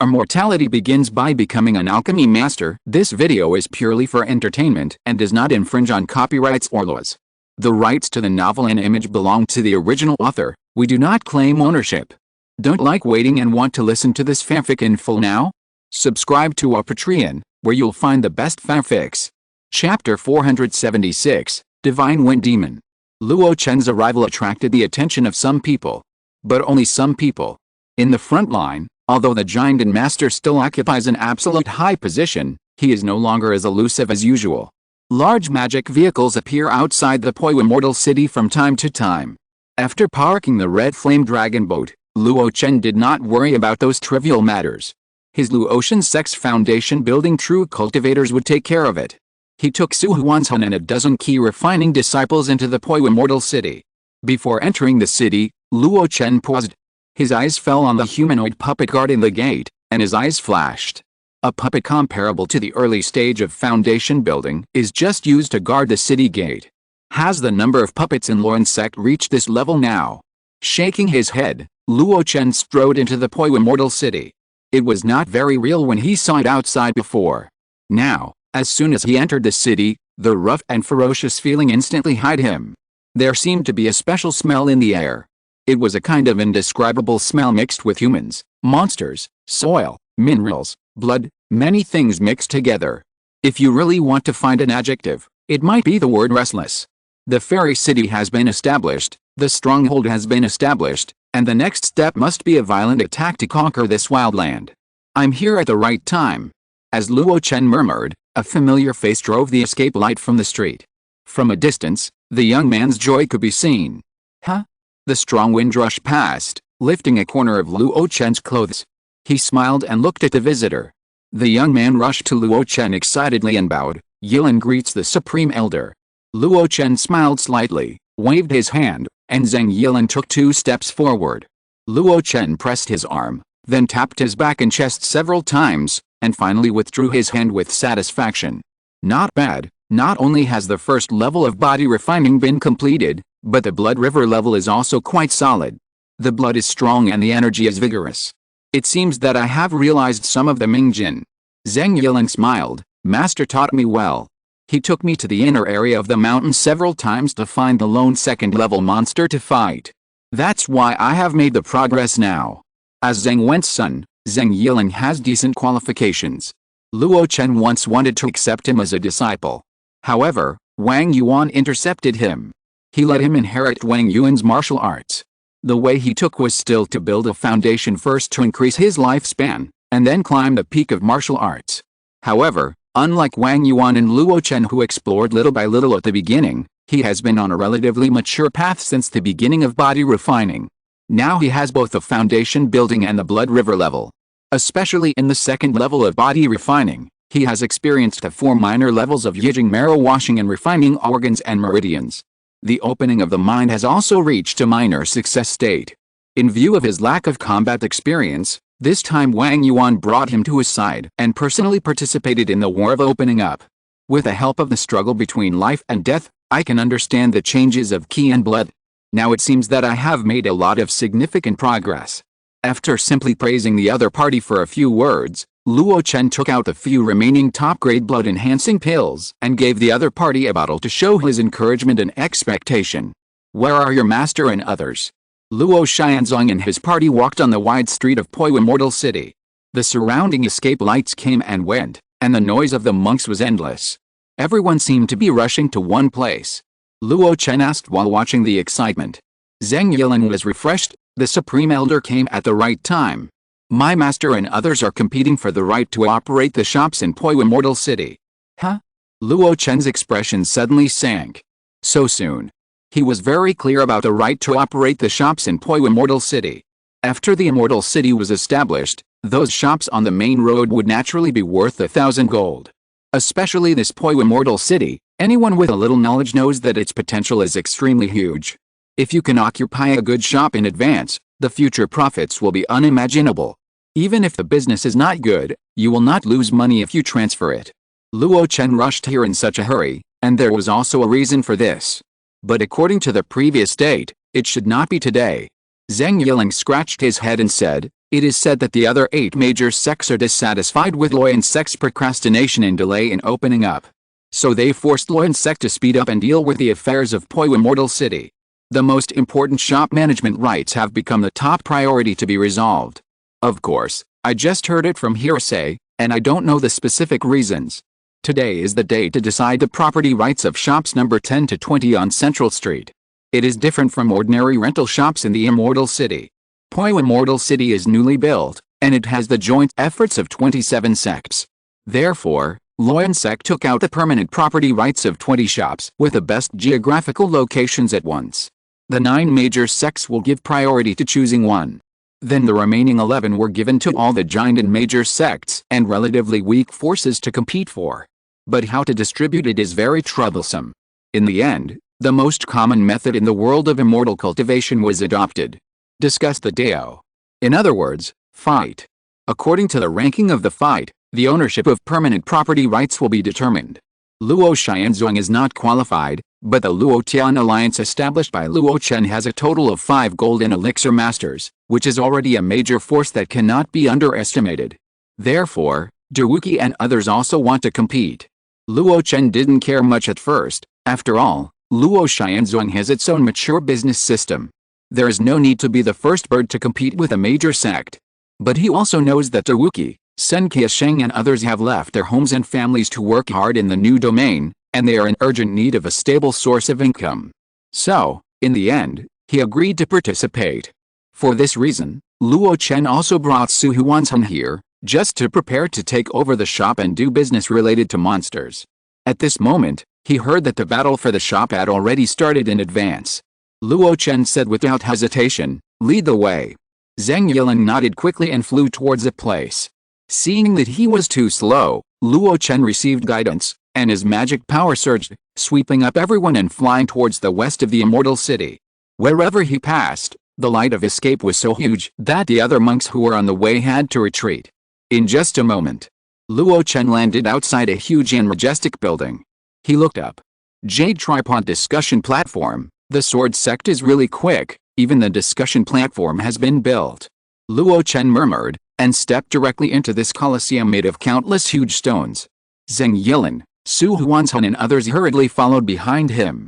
Immortality begins by becoming an alchemy master. This video is purely for entertainment and does not infringe on copyrights or laws. The rights to the novel and image belong to the original author. We do not claim ownership. Don't like waiting and want to listen to this fanfic in full now? Subscribe to our Patreon, where you'll find the best fanfics. Chapter 476, Divine Wind Demon. Luo Chen's arrival attracted the attention of some people. But only some people. In the front line, although the giant and master still occupies an absolute high position, he is no longer as elusive as usual. Large magic vehicles appear outside the Immortal city from time to time. After parking the red flame dragon boat, Luo Chen did not worry about those trivial matters. His Luo Chen sect's foundation building true cultivators would take care of it. He took Su Huanshan and a dozen key refining disciples into the Immortal city. Before entering the city, Luo Chen paused. His eyes fell on the humanoid puppet guarding the gate, and his eyes flashed. A puppet comparable to the early stage of foundation building is just used to guard the city gate. Has the number of puppets in Luo's sect reached this level now? Shaking his head, Luo Chen strode into the Immortal city. It was not very real when he saw it outside before. Now, as soon as he entered the city, the rough and ferocious feeling instantly hid him. There seemed to be a special smell in the air. It was a kind of indescribable smell mixed with humans, monsters, soil, minerals, blood, many things mixed together. If you really want to find an adjective, it might be the word restless. The fairy city has been established, the stronghold has been established, and the next step must be a violent attack to conquer this wild land. I'm here at the right time. As Luo Chen murmured, a familiar face drove the escape light from the street. From a distance, the young man's joy could be seen. Huh? The strong wind rushed past, lifting a corner of Luo Chen's clothes. He smiled and looked at the visitor. The young man rushed to Luo Chen excitedly and bowed. Yilan greets the Supreme Elder. Luo Chen smiled slightly, waved his hand, and Zhang Yilan took 2 steps forward. Luo Chen pressed his arm, then tapped his back and chest several times, and finally withdrew his hand with satisfaction. Not bad. Not only has the first level of body refining been completed, but the blood river level is also quite solid. The blood is strong and the energy is vigorous. It seems that I have realized some of the Mingjin. Zhang Yilan smiled. Master taught me well. He took me to the inner area of the mountain several times to find the lone second-level monster to fight. That's why I have made the progress now. As Zhang Wen's son, Zhang Yilan has decent qualifications. Luo Chen once wanted to accept him as a disciple. However, Wang Yuan intercepted him. He let him inherit Wang Yuan's martial arts. The way he took was still to build a foundation first to increase his lifespan, and then climb the peak of martial arts. However, unlike Wang Yuan and Luo Chen who explored little by little at the beginning, he has been on a relatively mature path since the beginning of body refining. Now he has both the foundation building and the blood river level. Especially in the second level of body refining, he has experienced the 4 minor levels of yijing marrow washing and refining organs and meridians. The opening of the mind has also reached a minor success state. In view of his lack of combat experience, this time Wang Yuan brought him to his side and personally participated in the war of opening up. With the help of the struggle between life and death, I can understand the changes of qi and blood. Now it seems that I have made a lot of significant progress. After simply praising the other party for a few words, Luo Chen took out the few remaining top-grade blood-enhancing pills and gave the other party a bottle to show his encouragement and expectation. Where are your master and others? Luo Xianzong and his party walked on the wide street of Immortal city. The surrounding escape lights came and went, and the noise of the monks was endless. Everyone seemed to be rushing to one place. Luo Chen asked while watching the excitement. Zhang Yilan was refreshed. The Supreme Elder came at the right time. My master and others are competing for the right to operate the shops in Immortal city. Huh? Luo Chen's expression suddenly sank. So soon. He was very clear about the right to operate the shops in Immortal city. After the Immortal city was established, those shops on the main road would naturally be worth 1,000 gold. Especially this Immortal city, anyone with a little knowledge knows that its potential is extremely huge. If you can occupy a good shop in advance, the future profits will be unimaginable. Even if the business is not good, you will not lose money if you transfer it. Luo Chen rushed here in such a hurry, and there was also a reason for this. But according to the previous date, it should not be today. Zhang Yiling scratched his head and said, It is said that the other 8 major sects are dissatisfied with Luo sect's procrastination and delay in opening up. So they forced Luo sect to speed up and deal with the affairs of Immortal City. The most important shop management rights have become the top priority to be resolved. Of course, I just heard it from hearsay, and I don't know the specific reasons. Today is the day to decide the property rights of shops number 10 to 20 on Central Street. It is different from ordinary rental shops in the Immortal City. Immortal City is newly built, and it has the joint efforts of 27 sects. Therefore, Luo sect took out the permanent property rights of 20 shops with the best geographical locations at once. The 9 major sects will give priority to choosing one. Then the remaining 11 were given to all the giant and major sects and relatively weak forces to compete for. But how to distribute it is very troublesome. In the end, the most common method in the world of immortal cultivation was adopted. Discuss the Dao. In other words, fight. According to the ranking of the fight, the ownership of permanent property rights will be determined. Luo Xianzong is not qualified, but the Luo Tian alliance established by Luo Chen has a total of 5 golden elixir masters, which is already a major force that cannot be underestimated. Therefore, Dawuki and others also want to compete. Luo Chen didn't care much at first. After all, Luo Xianzong has its own mature business system. There is no need to be the first bird to compete with a major sect. But he also knows that Dawuki, Sen Qiasheng and others have left their homes and families to work hard in the new domain, and they are in urgent need of a stable source of income. So, in the end, he agreed to participate. For this reason, Luo Chen also brought Su Huanshan here, just to prepare to take over the shop and do business related to monsters. At this moment, he heard that the battle for the shop had already started in advance. Luo Chen said without hesitation, "Lead the way." Zhang Yilan nodded quickly and flew towards the place. Seeing that he was too slow, Luo Chen received guidance, and his magic power surged, sweeping up everyone and flying towards the west of the Immortal City. Wherever he passed, the light of escape was so huge that the other monks who were on the way had to retreat. In just a moment, Luo Chen landed outside a huge and majestic building. He looked up. Jade Tripod Discussion Platform. The sword sect is really quick, even the discussion platform has been built. Luo Chen murmured, and stepped directly into this coliseum made of countless huge stones. Zhang Yilan, Su Huanshan and others hurriedly followed behind him.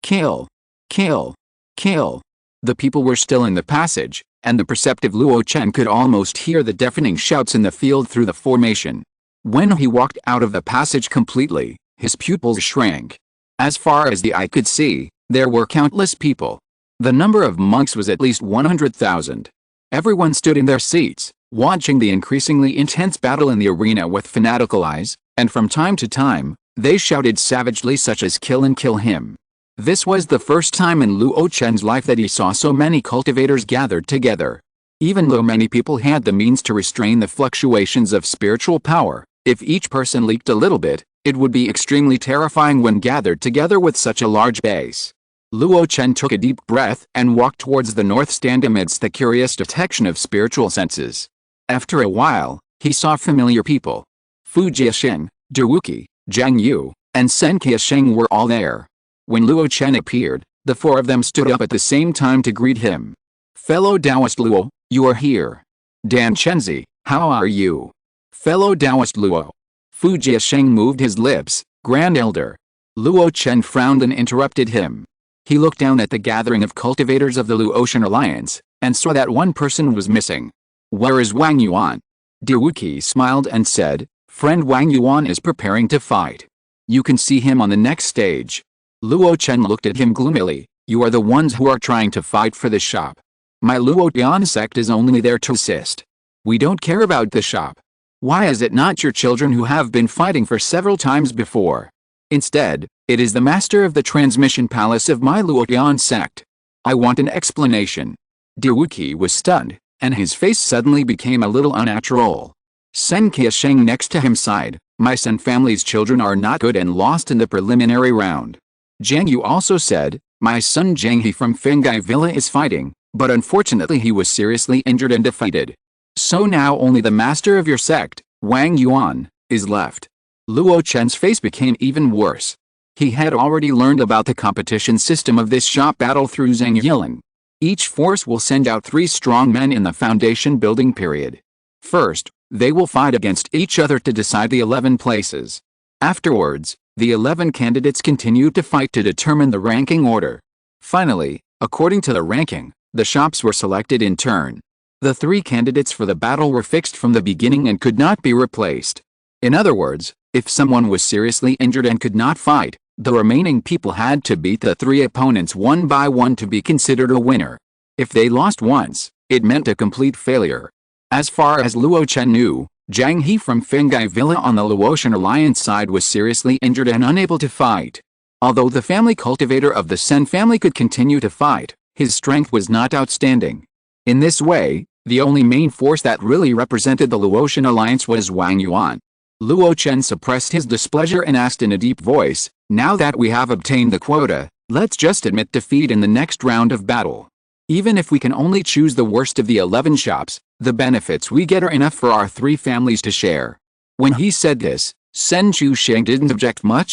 Kill! Kill! Kill! The people were still in the passage, and the perceptive Luo Chen could almost hear the deafening shouts in the field through the formation. When he walked out of the passage completely, his pupils shrank. As far as the eye could see, there were countless people. The number of monks was at least 100,000. Everyone stood in their seats, watching the increasingly intense battle in the arena with fanatical eyes, and from time to time, they shouted savagely such as "kill and kill him." This was the first time in Luo Chen's life that he saw so many cultivators gathered together. Even though many people had the means to restrain the fluctuations of spiritual power, if each person leaked a little bit, it would be extremely terrifying when gathered together with such a large base. Luo Chen took a deep breath and walked towards the north stand amidst the curious detection of spiritual senses. After a while, he saw familiar people. Fu Jiasheng, Dawuki, Zhang Yu, and Sen Qiasheng were all there. When Luo Chen appeared, the 4 of them stood up at the same time to greet him. "Fellow Taoist Luo, you are here." "Dan Chenzi, how are you?" "Fellow Taoist Luo." Fu Jiasheng moved his lips. "Grand Elder." Luo Chen frowned and interrupted him. He looked down at the gathering of cultivators of the Luo Chen Alliance, and saw that one person was missing. "Where is Wang Yuan?" Dawuki smiled and said, "Friend Wang Yuan is preparing to fight. You can see him on the next stage." Luo Chen looked at him gloomily. "You are the ones who are trying to fight for the shop. My Luo Tian sect is only there to assist. We don't care about the shop. Why is it not your children who have been fighting for several times before? Instead, it is the master of the transmission palace of my Luo Tian sect. I want an explanation." Dawuki was stunned, and his face suddenly became a little unnatural. Sen Qiasheng next to him sighed. "My Sen family's children are not good and lost in the preliminary round." Zhang Yu also said, "My son Zhang He from Fengai Villa is fighting, but unfortunately he was seriously injured and defeated. So now only the master of your sect, Wang Yuan, is left." Luo Chen's face became even worse. He had already learned about the competition system of this shop battle through Zhang Yilan. Each force will send out 3 strong men in the foundation building period. First, they will fight against each other to decide the 11 places. Afterwards, the 11 candidates continue to fight to determine the ranking order. Finally, according to the ranking, the shops were selected in turn. The 3 candidates for the battle were fixed from the beginning and could not be replaced. In other words, if someone was seriously injured and could not fight, the remaining people had to beat the 3 opponents one by one to be considered a winner. If they lost once, it meant a complete failure. As far as Luo Chen knew, Zhang He from Fengai Villa on the Luo Chen alliance side was seriously injured and unable to fight. Although the family cultivator of the Sen family could continue to fight, his strength was not outstanding. In this way, the only main force that really represented the Luo Chen alliance was Wang Yuan. Luo Chen suppressed his displeasure and asked in a deep voice, "Now that we have obtained the quota, let's just admit defeat in the next round of battle. Even if we can only choose the worst of the 11 shops, the benefits we get are enough for our 3 families to share." When he said this, Sen Chusheng didn't object much.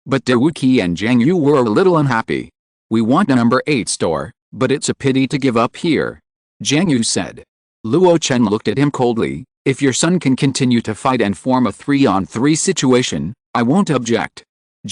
But De Wuqi and Zhang Yu were a little unhappy. "We want a number 8 store, but it's a pity to give up here," Zhang Yu said. Luo Chen looked at him coldly. "If your son can continue to fight and form a 3-on-3 situation, I won't object."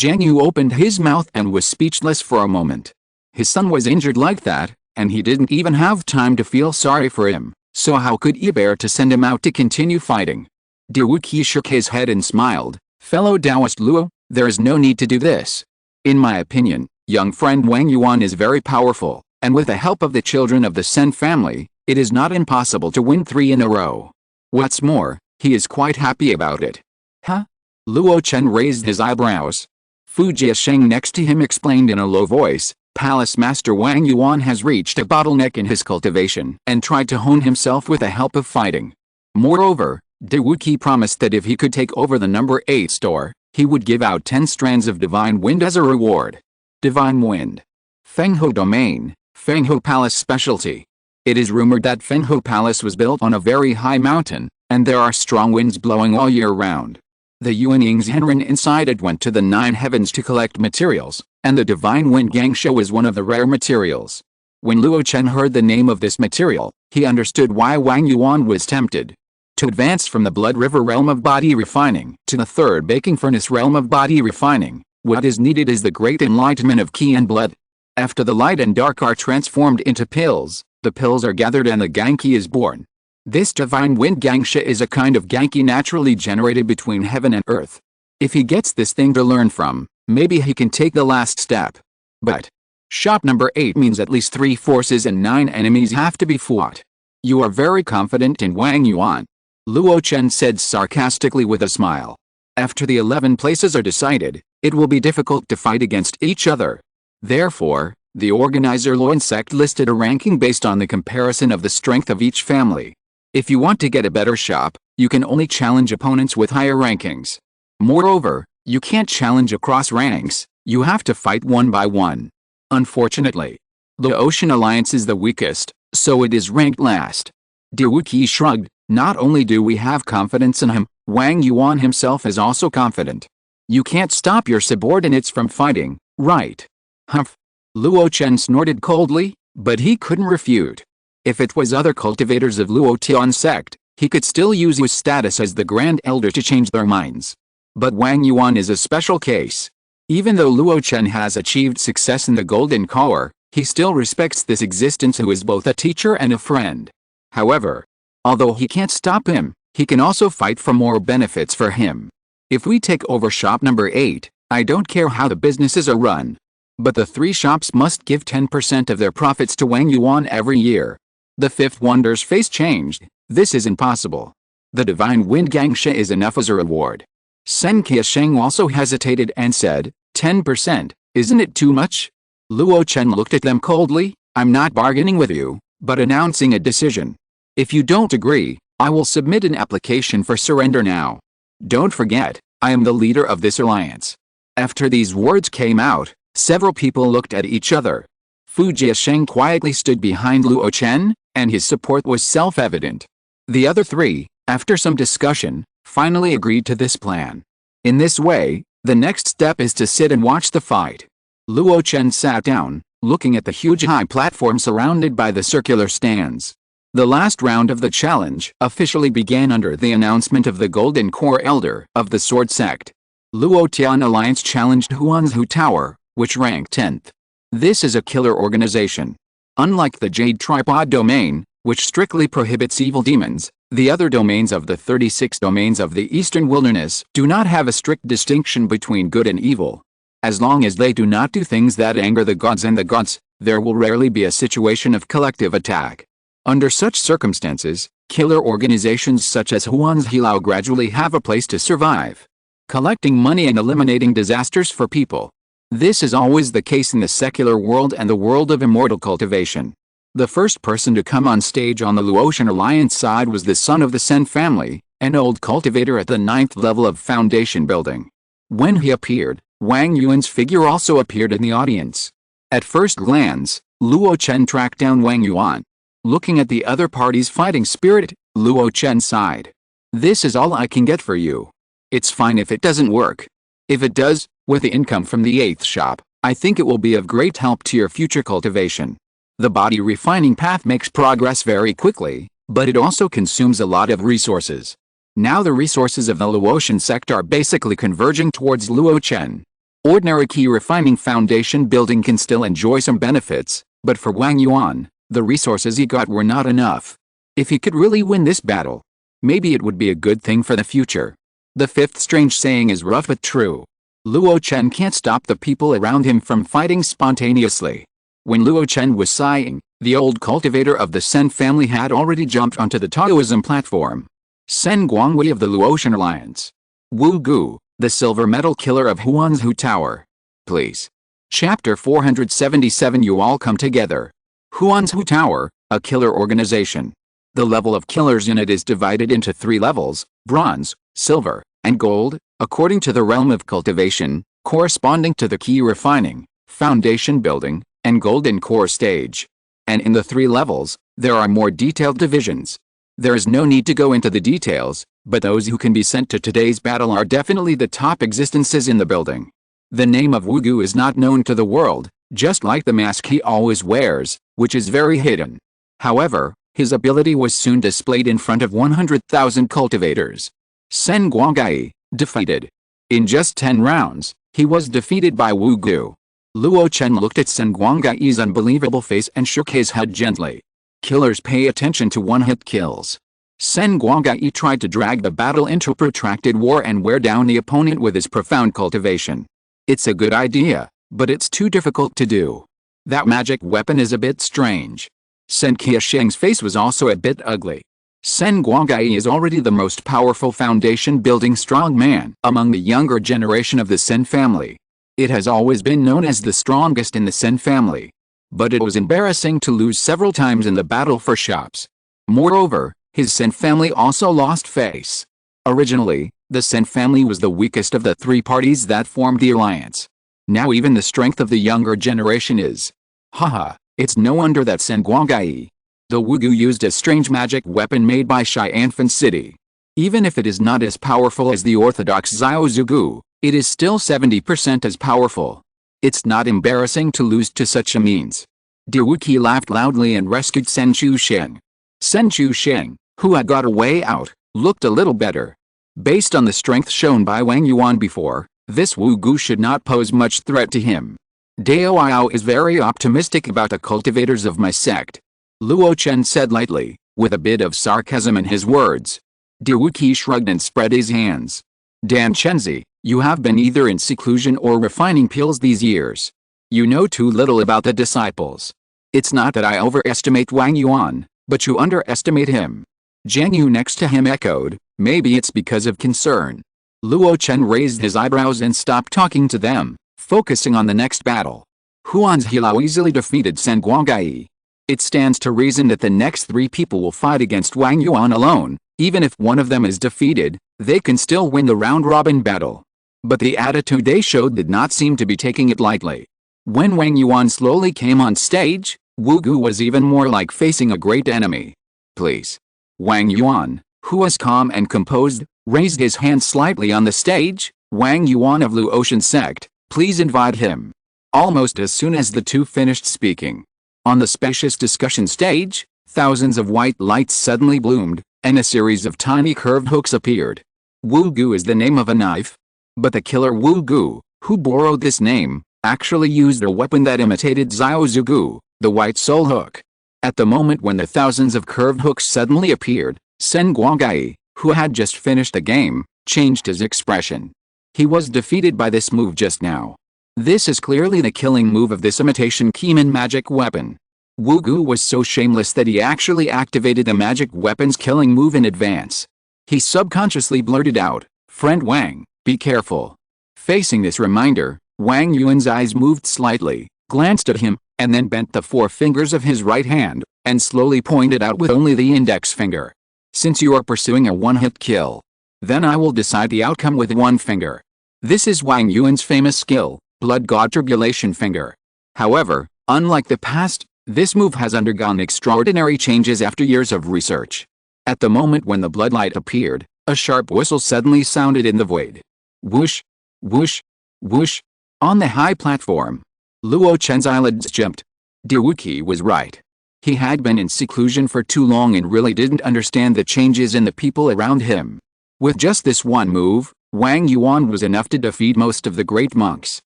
Zhang Yu opened his mouth and was speechless for a moment. His son was injured like that, and he didn't even have time to feel sorry for him, so how could he bear to send him out to continue fighting? De Wuqi shook his head and smiled. "Fellow Taoist Luo, there is no need to do this. In my opinion, young friend Wang Yuan is very powerful, and with the help of the children of the Sen family, it is not impossible to win 3 in a row. What's more, he is quite happy about it." "Huh?" Luo Chen raised his eyebrows. Fu Jiasheng next to him explained in a low voice, "Palace Master Wang Yuan has reached a bottleneck in his cultivation and tried to hone himself with the help of fighting. Moreover, De Wuqi promised that if he could take over the number 8 store, he would give out 10 strands of divine wind as a reward." Divine wind. Fenghe domain, Fenghe Palace specialty. It is rumored that Fenghe Palace was built on a very high mountain, and there are strong winds blowing all year round. The Yuanying's Henren inside it went to the 9 heavens to collect materials, and the divine wind Gangsha was one of the rare materials. When Luo Chen heard the name of this material, he understood why Wang Yuan was tempted. To advance from the blood river realm of body refining to the 3rd baking furnace realm of body refining, what is needed is the great enlightenment of qi and blood. After the light and dark are transformed into pills, the pills are gathered and the Ganki is born. This divine wind Gangsha is a kind of Ganki naturally generated between heaven and earth. If he gets this thing to learn from, maybe he can take the last step. But shop number 8 means at least 3 forces and 9 enemies have to be fought. "You are very confident in Wang Yuan," Luo Chen said sarcastically with a smile. "After the 11 places are decided, it will be difficult to fight against each other. Therefore, the organizer Luo sect listed a ranking based on the comparison of the strength of each family. If you want to get a better shop, you can only challenge opponents with higher rankings. Moreover, you can't challenge across ranks, you have to fight one by one. Unfortunately, the Ocean Alliance is the weakest, so it is ranked last." De Wuqi shrugged. "Not only do we have confidence in him, Wang Yuan himself is also confident. You can't stop your subordinates from fighting, right?" "Humph." Luo Chen snorted coldly, but he couldn't refute. If it was other cultivators of Luo Tian sect, he could still use his status as the Grand Elder to change their minds. But Wang Yuan is a special case. Even though Luo Chen has achieved success in the Golden Core, he still respects this existence who is both a teacher and a friend. However, although he can't stop him, he can also fight for more benefits for him. If we take over shop number 8, I don't care how the businesses are run. But the 3 shops must give 10% of their profits to Wang Yuan every year. The 5th wonder's face changed. "This is impossible. The divine wind Gangsha is enough as a reward." Sen Qiasheng also hesitated and said, 10%, isn't it too much? Luo Chen looked at them coldly. "I'm not bargaining with you, but announcing a decision. If you don't agree, I will submit an application for surrender now. Don't forget, I am the leader of this alliance." After these words came out, several people looked at each other. Fu Jiasheng quietly stood behind Luo Chen, and his support was self-evident. The other 3, after some discussion, finally agreed to this plan. In this way, the next step is to sit and watch the fight. Luo Chen sat down, looking at the huge high platform surrounded by the circular stands. The last round of the challenge officially began under the announcement of the Golden Core Elder of the Sword Sect. Luo Chen Alliance challenged Huanzhu Tower, which ranked 10th. This is a killer organization. Unlike the Jade Tripod domain, which strictly prohibits evil demons, the other domains of the 36 domains of the Eastern Wilderness do not have a strict distinction between good and evil. As long as they do not do things that anger the gods and the gods, there will rarely be a situation of collective attack. Under such circumstances, killer organizations such as Huanzhilao gradually have a place to survive, collecting money and eliminating disasters for people. This is always the case in the secular world and the world of immortal cultivation. The first person to come on stage on the Luo Chen Alliance side was the son of the Sen family, an old cultivator at the 9th level of foundation building. When he appeared, Wang Yuan's figure also appeared in the audience. At first glance, Luo Chen tracked down Wang Yuan. Looking at the other party's fighting spirit, Luo Chen sighed. "This is all I can get for you. It's fine if it doesn't work. If it does, with the income from the 8th shop, I think it will be of great help to your future cultivation." The body refining path makes progress very quickly, but it also consumes a lot of resources. Now the resources of the Luo Chen sect are basically converging towards Luo Chen. Ordinary key refining foundation building can still enjoy some benefits, but for Wang Yuan, the resources he got were not enough. If he could really win this battle, maybe it would be a good thing for the future. The fifth strange saying is rough but true. Luo Chen can't stop the people around him from fighting spontaneously. When Luo Chen was sighing, the old cultivator of the Sen family had already jumped onto the Taoism platform. Sen Guangwei of the Luo Chen Alliance. Wu Gu, the silver metal killer of Huanzhu Tower. Please. Chapter 477. You all come together. Huanzhu Tower, a killer organization. The level of killers in it is divided into 3 levels, bronze, silver, and gold, according to the realm of cultivation, corresponding to the key refining, foundation building, and golden core stage. And in the 3 levels, there are more detailed divisions. There is no need to go into the details, but those who can be sent to today's battle are definitely the top existences in the building. The name of Wu Gu is not known to the world, just like the mask he always wears, which is very hidden. However, his ability was soon displayed in front of 100,000 cultivators. Sen Guanggai, defeated. In just 10 rounds, he was defeated by Wu Gu. Luo Chen looked at Sen Guanggai's unbelievable face and shook his head gently. Killers pay attention to one-hit kills. Sen Guanggai tried to drag the battle into protracted war and wear down the opponent with his profound cultivation. It's a good idea, but it's too difficult to do. That magic weapon is a bit strange. Sen Qiasheng's face was also a bit ugly. Sen Guanggai is already the most powerful foundation-building strongman among the younger generation of the Sen family. It has always been known as the strongest in the Sen family. But it was embarrassing to lose several times in the battle for shops. Moreover, his Sen family also lost face. Originally, the Sen family was the weakest of the 3 parties that formed the alliance. Now even the strength of the younger generation is. Haha, it's no wonder that Sen Guanggai, the Wu Gu, used a strange magic weapon made by Xianfan City. Even if it is not as powerful as the orthodox Xiao Zugu, it is still 70% as powerful. It's not embarrassing to lose to such a means. Diwuqi laughed loudly and rescued Sen Chusheng. Sen Chusheng, who had got a way out, looked a little better. Based on the strength shown by Wang Yuan before, this Wu Gu should not pose much threat to him. Dao Yao is very optimistic about the cultivators of my sect. Luo Chen said lightly, with a bit of sarcasm in his words. Diwuqi shrugged and spread his hands. Dan Chenzi, you have been either in seclusion or refining pills these years. You know too little about the disciples. It's not that I overestimate Wang Yuan, but you underestimate him. Jiang Yu next to him echoed, maybe it's because of concern. Luo Chen raised his eyebrows and stopped talking to them, focusing on the next battle. Huanzhilao easily defeated Sen Guanggai. It stands to reason that the next 3 people will fight against Wang Yuan alone. Even if one of them is defeated, they can still win the round-robin battle. But the attitude they showed did not seem to be taking it lightly. When Wang Yuan slowly came on stage, Wu Gu was even more like facing a great enemy. Please. Wang Yuan, who was calm and composed, raised his hand slightly on the stage. Wang Yuan of Luo Chen sect, please invite him. almost as soon as the two finished speaking. On the spacious discussion stage, thousands of white lights suddenly bloomed, and a series of tiny curved hooks appeared. Wu Gu is the name of a knife. But the killer Wu Gu, who borrowed this name, actually used a weapon that imitated Xiao Zugu, the white soul hook. At the moment when the thousands of curved hooks suddenly appeared, Sen Guangai, who had just finished the game, changed his expression. He was defeated by this move just now. This is clearly the killing move of this imitation Keeman magic weapon. Wu Gu was so shameless that he actually activated the magic weapon's killing move in advance. He subconsciously blurted out, "Friend Wang, be careful." Facing this reminder, Wang Yuan's eyes moved slightly, glanced at him, and then bent the four fingers of his right hand, and slowly pointed out with only the index finger. "Since you are pursuing a one-hit kill, then I will decide the outcome with one finger." This is Wang Yuan's famous skill, Blood God Tribulation Finger. However, unlike the past, this move has undergone extraordinary changes after years of research. At the moment when the bloodlight appeared, a sharp whistle suddenly sounded in the void. Whoosh! Whoosh! Whoosh! On the high platform, Luo Chen's eyelids jumped. Diwuki was right. He had been in seclusion for too long and really didn't understand the changes in the people around him. With just this one move, Wang Yuan was enough to defeat most of the great monks.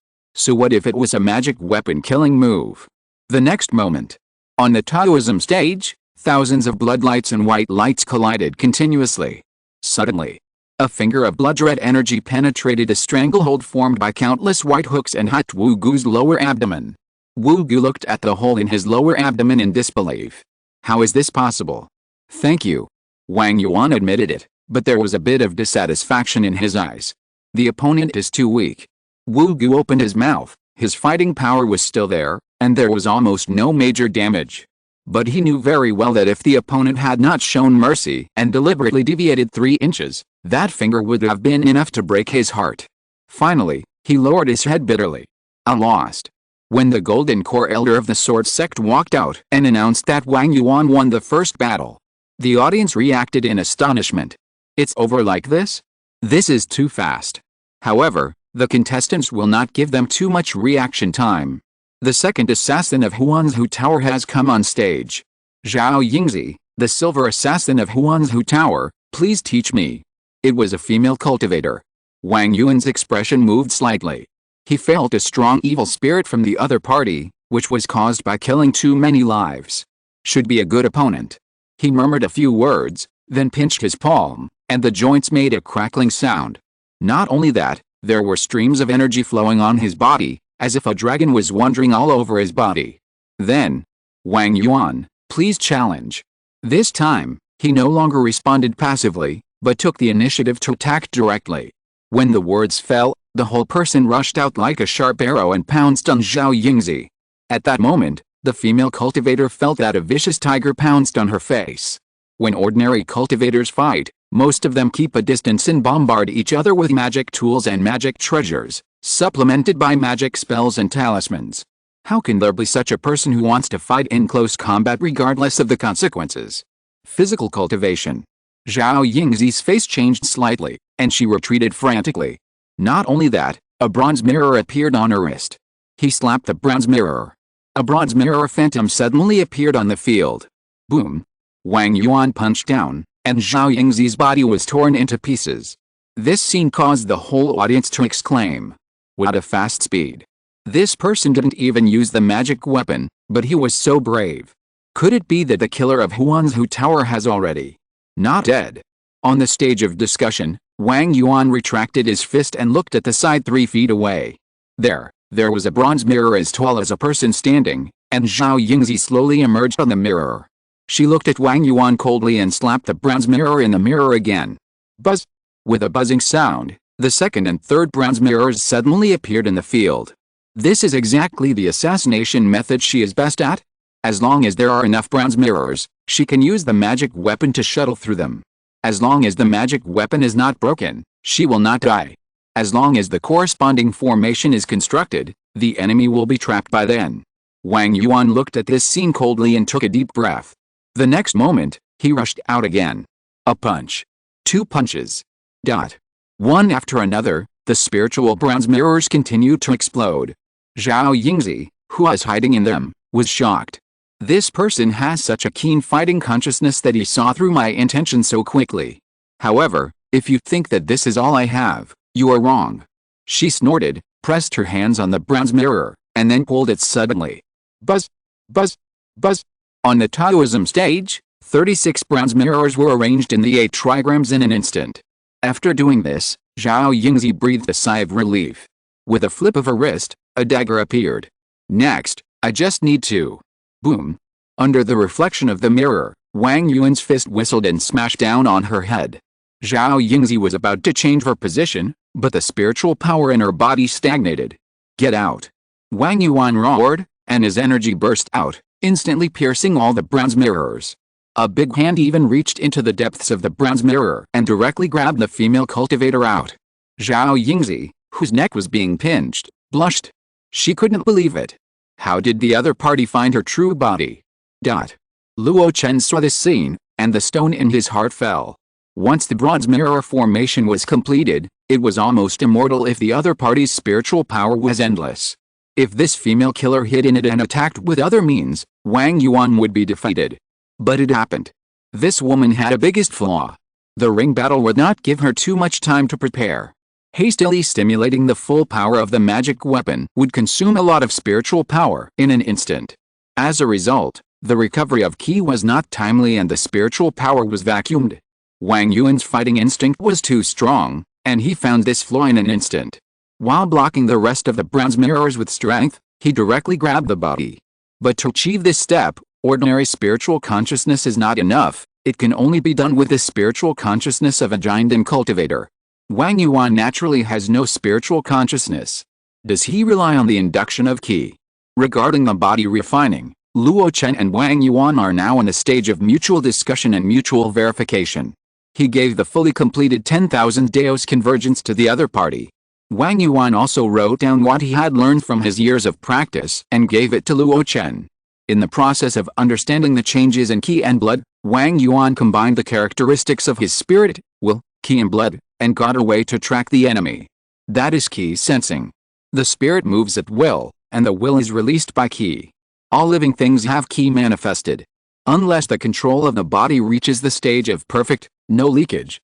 So what if it was a magic weapon killing move? The next moment, on the Taoism stage, thousands of bloodlights and white lights collided continuously. Suddenly, a finger of blood-red energy penetrated a stranglehold formed by countless white hooks and hit Wu Gu's lower abdomen. Wu Gu looked at the hole in his lower abdomen in disbelief. How is this possible? Thank you. Wang Yuan admitted it, but there was a bit of dissatisfaction in his eyes. The opponent is too weak. Wu Gu opened his mouth, his fighting power was still there, and there was almost no major damage. But he knew very well that if the opponent had not shown mercy and deliberately deviated 3 inches, that finger would have been enough to break his heart. Finally, he lowered his head bitterly. I lost. When the Golden Core Elder of the Sword Sect walked out and announced that Wang Yuan won the first battle, the audience reacted in astonishment. It's over like this? This is too fast. However, the contestants will not give them too much reaction time. The second assassin of Huanzhu Tower has come on stage. Zhao Yingzi, the silver assassin of Huanzhu Tower, please teach me. It was a female cultivator. Wang Yuan's expression moved slightly. He felt a strong evil spirit from the other party, which was caused by killing too many lives. Should be a good opponent. He murmured a few words, then pinched his palm, and the joints made a crackling sound. Not only that, there were streams of energy flowing on his body, as if a dragon was wandering all over his body. Then, Wang Yuan, please challenge. This time, he no longer responded passively, but took the initiative to attack directly. When the words fell, the whole person rushed out like a sharp arrow and pounced on Zhao Yingzi. At that moment, the female cultivator felt that a vicious tiger pounced on her face. When ordinary cultivators fight, most of them keep a distance and bombard each other with magic tools and magic treasures, supplemented by magic spells and talismans. How can there be such a person who wants to fight in close combat regardless of the consequences? Physical cultivation. Zhao Yingzi's face changed slightly, and she retreated frantically. Not only that, a bronze mirror appeared on her wrist. He slapped the bronze mirror. A bronze mirror phantom suddenly appeared on the field. Boom! Wang Yuan punched down, and Zhao Yingzi's body was torn into pieces. This scene caused the whole audience to exclaim. What a fast speed. This person didn't even use the magic weapon, but he was so brave. Could it be that the killer of Huanzhu Tower has already not dead? On the stage of discussion, Wang Yuan retracted his fist and looked at the side 3 feet away. There was a bronze mirror as tall as a person standing, and Zhao Yingzi slowly emerged on the mirror. She looked at Wang Yuan coldly and slapped the bronze mirror in the mirror again. Buzz! With a buzzing sound, the second and third bronze mirrors suddenly appeared in the field. This is exactly the assassination method she is best at. As long as there are enough bronze mirrors, she can use the magic weapon to shuttle through them. As long as the magic weapon is not broken, she will not die. As long as the corresponding formation is constructed, the enemy will be trapped by then. Wang Yuan looked at this scene coldly and took a deep breath. The next moment, he rushed out again. A punch. 2 punches. One after another, the spiritual bronze mirrors continued to explode. Zhao Yingzi, who was hiding in them, was shocked. This person has such a keen fighting consciousness that he saw through my intention so quickly. However, if you think that this is all I have, you are wrong. She snorted, pressed her hands on the bronze mirror, and then pulled it suddenly. Buzz! Buzz! Buzz! On the Taoism stage, 36 bronze mirrors were arranged in the 8 trigrams in an instant. After doing this, Zhao Yingzi breathed a sigh of relief. With a flip of her wrist, a dagger appeared. Next, I just need to. Boom. Under the reflection of the mirror, Wang Yuan's fist whistled and smashed down on her head. Zhao Yingzi was about to change her position, but the spiritual power in her body stagnated. Get out. Wang Yuan roared, and his energy burst out, instantly piercing all the bronze mirrors. A big hand even reached into the depths of the bronze mirror and directly grabbed the female cultivator out. Zhao Yingzi, whose neck was being pinched, blushed. She couldn't believe it. How did the other party find her true body? Luo Chen saw this scene, and the stone in his heart fell. Once the bronze mirror formation was completed, it was almost immortal if the other party's spiritual power was endless. If this female killer hid in it and attacked with other means, Wang Yuan would be defeated. But it happened. This woman had a biggest flaw. The ring battle would not give her too much time to prepare. Hastily stimulating the full power of the magic weapon would consume a lot of spiritual power in an instant. As a result, the recovery of Qi was not timely and the spiritual power was vacuumed. Wang Yuan's fighting instinct was too strong, and he found this flaw in an instant. While blocking the rest of the bronze mirrors with strength, he directly grabbed the body. But to achieve this step, ordinary spiritual consciousness is not enough. It can only be done with the spiritual consciousness of a giant and cultivator. Wang Yuan naturally has no spiritual consciousness. Does he rely on the induction of Qi? Regarding the body refining, Luo Chen and Wang Yuan are now in a stage of mutual discussion and mutual verification. He gave the fully completed 10,000 Daos convergence to the other party. Wang Yuan also wrote down what he had learned from his years of practice and gave it to Luo Chen. In the process of understanding the changes in Qi and blood, Wang Yuan combined the characteristics of his spirit, will, Qi and blood, and got a way to track the enemy. That is Qi sensing. The spirit moves at will, and the will is released by Qi. All living things have Qi manifested. Unless the control of the body reaches the stage of perfect, no leakage,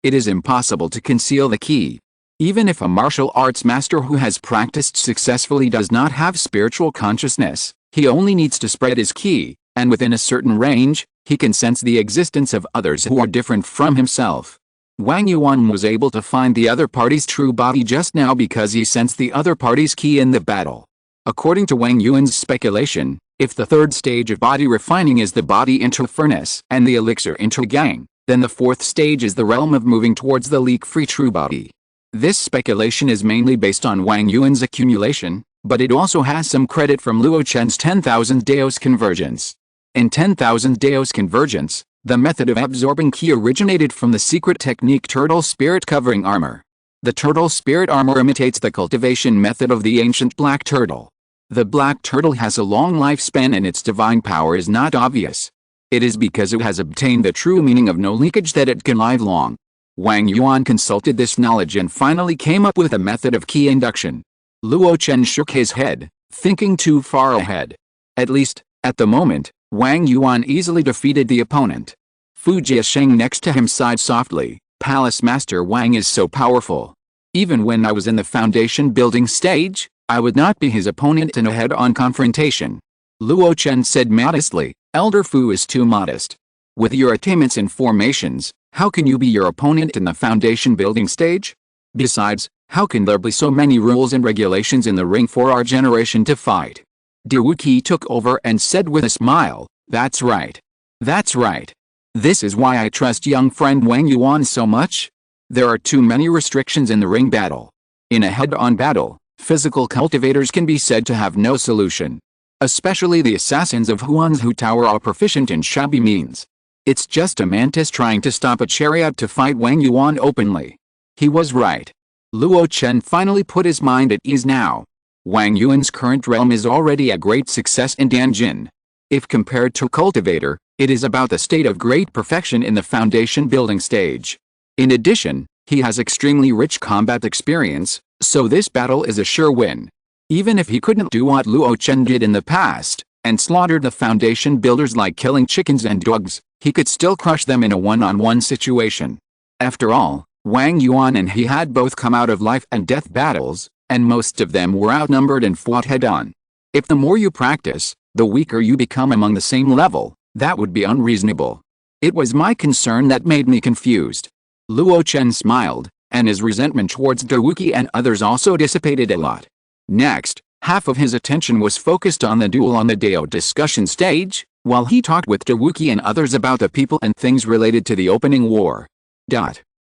it is impossible to conceal the Qi. Even if a martial arts master who has practiced successfully does not have spiritual consciousness, he only needs to spread his Qi, and within a certain range, he can sense the existence of others who are different from himself. Wang Yuan was able to find the other party's true body just now because he sensed the other party's Qi in the battle. According to Wang Yuan's speculation, if the third stage of body refining is the body into furnace and the elixir into gang, then the fourth stage is the realm of moving towards the leak-free true body. This speculation is mainly based on Wang Yuan's accumulation, but it also has some credit from Luo Chen's 10,000 Daos convergence. In 10,000 Daos convergence, the method of absorbing Qi originated from the secret technique Turtle Spirit Covering Armor. The Turtle Spirit Armor imitates the cultivation method of the ancient black turtle. The black turtle has a long lifespan and its divine power is not obvious. It is because it has obtained the true meaning of no leakage that it can live long. Wang Yuan consulted this knowledge and finally came up with a method of Qi induction. Luo Chen shook his head, thinking too far ahead. At least, at the moment, Wang Yuan easily defeated the opponent. Fu Jiasheng next to him sighed softly. Palace Master Wang is so powerful. Even when I was in the foundation building stage, I would not be his opponent in a head-on confrontation. Luo Chen said modestly, Elder Fu is too modest. With your attainments and formations, how can you be your opponent in the foundation building stage? Besides, how can there be so many rules and regulations in the ring for our generation to fight? Diwuqi took over and said with a smile, That's right. That's right. This is why I trust young friend Wang Yuan so much. There are too many restrictions in the ring battle. In a head-on battle, physical cultivators can be said to have no solution. Especially the assassins of Huan's Hu Tower are proficient in shabby means. It's just a mantis trying to stop a chariot to fight Wang Yuan openly. He was right. Luo Chen finally put his mind at ease now. Wang Yuan's current realm is already a great success in Danjin. If compared to cultivator, it is about the state of great perfection in the foundation building stage. In addition, he has extremely rich combat experience, so this battle is a sure win. Even if he couldn't do what Luo Chen did in the past, and slaughtered the foundation builders like killing chickens and dogs, he could still crush them in a one-on-one situation. After all, Wang Yuan and he had both come out of life and death battles, and most of them were outnumbered and fought head-on. If the more you practice, the weaker you become among the same level, that would be unreasonable. It was my concern that made me confused. Luo Chen smiled, and his resentment towards Dawuki and others also dissipated a lot. Next, half of his attention was focused on the duel on the Dao discussion stage, while he talked with Dawuki and others about the people and things related to the opening war.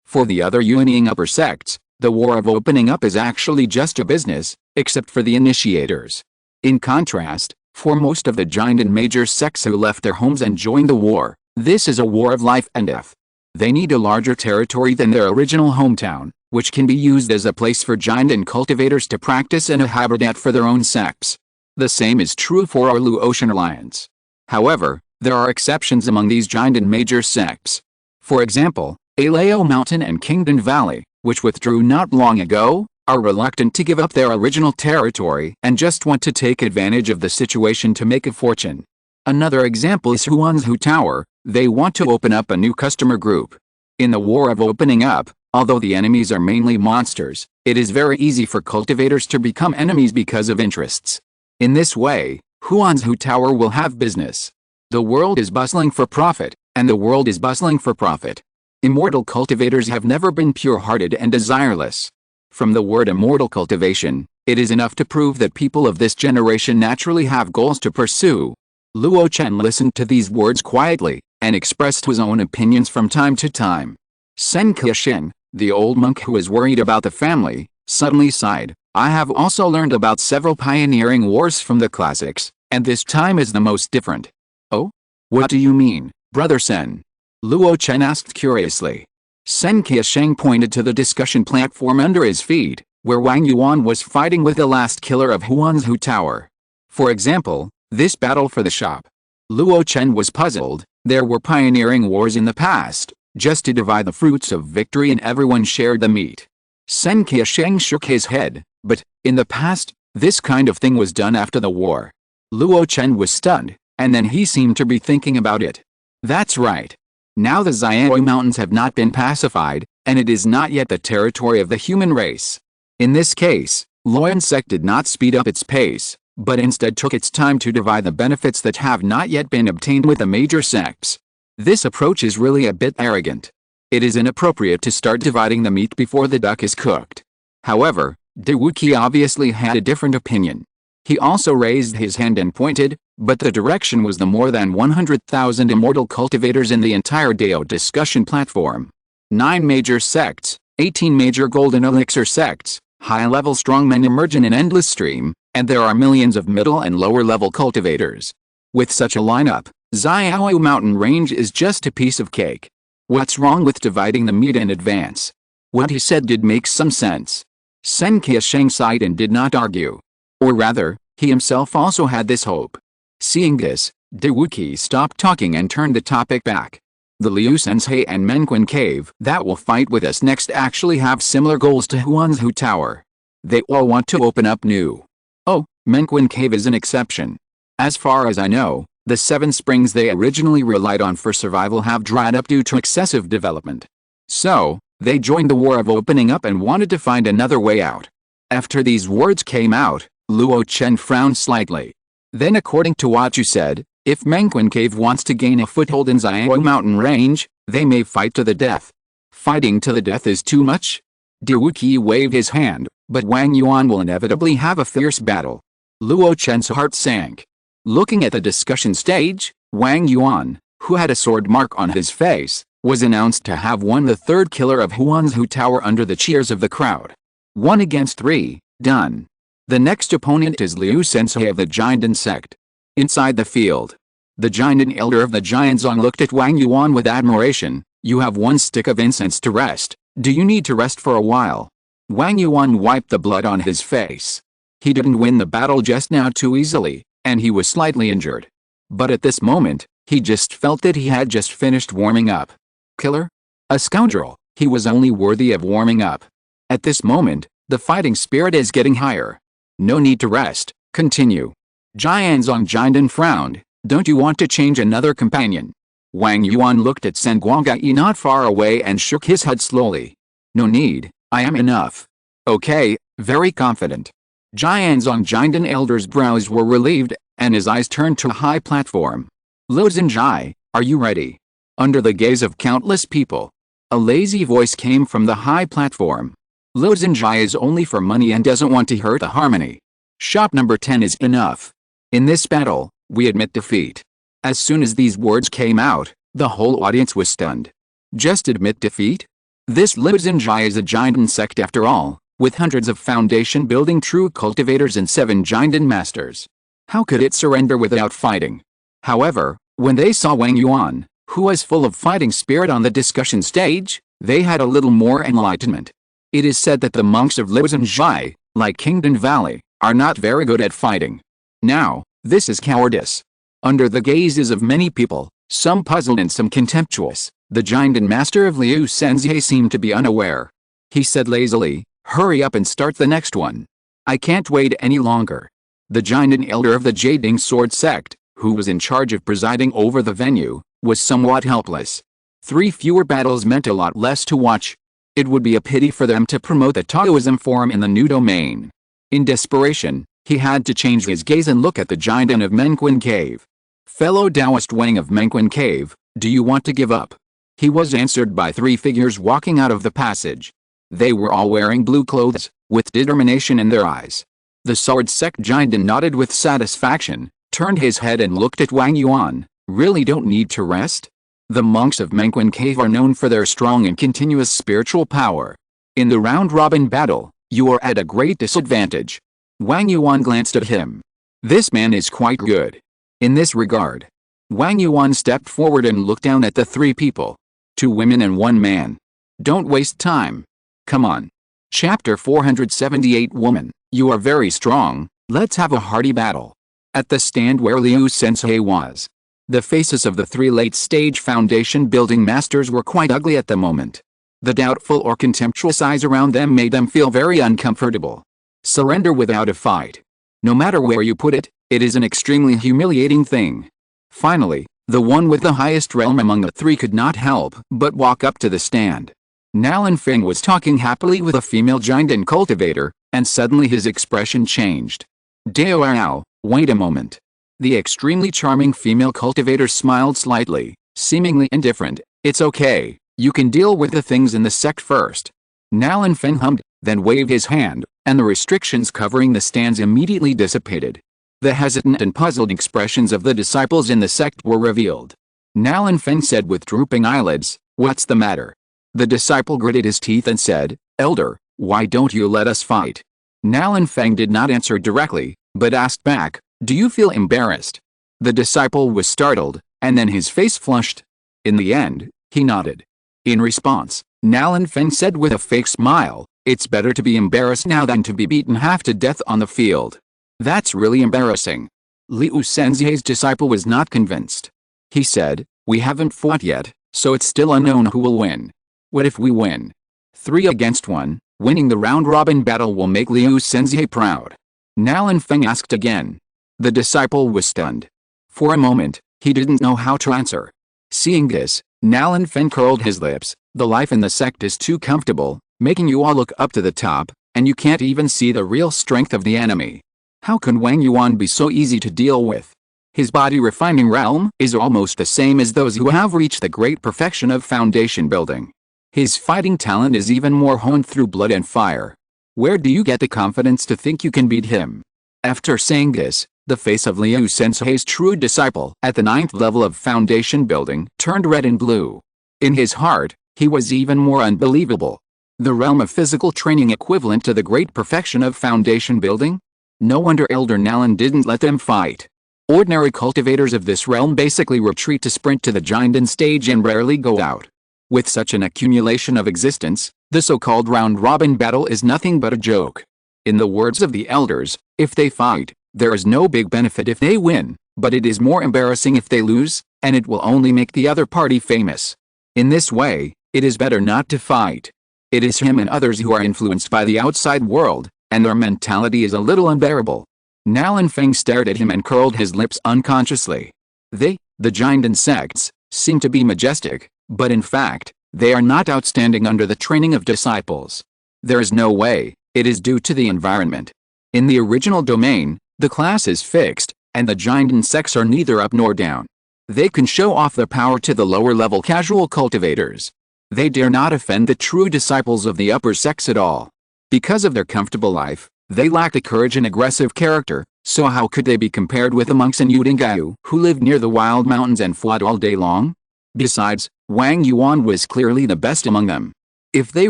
For the other Yuanying upper sects, the war of opening up is actually just a business, except for the initiators. In contrast, for most of the giant and major sects who left their homes and joined the war, this is a war of life and death. They need a larger territory than their original hometown, which can be used as a place for giant and cultivators to practice and a habitat for their own sects. The same is true for our Luo Chen alliance. However, there are exceptions among these giant and major sects. For example, Alao Mountain and Kingdom Valley, which withdrew not long ago, are reluctant to give up their original territory and just want to take advantage of the situation to make a fortune. Another example is Huanzhu Tower. They want to open up a new customer group. In the war of opening up, although the enemies are mainly monsters, it is very easy for cultivators to become enemies because of interests. In this way, Huanzhu Tower will have business. The world is bustling for profit, and the world is bustling for profit. Immortal cultivators have never been pure-hearted and desireless. From the word immortal cultivation, it is enough to prove that people of this generation naturally have goals to pursue. Luo Chen listened to these words quietly, and expressed his own opinions from time to time. Sen Qiaxing, the old monk who was worried about the family, suddenly sighed. I have also learned about several pioneering wars from the classics, and this time is the most different. Oh? What do you mean, Brother Sen? Luo Chen asked curiously. Sen Qiaxing pointed to the discussion platform under his feet, where Wang Yuan was fighting with the last killer of Huanzhu Tower. For example, this battle for the shop. Luo Chen was puzzled. There were pioneering wars in the past, just to divide the fruits of victory and everyone shared the meat. Sen Qiaxing shook his head, but, in the past, this kind of thing was done after the war. Luo Chen was stunned, and then he seemed to be thinking about it. That's right. Now the Xiaoyu Mountains have not been pacified, and it is not yet the territory of the human race. In this case, Luoyan sect did not speed up its pace, but instead took its time to divide the benefits that have not yet been obtained with the major sects. This approach is really a bit arrogant. It is inappropriate to start dividing the meat before the duck is cooked. However, Dawuki obviously had a different opinion. He also raised his hand and pointed, but the direction was the more than 100,000 immortal cultivators in the entire Dao discussion platform. 9 major sects, 18 major golden elixir sects, high-level strongmen emerge in an endless stream, and there are millions of middle and lower-level cultivators. With such a lineup, Xiaoyu Mountain Range is just a piece of cake. What's wrong with dividing the meat in advance? What he said did make some sense. Sen Qiaxing sighed and did not argue. Or rather, he himself also had this hope. Seeing this, Dawuki stopped talking and turned the topic back. The Liu Sensei and Menquin Cave that will fight with us next actually have similar goals to Huanzhu Tower. They all want to open up new. Oh, Menquin Cave is an exception. As far as I know, the 7 springs they originally relied on for survival have dried up due to excessive development. So, they joined the war of opening up and wanted to find another way out. After these words came out, Luo Chen frowned slightly. Then according to what you said, if Menquin Cave wants to gain a foothold in Xiaoyu Mountain Range, they may fight to the death. Fighting to the death is too much? Dawuki waved his hand, but Wang Yuan will inevitably have a fierce battle. Luo Chen's heart sank. Looking at the discussion stage, Wang Yuan, who had a sword mark on his face, was announced to have won the 3rd killer of Huanzhu Tower under the cheers of the crowd. 1 against 3, done. The next opponent is Liu Sensei of the Jiandan sect. Inside the field, the Jiandan elder of the Jianzong looked at Wang Yuan with admiration. You have 1 stick of incense to rest. Do you need to rest for a while? Wang Yuan wiped the blood on his face. He didn't win the battle just now too easily, and he was slightly injured. But at this moment, he just felt that he had just finished warming up. Killer? A scoundrel, he was only worthy of warming up. At this moment, the fighting spirit is getting higher. No need to rest, continue. Jianzong Jinden frowned. Don't you want to change another companion? Wang Yuan looked at Sen Guangyi not far away and shook his head slowly. No need, I am enough. Okay, very confident. Jianzong Jinden elder's brows were relieved, and his eyes turned to a high platform. Luo Zhenjai, are you ready? Under the gaze of countless people, a lazy voice came from the high platform. Luo Zhenjai is only for money and doesn't want to hurt the harmony. Shop number 10 is enough. In this battle, we admit defeat. As soon as these words came out, the whole audience was stunned. Just admit defeat? This Luo Zhenjai is a Jinden sect after all, with hundreds of foundation-building true cultivators and 7 Jinden masters. How could it surrender without fighting? However, when they saw Wang Yuan, who was full of fighting spirit on the discussion stage, they had a little more enlightenment. It is said that the monks of Luo Zhenjai, like Kingdom Valley, are not very good at fighting. Now, this is cowardice. Under the gazes of many people, some puzzled and some contemptuous, the Jinden master of Liu Senzhe seemed to be unaware. He said lazily, hurry up and start the next one. I can't wait any longer. The Jinden elder of the Jading Sword sect, who was in charge of presiding over the venue, was somewhat helpless. 3 fewer battles meant a lot less to watch. It would be a pity for them to promote the Taoism form in the new domain. In desperation, he had to change his gaze and look at the Jinden of Menquin Cave. Fellow Taoist Wang of Menquin Cave, do you want to give up? He was answered by 3 figures walking out of the passage. They were all wearing blue clothes, with determination in their eyes. The sword sect Jinden nodded with satisfaction, turned his head and looked at Wang Yuan. Really don't need to rest? The monks of Menquin Cave are known for their strong and continuous spiritual power. In the round-robin battle, you are at a great disadvantage. Wang Yuan glanced at him. This man is quite good. In this regard. Wang Yuan stepped forward and looked down at the 3 people. 2 women and 1 man. Don't waste time. Come on. Chapter 478 Woman, you are very strong, let's have a hearty battle. At the stand where Liu Sensei was, the faces of the 3 late-stage foundation-building masters were quite ugly at the moment. The doubtful or contemptuous eyes around them made them feel very uncomfortable. Surrender without a fight. No matter where you put it, it is an extremely humiliating thing. Finally, the one with the highest realm among the 3 could not help but walk up to the stand. Nalan Feng was talking happily with a female Jinden cultivator, and suddenly his expression changed. Dao, wait a moment. The extremely charming female cultivator smiled slightly, seemingly indifferent. It's okay, you can deal with the things in the sect first. Nalan Feng hummed, then waved his hand, and the restrictions covering the stands immediately dissipated. The hesitant and puzzled expressions of the disciples in the sect were revealed. Nalan Feng said with drooping eyelids, what's the matter? The disciple gritted his teeth and said, Elder, why don't you let us fight? Nalan Feng did not answer directly, but asked back, do you feel embarrassed? The disciple was startled, and then his face flushed. In the end, he nodded. In response, Nalan Feng said with a fake smile, it's better to be embarrassed now than to be beaten half to death on the field. That's really embarrassing. Liu Sensei's disciple was not convinced. He said, we haven't fought yet, so it's still unknown who will win. What if we win? 3 against 1, winning the round-robin battle will make Liu Sensei proud. Nalan Feng asked again. The disciple was stunned. For a moment, he didn't know how to answer. Seeing this, Nalan Feng curled his lips. The life in the sect is too comfortable, making you all look up to the top, and you can't even see the real strength of the enemy. How can Wang Yuan be so easy to deal with? His body refining realm is almost the same as those who have reached the great perfection of foundation building. His fighting talent is even more honed through blood and fire. Where do you get the confidence to think you can beat him? After saying this, the face of Liu Sensei's true disciple at the 9th level of foundation building turned red and blue. In his heart, he was even more unbelievable. The realm of physical training equivalent to the great perfection of foundation building? No wonder Elder Nalan didn't let them fight. Ordinary cultivators of this realm basically retreat to sprint to the Jinden stage and rarely go out. With such an accumulation of existence, the so-called round-robin battle is nothing but a joke. In the words of the elders, if they fight, there is no big benefit if they win, but it is more embarrassing if they lose, and it will only make the other party famous. In this way, it is better not to fight. It is him and others who are influenced by the outside world, and their mentality is a little unbearable. Nalan Feng stared at him and curled his lips unconsciously. The giant sects, seem to be majestic, but in fact, they are not outstanding under the training of disciples. There is no way, it is due to the environment. In the original domain, the class is fixed, and the giant sects are neither up nor down. They can show off their power to the lower-level casual cultivators. They dare not offend the true disciples of the upper sects at all. Because of their comfortable life, they lack the courage and aggressive character, so how could they be compared with the monks in Yudingao who lived near the wild mountains and fought all day long? Besides, Wang Yuan was clearly the best among them. If they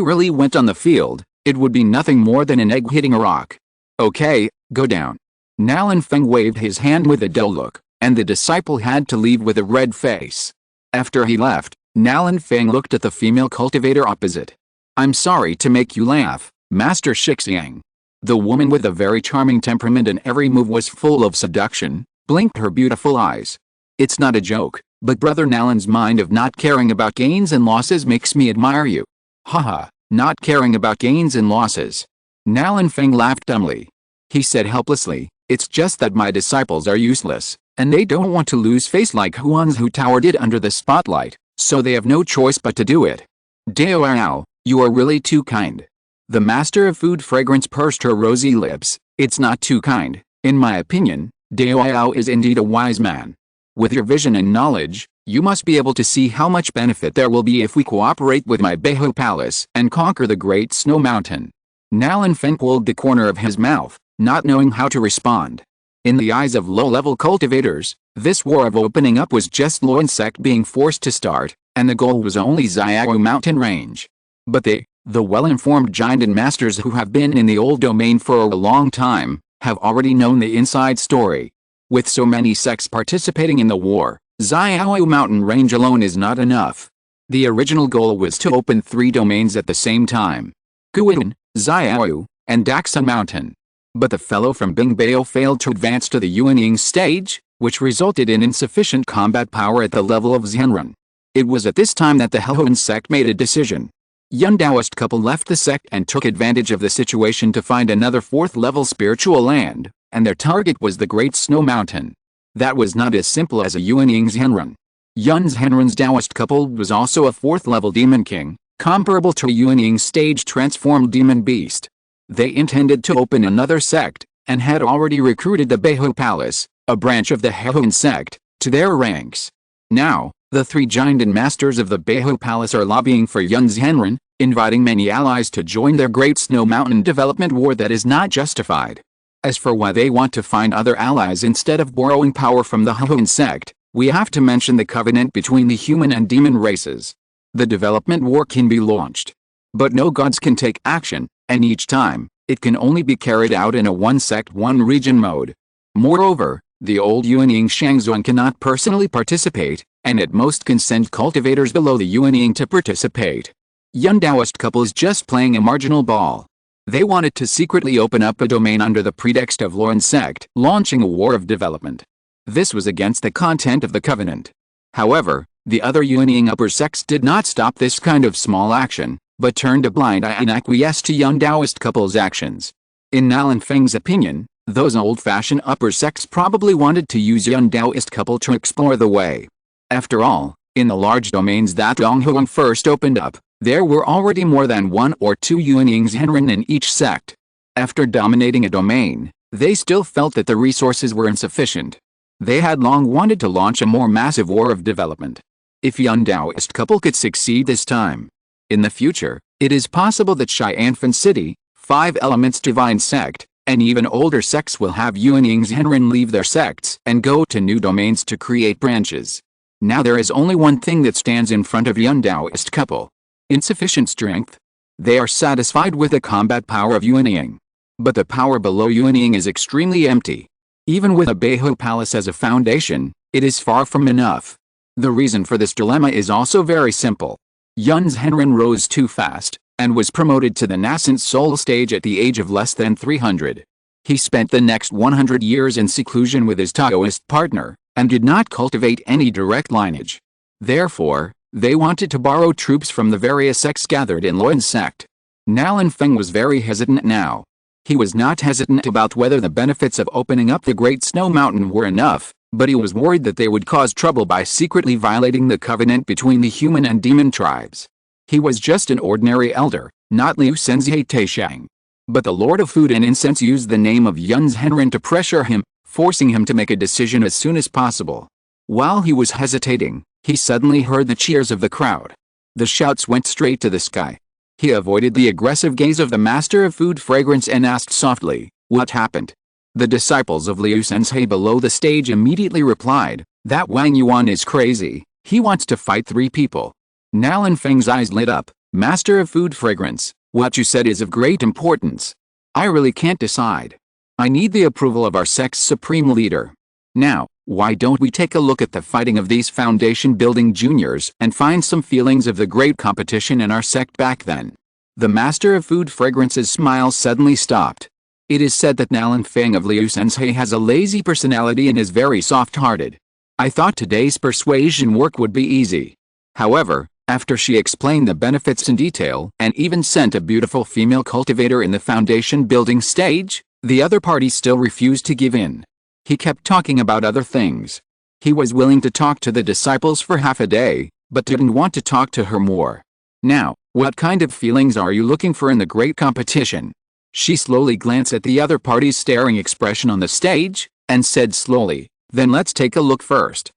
really went on the field, it would be nothing more than an egg hitting a rock. Okay, go down. Nalan Feng waved his hand with a dull look, and the disciple had to leave with a red face. After he left, Nalan Feng looked at the female cultivator opposite. I'm sorry to make you laugh, Master Shixiang. The woman with a very charming temperament and every move was full of seduction, blinked her beautiful eyes. It's not a joke, but Brother Nalan's mind of not caring about gains and losses makes me admire you. Haha, not caring about gains and losses. Nalan Feng laughed dumbly. He said helplessly, it's just that my disciples are useless, and they don't want to lose face like Huan's who towered it under the spotlight, so they have no choice but to do it. Dao, you are really too kind. The master of food fragrance pursed her rosy lips. It's not too kind, in my opinion. Dao is indeed a wise man. With your vision and knowledge, you must be able to see how much benefit there will be if we cooperate with my Bigu palace and conquer the great snow mountain. Nalan Feng pulled the corner of his mouth, not knowing how to respond. In the eyes of low-level cultivators, this war of opening up was just Luo sect being forced to start, and the goal was only Xiao mountain range. But the well-informed giant and masters who have been in the old domain for a long time, have already known the inside story. With so many sects participating in the war, Xiao mountain range alone is not enough. The original goal was to open 3 domains at the same time. Guiyun, Xiao, and Daxun mountain. But the fellow from Bingbao failed to advance to the Yuanying stage, which resulted in insufficient combat power at the level of Zhenren. It was at this time that the Hehuan sect made a decision. Yun Taoist couple left the sect and took advantage of the situation to find another 4th-level spiritual land, and their target was the Great Snow Mountain. That was not as simple as a Yuanying Zhenren. Yun Zhenren's Taoist couple was also a 4th-level demon king, comparable to a Yuanying stage transformed demon beast. They intended to open another sect, and had already recruited the Bigu Palace, a branch of the Hehuan sect, to their ranks. Now, the 3 giant and masters of the Bigu Palace are lobbying for Yun Zhenren, inviting many allies to join their Great Snow Mountain development war that is not justified. As for why they want to find other allies instead of borrowing power from the Hehuan sect, we have to mention the covenant between the human and demon races. The development war can be launched. But no gods can take action, and each time, it can only be carried out in a one-sect one-region mode. Moreover, the old Yuanying Shangzuan cannot personally participate, and at most can send cultivators below the Yuanying to participate. Yun Taoist couples just playing a marginal ball. They wanted to secretly open up a domain under the pretext of Luo sect launching a war of development. This was against the content of the covenant. However, the other Yuanying upper sects did not stop this kind of small action, but turned a blind eye and acquiesced to Yun Taoist couple's actions. In Nalan Feng's opinion, those old-fashioned upper sects probably wanted to use Yun Taoist couple to explore the way. After all, in the large domains that Donghuang first opened up, there were already more than 1 or 2 Yuanying Zhenren in each sect. After dominating a domain, they still felt that the resources were insufficient. They had long wanted to launch a more massive war of development. If Yun Taoist couple could succeed this time. In the future, it is possible that Xianfen City, 5 Elements Divine Sect, and even older sects will have Yuanying Zhenren leave their sects and go to new domains to create branches. Now there is only one thing that stands in front of Yun Taoist couple. Insufficient strength. They are satisfied with the combat power of Yuanying. But the power below Yuanying is extremely empty. Even with a Bigu Palace as a foundation, it is far from enough. The reason for this dilemma is also very simple. Yun Zhenren rose too fast, and was promoted to the nascent soul stage at the age of less than 300. He spent the next 100 years in seclusion with his Taoist partner, and did not cultivate any direct lineage. Therefore, they wanted to borrow troops from the various sects gathered in Luo sect. Nalan Feng was very hesitant now. He was not hesitant about whether the benefits of opening up the Great Snow Mountain were enough, but he was worried that they would cause trouble by secretly violating the covenant between the human and demon tribes. He was just an ordinary elder, not Liu Senzhe Taishang. But the Lord of Food and Incense used the name of Yun's Henren to pressure him, forcing him to make a decision as soon as possible. While he was hesitating, he suddenly heard the cheers of the crowd. The shouts went straight to the sky. He avoided the aggressive gaze of the Master of Food Fragrance and asked softly, "What happened?" The disciples of Liu Sensei below the stage immediately replied, "That Wang Yuan is crazy, he wants to fight 3 people. Nalan Feng's eyes lit up. "Master of Food Fragrance, what you said is of great importance. I really can't decide. I need the approval of our sect's supreme leader. Now, why don't we take a look at the fighting of these foundation-building juniors and find some feelings of the great competition in our sect back then?" The Master of Food Fragrance's smile suddenly stopped. It is said that Nalan Feng of Liu Sensei has a lazy personality and is very soft-hearted. I thought today's persuasion work would be easy. However, after she explained the benefits in detail and even sent a beautiful female cultivator in the foundation-building stage, the other party still refused to give in. He kept talking about other things. He was willing to talk to the disciples for half a day, but didn't want to talk to her more. "Now, what kind of feelings are you looking for in the great competition?" She slowly glanced at the other party's staring expression on the stage, and said slowly, "Then let's take a look first."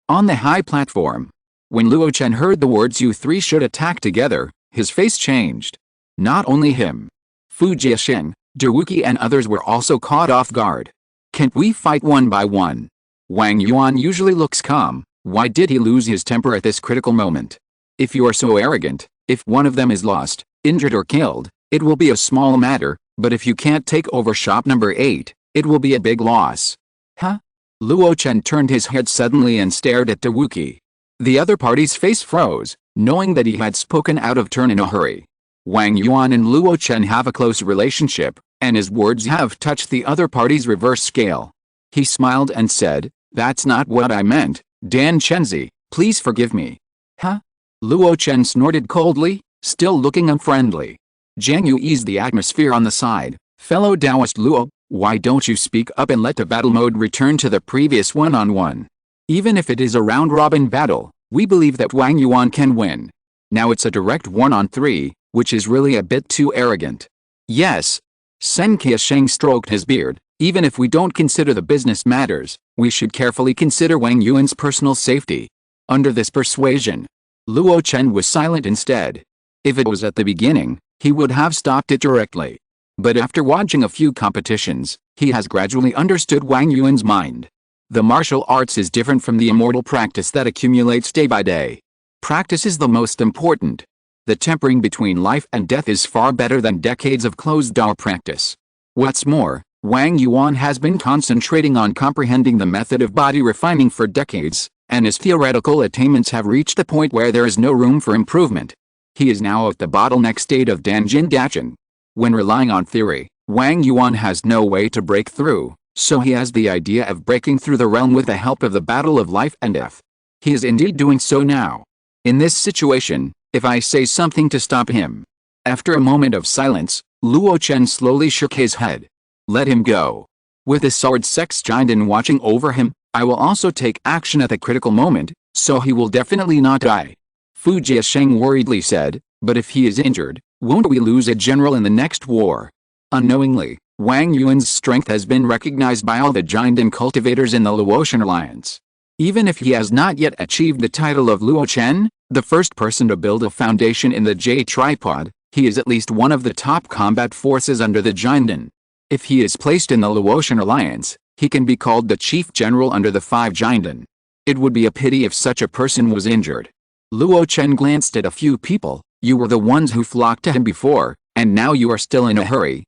On the high platform. When Luo Chen heard the words "you 3 should attack together," his face changed. Not only him. Fu Jiasheng, Derwuki and others were also caught off guard. "Can't we fight one by one?" Wang Yuan usually looks calm. Why did he lose his temper at this critical moment? If you are so arrogant, if one of them is lost, injured or killed, it will be a small matter, but if you can't take over shop number 8, it will be a big loss. Huh? Luo Chen turned his head suddenly and stared at Derwuki. The other party's face froze, knowing that he had spoken out of turn in a hurry. Wang Yuan and Luo Chen have a close relationship, and his words have touched the other party's reverse scale. He smiled and said, "That's not what I meant, Dan Chenzi, please forgive me." Huh? Luo Chen snorted coldly, still looking unfriendly. Jiang Yu eased the atmosphere on the side. "Fellow Taoist Luo, why don't you speak up and let the battle mode return to the previous one-on-one? Even if it is a round-robin battle, we believe that Wang Yuan can win. Now it's a direct 1-on-3, which is really a bit too arrogant." "Yes." Sen Qiasheng stroked his beard. "Even if we don't consider the business matters, we should carefully consider Wang Yuan's personal safety." Under this persuasion, Luo Chen was silent instead. If it was at the beginning, he would have stopped it directly. But after watching a few competitions, he has gradually understood Wang Yuan's mind. The martial arts is different from the immortal practice that accumulates day by day. Practice is the most important. The tempering between life and death is far better than decades of closed-door practice. What's more, Wang Yuan has been concentrating on comprehending the method of body refining for decades, and his theoretical attainments have reached the point where there is no room for improvement. He is now at the bottleneck state of Danjin Dachin. When relying on theory, Wang Yuan has no way to break through, so he has the idea of breaking through the realm with the help of the battle of life and death. He is indeed doing so now. In this situation, if I say something to stop him. After a moment of silence, Luo Chen slowly shook his head. "Let him go. With the sword sex giant watching over him, I will also take action at the critical moment, so he will definitely not die." Fu Jiasheng worriedly said, "But if he is injured, won't we lose a general in the next war?" Unknowingly, Wang Yuan's strength has been recognized by all the giant cultivators in the Luo Chen alliance. Even if he has not yet achieved the title of Luo Chen, the first person to build a foundation in the J tripod, he is at least one of the top combat forces under the Jinden. If he is placed in the Luo Chen alliance, he can be called the chief general under the 5 Jinden. It would be a pity if such a person was injured. Luo Chen glanced at a few people. "You were the ones who flocked to him before, and now you are still in a hurry,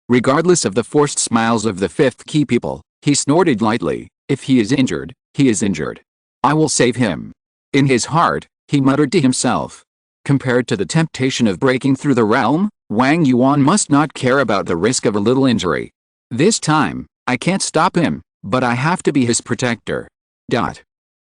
Regardless of the forced smiles of the 5th key people, he snorted lightly. "If he is injured, he is injured. I will save him." In his heart, he muttered to himself. Compared to the temptation of breaking through the realm, Wang Yuan must not care about the risk of a little injury. "This time, I can't stop him, but I have to be his protector."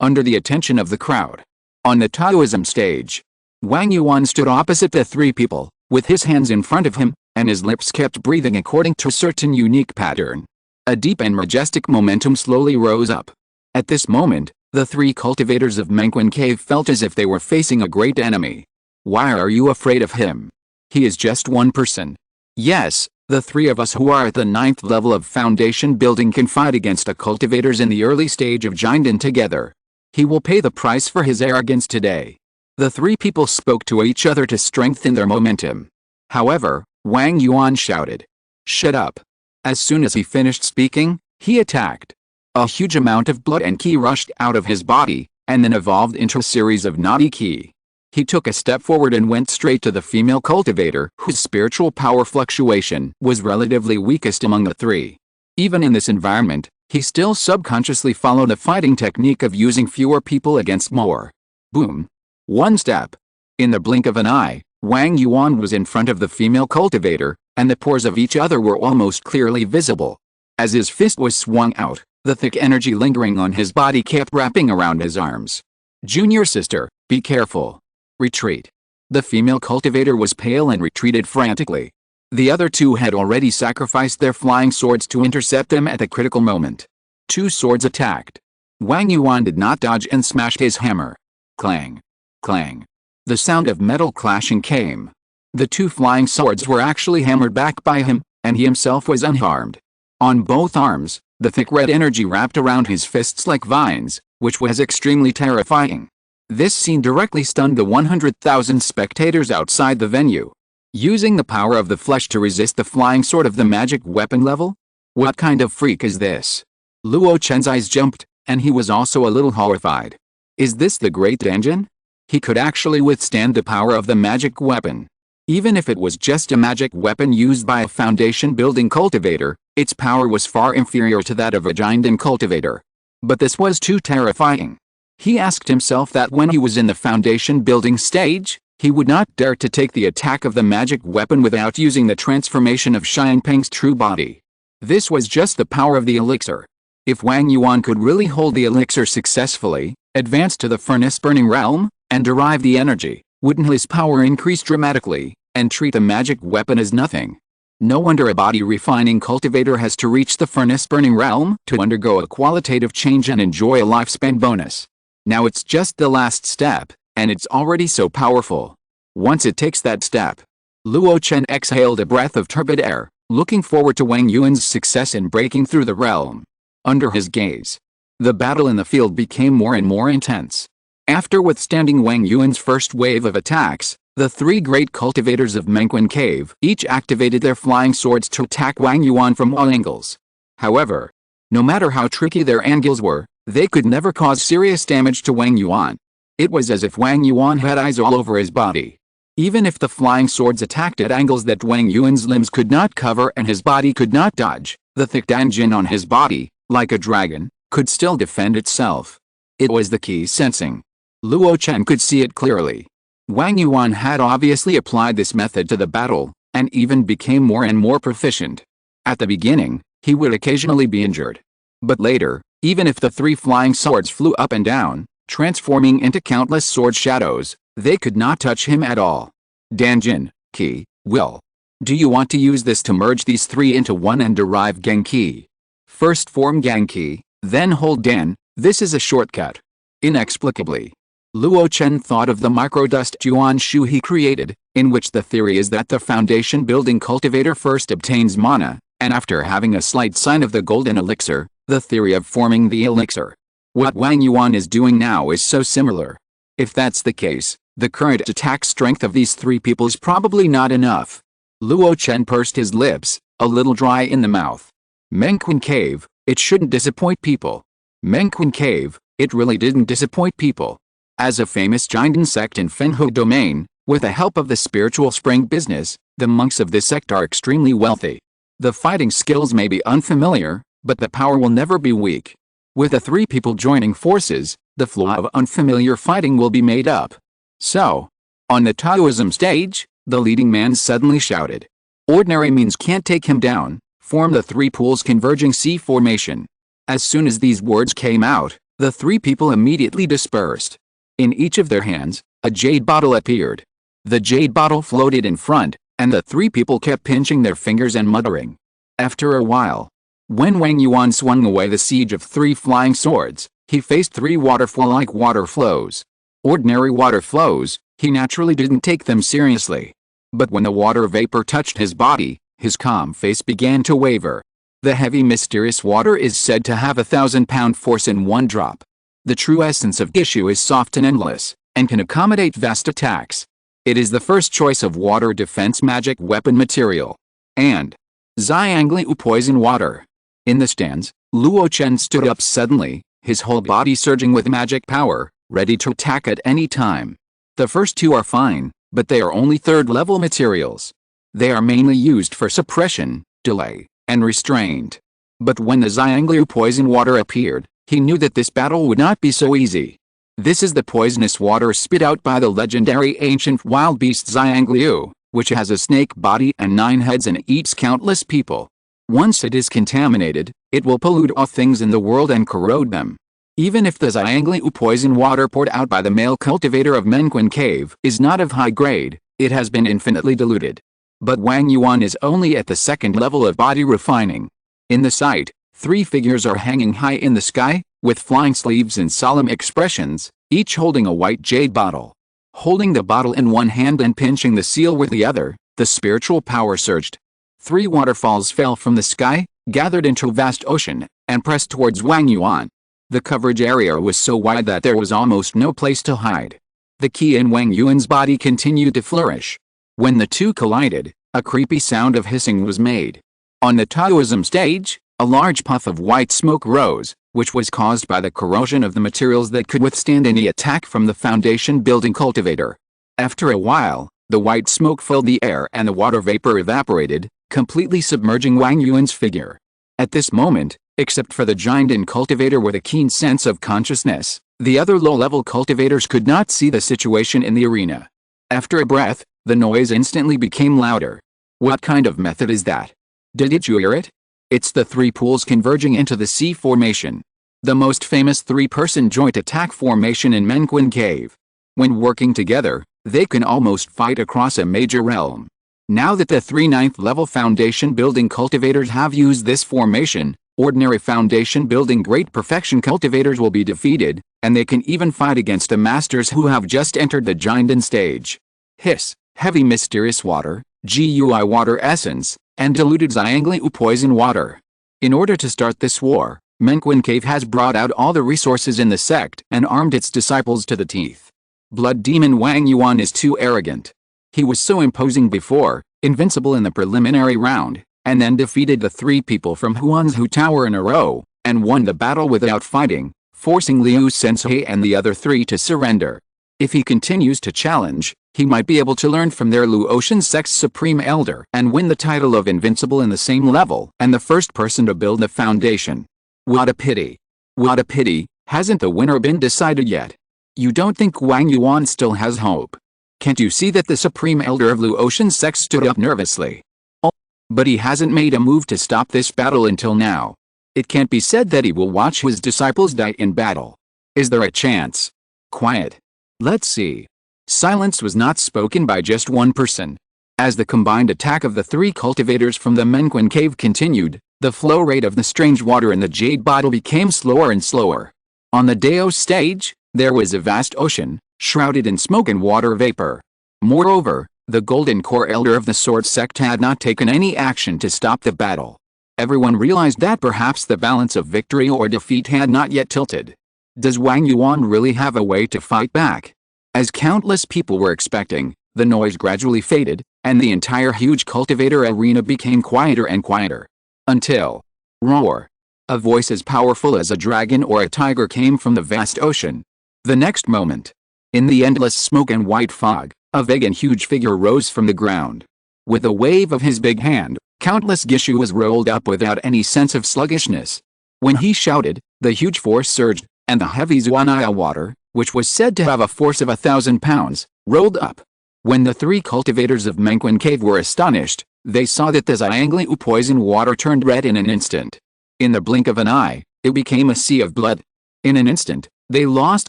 Under the attention of the crowd. On the Taoism stage, Wang Yuan stood opposite the 3 people, with his hands in front of him, and his lips kept breathing according to a certain unique pattern. A deep and majestic momentum slowly rose up. At this moment, the three cultivators of Menquin Cave felt as if they were facing a great enemy. Why are you afraid of him? He is just one person. Yes, the three of us who are at the 9th level of foundation building can fight against the cultivators in the early stage of Jinden together. He will pay the price for his arrogance today. The three people spoke to each other to strengthen their momentum. However, Wang Yuan shouted, "Shut up!" As soon as he finished speaking, he attacked. A huge amount of blood and qi rushed out of his body, and then evolved into a series of naughty qi. He took a step forward and went straight to the female cultivator, whose spiritual power fluctuation was relatively weakest among the three. Even in this environment, he still subconsciously followed the fighting technique of using fewer people against more. Boom. One step. In the blink of an eye, Wang Yuan was in front of the female cultivator, and the pores of each other were almost clearly visible. As his fist was swung out, the thick energy lingering on his body kept wrapping around his arms. "Junior sister, be careful. Retreat." The female cultivator was pale and retreated frantically. The other two had already sacrificed their flying swords to intercept them at the critical moment. Two swords attacked. Wang Yuan did not dodge and smashed his hammer. Clang. Clang. The sound of metal clashing came. The two flying swords were actually hammered back by him, and he himself was unharmed. On both arms, the thick red energy wrapped around his fists like vines, which was extremely terrifying. This scene directly stunned the 100,000 spectators outside the venue. Using the power of the flesh to resist the flying sword of the magic weapon level? What kind of freak is this? Luo Chen's eyes jumped, and he was also a little horrified. Is this the Great Danjin? He could actually withstand the power of the magic weapon. Even if it was just a magic weapon used by a foundation-building cultivator, its power was far inferior to that of a Jinden cultivator. But this was too terrifying. He asked himself that when he was in the foundation-building stage, he would not dare to take the attack of the magic weapon without using the transformation of Xianpeng's true body. This was just the power of the elixir. If Wang Yuan could really hold the elixir successfully, advance to the furnace-burning realm, and derive the energy, wouldn't his power increase dramatically, and treat the magic weapon as nothing? No wonder a body-refining cultivator has to reach the furnace-burning realm to undergo a qualitative change and enjoy a lifespan bonus. Now it's just the last step, and it's already so powerful. Once it takes that step, Luo Chen exhaled a breath of turbid air, looking forward to Wang Yuan's success in breaking through the realm. Under his gaze, the battle in the field became more and more intense. After withstanding Wang Yuan's first wave of attacks, the three great cultivators of Menquin Cave each activated their flying swords to attack Wang Yuan from all angles. However, no matter how tricky their angles were, they could never cause serious damage to Wang Yuan. It was as if Wang Yuan had eyes all over his body. Even if the flying swords attacked at angles that Wang Yuan's limbs could not cover and his body could not dodge, the thick danjin on his body, like a dragon, could still defend itself. It was the key sensing. Luo Chen could see it clearly. Wang Yuan had obviously applied this method to the battle, and even became more and more proficient. At the beginning, he would occasionally be injured. But later, even if the three flying swords flew up and down, transforming into countless sword shadows, they could not touch him at all. Danjin, Qi, Will. Do you want to use this to merge these three into one and derive Genki? First form Genki, then hold Dan, this is a shortcut. Inexplicably, Luo Chen thought of the microdust Juan Shu he created, in which the theory is that the foundation-building cultivator first obtains mana, and after having a slight sign of the golden elixir, the theory of forming the elixir. What Wang Yuan is doing now is so similar. If that's the case, the current attack strength of these three people is probably not enough. Luo Chen pursed his lips, a little dry in the mouth. Menquin Cave, it shouldn't disappoint people. Menquin Cave, it really didn't disappoint people. As a famous Jinden sect in Fenhu domain, with the help of the spiritual spring business, the monks of this sect are extremely wealthy. The fighting skills may be unfamiliar, but the power will never be weak. With the three people joining forces, the flow of unfamiliar fighting will be made up. So, on the Taoism stage, the leading man suddenly shouted. Ordinary means can't take him down, form the three pools converging C formation. As soon as these words came out, the three people immediately dispersed. In each of their hands, a jade bottle appeared. The jade bottle floated in front, and the three people kept pinching their fingers and muttering. After a while, when Wang Yuan swung away the siege of 3 flying swords, he faced 3 waterfall-like water flows. Ordinary water flows, he naturally didn't take them seriously. But when the water vapor touched his body, his calm face began to waver. The heavy mysterious water is said to have 1,000-pound force in one drop. The true essence of Gishu is soft and endless, and can accommodate vast attacks. It is the first choice of water defense magic weapon material. And Xiangliu poison water. In the stands, Luo Chen stood up suddenly, his whole body surging with magic power, ready to attack at any time. The first 2 are fine, but they are only 3rd-level materials. They are mainly used for suppression, delay, and restraint. But when the Xiangliu poison water appeared, he knew that this battle would not be so easy. This is the poisonous water spit out by the legendary ancient wild beast Xiangliu, which has a snake body and 9 heads and eats countless people. Once it is contaminated, it will pollute all things in the world and corrode them. Even if the Xiangliu poison water poured out by the male cultivator of Menquin Cave is not of high grade, it has been infinitely diluted. But Wang Yuan is only at the 2nd level of body refining. In the sight, 3 figures are hanging high in the sky, with flying sleeves and solemn expressions, each holding a white jade bottle. Holding the bottle in one hand and pinching the seal with the other, the spiritual power surged. 3 waterfalls fell from the sky, gathered into a vast ocean, and pressed towards Wang Yuan. The coverage area was so wide that there was almost no place to hide. The qi in Wang Yuan's body continued to flourish. When the 2 collided, a creepy sound of hissing was made. On the Taoism stage, a large puff of white smoke rose, which was caused by the corrosion of the materials that could withstand any attack from the foundation building cultivator. After a while, the white smoke filled the air and the water vapor evaporated, completely submerging Wang Yuan's figure. At this moment, except for the giant and cultivator with a keen sense of consciousness, the other low-level cultivators could not see the situation in the arena. After a breath, the noise instantly became louder. What kind of method is that? Did you hear it? It's the 3 pools converging into the sea formation. The most famous 3-person joint attack formation in Menquin Cave. When working together, they can almost fight across a major realm. Now that the 3 9th-level foundation building cultivators have used this formation, ordinary foundation building great perfection cultivators will be defeated, and they can even fight against the masters who have just entered the Jinden stage. Hiss, heavy mysterious water, GUI water essence, and diluted Xiangliu poison water. In order to start this war, Menquin Cave has brought out all the resources in the sect and armed its disciples to the teeth. Blood Demon Wang Yuan is too arrogant. He was so imposing before, invincible in the preliminary round, and then defeated the 3 people from Huanzhu Tower in a row, and won the battle without fighting, forcing Liu Sensei and the other 3 to surrender. If he continues to challenge, he might be able to learn from their Luo Chen sect's supreme elder and win the title of invincible in the same level and the first person to build the foundation. What a pity. What a pity, hasn't the winner been decided yet? You don't think Wang Yuan still has hope? Can't you see that the supreme elder of Luo Chen sect stood up nervously? Oh, but he hasn't made a move to stop this battle until now. It can't be said that he will watch his disciples die in battle. Is there a chance? Quiet. Let's see. Silence was not spoken by just one person. As the combined attack of the 3 cultivators from the Menquin Cave continued, the flow rate of the strange water in the jade bottle became slower and slower. On the Dao stage, there was a vast ocean, shrouded in smoke and water vapor. Moreover, the golden core elder of the sword sect had not taken any action to stop the battle. Everyone realized that perhaps the balance of victory or defeat had not yet tilted. Does Wang Yuan really have a way to fight back? As countless people were expecting, the noise gradually faded, and the entire huge cultivator arena became quieter and quieter. Until, roar! A voice as powerful as a dragon or a tiger came from the vast ocean. The next moment, in the endless smoke and white fog, a vague and huge figure rose from the ground. With a wave of his big hand, countless Gishu was rolled up without any sense of sluggishness. When he shouted, the huge force surged, and the heavy Zongmiao water, which was said to have a force of 1,000 pounds, rolled up. When the 3 cultivators of Menquin Cave were astonished, they saw that the Xiangliu poison water turned red in an instant. In the blink of an eye, it became a sea of blood. In an instant, they lost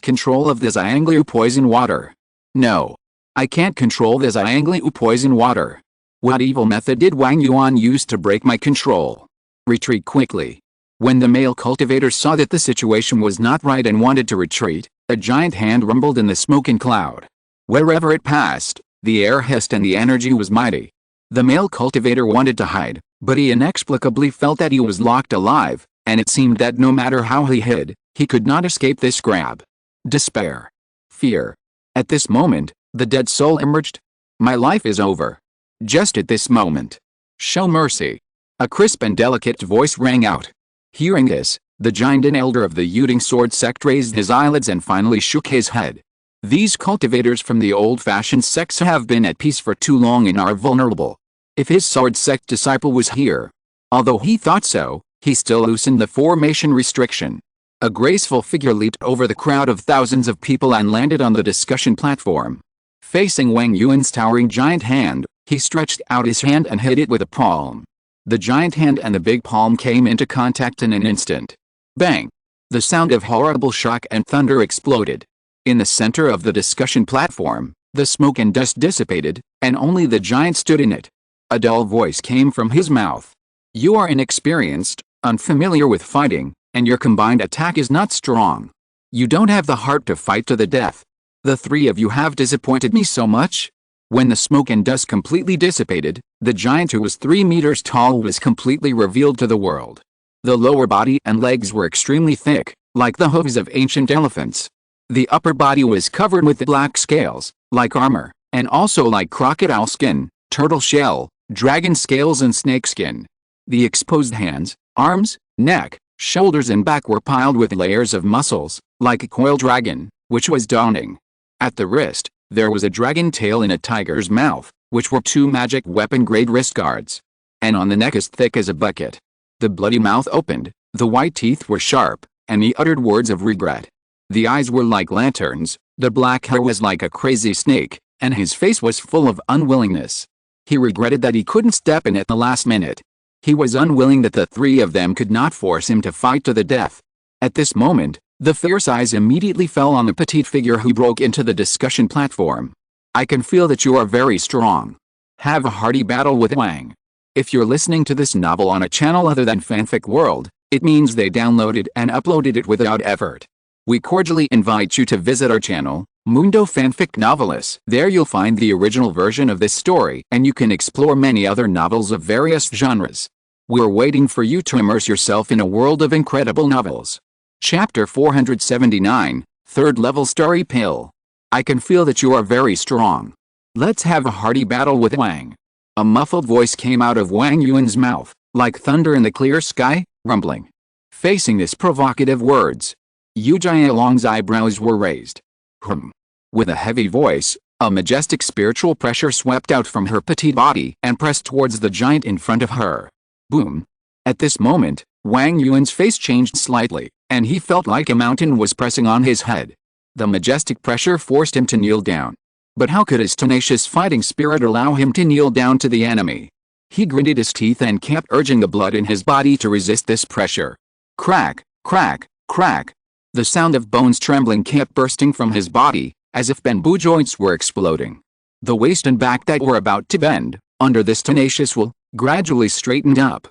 control of the Xiangliu poison water. No. I can't control the Xiangliu poison water. What evil method did Wang Yuan use to break my control? Retreat quickly. When the male cultivator saw that the situation was not right and wanted to retreat, a giant hand rumbled in the smoke and cloud. Wherever it passed, the air hissed and the energy was mighty. The male cultivator wanted to hide, but he inexplicably felt that he was locked alive, and it seemed that no matter how he hid, he could not escape this grab. Despair. Fear. At this moment, the dead soul emerged. My life is over. Just at this moment. Show mercy. A crisp and delicate voice rang out. Hearing this, the giant and elder of the Yuding sword sect raised his eyelids and finally shook his head. These cultivators from the old-fashioned sects have been at peace for too long and are vulnerable. If his sword sect disciple was here, although he thought so, he still loosened the formation restriction. A graceful figure leaped over the crowd of thousands of people and landed on the discussion platform. Facing Wang Yuan's towering giant hand, he stretched out his hand and hit it with a palm. The giant hand and the big palm came into contact in an instant. Bang! The sound of horrible shock and thunder exploded. In the center of the discussion platform, the smoke and dust dissipated, and only the giant stood in it. A dull voice came from his mouth. You are inexperienced, unfamiliar with fighting, and your combined attack is not strong. You don't have the heart to fight to the death. The three of you have disappointed me so much. When the smoke and dust completely dissipated, the giant who was 3 meters tall was completely revealed to the world. The lower body and legs were extremely thick, like the hooves of ancient elephants. The upper body was covered with black scales, like armor, and also like crocodile skin, turtle shell, dragon scales and snake skin. The exposed hands, arms, neck, shoulders and back were piled with layers of muscles, like a coiled dragon, which was dawning. At the wrist, there was a dragon tail in a tiger's mouth, which were 2 magic weapon-grade wrist guards. And on the neck as thick as a bucket. The bloody mouth opened, the white teeth were sharp, and he uttered words of regret. The eyes were like lanterns, the black hair was like a crazy snake, and his face was full of unwillingness. He regretted that he couldn't step in at the last minute. He was unwilling that the three of them could not force him to fight to the death. At this moment, the fierce eyes immediately fell on the petite figure who broke into the discussion platform. I can feel that you are very strong. Have a hearty battle with Wang. If you're listening to this novel on a channel other than Fanfic World, it means they downloaded and uploaded it without effort. We cordially invite you to visit our channel, Mundo Fanfic Novelis. There you'll find the original version of this story and you can explore many other novels of various genres. We're waiting for you to immerse yourself in a world of incredible novels. Chapter 479, 3rd Level Starry Pill. I can feel that you are very strong. Let's have a hearty battle with Wang. A muffled voice came out of Wang Yuan's mouth, like thunder in the clear sky, rumbling. Facing this provocative words, Yu Jialong's eyebrows were raised. With a heavy voice, a majestic spiritual pressure swept out from her petite body and pressed towards the giant in front of her. Boom. At this moment, Wang Yuan's face changed slightly, and he felt like a mountain was pressing on his head. The majestic pressure forced him to kneel down. But how could his tenacious fighting spirit allow him to kneel down to the enemy? He gritted his teeth and kept urging the blood in his body to resist this pressure. Crack, crack, crack. The sound of bones trembling kept bursting from his body, as if bamboo joints were exploding. The waist and back that were about to bend, under this tenacious will, gradually straightened up.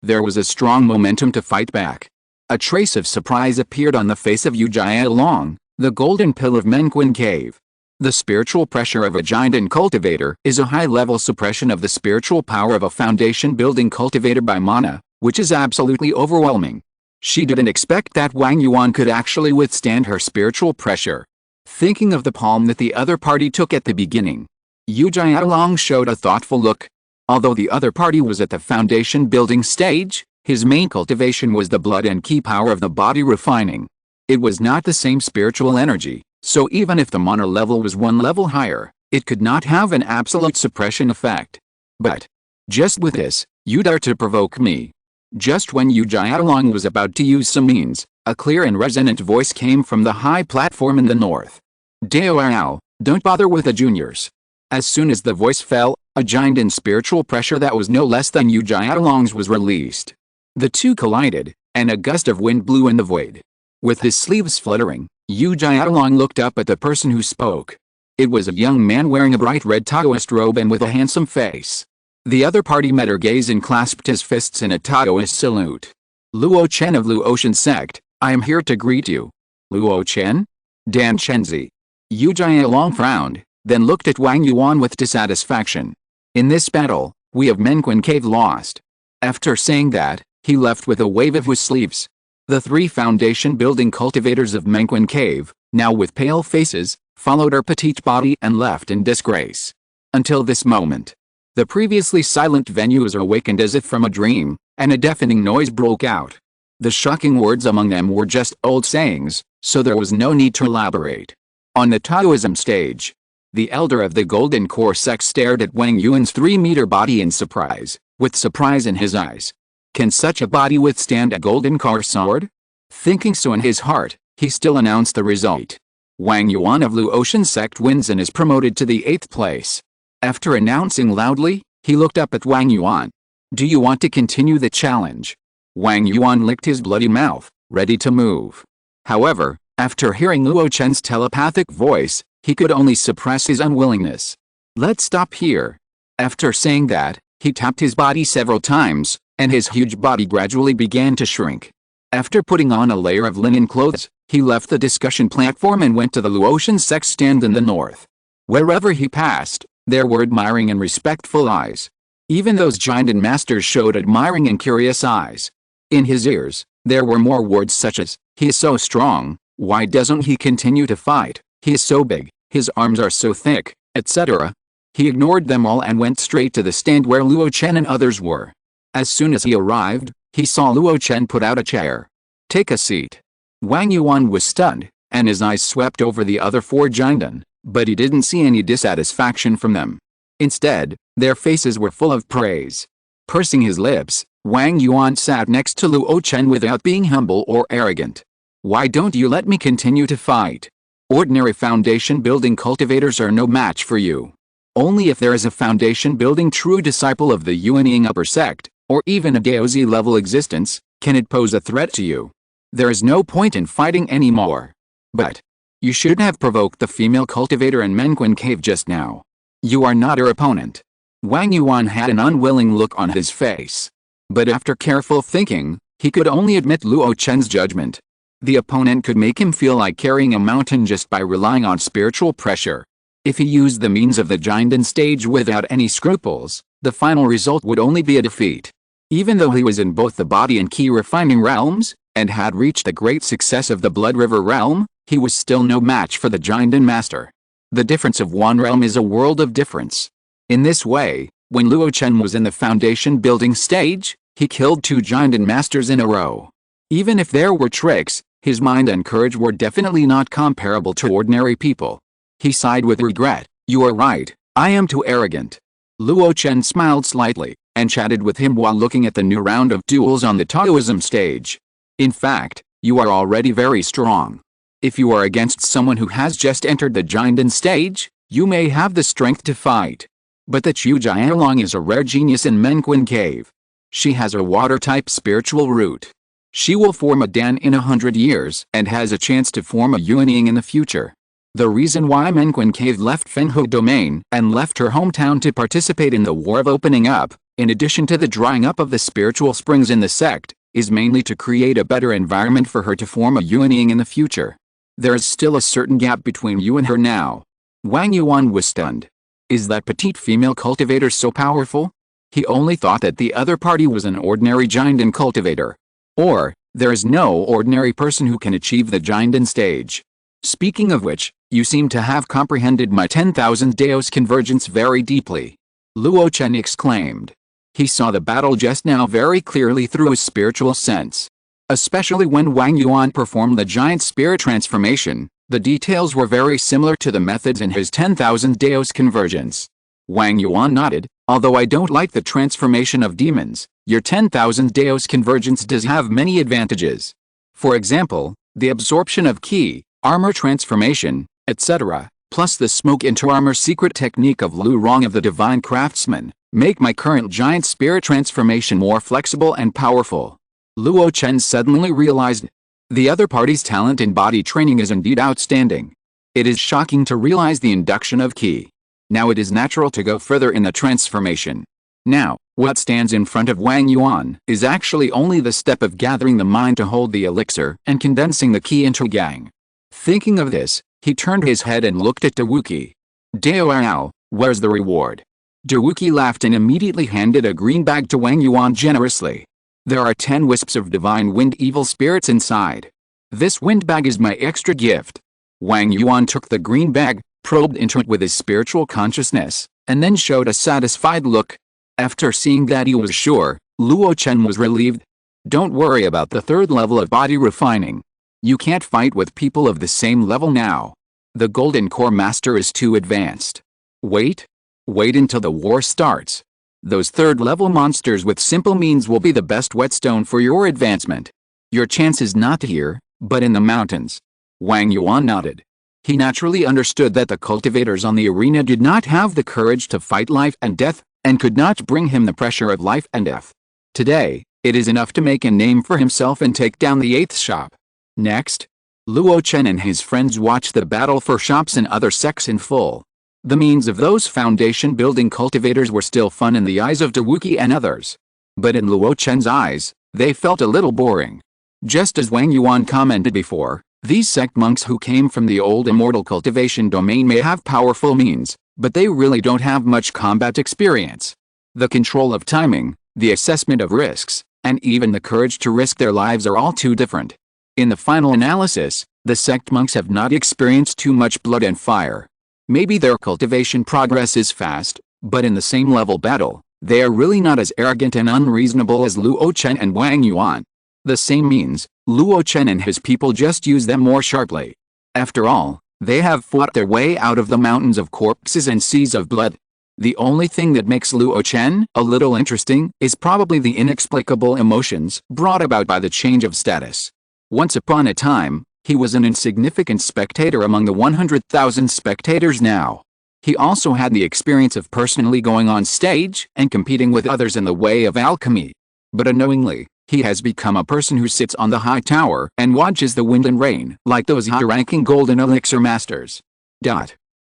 There was a strong momentum to fight back. A trace of surprise appeared on the face of Yu Jialong, the golden pill of Menquin Cave. The spiritual pressure of a giant and cultivator is a high-level suppression of the spiritual power of a foundation-building cultivator by mana, which is absolutely overwhelming. She didn't expect that Wang Yuan could actually withstand her spiritual pressure. Thinking of the palm that the other party took at the beginning, Yu Jialong showed a thoughtful look. Although the other party was at the foundation-building stage, his main cultivation was the blood and ki power of the body refining. It was not the same spiritual energy, so even if the mana level was 1 level higher, it could not have an absolute suppression effect. But, just with this, you dare to provoke me. Just when Yu Jialong was about to use some means, a clear and resonant voice came from the high platform in the north. Dao, don't bother with the juniors. As soon as the voice fell, a giant in spiritual pressure that was no less than Yu Jialong's was released. The two collided, and a gust of wind blew in the void. With his sleeves fluttering, Yu Jialong looked up at the person who spoke. It was a young man wearing a bright red Taoist robe and with a handsome face. The other party met her gaze and clasped his fists in a Taoist salute. Luo Chen of Luo Chen sect, I am here to greet you. Luo Chen? Dan Chenzi. Yu Jialong frowned, then looked at Wang Yuan with dissatisfaction. In this battle, we of Menquin Cave lost. After saying that, he left with a wave of his sleeves. The three foundation building cultivators of Menquin Cave, now with pale faces, followed our petite body and left in disgrace. Until this moment, the previously silent venues awakened as if from a dream, and a deafening noise broke out. The shocking words among them were just old sayings, so there was no need to elaborate. On the Taoism stage, the elder of the Golden Core sect stared at Wang Yuan's 3-meter body in surprise, with surprise in his eyes. Can such a body withstand a Golden Core sword? Thinking so in his heart, he still announced the result. Wang Yuan of Luo Chen sect wins and is promoted to the 8th place. After announcing loudly, he looked up at Wang Yuan. Do you want to continue the challenge? Wang Yuan licked his bloody mouth, ready to move. However, after hearing Luo Chen's telepathic voice, he could only suppress his unwillingness. Let's stop here. After saying that, he tapped his body several times, and his huge body gradually began to shrink. After putting on a layer of linen clothes, he left the discussion platform and went to the Luo Chen sect stand in the north. Wherever he passed, there were admiring and respectful eyes. Even those giant masters showed admiring and curious eyes. In his ears, there were more words such as, he is so strong, why doesn't he continue to fight, he is so big, his arms are so thick, etc. He ignored them all and went straight to the stand where Luo Chen and others were. As soon as he arrived, he saw Luo Chen put out a chair. Take a seat. Wang Yuan was stunned, and his eyes swept over the other 4 Jinden, but he didn't see any dissatisfaction from them. Instead, their faces were full of praise. Pursing his lips, Wang Yuan sat next to Luo Chen without being humble or arrogant. Why don't you let me continue to fight? Ordinary foundation building cultivators are no match for you. Only if there is a foundation building true disciple of the Yuanying upper sect, or even a Daozi level existence, can it pose a threat to you. There is no point in fighting anymore. But you shouldn't have provoked the female cultivator in Menquin Cave just now. You are not her opponent. Wang Yuan had an unwilling look on his face. But after careful thinking, he could only admit Luo Chen's judgment. The opponent could make him feel like carrying a mountain just by relying on spiritual pressure. If he used the means of the Jinden stage without any scruples, the final result would only be a defeat. Even though he was in both the body and key refining realms, and had reached the great success of the Blood River realm, he was still no match for the Jinden master. The difference of one realm is a world of difference. In this way, when Luo Chen was in the foundation building stage, he killed 2 Jinden masters in a row. Even if there were tricks, his mind and courage were definitely not comparable to ordinary people. He sighed with regret. You are right, I am too arrogant. Luo Chen smiled slightly, and chatted with him while looking at the new round of duels on the Taoism stage. In fact, you are already very strong. If you are against someone who has just entered the Jinden stage, you may have the strength to fight. But the Chu Jialong is a rare genius in Menquin Cave. She has a water-type spiritual root. She will form a Dan in 100 years and has a chance to form a Yuanying in the future. The reason why Menquin Cave left Fenghe domain and left her hometown to participate in the War of Opening Up, in addition to the drying up of the spiritual springs in the sect, is mainly to create a better environment for her to form a Yuanying in the future. There is still a certain gap between you and her now. Wang Yuan was stunned. Is that petite female cultivator so powerful? He only thought that the other party was an ordinary Jinden cultivator. Or, there is no ordinary person who can achieve the Jinden stage. Speaking of which, you seem to have comprehended my 10,000 Daos convergence very deeply. Luo Chen exclaimed. He saw the battle just now very clearly through his spiritual sense. Especially when Wang Yuan performed the giant spirit transformation, the details were very similar to the methods in his 10,000 Daos convergence. Wang Yuan nodded. Although I don't like the transformation of demons, your 10,000 Daos convergence does have many advantages. For example, the absorption of ki, armor transformation, etc., plus the smoke into armor secret technique of Lu Rong of the Divine Craftsman, make my current giant spirit transformation more flexible and powerful. Luo Chen suddenly realized, the other party's talent in body training is indeed outstanding. It is shocking to realize the induction of Qi. Now it is natural to go further in the transformation. Now, what stands in front of Wang Yuan is actually only the step of gathering the mind to hold the elixir and condensing the Qi into Yang. Thinking of this, he turned his head and looked at Dawuki. Dao, where's the reward? Dawuki laughed and immediately handed a green bag to Wang Yuan generously. There are 10 wisps of divine wind evil spirits inside. This wind bag is my extra gift. Wang Yuan took the green bag, probed into it with his spiritual consciousness, and then showed a satisfied look. After seeing that he was sure, Luo Chen was relieved. Don't worry about the third level of body refining. You can't fight with people of the same level now. The Golden Core Master is too advanced. Wait until the war starts. Those third level monsters with simple means will be the best whetstone for your advancement. Your chance is not here, but in the mountains. Wang Yuan nodded. He naturally understood that the cultivators on the arena did not have the courage to fight life and death, and could not bring him the pressure of life and death. Today, it is enough to make a name for himself and take down the 8th shop. Next, Luo Chen and his friends watched the battle for shops and other sects in full. The means of those foundation-building cultivators were still fun in the eyes of Dawuki and others. But in Luo Chen's eyes, they felt a little boring. Just as Wang Yuan commented before, these sect monks who came from the old immortal cultivation domain may have powerful means, but they really don't have much combat experience. The control of timing, the assessment of risks, and even the courage to risk their lives are all too different. In the final analysis, the sect monks have not experienced too much blood and fire. Maybe their cultivation progress is fast, but in the same level battle, they are really not as arrogant and unreasonable as Luo Chen and Wang Yuan. The same means, Luo Chen and his people just use them more sharply. After all, they have fought their way out of the mountains of corpses and seas of blood. The only thing that makes Luo Chen a little interesting is probably the inexplicable emotions brought about by the change of status. Once upon a time, he was an insignificant spectator among the 100,000 spectators now. He also had the experience of personally going on stage and competing with others in the way of alchemy. But unknowingly, he has become a person who sits on the high tower and watches the wind and rain like those high-ranking golden elixir masters.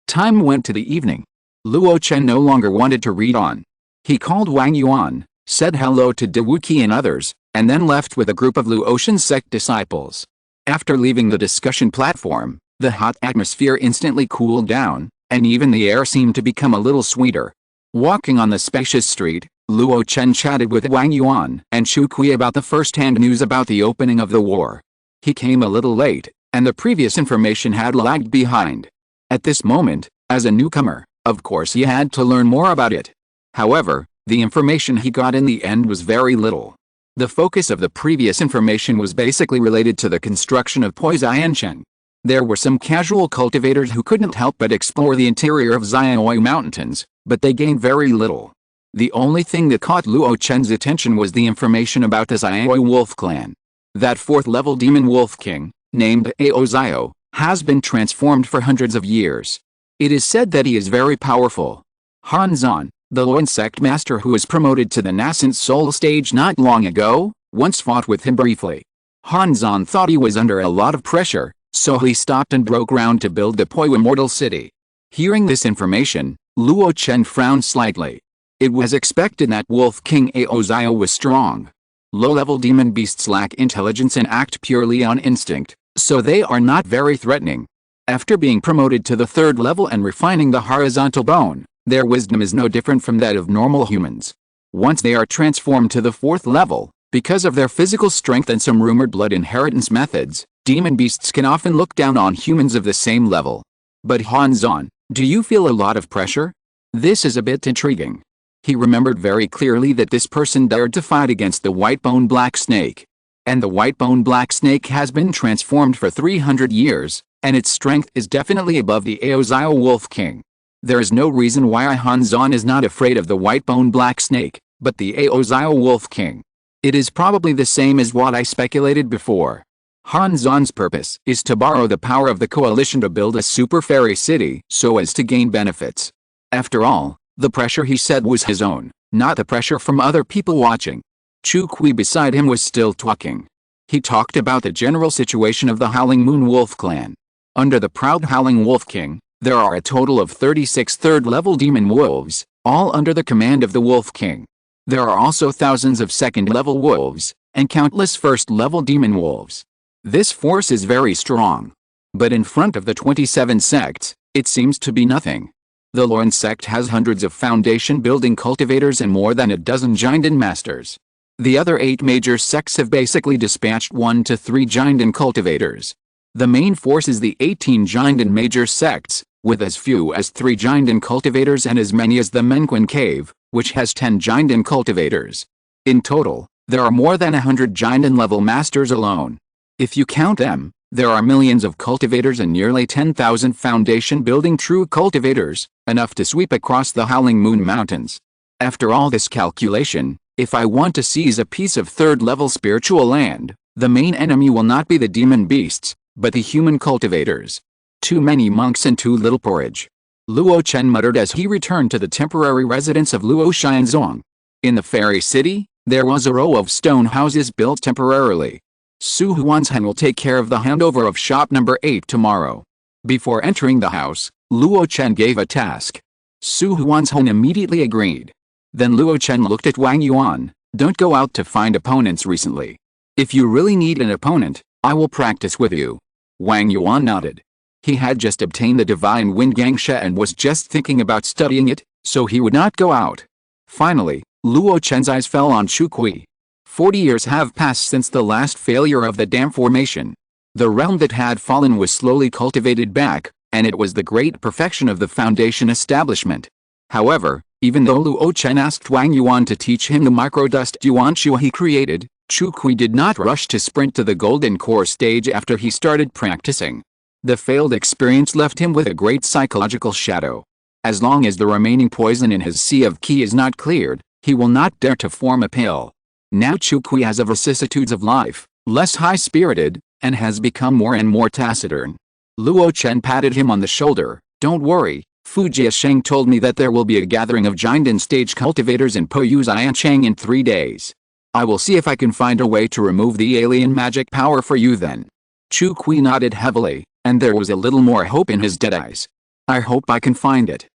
Time went to the evening. Luo Chen no longer wanted to read on. He called Wang Yuan, said hello to Dawuki and others, and then left with a group of Luo Chen sect disciples. After leaving the discussion platform, the hot atmosphere instantly cooled down, and even the air seemed to become a little sweeter. Walking on the spacious street, Luo Chen chatted with Wang Yuan and Chu Kui about the first-hand news about the opening of the war. He came a little late, and the previous information had lagged behind. At this moment, as a newcomer, of course he had to learn more about it. However, the information he got in the end was very little. The focus of the previous information was basically related to the construction of Poiziancheng. There were some casual cultivators who couldn't help but explore the interior of Xiaoi Mountains, but they gained very little. The only thing that caught Luo Chen's attention was the information about the Xiaoi Wolf clan. That 4th-level demon wolf king, named Ao Xiao, has been transformed for hundreds of years. It is said that he is very powerful. Han Zan, the Luo sect master who was promoted to the nascent soul stage not long ago, once fought with him briefly. Han Zan thought he was under a lot of pressure, so he stopped and broke ground to build the Poi Immortal City. Hearing this information, Luo Chen frowned slightly. It was expected that Wolf King Ao Xiao was strong. Low-level demon beasts lack intelligence and act purely on instinct, so they are not very threatening. After being promoted to the 3rd level and refining the horizontal bone, their wisdom is no different from that of normal humans. Once they are transformed to the 4th level, because of their physical strength and some rumored blood inheritance methods, demon beasts can often look down on humans of the same level. But Han Zan, do you feel a lot of pressure? This is a bit intriguing. He remembered very clearly that this person dared to fight against the white-bone black snake. And the white-bone black snake has been transformed for 300 years, and its strength is definitely above the Ao Xiao Wolf King. There is no reason why Han Zan is not afraid of the white-bone black snake, but the Ao Xiao Wolf King. It is probably the same as what I speculated before. Han Zan's purpose is to borrow the power of the coalition to build a super fairy city so as to gain benefits. After all, the pressure he said was his own, not the pressure from other people watching. Chu Kui beside him was still talking. He talked about the general situation of the Howling Moon Wolf clan. Under the proud Howling Wolf King, there are a total of 36 third-level demon wolves, all under the command of the Wolf King. There are also thousands of second-level wolves, and countless first-level demon wolves. This force is very strong. But in front of the 27 sects, it seems to be nothing. The Luo sect has hundreds of foundation-building cultivators and more than a dozen Jinden masters. The other 8 major sects have basically dispatched 1 to 3 Jinden cultivators. The main force is the 18 Jinden major sects, with as few as 3 Jinden cultivators and as many as the Menquin Cave, which has 10 Jinden cultivators. In total, there are more than 100 Jinden-level masters alone. If you count them, there are millions of cultivators and nearly 10,000 foundation-building true cultivators, enough to sweep across the Howling Moon Mountains. After all this calculation, if I want to seize a piece of third-level spiritual land, the main enemy will not be the demon beasts, but the human cultivators. Too many monks and too little porridge. Luo Chen muttered as he returned to the temporary residence of Luo Xianzong. In the fairy city, there was a row of stone houses built temporarily. Su Huanshan will take care of the handover of shop number 8 tomorrow. Before entering the house, Luo Chen gave a task. Su Huanshan immediately agreed. Then Luo Chen looked at Wang Yuan. Don't go out to find opponents recently. If you really need an opponent, I will practice with you. Wang Yuan nodded. He had just obtained the divine wind Gangsha and was just thinking about studying it, so he would not go out. Finally, Luo Chen's eyes fell on Chu Kui. 40 years have passed since the last failure of the dam formation. The realm that had fallen was slowly cultivated back, and it was the great perfection of the foundation establishment. However, even though Luo Chen asked Wang Yuan to teach him the microdust Yuanxue he created, Chu Kui did not rush to sprint to the golden core stage after he started practicing. The failed experience left him with a great psychological shadow. As long as the remaining poison in his sea of qi is not cleared, he will not dare to form a pill. Now Chu Kui has the vicissitudes of life, less high-spirited, and has become more and more taciturn. Luo Chen patted him on the shoulder. Don't worry, Fu Jiasheng told me that there will be a gathering of Jinden stage cultivators in Poyu Xiancheng in 3 days. I will see if I can find a way to remove the alien magic power for you then. Chu Kui nodded heavily, and there was a little more hope in his dead eyes. I hope I can find it.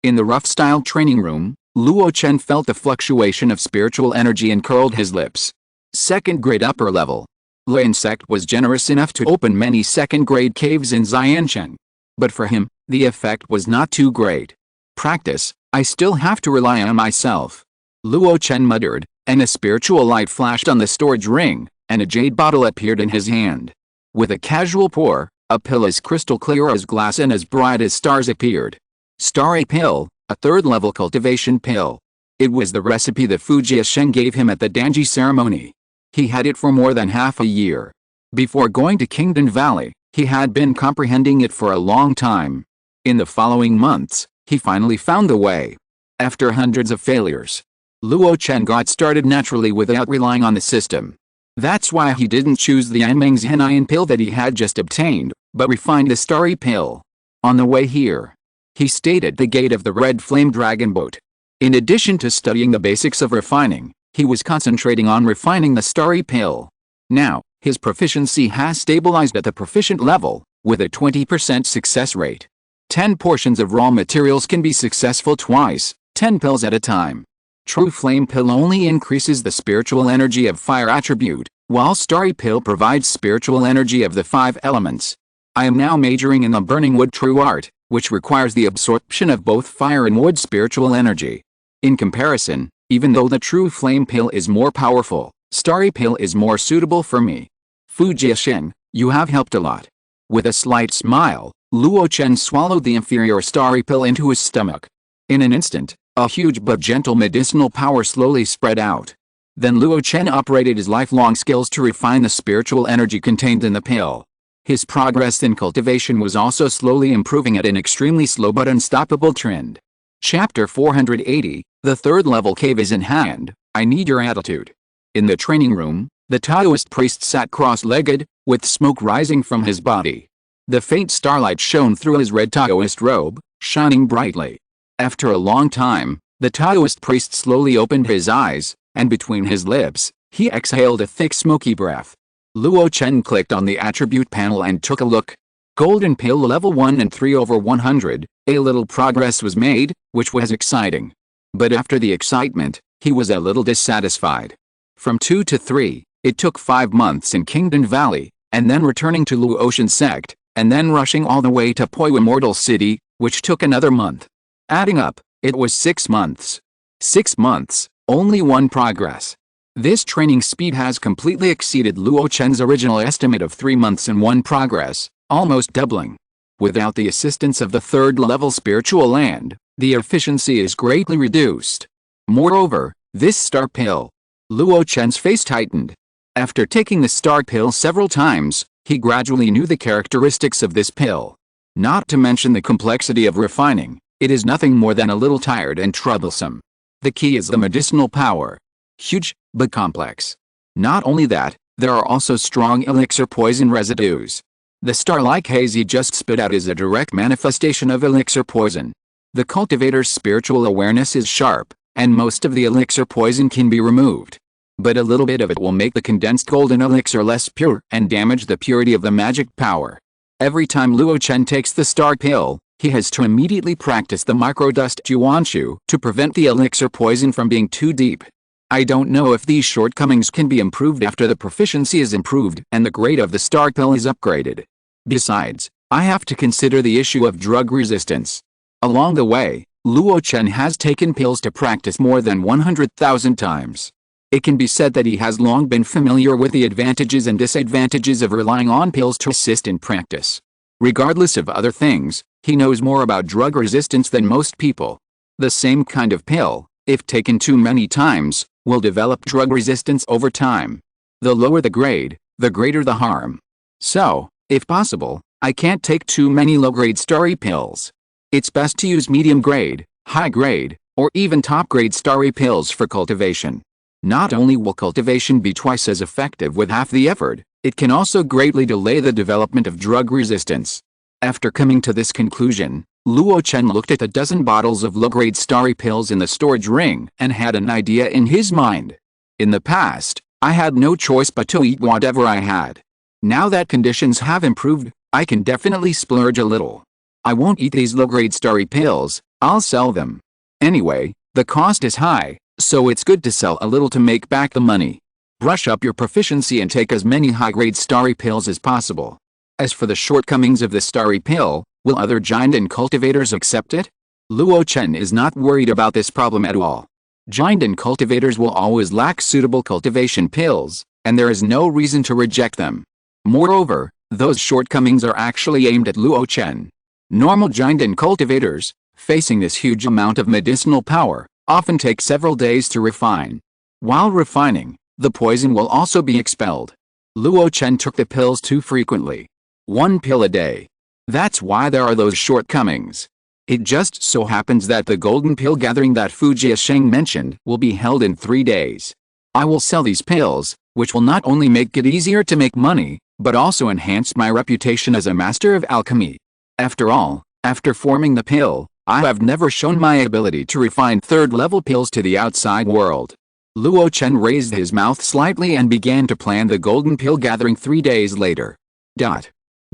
In the rough-style training room, Luo Chen felt the fluctuation of spiritual energy and curled his lips. Second-grade upper level. Luo sect was generous enough to open many second-grade caves in Xiancheng. But for him, the effect was not too great. Practice, I still have to rely on myself. Luo Chen muttered, and a spiritual light flashed on the storage ring, and a jade bottle appeared in his hand. With a casual pour, a pill as crystal clear as glass and as bright as stars appeared. Starry Pill, a third-level cultivation pill. It was the recipe that Fu Jiasheng gave him at the Danji ceremony. He had it for more than half a year. Before going to Kingdom Valley, he had been comprehending it for a long time. In the following months, he finally found the way. After hundreds of failures, Luo Chen got started naturally without relying on the system. That's why he didn't choose the Anmeng's Henian pill that he had just obtained, but refined the Starry Pill. On the way here, he stayed at the gate of the Red Flame Dragon Boat. In addition to studying the basics of refining, he was concentrating on refining the Starry Pill. Now, his proficiency has stabilized at the proficient level, with a 20% success rate. 10 portions of raw materials can be successful twice, 10 pills at a time. True Flame Pill only increases the spiritual energy of fire attribute, while Starry Pill provides spiritual energy of the 5 elements. I am now majoring in the Burning Wood True Art, which requires the absorption of both fire and wood spiritual energy. In comparison, even though the True Flame Pill is more powerful, Starry Pill is more suitable for me. Fu Jiasheng, you have helped a lot. With a slight smile, Luo Chen swallowed the inferior Starry Pill into his stomach. In an instant, a huge but gentle medicinal power slowly spread out. Then Luo Chen operated his lifelong skills to refine the spiritual energy contained in the pill. His progress in cultivation was also slowly improving at an extremely slow but unstoppable trend. Chapter 480, the third-level cave is in hand, I need your attitude. In the training room, the Taoist priest sat cross-legged, with smoke rising from his body. The faint starlight shone through his red Taoist robe, shining brightly. After a long time, the Taoist priest slowly opened his eyes, and between his lips, he exhaled a thick smoky breath. Luo Chen clicked on the attribute panel and took a look. Golden Pill level 1 and 3 over 100, a little progress was made, which was exciting. But after the excitement, he was a little dissatisfied. From 2 to 3, it took 5 months in Kingdom Valley, and then returning to Luo Chen sect, and then rushing all the way to Immortal City, which took another month. Adding up, it was 6 months. 6 months, only 1 progress. This training speed has completely exceeded Luo Chen's original estimate of 3 months and 1 progress, almost doubling. Without the assistance of the 3rd level spiritual land, the efficiency is greatly reduced. Moreover, this star pill. Luo Chen's face tightened. After taking the star pill several times, he gradually knew the characteristics of this pill. Not to mention the complexity of refining, it is nothing more than a little tired and troublesome. The key is the medicinal power. Huge, but complex. Not only that, there are also strong elixir poison residues. The star-like haze he just spit out is a direct manifestation of elixir poison. The cultivator's spiritual awareness is sharp, and most of the elixir poison can be removed. But a little bit of it will make the condensed golden elixir less pure and damage the purity of the magic power. Every time Luo Chen takes the star pill, he has to immediately practice the microdust Juanshu to prevent the elixir poison from being too deep. I don't know if these shortcomings can be improved after the proficiency is improved and the grade of the star pill is upgraded. Besides, I have to consider the issue of drug resistance. Along the way, Luo Chen has taken pills to practice more than 100,000 times. It can be said that he has long been familiar with the advantages and disadvantages of relying on pills to assist in practice. Regardless of other things, he knows more about drug resistance than most people. The same kind of pill, if taken too many times, will develop drug resistance over time. The lower the grade, the greater the harm. So, if possible, I can't take too many low-grade starry pills. It's best to use medium-grade, high-grade, or even top-grade starry pills for cultivation. Not only will cultivation be twice as effective with half the effort, it can also greatly delay the development of drug resistance. After coming to this conclusion, Luo Chen looked at the dozen bottles of low-grade starry pills in the storage ring and had an idea in his mind. In the past, I had no choice but to eat whatever I had. Now that conditions have improved, I can definitely splurge a little. I won't eat these low-grade starry pills, I'll sell them. Anyway, the cost is high, so it's good to sell a little to make back the money. Brush up your proficiency and take as many high-grade starry pills as possible. As for the shortcomings of the starry pill, will other giant and cultivators accept it? Luo Chen is not worried about this problem at all. Giant and cultivators will always lack suitable cultivation pills, and there is no reason to reject them. Moreover, those shortcomings are actually aimed at Luo Chen. Normal giant and cultivators, facing this huge amount of medicinal power, often take several days to refine. While refining, the poison will also be expelled. Luo Chen took the pills too frequently. 1 pill a day. That's why there are those shortcomings. It just so happens that the golden pill gathering that Fu Jiasheng mentioned will be held in 3 days. I will sell these pills, which will not only make it easier to make money, but also enhance my reputation as a master of alchemy. After all, after forming the pill, I have never shown my ability to refine 3rd-level pills to the outside world. Luo Chen raised his mouth slightly and began to plan the golden pill gathering 3 days later.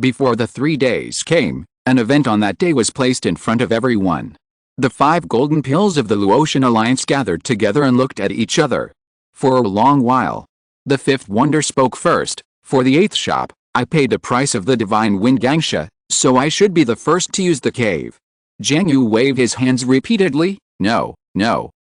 Before the 3 days came, an event on that day was placed in front of everyone. The 5 golden pills of the Luo Chen Alliance gathered together and looked at each other. For a long while. The 5th wonder spoke first. For the 8th shop, I paid the price of the divine wind Gangsha, so I should be the first to use the cave. Jiang Yu waved his hands repeatedly. No,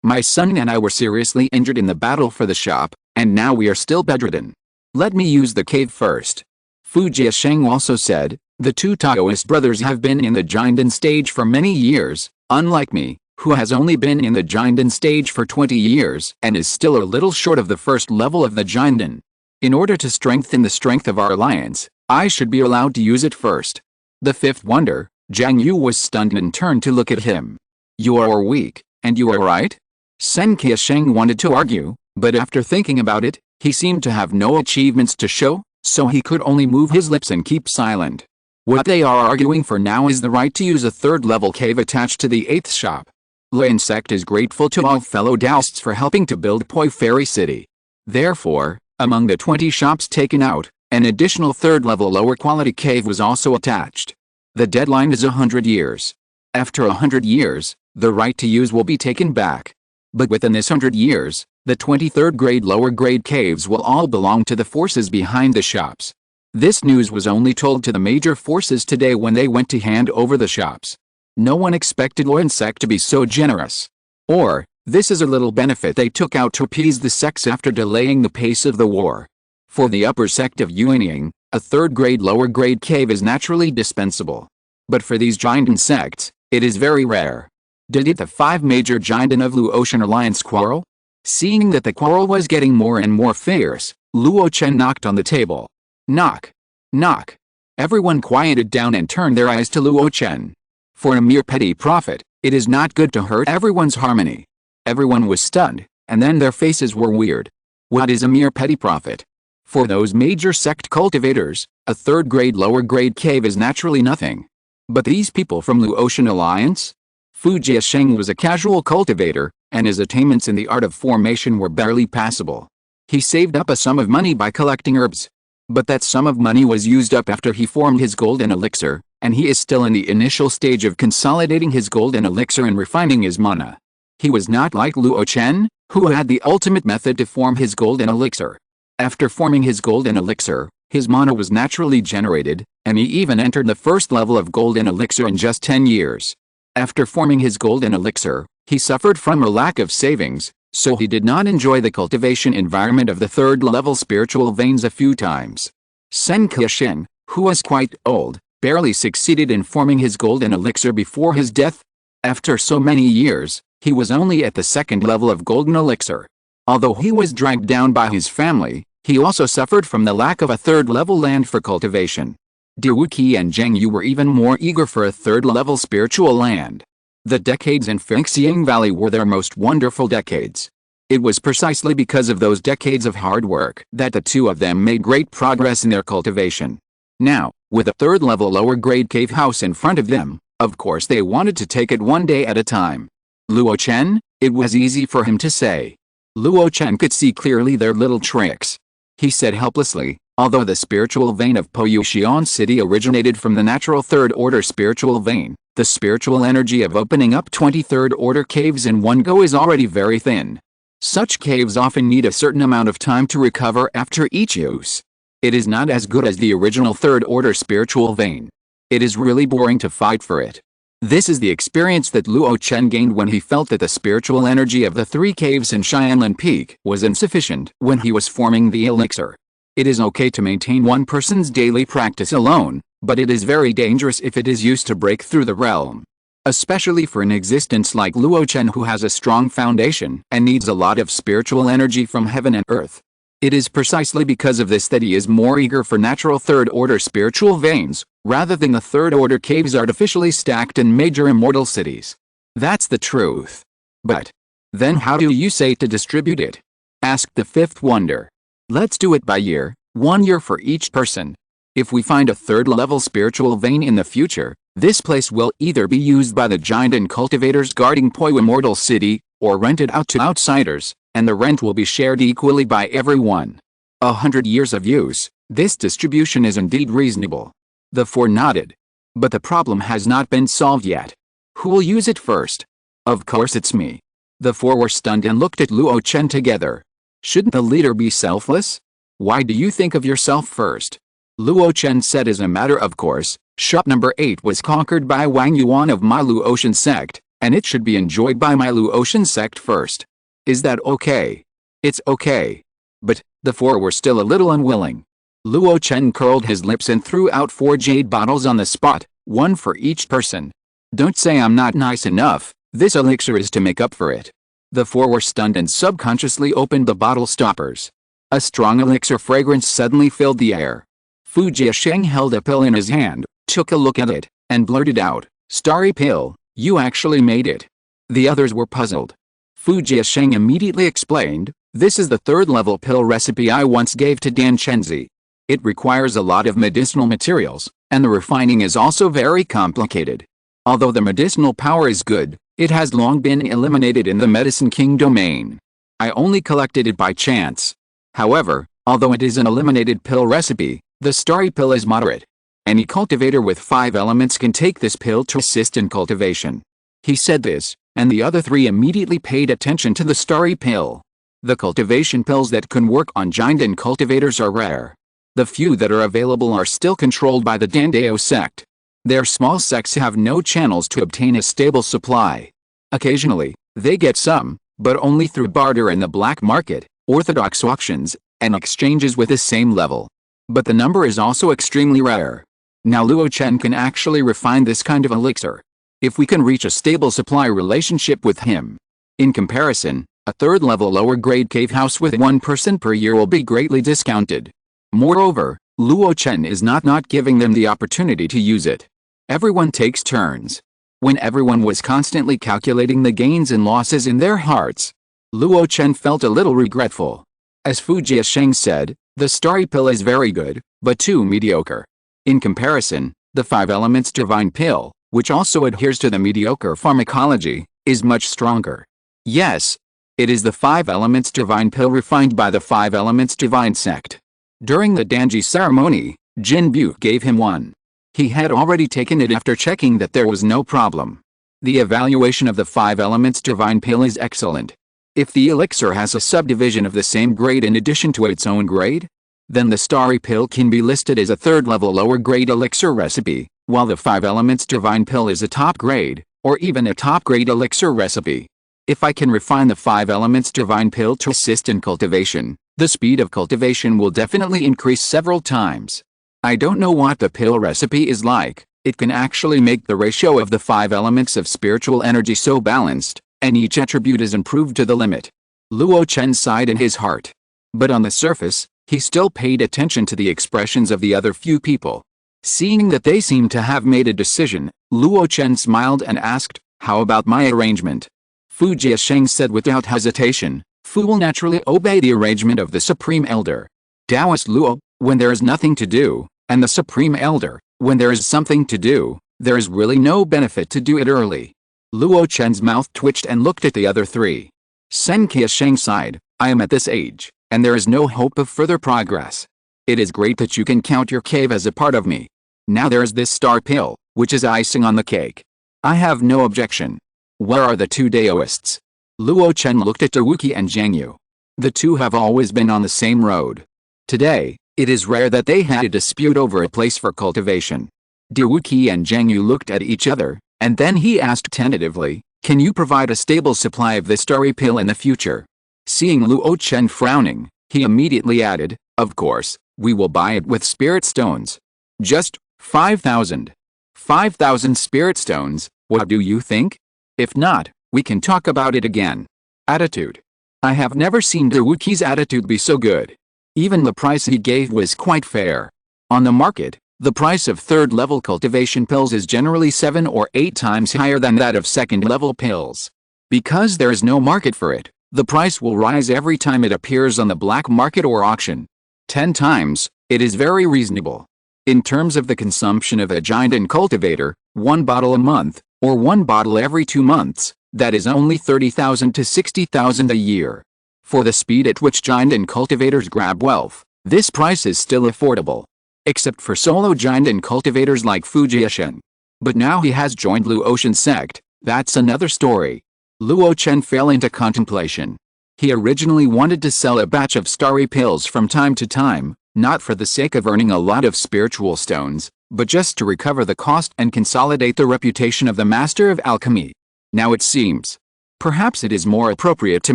my son and I were seriously injured in the battle for the shop, and now we are still bedridden. Let me use the cave first. Fu Jiasheng also said, the 2 Taoist brothers have been in the Jinden stage for many years, unlike me, who has only been in the Jinden stage for 20 years and is still a little short of the 1st level of the Jinden. In order to strengthen the strength of our alliance, I should be allowed to use it first. The 5th wonder, Jiang Yu was stunned and turned to look at him. You are weak, and you are right? Sen Qiasheng wanted to argue, but after thinking about it, he seemed to have no achievements to show, so he could only move his lips and keep silent. What they are arguing for now is the right to use a 3rd-level cave attached to the 8th shop. Lin sect is grateful to all fellow Taoists for helping to build Poi Fairy City. Therefore, among the 20 shops taken out, An additional third-level lower-quality cave was also attached. The deadline is 100 years. After 100 years, the right to use will be taken back. But within this 100 years, the 23rd grade lower grade caves will all belong to the forces behind the shops. This news was only told to the major forces today when they went to hand over the shops. No one expected Luo sect to be so generous. Or, this is a little benefit they took out to appease the sects after delaying the pace of the war. For the upper sect of Yuanying, a third grade lower grade cave is naturally dispensable. But for these giant sects, it is very rare. Did the 5 major giants of Luo Chen alliance quarrel? Seeing that the quarrel was getting more and more fierce, Luo Chen knocked on the table. Knock. Knock. Everyone quieted down and turned their eyes to Luo Chen. For a mere petty profit, it is not good to hurt everyone's harmony. Everyone was stunned, and then their faces were weird. What is a mere petty profit? For those major sect cultivators, a third grade lower grade cave is naturally nothing. But these people from Luo Chen alliance? Fu Jiasheng was a casual cultivator, and his attainments in the art of formation were barely passable. He saved up a sum of money by collecting herbs. But that sum of money was used up after he formed his golden elixir, and he is still in the initial stage of consolidating his golden elixir and refining his mana. He was not like Luo Chen, who had the ultimate method to form his golden elixir. After forming his golden elixir, his mana was naturally generated, and he even entered the first level of golden elixir in just 10 years. After forming his golden elixir, he suffered from a lack of savings, so he did not enjoy the cultivation environment of the third level spiritual veins a few times. Sen Kexin, who was quite old, barely succeeded in forming his golden elixir before his death. After so many years, he was only at the second level of golden elixir. Although he was dragged down by his family, he also suffered from the lack of a third level land for cultivation. Diwuqi and Zheng Yu were even more eager for a third level spiritual land. The decades in Fengxiang Valley were their most wonderful decades. It was precisely because of those decades of hard work that the two of them made great progress in their cultivation. Now, with a third level lower grade cave house in front of them, of course they wanted to take it one day at a time. Luo Chen, it was easy for him to say. Luo Chen could see clearly their little tricks. He said helplessly, although the spiritual vein of Poyuxian City originated from the natural third order spiritual vein, the spiritual energy of opening up 23rd order caves in one go is already very thin. Such caves often need a certain amount of time to recover after each use. It is not as good as the original third order spiritual vein. It is really boring to fight for it. This is the experience that Luo Chen gained when he felt that the spiritual energy of the 3 caves in Xianlan Peak was insufficient when he was forming the elixir. It is okay to maintain one person's daily practice alone, but it is very dangerous if it is used to break through the realm. Especially for an existence like Luo Chen who has a strong foundation and needs a lot of spiritual energy from heaven and earth. It is precisely because of this that he is more eager for natural third-order spiritual veins, rather than the third-order caves artificially stacked in major immortal cities. That's the truth. But then how do you say to distribute it? Asked the fifth wonder. Let's do it by year, 1 year for each person. If we find a third-level spiritual vein in the future, this place will either be used by the giant and cultivators guarding Po Immortal City, or rented out to outsiders, and the rent will be shared equally by everyone. 100 years of use, this distribution is indeed reasonable. The 4 nodded. But the problem has not been solved yet. Who will use it first? Of course it's me. The 4 were stunned and looked at Luo Chen together. Shouldn't the leader be selfless? Why do you think of yourself first? Luo Chen said as a matter of course, shop number 8 was conquered by Wang Yuan of my Luo Chen sect, and it should be enjoyed by my Luo Chen sect first. Is that okay? It's okay. But the 4 were still a little unwilling. Luo Chen curled his lips and threw out 4 jade bottles on the spot, 1 for each person. Don't say I'm not nice enough, this elixir is to make up for it. The 4 were stunned and subconsciously opened the bottle stoppers. A strong elixir fragrance suddenly filled the air. Fu Jiasheng held a pill in his hand, took a look at it, and blurted out, "Starry pill, you actually made it." The others were puzzled. Fu Jiasheng immediately explained, "This is the 3rd-level pill recipe I once gave to Dan Chenzi. It requires a lot of medicinal materials, and the refining is also very complicated. Although the medicinal power is good, it has long been eliminated in the Medicine King domain. I only collected it by chance. However, Although it is an eliminated pill recipe, the starry pill is moderate. Any cultivator with 5 elements can take this pill to assist in cultivation. He said this, and the other 3 immediately paid attention to the starry pill. The cultivation pills that can work on giant cultivators are rare. The few that are available are still controlled by the Dandao sect. Their small sects have no channels to obtain a stable supply. Occasionally, they get some, but only through barter in the black market, orthodox auctions, and exchanges with the same level. But the number is also extremely rare. Now Luo Chen can actually refine this kind of elixir. If we can reach a stable supply relationship with him. In comparison, a third-level lower-grade cave house with 1 person per year will be greatly discounted. Moreover, Luo Chen is not giving them the opportunity to use it. Everyone takes turns. When everyone was constantly calculating the gains and losses in their hearts, Luo Chen felt a little regretful. As Fu Jiasheng said, the starry pill is very good, but too mediocre. In comparison, the 5 elements divine pill, which also adheres to the mediocre pharmacology, is much stronger. Yes, it is the 5 elements divine pill refined by the 5 elements divine sect. During the Danji ceremony, Jin Bu gave him one. He had already taken it after checking that there was no problem. The evaluation of the 5 elements divine pill is excellent. If the elixir has a subdivision of the same grade in addition to its own grade, then the starry pill can be listed as a third-level lower-grade elixir recipe, while the 5 elements divine pill is a top-grade, or even a top-grade elixir recipe. If I can refine the 5 elements divine pill to assist in cultivation, the speed of cultivation will definitely increase several times. I don't know what the pill recipe is like. It can actually make the ratio of the 5 elements of spiritual energy so balanced, and each attribute is improved to the limit. Luo Chen sighed in his heart. But on the surface, he still paid attention to the expressions of the other few people. Seeing that they seemed to have made a decision, Luo Chen smiled and asked, "How about my arrangement?" Fu Jiasheng said without hesitation, "Fu will naturally obey the arrangement of the Supreme Elder. Taoist Luo, when there is nothing to do, and the Supreme Elder, when there is something to do, there is really no benefit to do it early." Luo Chen's mouth twitched and looked at the other 3. Sen Qiasheng sighed, "I am at this age, and there is no hope of further progress. It is great that you can count your cave as a part of me. Now there is this star pill, which is icing on the cake. I have no objection. Where are the 2 Daoists?" Luo Chen looked at Dawuki and Zhang Yu. The 2 have always been on the same road. Today, it is rare that they had a dispute over a place for cultivation. Dawuki and Zhang Yu looked at each other, and then he asked tentatively, "Can you provide a stable supply of this starry pill in the future?" Seeing Luo Chen frowning, he immediately added, "Of course, we will buy it with spirit stones. Just 5,000. 5,000 spirit stones, what do you think? If not, we can talk about it again." Attitude. I have never seen Dawuki's attitude be so good. Even the price he gave was quite fair. On the market, the price of third-level cultivation pills is generally 7 or 8 times higher than that of second-level pills. Because there is no market for it, the price will rise every time it appears on the black market or auction. 10 times, it is very reasonable. In terms of the consumption of a giant cultivator, 1 bottle a month, or 1 bottle every 2 months, that is only 30,000 to 60,000 a year. For the speed at which giant cultivators grab wealth, this price is still affordable. Except for solo giant cultivators like Fu Jiasheng. But now he has joined Luo Chen sect, that's another story. Luo Chen fell into contemplation. He originally wanted to sell a batch of starry pills from time to time, not for the sake of earning a lot of spiritual stones, but just to recover the cost and consolidate the reputation of the master of alchemy. Now it seems, perhaps it is more appropriate to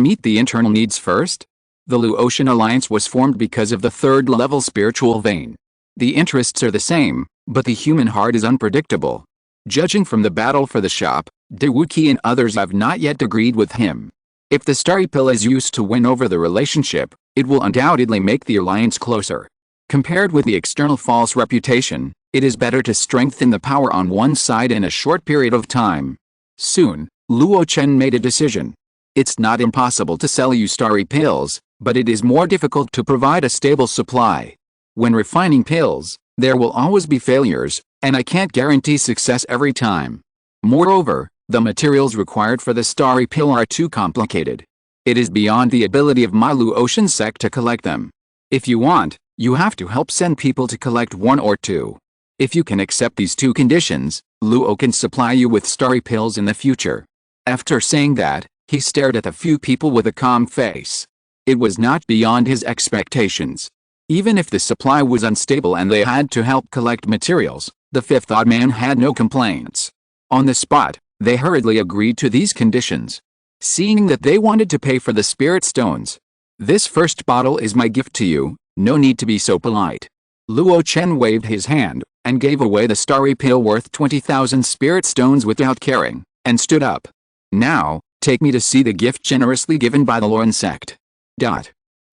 meet the internal needs first? The Luo Chen alliance was formed because of the third-level spiritual vein. The interests are the same, but the human heart is unpredictable. Judging from the battle for the shop, Dawuki and others have not yet agreed with him. If the starry pill is used to win over the relationship, it will undoubtedly make the alliance closer. Compared with the external false reputation, it is better to strengthen the power on one side in a short period of time. Soon, Luo Chen made a decision. It's not impossible to sell you starry pills, but it is more difficult to provide a stable supply. When refining pills, there will always be failures, and I can't guarantee success every time. Moreover, the materials required for the starry pill are too complicated. It is beyond the ability of my Luo Chen sect to collect them. If you want, you have to help send people to collect 1 or 2. If you can accept these 2 conditions, Luo can supply you with starry pills in the future. After saying that, he stared at the few people with a calm face. It was not beyond his expectations. Even if the supply was unstable and they had to help collect materials, the fifth odd man had no complaints. On the spot, they hurriedly agreed to these conditions. Seeing that they wanted to pay for the spirit stones. This first bottle is my gift to you, no need to be so polite. Luo Chen waved his hand, and gave away the starry pill worth 20,000 spirit stones without caring, and stood up. Now, take me to see the gift generously given by the Luo sect.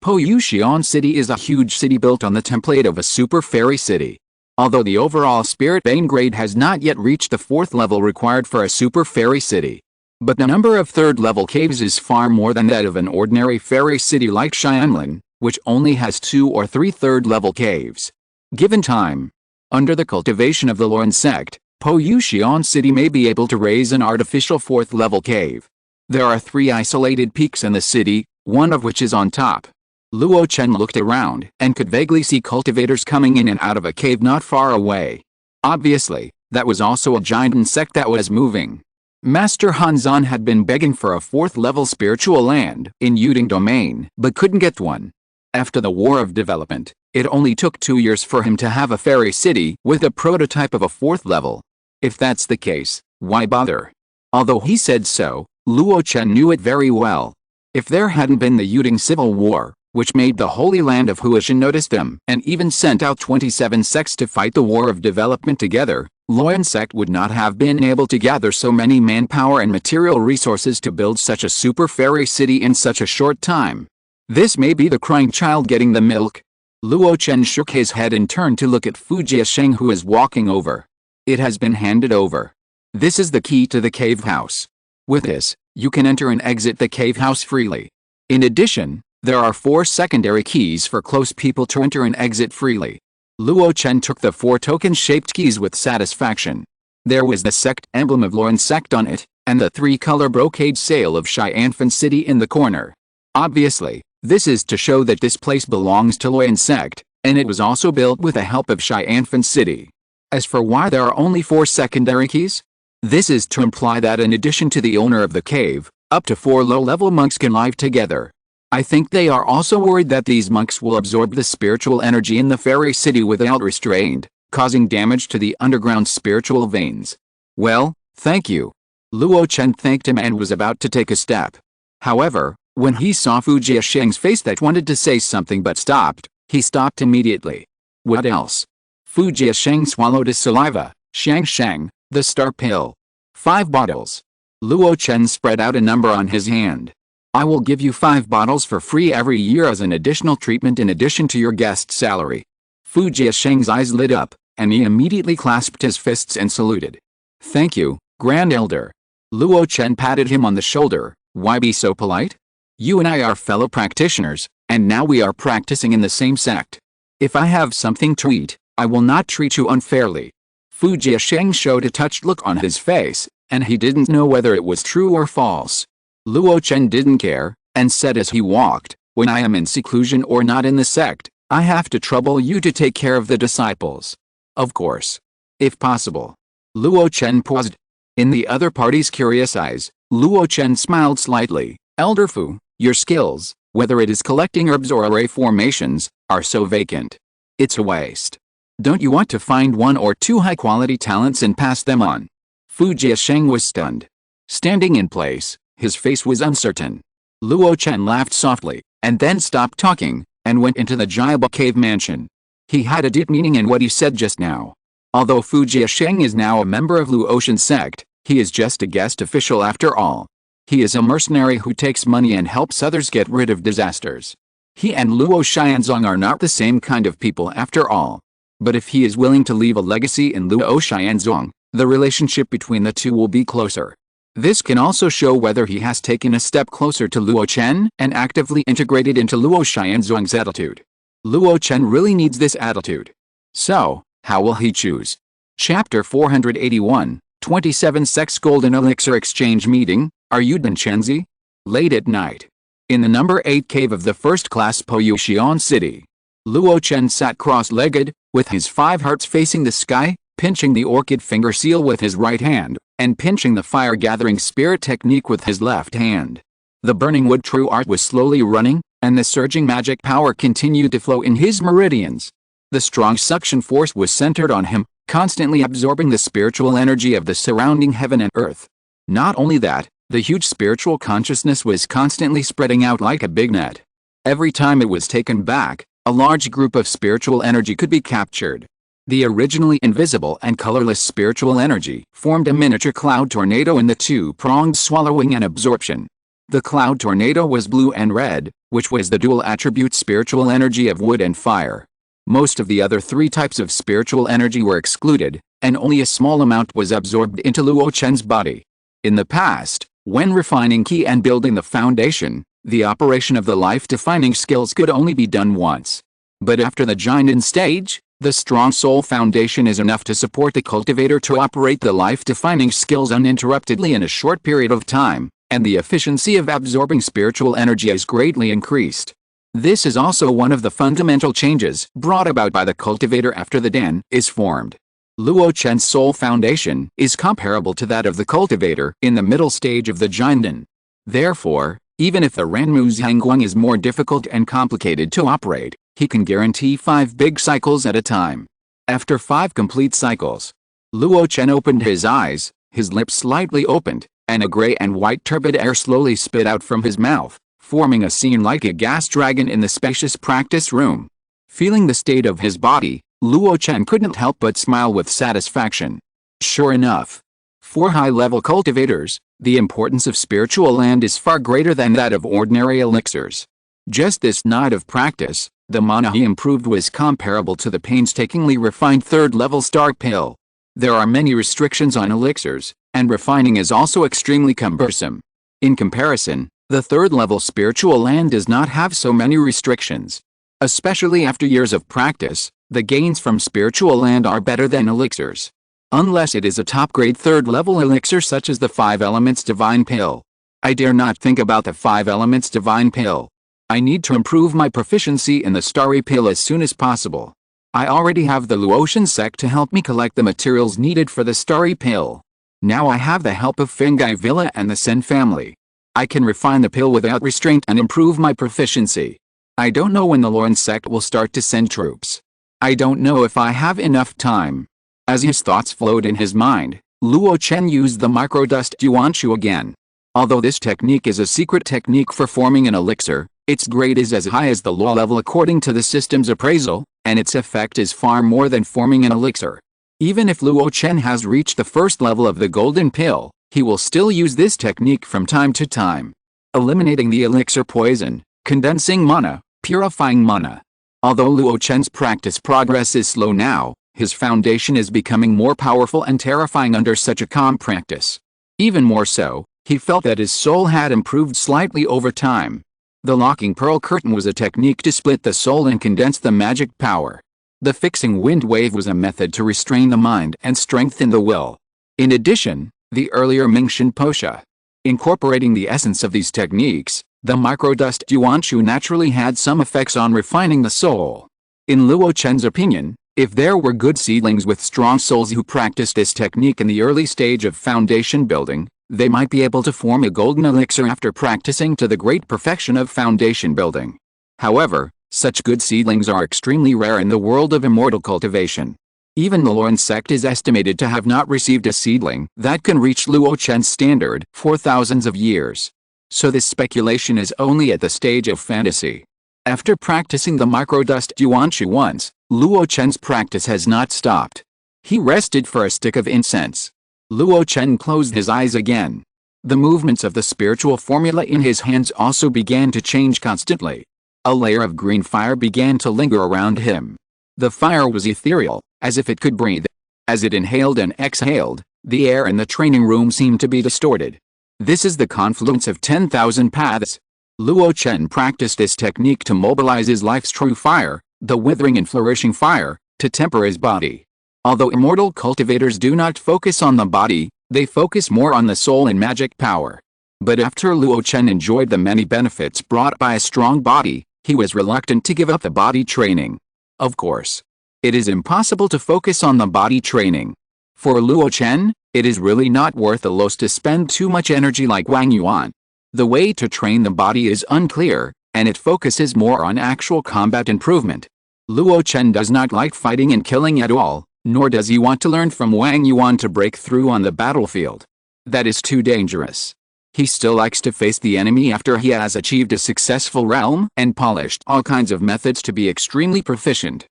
Po Yuxian City is a huge city built on the template of a super fairy city. Although the overall spirit vein grade has not yet reached the 4th level required for a super fairy city. But the number of 3rd level caves is far more than that of an ordinary fairy city like Xianlin, which only has 2 or 3 3rd level caves. Given time, under the cultivation of the Luo sect, Po Yuxian City may be able to raise an artificial 4th level cave. There are 3 isolated peaks in the city, one of which is on top. Luo Chen looked around and could vaguely see cultivators coming in and out of a cave not far away. Obviously, that was also a giant insect that was moving. Master Hanzan had been begging for a 4th level spiritual land in Yuding domain but couldn't get one. After the War of Development, it only took 2 years for him to have a fairy city with a prototype of a 4th level. If that's the case, why bother? Although he said so, Luo Chen knew it very well. If there hadn't been the Yuding Civil War, which made the Holy Land of Huashan notice them and even sent out 27 sects to fight the War of Development together, Luo sect would not have been able to gather so many manpower and material resources to build such a super fairy city in such a short time. This may be the crying child getting the milk. Luo Chen shook his head and turned to look at Fu Jiasheng, who is walking over. It has been handed over. This is the key to the cave house. With this, you can enter and exit the cave house freely. In addition, there are 4 secondary keys for close people to enter and exit freely. Luo Chen took the 4 token-shaped keys with satisfaction. There was the sect emblem of Luo sect on it, and the 3-color brocade sail of Xianfan City in the corner. Obviously, this is to show that this place belongs to Luo sect, and it was also built with the help of Xianfan City. As for why there are only 4 secondary keys, this is to imply that in addition to the owner of the cave, up to 4 low-level monks can live together. I think they are also worried that these monks will absorb the spiritual energy in the fairy city without restraint, causing damage to the underground spiritual veins. Well, thank you. Luo Chen thanked him and was about to take a step. However, when he saw Fu Jiasheng's face that wanted to say something but stopped, he stopped immediately. What else? Fu Jiasheng swallowed his saliva. Shang, the star pill. 5 bottles. Luo Chen spread out a number on his hand. I will give you 5 bottles for free every year as an additional treatment in addition to your guest salary. Fu Jiasheng's eyes lit up, and he immediately clasped his fists and saluted. Thank you, Grand Elder. Luo Chen patted him on the shoulder. Why be so polite? You and I are fellow practitioners, and now we are practicing in the same sect. If I have something to eat, I will not treat you unfairly. Fu Jiasheng showed a touched look on his face, and he didn't know whether it was true or false. Luo Chen didn't care, and said as he walked, when I am in seclusion or not in the sect, I have to trouble you to take care of the disciples. Of course. If possible. Luo Chen paused. In the other party's curious eyes, Luo Chen smiled slightly. Elder Fu, your skills, whether it is collecting herbs or array formations, are so vacant. It's a waste. Don't you want to find 1 or 2 high-quality talents and pass them on? Fu Jiasheng was stunned. Standing in place, his face was uncertain. Luo Chen laughed softly, and then stopped talking, and went into the Jiaba cave mansion. He had a deep meaning in what he said just now. Although Fu Jiasheng is now a member of Luo Chen sect, he is just a guest official after all. He is a mercenary who takes money and helps others get rid of disasters. He and Luo Xianzong are not the same kind of people after all. But if he is willing to leave a legacy in Luo Xianzong, the relationship between the two will be closer. This can also show whether he has taken a step closer to Luo Chen and actively integrated into Luo Xianzong's attitude. Luo Chen really needs this attitude. So, how will he choose? Chapter 481, 27 Sects Golden Elixir Exchange Meeting, are you Chenzi? Late at night. In the number 8 cave of the first class Po Yuxian City. Luo Chen sat cross-legged, with his 5 hearts facing the sky, pinching the orchid finger seal with his right hand, and pinching the fire-gathering spirit technique with his left hand. The burning wood true art was slowly running, and the surging magic power continued to flow in his meridians. The strong suction force was centered on him, constantly absorbing the spiritual energy of the surrounding heaven and earth. Not only that, the huge spiritual consciousness was constantly spreading out like a big net. Every time it was taken back, a large group of spiritual energy could be captured. The originally invisible and colorless spiritual energy formed a miniature cloud tornado in the two-pronged swallowing and absorption. The cloud tornado was blue and red, which was the dual attribute spiritual energy of wood and fire. Most of the other 3 types of spiritual energy were excluded, and only a small amount was absorbed into Luo Chen's body. In the past, when refining ki and building the foundation, the operation of the life-defining skills could only be done once. But after the Jinan stage, the strong soul foundation is enough to support the cultivator to operate the life-defining skills uninterruptedly in a short period of time, and the efficiency of absorbing spiritual energy is greatly increased. This is also one of the fundamental changes brought about by the cultivator after the Dan is formed. Luo Chen's soul foundation is comparable to that of the cultivator in the middle stage of the Jinan. Therefore, even if the Renmu Zhangguang is more difficult and complicated to operate, he can guarantee 5 big cycles at a time. After 5 complete cycles, Luo Chen opened his eyes, his lips slightly opened, and a gray and white turbid air slowly spit out from his mouth, forming a scene like a gas dragon in the spacious practice room. Feeling the state of his body, Luo Chen couldn't help but smile with satisfaction. Sure enough, for high-level cultivators, the importance of spiritual land is far greater than that of ordinary elixirs. Just this night of practice, the mana he improved was comparable to the painstakingly refined 3rd-level star pill. There are many restrictions on elixirs, and refining is also extremely cumbersome. In comparison, the 3rd-level spiritual land does not have so many restrictions. Especially after years of practice, the gains from spiritual land are better than elixirs. Unless it is a top-grade 3rd-level elixir such as the 5 Elements Divine Pill. I dare not think about the 5 Elements Divine Pill. I need to improve my proficiency in the Starry Pill as soon as possible. I already have the Luo Chen sect to help me collect the materials needed for the Starry Pill. Now I have the help of Fengai Villa and the Sen family. I can refine the pill without restraint and improve my proficiency. I don't know when the Luo Chen sect will start to send troops. I don't know if I have enough time. As his thoughts flowed in his mind, Luo Chen used the microdust Yuanshu again. Although this technique is a secret technique for forming an elixir, its grade is as high as the law level according to the system's appraisal, and its effect is far more than forming an elixir. Even if Luo Chen has reached the 1st level of the golden pill, he will still use this technique from time to time. Eliminating the elixir poison, condensing mana, purifying mana. Although Luo Chen's practice progress is slow now, his foundation is becoming more powerful and terrifying under such a calm practice. Even more so, he felt that his soul had improved slightly over time. The locking pearl curtain was a technique to split the soul and condense the magic power. The fixing wind wave was a method to restrain the mind and strengthen the will. In addition, the earlier Mingshan Posha. Incorporating the essence of these techniques, the microdust Yuanshu naturally had some effects on refining the soul. In Luo Chen's opinion, if there were good seedlings with strong souls who practiced this technique in the early stage of foundation building, they might be able to form a golden elixir after practicing to the great perfection of foundation building. However, such good seedlings are extremely rare in the world of immortal cultivation. Even the Luo Chen sect is estimated to have not received a seedling that can reach Luo Chen's standard for thousands of years. So this speculation is only at the stage of fantasy. After practicing the microdust Yuanshu once, Luo Chen's practice has not stopped. He rested for a stick of incense. Luo Chen closed his eyes again. The movements of the spiritual formula in his hands also began to change constantly. A layer of green fire began to linger around him. The fire was ethereal, as if it could breathe. As it inhaled and exhaled, the air in the training room seemed to be distorted. This is the confluence of 10,000 paths. Luo Chen practiced this technique to mobilize his life's true fire, the withering and flourishing fire, to temper his body. Although immortal cultivators do not focus on the body, they focus more on the soul and magic power. But after Luo Chen enjoyed the many benefits brought by a strong body, He was reluctant to give up the body training. Of course, it is impossible to focus on the body training. For Luo Chen, it is really not worth the loss to spend too much energy like Wang Yuan. The way to train the body is unclear, and it focuses more on actual combat improvement. Luo Chen does not like fighting and killing at all, nor does he want to learn from Wang Yuan to break through on the battlefield. That is too dangerous. He still likes to face the enemy after he has achieved a successful realm and polished all kinds of methods to be extremely proficient.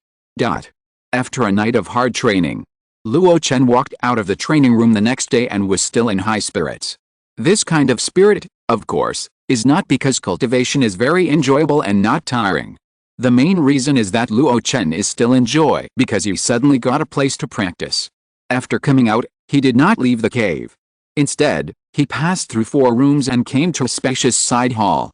After a night of hard training, Luo Chen walked out of the training room the next day and was still in high spirits. This kind of spirit, of course, is not because cultivation is very enjoyable and not tiring. The main reason is that Luo Chen is still in joy because he suddenly got a place to practice. After coming out, he did not leave the cave. Instead, he passed through 4 rooms and came to a spacious side hall.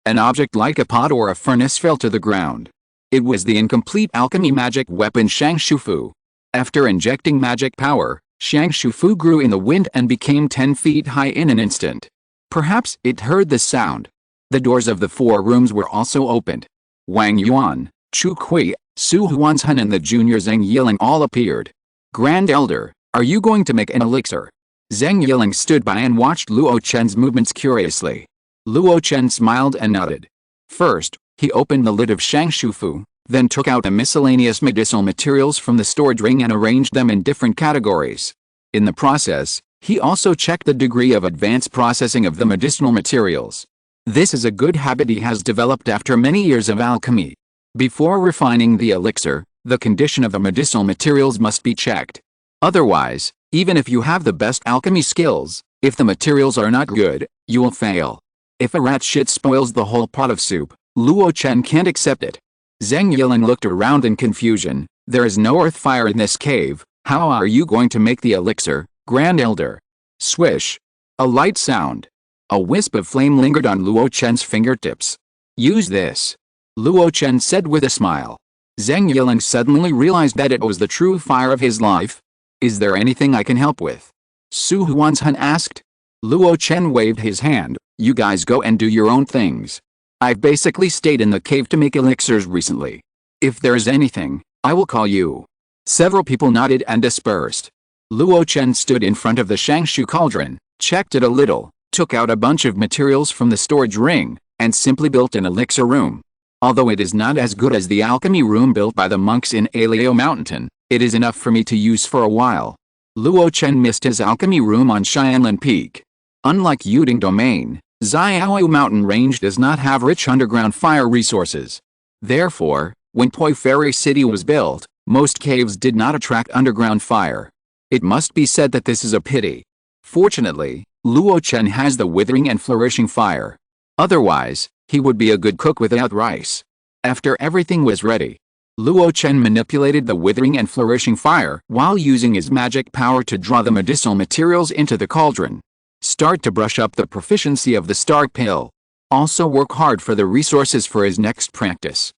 An object like a pot or a furnace fell to the ground. It was the incomplete alchemy magic weapon Shang Shufu. After injecting magic power, Shang Shufu grew in the wind and became 10 feet high in an instant. Perhaps it heard the sound. The doors of the 4 rooms were also opened. Wang Yuan, Chu Kui, Su Huanshan and the junior Zheng Yiling all appeared. Grand Elder, are you going to make an elixir? Zheng Yiling stood by and watched Luo Chen's movements curiously. Luo Chen smiled and nodded. First, he opened the lid of Shang Shufu, then took out the miscellaneous medicinal materials from the storage ring and arranged them in different categories. In the process, he also checked the degree of advanced processing of the medicinal materials. This is a good habit he has developed after many years of alchemy. Before refining the elixir, the condition of the medicinal materials must be checked. Otherwise, even if you have the best alchemy skills, if the materials are not good, you will fail. If a rat shit spoils the whole pot of soup, Luo Chen can't accept it. Zheng Yiling looked around in confusion. There is no earth fire in this cave. How are you going to make the elixir, Grand Elder? Swish. A light sound. A wisp of flame lingered on Luo Chen's fingertips. Use this, Luo Chen said with a smile. Zheng Yiling suddenly realized that it was the true fire of his life. Is there anything I can help with? Su Huanshan asked. Luo Chen waved his hand. You guys go and do your own things. I've basically stayed in the cave to make elixirs recently. If there is anything, I will call you. Several people nodded and dispersed. Luo Chen stood in front of the Shangshu cauldron, checked it a little, took out a bunch of materials from the storage ring, and simply built an elixir room. Although it is not as good as the alchemy room built by the monks in Aleo Mountain, it is enough for me to use for a while. Luo Chen missed his alchemy room on Xianlin Peak. Unlike Yuding Domain, Xiaoyu Mountain Range does not have rich underground fire resources. Therefore, when Poi Fairy City was built, most caves did not attract underground fire. It must be said that this is a pity. Fortunately, Luo Chen has the withering and flourishing fire. Otherwise, he would be a good cook without rice. After everything was ready, Luo Chen manipulated the withering and flourishing fire while using his magic power to draw the medicinal materials into the cauldron. Start to brush up the proficiency of the star pill. Also work hard for the resources for his next practice.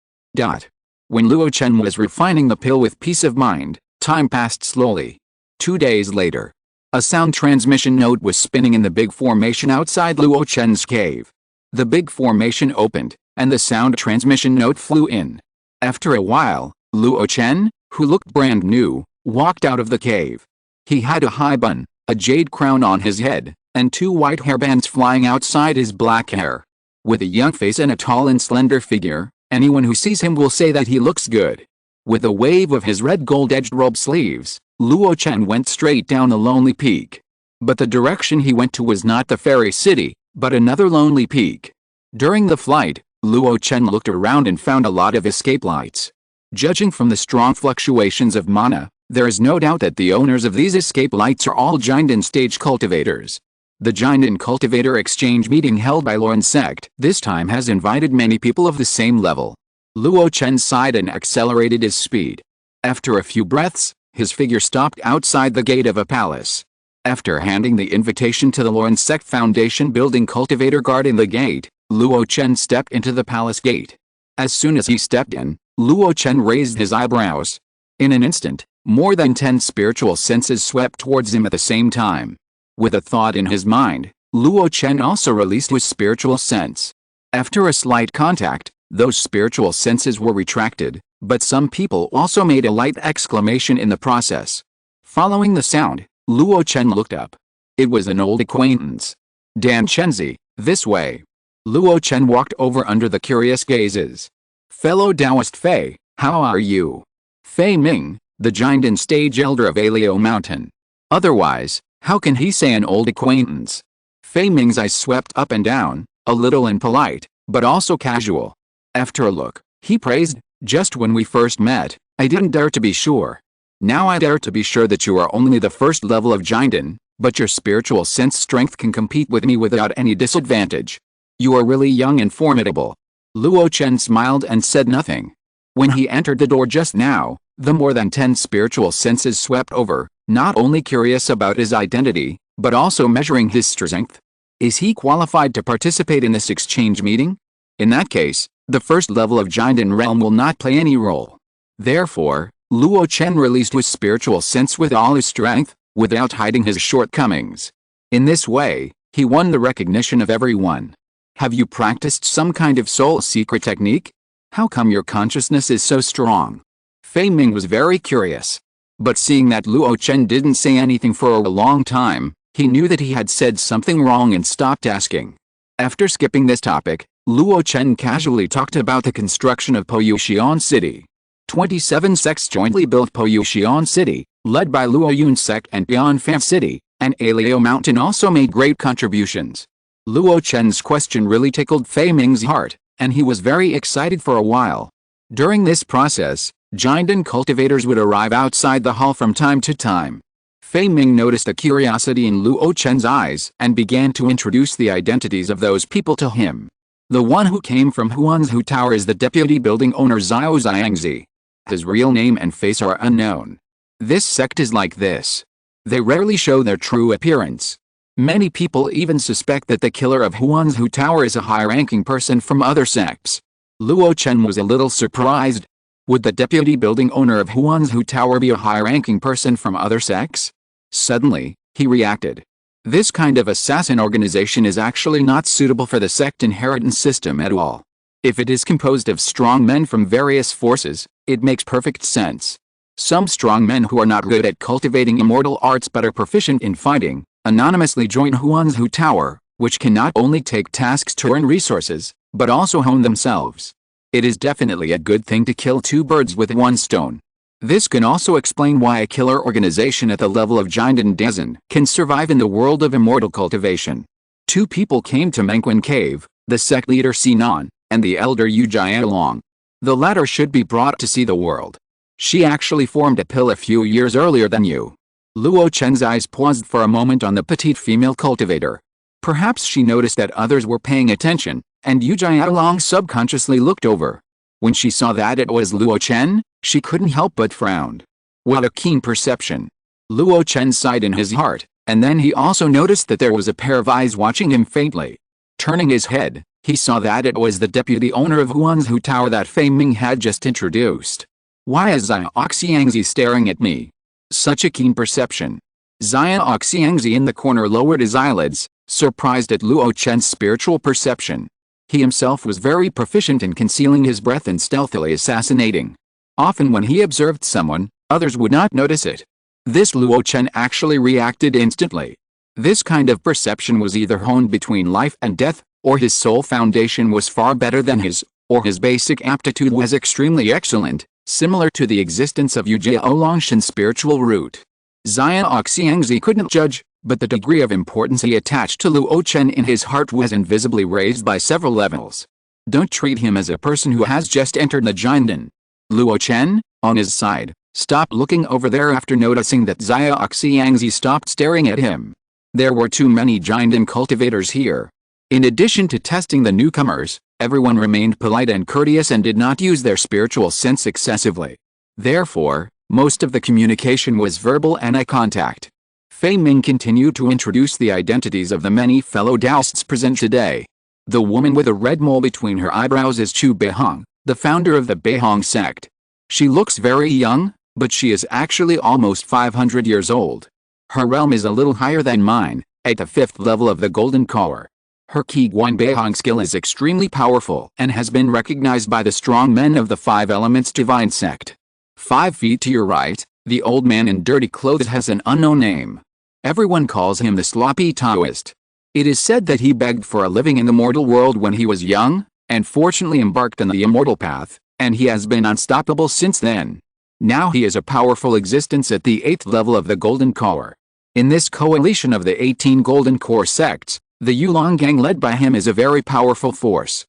When Luo Chen was refining the pill with peace of mind, time passed slowly. 2 days later, a sound transmission node was spinning in the big formation outside Luo Chen's cave. The big formation opened, and the sound transmission node flew in. After a while, Luo Chen, who looked brand new, walked out of the cave. He had a high bun, a jade crown on his head, and 2 white hairbands flying outside his black hair. With a young face and a tall and slender figure, anyone who sees him will say that he looks good. With a wave of his red gold-edged robe sleeves, Luo Chen went straight down the lonely peak. But the direction he went to was not the fairy city, but another lonely peak. During the flight, Luo Chen looked around and found a lot of escape lights. Judging from the strong fluctuations of mana, there is no doubt that the owners of these escape lights are all Jinden stage cultivators. The Jinden cultivator exchange meeting held by Lauren sect this time has invited many people of the same level. Luo Chen sighed and accelerated his speed. After a few breaths, his figure stopped outside the gate of a palace. After handing the invitation to the Lauren sect Foundation building cultivator guard in the gate, Luo Chen stepped into the palace gate. As soon as he stepped in, Luo Chen raised his eyebrows. In an instant, more than 10 spiritual senses swept towards him at the same time. With a thought in his mind, Luo Chen also released his spiritual sense. After a slight contact, Those spiritual senses were retracted, but some people also made a light exclamation in the process. Following the sound, Luo Chen looked up. It was an old acquaintance. Dan Chenzi, this way. Luo Chen walked over under the curious gazes. Fellow Taoist Fei, how are you? Fei Ming, the giant and stage elder of Alio Mountain. Otherwise, how can he say an old acquaintance? Fei Ming's eyes swept up and down, a little impolite, but also casual. After a look, he praised, just when we first met, I didn't dare to be sure. Now I dare to be sure that you are only the first level of Jinden, but your spiritual sense strength can compete with me without any disadvantage. You are really young and formidable. Luo Chen smiled and said nothing. When he entered the door just now, the more than 10 spiritual senses swept over, not only curious about his identity, but also measuring his strength. Is he qualified to participate in this exchange meeting? In that case, the first level of Jinden realm will not play any role. Therefore, Luo Chen released his spiritual sense with all his strength, without hiding his shortcomings. In this way, he won the recognition of everyone. Have you practiced some kind of soul secret technique? How come your consciousness is so strong? Fei Ming was very curious. But seeing that Luo Chen didn't say anything for a long time, he knew that he had said something wrong and stopped asking. After skipping this topic, Luo Chen casually talked about the construction of Poyuxian City. 27 sects jointly built Poyuxian City, led by Luo Yun sect, and Bianfan City, and Alio Mountain also made great contributions. Luo Chen's question really tickled Fei Ming's heart, and he was very excited for a while. During this process, Jinden cultivators would arrive outside the hall from time to time. Fei Ming noticed the curiosity in Luo Chen's eyes and began to introduce the identities of those people to him. The one who came from Huanzhu Tower is the deputy building owner Xiao Xiangzi. His real name and face are unknown. This sect is like this. They rarely show their true appearance. Many people even suspect that the killer of Huanzhu Tower is a high-ranking person from other sects. Luo Chen was a little surprised. Would the deputy building owner of Huanzhu Tower be a high-ranking person from other sects? Suddenly, he reacted. This kind of assassin organization is actually not suitable for the sect inheritance system at all. If it is composed of strong men from various forces, it makes perfect sense. Some strong men who are not good at cultivating immortal arts but are proficient in fighting, anonymously join Huanzhu Tower, which can not only take tasks to earn resources, but also hone themselves. It is definitely a good thing to kill two birds with one stone. This can also explain why a killer organization at the level of Jinden Dazen can survive in the world of immortal cultivation. Two people came to Menquan Cave, the sect leader Sinan, and the elder Yu Jialong. The latter should be brought to see the world. She actually formed a pill a few years earlier than you. Luo Chen's eyes paused for a moment on the petite female cultivator. Perhaps she noticed that others were paying attention, and Yu Jialong subconsciously looked over. When she saw that it was Luo Chen, she couldn't help but frown. What a keen perception. Luo Chen sighed in his heart, and then he also noticed that there was a pair of eyes watching him faintly. Turning his head, he saw that it was the deputy owner of Huanzhu Tower that Fei Ming had just introduced. Why is Xiao Xiangzi staring at me? Such a keen perception. Xiao Xiangzi in the corner lowered his eyelids, surprised at Luo Chen's spiritual perception. He himself was very proficient in concealing his breath and stealthily assassinating. Often when he observed someone, others would not notice it. This Luo Chen actually reacted instantly. This kind of perception was either honed between life and death, or his soul foundation was far better than his, or his basic aptitude was extremely excellent, similar to the existence of Yu Jiaolongshan's spiritual root. Xiao Xiangzi couldn't judge, but the degree of importance he attached to Luo Chen in his heart was invisibly raised by several levels. Don't treat him as a person who has just entered the Jinden. Luo Chen, on his side, stopped looking over there after noticing that Xiao Xiangzi stopped staring at him. There were too many Jinden cultivators here. In addition to testing the newcomers, everyone remained polite and courteous and did not use their spiritual sense excessively. Therefore, most of the communication was verbal and eye contact. Fei Ming continued to introduce the identities of the many fellow Taoists present today. The woman with a red mole between her eyebrows is Chu Beihong, the founder of the Beihong sect. She looks very young, but she is actually almost 500 years old. Her realm is a little higher than mine, at the 5th level of the Golden Core. Her Qiguan Beihong skill is extremely powerful and has been recognized by the strong men of the Five Elements Divine Sect. 5 feet to your right, the old man in dirty clothes has an unknown name. Everyone calls him the sloppy Taoist. It is said that he begged for a living in the mortal world when he was young, and fortunately embarked on the immortal path, and he has been unstoppable since then. Now he is a powerful existence at the 8th level of the Golden Core. In this coalition of the 18 Golden Core sects, the Yulong gang led by him is a very powerful force.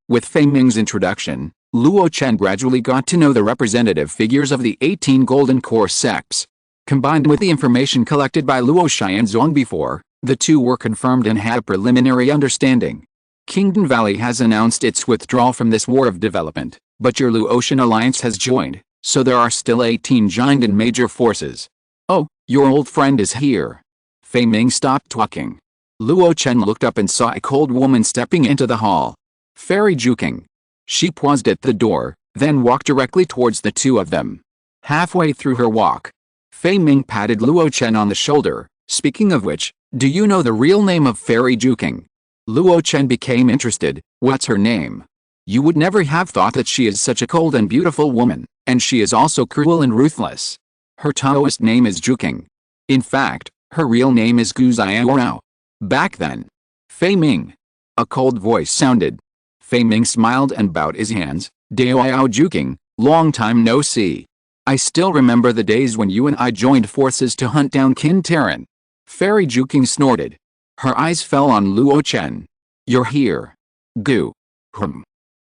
With Fei Ming's introduction, Luo Chen gradually got to know the representative figures of the 18 Golden Core sects. Combined with the information collected by Luo Xianzong before, the two were confirmed and had a preliminary understanding. Kingdom Valley has announced its withdrawal from this war of development, but your Luo Chen alliance has joined, so there are still 18 giant and major forces. Oh, your old friend is here. Fei Ming stopped talking. Luo Chen looked up and saw a cold woman stepping into the hall. Fairy Juking. She paused at the door, then walked directly towards the two of them. Halfway through her walk, Fei Ming patted Luo Chen on the shoulder. Speaking of which, do you know the real name of Fairy Juking? Luo Chen became interested. What's her name? You would never have thought that she is such a cold and beautiful woman, and she is also cruel and ruthless. Her Taoist name is Juking. In fact, her real name is Gu Xiaorao. Back then. Fei Ming. A cold voice sounded. Fei Ming smiled and bowed his hands. Dao Juking, long time no see. I still remember the days when you and I joined forces to hunt down Qin Terran. Fairy Juking snorted. Her eyes fell on Luo Chen. You're here. Gu.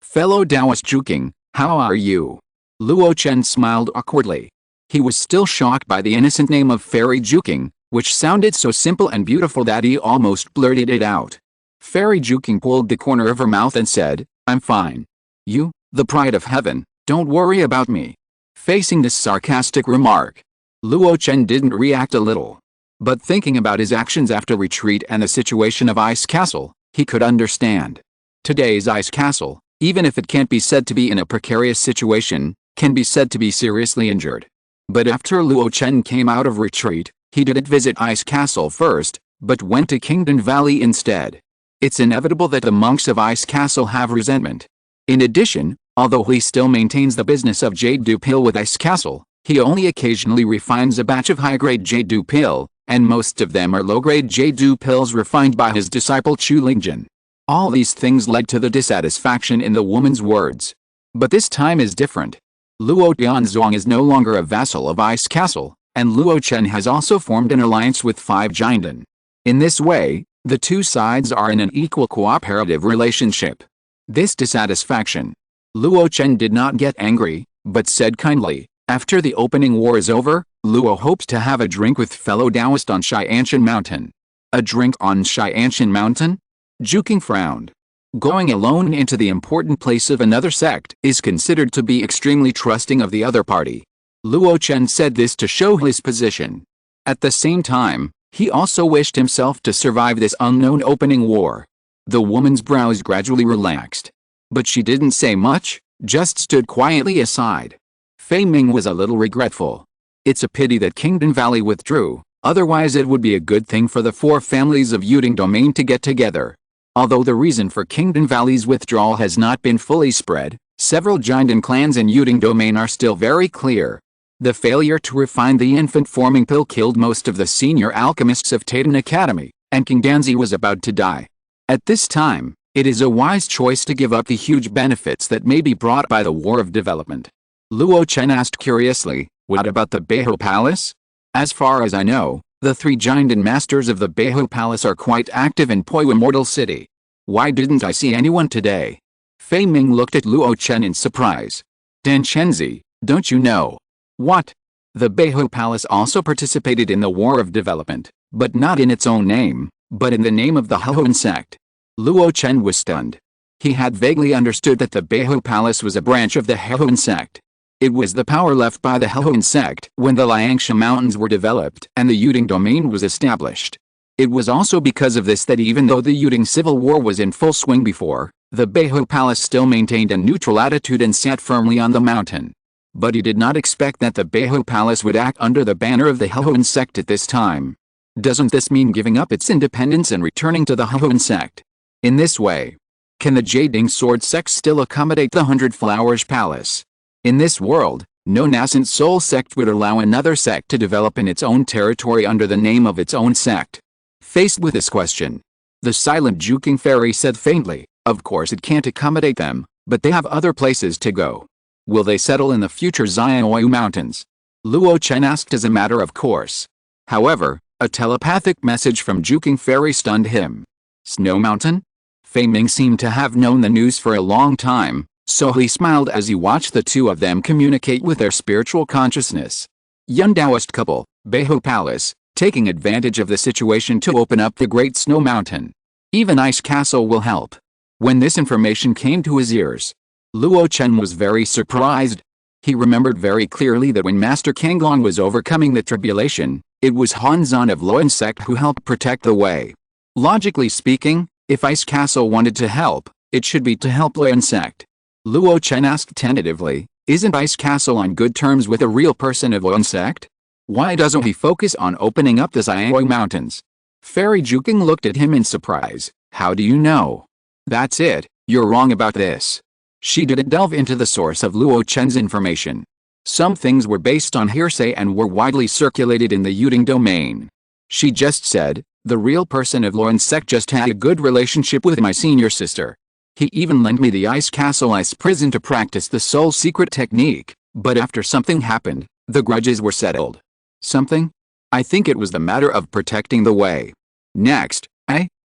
Fellow Taoist Juking, how are you? Luo Chen smiled awkwardly. He was still shocked by the innocent name of Fairy Juking, which sounded so simple and beautiful that he almost blurted it out. Fairy Juking pulled the corner of her mouth and said, I'm fine. You, the pride of heaven, don't worry about me. Facing this sarcastic remark, Luo Chen didn't react a little. But thinking about his actions after retreat and the situation of Ice Castle, he could understand. Today's Ice Castle, even if it can't be said to be in a precarious situation, can be said to be seriously injured. But after Luo Chen came out of retreat, he didn't visit Ice Castle first, but went to Kingdom Valley instead. It's inevitable that the monks of Ice Castle have resentment. In addition, although he still maintains the business of Jade Pill with Ice Castle, he only occasionally refines a batch of high-grade Jade Pill, and most of them are low-grade Jade Pills refined by his disciple Chu Lingjun. All these things led to the dissatisfaction in the woman's words. But this time is different. Luo Tianzong is no longer a vassal of Ice Castle, and Luo Chen has also formed an alliance with 5 Jinden. In this way, the two sides are in an equal cooperative relationship. This dissatisfaction. Luo Chen did not get angry, but said kindly, after the opening war is over, Luo hopes to have a drink with fellow Taoist on Xianshan Mountain. A drink on Xianshan Mountain? Juking frowned. Going alone into the important place of another sect is considered to be extremely trusting of the other party. Luo Chen said this to show his position. At the same time, he also wished himself to survive this unknown opening war. The woman's brows gradually relaxed. But she didn't say much, just stood quietly aside. Fei Ming was a little regretful. It's a pity that Kingdom Valley withdrew, otherwise it would be a good thing for the 4 families of Yuding Domain to get together. Although the reason for Kingdom Valley's withdrawal has not been fully spread, several Jinden clans in Yuding Domain are still very clear. The failure to refine the infant-forming pill killed most of the senior alchemists of Taitan Academy, and King Danzi was about to die. At this time, it is a wise choice to give up the huge benefits that may be brought by the War of Development. Luo Chen asked curiously, what about the Beihou Palace? As far as I know, the 3 Jinden masters of the Beihou Palace are quite active in Poi Immortal City. Why didn't I see anyone today? Fei Ming looked at Luo Chen in surprise. Dan Chenzi, don't you know? What? The Beihou Palace also participated in the War of Development, but not in its own name, but in the name of the Hehuan sect. Luo Chen was stunned. He had vaguely understood that the Beihou Palace was a branch of the Hehuan sect. It was the power left by the Hehuan sect when the Liangsha Mountains were developed and the Yuding Domain was established. It was also because of this that even though the Yuding Civil War was in full swing before, the Beihou Palace still maintained a neutral attitude and sat firmly on the mountain. But he did not expect that the Beihou Palace would act under the banner of the Hehuan sect at this time. Doesn't this mean giving up its independence and returning to the Huon sect? In this way, can the Jading Sword sect still accommodate the 100 Flowers Palace? In this world, no nascent soul sect would allow another sect to develop in its own territory under the name of its own sect. Faced with this question, the silent Juking fairy said faintly, of course it can't accommodate them, but they have other places to go. Will they settle in the future Zongmiao Mountains? Luo Chen asked as a matter of course. However, a telepathic message from Juking fairy stunned him. Snow Mountain? Fei Ming seemed to have known the news for a long time, so he smiled as he watched the two of them communicate with their spiritual consciousness. Young Taoist couple, Bigu Palace, taking advantage of the situation to open up the Great Snow Mountain. Even Ice Castle will help. When this information came to his ears, Luo Chen was very surprised. He remembered very clearly that when Master Kanglong was overcoming the tribulation, it was Hanzan of Luoan sect who helped protect the way. Logically speaking, if Ice Castle wanted to help, it should be to help Luoan sect. Luo Chen asked tentatively, isn't Ice Castle on good terms with a real person of Luoan sect? Why doesn't he focus on opening up the Zongmiao Mountains? Fairy Juking looked at him in surprise. How do you know? That's it, you're wrong about this. She didn't delve into the source of Luo Chen's information. Some things were based on hearsay and were widely circulated in the Yuding domain. She just said, the real person of Luoan sect just had a good relationship with my senior sister. He even lent me the Ice Castle Ice Prison to practice the soul secret technique, but after something happened, the grudges were settled. Something? I think it was the matter of protecting the way. Next,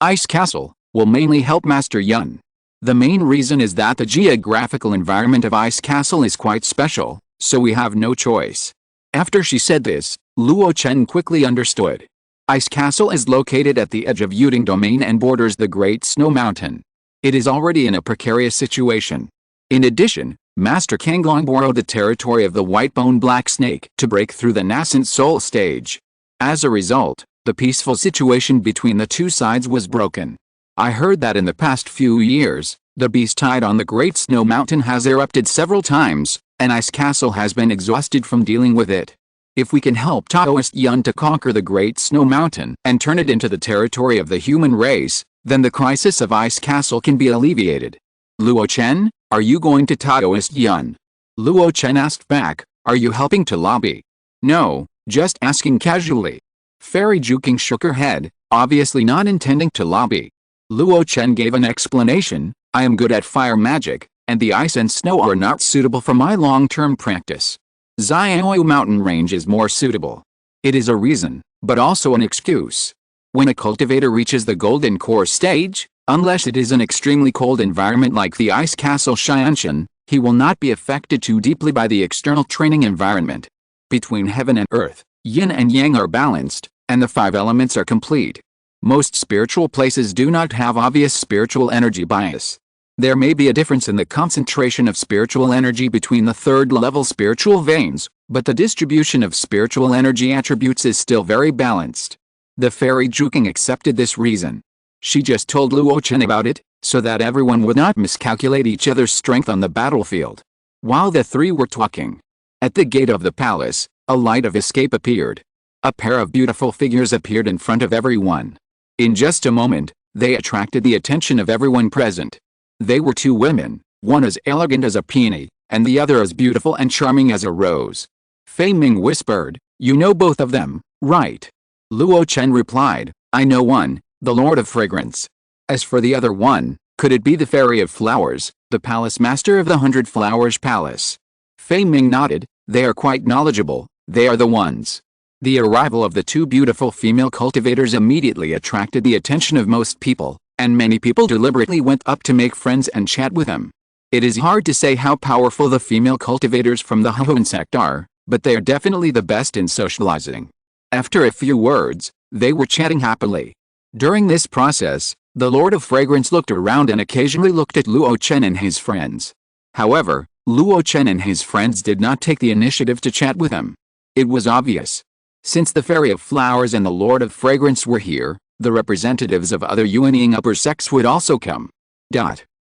Ice Castle will mainly help Master Yun. The main reason is that the geographical environment of Ice Castle is quite special, so we have no choice. After she said this, Luo Chen quickly understood. Ice Castle is located at the edge of Yuding domain and borders the Great Snow Mountain. It is already in a precarious situation. In addition, Master Kanglong borrowed the territory of the white-boned black snake to break through the nascent soul stage. As a result, the peaceful situation between the two sides was broken. I heard that in the past few years, the beast tide on the Great Snow Mountain has erupted several times, and Ice Castle has been exhausted from dealing with it. If we can help Taoist Yun to conquer the Great Snow Mountain and turn it into the territory of the human race, then the crisis of Ice Castle can be alleviated. Luo Chen, are you going to Taoist Yun? Luo Chen asked back, are you helping to lobby? No, just asking casually. Fairy Juking shook her head, obviously not intending to lobby. Luo Chen gave an explanation, I am good at fire magic, and the ice and snow are not suitable for my long-term practice. Zongmiao mountain range is more suitable. It is a reason, but also an excuse. When a cultivator reaches the golden core stage, unless it is an extremely cold environment like the Ice Castle Xianshan, he will not be affected too deeply by the external training environment. Between heaven and earth, yin and yang are balanced, and the 5 elements are complete. Most spiritual places do not have obvious spiritual energy bias. There may be a difference in the concentration of spiritual energy between the third-level spiritual veins, but the distribution of spiritual energy attributes is still very balanced. The Fairy Juking accepted this reason. She just told Luo Chen about it, so that everyone would not miscalculate each other's strength on the battlefield. While the three were talking, at the gate of the palace, a light of escape appeared. A pair of beautiful figures appeared in front of everyone. In just a moment, they attracted the attention of everyone present. They were 2 women, one as elegant as a peony, and the other as beautiful and charming as a rose. Fei Ming whispered, you know both of them, right? Luo Chen replied, I know one, the Lord of Fragrance. As for the other one, could it be the Fairy of Flowers, the Palace Master of the 100 Flowers Palace? Fei Ming nodded, they are quite knowledgeable, they are the ones. The arrival of the 2 beautiful female cultivators immediately attracted the attention of most people, and many people deliberately went up to make friends and chat with them. It is hard to say how powerful the female cultivators from the Huon sect are, but they are definitely the best in socializing. After a few words, they were chatting happily. During this process, the Lord of Fragrance looked around and occasionally looked at Luo Chen and his friends. However, Luo Chen and his friends did not take the initiative to chat with him. It was obvious. Since the Fairy of Flowers and the Lord of Fragrance were here, the representatives of other Yuanying upper sects would also come.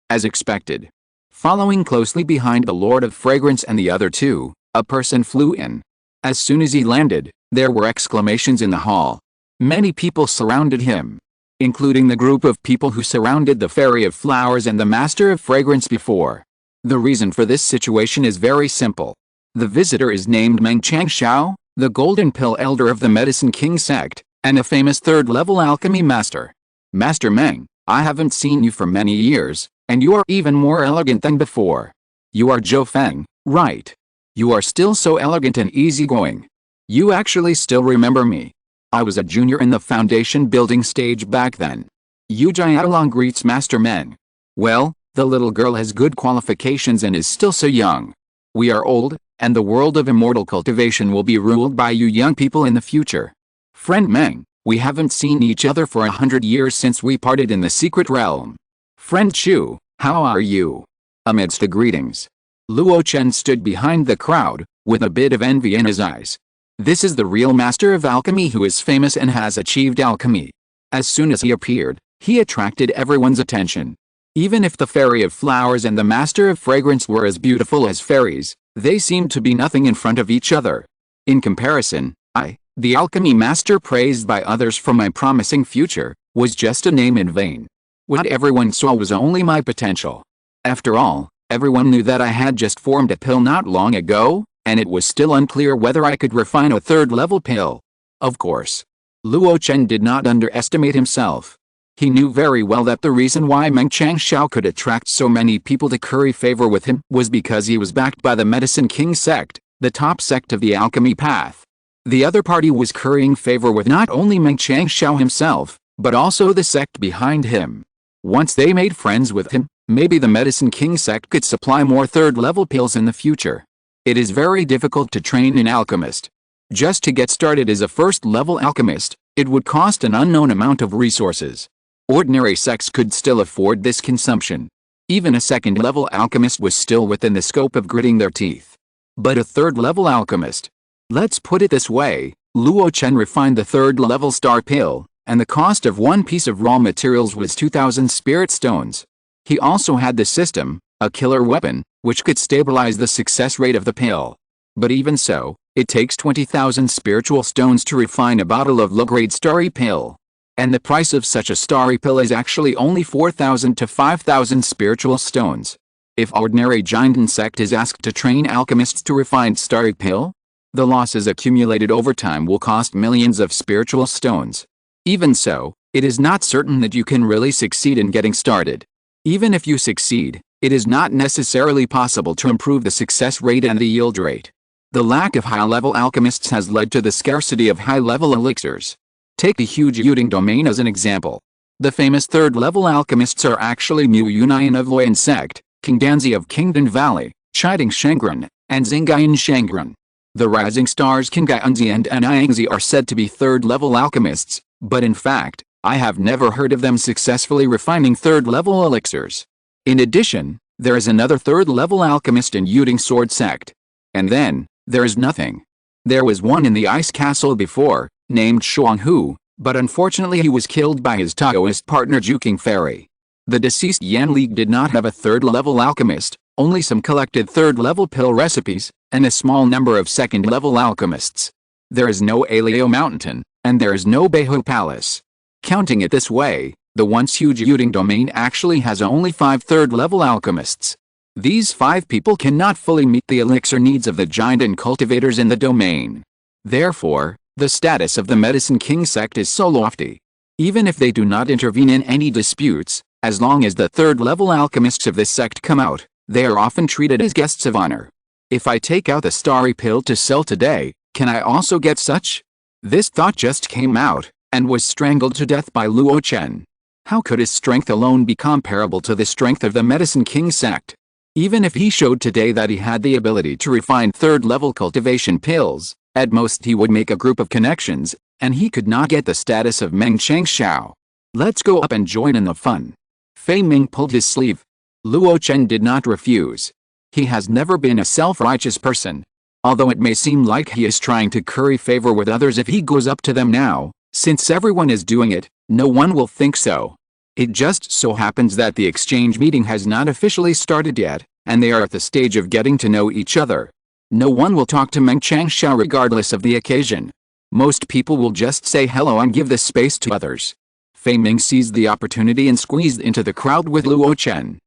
As expected. Following closely behind the Lord of Fragrance and the other 2, a person flew in. As soon as he landed, there were exclamations in the hall. Many people surrounded him, including the group of people who surrounded the Fairy of Flowers and the Master of Fragrance before. The reason for this situation is very simple. The visitor is named Meng Changxiao, the Golden Pill Elder of the Medicine King sect, and a famous third-level alchemy master. Master Meng, I haven't seen you for many years, and you are even more elegant than before. You are Zhou Feng, right? You are still so elegant and easygoing. You actually still remember me. I was a junior in the foundation building stage back then. Yu Jiaolong greets Master Meng. Well, the little girl has good qualifications and is still so young. We are old, and the world of immortal cultivation will be ruled by you young people in the future. Friend Meng, we haven't seen each other for 100 years since we parted in the secret realm. Friend Chu, how are you? Amidst the greetings, Luo Chen stood behind the crowd, with a bit of envy in his eyes. This is the real master of alchemy who is famous and has achieved alchemy. As soon as he appeared, he attracted everyone's attention. Even if the Fairy of Flowers and the Master of Fragrance were as beautiful as fairies, they seemed to be nothing in front of each other. In comparison, I, the alchemy master praised by others for my promising future, was just a name in vain. What everyone saw was only my potential. After all, everyone knew that I had just formed a pill not long ago, and it was still unclear whether I could refine a third-level pill. Of course, Luo Chen did not underestimate himself. He knew very well that the reason why Meng Changxiao could attract so many people to curry favor with him was because he was backed by the Medicine King sect, the top sect of the alchemy path. The other party was currying favor with not only Meng Changxiao himself, but also the sect behind him. Once they made friends with him, maybe the Medicine King sect could supply more third-level pills in the future. It is very difficult to train an alchemist. Just to get started as a first-level alchemist, it would cost an unknown amount of resources. Ordinary sects could still afford this consumption. Even a second-level alchemist was still within the scope of gritting their teeth. But a third-level alchemist? Let's put it this way, Luo Chen refined the third-level star pill, and the cost of one piece of raw materials was 2,000 spirit stones. He also had the system, a killer weapon, which could stabilize the success rate of the pill. But even so, it takes 20,000 spiritual stones to refine a bottle of low-grade starry pill. And the price of such a starry pill is actually only 4,000 to 5,000 spiritual stones. If ordinary Jinden sect is asked to train alchemists to refine starry pill, the losses accumulated over time will cost millions of spiritual stones. Even so, it is not certain that you can really succeed in getting started. Even if you succeed, it is not necessarily possible to improve the success rate and the yield rate. The lack of high-level alchemists has led to the scarcity of high-level elixirs. Take the huge Yuding domain as an example. The famous third-level alchemists are actually Mu Yunyan of Luoyan sect, King Danzi of Kingdom Valley, Chiding Shengren, and Xingyan Shengren. The rising stars Qingai Unzi and Anyangzi are said to be third-level alchemists, but in fact, I have never heard of them successfully refining third-level elixirs. In addition, there is another third-level alchemist in Yuding Sword sect. And then, there is nothing. There was one in the Ice Castle before, named Shuanghu, but unfortunately he was killed by his Taoist partner Juking Fairy. The deceased Yan League did not have a third-level alchemist, only some collected third-level pill recipes, and a small number of second-level alchemists. There is no Aleo Mountain, and there is no Beihou Palace. Counting it this way, the once huge Yuding domain actually has only 5 third-level alchemists. These 5 people cannot fully meet the elixir needs of the Jinden cultivators in the domain. Therefore, the status of the Medicine King sect is so lofty. Even if they do not intervene in any disputes, as long as the third-level alchemists of this sect come out, they are often treated as guests of honor. If I take out the starry pill to sell today, can I also get such? This thought just came out, and was strangled to death by Luo Chen. How could his strength alone be comparable to the strength of the Medicine King sect? Even if he showed today that he had the ability to refine third-level cultivation pills, at most he would make a group of connections, and he could not get the status of Meng Changxiao. Let's go up and join in the fun. Fei Ming pulled his sleeve. Luo Chen did not refuse. He has never been a self-righteous person. Although it may seem like he is trying to curry favor with others if he goes up to them now, since everyone is doing it, no one will think so. It just so happens that the exchange meeting has not officially started yet, and they are at the stage of getting to know each other. No one will talk to Meng Changxiao regardless of the occasion. Most people will just say hello and give the space to others. Fei Ming seized the opportunity and squeezed into the crowd with Luo Chen.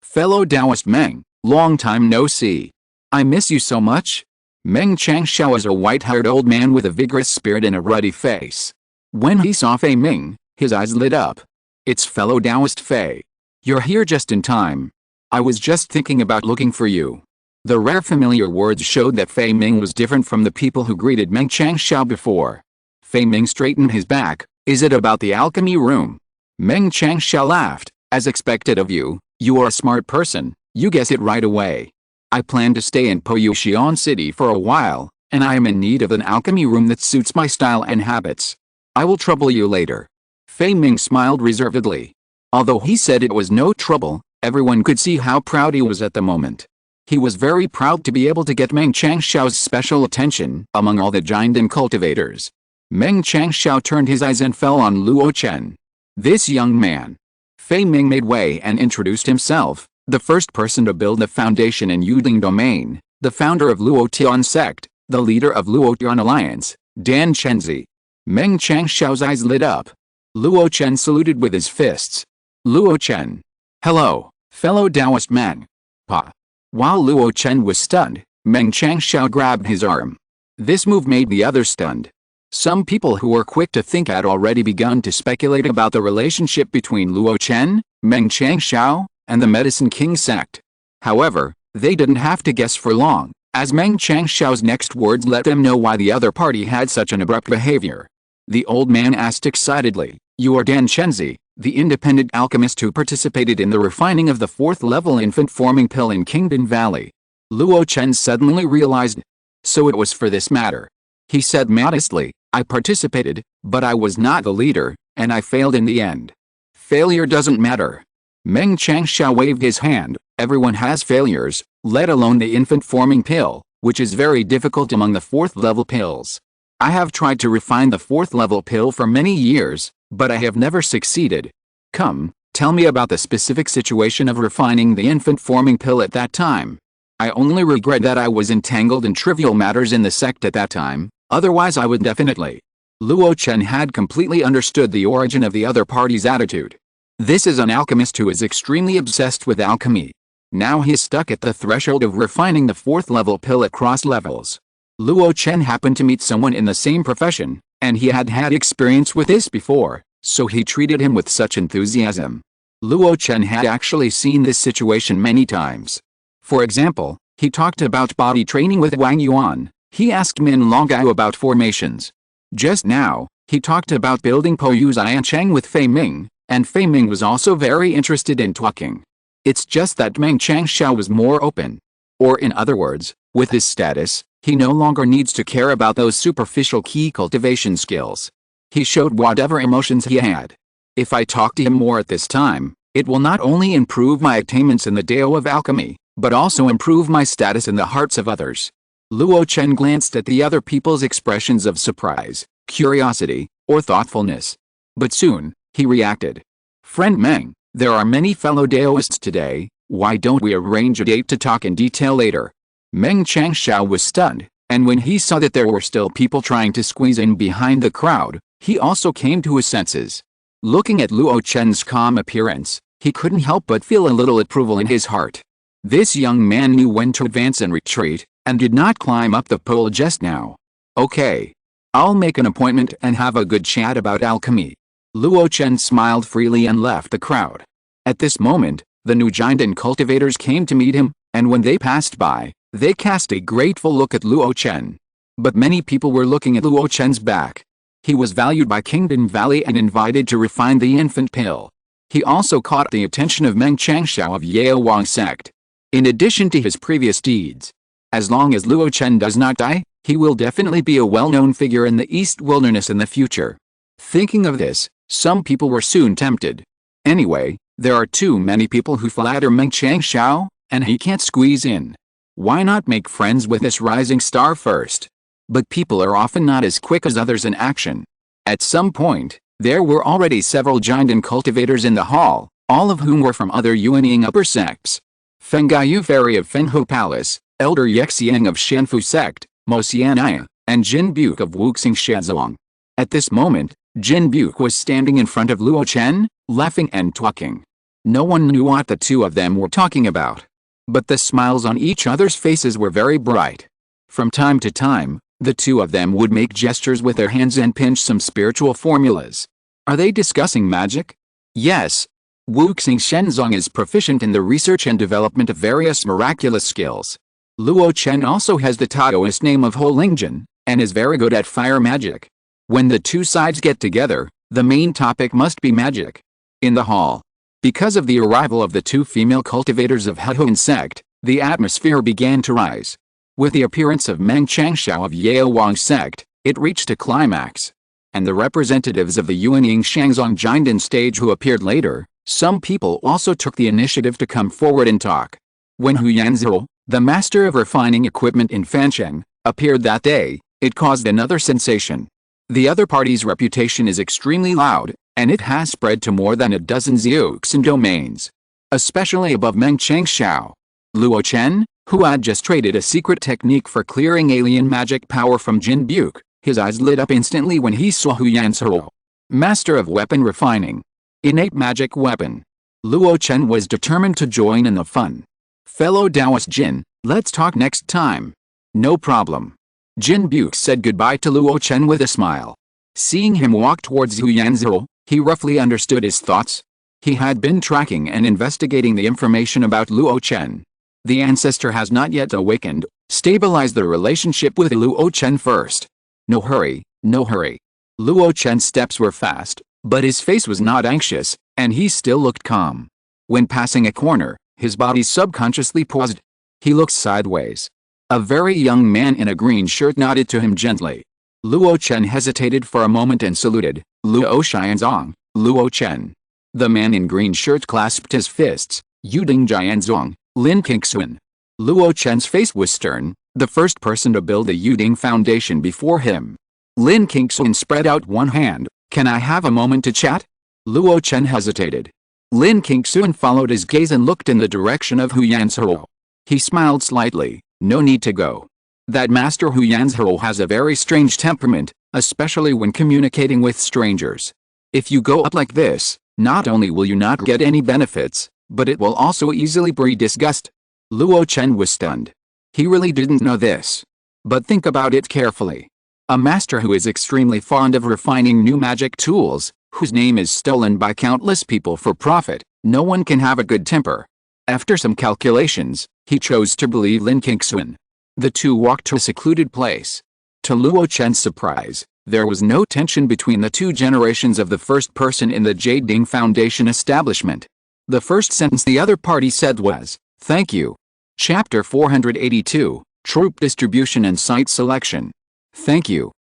Fellow Taoist Meng, long time no see. I miss you so much. Meng Changshao is a white-haired old man with a vigorous spirit and a ruddy face. When he saw Fei Ming, his eyes lit up. It's fellow Taoist Fei. You're here just in time. I was just thinking about looking for you. The rare familiar words showed that Fei Ming was different from the people who greeted Meng Changshao before. Fei Ming straightened his back. Is it about the alchemy room? Meng Changshao laughed. As expected of you, you are a smart person, you guess it right away. I plan to stay in Poyuxian City for a while, and I am in need of an alchemy room that suits my style and habits. I will trouble you later. Fei Ming smiled reservedly. Although he said it was no trouble, everyone could see how proud he was at the moment. He was very proud to be able to get Meng Changshao's special attention among all the giant and cultivators. Meng Changshao turned his eyes and fell on Luo Chen. This young man. Fei Ming made way and introduced himself, the first person to build the foundation in Yuding Domain, the founder of Luo Tian sect, the leader of Luo Tian Alliance, Dan Chenzi. Meng Changshao's eyes lit up. Luo Chen saluted with his fists. Luo Chen. Hello, fellow Taoist man. Pa. While Luo Chen was stunned, Meng Changshao grabbed his arm. This move made the others stunned. Some people who were quick to think had already begun to speculate about the relationship between Luo Chen, Meng Changshao, and the Medicine King sect. However, they didn't have to guess for long, as Meng Changshao's next words let them know why the other party had such an abrupt behavior. The old man asked excitedly, "You are Dan Chenzi, the independent alchemist who participated in the refining of the 4th-level infant-forming pill in Kingdom Valley?" Luo Chen suddenly realized. So it was for this matter. He said modestly, "I participated, but I was not the leader, and I failed in the end." Failure doesn't matter. Meng Changshao waved his hand. Everyone has failures, let alone the infant-forming pill, which is very difficult among the 4th-level pills. I have tried to refine the 4th-level pill for many years, but I have never succeeded. Come, tell me about the specific situation of refining the infant-forming pill at that time. I only regret that I was entangled in trivial matters in the sect at that time, otherwise I would definitely. Luo Chen had completely understood the origin of the other party's attitude. This is an alchemist who is extremely obsessed with alchemy. Now he is stuck at the threshold of refining the 4th-level pill at cross levels. Luo Chen happened to meet someone in the same profession, and he had had experience with this before, so he treated him with such enthusiasm. Luo Chen had actually seen this situation many times. For example, he talked about body training with Wang Yuan. He asked Min Longgao about formations. Just now, he talked about building Po Yu Xiancheng with Fei Ming, and Fei Ming was also very interested in talking. It's just that Meng Changshao was more open. Or in other words, with his status, he no longer needs to care about those superficial key cultivation skills. He showed whatever emotions he had. If I talk to him more at this time, it will not only improve my attainments in the Dao of Alchemy, but also improve my status in the hearts of others. Luo Chen glanced at the other people's expressions of surprise, curiosity, or thoughtfulness. But soon, he reacted. Friend Meng, there are many fellow Daoists today, why don't we arrange a date to talk in detail later? Meng Changshao was stunned, and when he saw that there were still people trying to squeeze in behind the crowd, he also came to his senses. Looking at Luo Chen's calm appearance, he couldn't help but feel a little approval in his heart. This young man knew when to advance and retreat, and did not climb up the pole just now. Okay. I'll make an appointment and have a good chat about alchemy. Luo Chen smiled freely and left the crowd. At this moment, the new giant and cultivators came to meet him, and when they passed by, they cast a grateful look at Luo Chen. But many people were looking at Luo Chen's back. He was valued by Kingdom Valley and invited to refine the infant pill. He also caught the attention of Meng Changshao of Yao Wang sect. In addition to his previous deeds, as long as Luo Chen does not die, he will definitely be a well-known figure in the East Wilderness in the future. Thinking of this, some people were soon tempted. Anyway, there are too many people who flatter Meng Changshao, and he can't squeeze in. Why not make friends with this rising star first? But people are often not as quick as others in action. At some point, there were already several giant and cultivators in the hall, all of whom were from other Yuanying upper sects. Feng Gaiyu Fairy of Fengho Palace, Elder Yexiang of Shanfu sect, Mo Xianai, and Jin Buke of Wuxing Shenzong. At this moment, Jin Buke was standing in front of Luo Chen, laughing and talking. No one knew what the two of them were talking about. But the smiles on each other's faces were very bright. From time to time, the two of them would make gestures with their hands and pinch some spiritual formulas. Are they discussing magic? Yes. Wuxing Shenzong is proficient in the research and development of various miraculous skills. Luo Chen also has the Taoist name of Ho Lingjin, and is very good at fire magic. When the two sides get together, the main topic must be magic. In the hall, because of the arrival of the two female cultivators of Hehuan sect, the atmosphere began to rise. With the appearance of Meng Changshao of Yao Wang sect, it reached a climax. And the representatives of the Yuanying Shangzong joined in stage who appeared later. Some people also took the initiative to come forward and talk. When Hu Yanzhou, the master of refining equipment in Fancheng, appeared that day, it caused another sensation. The other party's reputation is extremely loud, and it has spread to more than a dozen Xiuxin domains. Especially above Meng Changshao. Luo Chen, who had just traded a secret technique for clearing alien magic power from Jin Buke, his eyes lit up instantly when he saw Hu Yanzhou, master of weapon refining. Innate magic weapon. Luo Chen was determined to join in the fun. Fellow Taoist Jin, let's talk next time. No problem. Jin Buke said goodbye to Luo Chen with a smile. Seeing him walk towards Hu Yanzhou, he roughly understood his thoughts. He had been tracking and investigating the information about Luo Chen. The ancestor has not yet awakened. Stabilize the relationship with Luo Chen first. No hurry, no hurry. Luo Chen's steps were fast, but his face was not anxious, and he still looked calm. When passing a corner, his body subconsciously paused. He looked sideways. A very young man in a green shirt nodded to him gently. Luo Chen hesitated for a moment and saluted. Luo Xianzong, Luo Chen. The man in green shirt clasped his fists. Yuding Jianzong, Lin Qingxuan. Luo Chen's face was stern, the first person to build a Yuding foundation before him. Lin Qingxuan spread out one hand. Can I have a moment to chat? Luo Chen hesitated. Lin Qingxuan followed his gaze and looked in the direction of Hu Yanzhou. He smiled slightly. No need to go. That master Hu Yanzhou has a very strange temperament, especially when communicating with strangers. If you go up like this, not only will you not get any benefits, but it will also easily breed disgust. Luo Chen was stunned. He really didn't know this. But think about it carefully. A master who is extremely fond of refining new magic tools, whose name is stolen by countless people for profit, no one can have a good temper. After some calculations, he chose to believe Lin Qingxuan. The two walked to a secluded place. To Luo Chen's surprise, there was no tension between the two generations of the first person in the Jading Foundation establishment. The first sentence the other party said was, "Thank you." Chapter 482, Troop Distribution and Site Selection. Thank you.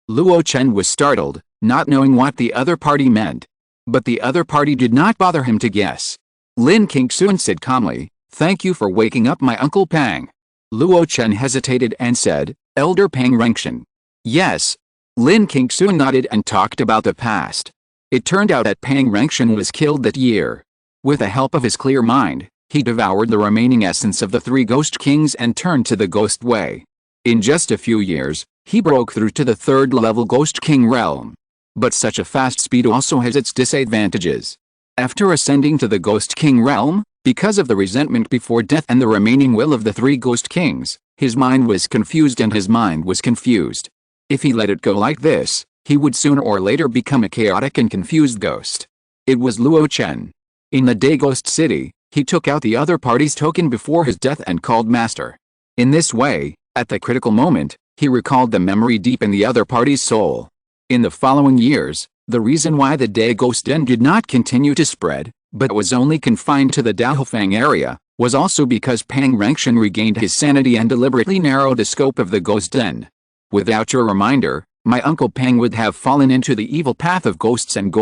Luo Chen was startled, not knowing what the other party meant. But the other party did not bother him to guess. Lin Qingxuan said calmly, "Thank you for waking up my Uncle Pang." Luo Chen hesitated and said, "Elder Pang Rengshan." Yes. Lin Qingxuan nodded and talked about the past. It turned out that Pang Rengshan was killed that year. With the help of his clear mind, he devoured the remaining essence of the three ghost kings and turned to the ghost way. In just a few years, he broke through to the third-level ghost king realm. But such a fast speed also has its disadvantages. After ascending to the Ghost King realm, because of the resentment before death and the remaining will of the three Ghost Kings, his mind was confused and his mind was confused. If he let it go like this, he would sooner or later become a chaotic and confused ghost. It was Luo Chen. In the Day Ghost City, he took out the other party's token before his death and called Master. In this way, at the critical moment, he recalled the memory deep in the other party's soul. In the following years, the reason why the Day Ghost Den did not continue to spread, but was only confined to the Daofang area, was also because Pang Rengshan regained his sanity and deliberately narrowed the scope of the Ghost Den. Without your reminder, my Uncle Pang would have fallen into the evil path of ghosts and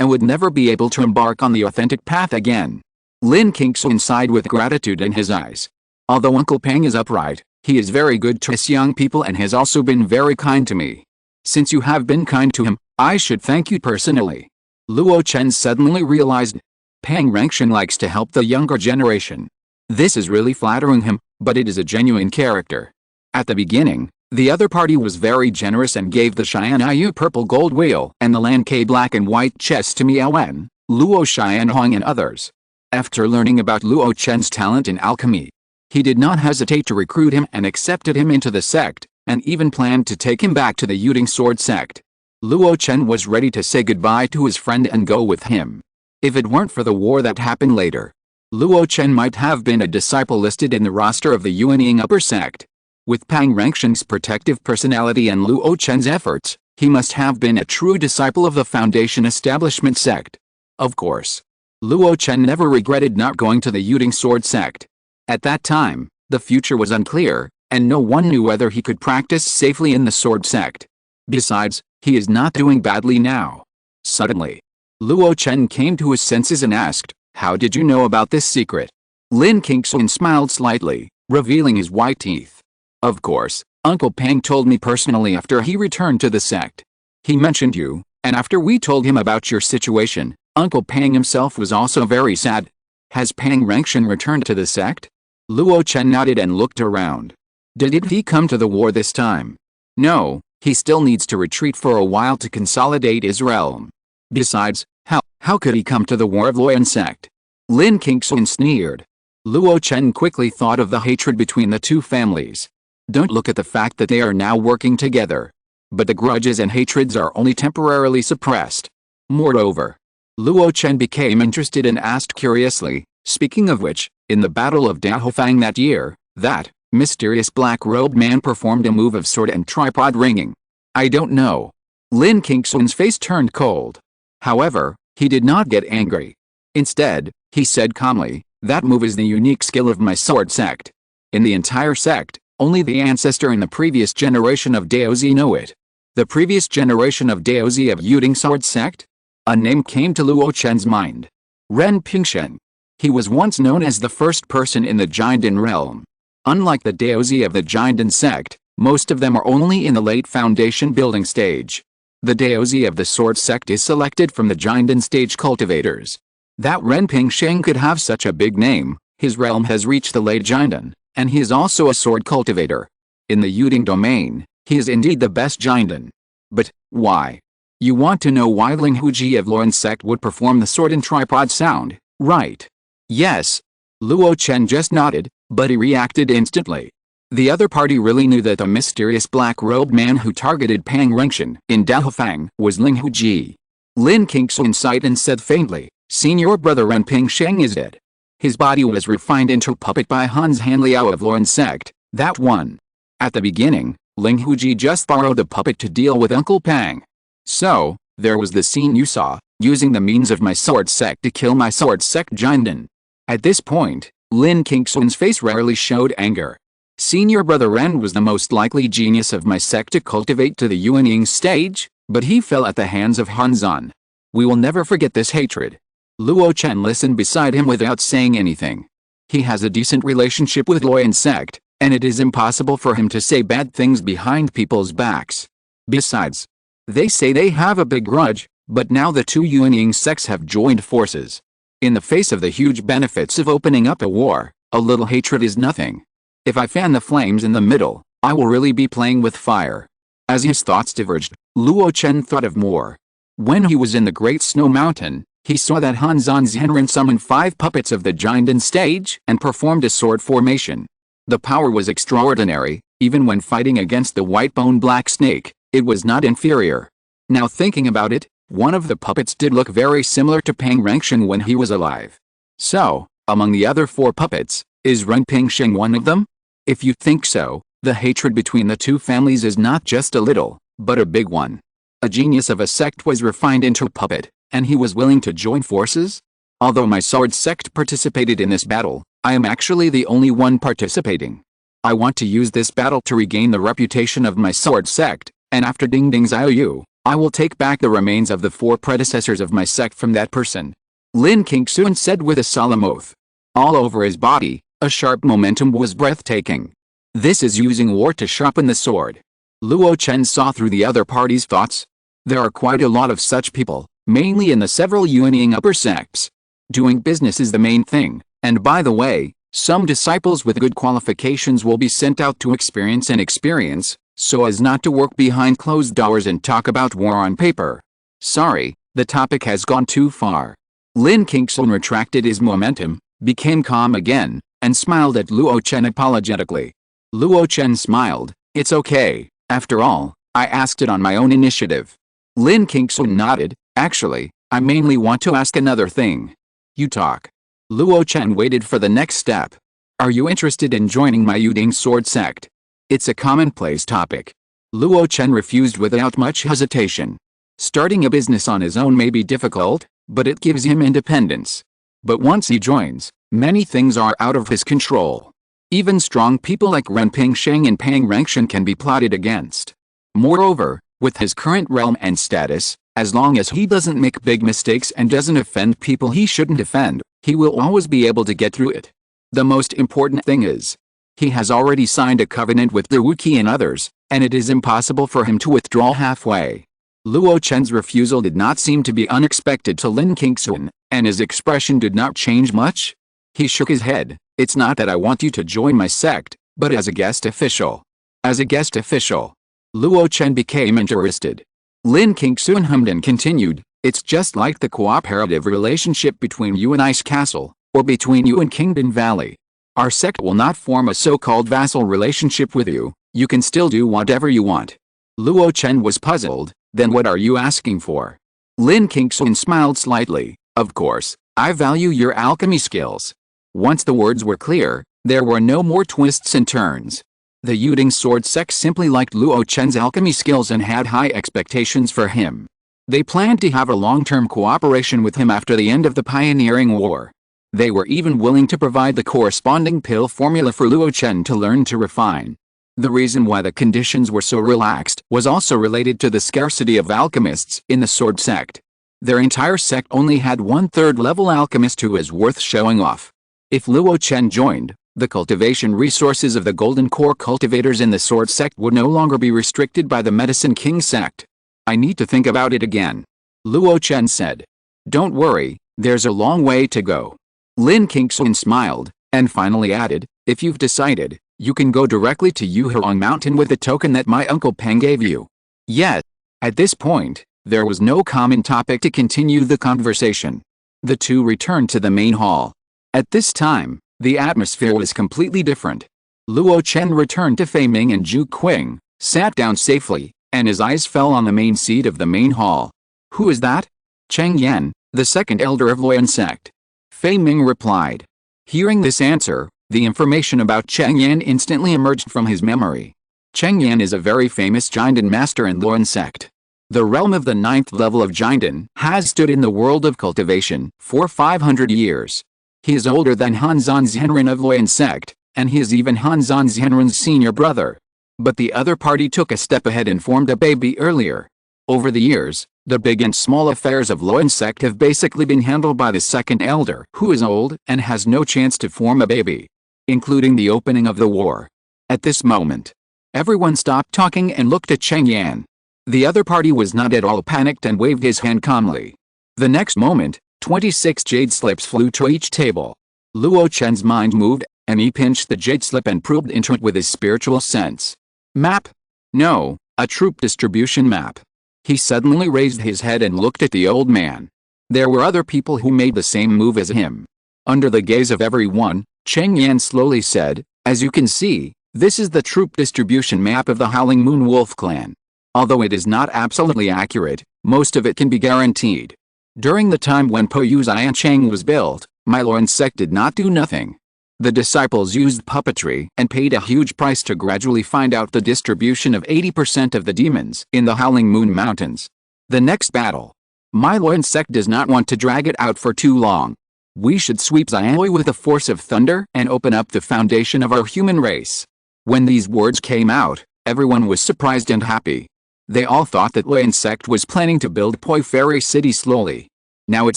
would never be able to embark on the authentic path again. Lin Qingxuan sighed with gratitude in his eyes. Although Uncle Pang is upright, he is very good to us young people and has also been very kind to me. Since you have been kind to him, I should thank you personally. Luo Chen suddenly realized. Pang Rengshan likes to help the younger generation. This is really flattering him, but it is a genuine character. At the beginning, The other party was very generous and gave the Cheyenne Yu purple gold wheel and the Lan K black and white chest to Miao Wen, Luo Cheyenne Hong and others. After learning about Luo Chen's talent in alchemy, he did not hesitate to recruit him and accepted him into the sect, and even planned to take him back to the Yuding Sword sect. Luo Chen was ready to say goodbye to his friend and go with him. If it weren't for the war that happened later, Luo Chen might have been a disciple listed in the roster of the Yuanying upper sect. With Pang Rengshen's protective personality and Luo Chen's efforts, he must have been a true disciple of the Foundation Establishment sect. Of course, Luo Chen never regretted not going to the Yuding Sword sect. At that time, the future was unclear, and no one knew whether he could practice safely in the Sword sect. Besides, he is not doing badly now. Suddenly, Luo Chen came to his senses and asked, "How did you know about this secret?" Lin Qingxun smiled slightly, revealing his white teeth. "Of course, Uncle Pang told me personally after he returned to the sect. He mentioned you, and after we told him about your situation, Uncle Pang himself was also very sad." "Has Pang Rengshen returned to the sect?" Luo Chen nodded and looked around. "Did he come to the war this time?" "No, he still needs to retreat for a while to consolidate his realm. Besides, how could he come to the war of Luoyan sect?" Lin Qingxun sneered. Luo Chen quickly thought of the hatred between the two families. Don't look at the fact that they are now working together. But the grudges and hatreds are only temporarily suppressed. Moreover, Luo Chen became interested and asked curiously, "Speaking of which, in the Battle of Dahofang that year, that mysterious black-robed man performed a move of sword and tripod ringing." "I don't know." Lin Qingxun's face turned cold. However, he did not get angry. Instead, he said calmly, "That move is the unique skill of my sword sect. In the entire sect, only the ancestor in the previous generation of Daozi know it." The previous generation of Daozi of Yuding Sword sect? A name came to Luo Chen's mind. Ren Pingshen. He was once known as the first person in the Jiandan realm. Unlike the Daozi of the Jiandan sect, most of them are only in the late foundation building stage. The Daozi of the Sword sect is selected from the Jiandan stage cultivators. That Ren Pingshen could have such a big name, his realm has reached the late Jiandan, and he is also a sword cultivator. In the Yuding domain, he is indeed the best Jiandan. But, why? You want to know why Ling Huji of Luoyan sect would perform the sword and tripod sound, right? Yes. Luo Chen just nodded, but he reacted instantly. The other party really knew that the mysterious black-robed man who targeted Pang Rengshen in Dahofang was Ling Huji. Lin Qingxun sighed and said faintly, "Senior brother Ren Pingsheng is dead. His body was refined into a puppet by Hans Hanliao of Luoyan sect, that one. At the beginning, Ling Huji just borrowed the puppet to deal with Uncle Pang. So, there was the scene you saw, using the means of my sword sect to kill my sword sect Jiandan." At this point, Lin Qingxun's face rarely showed anger. "Senior brother Ren was the most likely genius of my sect to cultivate to the Yuanying stage, but he fell at the hands of Hanzan. We will never forget this hatred." Luo Chen listened beside him without saying anything. He has a decent relationship with Luoyan sect, and it is impossible for him to say bad things behind people's backs. Besides, they say they have a big grudge, but now the two Yuanying sects have joined forces. In the face of the huge benefits of opening up a war, a little hatred is nothing. If I fan the flames in the middle, I will really be playing with fire. As his thoughts diverged, Luo Chen thought of more. When he was in the Great Snow Mountain, he saw that Hanzan Zhenren summoned 5 puppets of the Jiandan stage and performed a sword formation. The power was extraordinary, even when fighting against the white-boned black snake, it was not inferior. Now thinking about it, one of the puppets did look very similar to Pang Rengshen when he was alive. So, among the other 4 puppets, is Ren Pingsheng one of them? If you think so, the hatred between the two families is not just a little, but a big one. A genius of a sect was refined into a puppet, and he was willing to join forces? Although my sword sect participated in this battle, I am actually the only one participating. I want to use this battle to regain the reputation of my sword sect, and after Ding Ding's IOU, I will take back the remains of the 4 predecessors of my sect from that person." Lin Qingxun said with a solemn oath. All over his body, a sharp momentum was breathtaking. This is using war to sharpen the sword. Luo Chen saw through the other party's thoughts. There are quite a lot of such people, mainly in the several Yuanying upper sects. Doing business is the main thing, and by the way, some disciples with good qualifications will be sent out to experience, so as not to work behind closed doors and talk about war on paper. Sorry, the topic has gone too far. Lin Qingsun retracted his momentum, became calm again, and smiled at Luo Chen apologetically. Luo Chen smiled. It's okay, after all, I asked it on my own initiative. Lin Qingsun nodded. Actually, I mainly want to ask another thing. You talk. Luo Chen waited for the next step. Are you interested in joining my Yuding sword sect? It's a commonplace topic. Luo Chen refused without much hesitation. Starting a business on his own may be difficult, but it gives him independence. But once he joins, many things are out of his control. Even strong people like Ren Pingsheng and Pang Rengshen can be plotted against. Moreover, with his current realm and status, as long as he doesn't make big mistakes and doesn't offend people he shouldn't offend, he will always be able to get through it. The most important thing is, he has already signed a covenant with the Wuqi and others, and it is impossible for him to withdraw halfway. Luo Chen's refusal did not seem to be unexpected to Lin Qingsun, and his expression did not change much. He shook his head. It's not that I want you to join my sect, but as a guest official. As a guest official. Luo Chen became interested. Lin Qingsun hummed and continued, it's just like the cooperative relationship between you and Ice Castle, or between you and Kingdom Valley. Our sect will not form a so-called vassal relationship with you, you can still do whatever you want. Luo Chen was puzzled, then what are you asking for? Lin Qingsun smiled slightly, of course, I value your alchemy skills. Once the words were clear, there were no more twists and turns. The Yuding sword sect simply liked Luo Chen's alchemy skills and had high expectations for him. They planned to have a long-term cooperation with him after the end of the pioneering war. They were even willing to provide the corresponding pill formula for Luo Chen to learn to refine. The reason why the conditions were so relaxed was also related to the scarcity of alchemists in the sword sect. Their entire sect only had one third-level alchemist who is worth showing off. If Luo Chen joined, the cultivation resources of the Golden Core cultivators in the sword sect would no longer be restricted by the Medicine King sect. I need to think about it again. Luo Chen said. Don't worry, there's a long way to go. Lin Qingsun smiled, and finally added, if you've decided, you can go directly to Yuhurong Mountain with the token that my Uncle Peng gave you. Yet, at this point, there was no common topic to continue the conversation. The two returned to the main hall. At this time, the atmosphere was completely different. Luo Chen returned to Fei Ming and Zhu Qing, sat down safely, and his eyes fell on the main seat of the main hall. Who is that? Cheng Yan, the second elder of Luoyan sect. Fei Ming replied. Hearing this answer, the information about Cheng Yan instantly emerged from his memory. Cheng Yan is a very famous Jinden master in Luoyan sect. The realm of the 9th level of Jinden has stood in the world of cultivation for 500 years. He is older than Han Zhanren of Luoyan sect, and he is even Han Zhanren's senior brother. But the other party took a step ahead and formed a baby earlier. Over the years, the big and small affairs of Luoyan sect have basically been handled by the second elder, who is old and has no chance to form a baby, including the opening of the war. At this moment, everyone stopped talking and looked at Cheng Yan. The other party was not at all panicked and waved his hand calmly. The next moment, 26 jade slips flew to each table. Luo Chen's mind moved, and he pinched the jade slip and probed into it with his spiritual sense. Map? No, a troop distribution map. He suddenly raised his head and looked at the old man. There were other people who made the same move as him. Under the gaze of everyone, Cheng Yan slowly said, as you can see, this is the troop distribution map of the Howling Moon Wolf clan. Although it is not absolutely accurate, most of it can be guaranteed. During the time when Po Yu Zian Cheng was built, my Luoyan sect did not do nothing. The disciples used puppetry and paid a huge price to gradually find out the distribution of 80% of the demons in the Howling Moon Mountains. The next battle. My Luoyan sect does not want to drag it out for too long. We should sweep Xianlui with the force of thunder and open up the foundation of our human race. When these words came out, everyone was surprised and happy. They all thought that Luoyan sect was planning to build Poi Fairy City slowly. Now it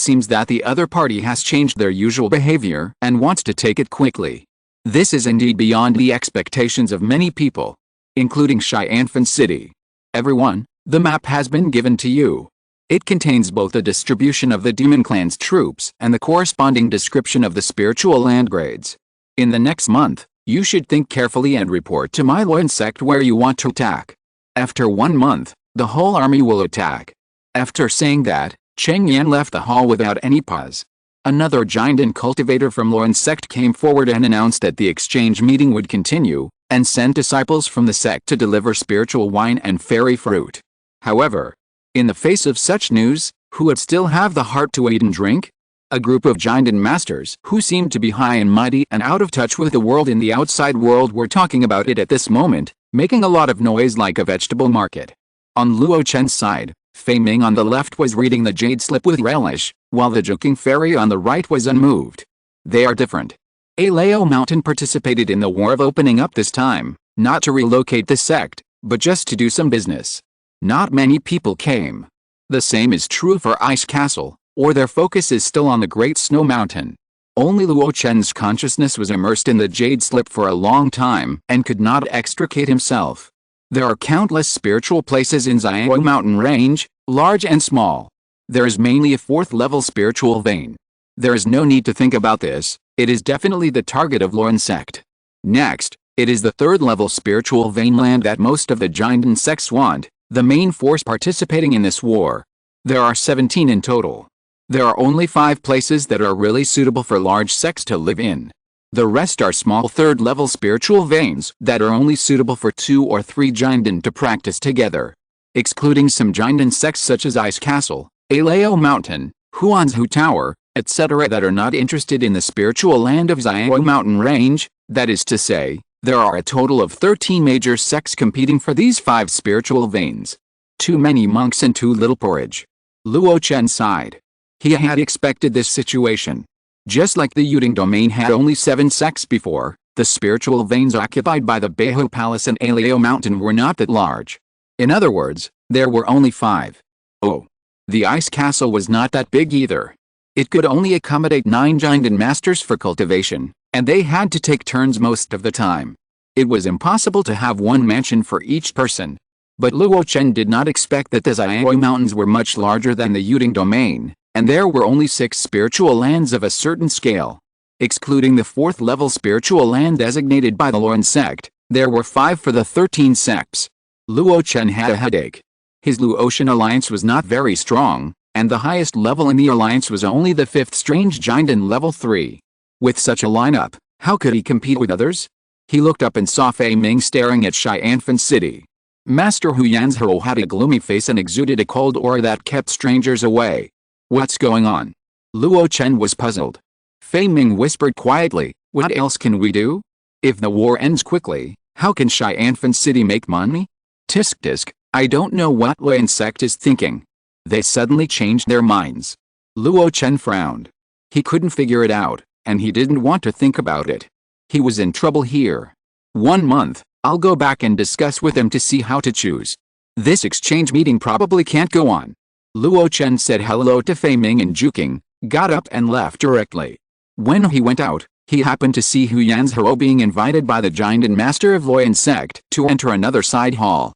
seems that the other party has changed their usual behavior and wants to take it quickly. This is indeed beyond the expectations of many people, including Xianfan City. Everyone, the map has been given to you. It contains both the distribution of the Demon Clan's troops and the corresponding description of the spiritual land grades. In the next month, You should think carefully and report to my Luo sect where you want to attack. After 1 month, the whole army will attack." After saying that, Cheng Yan left the hall without any pause. Another giant and cultivator from Luo sect came forward and announced that the exchange meeting would continue, and sent disciples from the sect to deliver spiritual wine and fairy fruit. However, in the face of such news, who would still have the heart to eat and drink? A group of giant and masters who seemed to be high and mighty and out of touch with the world in the outside world were talking about it at this moment, making a lot of noise like a vegetable market. On Luo Chen's side, Fei Ming on the left was reading the jade slip with relish, while the joking fairy on the right was unmoved. They are different. Alao Mountain participated in the war of opening up this time, not to relocate the sect, but just to do some business. Not many people came. The same is true for Ice Castle, or their focus is still on the Great Snow Mountain. Only Luo Chen's consciousness was immersed in the jade slip for a long time and could not extricate himself. There are countless spiritual places in Zongmiao Mountain range, large and small. There is mainly a 4th level spiritual vein. There is no need to think about this, it is definitely the target of Luo sect. Next, it is the 3rd level spiritual vein land that most of the giant and sects want, the main force participating in this war. There are 17 in total. There are only 5 places that are really suitable for large sects to live in. The rest are small 3rd level spiritual veins that are only suitable for 2 or 3 giant to practice together. Excluding some giant sects such as Ice Castle, Alao Mountain, Huanzhu Tower, etc. that are not interested in the spiritual land of Zongmiao Mountain range, that is to say, there are a total of 13 major sects competing for these 5 spiritual veins. Too many monks and too little porridge. Luo Chen sighed. He had expected this situation. Just like the Yuding domain had only 7 sects before, the spiritual veins occupied by the Bigu Palace and Alao Mountain were not that large. In other words, there were only 5. Oh. The Ice Castle was not that big either. It could only accommodate 9 giant and masters for cultivation, and they had to take turns most of the time. It was impossible to have one mansion for each person. But Luo Chen did not expect that the Zongmiao Mountains were much larger than the Yuding domain, and there were only 6 spiritual lands of a certain scale. Excluding the 4th level spiritual land designated by the Luo sect, there were 5 for the 13 sects. Luo Chen had a headache. His Luotian alliance was not very strong, and the highest level in the alliance was only the 5th strange giant in level 3. With such a lineup, how could he compete with others? He looked up and saw Fei Ming staring at Xianfan City. Master Hu Yanzhou had a gloomy face and exuded a cold aura that kept strangers away. What's going on? Luo Chen was puzzled. Fei Ming whispered quietly, what else can we do? If the war ends quickly, how can Xianfan City make money? Tisk, I don't know what Luo sect is thinking. They suddenly changed their minds. Luo Chen frowned. He couldn't figure it out, and he didn't want to think about it. He was in trouble here. 1 month, I'll go back and discuss with them to see how to choose. This exchange meeting probably can't go on. Luo Chen said hello to Fei Ming and Juking, got up and left directly. When he went out, he happened to see Hu Yanzhou being invited by the giant and master of Luo sect to enter another side hall.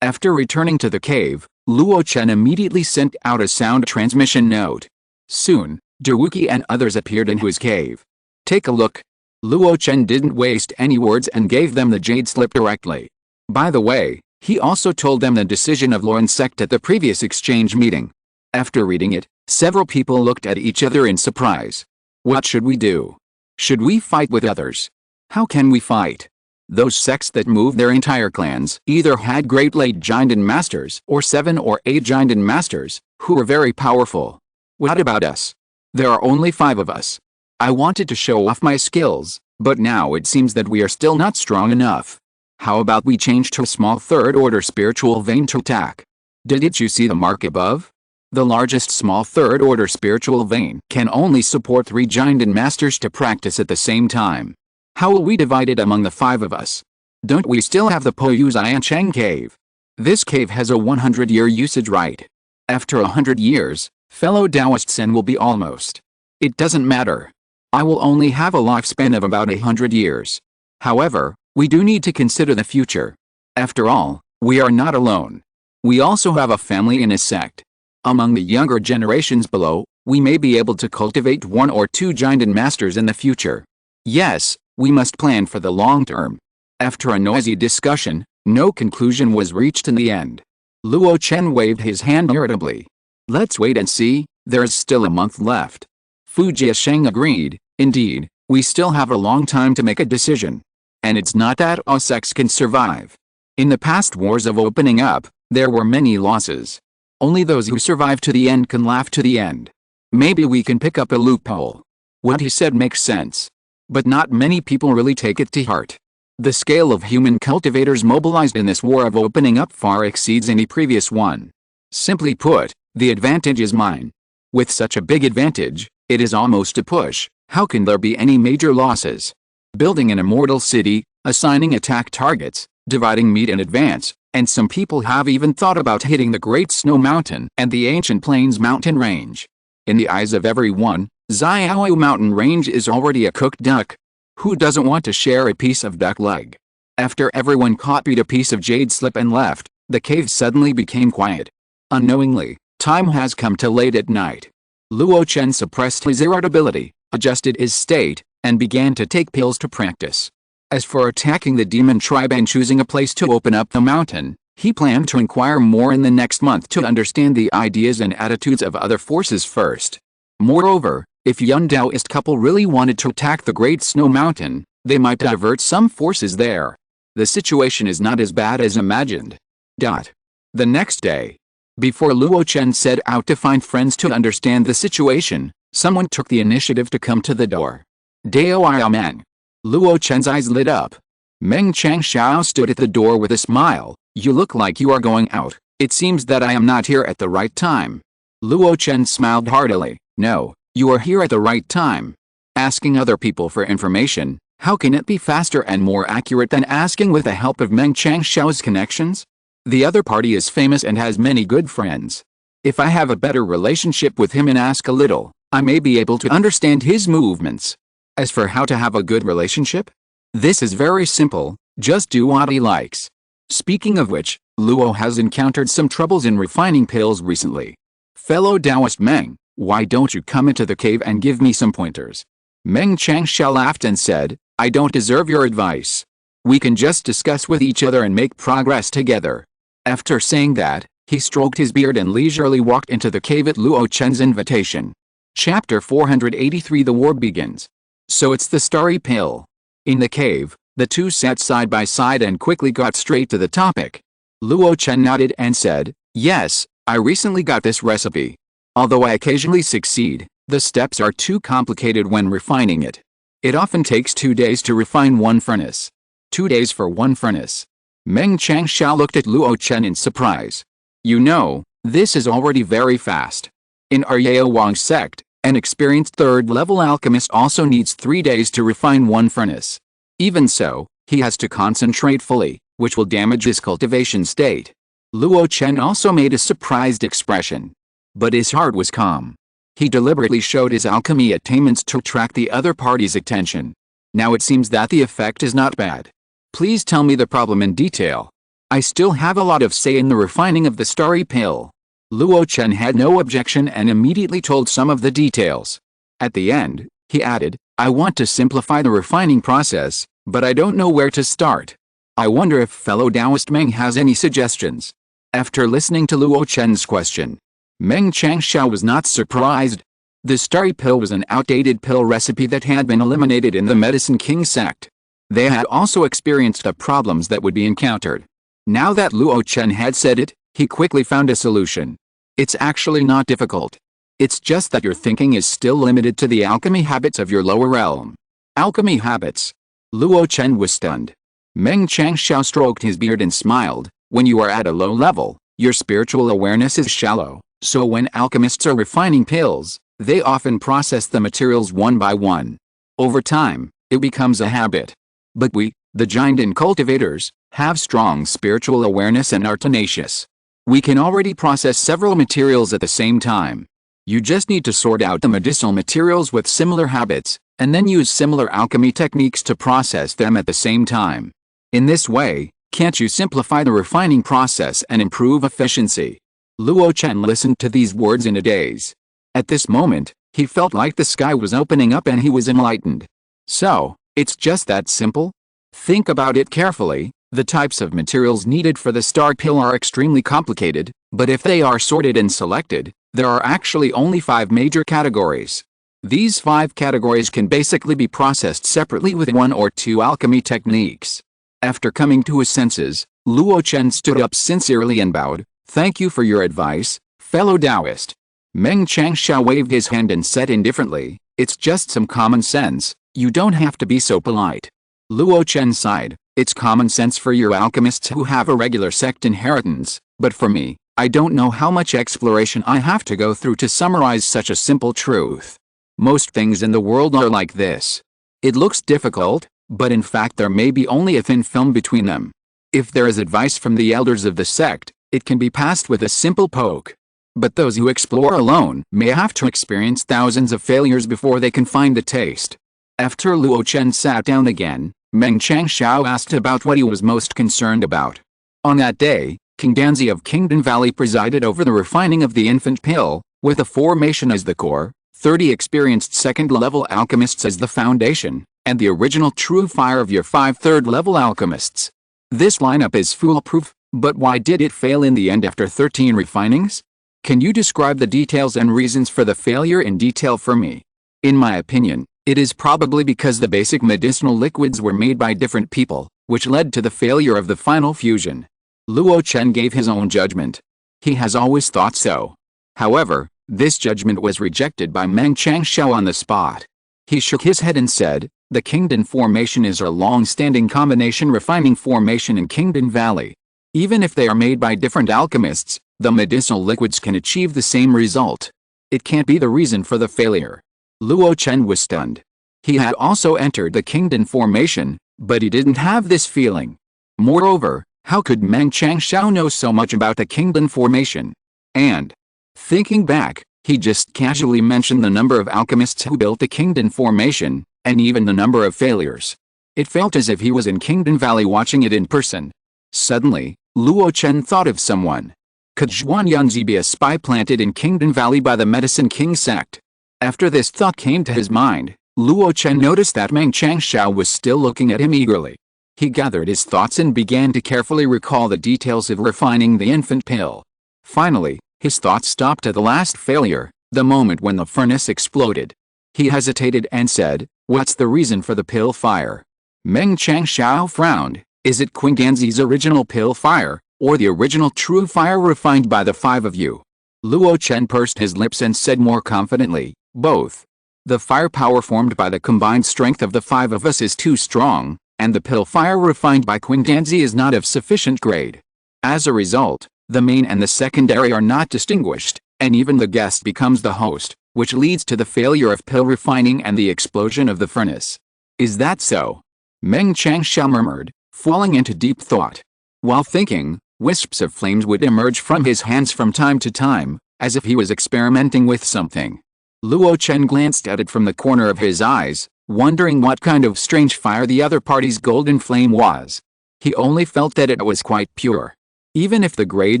After returning to the cave, Luo Chen immediately sent out a sound transmission note. Soon, Dawuki and others appeared in his cave. Take a look. Luo Chen didn't waste any words and gave them the jade slip directly. By the way, he also told them the decision of Luo sect at the previous exchange meeting. After reading it, several people looked at each other in surprise. What should we do? Should we fight with others? How can we fight? Those sects that moved their entire clans either had great late giant and masters or 7 or 8 giant and masters, who were very powerful. What about us? There are only 5 of us. I wanted to show off my skills, but now it seems that we are still not strong enough. How about we change to a small 3rd order spiritual vein to attack? Did you see the mark above? The largest small 3rd order spiritual vein can only support 3 giant and masters to practice at the same time. How will we divide it among the 5 of us? Don't we still have the Poyu Ziancheng cave? This cave has a 100-year usage right. After 100 years, fellow Taoist Sen will be almost. It doesn't matter. I will only have a lifespan of about 100 years. However, we do need to consider the future. After all, we are not alone. We also have a family and a sect. Among the younger generations below, we may be able to cultivate 1 or 2 giant and masters in the future. Yes, we must plan for the long term. After a noisy discussion, no conclusion was reached in the end. Luo Chen waved his hand irritably. Let's wait and see, there's still a month left. Fu Jiasheng agreed, indeed, we still have a long time to make a decision. And it's not that all sects can survive. In the past wars of opening up, there were many losses. Only those who survive to the end can laugh to the end. Maybe we can pick up a loophole. What he said makes sense. But not many people really take it to heart. The scale of human cultivators mobilized in this war of opening up far exceeds any previous one. Simply put, the advantage is mine. With such a big advantage, it is almost a push. How can there be any major losses? Building an immortal city, assigning attack targets, dividing meat in advance, and some people have even thought about hitting the Great Snow Mountain and the Ancient Plains mountain range. In the eyes of everyone, Xiaoyu mountain range is already a cooked duck. Who doesn't want to share a piece of duck leg? After everyone copied a piece of jade slip and left, the cave suddenly became quiet. Unknowingly, time has come to late at night. Luo Chen suppressed his irritability, adjusted his state, and began to take pills to practice. As for attacking the demon tribe and choosing a place to open up the mountain, he planned to inquire more in the next month to understand the ideas and attitudes of other forces first. Moreover, if Yun Daoist couple really wanted to attack the Great Snow Mountain, they might divert some forces there. The situation is not as bad as imagined. The next day, before Luo Chen set out to find friends to understand the situation, someone took the initiative to come to the door. Dao Meng. Luo Chen's eyes lit up. Meng Changshao stood at the door with a smile. You look like you are going out. It seems that I am not here at the right time. Luo Chen smiled heartily. No, you are here at the right time. Asking other people for information, how can it be faster and more accurate than asking with the help of Meng Changshao's connections? The other party is famous and has many good friends. If I have a better relationship with him and ask a little, I may be able to understand his movements. As for how to have a good relationship? This is very simple, just do what he likes. Speaking of which, Luo has encountered some troubles in refining pills recently. Fellow Taoist Meng, why don't you come into the cave and give me some pointers? Meng Changshao laughed and said, I don't deserve your advice. We can just discuss with each other and make progress together. After saying that, he stroked his beard and leisurely walked into the cave at Luo Chen's invitation. Chapter 483 The War Begins. So it's the starry pill. In the cave, the two sat side by side and quickly got straight to the topic. Luo Chen nodded and said, yes, I recently got this recipe. Although I occasionally succeed, the steps are too complicated when refining it. It often takes 2 days to refine one furnace. 2 days for one furnace. Meng Changshao looked at Luo Chen in surprise. You know, this is already very fast. In our Yao Wang sect, an experienced third-level alchemist also needs 3 days to refine one furnace. Even so, he has to concentrate fully, which will damage his cultivation state. Luo Chen also made a surprised expression. But his heart was calm. He deliberately showed his alchemy attainments to attract the other party's attention. Now it seems that the effect is not bad. Please tell me the problem in detail. I still have a lot of say in the refining of the starry pill. Luo Chen had no objection and immediately told some of the details. At the end, he added, I want to simplify the refining process, but I don't know where to start. I wonder if fellow Taoist Meng has any suggestions. After listening to Luo Chen's question, Meng Changshao was not surprised. The starry pill was an outdated pill recipe that had been eliminated in the Medicine King sect. They had also experienced the problems that would be encountered. Now that Luo Chen had said it, he quickly found a solution. It's actually not difficult. It's just that your thinking is still limited to the alchemy habits of your lower realm. Alchemy habits. Luo Chen was stunned. Meng Changshao stroked his beard and smiled. When you are at a low level, your spiritual awareness is shallow, so when alchemists are refining pills, they often process the materials one by one. Over time, it becomes a habit. But we, the giant cultivators, have strong spiritual awareness and are tenacious. We can already process several materials at the same time. You just need to sort out the medicinal materials with similar habits, and then use similar alchemy techniques to process them at the same time. In this way, can't you simplify the refining process and improve efficiency? Luo Chen listened to these words in a daze. At this moment, he felt like the sky was opening up and he was enlightened. So, it's just that simple? Think about it carefully. The types of materials needed for the star pill are extremely complicated, but if they are sorted and selected, there are actually only 5 major categories. These 5 categories can basically be processed separately with 1 or 2 alchemy techniques. After coming to his senses, Luo Chen stood up sincerely and bowed. "Thank you for your advice, fellow Taoist." Meng Changshao waved his hand and said indifferently, "It's just some common sense, you don't have to be so polite." Luo Chen sighed, "It's common sense for your alchemists who have a regular sect inheritance, but for me, I don't know how much exploration I have to go through to summarize such a simple truth. Most things in the world are like this. It looks difficult, but in fact there may be only a thin film between them. If there is advice from the elders of the sect, it can be passed with a simple poke. But those who explore alone may have to experience thousands of failures before they can find the taste." After Luo Chen sat down again, Meng Changshao asked about what he was most concerned about. On that day, King Danzi of Kingdom Valley presided over the refining of the infant pill, with a formation as the core, 30 experienced second-level alchemists as the foundation, and the original true fire of your 5 third-level alchemists. This lineup is foolproof, but why did it fail in the end after 13 refinings? Can you describe the details and reasons for the failure in detail for me? In my opinion, it is probably because the basic medicinal liquids were made by different people, which led to the failure of the final fusion. Luo Chen gave his own judgment. He has always thought so. However, this judgment was rejected by Meng Changshao on the spot. He shook his head and said, "The Kingdom formation is a long-standing combination refining formation in Kingdom Valley. Even if they are made by different alchemists, the medicinal liquids can achieve the same result. It can't be the reason for the failure." Luo Chen was stunned. He had also entered the Kingdom formation, but he didn't have this feeling. Moreover, how could Meng Changshao know so much about the Kingdom formation? And, thinking back, he just casually mentioned the number of alchemists who built the Kingdom formation, and even the number of failures. It felt as if he was in Kingdom Valley watching it in person. Suddenly, Luo Chen thought of someone. Could Zhuan Yunzi be a spy planted in Kingdom Valley by the Medicine King sect? After this thought came to his mind, Luo Chen noticed that Meng Changshao was still looking at him eagerly. He gathered his thoughts and began to carefully recall the details of refining the infant pill. Finally, his thoughts stopped at the last failure, the moment when the furnace exploded. He hesitated and said, "What's the reason for the pill fire?" Meng Changshao frowned. "Is it Queen Danzi's original pill fire, or the original true fire refined by the 5 of you?" Luo Chen pursed his lips and said more confidently, "Both. The firepower formed by the combined strength of the 5 of us is too strong, and the pill fire refined by Queen Danzi is not of sufficient grade. As a result, the main and the secondary are not distinguished, and even the guest becomes the host, which leads to the failure of pill refining and the explosion of the furnace. Is that so?" Meng Changshao murmured, falling into deep thought. While thinking, wisps of flames would emerge from his hands from time to time, as if he was experimenting with something. Luo Chen glanced at it from the corner of his eyes, wondering what kind of strange fire the other party's golden flame was. He only felt that it was quite pure. Even if the grade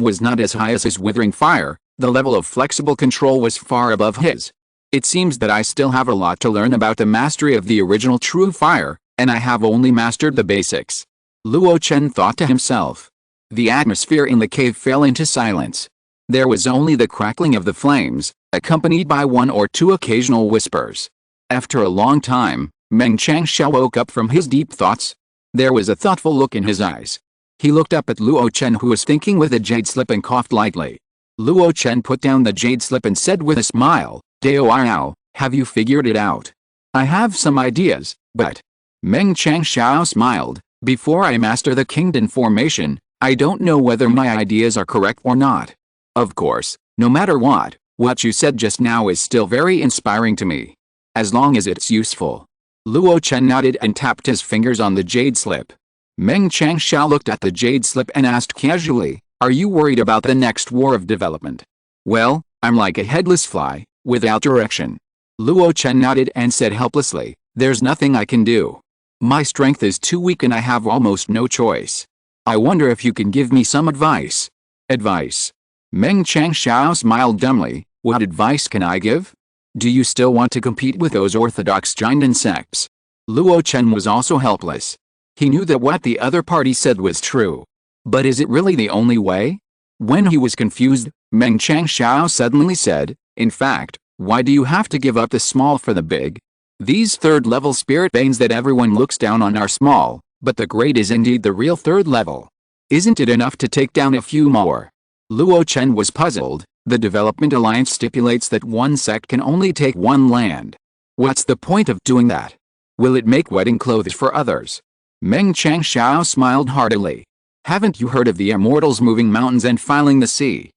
was not as high as his withering fire, the level of flexible control was far above his. It seems that I still have a lot to learn about the mastery of the original true fire, and I have only mastered the basics. Luo Chen thought to himself. The atmosphere in the cave fell into silence. There was only the crackling of the flames, accompanied by 1 or 2 occasional whispers. After a long time, Meng Changshao woke up from his deep thoughts. There was a thoughtful look in his eyes. He looked up at Luo Chen, who was thinking with a jade slip, and coughed lightly. Luo Chen put down the jade slip and said with a smile, "Dao, have you figured it out?" "I have some ideas, but..." Meng Changshao smiled. "Before I master the Kingdom formation, I don't know whether my ideas are correct or not. Of course, no matter what you said just now is still very inspiring to me. As long as it's useful." Luo Chen nodded and tapped his fingers on the jade slip. Meng Changshao looked at the jade slip and asked casually, "Are you worried about the next war of development?" "Well, I'm like a headless fly, without direction." Luo Chen nodded and said helplessly, "There's nothing I can do. My strength is too weak and I have almost no choice. I wonder if you can give me some advice." "Advice?" Meng Changshao smiled dumbly. "What advice can I give? Do you still want to compete with those orthodox Jinden sects?" Luo Chen was also helpless. He knew that what the other party said was true. But is it really the only way? When he was confused, Meng Changshao suddenly said, "In fact, why do you have to give up the small for the big? These third-level spirit veins that everyone looks down on are small, but the great is indeed the real third level. Isn't it enough to take down a few more?" Luo Chen was puzzled. The Development Alliance stipulates that one sect can only take one land. What's the point of doing that? Will it make wedding clothes for others? Meng Changshao smiled heartily. Haven't you heard of the immortals moving mountains and filing the sea?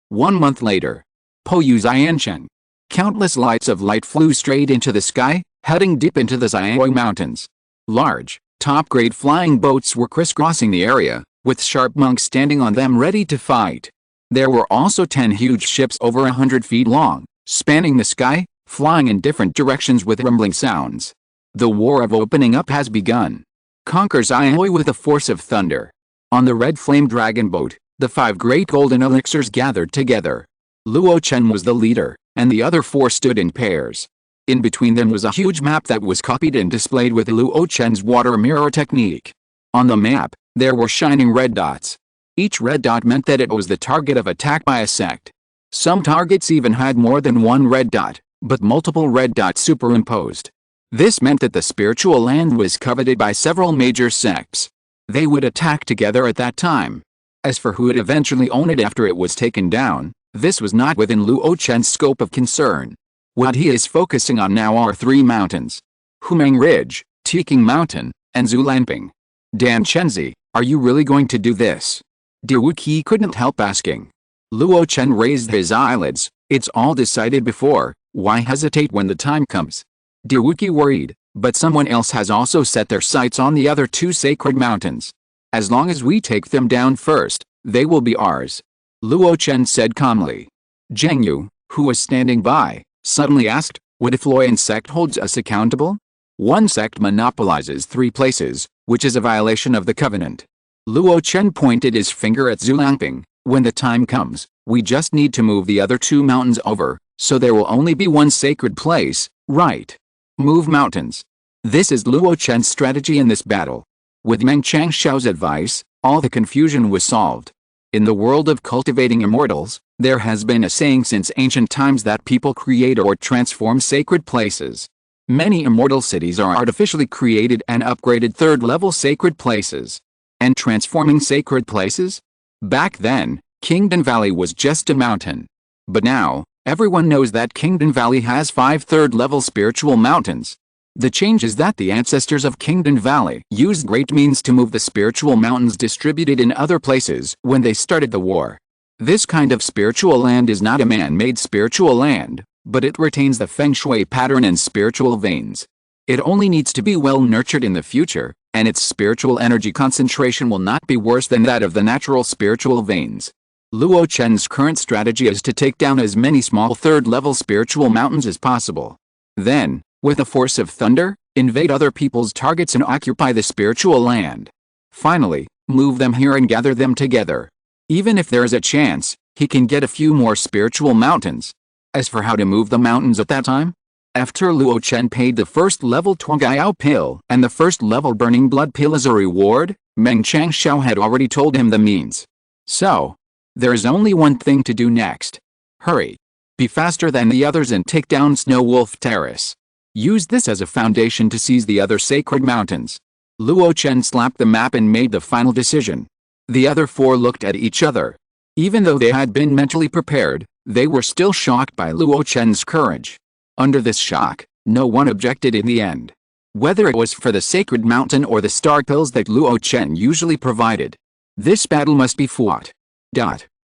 1 month later. Po Yu Xianchen. Countless lights of light flew straight into the sky, heading deep into the Xiangwei Mountains. Large, top-grade flying boats were crisscrossing the area, with sharp monks standing on them ready to fight. There were also 10 huge ships over 100 feet long, spanning the sky, flying in different directions with rumbling sounds. The war of opening up has begun. Conquer Xiangwei with the force of thunder. On the red flame dragon boat, the 5 great golden elixirs gathered together. Luo Chen was the leader, and the other 4 stood in pairs. In between them was a huge map that was copied and displayed with Luo Chen's water mirror technique. On the map, there were shining red dots. Each red dot meant that it was the target of attack by a sect. Some targets even had more than one red dot, but multiple red dots superimposed. This meant that the spiritual land was coveted by several major sects. They would attack together at that time. As for who would eventually own it after it was taken down, this was not within Luo Chen's scope of concern. What he is focusing on now are 3 mountains: Humeng Ridge, Tiking Mountain, and Zulanping. Dan Chenzi, are you really going to do this? Diwuqi couldn't help asking. Luo Chen raised his eyelids. It's all decided before, why hesitate when the time comes? Diwuqi worried, but someone else has also set their sights on the other 2 sacred mountains. As long as we take them down first, they will be ours. Luo Chen said calmly. Zheng Yu, who was standing by, suddenly asked, what if Luoyan sect holds us accountable? One sect monopolizes 3 places, which is a violation of the covenant. Luo Chen pointed his finger at Zulangping. When the time comes, we just need to move the other 2 mountains over, so there will only be one sacred place, right? Move mountains. This is Luo Chen's strategy in this battle. With Meng Changshao's advice, all the confusion was solved. In the world of cultivating immortals, there has been a saying since ancient times that people create or transform sacred places. Many immortal cities are artificially created and upgraded third-level sacred places. And transforming sacred places? Back then, Kingdom Valley was just a mountain. But now, everyone knows that Kingdom Valley has 5 third-level spiritual mountains. The change is that the ancestors of Kingdom Valley used great means to move the spiritual mountains distributed in other places when they started the war. This kind of spiritual land is not a man-made spiritual land, but it retains the feng shui pattern and spiritual veins. It only needs to be well nurtured in the future, and its spiritual energy concentration will not be worse than that of the natural spiritual veins. Luo Chen's current strategy is to take down as many small third-level spiritual mountains as possible. Then, with the force of thunder, invade other people's targets and occupy the spiritual land. Finally, move them here and gather them together. Even if there is a chance, he can get a few more spiritual mountains. As for how to move the mountains at that time? After Luo Chen paid the first-level Zongmiao Pill and the first-level Burning Blood Pill as a reward, Meng Changshao had already told him the means. So, there is only one thing to do next. Hurry. Be faster than the others and take down Snow Wolf Terrace. Use this as a foundation to seize the other sacred mountains. Luo Chen slapped the map and made the final decision. The other 4 looked at each other. Even though they had been mentally prepared, they were still shocked by Luo Chen's courage. Under this shock, no one objected in the end. Whether it was for the sacred mountain or the star pills that Luo Chen usually provided. This battle must be fought.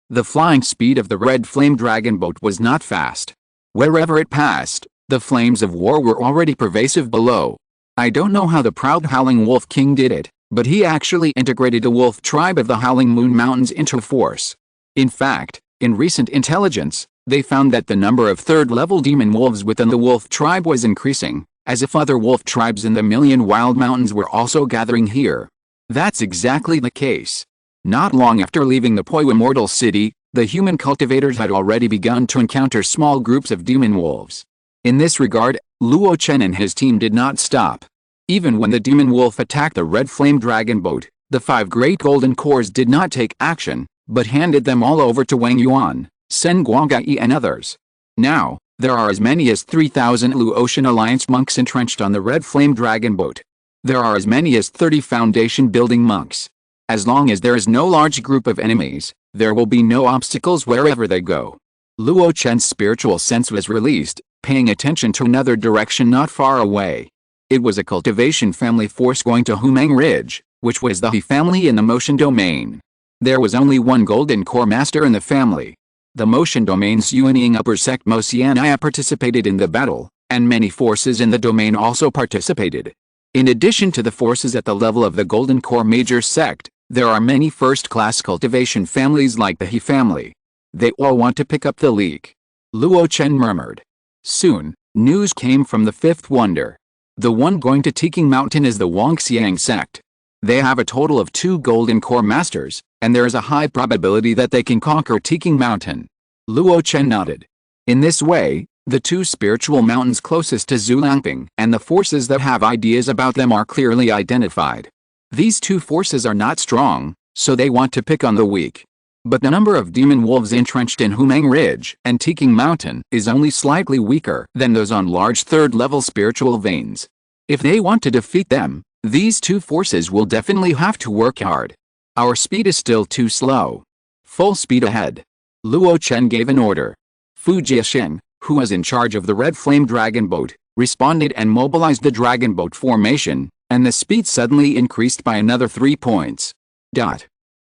The flying speed of the red flame dragon boat was not fast. Wherever it passed, the flames of war were already pervasive below. I don't know how the proud Howling Wolf King did it, but he actually integrated the wolf tribe of the Howling Moon Mountains into force. In fact, in recent intelligence, they found that the number of third-level demon wolves within the wolf tribe was increasing, as if other wolf tribes in the Million Wild Mountains were also gathering here. That's exactly the case. Not long after leaving the Po Immortal City, the human cultivators had already begun to encounter small groups of demon wolves. In this regard, Luo Chen and his team did not stop. Even when the demon wolf attacked the red flame dragon boat, the 5 great golden cores did not take action, but handed them all over to Wang Yuan, Sen Guangai and others. Now, there are as many as 3,000 Luo Chen Alliance monks entrenched on the red flame dragon boat. There are as many as 30 foundation building monks. As long as there is no large group of enemies, there will be no obstacles wherever they go. Luo Chen's spiritual sense was released, paying attention to another direction not far away. It was a cultivation family force going to Humang Ridge, which was the He family in the motion domain. There was only one golden core master in the family. The motion domain's Yuanying upper sect Mosiania participated in the battle, and many forces in the domain also participated. In addition to the forces at the level of the golden core major sect, there are many first-class cultivation families like the He family. They all want to pick up the leak. Luo Chen murmured. Soon, news came from the fifth wonder. The one going to Tiking Mountain is the Wangxiang sect. They have a total of 2 golden core masters, and there is a high probability that they can conquer Tiking Mountain. Luo Chen nodded. In this way, the 2 spiritual mountains closest to Zulangping and the forces that have ideas about them are clearly identified. These 2 forces are not strong, so they want to pick on the weak. But the number of demon wolves entrenched in Humang Ridge and Tiking Mountain is only slightly weaker than those on large third-level spiritual veins. If they want to defeat them, these 2 forces will definitely have to work hard. Our speed is still too slow. Full speed ahead. Luo Chen gave an order. Fu Jiaxing, who was in charge of the red flame dragon boat, responded and mobilized the dragon boat formation, and the speed suddenly increased by another 3 points.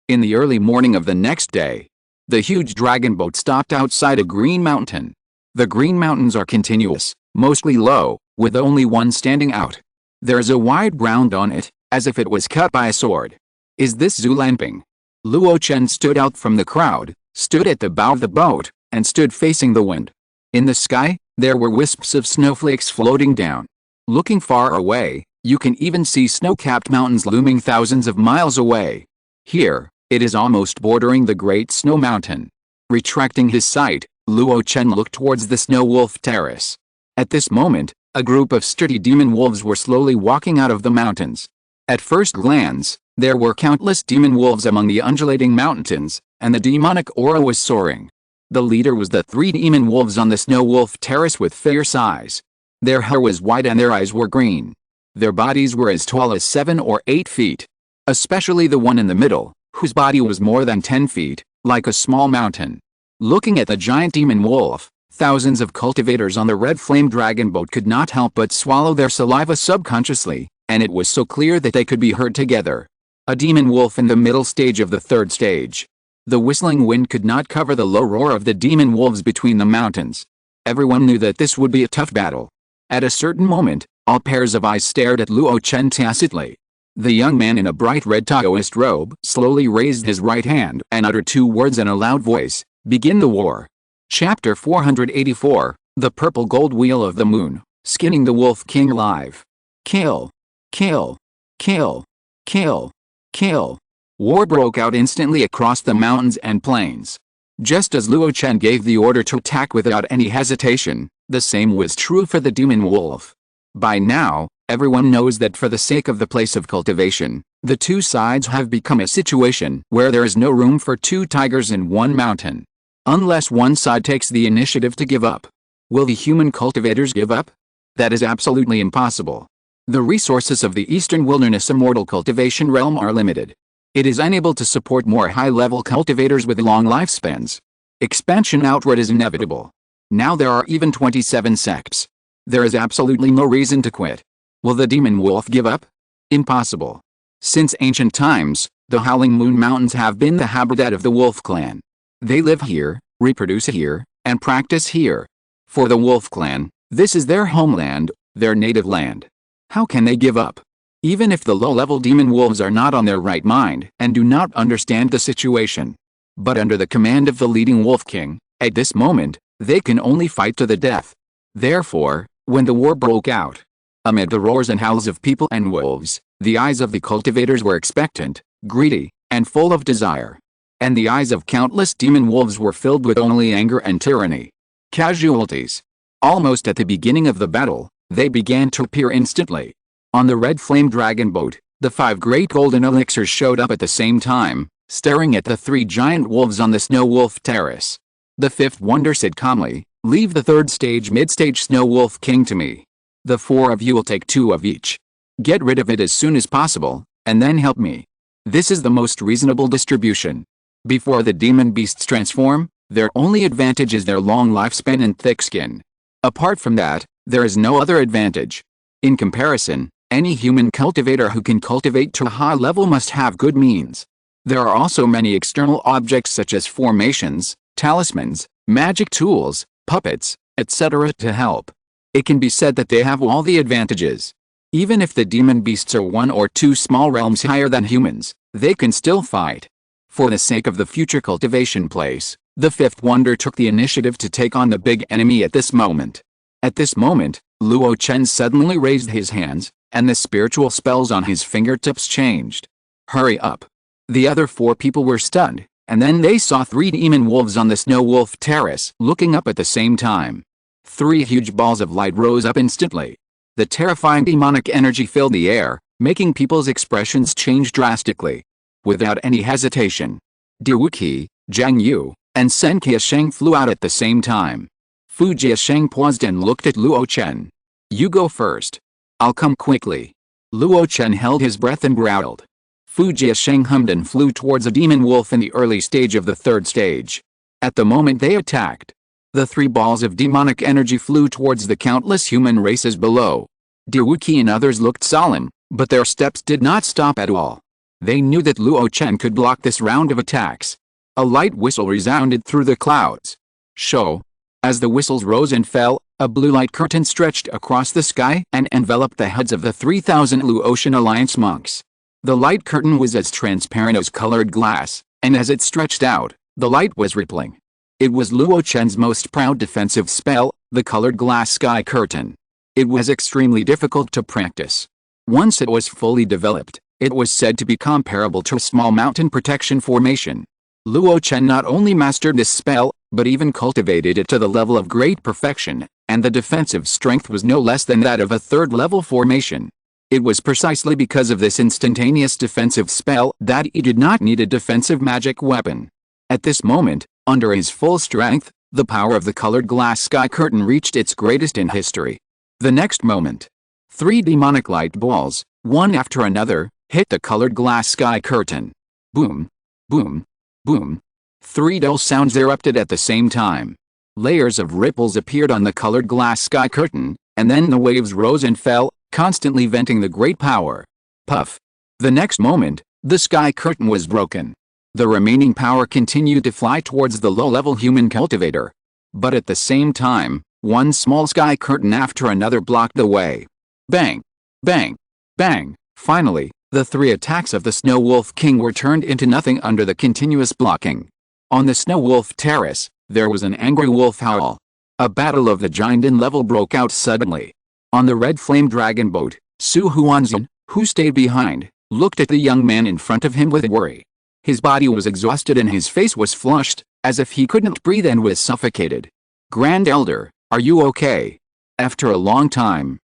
In the early morning of the next day, the huge dragon boat stopped outside a green mountain. The green mountains are continuous, mostly low, with only one standing out. There is a wide ground on it, as if it was cut by a sword. Is this Zulangping? Luo Chen stood out from the crowd, stood at the bow of the boat, and stood facing the wind. In the sky, there were wisps of snowflakes floating down. Looking far away, you can even see snow-capped mountains looming thousands of miles away. Here, it is almost bordering the Great Snow Mountain. Retracting his sight, Luo Chen looked towards the Snow Wolf Terrace. At this moment, a group of sturdy demon wolves were slowly walking out of the mountains. At first glance, there were countless demon wolves among the undulating mountains, and the demonic aura was soaring. The leader was the 3 demon wolves on the Snow Wolf Terrace with fierce eyes. Their hair was white and their eyes were green. Their bodies were as tall as 7 or 8 feet. Especially the one in the middle, whose body was more than 10 feet, like a small mountain. Looking at the giant demon wolf, thousands of cultivators on the red flame dragon boat could not help but swallow their saliva subconsciously, and it was so clear that they could be heard together. A demon wolf in the middle stage of the 3rd stage. The whistling wind could not cover the low roar of the demon wolves between the mountains. Everyone knew that this would be a tough battle. At a certain moment, all pairs of eyes stared at Luo Chen tacitly. The young man in a bright red Taoist robe slowly raised his right hand and uttered 2 words in a loud voice, "Begin the war." Chapter 484, The Purple Gold Wheel of the Moon, Skinning the Wolf King Alive. Kill. Kill. Kill. Kill. Kill. War broke out instantly across the mountains and plains. Just as Luo Chen gave the order to attack without any hesitation, the same was true for the demon wolf. By now, everyone knows that for the sake of the place of cultivation, the 2 sides have become a situation where there is no room for 2 tigers in one mountain. Unless one side takes the initiative to give up. Will the human cultivators give up? That is absolutely impossible. The resources of the Eastern Wilderness Immortal cultivation realm are limited. It is unable to support more high-level cultivators with long lifespans. Expansion outward is inevitable. Now there are even 27 sects. There is absolutely no reason to quit. Will the demon wolf give up? Impossible. Since ancient times, the Howling Moon Mountains have been the habitat of the wolf clan. They live here, reproduce here, and practice here. For the wolf clan, this is their homeland, their native land. How can they give up? Even if the low-level demon wolves are not on their right mind and do not understand the situation. But under the command of the leading wolf king, at this moment, they can only fight to the death. Therefore, when the war broke out, amid the roars and howls of people and wolves, the eyes of the cultivators were expectant, greedy, and full of desire. And the eyes of countless demon wolves were filled with only anger and tyranny. Casualties. Almost at the beginning of the battle, they began to appear instantly. On the red flame dragon boat, the 5 great golden elixirs showed up at the same time, staring at the 3 giant wolves on the Snow Wolf Terrace. The 5th wonder said calmly, "Leave the 3rd stage mid-stage Snow Wolf King to me. The 4 of you will take 2 of each. Get rid of it as soon as possible, and then help me. This is the most reasonable distribution." Before the demon beasts transform, their only advantage is their long lifespan and thick skin. Apart from that, there is no other advantage. In comparison, any human cultivator who can cultivate to a high level must have good means. There are also many external objects such as formations, talismans, magic tools, puppets, etc. to help. It can be said that they have all the advantages. Even if the demon beasts are 1 or 2 small realms higher than humans, they can still fight. For the sake of the future cultivation place, the 5th wonder took the initiative to take on the big enemy at this moment. At this moment, Luo Chen suddenly raised his hands, and the spiritual spells on his fingertips changed. "Hurry up." The other 4 people were stunned, and then they saw 3 demon wolves on the Snow Wolf Terrace looking up at the same time. 3 huge balls of light rose up instantly. The terrifying demonic energy filled the air, making people's expressions change drastically. Without any hesitation, Diwuqi, Zhang Yu, and Sen Qiasheng flew out at the same time. Fu Jiasheng paused and looked at Luo Chen. "You go first. I'll come quickly." Luo Chen held his breath and growled. Fu Jiasheng hummed and flew towards a demon wolf in the early stage of the 3rd stage. At the moment they attacked, the 3 balls of demonic energy flew towards the countless human races below. Diwuqi and others looked solemn, but their steps did not stop at all. They knew that Luo Chen could block this round of attacks. A light whistle resounded through the clouds. Show. As the whistles rose and fell, a blue light curtain stretched across the sky and enveloped the heads of the 3,000 Luotian Alliance monks. The light curtain was as transparent as colored glass, and as it stretched out, the light was rippling. It was Luo Chen's most proud defensive spell, the colored glass sky curtain. It was extremely difficult to practice. Once it was fully developed, it was said to be comparable to a small mountain protection formation. Luo Chen not only mastered this spell, but even cultivated it to the level of great perfection, and the defensive strength was no less than that of a 3rd-level formation. It was precisely because of this instantaneous defensive spell that he did not need a defensive magic weapon. At this moment, under his full strength, the power of the colored glass sky curtain reached its greatest in history. The next moment, 3 demonic light balls, one after another, hit the colored glass sky curtain. Boom, boom, boom. 3 dull sounds erupted at the same time. Layers of ripples appeared on the colored glass sky curtain, and then the waves rose and fell, constantly venting the great power. Puff. The next moment, the sky curtain was broken. The remaining power continued to fly towards the low-level human cultivator. But at the same time, one small sky curtain after another blocked the way. Bang! Bang! Bang! Finally, the 3 attacks of the Snow Wolf King were turned into nothing under the continuous blocking. On the Snow Wolf Terrace, there was an angry wolf howl. A battle of the giant level broke out suddenly. On the red flame dragon boat, Su Huanzan, who stayed behind, looked at the young man in front of him with worry. His body was exhausted and his face was flushed, as if he couldn't breathe and was suffocated. "Grand Elder, are you okay?" After a long time.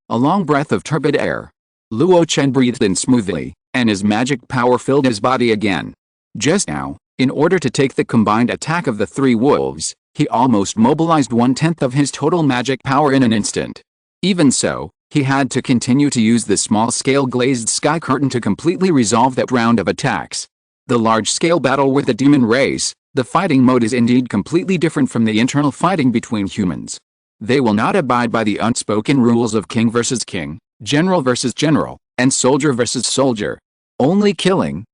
A long breath of turbid air. Luo Chen breathed in smoothly, and his magic power filled his body again. Just now, in order to take the combined attack of the 3 wolves, he almost mobilized 1/10 of his total magic power in an instant. Even so, he had to continue to use the small-scale glazed sky curtain to completely resolve that round of attacks. The large-scale battle with the demon race, the fighting mode is indeed completely different from the internal fighting between humans. They will not abide by the unspoken rules of king versus king, general versus general, and soldier versus soldier. Only killing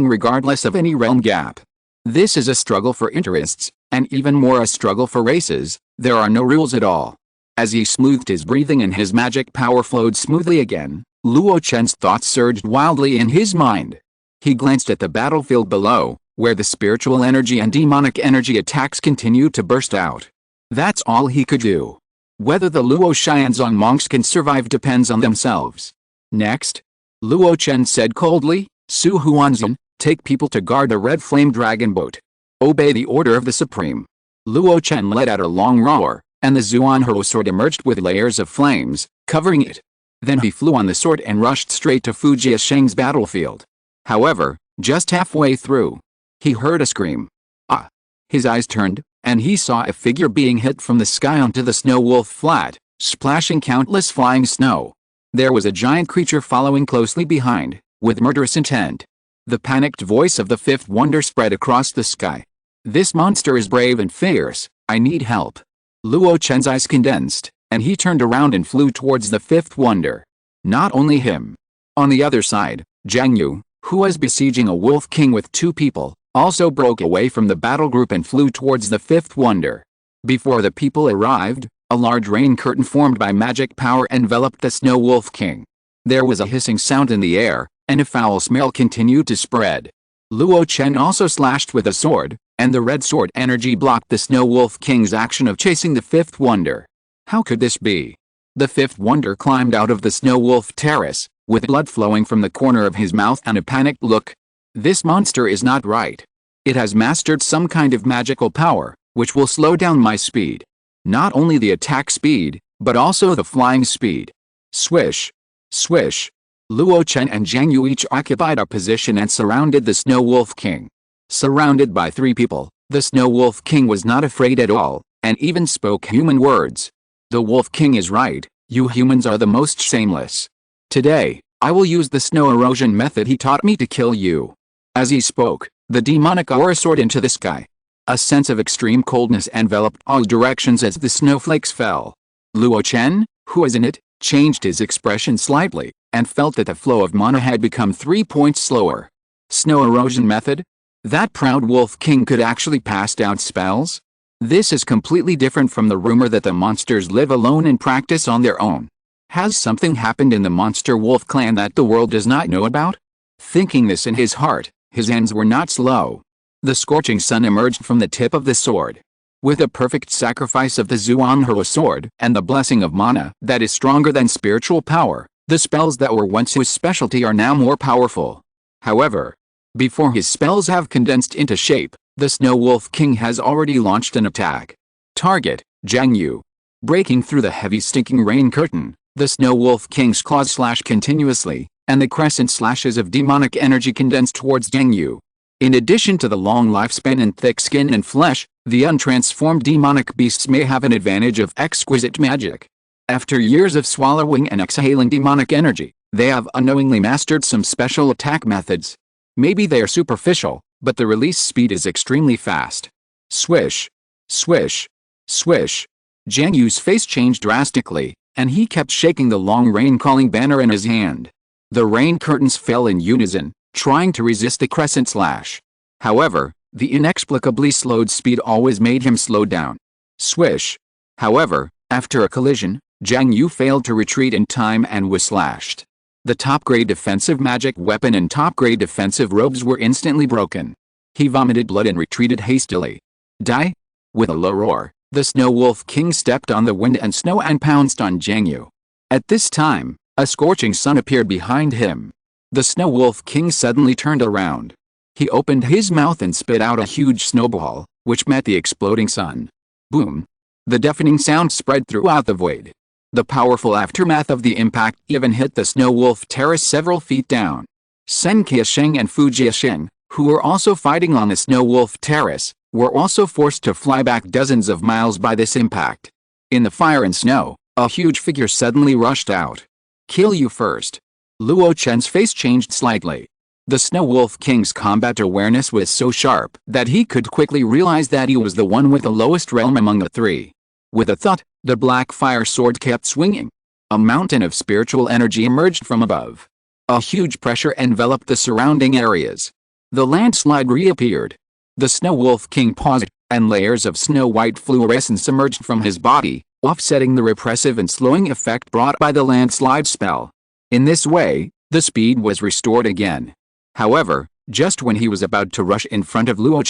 regardless of any realm gap. This is a struggle for interests, and even more a struggle for races. There are no rules at all. As he smoothed his breathing and his magic power flowed smoothly again, Luo Chen's thoughts surged wildly in his mind. He glanced at the battlefield below, where the spiritual energy and demonic energy attacks continued to burst out. That's all he could do. Whether the Luo Xianzong monks can survive depends on themselves. Next, Luo Chen said coldly, "Su Huanzan, take people to guard the red flame dragon boat. Obey the order of the Supreme." Luo Chen let out a long roar, and the Zongmiao sword emerged with layers of flames, covering it. Then he flew on the sword and rushed straight to Fujiasheng's battlefield. However, just halfway through, he heard a scream. Ah! His eyes turned, and he saw a figure being hit from the sky onto the snow wolf flat, splashing countless flying snow. There was a giant creature following closely behind, with murderous intent. The panicked voice of the fifth wonder spread across the sky. This monster is brave and fierce, I need help. Luo Chen's eyes condensed, and he turned around and flew towards the fifth wonder. Not only him. On the other side, Zhang Yu, who was besieging a wolf king with 2 people, also broke away from the battle group and flew towards the fifth wonder. Before the people arrived, a large rain curtain formed by magic power enveloped the snow wolf king. There was a hissing sound in the air, and a foul smell continued to spread. Luo Chen also slashed with a sword, and the red sword energy blocked the snow wolf king's action of chasing the fifth wonder. How could this be? The fifth wonder climbed out of the snow wolf terrace, with blood flowing from the corner of his mouth and a panicked look. This monster is not right. It has mastered some kind of magical power, which will slow down my speed. Not only the attack speed, but also the flying speed. Swish! Swish! Luo Chen and Zhang Yu each occupied a position and surrounded the Snow Wolf King. Surrounded by 3 people, the Snow Wolf King was not afraid at all, and even spoke human words. The Wolf King is right, you humans are the most shameless. Today, I will use the snow erosion method he taught me to kill you. As he spoke, the demonic aura soared into the sky. A sense of extreme coldness enveloped all directions as the snowflakes fell. Luo Chen, who was in it, changed his expression slightly, and felt that the flow of mana had become 3 points slower. Snow erosion method? That proud Wolf King could actually pass down spells? This is completely different from the rumor that the monsters live alone and practice on their own. Has something happened in the monster wolf clan that the world does not know about? Thinking this in his heart, his hands were not slow. The scorching sun emerged from the tip of the sword. With a perfect sacrifice of the Zongmiao sword and the blessing of mana that is stronger than spiritual power, the spells that were once his specialty are now more powerful. However, before his spells have condensed into shape, the Snow Wolf King has already launched an attack. Target, Zhang Yu. Breaking through the heavy stinking rain curtain, the Snow Wolf King's claws slash continuously, and the crescent slashes of demonic energy condensed towards Zhang Yu. In addition to the long lifespan and thick skin and flesh, the untransformed demonic beasts may have an advantage of exquisite magic. After years of swallowing and exhaling demonic energy, they have unknowingly mastered some special attack methods. Maybe they are superficial, but the release speed is extremely fast. Swish! Swish! Swish! Zhang Yu's face changed drastically, and he kept shaking the long rain-calling banner in his hand. The rain curtains fell in unison, trying to resist the crescent slash. However, the inexplicably slowed speed always made him slow down. Swish! However, after a collision, Zhang Yu failed to retreat in time and was slashed. The top-grade defensive magic weapon and top-grade defensive robes were instantly broken. He vomited blood and retreated hastily. Die! With a low roar, the Snow Wolf King stepped on the wind and snow and pounced on Zhang Yu. At this time, a scorching sun appeared behind him. The Snow Wolf King suddenly turned around. He opened his mouth and spit out a huge snowball, which met the exploding sun. Boom! The deafening sound spread throughout the void. The powerful aftermath of the impact even hit the Snow Wolf terrace several feet down. Zongmiao and Fujiasheng, who were also fighting on the Snow Wolf terrace, were also forced to fly back dozens of miles by this impact. In the fire and snow, a huge figure suddenly rushed out. Kill you first. Luo Chen's face changed slightly. The Snow Wolf King's combat awareness was so sharp that he could quickly realize that he was the one with the lowest realm among the 3. With a thud, the black fire sword kept swinging. A mountain of spiritual energy emerged from above. A huge pressure enveloped the surrounding areas. The landslide reappeared. The Snow Wolf King paused, and layers of snow-white fluorescence emerged from his body, offsetting the repressive and slowing effect brought by the landslide spell. In this way, the speed was restored again. However, just when he was about to rush in front of Luo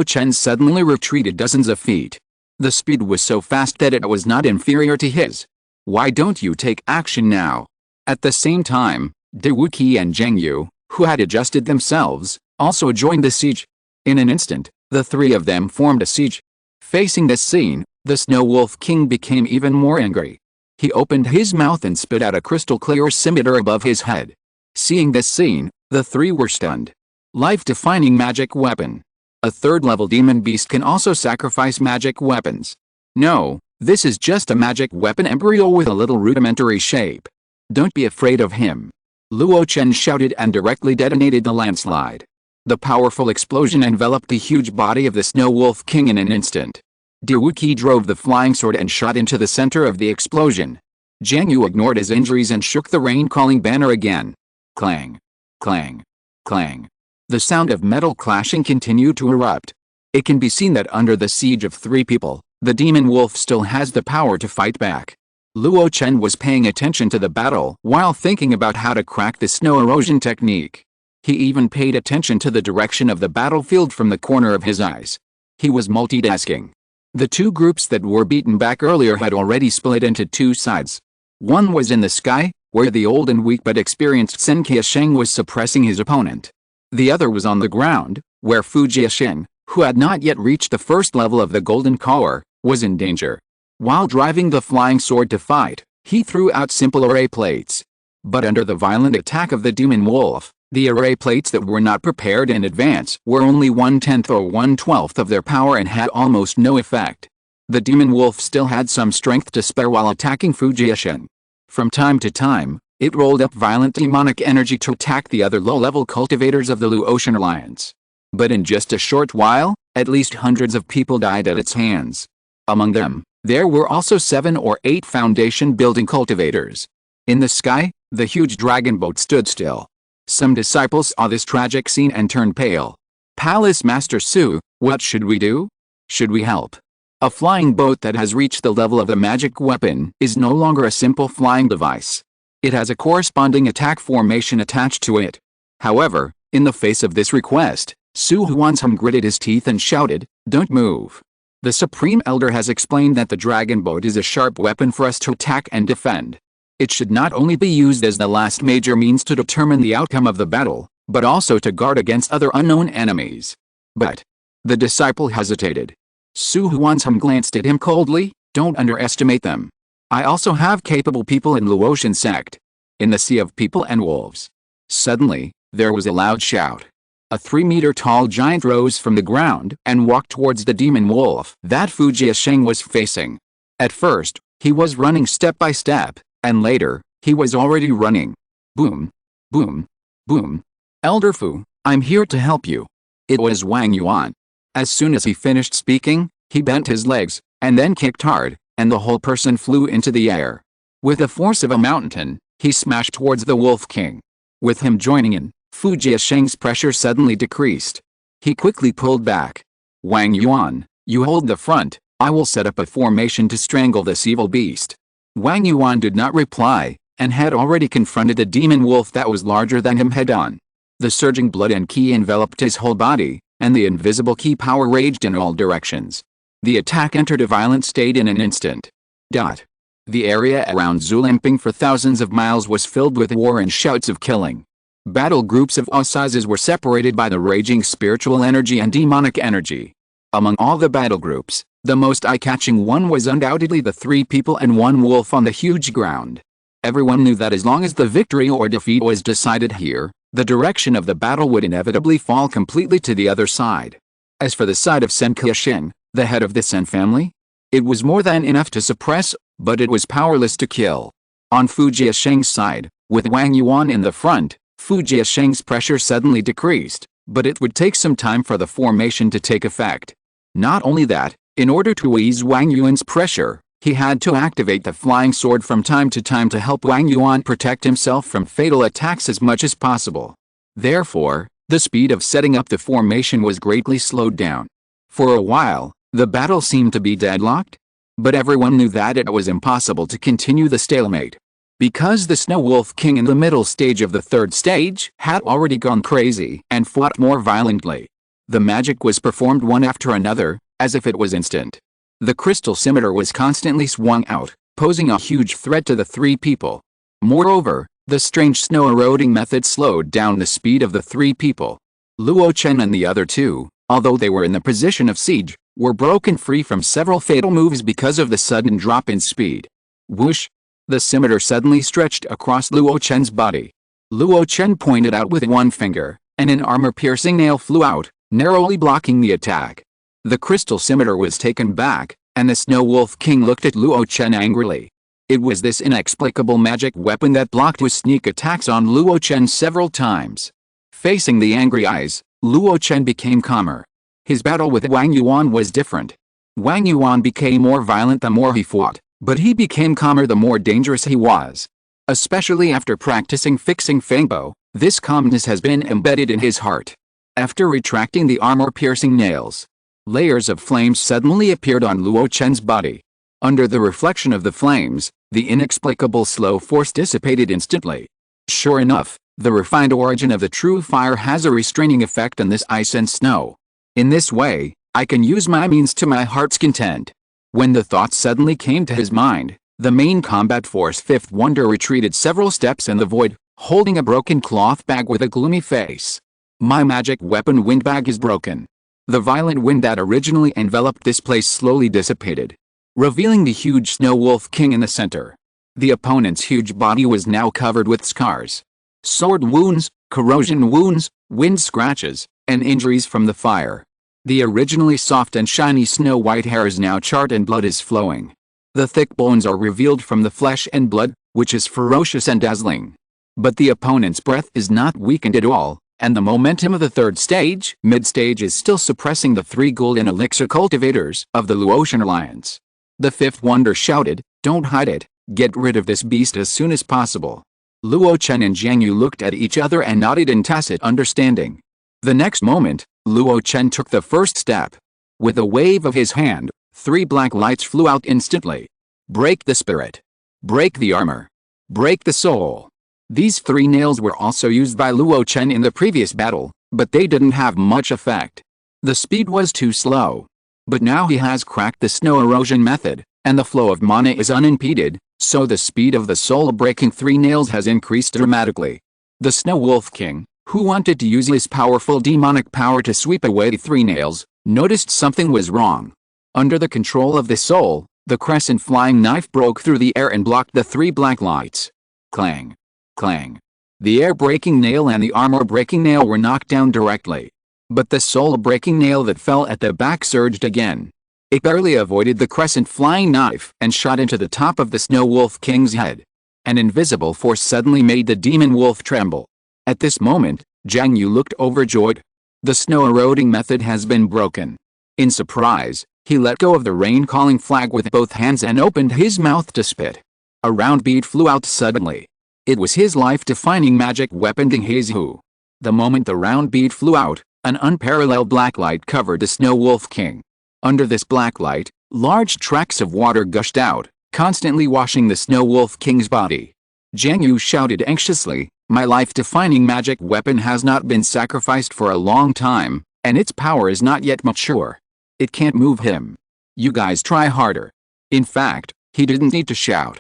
Chen suddenly retreated dozens of feet. The speed was so fast that it was not inferior to his. Why don't you take action now? At the same time, De Wuqi and Zhang Yu, who had adjusted themselves, also joined the siege. In an instant, the 3 of them formed a siege. Facing this scene, The Snow Wolf King became even more angry. He opened his mouth and spit out a crystal-clear scimitar above his head. Seeing this scene, the three were stunned. Life-defining magic weapon. A third-level demon beast can also sacrifice magic weapons. No, this is just a magic weapon embryo with a little rudimentary shape. Don't be afraid of him. Luo Chen shouted and directly detonated the landslide. The powerful explosion enveloped the huge body of the Snow Wolf King in an instant. Diwuqi drove the flying sword and shot into the center of the explosion. Jiang Yu ignored his injuries and shook the rain-calling banner again. Clang. Clang. Clang. The sound of metal clashing continued to erupt. It can be seen that under the siege of three people, the demon wolf still has the power to fight back. Luo Chen was paying attention to the battle while thinking about how to crack the snow erosion technique. He even paid attention to the direction of the battlefield from the corner of his eyes. He was multitasking. The two groups that were beaten back earlier had already split into two sides. One was in the sky, where the old and weak but experienced Sen Qiasheng was suppressing his opponent. The other was on the ground, where Fu Jiasheng, who had not yet reached the first level of the Golden Core, was in danger. While driving the flying sword to fight, he threw out simple array plates. But under the violent attack of the demon wolf, the array plates that were not prepared in advance were only 1/10 or 1/12 of their power and had almost no effect. The demon wolf still had some strength to spare while attacking Fu Jiasheng. From time to time, it rolled up violent demonic energy to attack the other low-level cultivators of the Luo Chen Alliance. But in just a short while, at least hundreds of people died at its hands. Among them, there were also 7 or 8 foundation-building cultivators. In the sky, the huge dragon boat stood still. Some disciples saw this tragic scene and turned pale. Palace Master Su, what should we do? Should we help? A flying boat that has reached the level of a magic weapon is no longer a simple flying device. It has a corresponding attack formation attached to it. However, in the face of this request, Su Huanshan gritted his teeth and shouted, "Don't move. The Supreme Elder has explained that the dragon boat is a sharp weapon for us to attack and defend. It should not only be used as the last major means to determine the outcome of the battle, but also to guard against other unknown enemies." But the disciple hesitated. Su Huanshan glanced at him coldly. "Don't underestimate them. I also have capable people in Luo Chen sect. In the sea of people and wolves." Suddenly, there was a loud shout. A 3-meter-tall giant rose from the ground and walked towards the demon wolf that Fu Jiasheng was facing. At first, he was running step by step, and later, he was already running. Boom, boom, boom. "Elder Fu, I'm here to help you." It was Wang Yuan. As soon as he finished speaking, he bent his legs, and then kicked hard, and the whole person flew into the air. With the force of a mountain, he smashed towards the Wolf King. With him joining in, Fu Jiasheng's pressure suddenly decreased. He quickly pulled back. "Wang Yuan, you hold the front, I will set up a formation to strangle this evil beast." Wang Yuan did not reply, and had already confronted a demon wolf that was larger than him head-on. The surging blood and qi enveloped his whole body, and the invisible qi power raged in all directions. The attack entered a violent state in an instant. The area around Zulimping for thousands of miles was filled with war and shouts of killing. Battle groups of all sizes were separated by the raging spiritual energy and demonic energy. Among all the battle groups, the most eye-catching one was undoubtedly the 3 people and 1 wolf on the huge ground. Everyone knew that as long as the victory or defeat was decided here, the direction of the battle would inevitably fall completely to the other side. As for the side of Sen Qiasheng, the head of the Sen family, it was more than enough to suppress, but it was powerless to kill. On Fu Jiasheng's side, with Wang Yuan in the front, Fu Jiasheng's pressure suddenly decreased, but it would take some time for the formation to take effect. Not only that, in order to ease Wang Yuan's pressure, he had to activate the flying sword from time to time to help Wang Yuan protect himself from fatal attacks as much as possible. Therefore, the speed of setting up the formation was greatly slowed down. For a while, the battle seemed to be deadlocked, but everyone knew that it was impossible to continue the stalemate. Because the Snow Wolf King in the middle stage of the 3rd stage had already gone crazy and fought more violently. The magic was performed one after another, as if it was instant. The crystal scimitar was constantly swung out, posing a huge threat to the 3 people. Moreover, the strange snow-eroding method slowed down the speed of the 3 people. Luo Chen and the other 2, although they were in the position of siege, were broken free from several fatal moves because of the sudden drop in speed. Whoosh! The scimitar suddenly stretched across Luo Chen's body. Luo Chen pointed out with one finger, and an armor-piercing nail flew out, narrowly blocking the attack. The crystal scimitar was taken back, and the Snow Wolf King looked at Luo Chen angrily. It was this inexplicable magic weapon that blocked his sneak attacks on Luo Chen several times. Facing the angry eyes, Luo Chen became calmer. His battle with Wang Yuan was different. Wang Yuan became more violent the more he fought, but he became calmer the more dangerous he was. Especially after practicing fixing Fangbo, this calmness has been embedded in his heart. After retracting the armor-piercing nails, layers of flames suddenly appeared on Luo Chen's body. Under the reflection of the flames, the inexplicable slow force dissipated instantly. Sure enough, the refined origin of the true fire has a restraining effect on this ice and snow. In this way, I can use my means to my heart's content. When the thought suddenly came to his mind, the main combat force Fifth Wonder retreated several steps in the void, holding a broken cloth bag with a gloomy face. My magic weapon windbag is broken. The violent wind that originally enveloped this place slowly dissipated, revealing the huge Snow Wolf King in the center. The opponent's huge body was now covered with scars. Sword wounds, corrosion wounds, wind scratches, and injuries from the fire. The originally soft and shiny snow-white hair is now charred and blood is flowing. The thick bones are revealed from the flesh and blood, which is ferocious and dazzling. But the opponent's breath is not weakened at all, and the momentum of the third stage, mid-stage, is still suppressing the 3 golden elixir cultivators of the Luo Chen Alliance. The Fifth Wonder shouted, "Don't hide it, get rid of this beast as soon as possible." Luo Chen and Jiang Yu looked at each other and nodded in tacit understanding. The next moment, Luo Chen took the first step. With a wave of his hand, 3 black lights flew out instantly. Break the spirit. Break the armor. Break the soul. These 3 nails were also used by Luo Chen in the previous battle, but they didn't have much effect. The speed was too slow. But now he has cracked the snow erosion method, and the flow of mana is unimpeded, so the speed of the soul-breaking 3 nails has increased dramatically. The Snow Wolf King, who wanted to use his powerful demonic power to sweep away the 3 nails, noticed something was wrong. Under the control of the soul, the crescent flying knife broke through the air and blocked the 3 black lights. Clang! Clang! The air-breaking nail and the armor-breaking nail were knocked down directly. But the soul-breaking nail that fell at the back surged again. It barely avoided the crescent flying knife and shot into the top of the Snow Wolf King's head. An invisible force suddenly made the demon wolf tremble. At this moment, Jiang Yu looked overjoyed. The snow-eroding method has been broken. In surprise, he let go of the rain-calling flag with both hands and opened his mouth to spit. A round bead flew out suddenly. It was his life-defining magic weapon Dinghezu. The moment the round bead flew out, an unparalleled black light covered the Snow Wolf King. Under this black light, large tracts of water gushed out, constantly washing the Snow Wolf King's body. Jiang Yu shouted anxiously, "My life-defining magic weapon has not been sacrificed for a long time, and its power is not yet mature. It can't move him. You guys try harder." In fact, he didn't need to shout.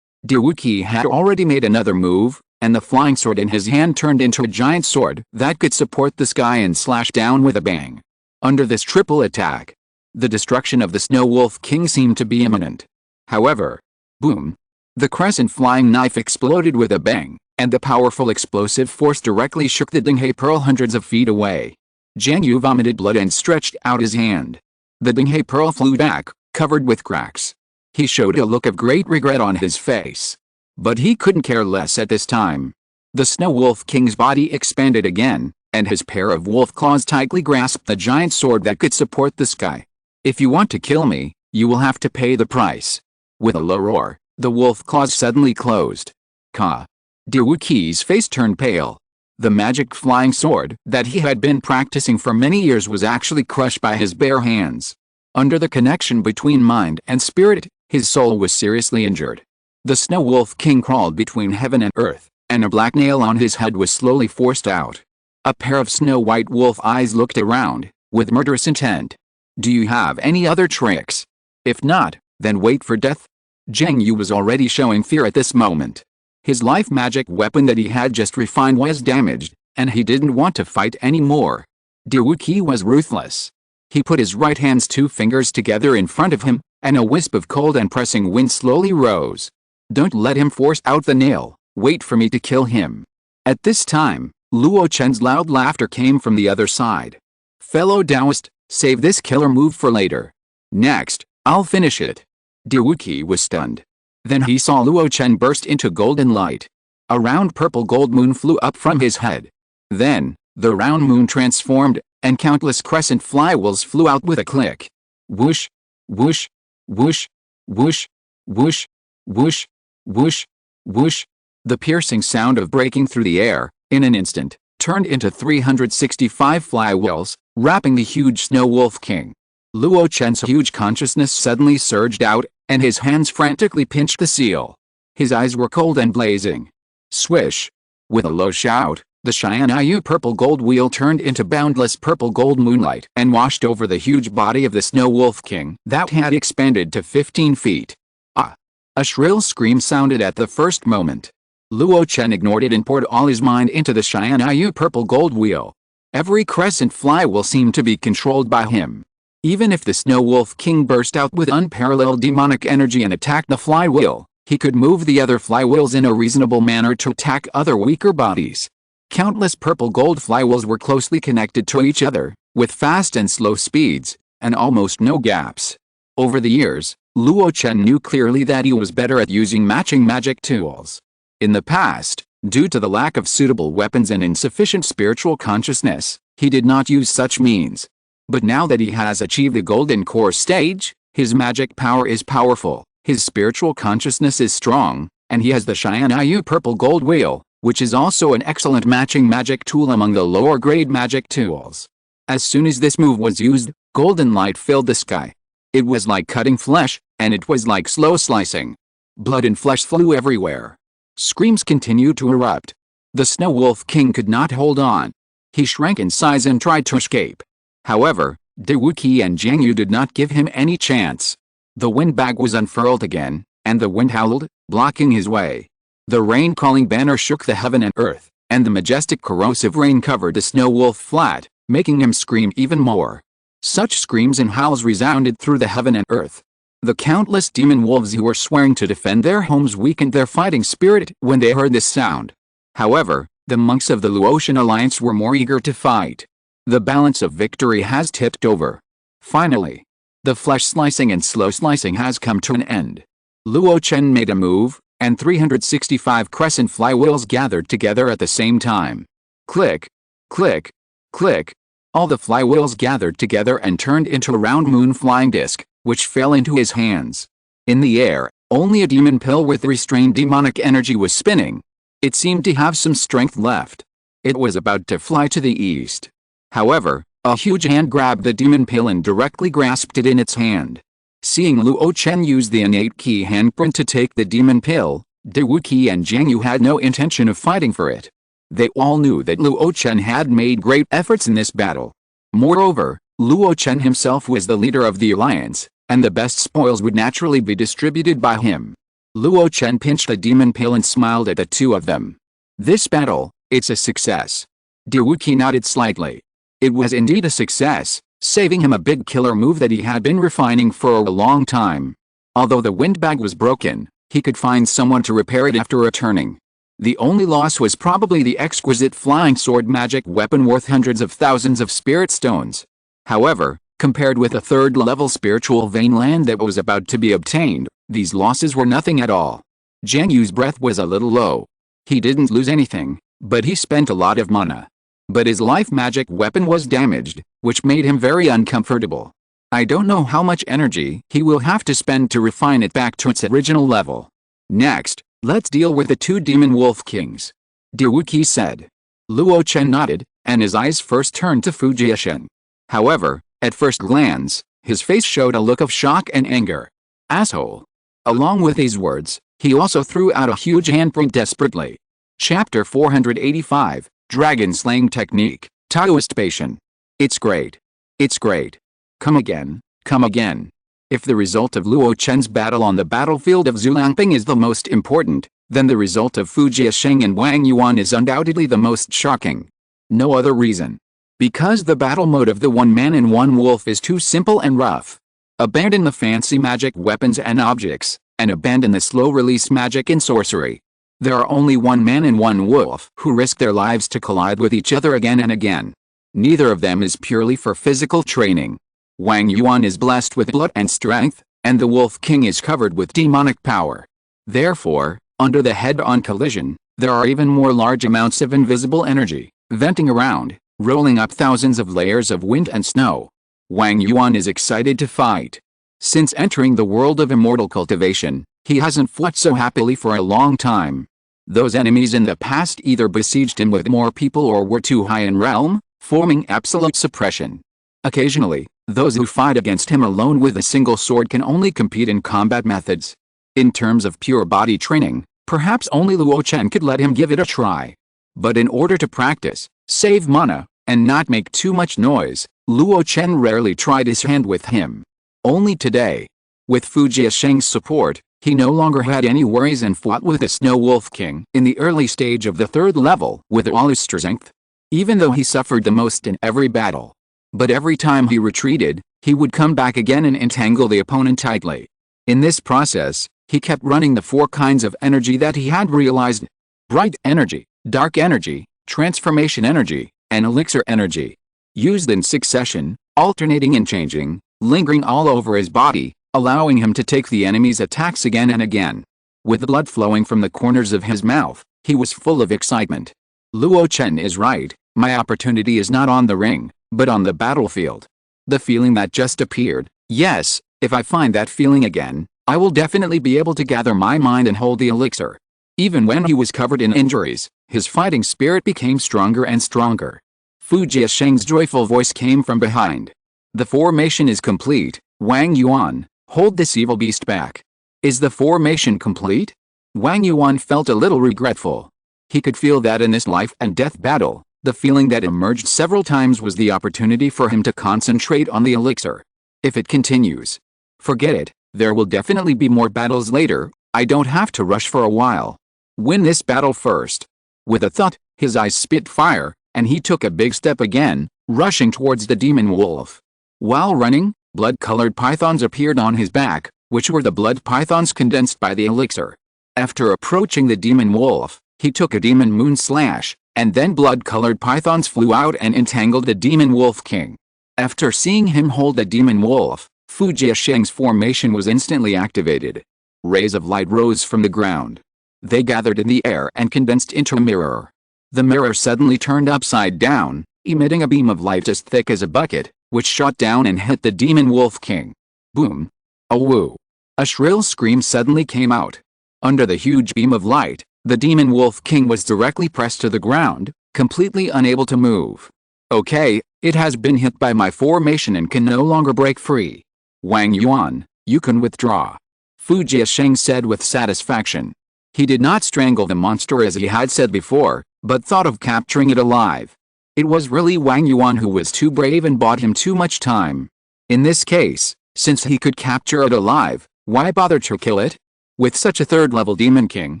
Diwuqi had already made another move, and the flying sword in his hand turned into a giant sword that could support the sky and slash down with a bang. Under this triple attack, the destruction of the Snow Wolf King seemed to be imminent. However, boom! The crescent flying knife exploded with a bang, and the powerful explosive force directly shook the Dinghe Pearl hundreds of feet away. Jiang Yu vomited blood and stretched out his hand. The Dinghe Pearl flew back, covered with cracks. He showed a look of great regret on his face. But he couldn't care less at this time. The Snow Wolf King's body expanded again, and his pair of wolf claws tightly grasped the giant sword that could support the sky. "If you want to kill me, you will have to pay the price." With a low roar, the wolf claws suddenly closed. Ka! Diwuqi's face turned pale. The magic flying sword that he had been practicing for many years was actually crushed by his bare hands. Under the connection between mind and spirit, his soul was seriously injured. The Snow Wolf King crawled between heaven and earth, and a black nail on his head was slowly forced out. A pair of snow-white wolf eyes looked around, with murderous intent. "Do you have any other tricks? If not, then wait for death." Jiang Yu was already showing fear at this moment. His life magic weapon that he had just refined was damaged, and he didn't want to fight anymore. Diwuqi was ruthless. He put his right hand's 2 fingers together in front of him, and a wisp of cold and pressing wind slowly rose. Don't let him force out the nail, wait for me to kill him. At this time, Luo Chen's loud laughter came from the other side. Fellow Taoist, save this killer move for later. Next, I'll finish it. Diwuqi was stunned. Then he saw Luo Chen burst into golden light. A round purple gold moon flew up from his head. Then, the round moon transformed, and countless crescent flywheels flew out with a click. Whoosh, whoosh, whoosh, whoosh, whoosh, whoosh, whoosh, whoosh. The piercing sound of breaking through the air, in an instant, turned into 365 flywheels, wrapping the huge Snow Wolf King. Luo Chen's huge consciousness suddenly surged out, and his hands frantically pinched the seal. His eyes were cold and blazing. Swish! With a low shout, the Xianyu purple gold wheel turned into boundless purple gold moonlight and washed over the huge body of the Snow Wolf King that had expanded to 15 feet. Ah! A shrill scream sounded at the first moment. Luo Chen ignored it and poured all his mind into the Xianyu purple gold wheel. Every crescent flywheel seemed to be controlled by him. Even if the Snow Wolf King burst out with unparalleled demonic energy and attacked the flywheel, he could move the other flywheels in a reasonable manner to attack other weaker bodies. Countless purple gold flywheels were closely connected to each other, with fast and slow speeds, and almost no gaps. Over the years, Luo Chen knew clearly that he was better at using matching magic tools. In the past, due to the lack of suitable weapons and insufficient spiritual consciousness, he did not use such means. But now that he has achieved the golden core stage, his magic power is powerful, his spiritual consciousness is strong, and he has the Xianyu purple gold wheel, which is also an excellent matching magic tool among the lower grade magic tools. As soon as this move was used, golden light filled the sky. It was like cutting flesh, and it was like slow slicing. Blood and flesh flew everywhere. Screams continued to erupt. The Snow Wolf King could not hold on. He shrank in size and tried to escape. However, Diwuqi and Jiangyu did not give him any chance. The wind bag was unfurled again, and the wind howled, blocking his way. The rain-calling banner shook the heaven and earth, and the majestic corrosive rain covered the Snow Wolf flat, making him scream even more. Such screams and howls resounded through the heaven and earth. The countless demon wolves who were swearing to defend their homes weakened their fighting spirit when they heard this sound. However, the monks of the Luo Chen alliance were more eager to fight. The balance of victory has tipped over. Finally, the flesh slicing and slow slicing has come to an end. Luo Chen made a move, and 365 crescent flywheels gathered together at the same time. Click, click, click. All the flywheels gathered together and turned into a round moon flying disc, which fell into his hands. In the air, only a demon pill with restrained demonic energy was spinning. It seemed to have some strength left. It was about to fly to the east. However, a huge hand grabbed the demon pill and directly grasped it in its hand. Seeing Luo Chen use the innate key handprint to take the demon pill, Diwuqi and Jiangyu had no intention of fighting for it. They all knew that Luo Chen had made great efforts in this battle. Moreover, Luo Chen himself was the leader of the alliance, and the best spoils would naturally be distributed by him. Luo Chen pinched the demon pill and smiled at the two of them. This battle, it's a success. Diwuqi nodded slightly. It was indeed a success, saving him a big killer move that he had been refining for a long time. Although the wind bag was broken, he could find someone to repair it after returning. The only loss was probably the exquisite flying sword magic weapon worth hundreds of thousands of spirit stones. However, compared with a third-level spiritual vein land that was about to be obtained, these losses were nothing at all. Jiangyu's breath was a little low. He didn't lose anything, but he spent a lot of mana. But his life magic weapon was damaged, which made him very uncomfortable. I don't know how much energy he will have to spend to refine it back to its original level. Next, let's deal with the two demon wolf kings. Diwuqi said. Luo Chen nodded, and his eyes first turned to Fujiashen. However, at first glance, his face showed a look of shock and anger. Asshole. Along with these words, he also threw out a huge handprint desperately. Chapter 485, Dragon Slaying Technique, Taoist Patient. It's great. It's great. Come again, come again. If the result of Luo Chen's battle on the battlefield of Zulangping is the most important, then the result of Fujiasheng and Wang Yuan is undoubtedly the most shocking. No other reason. Because the battle mode of the one man and one wolf is too simple and rough. Abandon the fancy magic weapons and objects, and abandon the slow-release magic and sorcery. There are only one man and one wolf who risk their lives to collide with each other again and again. Neither of them is purely for physical training. Wang Yuan is blessed with blood and strength, and the Wolf King is covered with demonic power. Therefore, under the head-on collision, there are even more large amounts of invisible energy, venting around, rolling up thousands of layers of wind and snow. Wang Yuan is excited to fight. Since entering the world of immortal cultivation, he hasn't fought so happily for a long time. Those enemies in the past either besieged him with more people or were too high in realm, forming absolute suppression. Occasionally, those who fight against him alone with a single sword can only compete in combat methods. In terms of pure body training, perhaps only Luo Chen could let him give it a try. But in order to practice, save mana, and not make too much noise, Luo Chen rarely tried his hand with him. Only today, with Fu Jiasheng's support, he no longer had any worries and fought with the Snow Wolf King in the early stage of the 3rd level with all his strength. Even though he suffered the most in every battle. But every time he retreated, he would come back again and entangle the opponent tightly. In this process, he kept running the 4 kinds of energy that he had realized: bright energy, dark energy, transformation energy, and elixir energy. Used in succession, alternating and changing, lingering all over his body, allowing him to take the enemy's attacks again and again. With blood flowing from the corners of his mouth, he was full of excitement. Luo Chen is right, my opportunity is not on the ring, but on the battlefield. The feeling that just appeared, yes, if I find that feeling again, I will definitely be able to gather my mind and hold the elixir. Even when he was covered in injuries, his fighting spirit became stronger and stronger. Fu Jiasheng's joyful voice came from behind. The formation is complete, Wang Yuan, hold this evil beast back. Is the formation complete? Wang Yuan felt a little regretful. He could feel that in this life and death battle, the feeling that emerged several times was the opportunity for him to concentrate on the elixir. If it continues, forget it, there will definitely be more battles later, I don't have to rush for a while. Win this battle first. With a thought, his eyes spit fire, and he took a big step again, rushing towards the demon wolf. While running, blood-colored pythons appeared on his back, which were the blood pythons condensed by the elixir. After approaching the demon wolf, he took a demon moon slash, and then blood-colored pythons flew out and entangled the demon wolf king. After seeing him hold the demon wolf, Fu Jiasheng's formation was instantly activated. Rays of light rose from the ground. They gathered in the air and condensed into a mirror. The mirror suddenly turned upside down, emitting a beam of light as thick as a bucket, which shot down and hit the demon wolf king. Boom! A woo! A shrill scream suddenly came out. Under the huge beam of light, the demon wolf king was directly pressed to the ground, completely unable to move. Okay, it has been hit by my formation and can no longer break free. Wang Yuan, you can withdraw. Fu Jiasheng said with satisfaction. He did not strangle the monster as he had said before, but thought of capturing it alive. It was really Wang Yuan who was too brave and bought him too much time. In this case, since he could capture it alive, why bother to kill it? With such a 3rd-level demon king,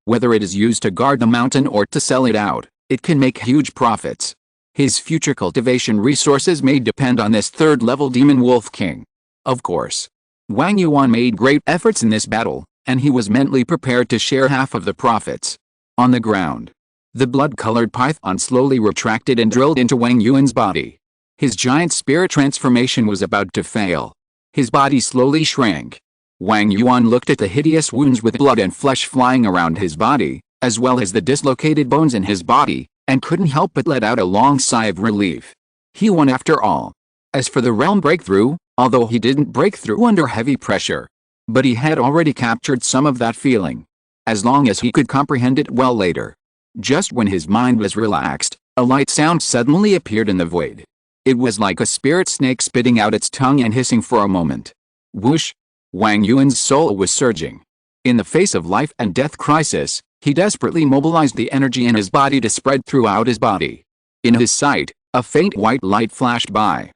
whether it is used to guard the mountain or to sell it out, it can make huge profits. His future cultivation resources may depend on this 3rd-level demon wolf king. Of course. Wang Yuan made great efforts in this battle, and he was mentally prepared to share half of the profits. On the ground, the blood-colored python slowly retracted and drilled into Wang Yuan's body. His giant spirit transformation was about to fail. His body slowly shrank. Wang Yuan looked at the hideous wounds with blood and flesh flying around his body, as well as the dislocated bones in his body, and couldn't help but let out a long sigh of relief. He won after all. As for the realm breakthrough, although he didn't break through under heavy pressure, but he had already captured some of that feeling. As long as he could comprehend it well later. Just when his mind was relaxed, a light sound suddenly appeared in the void. It was like a spirit snake spitting out its tongue and hissing for a moment. Whoosh! Wang Yuan's soul was surging. In the face of life and death crisis, he desperately mobilized the energy in his body to spread throughout his body. In his sight, a faint white light flashed by.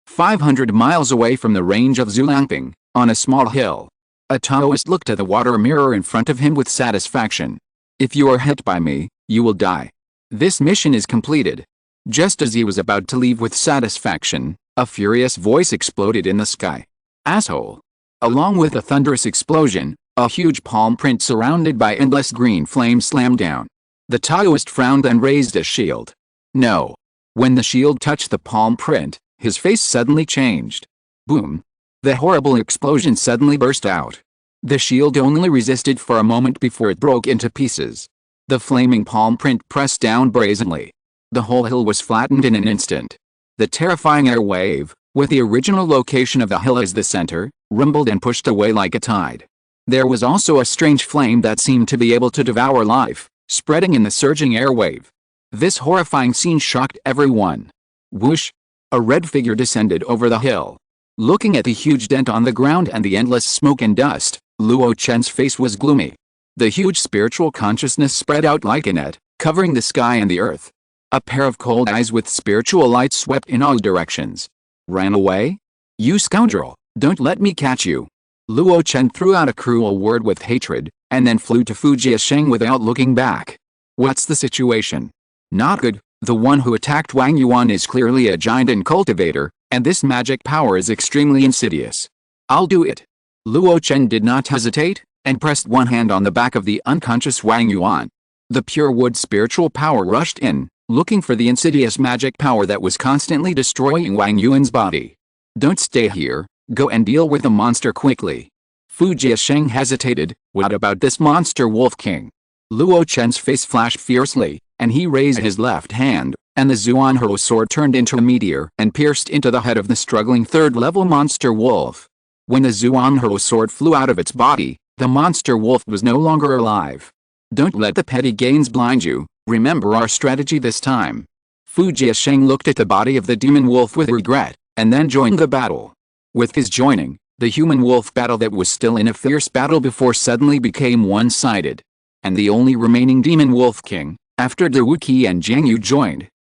500 miles away from the range of Zulangping, on a small hill, a Taoist looked at the water mirror in front of him with satisfaction. If you are hit by me, you will die. This mission is completed. Just as he was about to leave with satisfaction, a furious voice exploded in the sky. "Asshole!" Along with a thunderous explosion, a huge palm print surrounded by endless green flames slammed down. The Taoist frowned and raised a shield. No. When the shield touched the palm print, his face suddenly changed. Boom. The horrible explosion suddenly burst out. The shield only resisted for a moment before it broke into pieces. The flaming palm print pressed down brazenly. The whole hill was flattened in an instant. The terrifying air wave, with the original location of the hill as the center, rumbled and pushed away like a tide. There was also a strange flame that seemed to be able to devour life, spreading in the surging air wave. This horrifying scene shocked everyone. Whoosh! A red figure descended over the hill. Looking at the huge dent on the ground and the endless smoke and dust, Luo Chen's face was gloomy. The huge spiritual consciousness spread out like a net, covering the sky and the earth. A pair of cold eyes with spiritual light swept in all directions. "Ran away? You scoundrel, don't let me catch you." Luo Chen threw out a cruel word with hatred, and then flew to Fujiasheng without looking back. "What's the situation?" "Not good. The one who attacked Wang Yuan is clearly a giant and cultivator, and this magic power is extremely insidious. I'll do it." Luo Chen did not hesitate, and pressed one hand on the back of the unconscious Wang Yuan. The pure wood spiritual power rushed in, looking for the insidious magic power that was constantly destroying Wang Yuan's body. "Don't stay here, go and deal with the monster quickly." Fujiasheng hesitated. "What about this monster Wolf King?" Luo Chen's face flashed fiercely, and he raised his left hand, and the Zuanhero sword turned into a meteor and pierced into the head of the struggling third-level monster wolf. When the Zuanhero sword flew out of its body, the monster wolf was no longer alive. "Don't let the petty gains blind you. Remember our strategy this time." Fujiasheng looked at the body of the demon wolf with regret, and then joined the battle. With his joining, the human wolf battle that was still in a fierce battle before suddenly became one-sided. And the only remaining demon wolf king, after De Wuqi and Jiang Yu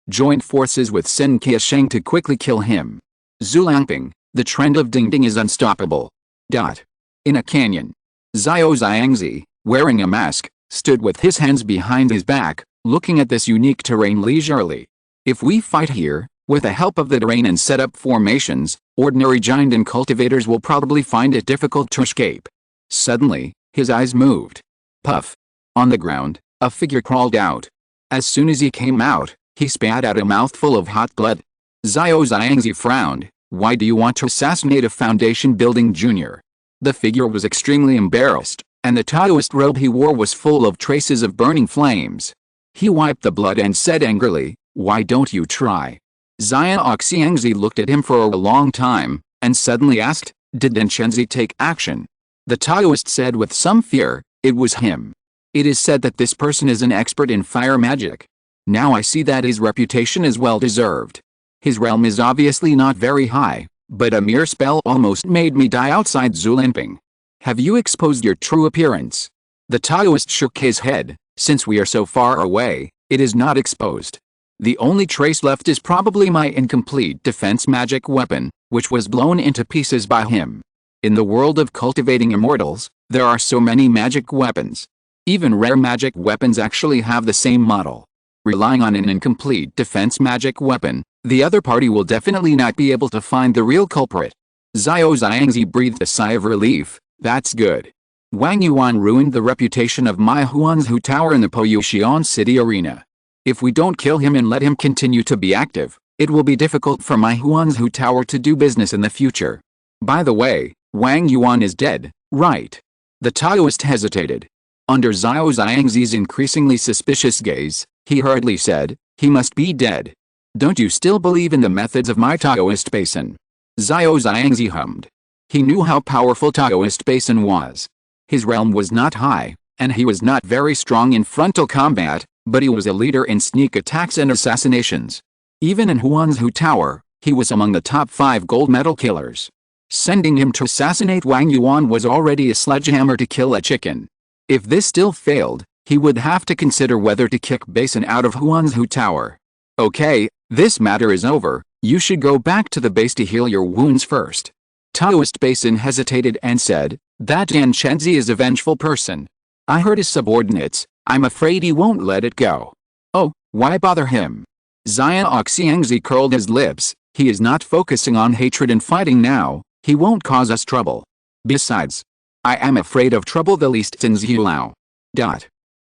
joined forces with Sen Qiasheng to quickly kill him. Zulangping, the trend of Dingding is unstoppable. In a canyon, Xiao Xiangzi, wearing a mask, stood with his hands behind his back, looking at this unique terrain leisurely. "If we fight here, with the help of the terrain and set up formations, ordinary giant and cultivators will probably find it difficult to escape." Suddenly, his eyes moved. Puff! On the ground, a figure crawled out. As soon as he came out, he spat out a mouthful of hot blood. Xiao Xiangzi frowned. "Why do you want to assassinate a foundation building junior?" The figure was extremely embarrassed, and the Taoist robe he wore was full of traces of burning flames. He wiped the blood and said angrily, "Why don't you try?" Xiao Xiangzi looked at him for a long time, and suddenly asked, "Did Denshenzi take action?" The Taoist said with some fear, "It was him. It is said that this person is an expert in fire magic. Now I see that his reputation is well deserved. His realm is obviously not very high, but a mere spell almost made me die outside Zulanping. Have you exposed your true appearance?" The Taoist shook his head. "Since we are so far away, it is not exposed. The only trace left is probably my incomplete defense magic weapon, which was blown into pieces by him. In the world of cultivating immortals, there are so many magic weapons. Even rare magic weapons actually have the same model. Relying on an incomplete defense magic weapon, the other party will definitely not be able to find the real culprit." Xiao Xiangzi breathed a sigh of relief. "That's good. Wang Yuan ruined the reputation of my Huanzhu Tower in the Poyuxian city arena. If we don't kill him and let him continue to be active, it will be difficult for my Huanzhu Tower to do business in the future. By the way, Wang Yuan is dead, right?" The Taoist hesitated. Under Xiao Xiangzi's increasingly suspicious gaze, he hurriedly said, "He must be dead. Don't you still believe in the methods of my Taoist Basin?" Xiao Xiangzi hummed. He knew how powerful Taoist Basin was. His realm was not high, and he was not very strong in frontal combat, but he was a leader in sneak attacks and assassinations. Even in Huanzhu Tower, he was among the top 5 gold medal killers. Sending him to assassinate Wang Yuan was already a sledgehammer to kill a chicken. If this still failed, he would have to consider whether to kick Basin out of Huanzhu Tower. "Okay, this matter is over. You should go back to the base to heal your wounds first." Taoist Basin hesitated and said, "That Danshenzi is a vengeful person. I heard his subordinates. I'm afraid he won't let it go." "Oh, why bother him? Xiao Xiangzi curled his lips. He is not focusing on hatred and fighting now. He won't cause us trouble. Besides, I am afraid of trouble the least in Zhulao.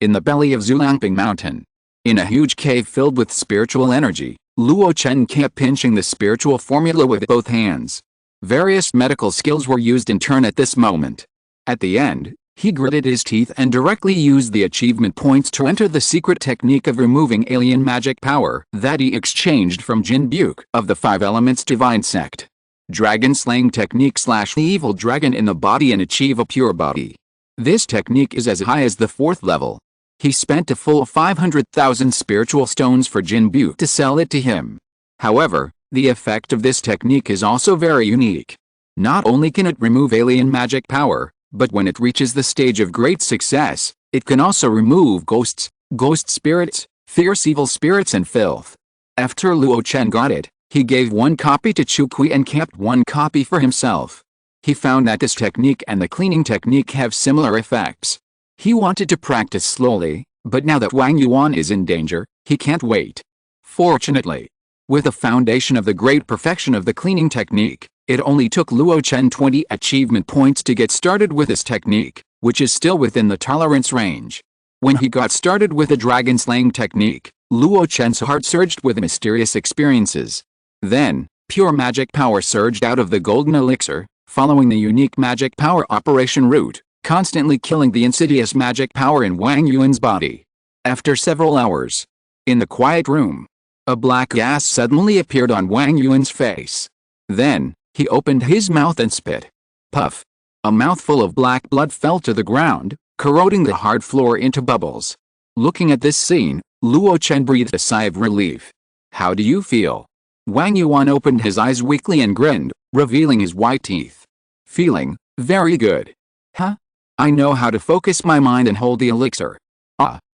In the belly of Zulangping Mountain, in a huge cave filled with spiritual energy, Luo Chen kept pinching the spiritual formula with both hands. Various medical skills were used in turn at this moment. At the end, he gritted his teeth and directly used the achievement points to enter the secret technique of removing alien magic power that he exchanged from Jin Buke of the Five Elements Divine Sect. Dragon Slaying Technique / the evil dragon in the body and achieve a pure body. This technique is as high as the 4th level. He spent a full 500,000 spiritual stones for Jin Buke to sell it to him. However, the effect of this technique is also very unique. Not only can it remove alien magic power, but when it reaches the stage of great success, it can also remove ghosts, ghost spirits, fierce evil spirits and filth. After Luo Chen got it, he gave 1 copy to Chu Kui and kept 1 copy for himself. He found that this technique and the cleaning technique have similar effects. He wanted to practice slowly, but now that Wang Yuan is in danger, he can't wait. Fortunately, with the foundation of the great perfection of the cleaning technique, it only took Luo Chen 20 achievement points to get started with this technique, which is still within the tolerance range. When he got started with the dragon slaying technique, Luo Chen's heart surged with mysterious experiences. Then, pure magic power surged out of the golden elixir, following the unique magic power operation route, constantly killing the insidious magic power in Wang Yuan's body. After several hours, in the quiet room, a black gas suddenly appeared on Wang Yuan's face. Then, he opened his mouth and spit. Puff! A mouthful of black blood fell to the ground, corroding the hard floor into bubbles. Looking at this scene, Luo Chen breathed a sigh of relief. How do you feel? Wang Yuan opened his eyes weakly and grinned, revealing his white teeth. Feeling very good. Huh? I know how to focus my mind and hold the elixir.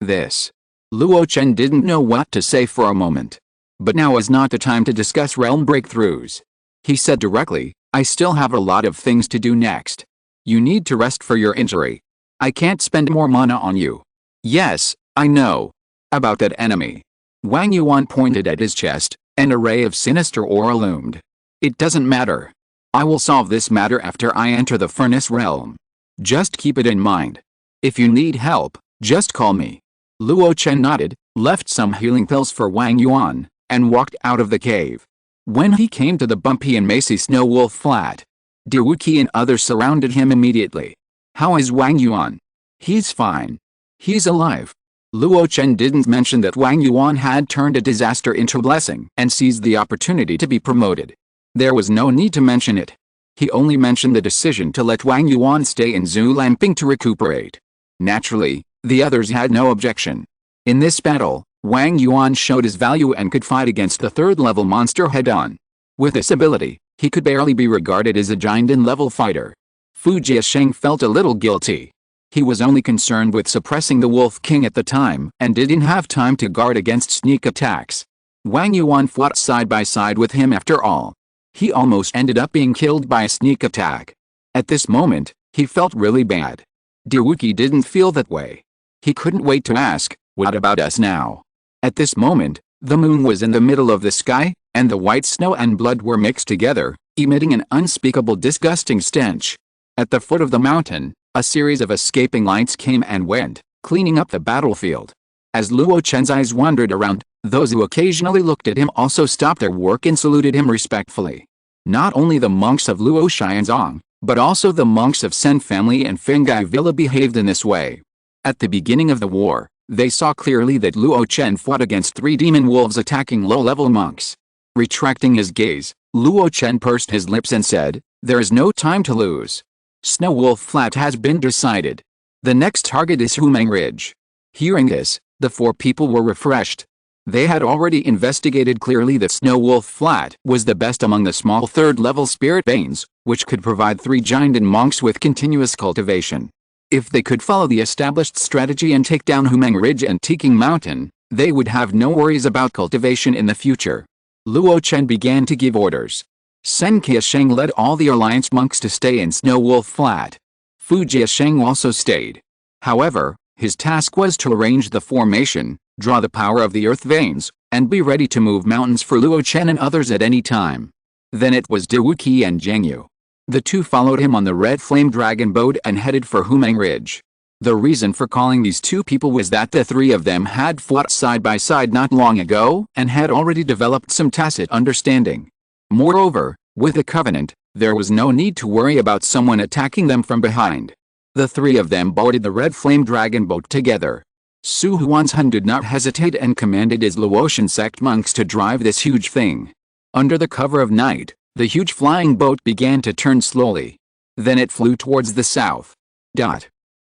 This. Luo Chen didn't know what to say for a moment. But now is not the time to discuss realm breakthroughs. He said directly, I still have a lot of things to do next. You need to rest for your injury. I can't spend more mana on you. Yes, I know. About that enemy. Wang Yuan pointed at his chest. An array of sinister aura loomed. It doesn't matter. I will solve this matter after I enter the furnace realm. Just keep it in mind. If you need help, just call me. Luo Chen nodded, left some healing pills for Wang Yuan, and walked out of the cave. When he came to the bumpy and macy Snow Wolf Flat, Diwuqi and others surrounded him immediately. How is Wang Yuan? He's fine. He's alive. Luo Chen didn't mention that Wang Yuan had turned a disaster into a blessing and seized the opportunity to be promoted. There was no need to mention it. He only mentioned the decision to let Wang Yuan stay in Zulangping to recuperate. Naturally, the others had no objection. In this battle, Wang Yuan showed his value and could fight against the 3rd-level monster head-on. With this ability, he could barely be regarded as a giant-level fighter. Fu Jiasheng felt a little guilty. He was only concerned with suppressing the Wolf King at the time and didn't have time to guard against sneak attacks. Wang Yuan fought side by side with him after all. He almost ended up being killed by a sneak attack. At this moment, he felt really bad. Diwuqi didn't feel that way. He couldn't wait to ask, what about us now? At this moment, the moon was in the middle of the sky, and the white snow and blood were mixed together, emitting an unspeakable disgusting stench. At the foot of the mountain, a series of escaping lights came and went, cleaning up the battlefield. As Luo Chen's eyes wandered around, those who occasionally looked at him also stopped their work and saluted him respectfully. Not only the monks of Luo Xianzong, but also the monks of Sen family and Fengai Villa behaved in this way. At the beginning of the war, they saw clearly that Luo Chen fought against 3 demon wolves attacking low-level monks. Retracting his gaze, Luo Chen pursed his lips and said, there is no time to lose. Snow Wolf Flat has been decided. The next target is Humang Ridge. Hearing this, the 4 people were refreshed. They had already investigated clearly that Snow Wolf Flat was the best among the small 3rd-level spirit veins, which could provide 3 giant monks with continuous cultivation. If they could follow the established strategy and take down Humang Ridge and Tiking Mountain, they would have no worries about cultivation in the future. Luo Chen began to give orders. Sen Qiasheng led all the alliance monks to stay in Snow Wolf Flat. Fu Jiasheng also stayed. However, his task was to arrange the formation, draw the power of the earth veins, and be ready to move mountains for Luo Chen and others at any time. Then it was Diwuqi and Zhang Yu. The two followed him on the red flame dragon boat and headed for Humang Ridge. The reason for calling these two people was that the three of them had fought side by side not long ago and had already developed some tacit understanding. Moreover, with the covenant, there was no need to worry about someone attacking them from behind. The three of them boarded the red flame dragon boat together. Su Huanshan did not hesitate and commanded his Luo Chen sect monks to drive this huge thing. Under the cover of night, the huge flying boat began to turn slowly. Then it flew towards the south.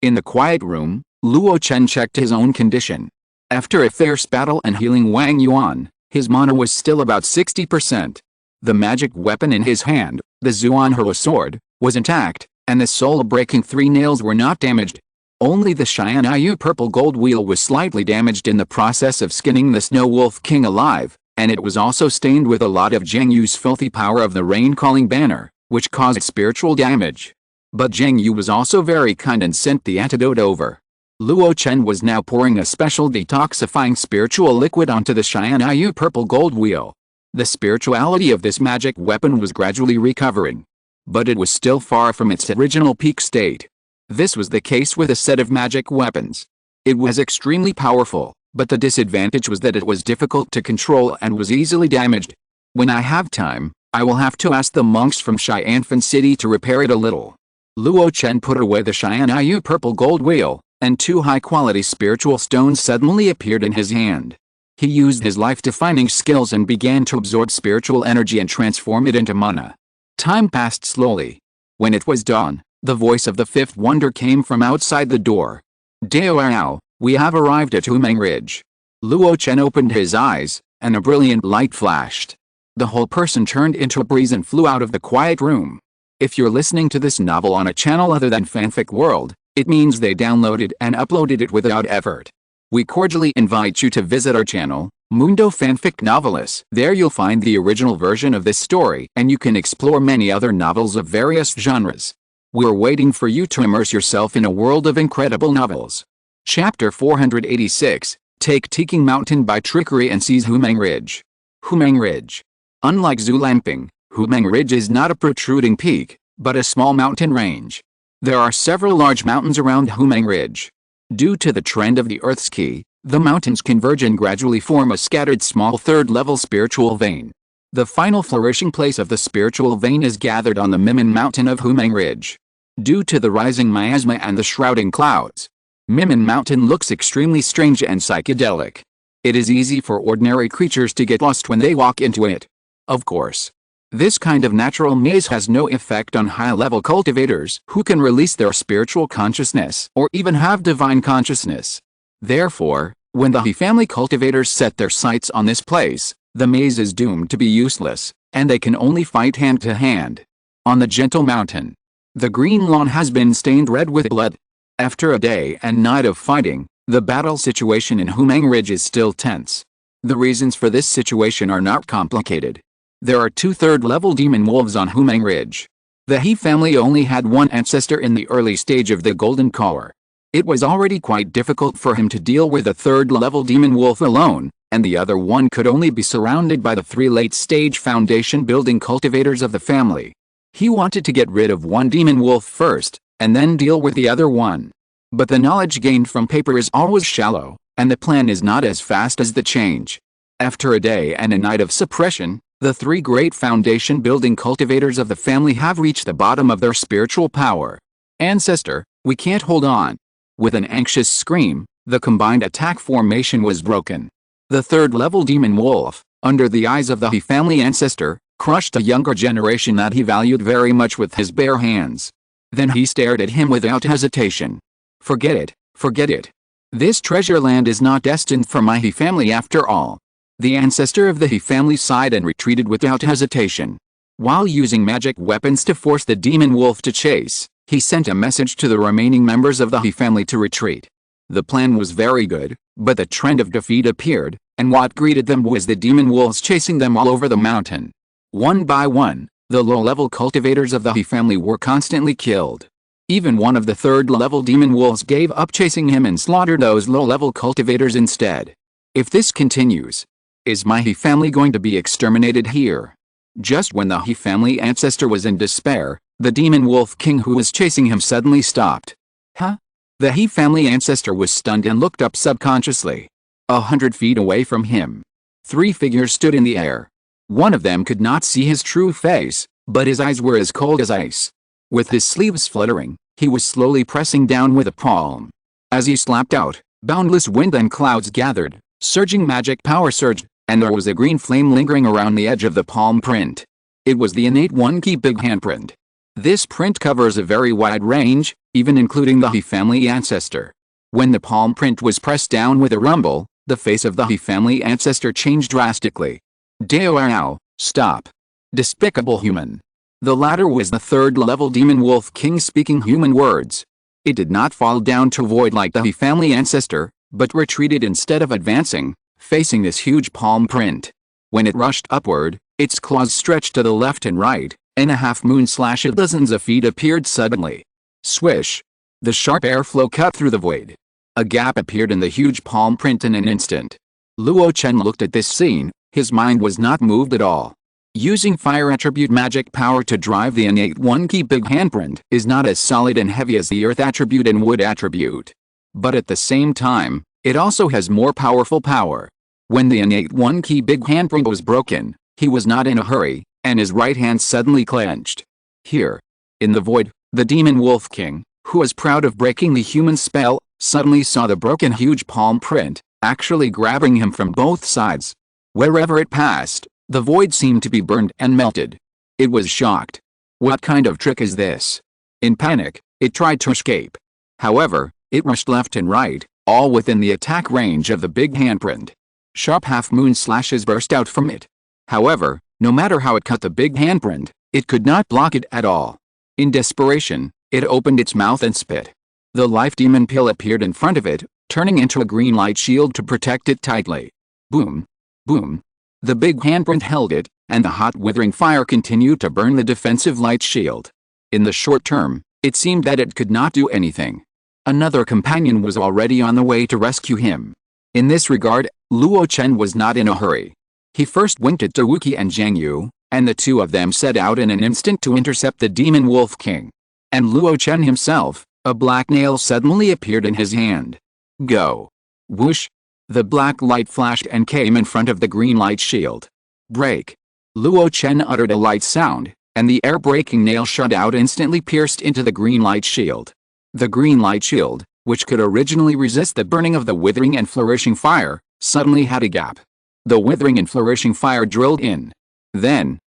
In the quiet room, Luo Chen checked his own condition. After a fierce battle and healing Wang Yuan, his mana was still about 60%. The magic weapon in his hand, the Zuanhua sword, was intact, and the soul-breaking 3 nails were not damaged. Only the Xianyu purple gold wheel was slightly damaged in the process of skinning the Snow Wolf King alive, and it was also stained with a lot of Zhang Yu's filthy power of the rain-calling banner, which caused spiritual damage. But Zhang Yu was also very kind and sent the antidote over. Luo Chen was now pouring a special detoxifying spiritual liquid onto the Xianyu purple gold wheel. The spirituality of this magic weapon was gradually recovering. But it was still far from its original peak state. This was the case with a set of magic weapons. It was extremely powerful, but the disadvantage was that it was difficult to control and was easily damaged. When I have time, I will have to ask the monks from Xianfan City to repair it a little. Luo Chen put away the Xianyu purple gold wheel, and 2 high-quality spiritual stones suddenly appeared in his hand. He used his life-defining skills and began to absorb spiritual energy and transform it into mana. Time passed slowly. When it was dawn, the voice of the 5th wonder came from outside the door. Dao, we have arrived at Humang Ridge. Luo Chen opened his eyes, and a brilliant light flashed. The whole person turned into a breeze and flew out of the quiet room. If you're listening to this novel on a channel other than Fanfic World, it means they downloaded and uploaded it without effort. We cordially invite you to visit our channel, Mundo Fanfic Novelis. There you'll find the original version of this story and you can explore many other novels of various genres. We're waiting for you to immerse yourself in a world of incredible novels. Chapter 486, Take Tiking Mountain by Trickery and Seize Humang Ridge. Humang Ridge. Unlike Zulamping, Humang Ridge is not a protruding peak, but a small mountain range. There are several large mountains around Humang Ridge. Due to the trend of the Earth's key, the mountains converge and gradually form a scattered small third-level spiritual vein. The final flourishing place of the spiritual vein is gathered on the Mimin Mountain of Humang Ridge. Due to the rising miasma and the shrouding clouds, Mimin Mountain looks extremely strange and psychedelic. It is easy for ordinary creatures to get lost when they walk into it. Of course, this kind of natural maze has no effect on high-level cultivators who can release their spiritual consciousness or even have divine consciousness. Therefore, when the He family cultivators set their sights on this place, the maze is doomed to be useless, and they can only fight hand to hand. On the gentle mountain, the green lawn has been stained red with blood. After a day and night of fighting, the battle situation in Humang Ridge is still tense. The reasons for this situation are not complicated. There are 2 third-level demon wolves on Humang Ridge. The He family only had one ancestor in the early stage of the Golden Collar. It was already quite difficult for him to deal with a third-level demon wolf alone, and the other one could only be surrounded by the 3 late-stage foundation-building cultivators of the family. He wanted to get rid of one demon wolf first, and then deal with the other one. But the knowledge gained from paper is always shallow, and the plan is not as fast as the change. After a day and a night of suppression, the 3 great foundation-building cultivators of the family have reached the bottom of their spiritual power. Ancestor, we can't hold on. With an anxious scream, the combined attack formation was broken. The third-level demon wolf, under the eyes of the He family ancestor, crushed a younger generation that he valued very much with his bare hands. Then he stared at him without hesitation. Forget it, forget it. This treasure land is not destined for my He family after all. The ancestor of the He family sighed and retreated without hesitation. While using magic weapons to force the demon wolf to chase, he sent a message to the remaining members of the He family to retreat. The plan was very good, but the trend of defeat appeared, and what greeted them was the demon wolves chasing them all over the mountain. One by one, the low-level cultivators of the He family were constantly killed. Even one of the third-level demon wolves gave up chasing him and slaughtered those low-level cultivators instead. If this continues, Is my He family going to be exterminated here? Just when the He family ancestor was in despair, the demon wolf king who was chasing him suddenly stopped. Huh? The He family ancestor was stunned and looked up subconsciously. 100 feet away from him, 3 figures stood in the air. One of them could not see his true face, but his eyes were as cold as ice. With his sleeves fluttering, he was slowly pressing down with a palm. As he slapped out, boundless wind and clouds gathered, surging magic power surged, and there was a green flame lingering around the edge of the palm print. It was the innate one-key big handprint. This print covers a very wide range, even including the He family ancestor. When the palm print was pressed down with a rumble, the face of the He family ancestor changed drastically. Dao, stop. Despicable human. The latter was the third-level demon wolf king speaking human words. It did not fall down to void like the He family ancestor, but retreated instead of advancing, facing this huge palm print. When it rushed upward, its claws stretched to the left and right, and a half-moon slash of dozens of feet appeared suddenly. Swish! The sharp airflow cut through the void. A gap appeared in the huge palm print in an instant. Luo Chen looked at this scene, his mind was not moved at all. Using fire attribute magic power to drive the innate one-key big handprint is not as solid and heavy as the earth attribute and wood attribute. But at the same time, it also has more powerful power. When the innate one-key big handprint was broken, he was not in a hurry, and his right hand suddenly clenched. Here, in the void, the demon wolf king, who was proud of breaking the human spell, suddenly saw the broken huge palm print, actually grabbing him from both sides. Wherever it passed, the void seemed to be burned and melted. It was shocked. What kind of trick is this? In panic, it tried to escape. However, it rushed left and right, all within the attack range of the big handprint. Sharp half-moon slashes burst out from it. However, no matter how it cut the big handprint, it could not block it at all. In desperation, it opened its mouth and spit. The life demon pill appeared in front of it, turning into a green light shield to protect it tightly. Boom! Boom! The big handprint held it, and the hot withering fire continued to burn the defensive light shield. In the short term, it seemed that it could not do anything. Another companion was already on the way to rescue him. In this regard, Luo Chen was not in a hurry. He first winked at Wuki and Zhang Yu, and the two of them set out in an instant to intercept the demon wolf king. And Luo Chen himself, a black nail suddenly appeared in his hand. Go! Whoosh! The black light flashed and came in front of the green light shield. Break! Luo Chen uttered a light sound, and the air-breaking nail shot out instantly pierced into the green light shield. The green light shield, which could originally resist the burning of the withering and flourishing fire, suddenly had a gap. The withering and flourishing fire drilled in. Then,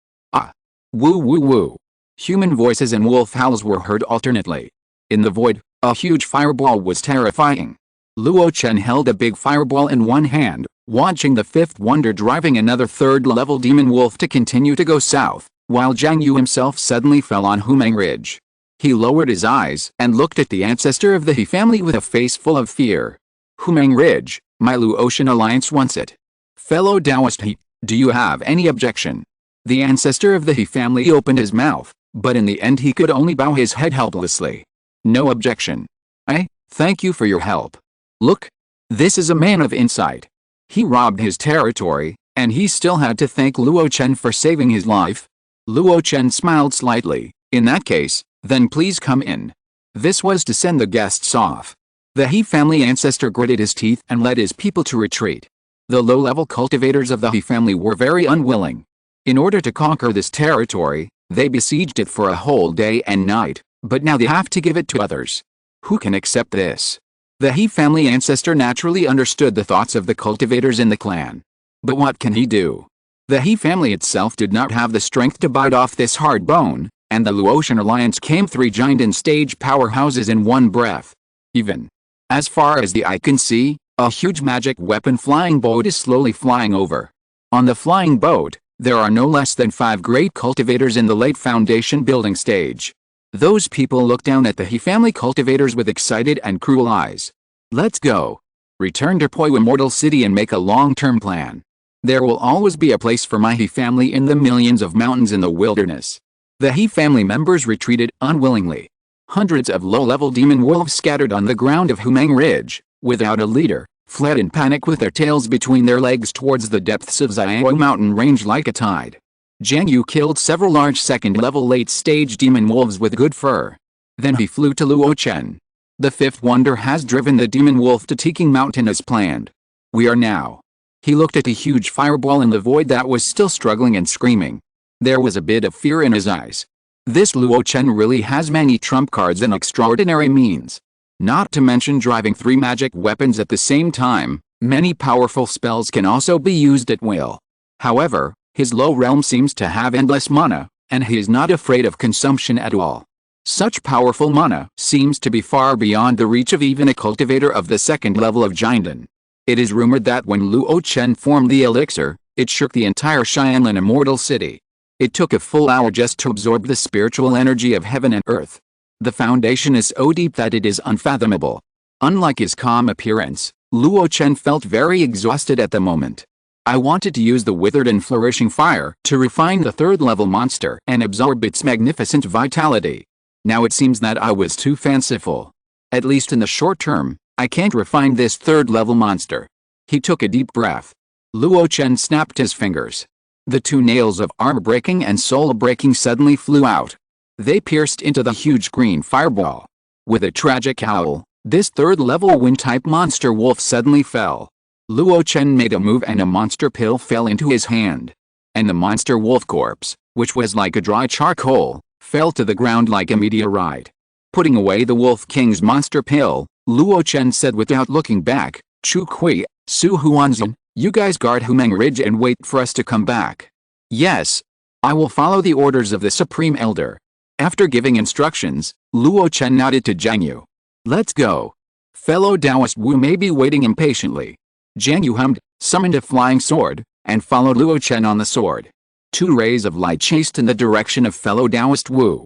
woo woo woo. Human voices and wolf howls were heard alternately. In the void, a huge fireball was terrifying. Luo Chen held a big fireball in one hand, watching the fifth wonder driving another third-level demon wolf to continue to go south, while Zhang Yu himself suddenly fell on Humang Ridge. He lowered his eyes and looked at the ancestor of the He family with a face full of fear. Humang Ridge, my Luo Chen alliance wants it. Fellow Taoist He, do you have any objection? The ancestor of the He family opened his mouth, but in the end he could only bow his head helplessly. No objection. Thank you for your help. Look, this is a man of insight. He robbed his territory, and he still had to thank Luo Chen for saving his life. Luo Chen smiled slightly. In that case, then please come in. This was to send the guests off. The He family ancestor gritted his teeth and led his people to retreat. The low-level cultivators of the He family were very unwilling. In order to conquer this territory, they besieged it for a whole day and night, but now they have to give it to others. Who can accept this? The He family ancestor naturally understood the thoughts of the cultivators in the clan. But what can he do? The He family itself did not have the strength to bite off this hard bone, and the Luo Chen alliance came 3 giant and stage powerhouses in one breath. Even as far as the eye can see, a huge magic weapon flying boat is slowly flying over. On the flying boat, there are no less than 5 great cultivators in the late foundation building stage. Those people look down at the He family cultivators with excited and cruel eyes. Let's go. Return to Poi Immortal City and make a long-term plan. There will always be a place for my He family in the millions of mountains in the wilderness. The He family members retreated unwillingly. Hundreds of low-level demon wolves scattered on the ground of Humang Ridge, without a leader, fled in panic with their tails between their legs towards the depths of Zongmiao mountain range like a tide. Jiang Yu killed several large second-level late-stage demon wolves with good fur. Then he flew to Luo Chen. The fifth wonder has driven the demon wolf to Tiking Mountain as planned. We are now. He looked at a huge fireball in the void that was still struggling and screaming. There was a bit of fear in his eyes. This Luo Chen really has many trump cards and extraordinary means. Not to mention driving 3 magic weapons at the same time, many powerful spells can also be used at will. However, his low realm seems to have endless mana, and he is not afraid of consumption at all. Such powerful mana seems to be far beyond the reach of even a cultivator of the second level of Jinden. It is rumored that when Luo Chen formed the elixir, it shook the entire Xianlan immortal city. It took a full hour just to absorb the spiritual energy of heaven and earth. The foundation is so deep that it is unfathomable. Unlike his calm appearance, Luo Chen felt very exhausted at the moment. I wanted to use the withered and flourishing fire to refine the third-level monster and absorb its magnificent vitality. Now it seems that I was too fanciful. At least in the short term, I can't refine this third-level monster. He took a deep breath. Luo Chen snapped his fingers. The 2 nails of armor-breaking and soul-breaking suddenly flew out. They pierced into the huge green fireball. With a tragic howl, this third-level wind-type monster wolf suddenly fell. Luo Chen made a move and a monster pill fell into his hand. And the monster wolf corpse, which was like a dry charcoal, fell to the ground like a meteorite. Putting away the Wolf King's monster pill, Luo Chen said without looking back, Chu Kui, Su Huanzhen, you guys guard Humeng Ridge and wait for us to come back. Yes. I will follow the orders of the Supreme Elder. After giving instructions, Luo Chen nodded to Jiang Yu. Let's go. Fellow Taoist Wu may be waiting impatiently. Jiang Yu hummed, summoned a flying sword, and followed Luo Chen on the sword. 2 rays of light chased in the direction of fellow Taoist Wu.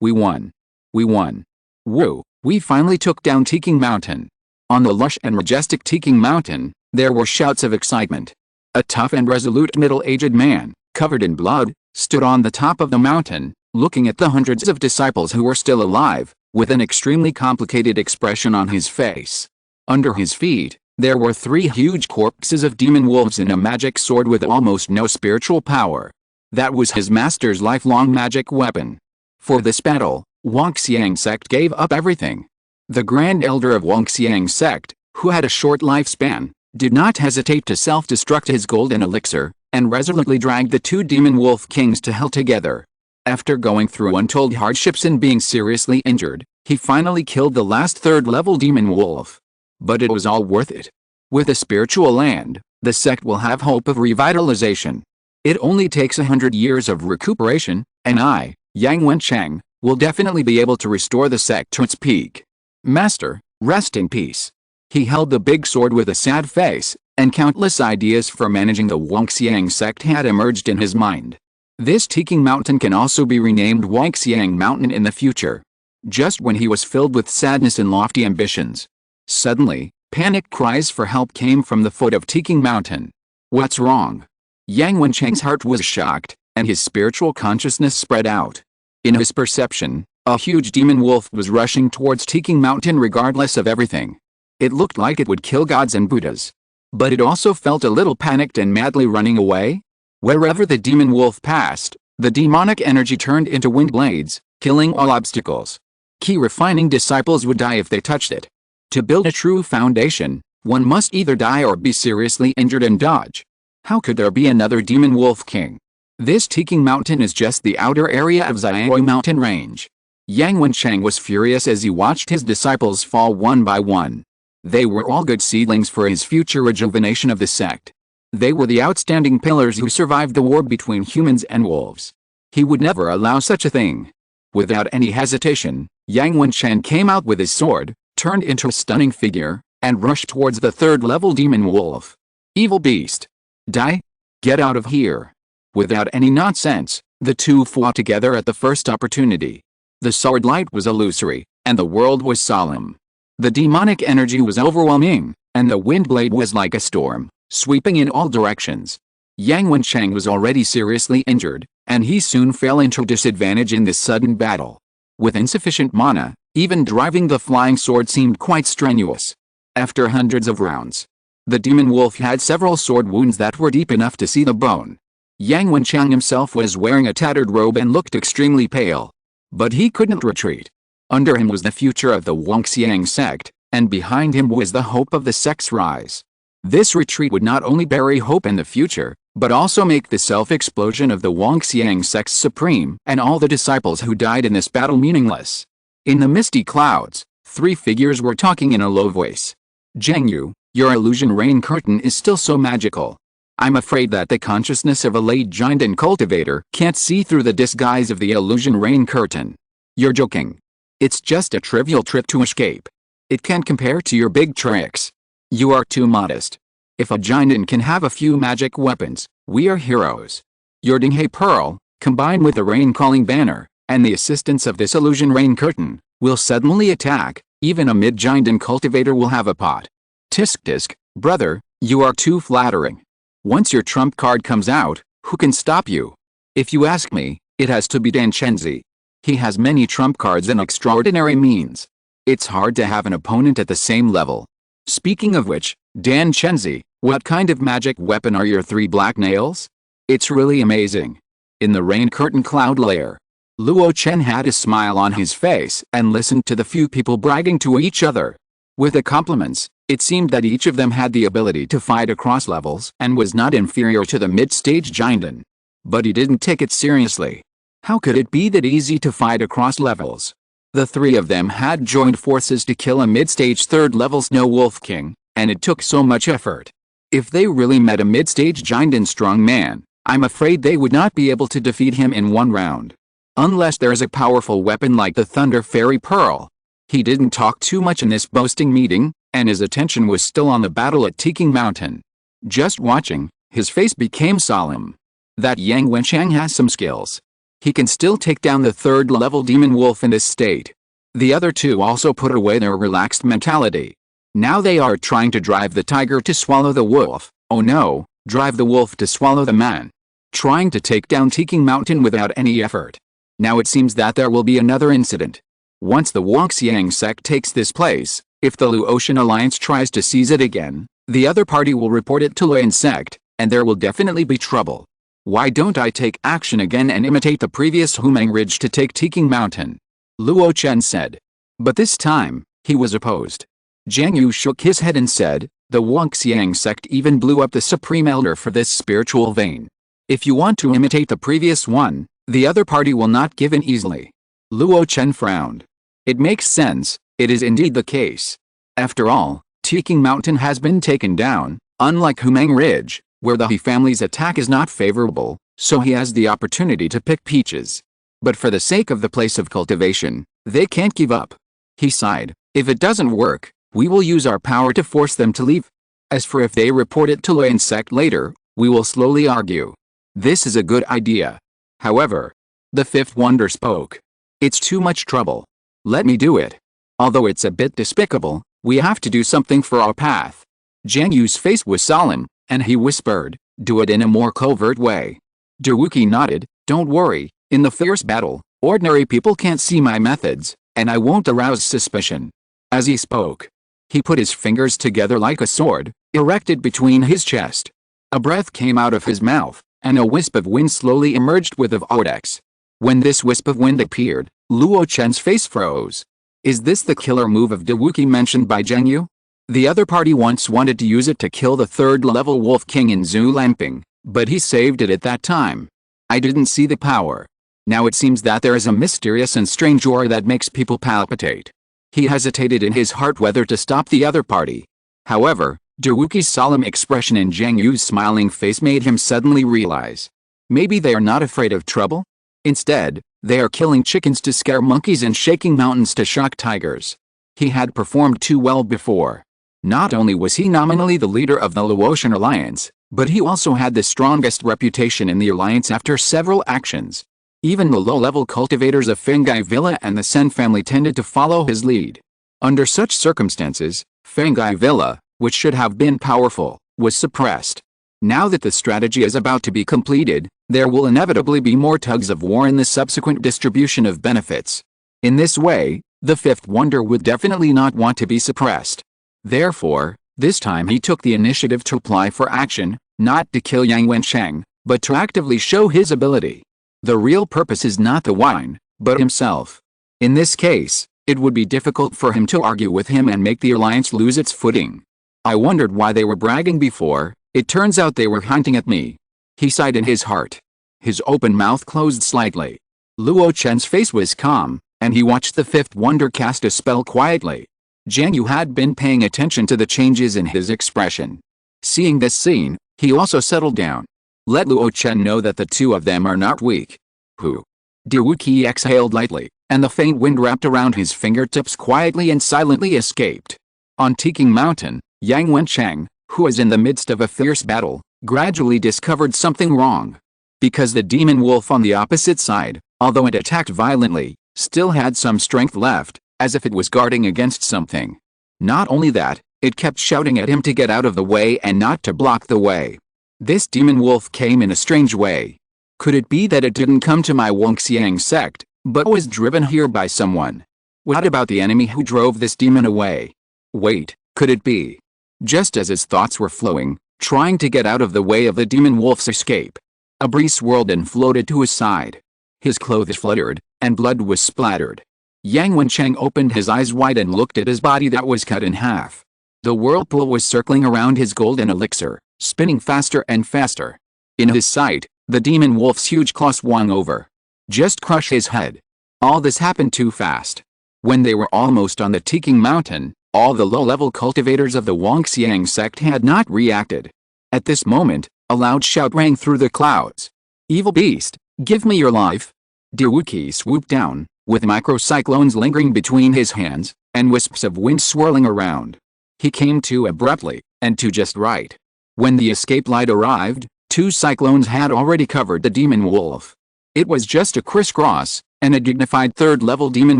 We won. We won. Wu, we finally took down Tiking Mountain. On the lush and majestic Tiking Mountain, there were shouts of excitement. A tough and resolute middle-aged man, covered in blood, stood on the top of the mountain, looking at the hundreds of disciples who were still alive, with an extremely complicated expression on his face. Under his feet, there were 3 huge corpses of demon wolves and a magic sword with almost no spiritual power. That was his master's lifelong magic weapon. For this battle, Wangxiang sect gave up everything. The Grand Elder of Wangxiang sect, who had a short lifespan, did not hesitate to self-destruct his golden elixir, and resolutely dragged the 2 demon wolf kings to hell together. After going through untold hardships and being seriously injured, he finally killed the last third-level demon wolf. But it was all worth it. With a spiritual land, the sect will have hope of revitalization. It only takes 100 years of recuperation, and I, Yang Wenchang, will definitely be able to restore the sect to its peak. Master, rest in peace. He held the big sword with a sad face, and countless ideas for managing the Wangxiang sect had emerged in his mind. This Tiking Mountain can also be renamed Wangxiang Mountain in the future. Just when he was filled with sadness and lofty ambitions, suddenly, panic cries for help came from the foot of Tiking Mountain. What's wrong? Yang Wenchang's heart was shocked, and his spiritual consciousness spread out. In his perception, a huge demon wolf was rushing towards Tiking Mountain regardless of everything. It looked like it would kill gods and Buddhas. But it also felt a little panicked and madly running away. Wherever the demon wolf passed, the demonic energy turned into wind blades, killing all obstacles. Key refining disciples would die if they touched it. To build a true foundation, one must either die or be seriously injured and dodge. How could there be another demon wolf king? This Tiking Mountain is just the outer area of Zongmiao mountain range. Yang Wenchang was furious as he watched his disciples fall one by one. They were all good seedlings for his future rejuvenation of the sect. They were the outstanding pillars who survived the war between humans and wolves. He would never allow such a thing. Without any hesitation, Yang Wenchang came out with his sword, turned into a stunning figure, and rushed towards the third-level demon wolf. Evil beast! Die! Get out of here! Without any nonsense, the two fought together at the first opportunity. The sword light was illusory, and the world was solemn. The demonic energy was overwhelming, and the wind blade was like a storm, sweeping in all directions. Yang Wenchang was already seriously injured, and he soon fell into disadvantage in this sudden battle. With insufficient mana, even driving the flying sword seemed quite strenuous. After hundreds of rounds, the demon wolf had several sword wounds that were deep enough to see the bone. Yang Wenchang himself was wearing a tattered robe and looked extremely pale. But he couldn't retreat. Under him was the future of the Wangxiang sect, and behind him was the hope of the sect's rise. This retreat would not only bury hope in the future, but also make the self-explosion of the Wangxiang sect supreme and all the disciples who died in this battle meaningless. In the misty clouds, three figures were talking in a low voice. Zhang Yu, your illusion rain curtain is still so magical. I'm afraid that the consciousness of a late giant and cultivator can't see through the disguise of the illusion rain curtain. You're joking. It's just a trivial trick to escape. It can't compare to your big tricks. You are too modest. If a giant can have a few magic weapons, we are heroes. Your Dinghe Pearl, combined with the rain-calling banner, and the assistance of this illusion rain curtain, will suddenly attack. Even a mid-giant and cultivator will have a pot. Tisk tisk, brother, you are too flattering. Once your trump card comes out, who can stop you? If you ask me, it has to be Dan Chenzi. He has many trump cards and extraordinary means. It's hard to have an opponent at the same level. Speaking of which, Dan Chenzi, what kind of magic weapon are your three black nails? It's really amazing. In the rain curtain cloud layer, Luo Chen had a smile on his face and listened to the few people bragging to each other. With the compliments, it seemed that each of them had the ability to fight across levels and was not inferior to the mid-stage giant. But he didn't take it seriously. How could it be that easy to fight across levels? The three of them had joined forces to kill a mid-stage third-level Snow Wolf King, and it took so much effort. If they really met a mid-stage giant and strong man, I'm afraid they would not be able to defeat him in one round. Unless there is a powerful weapon like the Thunder Fairy Pearl. He didn't talk too much in this boasting meeting, and his attention was still on the battle at Tiking Mountain. Just watching, his face became solemn. That Yang Wenchang has some skills. He can still take down the third-level demon wolf in this state. The other two also put away their relaxed mentality. Now they are trying to drive the tiger to swallow the wolf. Oh no, drive the wolf to swallow the man. Trying to take down Tiking Mountain without any effort. Now it seems that there will be another incident. Once the Wangxiang sect takes this place, if the Luo Chen alliance tries to seize it again, the other party will report it to Luo sect, and there will definitely be trouble. Why don't I take action again and imitate the previous Humang Ridge to take Tiking Mountain? Luo Chen said. But this time, he was opposed. Zhang Yu shook his head and said, the Wangxiang sect even blew up the Supreme Elder for this spiritual vein. If you want to imitate the previous one, the other party will not give in easily. Luo Chen frowned. It makes sense, it is indeed the case. After all, Tiking Mountain has been taken down, unlike Humang Ridge, where the He family's attack is not favorable, so he has the opportunity to pick peaches. But for the sake of the place of cultivation, they can't give up. He sighed, if it doesn't work, we will use our power to force them to leave. As for if they report it to Luo sect later, we will slowly argue. This is a good idea. However, the fifth wonder spoke. It's too much trouble. Let me do it. Although it's a bit despicable, we have to do something for our path. Zhang Yu's face was solemn, and he whispered, do it in a more covert way. Dawuki nodded, don't worry, in the fierce battle, ordinary people can't see my methods, and I won't arouse suspicion. As he spoke, he put his fingers together like a sword, erected between his chest. A breath came out of his mouth, and a wisp of wind slowly emerged with a vortex. When this wisp of wind appeared, Luo Chen's face froze. Is this the killer move of Dawuki mentioned by Zhang Yu? The other party once wanted to use it to kill the third-level Wolf King in Zhu Lamping, but he saved it at that time. I didn't see the power. Now it seems that there is a mysterious and strange aura that makes people palpitate. He hesitated in his heart whether to stop the other party. However, Dawuki's solemn expression in Zhang Yu's smiling face made him suddenly realize. Maybe they are not afraid of trouble? Instead, they are killing chickens to scare monkeys and shaking mountains to shock tigers. He had performed too well before. Not only was he nominally the leader of the Luo Chen alliance, but he also had the strongest reputation in the alliance after several actions. Even the low-level cultivators of Fengai Villa and the Sen family tended to follow his lead. Under such circumstances, Fengai Villa, which should have been powerful, was suppressed. Now that the strategy is about to be completed, there will inevitably be more tugs of war in the subsequent distribution of benefits. In this way, the fifth wonder would definitely not want to be suppressed. Therefore, this time he took the initiative to apply for action, not to kill Yang Wensheng, but to actively show his ability. The real purpose is not the wine, but himself. In this case, it would be difficult for him to argue with him and make the alliance lose its footing. I wondered why they were bragging before. It turns out they were hinting at me. He sighed in his heart. His open mouth closed slightly. Luo Chen's face was calm, and he watched the fifth wonder cast a spell quietly. Jiang Yu had been paying attention to the changes in his expression. Seeing this scene, he also settled down. Let Luo Chen know that the two of them are not weak. Hu. Diwuqi exhaled lightly, and the faint wind wrapped around his fingertips quietly and silently escaped. On Tiking Mountain, Yang Wensheng, who was in the midst of a fierce battle, gradually discovered something wrong. Because the demon wolf on the opposite side, although it attacked violently, still had some strength left, as if it was guarding against something. Not only that, it kept shouting at him to get out of the way and not to block the way. This demon wolf came in a strange way. Could it be that it didn't come to my Wangxiang sect, but was driven here by someone? What about the enemy who drove this demon away? Wait, could it be? Just as his thoughts were flowing, trying to get out of the way of the demon wolf's escape, a breeze swirled and floated to his side. His clothes fluttered, and blood was splattered. Yang Wensheng opened his eyes wide and looked at his body that was cut in half. The whirlpool was circling around his golden elixir, spinning faster and faster. In his sight, the demon wolf's huge claw swung over. Just crush his head. All this happened too fast. When they were almost on the Tiking Mountain, all the low-level cultivators of the Wangxiang sect had not reacted. At this moment, a loud shout rang through the clouds. Evil beast, give me your life. Diwuqi swooped down, with microcyclones lingering between his hands, and wisps of wind swirling around. He came to abruptly, and to just right. When the escape light arrived, 2 cyclones had already covered the demon wolf. It was just a crisscross, and a dignified third-level demon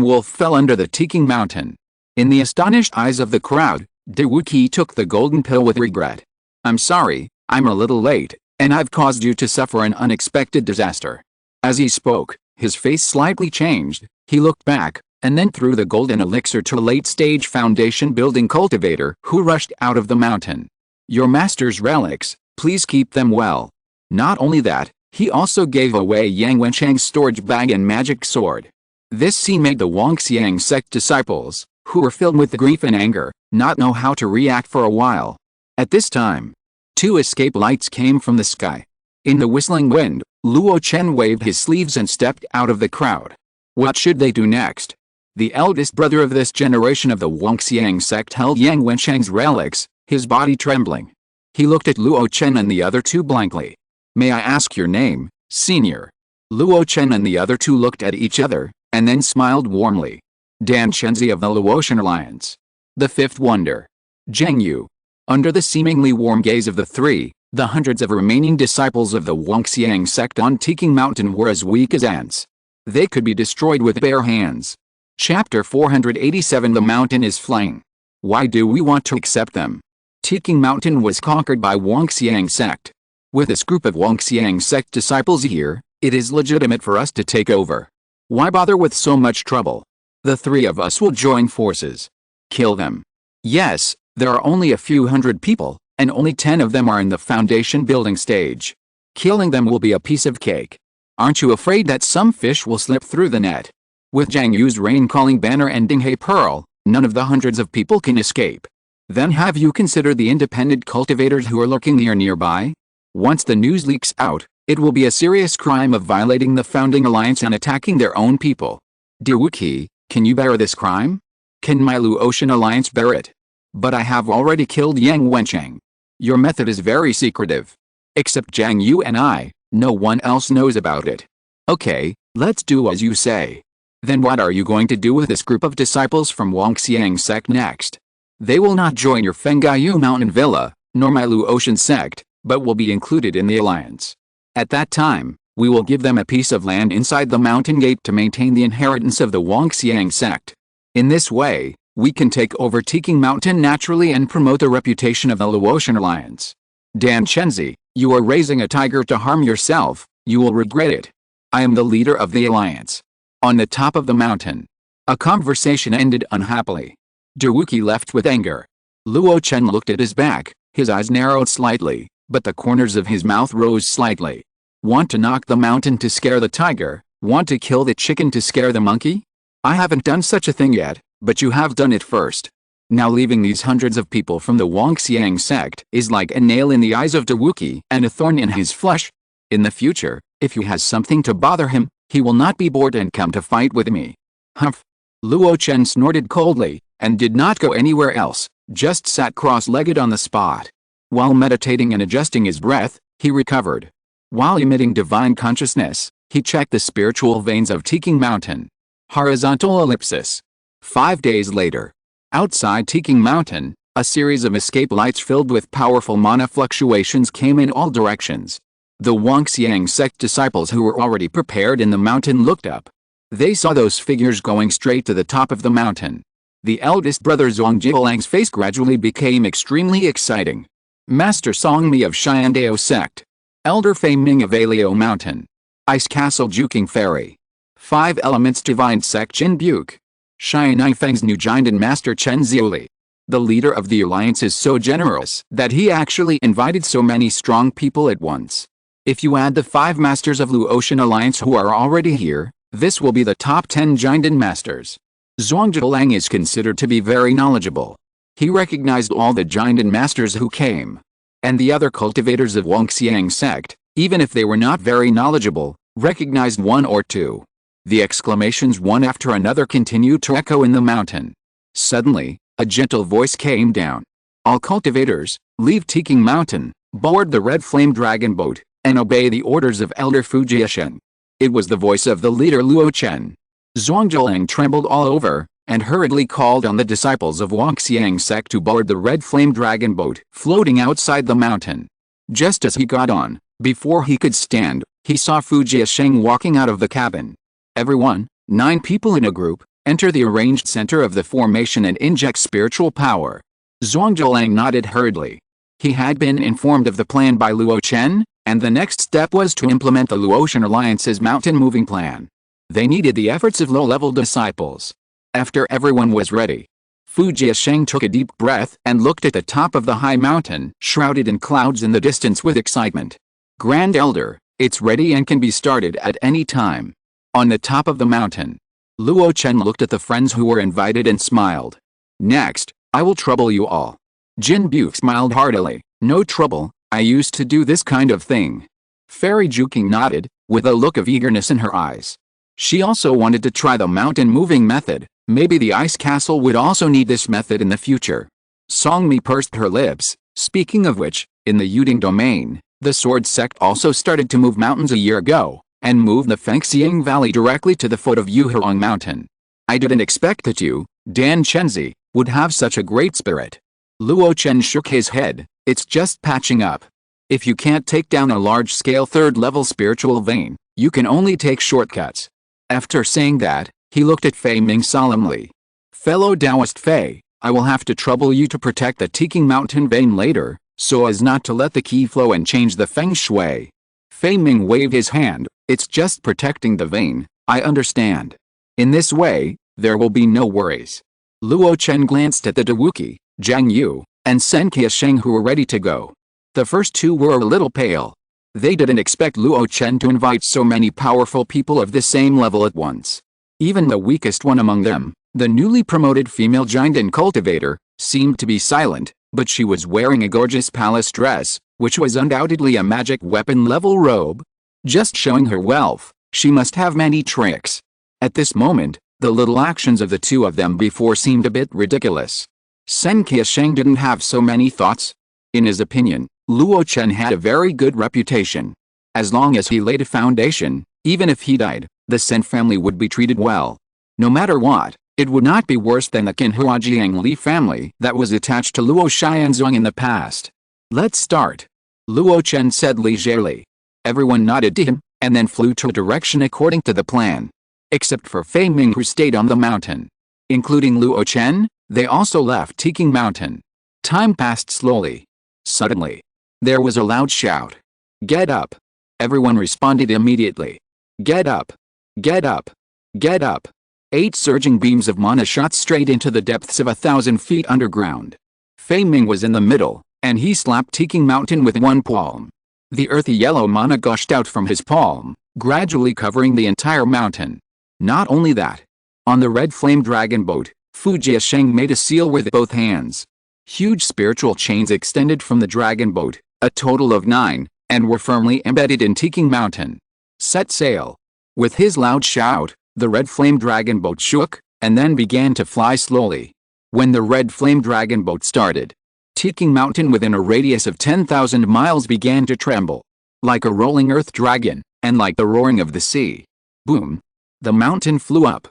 wolf fell under the Tiking Mountain. In the astonished eyes of the crowd, Diwuqi took the golden pill with regret. I'm sorry, I'm a little late, and I've caused you to suffer an unexpected disaster. As he spoke, his face slightly changed. He looked back, and then threw the golden elixir to a late-stage foundation-building cultivator who rushed out of the mountain. Your master's relics, please keep them well. Not only that, he also gave away Yang Wensheng's storage bag and magic sword. This scene made the Wangxiang sect disciples, who were filled with grief and anger, not know how to react for a while. At this time, 2 escape lights came from the sky. In the whistling wind, Luo Chen waved his sleeves and stepped out of the crowd. What should they do next? The eldest brother of this generation of the Wangxiang sect held Yang Wensheng's relics, his body trembling. He looked at Luo Chen and the other 2 blankly. May I ask your name, senior? Luo Chen and the other 2 looked at each other, and then smiled warmly. Dan Chenzi of the Luotian Alliance. The fifth wonder. Jiang Yu. Under the seemingly warm gaze of the 3, the hundreds of remaining disciples of the Wangxiang sect on Tiking Mountain were as weak as ants. They could be destroyed with bare hands. Chapter 487. The mountain is flying. Why do we want to accept them? Tiking Mountain was conquered by Wangxiang sect. With this group of Wangxiang sect disciples here, it is legitimate for us to take over. Why bother with so much trouble? The 3 of us will join forces. Kill them. Yes, there are only a few hundred people, and only 10 of them are in the foundation building stage. Killing them will be a piece of cake. Aren't you afraid that some fish will slip through the net? With Jiang Yu's rain-calling banner and Dinghe Pearl, none of the hundreds of people can escape. Then have you considered the independent cultivators who are lurking nearby? Once the news leaks out, it will be a serious crime of violating the founding alliance and attacking their own people. Diwuqi, can you bear this crime? Can my Luotian alliance bear it? But I have already killed Yang Wensheng. Your method is very secretive. Except Jiang Yu and I, no one else knows about it. Okay, let's do as you say. Then what are you going to do with this group of disciples from Wangxiang sect next? They will not join your Fengaiyu Mountain Villa, nor my Luotian sect, but will be included in the alliance. At that time, we will give them a piece of land inside the mountain gate to maintain the inheritance of the Wangxiang sect. In this way, we can take over Tiking Mountain naturally and promote the reputation of the Luotian alliance. Dan Chenzi, you are raising a tiger to harm yourself, you will regret it. I am the leader of the alliance. On the top of the mountain. A conversation ended unhappily. Diwuqi left with anger. Luo Chen looked at his back, his eyes narrowed slightly, but the corners of his mouth rose slightly. Want to knock the mountain to scare the tiger? Want to kill the chicken to scare the monkey? I haven't done such a thing yet, but you have done it first. Now leaving these hundreds of people from the Wangxiang sect is like a nail in the eyes of Dawuki and a thorn in his flesh. In the future, if he has something to bother him, he will not be bored and come to fight with me. Humph. Luo Chen snorted coldly, and did not go anywhere else, just sat cross-legged on the spot. While meditating and adjusting his breath, he recovered. While emitting divine consciousness, he checked the spiritual veins of Tiking Mountain. Horizontal ellipsis. 5 days later. Outside Tiking Mountain, a series of escape lights filled with powerful mana fluctuations came in all directions. The Wangxiang sect disciples who were already prepared in the mountain looked up. They saw those figures going straight to the top of the mountain. The eldest brother Zongjiulang's face gradually became extremely exciting. Master Songmi of Xiandao sect. Elder Fei Ming of Alio Mountain. Ice Castle Juking Fairy. 5 Elements Divine Sect Jin Buke. Xianai Feng's new giant Master Chen Ziuli. The leader of the alliance is so generous that he actually invited so many strong people at once. If you add the 5 masters of Luo Chen alliance who are already here, this will be the top 10 giant masters. Zongjiulang is considered to be very knowledgeable. He recognized all the giant masters who came. And the other cultivators of Wangxiang sect, even if they were not very knowledgeable, recognized 1 or 2. The exclamations one after another continued to echo in the mountain. Suddenly, a gentle voice came down. All cultivators, leave Tiking Mountain, board the red flame dragon boat, and obey the orders of Elder Fujiashen. It was the voice of the leader Luo Chen. Zongjiulang trembled all over, and hurriedly called on the disciples of Wangxiang sect to board the red flame dragon boat floating outside the mountain. Just as he got on, before he could stand, he saw Fujiashen walking out of the cabin. Everyone, 9 people in a group, enter the arranged center of the formation and inject spiritual power. Zongjiulang nodded hurriedly. He had been informed of the plan by Luo Chen, and the next step was to implement the Luo Chen Alliance's mountain-moving plan. They needed the efforts of low-level disciples. After everyone was ready, Fujiashen took a deep breath and looked at the top of the high mountain, shrouded in clouds in the distance with excitement. Grand Elder, it's ready and can be started at any time. On the top of the mountain, Luo Chen looked at the friends who were invited and smiled. Next, I will trouble you all. Jin Buke smiled heartily. No trouble, I used to do this kind of thing. Fairy Juking nodded, with a look of eagerness in her eyes. She also wanted to try the mountain-moving method. Maybe the ice castle would also need this method in the future. Songmi pursed her lips. Speaking of which, in the Yuding domain, the sword sect also started to move mountains a year ago, and moved the Fengxiang Valley directly to the foot of Yuhurong Mountain. I didn't expect that you, Dan Chenzi, would have such a great spirit. Luo Chen shook his head. It's just patching up. If you can't take down a large-scale third-level spiritual vein, you can only take shortcuts. After saying that, he looked at Fei Ming solemnly. Fellow Taoist Fei, I will have to trouble you to protect the Tiking Mountain vein later, so as not to let the qi flow and change the feng shui. Fei Ming waved his hand. It's just protecting the vein, I understand. In this way, there will be no worries. Luo Chen glanced at the Dawuki, Zhang Yu, and Sen Qiasheng who were ready to go. The first 2 were a little pale. They didn't expect Luo Chen to invite so many powerful people of the same level at once. Even the weakest one among them, the newly promoted female giant and cultivator, seemed to be silent, but she was wearing a gorgeous palace dress, which was undoubtedly a magic weapon-level robe. Just showing her wealth, she must have many tricks. At this moment, the little actions of the 2 of them before seemed a bit ridiculous. Sen Qiasheng didn't have so many thoughts. In his opinion, Luo Chen had a very good reputation. As long as he laid a foundation, even if he died, the Sen family would be treated well. No matter what, it would not be worse than the Qinhuajiang Li family that was attached to Luo Xianzong in the past. Let's start. Luo Chen said leisurely. Everyone nodded to him, and then flew to a direction according to the plan. Except for Fei Ming who stayed on the mountain. Including Luo Chen, they also left Tiking Mountain. Time passed slowly. Suddenly, there was a loud shout. Get up! Everyone responded immediately. Get up! Get up! Get up! 8 surging beams of mana shot straight into the depths of 1,000 feet underground. Fei Ming was in the middle, and he slapped Tiking Mountain with one palm. The earthy yellow mana gushed out from his palm, gradually covering the entire mountain. Not only that. On the red flame dragon boat, Fu Jiasheng made a seal with both hands. Huge spiritual chains extended from the dragon boat, a total of 9, and were firmly embedded in Tiking Mountain. Set sail. With his loud shout, the red flame dragon boat shook, and then began to fly slowly. When the red flame dragon boat started, Tiking Mountain within a radius of 10,000 miles began to tremble. Like a rolling earth dragon, and like the roaring of the sea. Boom. The mountain flew up.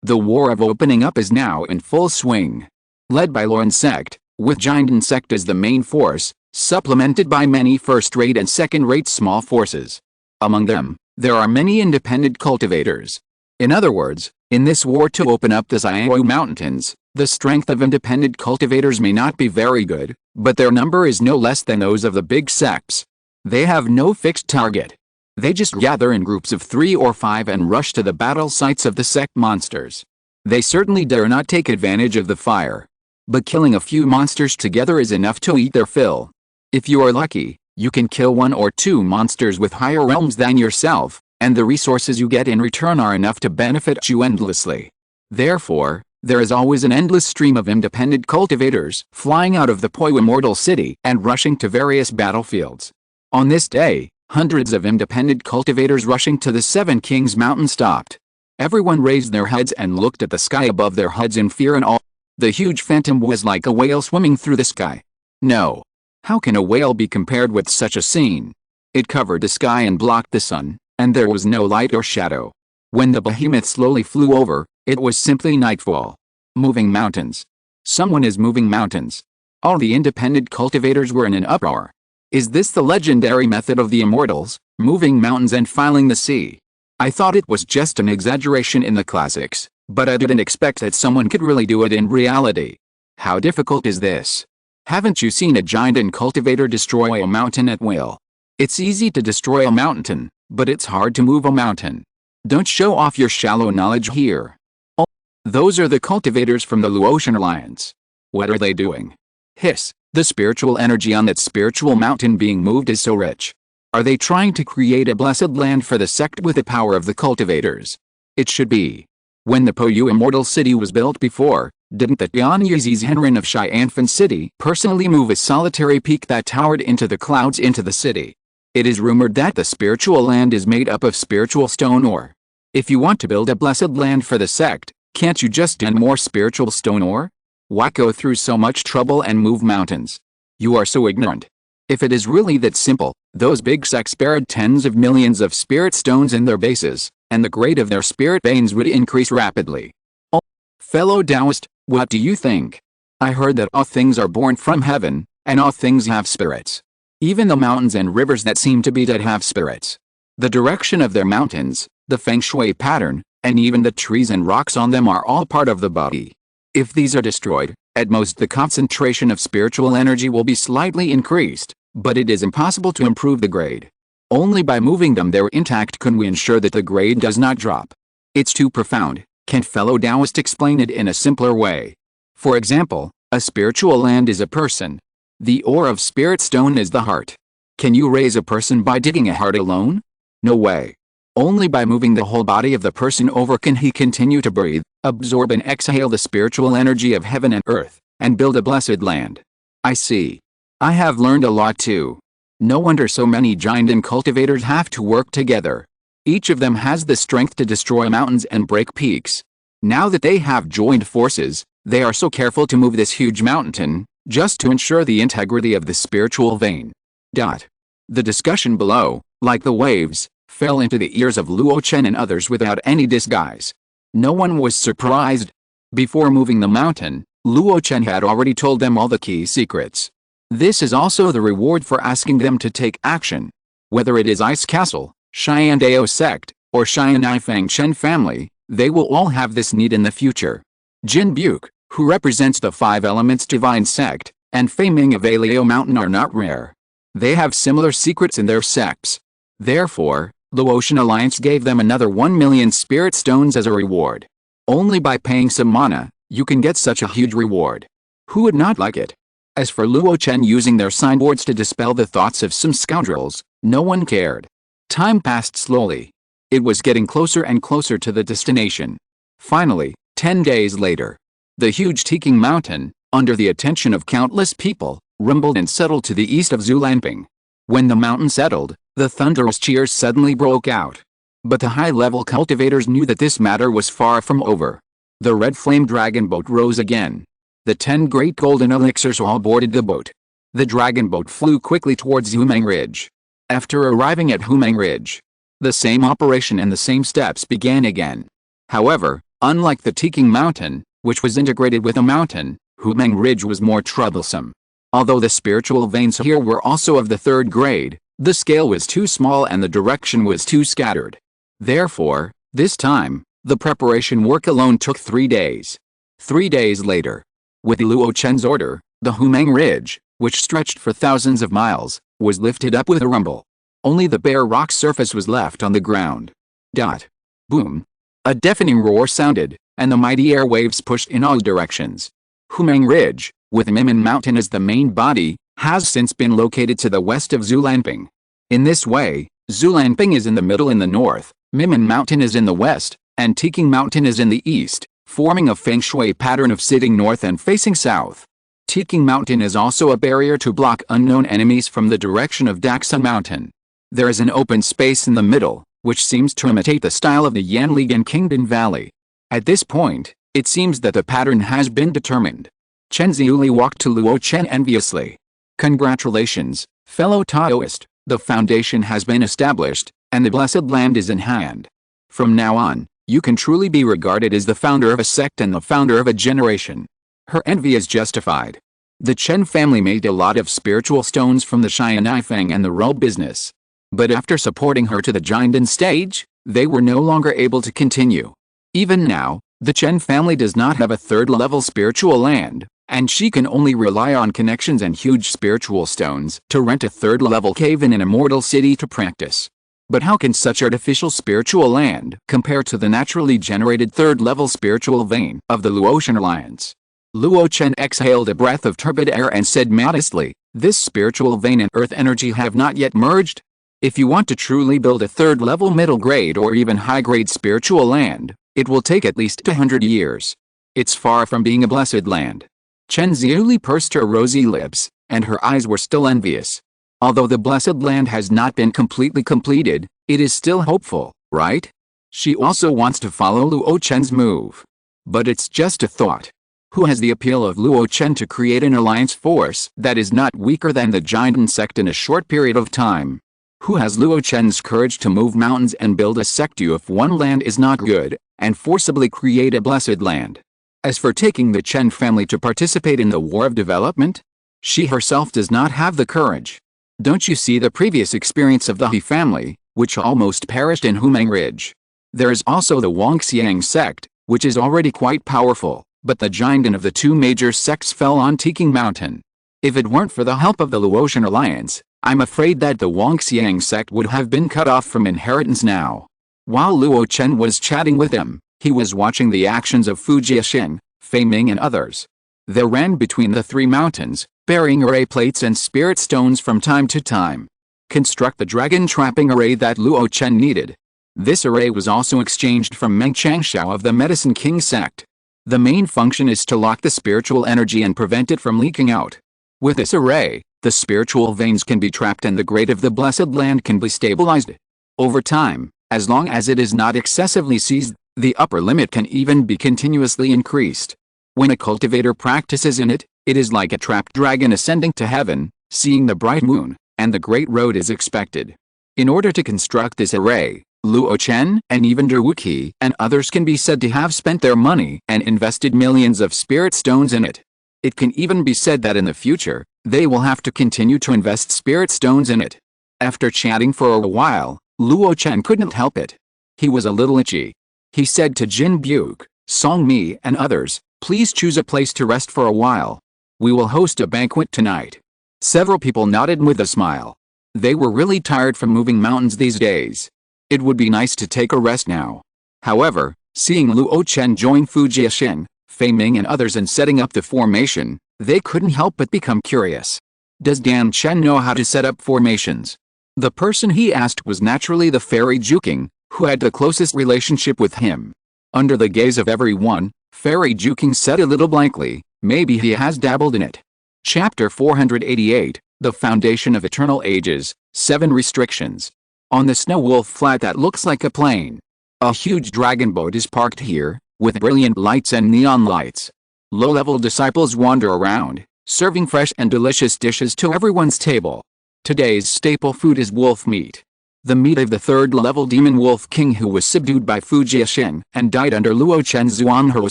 The war of opening up is now in full swing. Led by Luo Chen sect, with Jinden sect as the main force, supplemented by many first-rate and second-rate small forces. Among them, there are many independent cultivators. In other words, in this war to open up the Zongmiao Mountains, the strength of independent cultivators may not be very good, but their number is no less than those of the big sects. They have no fixed target. They just gather in groups of 3 or 5 and rush to the battle sites of the sect monsters. They certainly dare not take advantage of the fire. But killing a few monsters together is enough to eat their fill. If you are lucky, you can kill 1 or 2 monsters with higher realms than yourself, and the resources you get in return are enough to benefit you endlessly. Therefore, there is always an endless stream of independent cultivators flying out of the Po Immortal City and rushing to various battlefields. On this day, hundreds of independent cultivators rushing to the Seven Kings Mountain stopped. Everyone raised their heads and looked at the sky above their heads in fear and awe. The huge phantom was like a whale swimming through the sky. No. How can a whale be compared with such a scene? It covered the sky and blocked the sun, and there was no light or shadow. When the behemoth slowly flew over, it was simply nightfall. Moving mountains. Someone is moving mountains. All the independent cultivators were in an uproar. Is this the legendary method of the immortals, moving mountains and filing the sea? I thought it was just an exaggeration in the classics, but I didn't expect that someone could really do it in reality. How difficult is this? Haven't you seen a giant and cultivator destroy a mountain at will? It's easy to destroy a mountain, but it's hard to move a mountain. Don't show off your shallow knowledge here. Oh, those are the cultivators from the Luo Chen Alliance. What are they doing? Hiss, the spiritual energy on that spiritual mountain being moved is so rich. Are they trying to create a blessed land for the sect with the power of the cultivators? It should be. When the Po Immortal City was built before, didn't the Tianyuzi's Henrin of Xianfan City personally move a solitary peak that towered into the clouds into the city? It is rumored that the spiritual land is made up of spiritual stone ore. If you want to build a blessed land for the sect, can't you just get more spiritual stone ore? Why go through so much trouble and move mountains? You are so ignorant. If it is really that simple, those big sects buried tens of millions of spirit stones in their bases, and the grade of their spirit veins would increase rapidly. Oh, fellow Taoist, what do you think? I heard that all things are born from heaven, and all things have spirits. Even the mountains and rivers that seem to be dead have spirits. The direction of their mountains, the feng shui pattern, and even the trees and rocks on them are all part of the body. If these are destroyed, at most the concentration of spiritual energy will be slightly increased, but it is impossible to improve the grade. Only by moving them there intact can we ensure that the grade does not drop. It's too profound. Can fellow Taoist explain it in a simpler way? For example, a spiritual land is a person. The ore of spirit stone is the heart. Can you raise a person by digging a heart alone? No way. Only by moving the whole body of the person over can he continue to breathe, absorb and exhale the spiritual energy of heaven and earth, and build a blessed land. I see. I have learned a lot too. No wonder so many giant and cultivators have to work together. Each of them has the strength to destroy mountains and break peaks. Now that they have joined forces, they are so careful to move this huge mountain, just to ensure the integrity of the spiritual vein. The discussion below, like the waves, fell into the ears of Luo Chen and others without any disguise. No one was surprised. Before moving the mountain, Luo Chen had already told them all the key secrets. This is also the reward for asking them to take action. Whether it is Ice Castle, Xiandao sect, or Xianai Fang Chen family, they will all have this need in the future. Jin Buke, who represents the 5 elements divine sect, and Fei Ming of Alio Mountain are not rare. They have similar secrets in their sects. Therefore, Luo Chen Alliance gave them another 1 million spirit stones as a reward. Only by paying some mana, you can get such a huge reward. Who would not like it? As for Luo Chen using their signboards to dispel the thoughts of some scoundrels, no one cared. Time passed slowly. It was getting closer and closer to the destination. Finally, 10 days later, the huge Tiking Mountain, under the attention of countless people, rumbled and settled to the east of Zulanping. When the mountain settled, the thunderous cheers suddenly broke out. But the high-level cultivators knew that this matter was far from over. The red flame dragon boat rose again. The 10 great golden elixirs all boarded the boat. The dragon boat flew quickly towards Humang Ridge. After arriving at Humang Ridge, the same operation and the same steps began again. However, unlike the Tiking Mountain, which was integrated with a mountain, Humang Ridge was more troublesome. Although the spiritual veins here were also of the 3rd grade, the scale was too small and the direction was too scattered. Therefore, this time, the preparation work alone took 3 days. 3 days later, with Luo Chen's order, the Humang Ridge, which stretched for thousands of miles, was lifted up with a rumble. Only the bare rock surface was left on the ground. Dot. Boom. A deafening roar sounded, and the mighty air waves pushed in all directions. Humang Ridge, with Mimin Mountain as the main body, has since been located to the west of Zulanping. In this way, Zulanping is in the middle in the north, Mimin Mountain is in the west, and Tiking Mountain is in the east, forming a feng shui pattern of sitting north and facing south. Tiking Mountain is also a barrier to block unknown enemies from the direction of Daxun Mountain. There is an open space in the middle, which seems to imitate the style of the Yanligan Kingdom Valley. At this point, it seems that the pattern has been determined. Chen Ziuli walked to Luo Chen enviously. Congratulations, fellow Taoist, the foundation has been established, and the blessed land is in hand. From now on, you can truly be regarded as the founder of a sect and the founder of a generation. Her envy is justified. The Chen family made a lot of spiritual stones from the Xianifeng and the Ro business. But after supporting her to the Jinden stage, they were no longer able to continue. Even now, the Chen family does not have a 3rd-level spiritual land, and she can only rely on connections and huge spiritual stones to rent a 3rd-level cave in an immortal city to practice. But how can such artificial spiritual land compare to the naturally generated 3rd-level spiritual vein of the Luotian Alliance? Luo Chen exhaled a breath of turbid air and said modestly, "This spiritual vein and earth energy have not yet merged. If you want to truly build a 3rd-level middle-grade or even high-grade spiritual land, it will take at least 100 years. It's far from being a blessed land." Chen Ziuli pursed her rosy lips, and her eyes were still envious. Although the blessed land has not been completely completed, it is still hopeful, right? She also wants to follow Luo Chen's move. But it's just a thought. Who has the appeal of Luo Chen to create an alliance force that is not weaker than the Jinden sect in a short period of time? Who has Luo Chen's courage to move mountains and build a sect if one land is not good, and forcibly create a blessed land? As for taking the Chen family to participate in the War of Development, she herself does not have the courage. Don't you see the previous experience of the He family, which almost perished in Humang Ridge? There is also the Wangxiang sect, which is already quite powerful, but the Jinden of the 2 major sects fell on Tiking Mountain. If it weren't for the help of the Luotian Alliance, I'm afraid that the Wangxiang sect would have been cut off from inheritance now. While Luo Chen was chatting with him, he was watching the actions of Fu Jiaxin, Fei Ming and others. They ran between the 3 mountains, bearing array plates and spirit stones from time to time. Construct the dragon trapping array that Luo Chen needed. This array was also exchanged from Meng Changshao of the Medicine King sect. The main function is to lock the spiritual energy and prevent it from leaking out. With this array, the spiritual veins can be trapped and the grade of the blessed land can be stabilized. Over time, as long as it is not excessively seized, the upper limit can even be continuously increased. When a cultivator practices in it, it is like a trapped dragon ascending to heaven, seeing the bright moon, and the great road is expected. In order to construct this array, Luo Chen and even Derwuqi and others can be said to have spent their money and invested millions of spirit stones in it. It can even be said that in the future, they will have to continue to invest spirit stones in it. After chatting for a while, Luo Chen couldn't help it. He was a little itchy. He said to Jin Bigu, Zongmi and others, "Please choose a place to rest for a while. We will host a banquet tonight." Several people nodded with a smile. They were really tired from moving mountains these days. It would be nice to take a rest now. However, seeing Luo Chen join Fu Jiaxin, Fei Ming and others in setting up the formation, They couldn't help but become curious. Does Dan Chen know how to set up formations? The person he asked was naturally the fairy Juking, who had the closest relationship with him. Under the gaze of everyone, Fairy Juking said a little blankly, maybe he has dabbled in it. Chapter 488, The Foundation of Eternal Ages, 7 Restrictions. On the snow wolf flat that looks like a plane, a huge dragon boat is parked here, with brilliant lights and neon lights. Low-level disciples wander around, serving fresh and delicious dishes to everyone's table. Today's staple food is wolf meat. The meat of the third-level demon wolf king who was subdued by Fu Jiaxing and died under Luo Chen's Zuanhe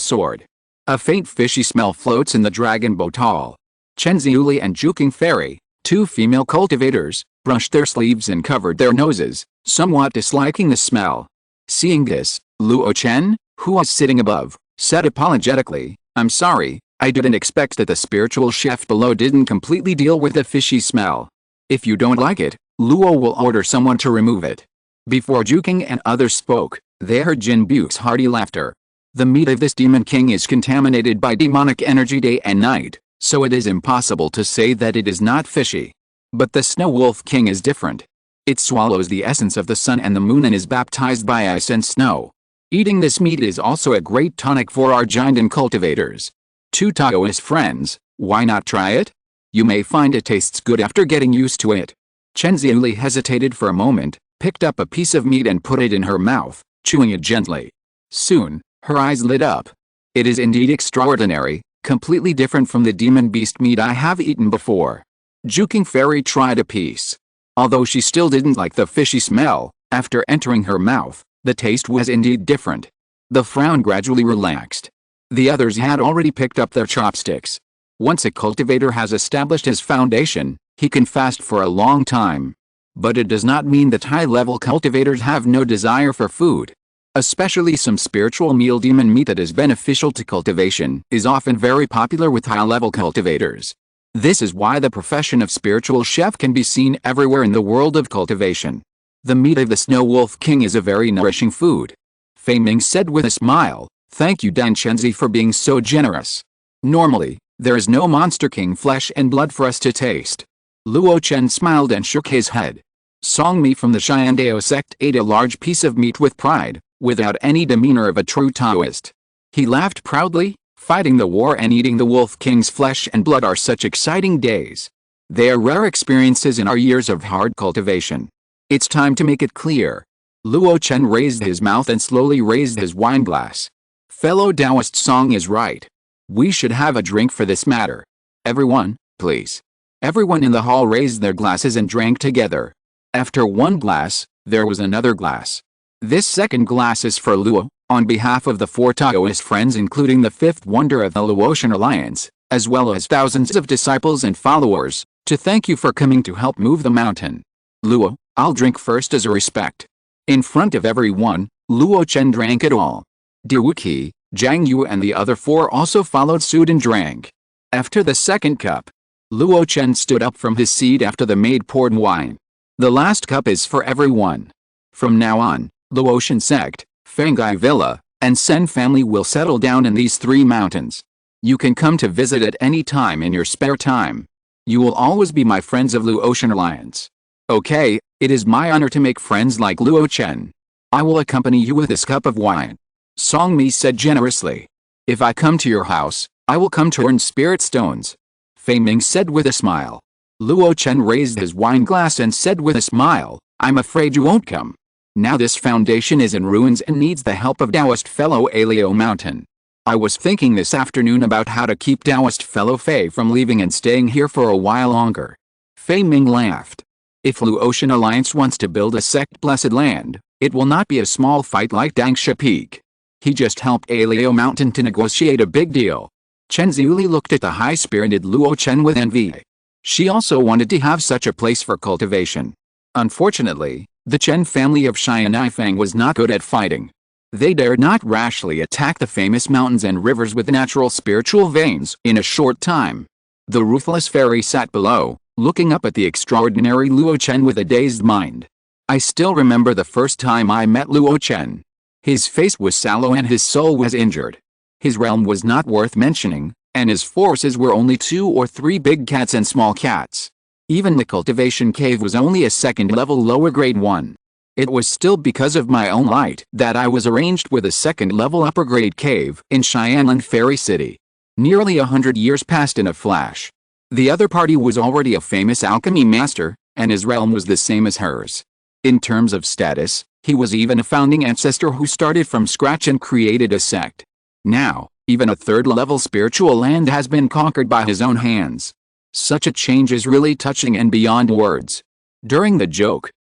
sword. A faint fishy smell floats in the dragon boat hall. Chen Ziuli and Juking Fairy, 2 female cultivators, brushed their sleeves and covered their noses, somewhat disliking the smell. Seeing this, Luo Chen, who was sitting above, said apologetically, I'm sorry, I didn't expect that the spiritual chef below didn't completely deal with the fishy smell. If you don't like it, Luo will order someone to remove it. Before Juking and others spoke, they heard Jin Bu's hearty laughter. The meat of this demon king is contaminated by demonic energy day and night, so it is impossible to say that it is not fishy. But the Snow Wolf King is different. It swallows the essence of the sun and the moon and is baptized by ice and snow. Eating this meat is also a great tonic for our giant and cultivators. 2 Taoist friends, why not try it? You may find it tastes good after getting used to it. Chen Ziuli hesitated for a moment, picked up a piece of meat and put it in her mouth, chewing it gently. Soon, her eyes lit up. It is indeed extraordinary, completely different from the demon beast meat I have eaten before. Juking Fairy tried a piece. Although she still didn't like the fishy smell, after entering her mouth, the taste was indeed different. The frown gradually relaxed. The others had already picked up their chopsticks. Once a cultivator has established his foundation, he can fast for a long time. But it does not mean that high-level cultivators have no desire for food. Especially some spiritual meal demon meat that is beneficial to cultivation is often very popular with high-level cultivators. This is why the profession of spiritual chef can be seen everywhere in the world of cultivation. The meat of the Snow Wolf King is a very nourishing food. Fei Ming said with a smile, thank you Dan Chenzi for being so generous. Normally, there is no Monster King flesh and blood for us to taste. Luo Chen smiled and shook his head. Zongmiao from the Xiandao sect ate a large piece of meat with pride, without any demeanor of a true Taoist. He laughed proudly, fighting the war and eating the Wolf King's flesh and blood are such exciting days. They are rare experiences in our years of hard cultivation. It's time to make it clear. Luo Chen raised his mouth and slowly raised his wine glass. Fellow Taoist Song is right. We should have a drink for this matter. Everyone, please. Everyone in the hall raised their glasses and drank together. After one glass, there was another glass. This second glass is for Luo, on behalf of the 4 Taoist friends including the 5th wonder of the Luotian Alliance, as well as thousands of disciples and followers, to thank you for coming to help move the mountain. Luo, I'll drink first as a respect. In front of everyone, Luo Chen drank it all. Diwuqi, Zhang Yu and the other 4 also followed suit and drank. After the second cup, Luo Chen stood up from his seat after the maid poured wine. The last cup is for everyone. From now on, Luotian sect, Fangai Villa, and Sen family will settle down in these 3 mountains. You can come to visit at any time in your spare time. You will always be my friends of Luotian Alliance. Okay, it is my honor to make friends like Luo Chen. I will accompany you with this cup of wine. Zongmiao said generously. If I come to your house, I will come to earn spirit stones. Fei Ming said with a smile. Luo Chen raised his wine glass and said with a smile, I'm afraid you won't come. Now this foundation is in ruins and needs the help of Taoist fellow Alio Mountain. I was thinking this afternoon about how to keep Taoist fellow Fei from leaving and staying here for a while longer. Fei Ming laughed. If Luotian Alliance wants to build a sect blessed land, it will not be a small fight like Dangsha Peak. He just helped Alio Mountain to negotiate a big deal. Chen Ziuli looked at the high-spirited Luo Chen with envy. She also wanted to have such a place for cultivation. Unfortunately, the Chen family of Xianifang was not good at fighting. They dared not rashly attack the famous mountains and rivers with natural spiritual veins in a short time. The ruthless fairy sat below, looking up at the extraordinary Luo Chen with a dazed mind. I still remember the first time I met Luo Chen. His face was sallow and his soul was injured. His realm was not worth mentioning, and his forces were only 2 or 3 big cats and small cats. Even the cultivation cave was only a second level lower grade one. It was still because of my own light that I was arranged with a second level upper grade cave in Cheyenne Fairy City. Nearly 100 years passed in a flash. The other party was already a famous alchemy master, and his realm was the same as hers. In terms of status, he was even a founding ancestor who started from scratch and created a sect. Now, even a third-level spiritual land has been conquered by his own hands. Such a change is really touching and beyond words. During the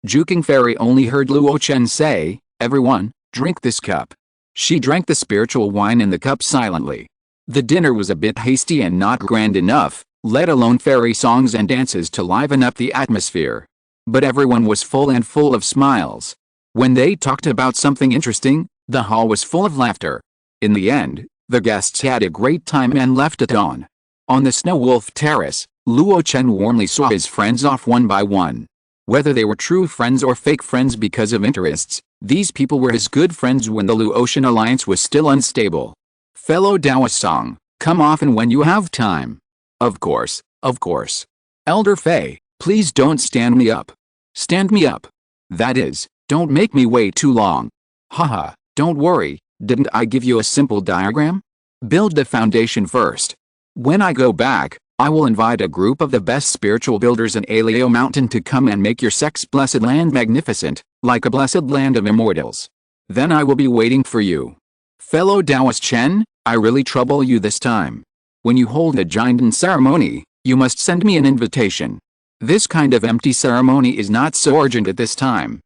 joking fairy only heard Luo Chen say, "Everyone, drink this cup." She drank the spiritual wine in the cup silently. The dinner was a bit hasty and not grand enough, let alone fairy songs and dances to liven up the atmosphere. But everyone was full of smiles. When they talked about something interesting, the hall was full of laughter. In the end, the guests had a great time and left at dawn. On the Snow Wolf Terrace, Luo Chen warmly saw his friends off one by one. Whether they were true friends or fake friends because of interests, these people were his good friends when the Luo Chen alliance was still unstable. Fellow Taoist Song, come often when you have time. Of course. Elder Fei, please don't stand me up. Stand me up. That is, don't make me wait too long. Haha, don't worry, didn't I give you a simple diagram? Build the foundation first. When I go back, I will invite a group of the best spiritual builders in Aleo Mountain to come and make your sect's blessed land magnificent, like a blessed land of immortals. Then I will be waiting for you. Fellow Taoist Chen, I really trouble you this time. When you hold a Jinden ceremony, you must send me an invitation. This kind of empty ceremony is not so urgent at this time.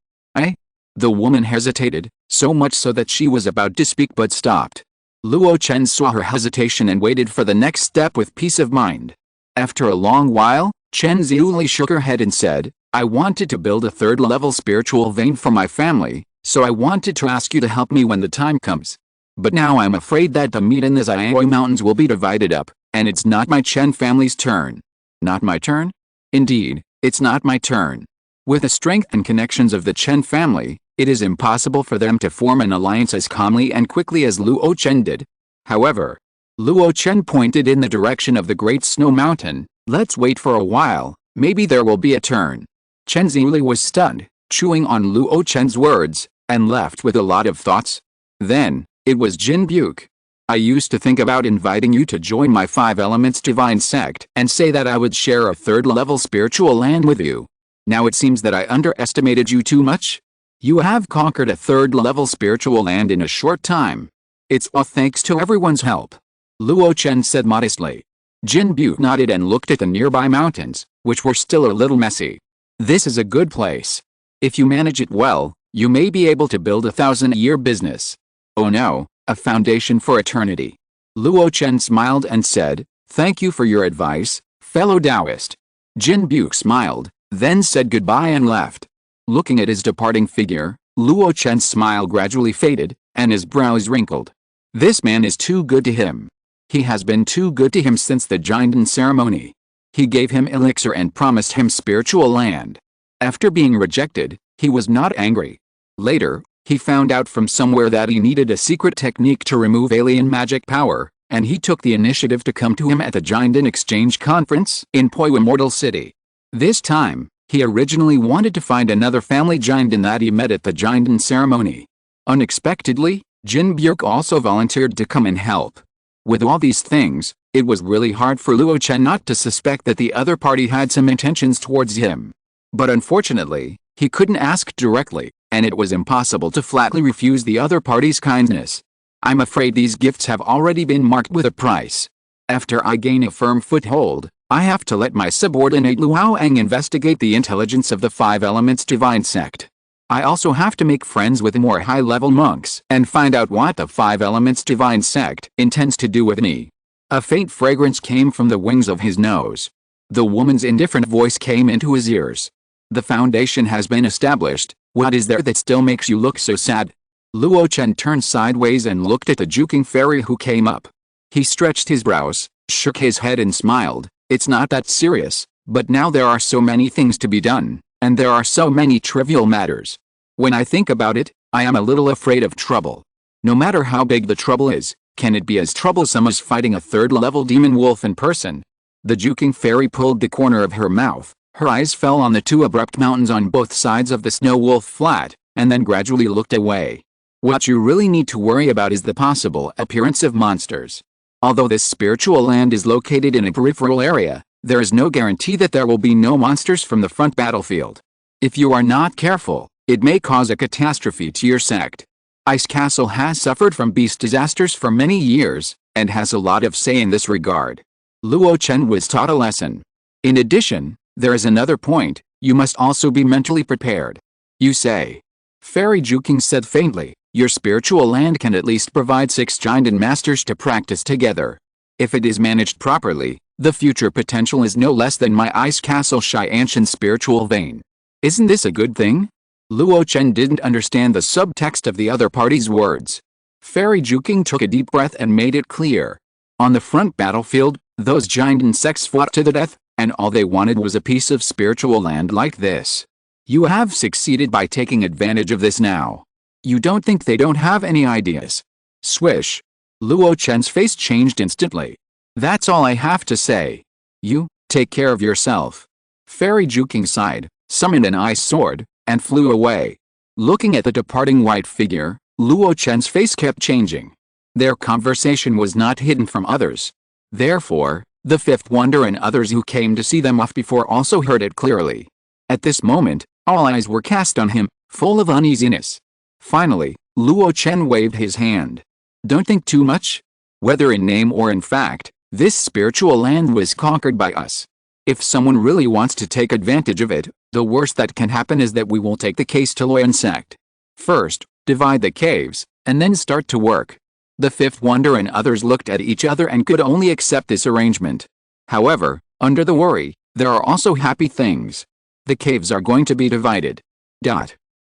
The woman hesitated, so much so that she was about to speak but stopped. Luo Chen saw her hesitation and waited for the next step with peace of mind. After a long while, Chen Ziuli shook her head and said, I wanted to build a third-level spiritual vein for my family, so I wanted to ask you to help me when the time comes. But now I'm afraid that the meat in the Zongmiao Mountains will be divided up, and it's not my Chen family's turn. Not my turn? Indeed, it's not my turn. With the strength and connections of the Chen family, it is impossible for them to form an alliance as calmly and quickly as Luo Chen did. However, Luo Chen pointed in the direction of the Great Snow Mountain. Let's wait for a while, maybe there will be a turn. Chen Ziuli was stunned, chewing on Luo Chen's words, and left with a lot of thoughts. Then, it was Jin Buke. I used to think about inviting you to join my 5 Elements Divine sect and say that I would share a third-level spiritual land with you. Now it seems that I underestimated you too much. You have conquered a third-level spiritual land in a short time. It's all thanks to everyone's help. Luo Chen said modestly. Jin Bu nodded and looked at the nearby mountains, which were still a little messy. This is a good place. If you manage it well, you may be able to build a 1,000-year business. Oh no, a foundation for eternity. Luo Chen smiled and said, thank you for your advice, fellow Taoist. Jin Bu smiled, then said goodbye and left. Looking at his departing figure, Luo Chen's smile gradually faded, and his brows wrinkled. This man is too good to him. He has been too good to him since the Jinden ceremony. He gave him elixir and promised him spiritual land. After being rejected, he was not angry. Later, he found out from somewhere that he needed a secret technique to remove alien magic power, and he took the initiative to come to him at the Jinden Exchange Conference in Poi Immortal City. This time, he originally wanted to find another family Jinden that he met at the Jinden ceremony. Unexpectedly, Jin Burke also volunteered to come and help. With all these things, it was really hard for Luo Chen not to suspect that the other party had some intentions towards him. But unfortunately, he couldn't ask directly, and it was impossible to flatly refuse the other party's kindness. I'm afraid these gifts have already been marked with a price. After I gain a firm foothold, I have to let my subordinate Luo Ang investigate the intelligence of the 5 Elements Divine sect. I also have to make friends with more high-level monks and find out what the 5 Elements Divine sect intends to do with me. A faint fragrance came from the wings of his nose. The woman's indifferent voice came into his ears. The foundation has been established. What is there that still makes you look so sad? Luo Chen turned sideways and looked at the joking fairy who came up. He stretched his brows, shook his head and smiled. It's not that serious, but now there are so many things to be done, and there are so many trivial matters. When I think about it, I am a little afraid of trouble. No matter how big the trouble is, Can it be as troublesome as fighting a third-level demon wolf in person? The juking fairy pulled the corner of her mouth. Her eyes fell on the two abrupt mountains on both sides of the snow wolf flat, and then gradually looked away. What you really need to worry about is the possible appearance of monsters. Although this spiritual land is located in a peripheral area, there is no guarantee that there will be no monsters from the front battlefield. If you are not careful, it may cause a catastrophe to your sect. Ice Castle has suffered from beast disasters for many years, and has a lot of say in this regard. Luo Chen was taught a lesson. In addition, there is another point: you must also be mentally prepared. You say. Fairy Juking said faintly, your spiritual land can at least provide 6 giant masters to practice together. If it is managed properly, the future potential is no less than my Ice Castle Xianshan spiritual vein. Isn't this a good thing? Luo Chen didn't understand the subtext of the other party's words. Fairy Juking took a deep breath and made it clear. On the front battlefield, those giant insects fought to the death, and all they wanted was a piece of spiritual land like this. You have succeeded by taking advantage of this now. You don't think they don't have any ideas? Swish. Luo Chen's face changed instantly. That's all I have to say. You, take care of yourself. Fairy Juking sighed, summoned an ice sword, and flew away. Looking at the departing white figure, Luo Chen's face kept changing. Their conversation was not hidden from others. Therefore, the fifth wonder and others who came to see them off before also heard it clearly. At this moment, all eyes were cast on him, full of uneasiness. Finally, Luo Chen waved his hand. Don't think too much. Whether in name or in fact, this spiritual land was conquered by us. If someone really wants to take advantage of it, the worst that can happen is that we will take the case to Luo sect. First, divide the caves, and then start to work. The fifth wonder and others looked at each other and could only accept this arrangement. However, under the worry, there are also happy things. The caves are going to be divided.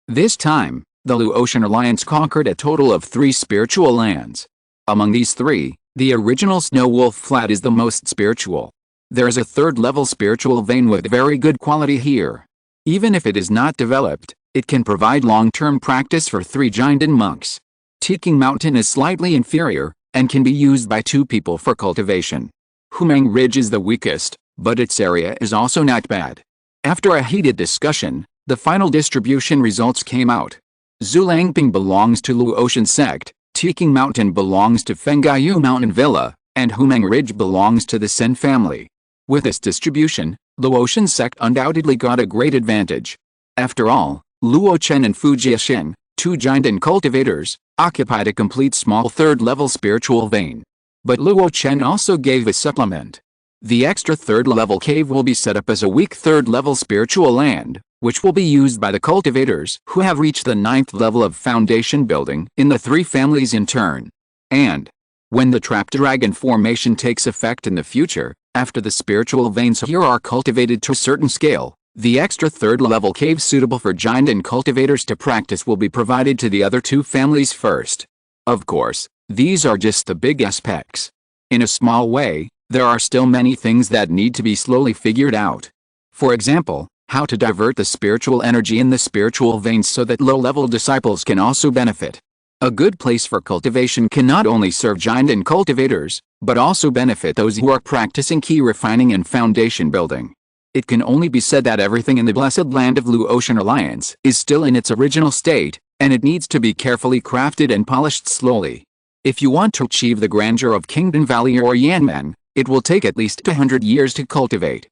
This time, the Luo Chen Alliance conquered a total of 3 spiritual lands. Among these 3, the original Snow Wolf Flat is the most spiritual. There is a third-level spiritual vein with very good quality here. Even if it is not developed, it can provide long-term practice for 3 giant monks. Tiking Mountain is slightly inferior, and can be used by 2 people for cultivation. Humang Ridge is the weakest, but its area is also not bad. After a heated discussion, the final distribution results came out. Zulangping belongs to Luo Chen sect, Tiking Mountain belongs to Fengaiyu Mountain Villa, and Humang Ridge belongs to the Sen family. With this distribution, Luo Chen sect undoubtedly got a great advantage. After all, Luo Chen and Fujiashin, 2 giant cultivators, occupied a complete small third-level spiritual vein. But Luo Chen also gave a supplement. The extra third-level cave will be set up as a weak third-level spiritual land, which will be used by the cultivators who have reached the 9th level of foundation building in the 3 families in turn. And when the trapped dragon formation takes effect in the future, after the spiritual veins here are cultivated to a certain scale, the extra third-level cave suitable for giant and cultivators to practice will be provided to the other 2 families first. Of course, these are just the big aspects. In a small way, there are still many things that need to be slowly figured out. For example, how to divert the spiritual energy in the spiritual veins so that low-level disciples can also benefit. A good place for cultivation can not only serve giant and cultivators, but also benefit those who are practicing key refining and foundation building. It can only be said that everything in the blessed land of Luo Chen Alliance is still in its original state, and it needs to be carefully crafted and polished slowly. If you want to achieve the grandeur of Kingdom Valley or Yanmen, it will take at least 100 years to cultivate.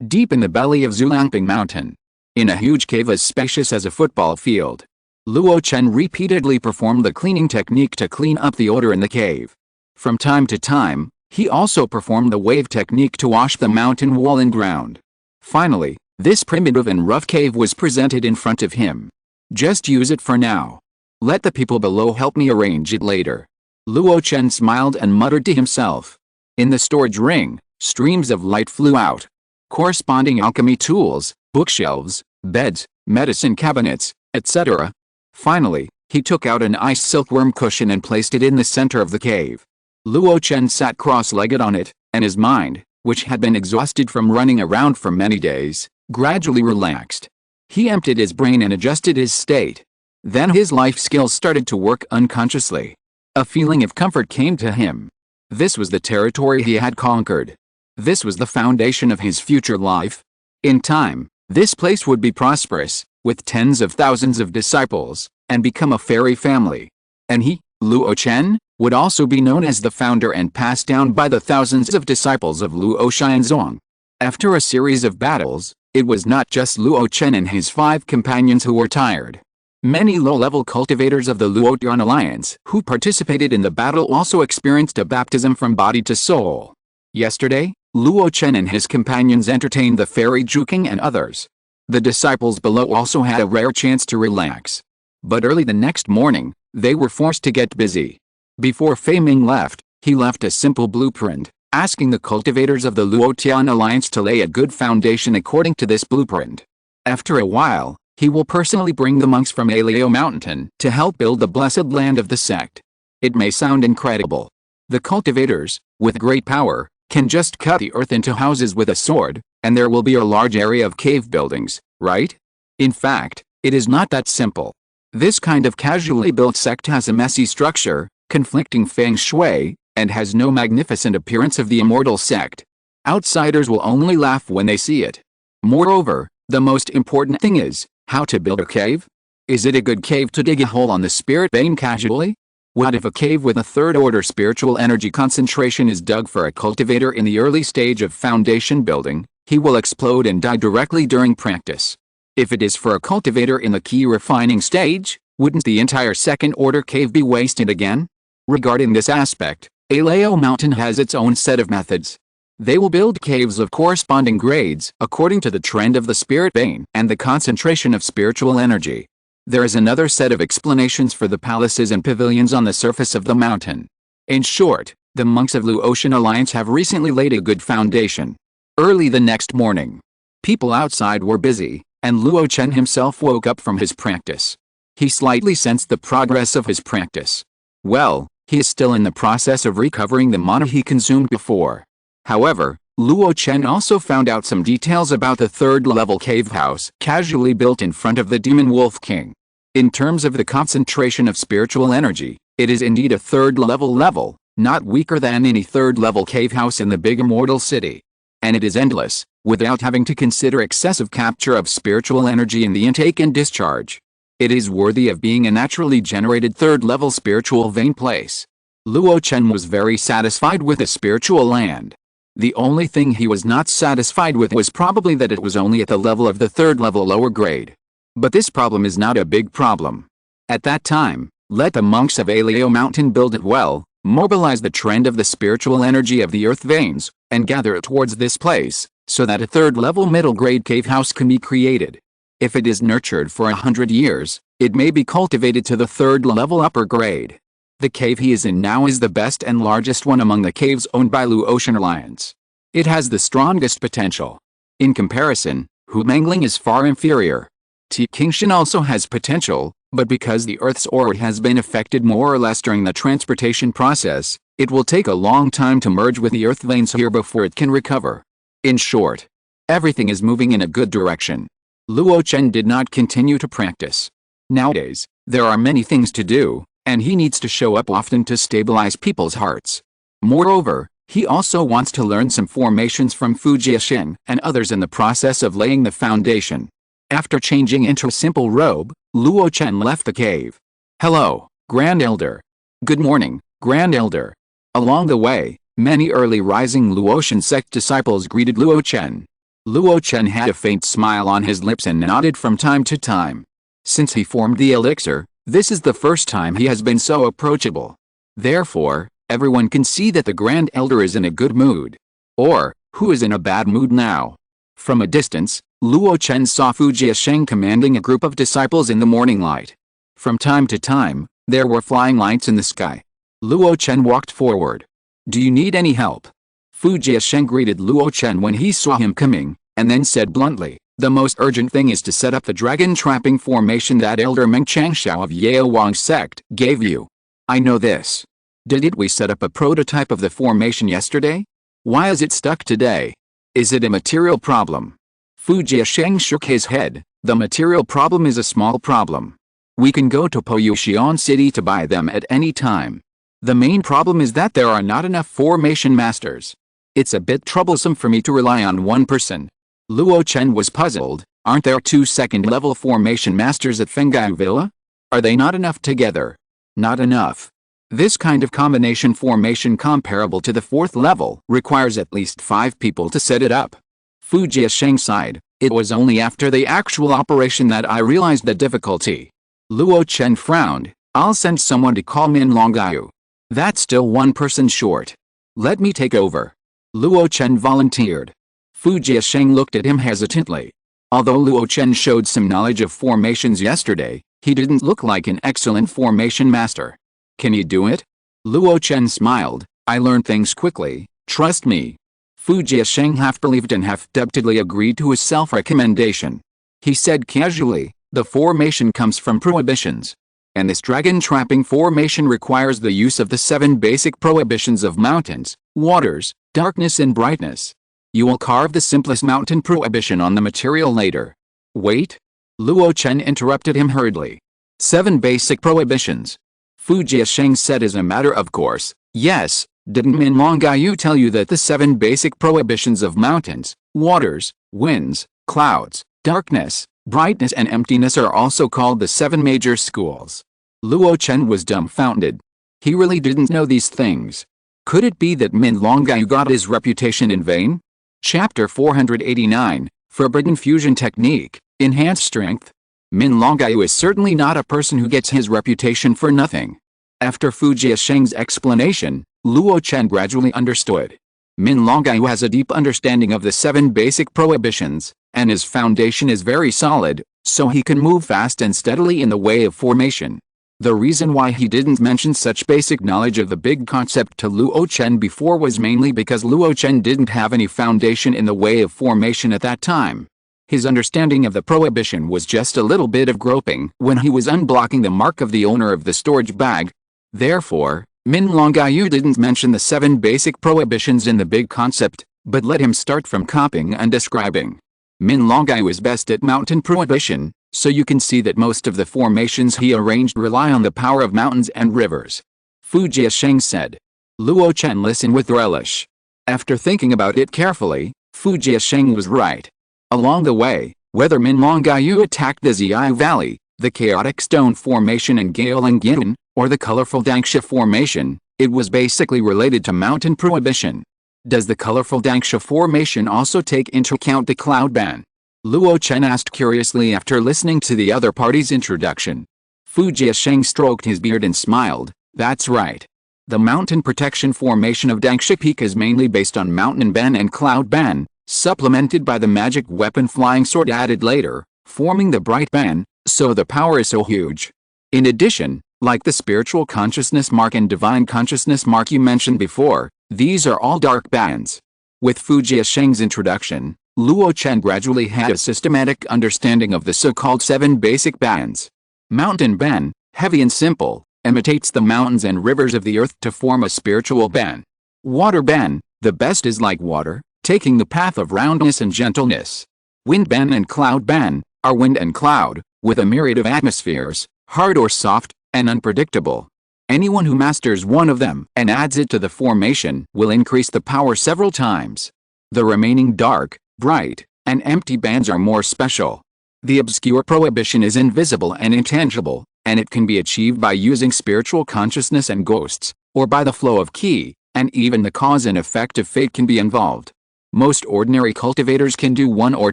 Deep in the belly of Zulangping Mountain, in a huge cave as spacious as a football field, Luo Chen repeatedly performed the cleaning technique to clean up the odor in the cave. From time to time, he also performed the wave technique to wash the mountain wall and ground. Finally, this primitive and rough cave was presented in front of him. Just use it for now. Let the people below help me arrange it later. Luo Chen smiled and muttered to himself. In the storage ring, streams of light flew out. Corresponding alchemy tools, bookshelves, beds, medicine cabinets, etc. Finally, he took out an ice silkworm cushion and placed it in the center of the cave. Luo Chen sat cross-legged on it, and his mind, which had been exhausted from running around for many days, gradually relaxed. He emptied his brain and adjusted his state. Then his life skills started to work unconsciously. A feeling of comfort came to him. This was the territory he had conquered. This was the foundation of his future life. In time, this place would be prosperous, with tens of thousands of disciples, and become a fairy family. And he, Luo Chen, would also be known as the founder and passed down by the thousands of disciples of Luo Xianzong. After a series of battles, it was not just Luo Chen and his 5 companions who were tired. Many low-level cultivators of the Luo Tian Alliance who participated in the battle also experienced a baptism from body to soul. Yesterday, Luo Chen and his companions entertained the fairy Juking and others. The disciples below also had a rare chance to relax. But early the next morning, they were forced to get busy. Before Fei Ming left, he left a simple blueprint, asking the cultivators of the Luo Tian Alliance to lay a good foundation according to this blueprint. After a while, he will personally bring the monks from Alao Mountain to help build the blessed land of the sect. It may sound incredible. The cultivators, with great power, can just cut the earth into houses with a sword, and there will be a large area of cave buildings, right? In fact, it is not that simple. This kind of casually built sect has a messy structure, conflicting feng shui, and has no magnificent appearance of the immortal sect. Outsiders will only laugh when they see it. Moreover, the most important thing is, how to build a cave? Is it a good cave to dig a hole on the spirit vein casually? What if a cave with a third-order spiritual energy concentration is dug for a cultivator in the early stage of foundation building? He will explode and die directly during practice. If it is for a cultivator in the key refining stage, wouldn't the entire second-order cave be wasted again? Regarding this aspect, Alao Mountain has its own set of methods. They will build caves of corresponding grades according to the trend of the spirit vein and the concentration of spiritual energy. There is another set of explanations for the palaces and pavilions on the surface of the mountain. In short, the monks of Luo Chen Alliance have recently laid a good foundation. Early the next morning, people outside were busy, and Luo Chen himself woke up from his practice. He slightly sensed the progress of his practice. Well, he is still in the process of recovering the mana he consumed before. However, Luo Chen also found out some details about the third-level cave house casually built in front of the Demon Wolf King. In terms of the concentration of spiritual energy, it is indeed a third-level, not weaker than any third-level cave house in the big immortal city. And it is endless, without having to consider excessive capture of spiritual energy in the intake and discharge. It is worthy of being a naturally generated third-level spiritual vein place. Luo Chen was very satisfied with the spiritual land. The only thing he was not satisfied with was probably that it was only at the level of the third level lower grade. But this problem is not a big problem. At that time, let the monks of Alao Mountain build it well, mobilize the trend of the spiritual energy of the earth veins, and gather it towards this place, so that a third level middle grade cave house can be created. If it is nurtured for 100 years, it may be cultivated to the third level upper grade. The cave he is in now is the best and largest one among the caves owned by Luo Chen Alliance. It has the strongest potential. In comparison, Humangling is far inferior. Tiqingshan also has potential, but because the Earth's aura has been affected more or less during the transportation process, it will take a long time to merge with the Earth veins here before it can recover. In short, everything is moving in a good direction. Luo Chen did not continue to practice. Nowadays, there are many things to do, and he needs to show up often to stabilize people's hearts. Moreover, he also wants to learn some formations from Fu Jiaxin and others in the process of laying the foundation. After changing into a simple robe, Luo Chen left the cave. "Hello, Grand Elder." "Good morning, Grand Elder." Along the way, many early rising Luotian sect disciples greeted Luo Chen. Luo Chen had a faint smile on his lips and nodded from time to time. Since he formed the elixir, this is the first time he has been so approachable. Therefore, everyone can see that the Grand Elder is in a good mood. Or, who is in a bad mood now? From a distance, Luo Chen saw Fu Jiaxing commanding a group of disciples in the morning light. From time to time, there were flying lights in the sky. Luo Chen walked forward. "Do you need any help?" Fu Jiaxing greeted Luo Chen when he saw him coming, and then said bluntly, "The most urgent thing is to set up the dragon trapping formation that Elder Meng Changshao of Yao Wang sect gave you." "I know this. Didn't we set up a prototype of the formation yesterday? Why is it stuck today? Is it a material problem?" Fu Jiaxing shook his head. "The material problem is a small problem. We can go to Poyuxian City to buy them at any time. The main problem is that there are not enough formation masters. It's a bit troublesome for me to rely on one person. Luo Chen was puzzled. Aren't there 2 second-level formation masters at Fengyou Villa? Are they not enough together? Not enough. This kind of combination formation comparable to the 4th level requires at least 5 people to set it up. Fu Jiasheng sighed. It was only after the actual operation that I realized the difficulty. Luo Chen frowned. I'll send someone to call Min Longyou. That's still one person short. Let me take over. Luo Chen volunteered. Fu Jiasheng looked at him hesitantly. Although Luo Chen showed some knowledge of formations yesterday, he didn't look like an excellent formation master. Can you do it? Luo Chen smiled. I learn things quickly, trust me. Fu Jiasheng half believed and half doubtedly agreed to his self-recommendation. He said casually, the formation comes from prohibitions. And this dragon-trapping formation requires the use of the 7 basic prohibitions of mountains, waters, darkness and brightness. You will carve the simplest mountain prohibition on the material later. Wait? Luo Chen interrupted him hurriedly. 7 basic prohibitions. Fu Jiasheng said as a matter of course, yes, didn't Min Longyou tell you that the 7 basic prohibitions of mountains, waters, winds, clouds, darkness, brightness and emptiness are also called the 7 major schools? Luo Chen was dumbfounded. He really didn't know these things. Could it be that Min Longyou got his reputation in vain? Chapter 489, Forbidden Fusion Technique, Enhanced Strength. Min Longyou is certainly not a person who gets his reputation for nothing. After Fu Jiasheng's explanation, Luo Chen gradually understood. Min Longyou has a deep understanding of the 7 basic prohibitions, and his foundation is very solid, so he can move fast and steadily in the way of formation. The reason why he didn't mention such basic knowledge of the big concept to Luo Chen before was mainly because Luo Chen didn't have any foundation in the way of formation at that time. His understanding of the prohibition was just a little bit of groping when he was unblocking the mark of the owner of the storage bag. Therefore, Min Longyou didn't mention the 7 basic prohibitions in the big concept, but let him start from copying and describing. Min Longyou is best at mountain prohibition, so you can see that most of the formations he arranged rely on the power of mountains and rivers. Fu Jiasheng said. Luo Chen listened with relish. After thinking about it carefully, Fu Jiasheng was right. Along the way, whether Min Longyou attacked the Ziyai Valley, the chaotic stone formation in Gaolingyan, or the colorful Dangsha formation, it was basically related to mountain prohibition. Does the colorful Dangsha formation also take into account the cloud ban? Luo Chen asked curiously after listening to the other party's introduction. Fu Jiasheng stroked his beard and smiled. That's right. The mountain protection formation of Dangsha Peak is mainly based on mountain ban and cloud ban, supplemented by the magic weapon flying sword added later, forming the bright ban, so the power is so huge. In addition, like the spiritual consciousness mark and divine consciousness mark you mentioned before, these are all dark bans. With Fu Jiasheng's introduction, Luo Chen gradually had a systematic understanding of the so-called 7 basic bans. Mountain ban, heavy and simple, imitates the mountains and rivers of the earth to form a spiritual ban. Water ban, the best is like water, taking the path of roundness and gentleness. Wind ban and cloud ban are wind and cloud, with a myriad of atmospheres, hard or soft, and unpredictable. Anyone who masters one of them and adds it to the formation will increase the power several times. The remaining dark, bright, and empty bands are more special. The obscure prohibition is invisible and intangible, and it can be achieved by using spiritual consciousness and ghosts, or by the flow of ki, and even the cause and effect of fate can be involved. Most ordinary cultivators can do 1 or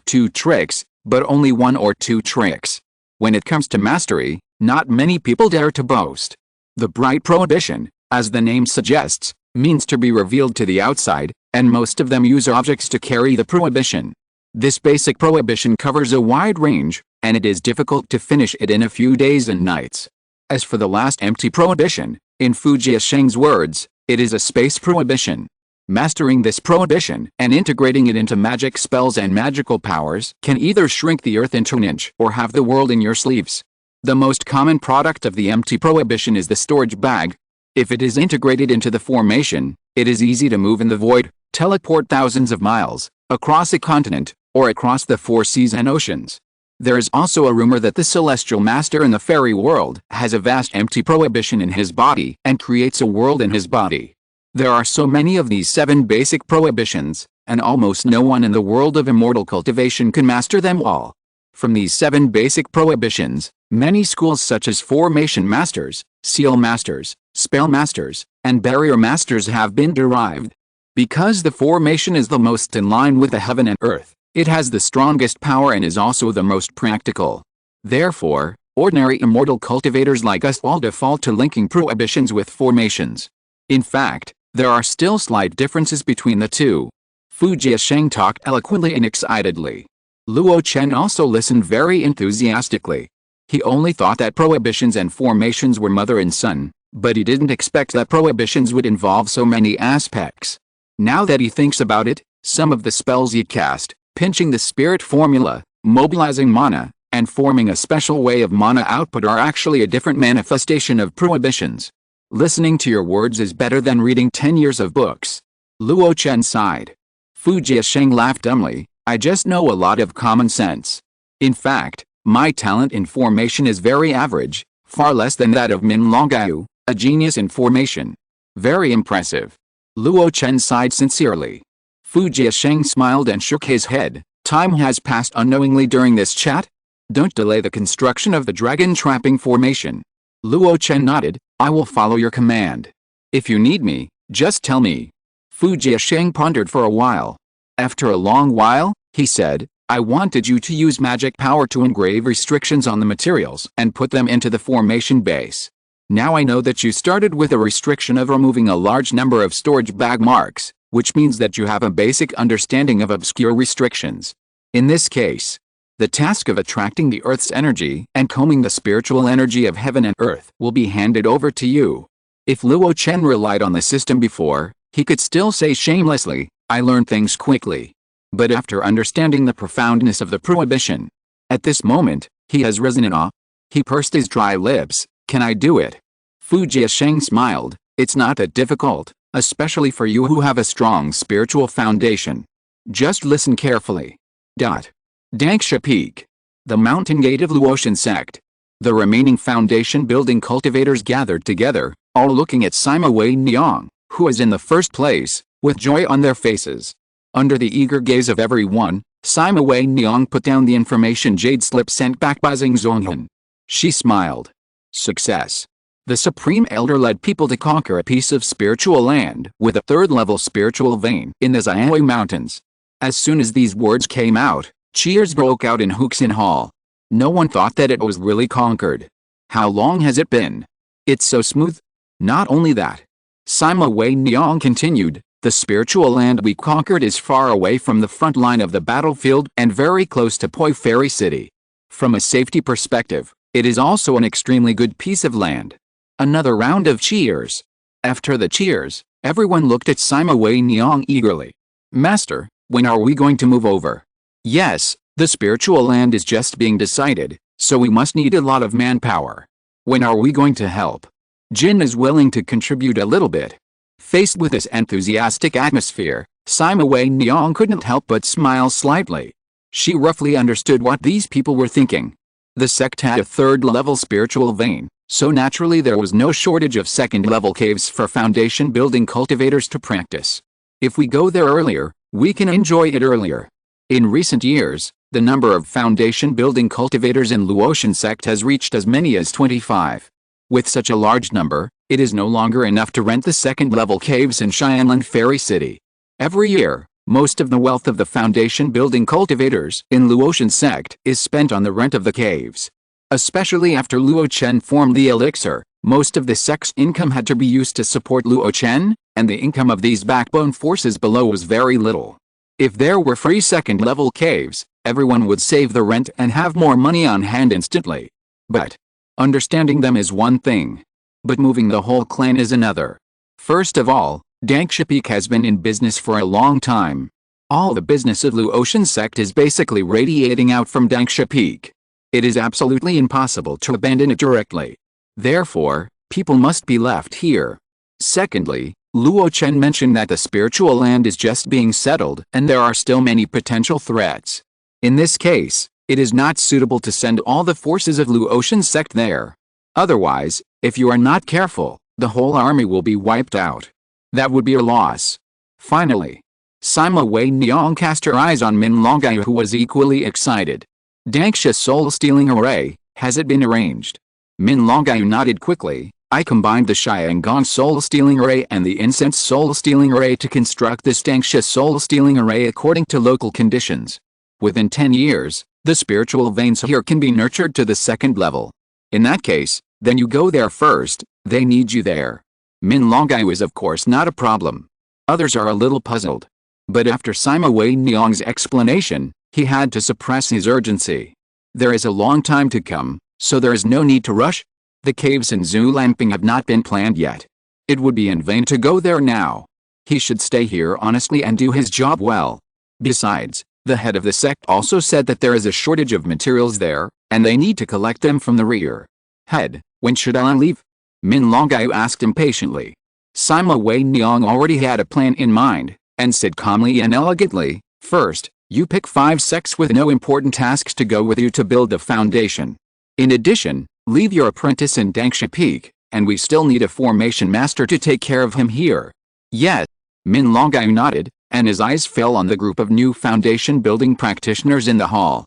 2 tricks, but only 1 or 2 tricks. When it comes to mastery, not many people dare to boast. The bright prohibition, as the name suggests, means to be revealed to the outside, and most of them use objects to carry the prohibition. This basic prohibition covers a wide range, and it is difficult to finish it in a few days and nights. As for the last empty prohibition, in Fu Jiasheng's words, it is a space prohibition. Mastering this prohibition and integrating it into magic spells and magical powers can either shrink the earth into an inch or have the world in your sleeves. The most common product of the empty prohibition is the storage bag. If it is integrated into the formation, it is easy to move in the void, teleport thousands of miles, across a continent, or across the 4 seas and oceans. There is also a rumor that the celestial master in the fairy world has a vast empty prohibition in his body and creates a world in his body. There are so many of these 7 basic prohibitions, and almost no one in the world of immortal cultivation can master them all. From these 7 basic prohibitions, many schools such as Formation Masters, Seal Masters, Spell Masters, and Barrier Masters have been derived. Because the formation is the most in line with the heaven and earth, it has the strongest power and is also the most practical. Therefore, ordinary immortal cultivators like us all default to linking prohibitions with formations. In fact, there are still slight differences between the two. Fu Jiasheng talked eloquently and excitedly. Luo Chen also listened very enthusiastically. He only thought that prohibitions and formations were mother and son, but he didn't expect that prohibitions would involve so many aspects. Now that he thinks about it, some of the spells he cast, pinching the spirit formula, mobilizing mana, and forming a special way of mana output are actually a different manifestation of prohibitions. Listening to your words is better than reading 10 years of books. Luo Chen sighed. Fu Jiasheng laughed dumbly. I just know a lot of common sense. In fact, my talent in formation is very average, far less than that of Min Longgao, a genius in formation. Very impressive. Luo Chen sighed sincerely. Fu Jiasheng smiled and shook his head. Time has passed unknowingly during this chat. Don't delay the construction of the dragon trapping formation. Luo Chen nodded. I will follow your command. If you need me, just tell me. Fu Jiasheng pondered for a while. After a long while, he said, I wanted you to use magic power to engrave restrictions on the materials and put them into the formation base. Now I know that you started with a restriction of removing a large number of storage bag marks, which means that you have a basic understanding of obscure restrictions. In this case, the task of attracting the earth's energy and combing the spiritual energy of heaven and earth will be handed over to you. If Luo Chen relied on the system before, he could still say shamelessly, I learned things quickly. But after understanding the profoundness of the prohibition, at this moment, he has risen in awe. He pursed his dry lips. Can I do it? Fu Jiasheng smiled. It's not that difficult, especially for you who have a strong spiritual foundation. Just listen carefully. Dangsha Peak. The mountain gate of Luo Chen sect. The remaining foundation building cultivators gathered together, all looking at Sima Wei Niang, who is in the first place, with joy on their faces. Under the eager gaze of everyone, Sima Wei Niang put down the information jade slip sent back by Xing Zonghan. She smiled. Success. The Supreme Elder led people to conquer a piece of spiritual land with a 3rd-level spiritual vein in the Xianhui Mountains. As soon as these words came out, cheers broke out in Huxin Hall. No one thought that it was really conquered. How long has it been? It's so smooth. Not only that. Sima Wei Niang continued, the spiritual land we conquered is far away from the front line of the battlefield and very close to Poi Fairy City. From a safety perspective, it is also an extremely good piece of land. Another round of cheers. After the cheers, everyone looked at Sima Wei Niang eagerly. Master, when are we going to move over? Yes, the spiritual land is just being decided, so we must need a lot of manpower. When are we going to help? Jin is willing to contribute a little bit. Faced with this enthusiastic atmosphere, Sima Wei Niang couldn't help but smile slightly. She roughly understood what these people were thinking. The sect had a 3rd-level spiritual vein, so naturally there was no shortage of 2nd-level caves for foundation building cultivators to practice. If we go there earlier, we can enjoy it earlier. In recent years, the number of foundation building cultivators in Luo Chen sect has reached as many as 25. With such a large number, it is no longer enough to rent the 2nd-level caves in Xianlan Fairy City. Every year, most of the wealth of the foundation building cultivators in Luo Chen sect is spent on the rent of the caves. Especially after Luo Chen formed the elixir, most of the sect's income had to be used to support Luo Chen, and the income of these backbone forces below was very little. If there were free 2nd-level caves, everyone would save the rent and have more money on hand instantly. But understanding them is one thing. But moving the whole clan is another. First of all, Dangsha Peak has been in business for a long time. All the business of Luo Chen sect is basically radiating out from Dangsha Peak. It is absolutely impossible to abandon it directly. Therefore, people must be left here. Secondly, Luo Chen mentioned that the spiritual land is just being settled and there are still many potential threats. In this case, It is not suitable to send all the forces of Luo Chen's sect there. Otherwise, if you are not careful, the whole army will be wiped out. That would be a loss. Finally, Sima Wei Niang cast her eyes on Min Longyao, who was equally excited. Danxia soul-stealing array, has it been arranged? Min Longyao nodded quickly. I combined the Xiangong soul-stealing array and the incense soul-stealing array to construct this Danxia soul-stealing array according to local conditions. Within 10 years, the spiritual veins here can be nurtured to the second level. In that case, then you go there first, they need you there. Min Longyao is of course not a problem. Others are a little puzzled. But after Sima Wei Niang's explanation, he had to suppress his urgency. There is a long time to come, so there is no need to rush. The caves in Zulamping have not been planned yet. It would be in vain to go there now. He should stay here honestly and do his job well. Besides, the head of the sect also said that there is a shortage of materials there, and they need to collect them from the rear. Head, when should I leave? Min Longyao asked impatiently. Sima Wei Niang already had a plan in mind, and said calmly and elegantly, first, you pick 5 sects with no important tasks to go with you to build a foundation. In addition, leave your apprentice in Danxia Peak, and we still need a formation master to take care of him here. Yet, Min Longyao nodded, and his eyes fell on the group of new foundation building practitioners in the hall.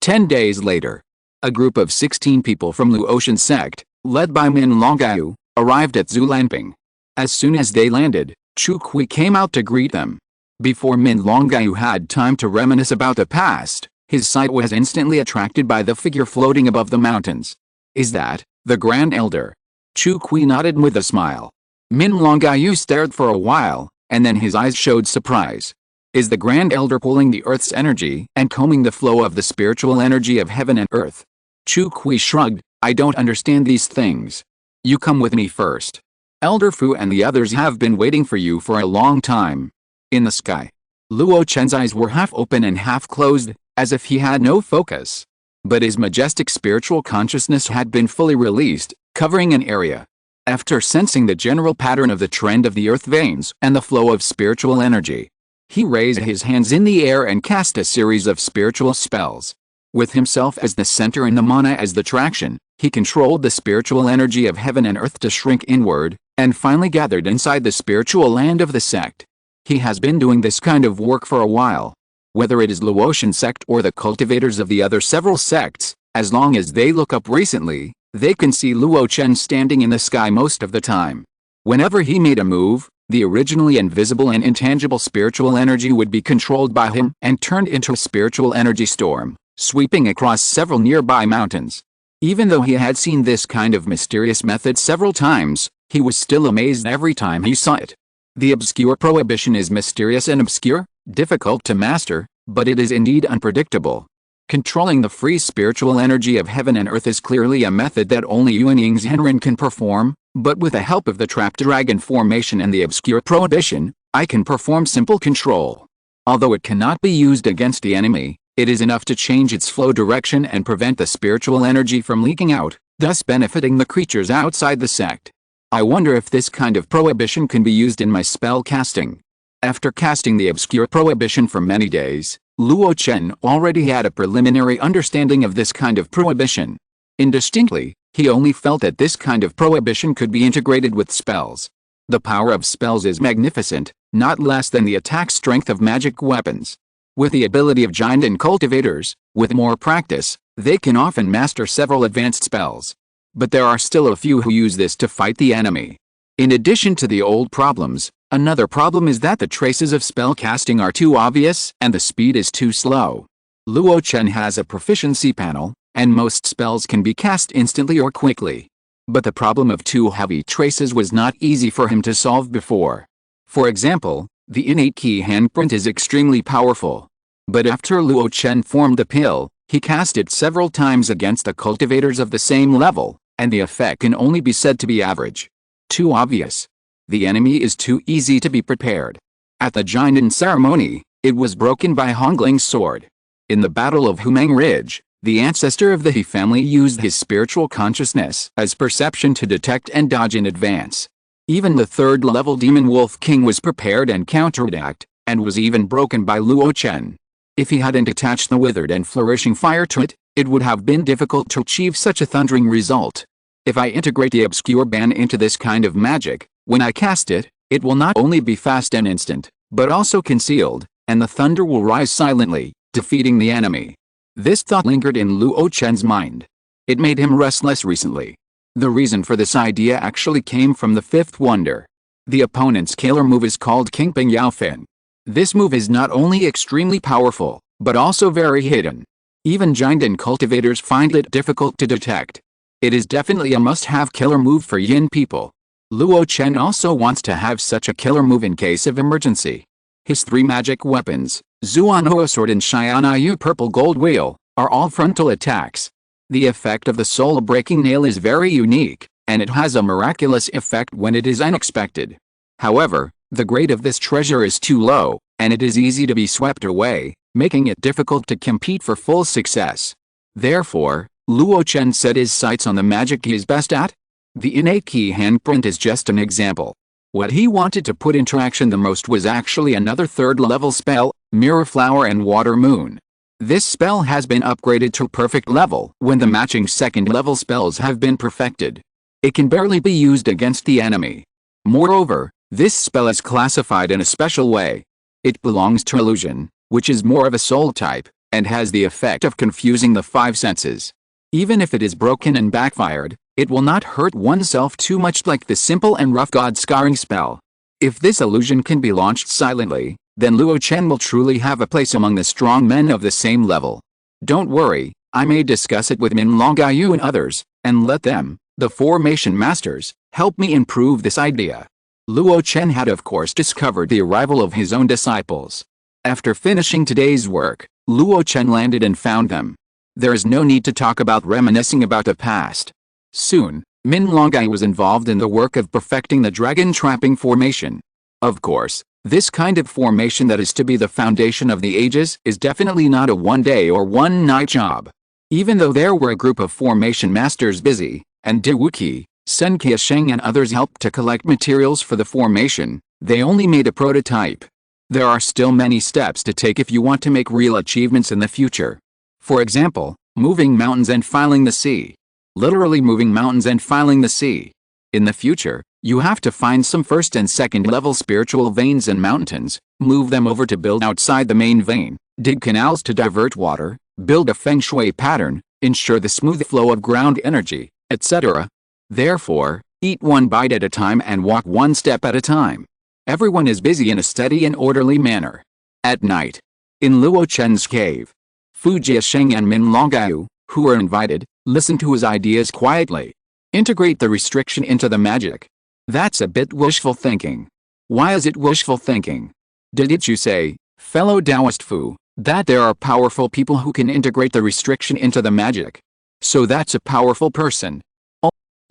10 days later, a group of 16 people from Luo Chen's sect, led by Min Longyao, arrived at Zulamping. As soon as they landed, Chu Kui came out to greet them. Before Min Longyao had time to reminisce about the past, his sight was instantly attracted by the figure floating above the mountains. Is that the Grand Elder? Chu Kui nodded with a smile. Min Longyao stared for a while, and then his eyes showed surprise. Is the Grand Elder pulling the earth's energy and combing the flow of the spiritual energy of heaven and earth? Chu Kui shrugged. I don't understand these things. You come with me first. Elder Fu and the others have been waiting for you for a long time. In the sky, Luo Chen's eyes were half open and half closed, as if he had no focus. But his majestic spiritual consciousness had been fully released, covering an area. After sensing the general pattern of the trend of the earth veins and the flow of spiritual energy, he raised his hands in the air and cast a series of spiritual spells. With himself as the center and the mana as the traction, he controlled the spiritual energy of heaven and earth to shrink inward, and finally gathered inside the spiritual land of the sect. He has been doing this kind of work for a while. Whether it is Luo Chen sect or the cultivators of the other several sects, as long as they look up recently, they can see Luo Chen standing in the sky most of the time. Whenever he made a move, the originally invisible and intangible spiritual energy would be controlled by him and turned into a spiritual energy storm, sweeping across several nearby mountains. Even though he had seen this kind of mysterious method several times, he was still amazed every time he saw it. The obscure prohibition is mysterious and obscure, difficult to master, but it is indeed unpredictable. Controlling the free spiritual energy of heaven and earth is clearly a method that only Yuan Ying's Henren can perform, but with the help of the trapped dragon formation and the obscure prohibition, I can perform simple control. Although it cannot be used against the enemy, it is enough to change its flow direction and prevent the spiritual energy from leaking out, thus benefiting the creatures outside the sect. I wonder if this kind of prohibition can be used in my spell casting. After casting the obscure prohibition for many days, Luo Chen already had a preliminary understanding of this kind of prohibition. Indistinctly, he only felt that this kind of prohibition could be integrated with spells. The power of spells is magnificent, not less than the attack strength of magic weapons. With the ability of giant and cultivators, with more practice, they can often master several advanced spells. But there are still a few who use this to fight the enemy. In addition to the old problems, another problem is that the traces of spell casting are too obvious and the speed is too slow. Luo Chen has a proficiency panel, and most spells can be cast instantly or quickly. But the problem of too heavy traces was not easy for him to solve before. For example, the innate key handprint is extremely powerful. But after Luo Chen formed the pill, he cast it several times against the cultivators of the same level, and the effect can only be said to be average. Too obvious. The enemy is too easy to be prepared. At the Jinan ceremony, it was broken by Hongling's sword. In the Battle of Humang Ridge, the ancestor of the He family used his spiritual consciousness as perception to detect and dodge in advance. Even the third-level Demon Wolf King was prepared and counterattacked, and was even broken by Luo Chen. If he hadn't attached the withered and flourishing fire to it, it would have been difficult to achieve such a thundering result. If I integrate the obscure ban into this kind of magic, when I cast it, it will not only be fast and instant, but also concealed, and the thunder will rise silently, defeating the enemy. This thought lingered in Luo Chen's mind. It made him restless recently. The reason for this idea actually came from the fifth wonder. The opponent's killer move is called King Ping Yao Fin. This move is not only extremely powerful, but also very hidden. Even giant and cultivators find it difficult to detect. It is definitely a must-have killer move for Yin people. Luo Chen also wants to have such a killer move in case of emergency. His three magic weapons, Zuanhua Sword and Xianyu Purple Gold Wheel, are all frontal attacks. The effect of the soul-breaking nail is very unique, and it has a miraculous effect when it is unexpected. However, the grade of this treasure is too low, and it is easy to be swept away, making it difficult to compete for full success. Therefore, Luo Chen set his sights on the magic he is best at. The innate key handprint is just an example. What he wanted to put into action the most was actually another third-level spell, Mirror Flower and Water Moon. This spell has been upgraded to perfect level when the matching second-level spells have been perfected. It can barely be used against the enemy. Moreover, this spell is classified in a special way. It belongs to illusion, which is more of a soul type, and has the effect of confusing the five senses. Even if it is broken and backfired, it will not hurt oneself too much like the simple and rough God-scarring spell. If this illusion can be launched silently, then Luo Chen will truly have a place among the strong men of the same level. Don't worry, I may discuss it with Min Longayu and others, and let them, the formation masters, help me improve this idea. Luo Chen had of course discovered the arrival of his own disciples. After finishing today's work, Luo Chen landed and found them. There is no need to talk about reminiscing about the past. Soon, Min Longai was involved in the work of perfecting the dragon trapping formation. Of course, this kind of formation that is to be the foundation of the ages is definitely not a one-day or one-night job. Even though there were a group of formation masters busy, and De Wuqi, Sen Qiasheng and others helped to collect materials for the formation, they only made a prototype. There are still many steps to take if you want to make real achievements in the future. For example, moving mountains and filing the sea. Literally moving mountains and filing the sea. In the future, you have to find some first and second level spiritual veins and mountains, move them over to build outside the main vein, dig canals to divert water, build a feng shui pattern, ensure the smooth flow of ground energy, etc. Therefore, eat one bite at a time and walk one step at a time. Everyone is busy in a steady and orderly manner. At night, in Luo Chen's cave, Fu Jiasheng and Min Longayu, who were invited, listened to his ideas quietly. Integrate the restriction into the magic. That's a bit wishful thinking. Why is it wishful thinking? Didn't you say, fellow Taoist Fu, that there are powerful people who can integrate the restriction into the magic? So that's a powerful person.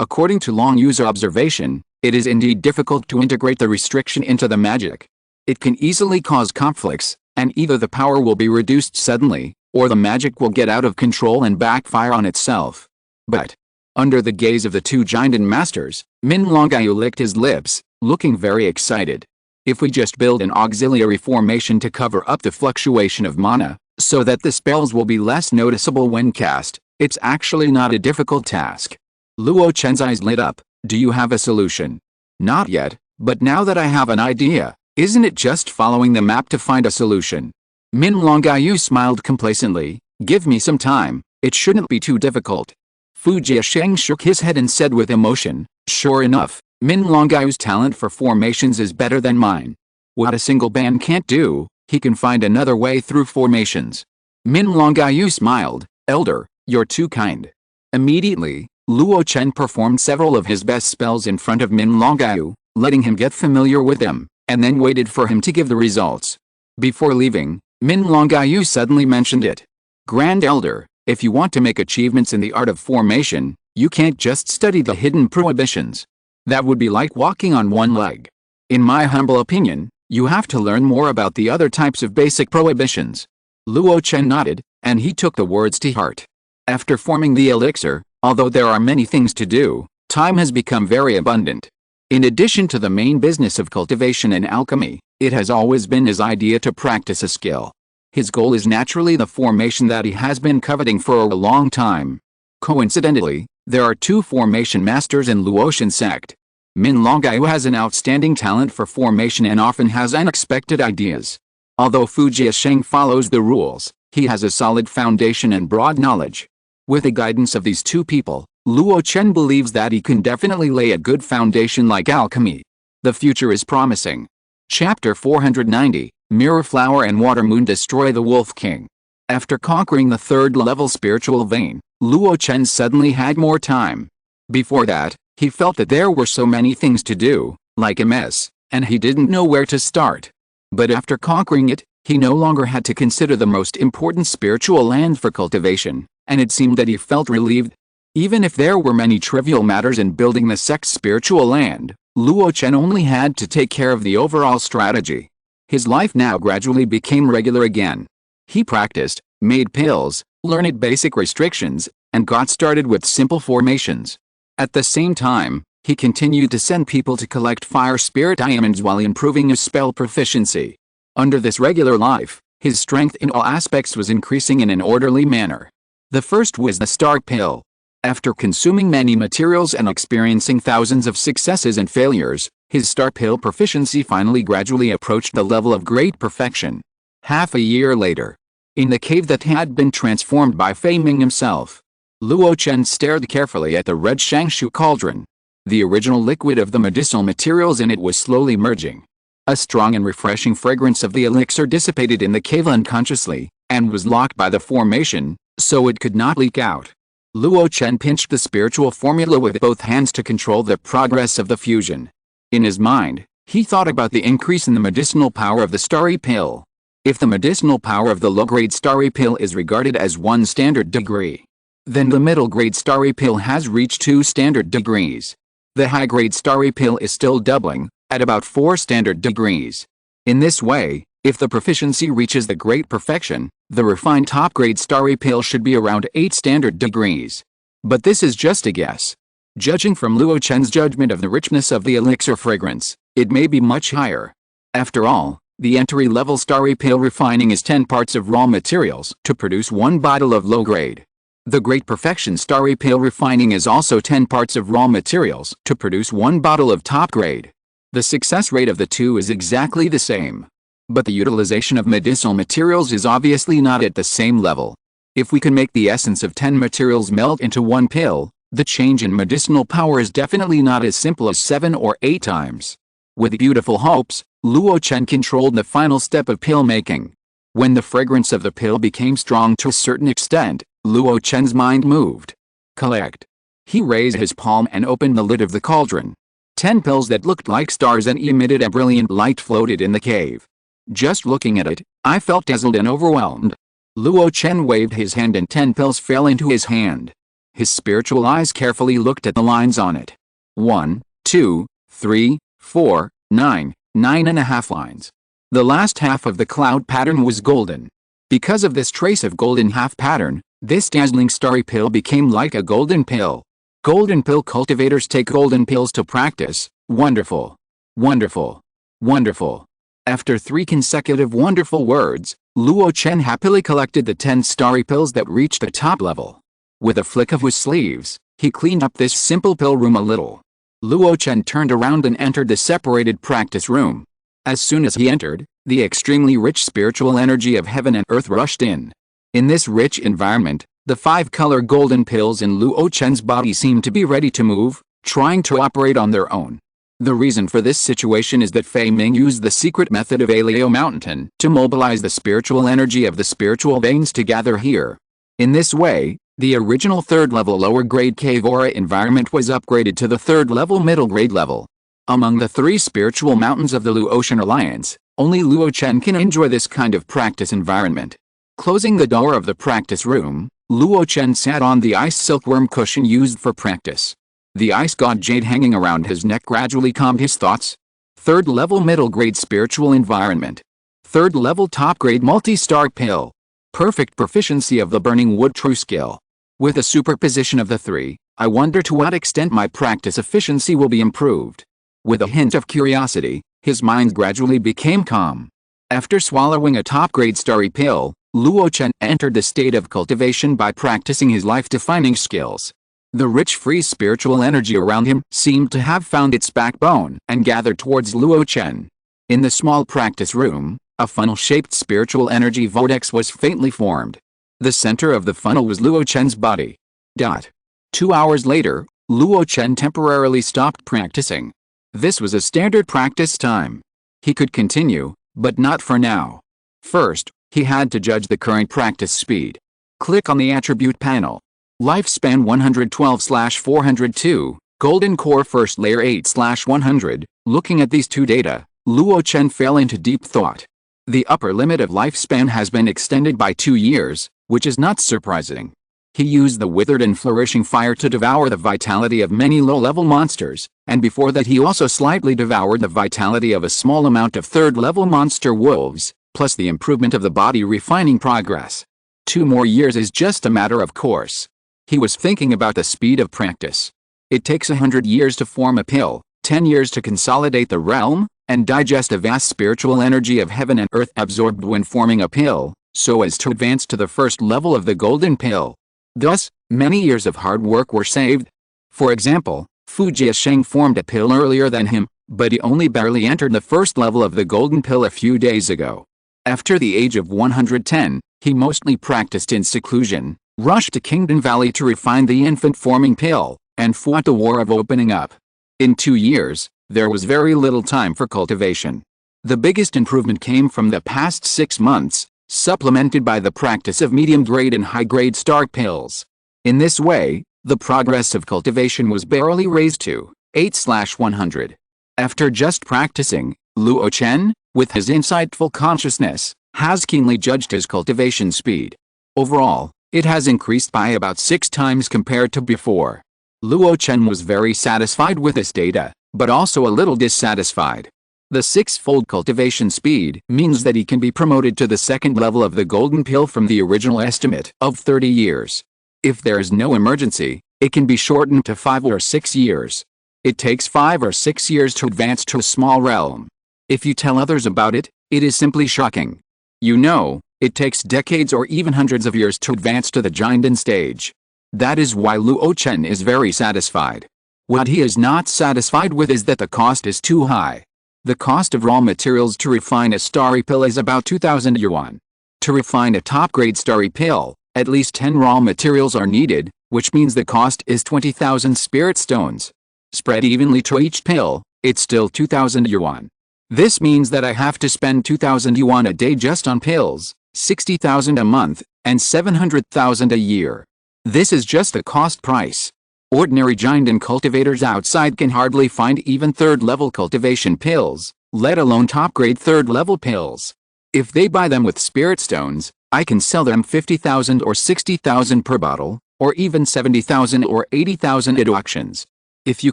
According to long user observation, it is indeed difficult to integrate the restriction into the magic. It can easily cause conflicts, and either the power will be reduced suddenly, or the magic will get out of control and backfire on itself. But, under the gaze of the two giant masters, Min Longayu licked his lips, looking very excited. If we just build an auxiliary formation to cover up the fluctuation of mana, so that the spells will be less noticeable when cast, it's actually not a difficult task. Luo Chen's eyes lit up. Do you have a solution? Not yet, but now that I have an idea, isn't it just following the map to find a solution? Min Longayu smiled complacently. Give me some time, it shouldn't be too difficult. Fu Jiasheng shook his head and said with emotion, sure enough, Min Longayu's talent for formations is better than mine. What a single ban can't do, he can find another way through formations. Min Longayu smiled, Elder, you're too kind. Immediately, Luo Chen performed several of his best spells in front of Min Longayu, letting him get familiar with them, and then waited for him to give the results. Before leaving, Min Longayu suddenly mentioned it. Grand Elder, if you want to make achievements in the art of formation, you can't just study the hidden prohibitions. That would be like walking on one leg. In my humble opinion, you have to learn more about the other types of basic prohibitions. Luo Chen nodded, and he took the words to heart. After forming the elixir, although there are many things to do, time has become very abundant. In addition to the main business of cultivation and alchemy, it has always been his idea to practice a skill. His goal is naturally the formation that he has been coveting for a long time. Coincidentally, there are two formation masters in Luo Chen sect. Min Longai, who has an outstanding talent for formation and often has unexpected ideas. Although Fujia Sheng follows the rules, he has a solid foundation and broad knowledge. With the guidance of these two people, Luo Chen believes that he can definitely lay a good foundation like alchemy. The future is promising. Chapter 490, Mirror Flower and Water Moon destroy the Wolf King. After conquering the third-level spiritual vein, Luo Chen suddenly had more time. Before that, he felt that there were so many things to do, like a mess, and he didn't know where to start. But after conquering it, he no longer had to consider the most important spiritual land for cultivation, and it seemed that he felt relieved. Even if there were many trivial matters in building the sect's spiritual land, Luo Chen only had to take care of the overall strategy. His life now gradually became regular again. He practiced, made pills, learned basic restrictions, and got started with simple formations. At the same time, he continued to send people to collect fire spirit diamonds while improving his spell proficiency. Under this regular life, his strength in all aspects was increasing in an orderly manner. The first was the Star Pill. After consuming many materials and experiencing thousands of successes and failures, his Star Pill proficiency finally gradually approached the level of great perfection. Half a year later, in the cave that had been transformed by Fei Ming himself, Luo Chen stared carefully at the red Shangshu cauldron. The original liquid of the medicinal materials in it was slowly merging. A strong and refreshing fragrance of the elixir dissipated in the cave unconsciously, and was locked by the formation, so it could not leak out. Luo Chen pinched the spiritual formula with both hands to control the progress of the fusion. In his mind, he thought about the increase in the medicinal power of the Starry Pill. If the medicinal power of the low-grade Starry Pill is regarded as 1 standard degree, then the middle-grade Starry Pill has reached 2 standard degrees. The high-grade Starry Pill is still doubling, at about 4 standard degrees. In this way, if the proficiency reaches the great perfection, the refined top-grade Starry Pill should be around 8 standard degrees. But this is just a guess. Judging from Luo Chen's judgment of the richness of the elixir fragrance, it may be much higher. After all, the entry-level Starry Pill refining is 10 parts of raw materials to produce 1 bottle of low-grade. The Great Perfection Starry Pill refining is also 10 parts of raw materials to produce 1 bottle of top-grade. The success rate of the two is exactly the same. But the utilization of medicinal materials is obviously not at the same level. If we can make the essence of 10 materials melt into 1 pill, the change in medicinal power is definitely not as simple as 7 or 8 times. With beautiful hopes, Luo Chen controlled the final step of pill making. When the fragrance of the pill became strong to a certain extent, Luo Chen's mind moved. Collect. He raised his palm and opened the lid of the cauldron. 10 pills that looked like stars and emitted a brilliant light floated in the cave. Just looking at it, I felt dazzled and overwhelmed. Luo Chen waved his hand and 10 pills fell into his hand. His spiritual eyes carefully looked at the lines on it. 1, 2, 3, 4, 9, 9.5 lines. The last half of the cloud pattern was golden. Because of this trace of golden half pattern, this dazzling starry pill became like a golden pill. Golden pill cultivators take golden pills to practice. Wonderful. Wonderful. Wonderful. After 3 consecutive wonderful words, Luo Chen happily collected the 10 starry pills that reached the top level. With a flick of his sleeves, he cleaned up this simple pill room a little. Luo Chen turned around and entered the separated practice room. As soon as he entered, the extremely rich spiritual energy of heaven and earth rushed in. In this rich environment, the 5-color golden pills in Luo Chen's body seemed to be ready to move, trying to operate on their own. The reason for this situation is that Fei Ming used the secret method of Aleo Mountain to mobilize the spiritual energy of the spiritual veins to gather here. In this way, the original 3rd-level lower-grade cave aura environment was upgraded to the 3rd-level middle-grade level. Among the 3 spiritual mountains of the Luo Chen Alliance, only Luo Chen can enjoy this kind of practice environment. Closing the door of the practice room, Luo Chen sat on the ice silkworm cushion used for practice. The ice god jade hanging around his neck gradually calmed his thoughts. 3rd-level middle-grade spiritual environment. 3rd-level top-grade multi-star pill. Perfect proficiency of the burning wood true skill. With a superposition of the 3, I wonder to what extent my practice efficiency will be improved. With a hint of curiosity, his mind gradually became calm. After swallowing a top-grade starry pill, Luo Chen entered the state of cultivation by practicing his life-defining skills. The rich free spiritual energy around him seemed to have found its backbone and gathered towards Luo Chen. In the small practice room, a funnel-shaped spiritual energy vortex was faintly formed. The center of the funnel was Luo Chen's body. 2 hours later, Luo Chen temporarily stopped practicing. This was a standard practice time. He could continue, but not for now. First, he had to judge the current practice speed. Click on the attribute panel. Lifespan 112/402, Golden Core First Layer 8/100. Looking at these two data, Luo Chen fell into deep thought. The upper limit of lifespan has been extended by 2 years, which is not surprising. He used the withered and flourishing fire to devour the vitality of many low-level monsters, and before that he also slightly devoured the vitality of a small amount of third-level monster wolves, plus the improvement of the body refining progress. 2 more years is just a matter of course. He was thinking about the speed of practice. It takes 100 years to form a pill, 10 years to consolidate the realm, and digest the vast spiritual energy of heaven and earth absorbed when forming a pill, so as to advance to the first level of the golden pill. Thus, many years of hard work were saved. For example, Fu Jiasheng formed a pill earlier than him, but he only barely entered the first level of the golden pill a few days ago. After the age of 110, he mostly practiced in seclusion, rushed to Kingdom Valley to refine the infant-forming pill, and fought the war of opening up. In 2 years, there was very little time for cultivation. The biggest improvement came from the past 6 months, supplemented by the practice of medium-grade and high-grade stark pills. In this way, the progress of cultivation was barely raised to 8/100. After just practicing, Luo Chen, with his insightful consciousness, has keenly judged his cultivation speed. Overall, it has increased by about 6 times compared to before. Luo Chen was very satisfied with this data, but also a little dissatisfied. The 6-fold cultivation speed means that he can be promoted to the second level of the golden pill from the original estimate of 30 years. If there is no emergency, it can be shortened to 5 or 6 years. It takes 5 or 6 years to advance to a small realm. If you tell others about it, it is simply shocking. You know, it takes decades or even hundreds of years to advance to the Jinden stage. That is why Luo Chen is very satisfied. What he is not satisfied with is that the cost is too high. The cost of raw materials to refine a starry pill is about 2,000 yuan. To refine a top-grade starry pill, at least 10 raw materials are needed, which means the cost is 20,000 spirit stones. Spread evenly to each pill, it's still 2,000 yuan. This means that I have to spend 2,000 yuan a day just on pills, 60,000 a month, and 700,000 a year. This is just the cost price. Ordinary Jinden cultivators outside can hardly find even third-level cultivation pills, let alone top-grade third-level pills. If they buy them with spirit stones, I can sell them 50,000 or 60,000 per bottle, or even 70,000 or 80,000 at auctions. If you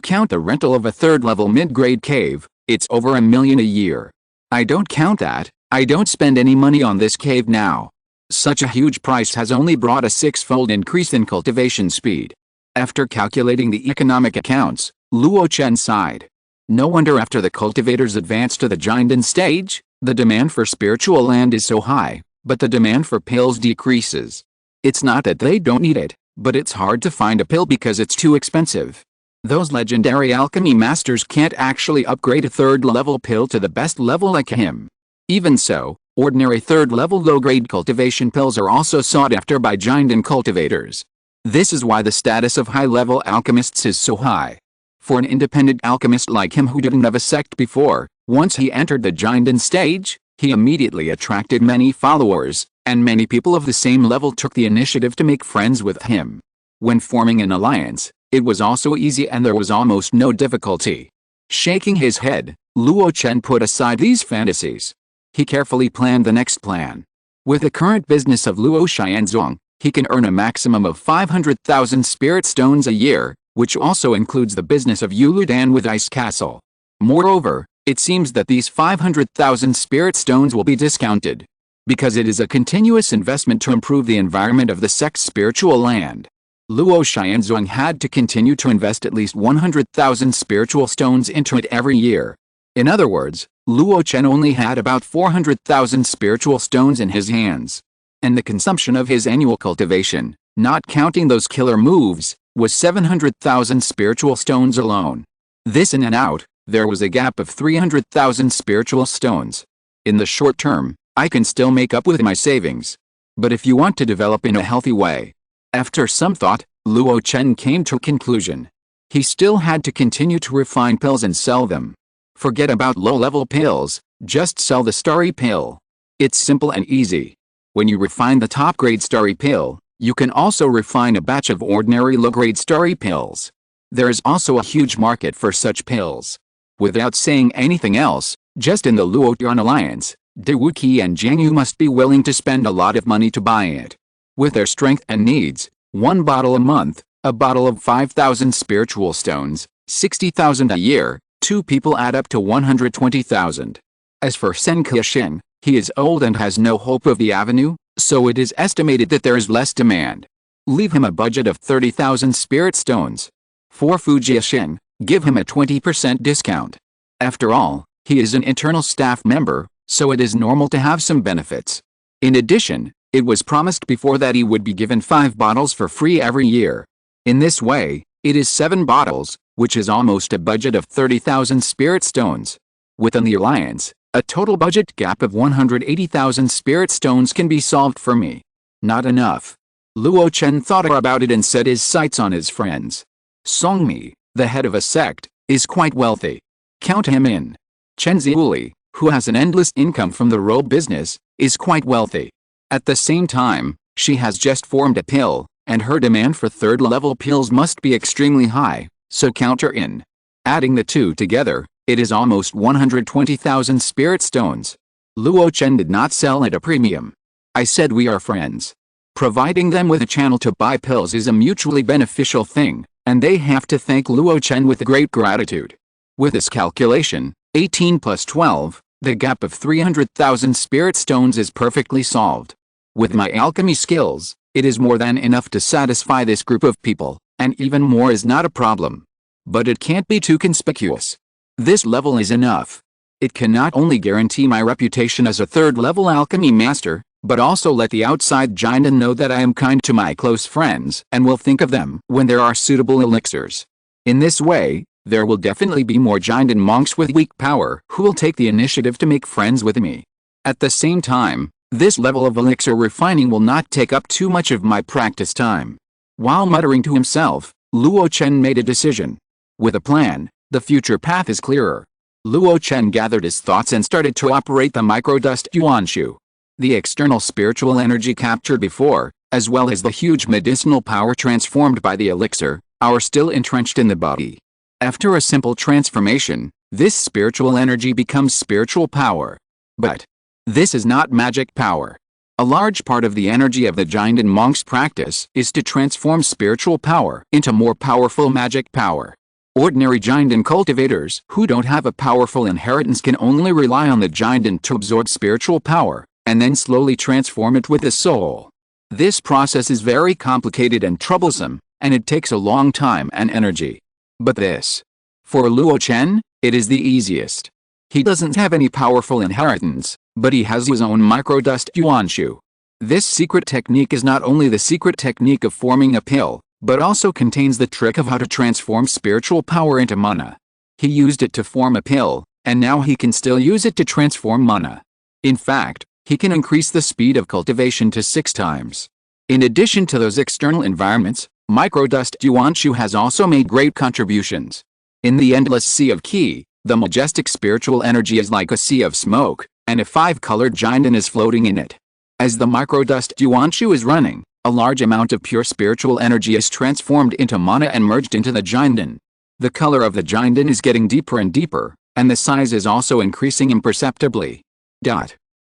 count the rental of a third-level mid-grade cave, it's over $1 million a year. I don't count that. I don't spend any money on this cave now. Such a huge price has only brought a 6-fold increase in cultivation speed. After calculating the economic accounts, Luo Chen sighed. No wonder after the cultivators advance to the Jinden stage, the demand for spiritual land is so high, but the demand for pills decreases. It's not that they don't need it, but it's hard to find a pill because it's too expensive. Those legendary alchemy masters can't actually upgrade a third-level pill to the best level like him. Even so, ordinary third-level low-grade cultivation pills are also sought after by Jinden cultivators. This is why the status of high-level alchemists is so high. For an independent alchemist like him who didn't have a sect before, once he entered the Jinden stage, he immediately attracted many followers, and many people of the same level took the initiative to make friends with him. When forming an alliance, it was also easy and there was almost no difficulty. Shaking his head, Luo Chen put aside these fantasies. He carefully planned the next plan. With the current business of Luo Xianzong, he can earn a maximum of 500,000 spirit stones a year, which also includes the business of Yuludan with Ice Castle. Moreover, it seems that these 500,000 spirit stones will be discounted, because it is a continuous investment to improve the environment of the sect's spiritual land. Luo Xianzong had to continue to invest at least 100,000 spiritual stones into it every year. In other words, Luo Chen only had about 400,000 spiritual stones in his hands. And the consumption of his annual cultivation, not counting those killer moves, was 700,000 spiritual stones alone. This in and out, there was a gap of 300,000 spiritual stones. In the short term, I can still make up with my savings. But if you want to develop in a healthy way. After some thought, Luo Chen came to a conclusion. He still had to continue to refine pills and sell them. Forget about low-level pills, just sell the starry pill. It's simple and easy. When you refine the top-grade starry pill, you can also refine a batch of ordinary low-grade starry pills. There is also a huge market for such pills. Without saying anything else, just in the Luo Chen alliance, De Wuqi and Jiang Yu must be willing to spend a lot of money to buy it. With their strength and needs, 1 bottle a month, a bottle of 5,000 spiritual stones, 60,000 a year, 2 people add up to 120,000. As for Sen Kexin, he is old and has no hope of the avenue, so it is estimated that there is less demand. Leave him a budget of 30,000 spirit stones. For Fu Jiaxin, give him a 20% discount. After all, he is an internal staff member, so it is normal to have some benefits. In addition, it was promised before that he would be given 5 bottles for free every year. In this way, it is 7 bottles, which is almost a budget of 30,000 spirit stones. Within the alliance, a total budget gap of 180,000 spirit stones can be solved for me. Not enough. Luo Chen thought about it and set his sights on his friends. Zongmiao, the head of a sect, is quite wealthy. Count him in. Chen Ziuli, who has an endless income from the robe business, is quite wealthy. At the same time, she has just formed a pill, and her demand for third-level pills must be extremely high, so count her in. Adding the two together, it is almost 120,000 spirit stones. Luo Chen did not sell at a premium. I said we are friends. Providing them with a channel to buy pills is a mutually beneficial thing, and they have to thank Luo Chen with great gratitude. With this calculation, 18 plus 12, the gap of 300,000 spirit stones is perfectly solved. With my alchemy skills, it is more than enough to satisfy this group of people, and even more is not a problem. But it can't be too conspicuous. This level is enough. It can not only guarantee my reputation as a third-level alchemy master, but also let the outside giant know that I am kind to my close friends and will think of them when there are suitable elixirs. In this way, there will definitely be more giant monks with weak power who will take the initiative to make friends with me. At the same time, this level of elixir refining will not take up too much of my practice time. While muttering to himself, Luo Chen made a decision. With a plan, the future path is clearer. Luo Chen gathered his thoughts and started to operate the microdust yuanshu. The external spiritual energy captured before, as well as the huge medicinal power transformed by the elixir, are still entrenched in the body. After a simple transformation, this spiritual energy becomes spiritual power. But this is not magic power. A large part of the energy of the giant monk's practice is to transform spiritual power into more powerful magic power. Ordinary giant cultivators who don't have a powerful inheritance can only rely on the giant to absorb spiritual power, and then slowly transform it with the soul. This process is very complicated and troublesome, and it takes a long time and energy. But this, for Luo Chen, it is the easiest. He doesn't have any powerful inheritance, but he has his own microdust yuanshu. This secret technique is not only the secret technique of forming a pill, but also contains the trick of how to transform spiritual power into mana. He used it to form a pill, and now he can still use it to transform mana. In fact, he can increase the speed of cultivation to 6 times. In addition to those external environments, microdust yuanshu has also made great contributions. In the endless sea of qi, the majestic spiritual energy is like a sea of smoke, and a 5-colored giant is floating in it. As the microdust yuanshu is running, a large amount of pure spiritual energy is transformed into mana and merged into the giant. The color of the giant is getting deeper and deeper, and the size is also increasing imperceptibly.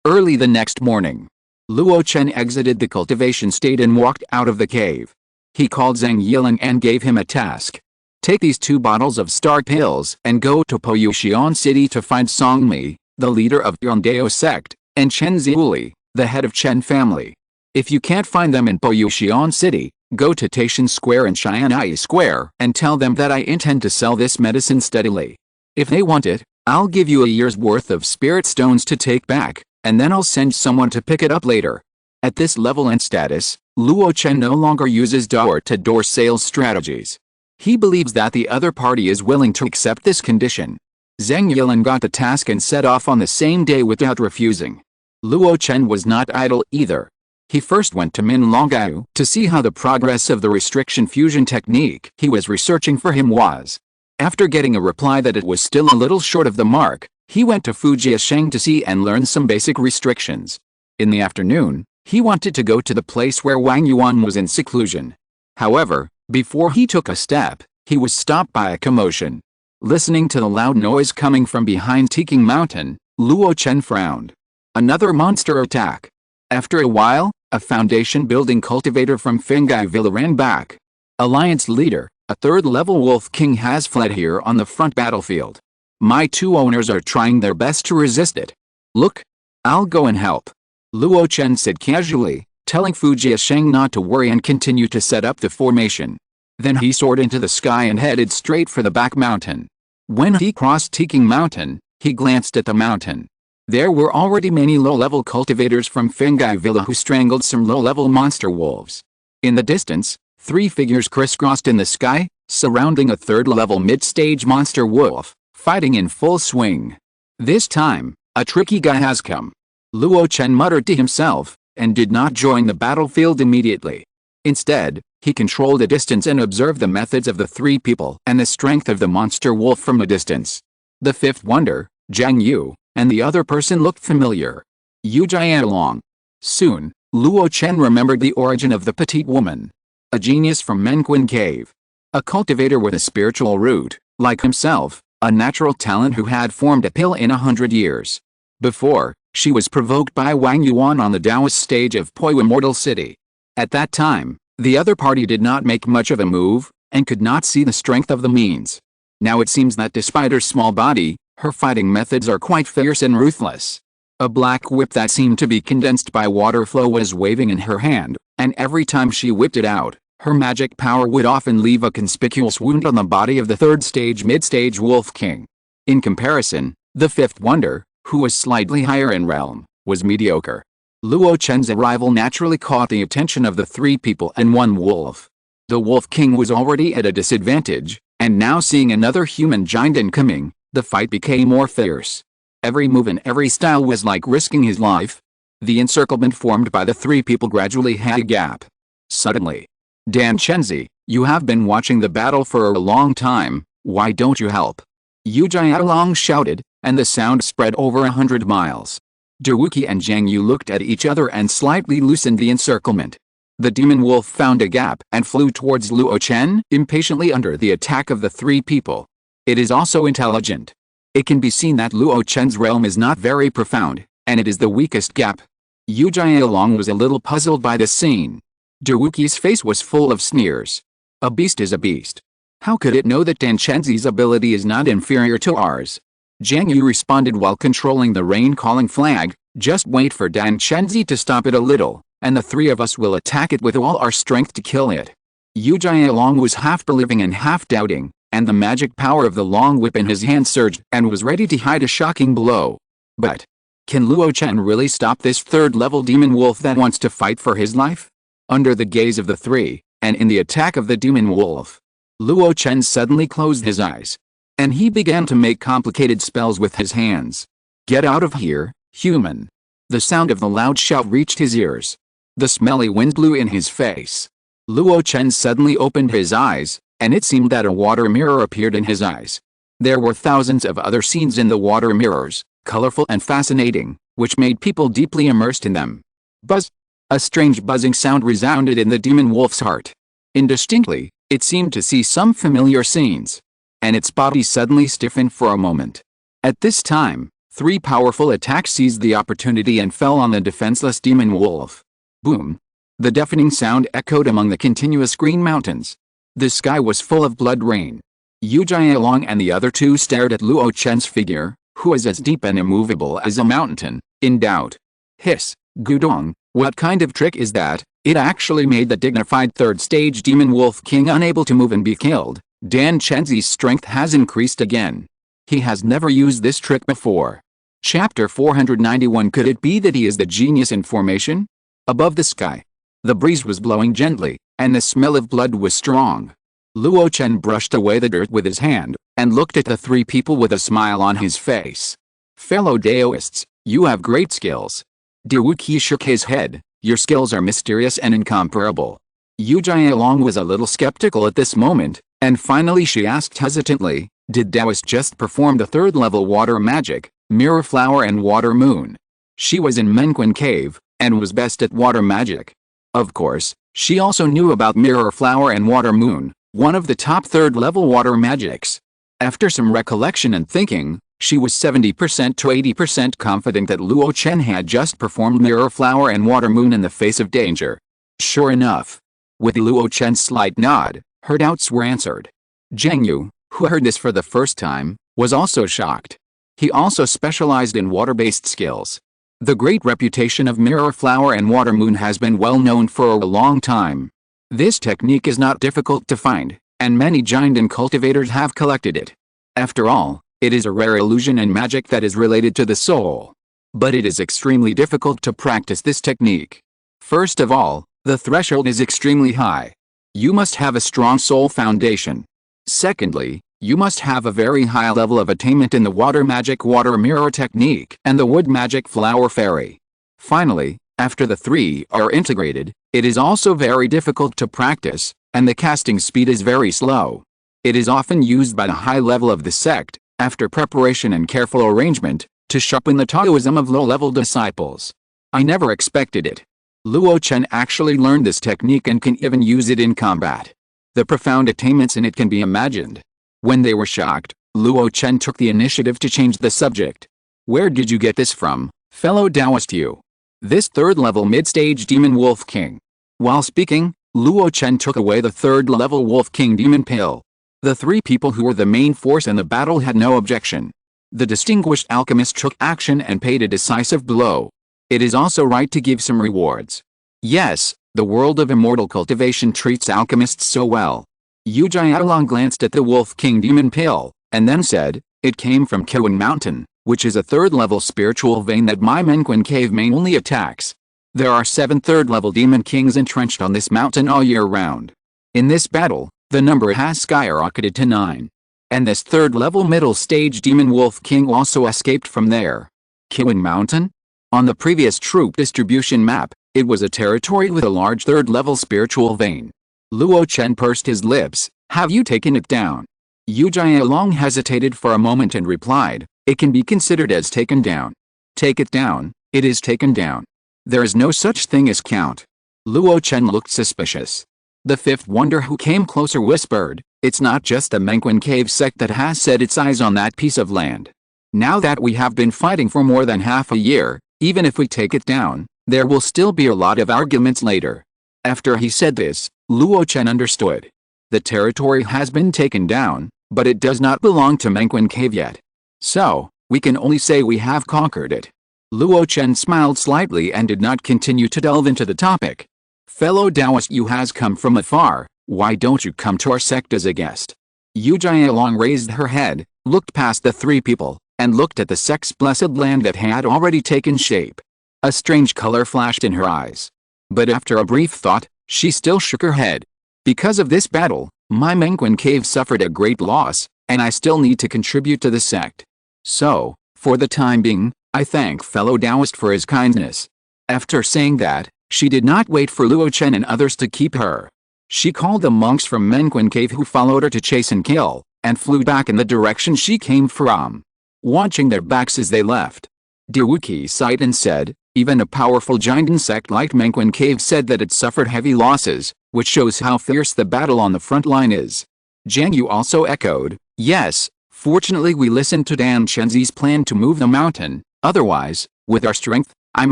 Early the next morning, Luo Chen exited the cultivation state and walked out of the cave. He called Zhang Yiling and gave him a task. Take these 2 bottles of star pills and go to Poyuxian City to find Zongmiao, the leader of Yongdao sect, and Chen Ziuli, the head of Chen family. If you can't find them in Poyuxian City, go to Taishan Square and Xianai Square and tell them that I intend to sell this medicine steadily. If they want it, I'll give you a year's worth of spirit stones to take back, and then I'll send someone to pick it up later. At this level and status, Luo Chen no longer uses door-to-door sales strategies. He believes that the other party is willing to accept this condition. Zhang Yilan got the task and set off on the same day without refusing. Luo Chen was not idle either. He first went to Min Longgao to see how the progress of the restriction fusion technique he was researching for him was. After getting a reply that it was still a little short of the mark, he went to Fujiasheng to see and learn some basic restrictions. In the afternoon, he wanted to go to the place where Wang Yuan was in seclusion. However, before he took a step, he was stopped by a commotion. Listening to the loud noise coming from behind Tiking Mountain, Luo Chen frowned. Another monster attack. After a while, a foundation-building cultivator from Fengai Villa ran back. Alliance leader, a third-level Wolf King has fled here on the front battlefield. My two owners are trying their best to resist it. Look, I'll go and help. Luo Chen said casually, telling Fujiasheng not to worry and continue to set up the formation. Then he soared into the sky and headed straight for the back mountain. When he crossed Tiking Mountain, he glanced at the mountain. There were already many low-level cultivators from Fengai Villa who strangled some low-level monster wolves. In the distance, three figures crisscrossed in the sky, surrounding a third-level mid-stage monster wolf, fighting in full swing. This time, a tricky guy has come. Luo Chen muttered to himself, and did not join the battlefield immediately. Instead, he controlled a distance and observed the methods of the three people and the strength of the monster wolf from a distance. The fifth wonder, Zhang Yu, and the other person looked familiar. Yu Jianlong. Soon, Luo Chen remembered the origin of the petite woman. A genius from Menquin Cave. A cultivator with a spiritual root, like himself, a natural talent who had formed a pill in 100 years. Before, she was provoked by Wang Yuan on the Taoist stage of Poi Immortal City. At that time, the other party did not make much of a move, and could not see the strength of the means. Now it seems that despite her small body, her fighting methods are quite fierce and ruthless. A black whip that seemed to be condensed by water flow was waving in her hand, and every time she whipped it out, her magic power would often leave a conspicuous wound on the body of the third-stage mid-stage Wolf King. In comparison, the fifth wonder, who was slightly higher in realm, was mediocre. Luo Chen's arrival naturally caught the attention of the three people and one wolf. The Wolf King was already at a disadvantage, and now seeing another human giant incoming, the fight became more fierce. Every move and every style was like risking his life. The encirclement formed by the three people gradually had a gap. Suddenly, Dan Chenzi, you have been watching the battle for a long time, why don't you help? Yu Jialong shouted, and the sound spread over 100 miles. Dawuki and Zhang Yu looked at each other and slightly loosened the encirclement. The demon wolf found a gap and flew towards Luo Chen impatiently under the attack of the three people. It is also intelligent. It can be seen that Luo Chen's realm is not very profound, and it is the weakest gap. Yu Jialong was a little puzzled by this scene. Dawuki's face was full of sneers. A beast is a beast. How could it know that Dan Chenzi's ability is not inferior to ours? Zhang Yu responded while controlling the rain-calling flag, just wait for Dan Chenzi to stop it a little, and the three of us will attack it with all our strength to kill it. Yu Jialong was half believing and half doubting, and the magic power of the long whip in his hand surged and was ready to hide a shocking blow. But, can Luo Chen really stop this third-level demon wolf that wants to fight for his life? Under the gaze of the three, and in the attack of the demon wolf, Luo Chen suddenly closed his eyes. And he began to make complicated spells with his hands. Get out of here, human. The sound of the loud shout reached his ears. The smelly wind blew in his face. Luo Chen suddenly opened his eyes, and it seemed that a water mirror appeared in his eyes. There were thousands of other scenes in the water mirrors, colorful and fascinating, which made people deeply immersed in them. Buzz! A strange buzzing sound resounded in the demon wolf's heart. Indistinctly, it seemed to see some familiar scenes. And its body suddenly stiffened for a moment. At this time, three powerful attacks seized the opportunity and fell on the defenseless demon wolf. Boom! The deafening sound echoed among the continuous green mountains. The sky was full of blood rain. Yu Jialong and the other two stared at Luo Chen's figure, who was as deep and immovable as a mountain, in doubt. Hiss, Gudong, what kind of trick is that? It actually made the dignified third-stage demon wolf king unable to move and be killed. Dan Chenzi's strength has increased again. He has never used this trick before. Chapter 491. Could it be that he is the genius in formation? Above the sky, the breeze was blowing gently, and the smell of blood was strong. Luo Chen brushed away the dirt with his hand, and looked at the three people with a smile on his face. Fellow Daoists, you have great skills. Diwuqi shook his head. Your skills are mysterious and incomparable. Yu Jialong was a little skeptical at this moment, and finally she asked hesitantly, did Daoist just perform the third-level water magic, mirror flower and water moon? She was in Menquin Cave, and was best at water magic. Of course, she also knew about mirror flower and water moon, one of the top third-level water magics. After some recollection and thinking, she was 70% to 80% confident that Luo Chen had just performed mirror flower and water moon in the face of danger. Sure enough. With Luo Chen's slight nod, her doubts were answered. Zheng Yu, who heard this for the first time, was also shocked. He also specialized in water-based skills. The great reputation of mirror flower and water moon has been well known for a long time. This technique is not difficult to find, and many giant and cultivators have collected it. After all, it is a rare illusion and magic that is related to the soul. But it is extremely difficult to practice this technique. First of all, the threshold is extremely high. You must have a strong soul foundation. Secondly, you must have a very high level of attainment in the water magic water mirror technique and the wood magic flower fairy. Finally, after the three are integrated, it is also very difficult to practice, and the casting speed is very slow. It is often used by the high level of the sect, after preparation and careful arrangement, to sharpen the Taoism of low-level disciples. I never expected it. Luo Chen actually learned this technique and can even use it in combat. The profound attainments in it can be imagined. When they were shocked, Luo Chen took the initiative to change the subject. Where did you get this from, fellow Taoist you? This third-level mid-stage demon wolf king. While speaking, Luo Chen took away the third-level wolf king demon pill. The three people who were the main force in the battle had no objection. The distinguished alchemist took action and paid a decisive blow. It is also right to give some rewards. Yes, the world of immortal cultivation treats alchemists so well. Yu Jialong glanced at the Wolf King demon pill, and then said, it came from Kiwen Mountain, which is a third-level spiritual vein that my Menquin Cave mainly attacks. There are 7 third-level demon kings entrenched on this mountain all year round. In this battle, the number has skyrocketed to 9. And this third-level middle-stage demon wolf king also escaped from there. Kiwen Mountain? On the previous troop distribution map, it was a territory with a large third-level spiritual vein. Luo Chen pursed his lips. Have you taken it down? Yu Jialong hesitated for a moment and replied, it can be considered as taken down. Take it down, it is taken down. There is no such thing as count. Luo Chen looked suspicious. The fifth wonder who came closer whispered, it's not just the Menquin Cave sect that has set its eyes on that piece of land. Now that we have been fighting for more than half a year, even if we take it down, there will still be a lot of arguments later. After he said this, Luo Chen understood. The territory has been taken down, but it does not belong to Menquin Cave yet. So, we can only say we have conquered it. Luo Chen smiled slightly and did not continue to delve into the topic. Fellow Taoist, you has come from afar, why don't you come to our sect as a guest? Yu Jialong raised her head, looked past the three people, and looked at the sect's blessed land that had already taken shape. A strange color flashed in her eyes. But after a brief thought, she still shook her head. Because of this battle, my Menquin Cave suffered a great loss, and I still need to contribute to the sect. So, for the time being, I thank fellow Taoist for his kindness. After saying that, she did not wait for Luo Chen and others to keep her. She called the monks from Menquin Cave who followed her to chase and kill, and flew back in the direction she came from. Watching their backs as they left, Diwuqi sighed and said, even a powerful giant insect like Menquin Cave said that it suffered heavy losses, which shows how fierce the battle on the front line is. Zhang Yu also echoed, yes, fortunately we listened to Dan Chenzi's plan to move the mountain, otherwise, with our strength, I'm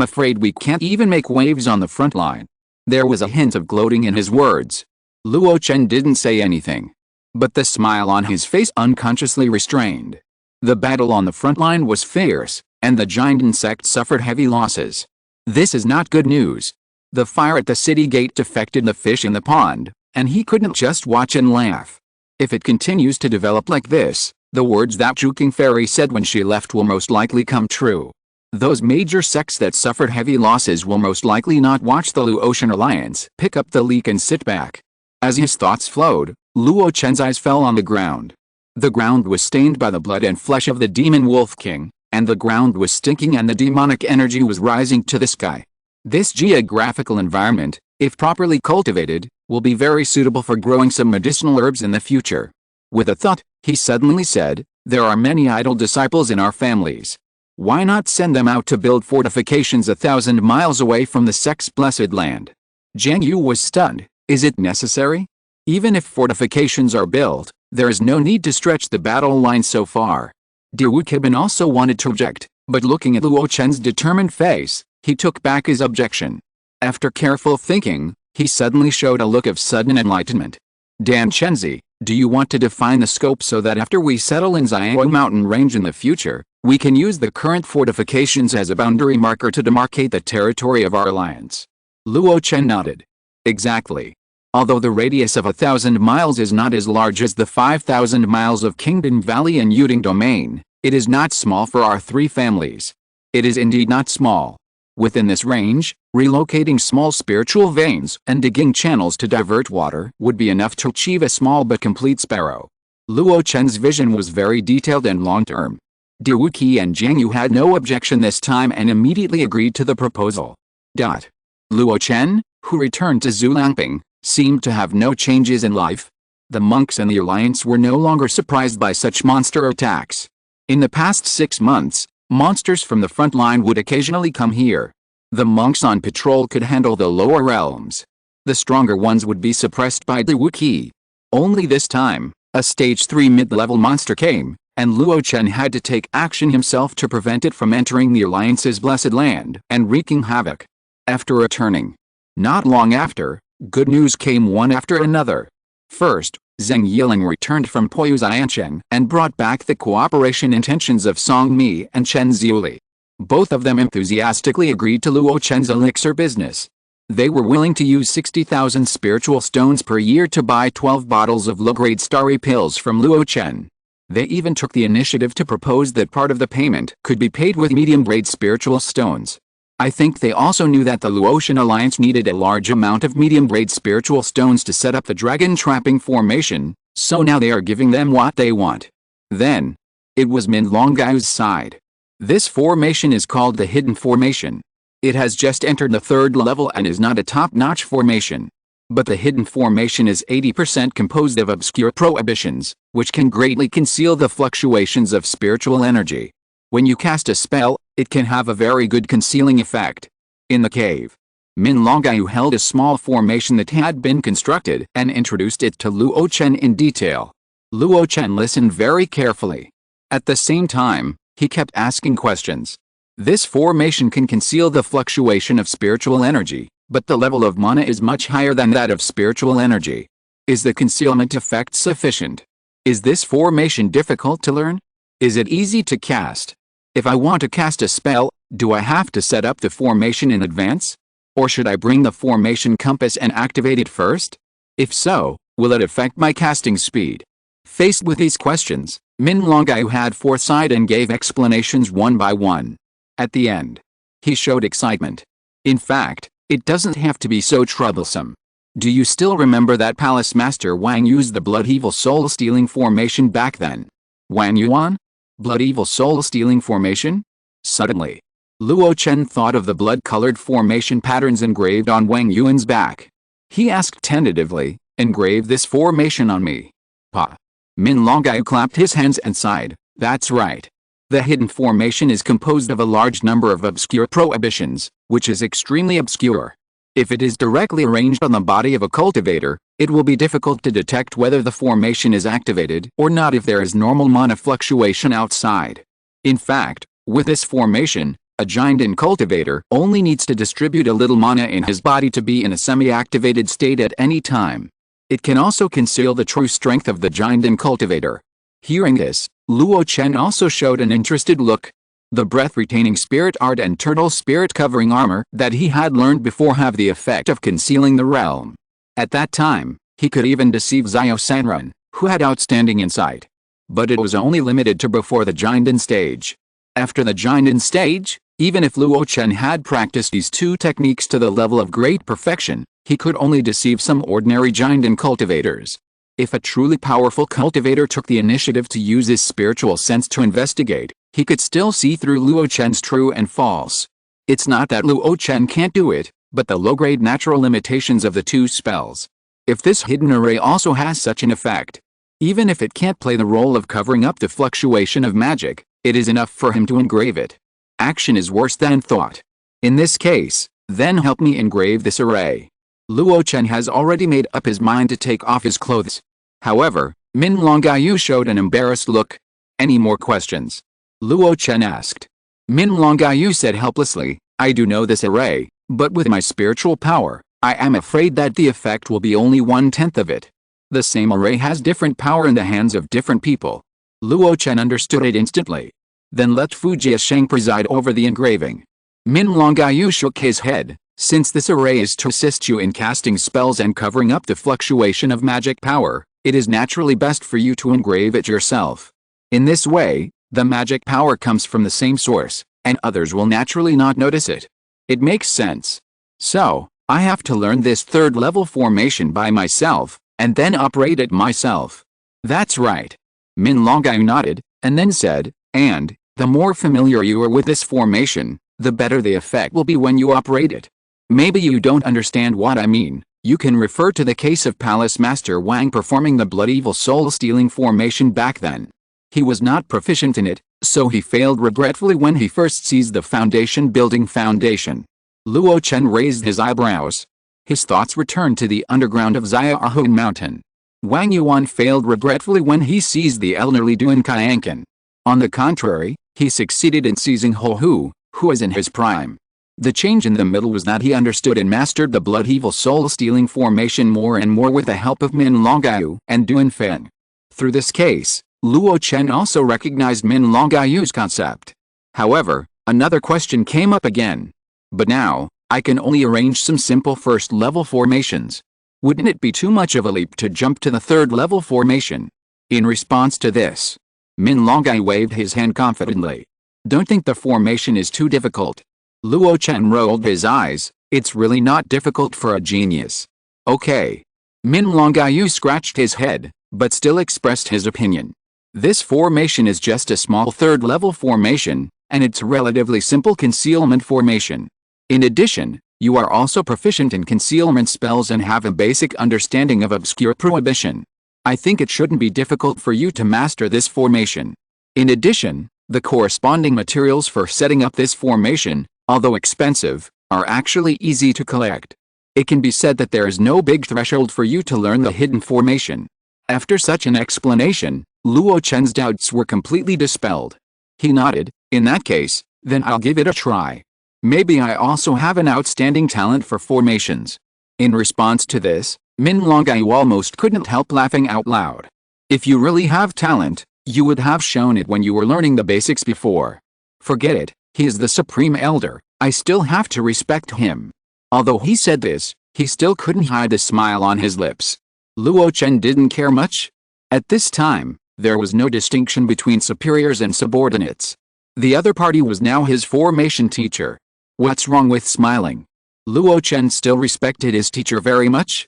afraid we can't even make waves on the front line. There was a hint of gloating in his words. Luo Chen didn't say anything, but the smile on his face unconsciously restrained. The battle on the front line was fierce, and the giant insect suffered heavy losses. This is not good news. The fire at the city gate affected the fish in the pond, and he couldn't just watch and laugh. If it continues to develop like this, The words that Juking Fairy said when she left will most likely come true. Those major sects that suffered heavy losses will most likely not watch the Luo Chen alliance pick up the leak and sit back. As his thoughts flowed, Luo Chen's eyes fell on the ground. The ground was stained by the blood and flesh of the demon Wolf King, and the ground was stinking and the demonic energy was rising to the sky. This geographical environment, if properly cultivated, will be very suitable for growing some medicinal herbs in the future. With a thought, he suddenly said, "There are many idle disciples in our families. Why not send them out to build fortifications 1,000 miles away from the sect's blessed land?" Jiang Yu was stunned. Is it necessary? Even if fortifications are built, there is no need to stretch the battle line so far. Dawu Kibin also wanted to object, but looking at Luo Chen's determined face, he took back his objection. After careful thinking, he suddenly showed a look of sudden enlightenment. "Dan Chenzi, do you want to define the scope so that after we settle in Xiao mountain range in the future, we can use the current fortifications as a boundary marker to demarcate the territory of our alliance?" Luo Chen nodded. "Exactly. Although the radius of 1,000 miles is not as large as the 5,000 miles of Kingdom Valley and Yuding Domain, it is not small for our three families. It is indeed not small. Within this range, relocating small spiritual veins and digging channels to divert water would be enough to achieve a small but complete sparrow." Luo Chen's vision was very detailed and long-term. Dawu Qi and Jiang Yu had no objection this time and immediately agreed to the proposal. Luo Chen, who returned to Zulangping, seemed to have no changes in life. The monks and the alliance were no longer surprised by such monster attacks. In the past 6 months, monsters from the front line would occasionally come here. The monks on patrol could handle the lower realms. The stronger ones would be suppressed by Dawu Qi. Only this time, a stage 3 mid-level monster came, and Luo Chen had to take action himself to prevent it from entering the alliance's blessed land and wreaking havoc. After returning, not long after, good news came one after another. First, Zheng Yiling returned from Poyu Xiancheng and brought back the cooperation intentions of Song Mi and Chen Ziuli. Both of them enthusiastically agreed to Luo Chen's elixir business. They were willing to use 60,000 spiritual stones per year to buy 12 bottles of low-grade starry pills from Luo Chen. They even took the initiative to propose that part of the payment could be paid with medium-grade spiritual stones. I think they also knew that the Luotian alliance needed a large amount of medium-grade spiritual stones to set up the dragon trapping formation, so now they are giving them what they want. Then, it was Min Longai's side. This formation is called the Hidden Formation. It has just entered the 3rd level and is not a top-notch formation. But the Hidden Formation is 80% composed of obscure prohibitions, which can greatly conceal the fluctuations of spiritual energy. When you cast a spell, it can have a very good concealing effect. In the cave, Min Longai held a small formation that had been constructed and introduced it to Luo Chen in detail. Luo Chen listened very carefully. At the same time, he kept asking questions. This formation can conceal the fluctuation of spiritual energy, but the level of mana is much higher than that of spiritual energy. Is the concealment effect sufficient? Is this formation difficult to learn? Is it easy to cast? If I want to cast a spell, do I have to set up the formation in advance? Or should I bring the formation compass and activate it first? If so, will it affect my casting speed? Faced with these questions, Min Longai had foresight and gave explanations one by one. At the end, he showed excitement. In fact, it doesn't have to be so troublesome. Do you still remember that Palace Master Wang used the Blood Evil Soul Stealing formation back then? Wang Yuan? Blood Evil Soul Stealing formation? Suddenly, Luo Chen thought of the blood-colored formation patterns engraved on Wang Yuan's back. He asked tentatively, "Engrave this formation on me." Pa. Min Longai clapped his hands and sighed. That's right. The hidden formation is composed of a large number of obscure prohibitions, which is extremely obscure. If it is directly arranged on the body of a cultivator, it will be difficult to detect whether the formation is activated or not if there is normal mana fluctuation outside. In fact, with this formation, a giant cultivator only needs to distribute a little mana in his body to be in a semi-activated state at any time. It can also conceal the true strength of the giant cultivator. Hearing this, Luo Chen also showed an interested look. The breath-retaining spirit art and turtle spirit covering armor that he had learned before have the effect of concealing the realm. At that time, he could even deceive Xiao Sanrun, who had outstanding insight. but it was only limited to before the Jinden stage. After the Jinden stage, even if Luo Chen had practiced these two techniques to the level of great perfection, he could only deceive some ordinary Jinden cultivators. If a truly powerful cultivator took the initiative to use his spiritual sense to investigate, he could still see through Luo Chen's true and false. It's not that Luo Chen can't do it, but the low-grade natural limitations of the two spells. If this hidden array also has such an effect, even if it can't play the role of covering up the fluctuation of magic, it is enough for him to engrave it. Action is worse than thought. In this case, then help me engrave this array. Luo Chen has already made up his mind to take off his clothes. However, Min Longyu showed an embarrassed look. Any more questions? Luo Chen asked. Min Longyu said helplessly, I do know this array, but with my spiritual power, I am afraid that the effect will be only 1/10 of it. The same array has different power in the hands of different people. Luo Chen understood it instantly. Then let Fu Jiasheng preside over the engraving. Min Longyu shook his head. Since this array is to assist you in casting spells and covering up the fluctuation of magic power, it is naturally best for you to engrave it yourself. In this way, the magic power comes from the same source, and others will naturally not notice it. It makes sense. So, I have to learn this third-level formation by myself, and then operate it myself. That's right. Min Longyu nodded, and then said, and, the more familiar you are with this formation, the better the effect will be when you operate it. Maybe you don't understand what I mean. You can refer to the case of Palace Master Wang performing the Blood Evil Soul-stealing formation back then. He was not proficient in it, so he failed regretfully when he first seized the foundation-building foundation. Luo Chen raised his eyebrows. His thoughts returned to the underground of Xiaohun Mountain. Wang Yuan failed regretfully when he seized the elderly Duan Qianqan. On the contrary, he succeeded in seizing Ho Hu, who was in his prime. The change in the middle was that he understood and mastered the Blood Evil Soul-stealing formation more and more with the help of Min Longyu and Duan Feng. Through this case, Luo Chen also recognized Min Longyu's concept. However, another question came up again. But now, I can only arrange some simple first-level formations. Wouldn't it be too much of a leap to jump to the third-level formation? In response to this, Min Longyu waved his hand confidently. Don't think the formation is too difficult. Luo Chen rolled his eyes. It's really not difficult for a genius. Okay. Min Longyu scratched his head, but still expressed his opinion. This formation is just a small third-level formation, and it's a relatively simple concealment formation. In addition, you are also proficient in concealment spells and have a basic understanding of obscure prohibition. I think it shouldn't be difficult for you to master this formation. In addition, the corresponding materials for setting up this formation, although expensive, are actually easy to collect. It can be said that there is no big threshold for you to learn the hidden formation. After such an explanation, Luo Chen's doubts were completely dispelled. He nodded. In that case, then I'll give it a try. Maybe I also have an outstanding talent for formations. In response to this, Min Longyu almost couldn't help laughing out loud. If you really have talent, you would have shown it when you were learning the basics before. Forget it, he is the supreme elder, I still have to respect him. Although he said this, he still couldn't hide a smile on his lips. Luo Chen didn't care much. At this time, there was no distinction between superiors and subordinates. The other party was now his formation teacher. What's wrong with smiling? Luo Chen still respected his teacher very much.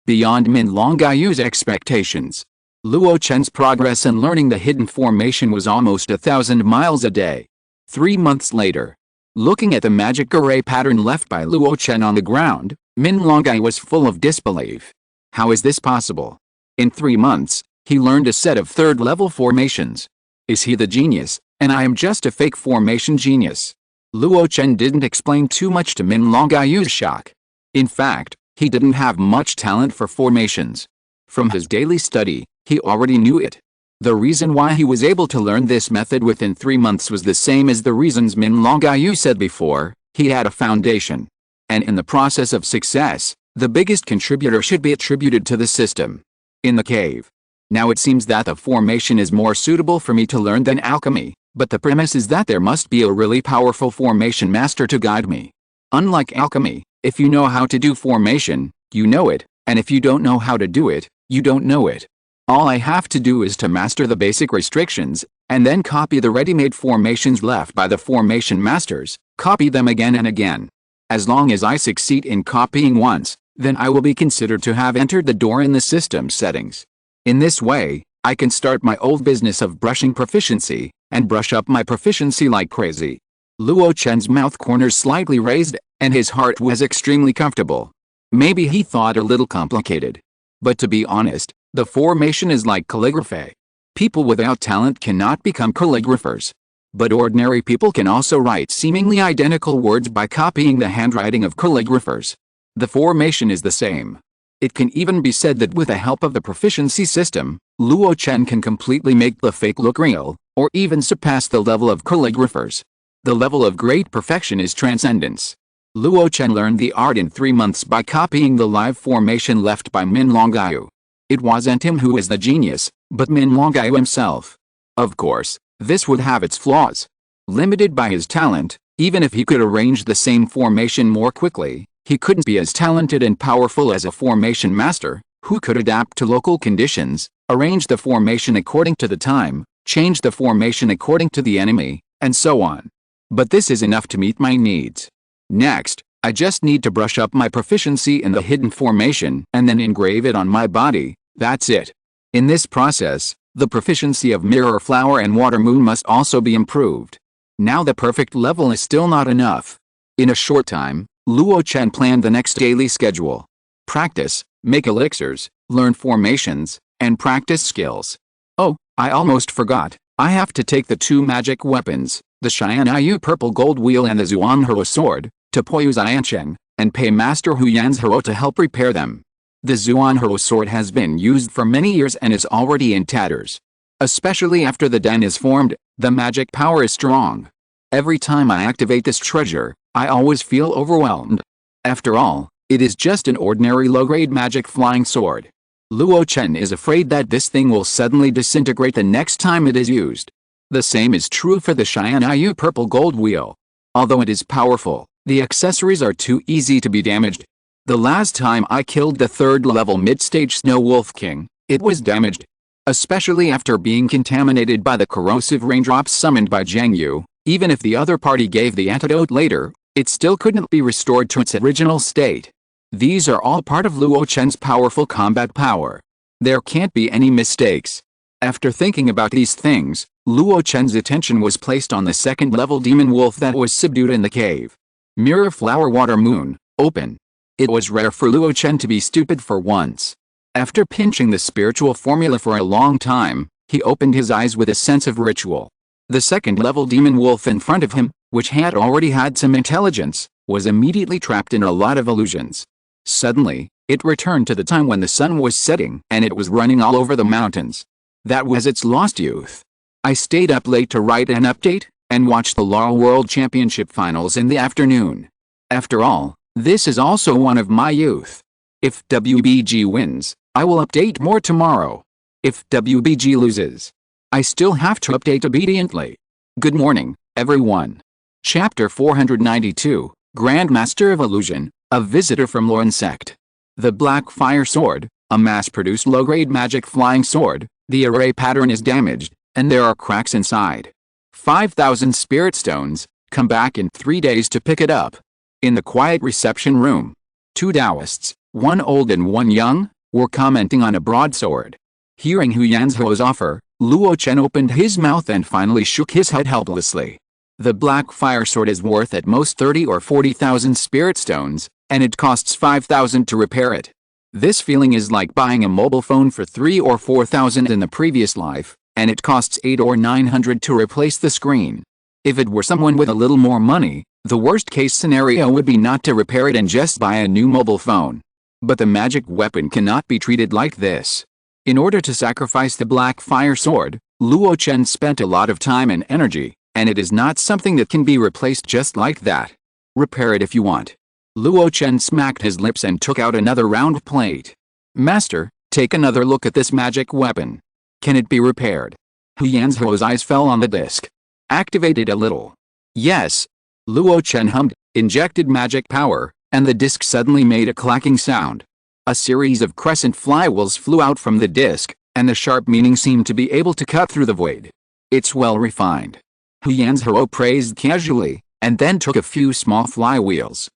Beyond Min Longyu's expectations, Luo Chen's progress in learning the hidden formation was almost 1,000 miles a day. 3 months later, looking at the magic array pattern left by Luo Chen on the ground, Min Longyu was full of disbelief. How is this possible? In 3 months, he learned a set of third-level formations. Is he the genius, and I am just a fake formation genius? Luo Chen didn't explain too much to Min Longyu's shock. In fact, he didn't have much talent for formations. From his daily study, he already knew it. The reason why he was able to learn this method within 3 months was the same as the reasons Min Longyu said before. He had a foundation. And in the process of success, the biggest contributor should be attributed to the system. In the cave. Now it seems that the formation is more suitable for me to learn than alchemy, but the premise is that there must be a really powerful formation master to guide me. Unlike alchemy, if you know how to do formation, you know it, and if you don't know how to do it, you don't know it. All I have to do is to master the basic restrictions, and then copy the ready-made formations left by the formation masters, copy them again and again. As long as I succeed in copying once, then I will be considered to have entered the door in the system settings. In this way, I can start my old business of brushing proficiency, and brush up my proficiency like crazy. Luo Chen's mouth corners slightly raised, and his heart was extremely comfortable. Maybe he thought a little complicated. But to be honest, the formation is like calligraphy. People without talent cannot become calligraphers. But ordinary people can also write seemingly identical words by copying the handwriting of calligraphers. The formation is the same. It can even be said that with the help of the proficiency system, Luo Chen can completely make the fake look real, or even surpass the level of calligraphers. The level of great perfection is transcendence. Luo Chen learned the art in 3 months by copying the live formation left by Min Longyao. It wasn't him who was the genius, but Min Longyao himself. Of course, this would have its flaws. Limited by his talent, even if he could arrange the same formation more quickly, he couldn't be as talented and powerful as a formation master, who could adapt to local conditions, arrange the formation according to the time, change the formation according to the enemy, and so on. But this is enough to meet my needs. Next, I just need to brush up my proficiency in the hidden formation and then engrave it on my body. That's it. In this process, the proficiency of Mirror Flower and Water Moon must also be improved. Now the perfect level is still not enough. In a short time, Luo Chen planned the next daily schedule. Practice, make elixirs, learn formations, and practice skills. Oh, I almost forgot. I have to take the 2 magic weapons, the Xianyu Purple Gold Wheel and the Zuanhero Sword, to Poyu Xiancheng, and pay Master Hu Yan's Hero to help repair them. The Zuanhero Sword has been used for many years and is already in tatters. Especially after the den is formed, the magic power is strong. Every time I activate this treasure, I always feel overwhelmed. After all, it is just an ordinary low-grade magic flying sword. Luo Chen is afraid that this thing will suddenly disintegrate the next time it is used. The same is true for the Xianyu Purple Gold Wheel. Although it is powerful, the accessories are too easy to be damaged. The last time I killed the 3rd level mid-stage Snow Wolf King, it was damaged. Especially after being contaminated by the corrosive raindrops summoned by Zhang Yu, even if the other party gave the antidote later, it still couldn't be restored to its original state. These are all part of Luo Chen's powerful combat power. There can't be any mistakes. After thinking about these things, Luo Chen's attention was placed on the 2nd level demon wolf that was subdued in the cave. Mirror Flower Water Moon, open. It was rare for Luo Chen to be stupid for once. After pinching the spiritual formula for a long time, he opened his eyes with a sense of ritual. The 2nd level demon wolf in front of him, which had already had some intelligence, was immediately trapped in a lot of illusions. Suddenly, it returned to the time when the sun was setting and it was running all over the mountains. That was its lost youth. I stayed up late to write an update, and watch the LAR World Championship Finals in the afternoon. After all, this is also one of my youth. If WBG wins, I will update more tomorrow. If WBG loses, I still have to update obediently. Good morning, everyone. Chapter 492, Grandmaster of Illusion, a visitor from Luo sect. The Black Fire Sword, a mass-produced low-grade magic flying sword. The array pattern is damaged, and there are cracks inside. 5,000 spirit stones. Come back in 3 days to pick it up. In the quiet reception room, 2 Taoists, one old and one young, were commenting on a broadsword. Hearing Hu Yanzhuo's offer, Luo Chen opened his mouth and finally shook his head helplessly. The Black Fire Sword is worth at most 30 or 40,000 spirit stones, and it costs 5,000 to repair it. This feeling is like buying a mobile phone for 3 or 4,000 in the previous life, and it costs 8 or 900 to replace the screen. If it were someone with a little more money, the worst case scenario would be not to repair it and just buy a new mobile phone. But the magic weapon cannot be treated like this. In order to sacrifice the Black Fire Sword, Luo Chen spent a lot of time and energy, and it is not something that can be replaced just like that. Repair it if you want. Luo Chen smacked his lips and took out another round plate. Master, take another look at this magic weapon. Can it be repaired? Hu Yanzhuo's eyes fell on the disc. Activated a little. Yes. Luo Chen hummed, injected magic power, and the disc suddenly made a clacking sound. A series of crescent flywheels flew out from the disc, and the sharp meaning seemed to be able to cut through the void. It's well refined. Hu Yanzhou praised casually, and then took a few small flywheels.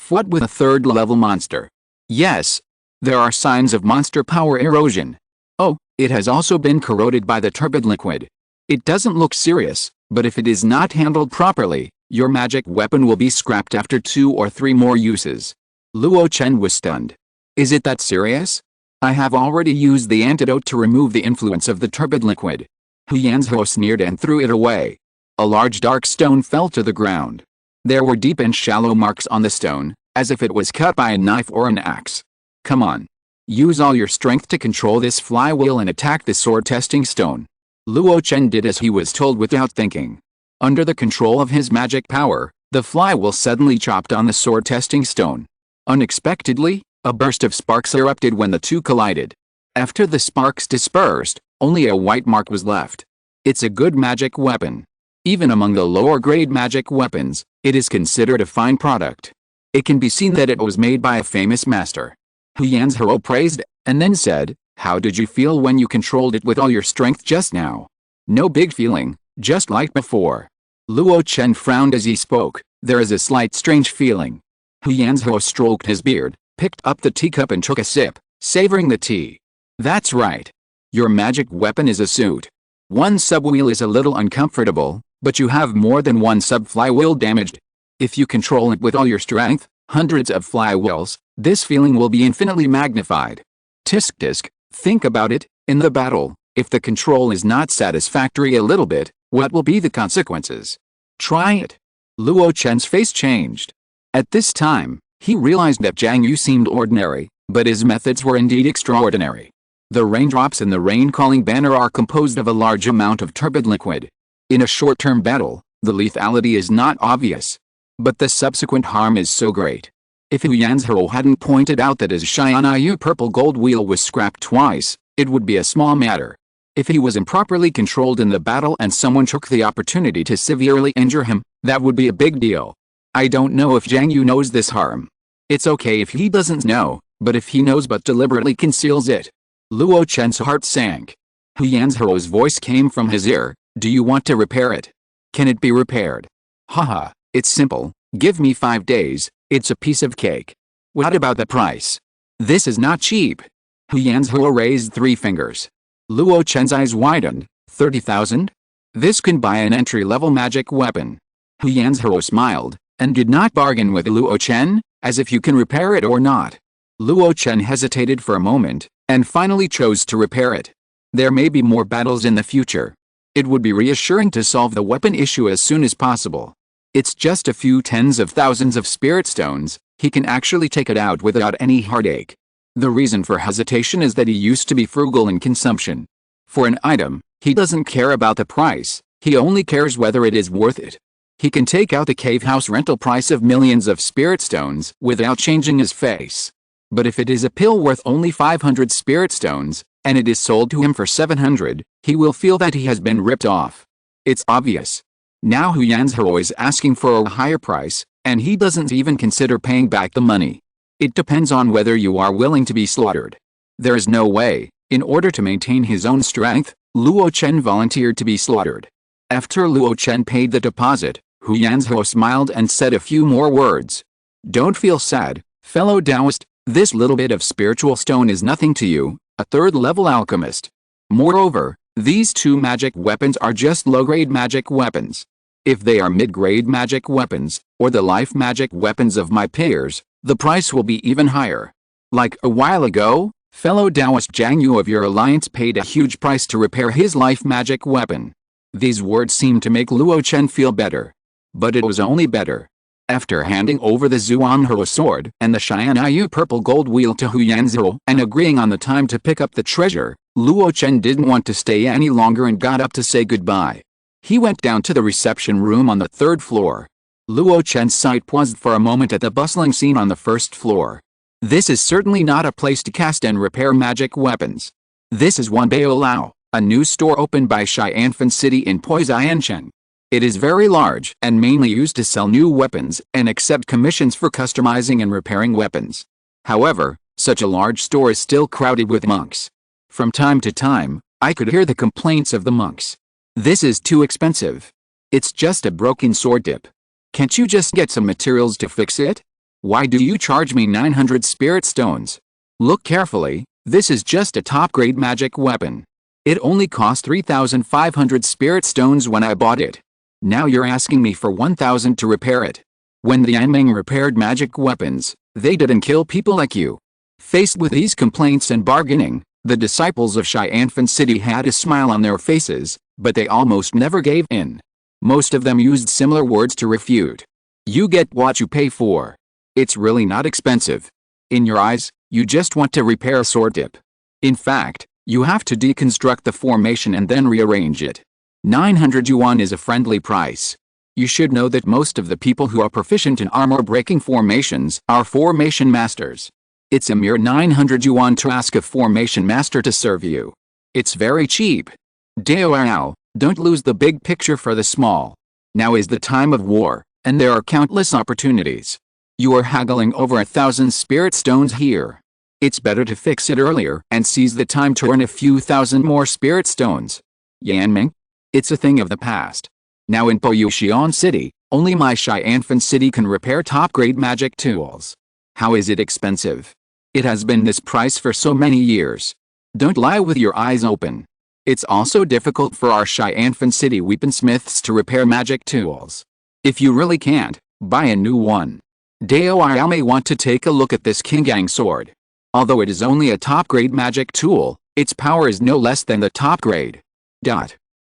What with a third-level monster? Yes. There are signs of monster power erosion. Oh, it has also been corroded by the turbid liquid. It doesn't look serious, but if it is not handled properly, your magic weapon will be scrapped after 2 or 3 more uses. Luo Chen was stunned. Is it that serious? I have already used the antidote to remove the influence of the turbid liquid. Hu Yanzhou sneered and threw it away. A large dark stone fell to the ground. There were deep and shallow marks on the stone, as if it was cut by a knife or an axe. Come on. Use all your strength to control this flywheel and attack the sword-testing stone. Luo Chen did as he was told without thinking. Under the control of his magic power, the flywheel suddenly chopped on the sword-testing stone. Unexpectedly, a burst of sparks erupted when the two collided. After the sparks dispersed, only a white mark was left. It's a good magic weapon. Even among the lower-grade magic weapons, it is considered a fine product. It can be seen that it was made by a famous master. Hu Yanzhou praised, and then said, "How did you feel when you controlled it with all your strength just now?" "No big feeling, just like before." Luo Chen frowned as he spoke. "There is a slight strange feeling." Hu Yanzhou stroked his beard, picked up the teacup and took a sip, savoring the tea. "That's right. Your magic weapon is a suit. One subwheel is a little uncomfortable, but you have more than one sub-flywheel damaged. If you control it with all your strength, hundreds of flywheels, this feeling will be infinitely magnified. Tisk, think about it, in the battle, if the control is not satisfactory a little bit, what will be the consequences? Try it." Luo Chen's face changed. At this time, he realized that Zhang Yu seemed ordinary, but his methods were indeed extraordinary. The raindrops in the rain-calling banner are composed of a large amount of turbid liquid. In a short-term battle, the lethality is not obvious. But the subsequent harm is so great. If Hu Yanzhou hadn't pointed out that his SYNOPSIS purple gold wheel was scrapped twice, it would be a small matter. If he was improperly controlled in the battle and someone took the opportunity to severely injure him, that would be a big deal. I don't know if Zhang Yu knows this harm. It's okay if he doesn't know, but if he knows but deliberately conceals it. Luo Chen's heart sank. Hu Yanzhou's voice came from his ear. "Do you want to repair it? Can it be repaired?" "Haha, it's simple. Give me 5 days, it's a piece of cake." "What about the price?" "This is not cheap." Hu Yanzhou raised 3 fingers. Luo Chen's eyes widened. 30,000? This can buy an entry-level magic weapon. Hu Yanzhou smiled, and did not bargain with Luo Chen, as if you can repair it or not. Luo Chen hesitated for a moment, and finally chose to repair it. There may be more battles in the future. It would be reassuring to solve the weapon issue as soon as possible. It's just a few tens of thousands of spirit stones, he can actually take it out without any heartache. The reason for hesitation is that he used to be frugal in consumption. For an item, he doesn't care about the price, he only cares whether it is worth it. He can take out the cave house rental price of millions of spirit stones without changing his face. But if it is a pill worth only 500 spirit stones, and it is sold to him for 700, he will feel that he has been ripped off. It's obvious. Now Hu Yanzhou is asking for a higher price, and he doesn't even consider paying back the money. It depends on whether you are willing to be slaughtered. There is no way, in order to maintain his own strength, Luo Chen volunteered to be slaughtered. After Luo Chen paid the deposit, Hu Yanzhou smiled and said a few more words. "Don't feel sad, fellow Taoist, this little bit of spiritual stone is nothing to you, a third-level alchemist. Moreover, these 2 magic weapons are just low-grade magic weapons. If they are mid-grade magic weapons, or the life magic weapons of my peers, the price will be even higher. Like a while ago, fellow Taoist Zhang Yu of your alliance paid a huge price to repair his life magic weapon." These words seemed to make Luo Chen feel better. But it was only better. After handing over the Zongmiao sword and the SYNOPSIS purple gold wheel to Hu Yanzhou and agreeing on the time to pick up the treasure, Luo Chen didn't want to stay any longer and got up to say goodbye. He went down to the reception room on the 3rd floor. Luo Chen's sight paused for a moment at the bustling scene on the 1st floor. This is certainly not a place to cast and repair magic weapons. This is Wanbao Lao, a new store opened by Xianfan City in Poiziancheng. It is very large and mainly used to sell new weapons and accept commissions for customizing and repairing weapons. However, such a large store is still crowded with monks. From time to time, I could hear the complaints of the monks. This is too expensive. It's just a broken sword tip. Can't you just get some materials to fix it? Why do you charge me 900 spirit stones? Look carefully, this is just a top-grade magic weapon. It only cost 3,500 spirit stones when I bought it. Now you're asking me for 1,000 to repair it. When the Yanmeng repaired magic weapons, they didn't kill people like you. Faced with these complaints and bargaining, the disciples of Xianfen City had a smile on their faces, but they almost never gave in. Most of them used similar words to refute. You get what you pay for. It's really not expensive. In your eyes, you just want to repair a sword tip. In fact, you have to deconstruct the formation and then rearrange it. 900 yuan is a friendly price. You should know that most of the people who are proficient in armor-breaking formations are formation masters. It's a mere 900 yuan to ask a formation master to serve you. It's very cheap. Dao, don't lose the big picture for the small. Now is the time of war, and there are countless opportunities. You are haggling over 1,000 spirit stones here. It's better to fix it earlier and seize the time to earn a few thousand more spirit stones. Yanmeng? It's a thing of the past. Now in Poyuxian City, only my Xianfen City can repair top-grade magic tools. How is it expensive? It has been this price for so many years. Don't lie with your eyes open. It's also difficult for our Xianfen City weaponsmiths to repair magic tools. If you really can't, buy a new one. Dao may want to take a look at this Qinggang sword. Although it is only a top-grade magic tool, its power is no less than the top grade.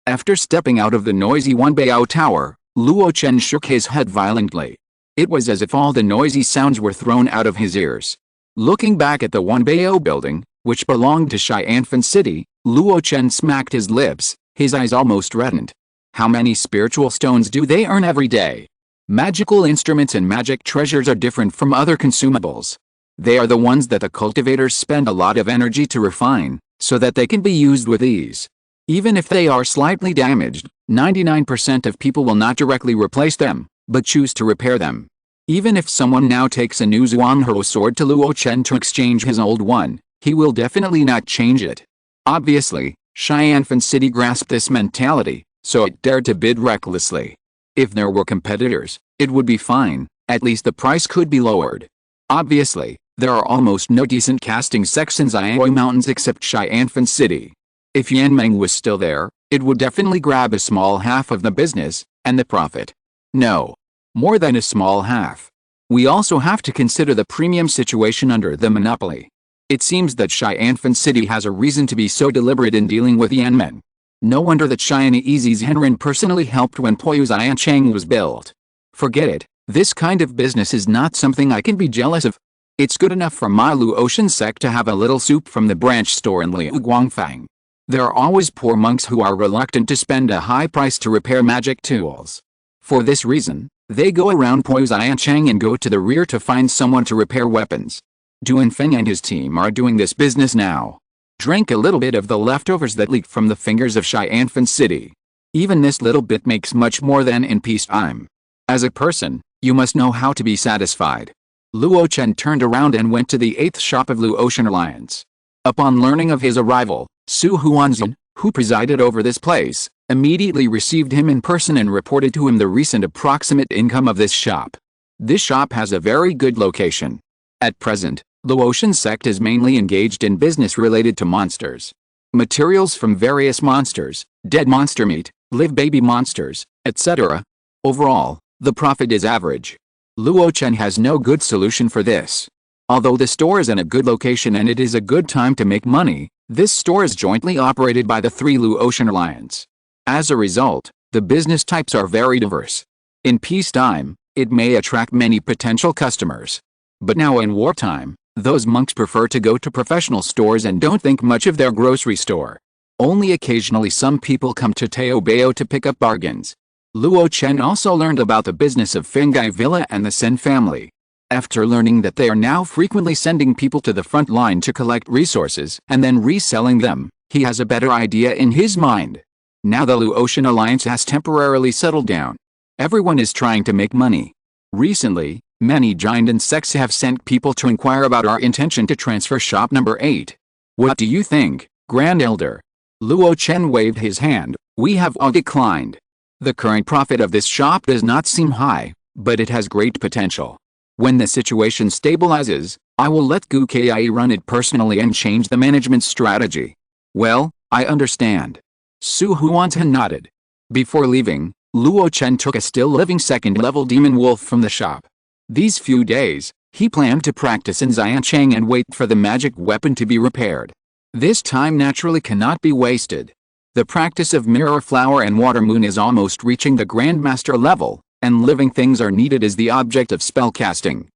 After stepping out of the noisy Zongmiao Tower, Luo Chen shook his head violently. It was as if all the noisy sounds were thrown out of his ears. Looking back at the Zongmiao building, which belonged to Xianfen City, Luo Chen smacked his lips, his eyes almost reddened. How many spiritual stones do they earn every day? Magical instruments and magic treasures are different from other consumables. They are the ones that the cultivators spend a lot of energy to refine, so that they can be used with ease. Even if they are slightly damaged, 99% of people will not directly replace them, but choose to repair them. Even if someone now takes a new Zongmiao sword to Luo Chen to exchange his old one, he will definitely not change it. Obviously, Xianfen City grasped this mentality, so it dared to bid recklessly. If there were competitors, it would be fine, at least the price could be lowered. Obviously, there are almost no decent casting sects in Ziyue Mountains except Xianfen City. If Yanmeng was still there, it would definitely grab a small half of the business, and the profit. No. More than a small half. We also have to consider the premium situation under the monopoly. It seems that Xianfen City has a reason to be so deliberate in dealing with Yanmeng. No wonder that Chinese Henren personally helped when Poyu Ziancheng was built. Forget it, this kind of business is not something I can be jealous of. It's good enough for my Luo Chen sect to have a little soup from the branch store in Liu Guangfang. There are always poor monks who are reluctant to spend a high price to repair magic tools. For this reason, they go around Poyu Ziancheng and go to the rear to find someone to repair weapons. Duanfeng and his team are doing this business now. Drink a little bit of the leftovers that leaked from the fingers of Xianfen City. Even this little bit makes much more than in peacetime. As a person, you must know how to be satisfied. Luo Chen turned around and went to the 8th shop of Luo Chen Alliance. Upon learning of his arrival, Su Huanzhen, who presided over this place, immediately received him in person and reported to him the recent approximate income of this shop. This shop has a very good location. At present, Luo Chen sect is mainly engaged in business related to monsters. Materials from various monsters, dead monster meat, live baby monsters, etc. Overall, the profit is average. Luo Chen has no good solution for this. Although the store is in a good location and it is a good time to make money, this store is jointly operated by the 3 Luo Chen Alliance. As a result, the business types are very diverse. In peacetime, it may attract many potential customers. But now in wartime, those monks prefer to go to professional stores and don't think much of their grocery store. Only occasionally some people come to Teobao to pick up bargains. Luo Chen also learned about the business of Fengai Villa and the Sen family. After learning that they are now frequently sending people to the front line to collect resources and then reselling them, he has a better idea in his mind. Now the Luo Chen Alliance has temporarily settled down. Everyone is trying to make money. Recently, many giant sects have sent people to inquire about our intention to transfer shop number 8. What do you think? Grand Elder. Luo Chen waved his hand. We have all declined. The current profit of this shop does not seem high, but it has great potential. When the situation stabilizes, I will let Gu Kai run it personally and change the management strategy. Well, I understand. Su Huantan nodded. Before leaving, Luo Chen took a still-living second-level demon wolf from the shop. These few days, he planned to practice in Xiancheng and wait for the magic weapon to be repaired. This time naturally cannot be wasted. The practice of Mirror Flower and Water Moon is almost reaching the Grandmaster level, and living things are needed as the object of spellcasting.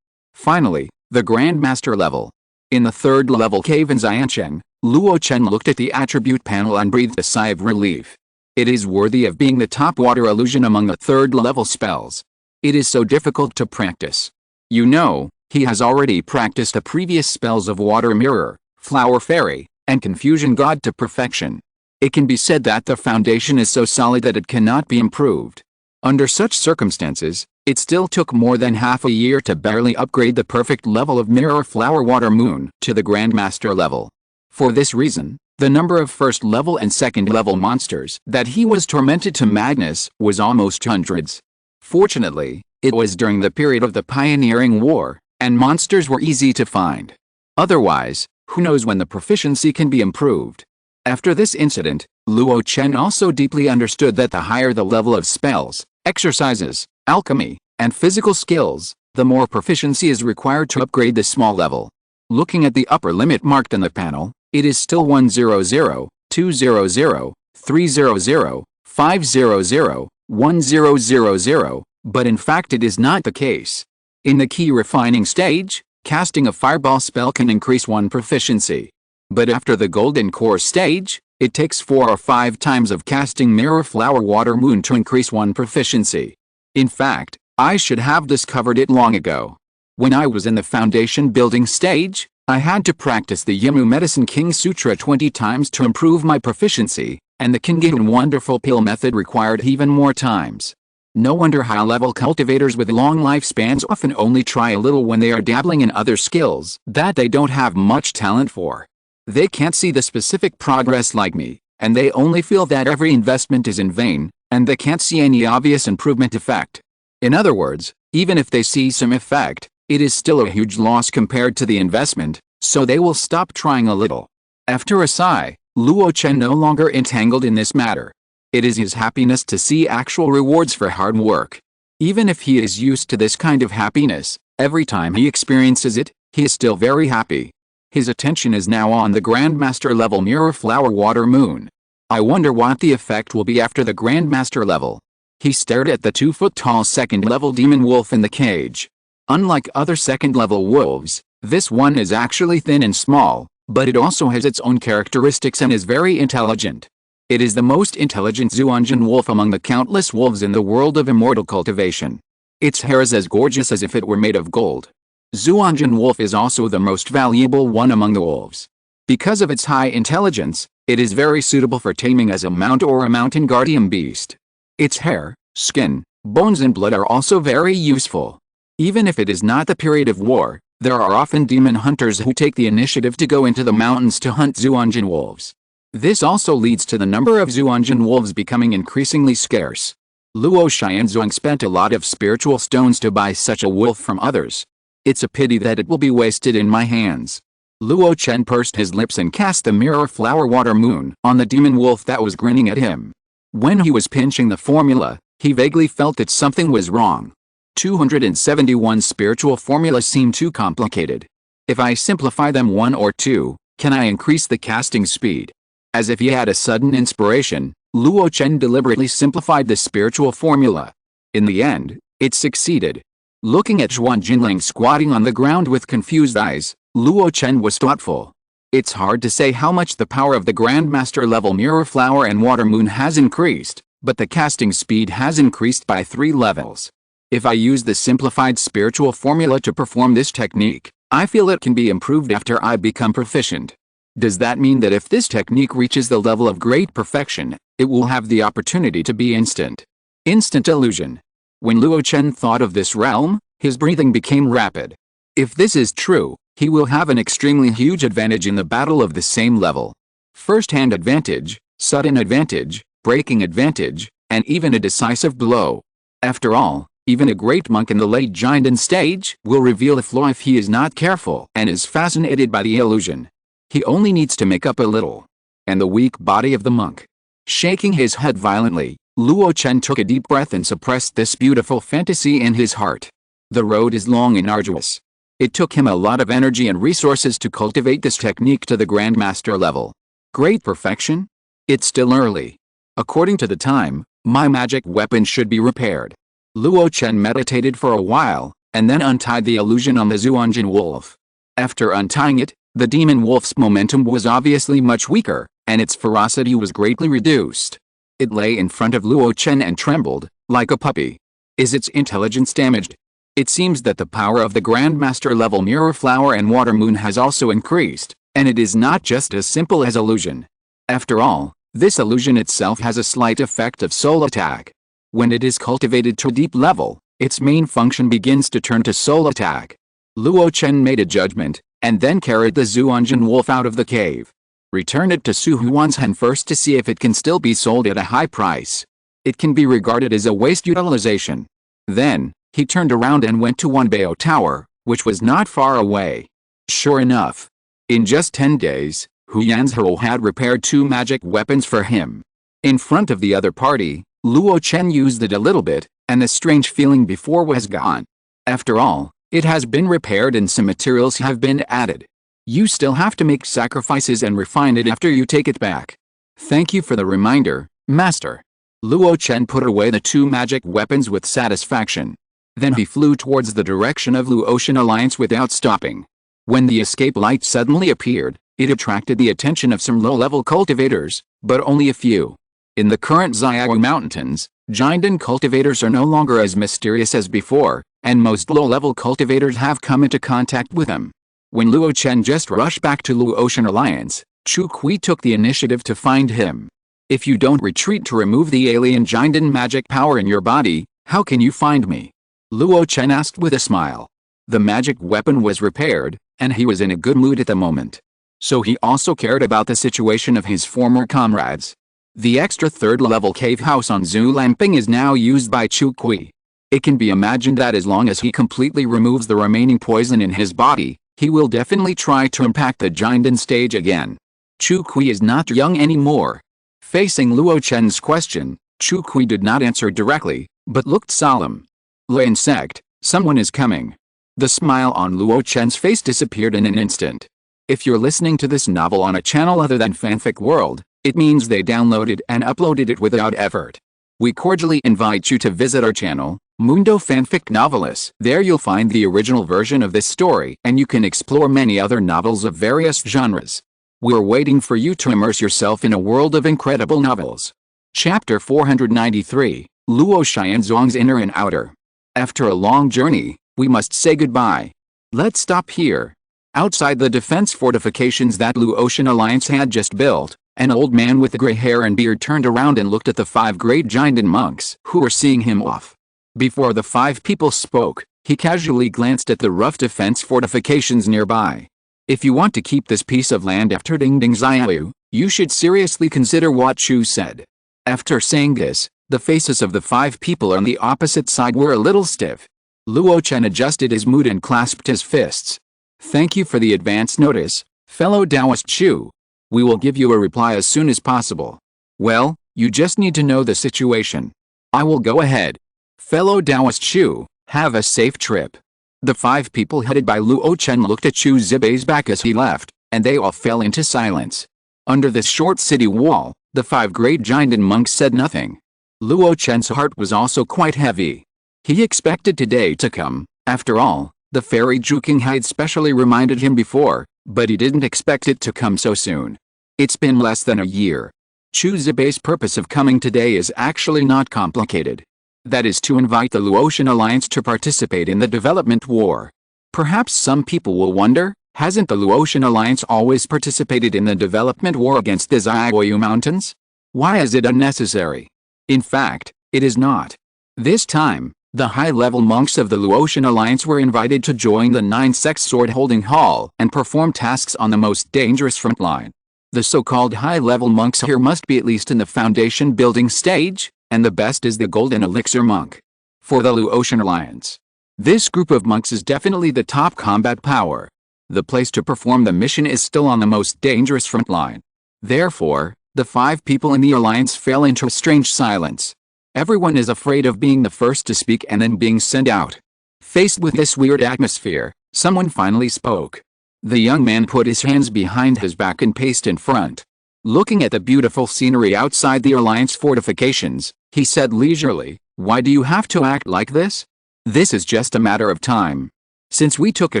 Finally, the Grandmaster level. In the third-level cave in Xiancheng, Luo Chen looked at the attribute panel and breathed a sigh of relief. It is worthy of being the top water illusion among the third-level spells. It is so difficult to practice. You know, he has already practiced the previous spells of Water Mirror, Flower Fairy, and Confusion God to perfection. It can be said that the foundation is so solid that it cannot be improved. Under such circumstances, it still took more than half a year to barely upgrade the perfect level of Mirror Flower Water Moon to the Grandmaster level. For this reason, the number of first-level and second-level monsters that he was tormented to madness was almost hundreds. Fortunately, it was during the period of the Pioneering War, and monsters were easy to find. Otherwise, who knows when the proficiency can be improved. After this incident, Luo Chen also deeply understood that the higher the level of spells, exercises, alchemy, and physical skills, the more proficiency is required to upgrade the small level. Looking at the upper limit marked on the panel, it is still 100, 200, 300, 500, 1000, but in fact it is not the case. In the key refining stage, casting a fireball spell can increase one proficiency. But after the golden core stage, it takes 4 or 5 times of casting Mirror Flower Water Moon to increase one proficiency. In fact, I should have discovered it long ago. When I was in the foundation building stage, I had to practice the Yimu Medicine King Sutra 20 times to improve my proficiency, and the Kingitan Wonderful Pill method required even more times. No wonder high-level cultivators with long lifespans often only try a little when they are dabbling in other skills that they don't have much talent for. They can't see the specific progress like me, and they only feel that every investment is in vain, and they can't see any obvious improvement effect. In other words, even if they see some effect, it is still a huge loss compared to the investment, so they will stop trying a little. After a sigh, Luo Chen no longer entangled in this matter. It is his happiness to see actual rewards for hard work. Even if he is used to this kind of happiness, every time he experiences it, he is still very happy. His attention is now on the Grandmaster level Mirror Flower Water Moon. I wonder what the effect will be after the Grandmaster level. He stared at the 2-foot-tall second-level demon wolf in the cage. Unlike other second-level wolves, this one is actually thin and small, but it also has its own characteristics and is very intelligent. It is the most intelligent Zhuanjin wolf among the countless wolves in the world of immortal cultivation. Its hair is as gorgeous as if it were made of gold. Zhuanjin wolf is also the most valuable one among the wolves. Because of its high intelligence, it is very suitable for taming as a mount or a mountain guardian beast. Its hair, skin, bones and blood are also very useful. Even if it is not the period of war, there are often demon hunters who take the initiative to go into the mountains to hunt Zhuanjin wolves. This also leads to the number of Zhuanjin wolves becoming increasingly scarce. Luo Xianzhuang spent a lot of spiritual stones to buy such a wolf from others. It's a pity that it will be wasted in my hands. Luo Chen pursed his lips and cast the Mirror Flower Water Moon on the demon wolf that was grinning at him. When he was pinching the formula, he vaguely felt that something was wrong. 271 spiritual formulas seem too complicated. If I simplify them 1 or 2, can I increase the casting speed? As if he had a sudden inspiration, Luo Chen deliberately simplified the spiritual formula. In the end, it succeeded. Looking at Zhuan Jinling squatting on the ground with confused eyes, Luo Chen was thoughtful. It's hard to say how much the power of the Grandmaster level Mirror Flower and Water Moon has increased, but the casting speed has increased by 3 levels. If I use the simplified spiritual formula to perform this technique, I feel it can be improved after I become proficient. Does that mean that if this technique reaches the level of great perfection, it will have the opportunity to be instant illusion? When Luo Chen thought of this realm, his breathing became rapid. If this is true, He will have an extremely huge advantage in the battle of the same level. First-hand advantage, sudden advantage, breaking advantage, and even a decisive blow. After all, even a great monk in the late Jinden stage will reveal a flaw if he is not careful and is fascinated by the illusion. He only needs to make up a little. And the weak body of the monk. Shaking his head violently, Luo Chen took a deep breath and suppressed this beautiful fantasy in his heart. The road is long and arduous. It took him a lot of energy and resources to cultivate this technique to the Grandmaster level. Great perfection? It's still early. According to the time, my magic weapon should be repaired. Luo Chen meditated for a while, and then untied the illusion on the Zhuanjin wolf. After untying it, the demon wolf's momentum was obviously much weaker, and its ferocity was greatly reduced. It lay in front of Luo Chen and trembled, like a puppy. Is its intelligence damaged? It seems that the power of the Grandmaster level Mirror Flower and Water Moon has also increased, and it is not just as simple as illusion. After all, this illusion itself has a slight effect of soul attack. When it is cultivated to a deep level, its main function begins to turn to soul attack. Luo Chen made a judgment, and then carried the Zhuanjin wolf out of the cave. Return it to Su Huan's hand first to see if it can still be sold at a high price. It can be regarded as a waste utilization. Then, he turned around and went to Wanbao Tower, which was not far away. Sure enough, in just 10 days, Hu Yanzhou had repaired 2 magic weapons for him. In front of the other party, Luo Chen used it a little bit, and the strange feeling before was gone. After all, it has been repaired and some materials have been added. You still have to make sacrifices and refine it after you take it back. Thank you for the reminder, Master. Luo Chen put away the 2 magic weapons with satisfaction. Then he flew towards the direction of Luotian Alliance without stopping. When the escape light suddenly appeared, it attracted the attention of some low-level cultivators, but only a few. In the current Xiao Mountains, Jinden cultivators are no longer as mysterious as before, and most low-level cultivators have come into contact with them. When Luo Chen just rushed back to Luotian Alliance, Chu Kui took the initiative to find him. If you don't retreat to remove the alien Jinden magic power in your body, how can you find me? Luo Chen asked with a smile. The magic weapon was repaired, and he was in a good mood at the moment. So he also cared about the situation of his former comrades. The extra third-level cave house on Zhu Lamping is now used by Chu Kui. It can be imagined that as long as he completely removes the remaining poison in his body, he will definitely try to impact the Jinden stage again. Chu Kui is not young anymore. Facing Luo Chen's question, Chu Kui did not answer directly, but looked solemn. Lin sect, someone is coming. The smile on Luo Chen's face disappeared in an instant. If you're listening to this novel on a channel other than Fanfic World, it means they downloaded and uploaded it without effort. We cordially invite you to visit our channel, Mundo Fanfic Novelis. There you'll find the original version of this story and you can explore many other novels of various genres. We're waiting for you to immerse yourself in a world of incredible novels. Chapter 493, Luo Xianzhuang's Inner and Outer. After a long journey, we must say goodbye. Let's stop here. Outside the defense fortifications that Luotian Alliance had just built, an old man with gray hair and beard turned around and looked at the 5 great Jinden monks who were seeing him off. Before the 5 people spoke, he casually glanced at the rough defense fortifications nearby. If you want to keep this piece of land after Dingding Xiao, you should seriously consider what Chu said. After saying this, the faces of the 5 people on the opposite side were a little stiff. Luo Chen adjusted his mood and clasped his fists. Thank you for the advance notice, fellow Taoist Chu. We will give you a reply as soon as possible. Well, you just need to know the situation. I will go ahead. Fellow Taoist Chu, have a safe trip. The 5 people headed by Luo Chen looked at Chu Zibei's back as he left, and they all fell into silence. Under this short city wall, the 5 great Jinden monks said nothing. Luo Chen's heart was also quite heavy. He expected today to come, after all, the fairy Juking had specially reminded him before, but he didn't expect it to come so soon. It's been less than a year. Chu Zibei's purpose of coming today is actually not complicated. That is to invite the Luotian Alliance to participate in the development war. Perhaps some people will wonder, hasn't the Luotian Alliance always participated in the development war against the Xiao Mountains? Why is it unnecessary? In fact, it is not. This time, The high-level monks of the Luo Chen Alliance were invited to join the 9-sect sword-holding hall and perform tasks on the most dangerous front line. The so-called high-level monks here must be at least in the foundation building stage, and the best is the golden elixir monk. For the Luo Chen Alliance, this group of monks is definitely the top combat power. The place to perform the mission is still on the most dangerous front line. Therefore, the 5 people in the alliance fell into a strange silence. Everyone is afraid of being the first to speak and then being sent out. Faced with this weird atmosphere, someone finally spoke. The young man put his hands behind his back and paced in front. Looking at the beautiful scenery outside the alliance fortifications, he said leisurely, "Why do you have to act like this? This is just a matter of time. Since we took a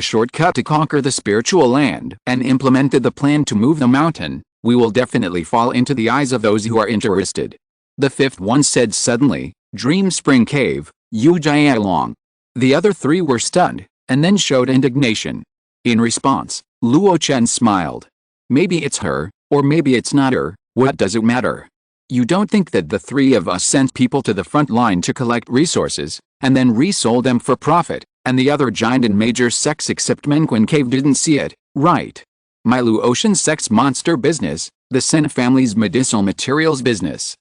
shortcut to conquer the spiritual land and implemented the plan to move the mountain, we will definitely fall into the eyes of those who are interested." The 5th one said suddenly, "Dream Spring Cave, you Jialong." The other 3 were stunned, and then showed indignation. In response, Luo Chen smiled. "Maybe it's her, or maybe it's not her, what does it matter? You don't think that the 3 of us sent people to the front line to collect resources, and then resold them for profit, and the other giant and major sects except Menquin Cave didn't see it, right? My Luo Chen sect's monster business, the Sen family's medicinal materials business.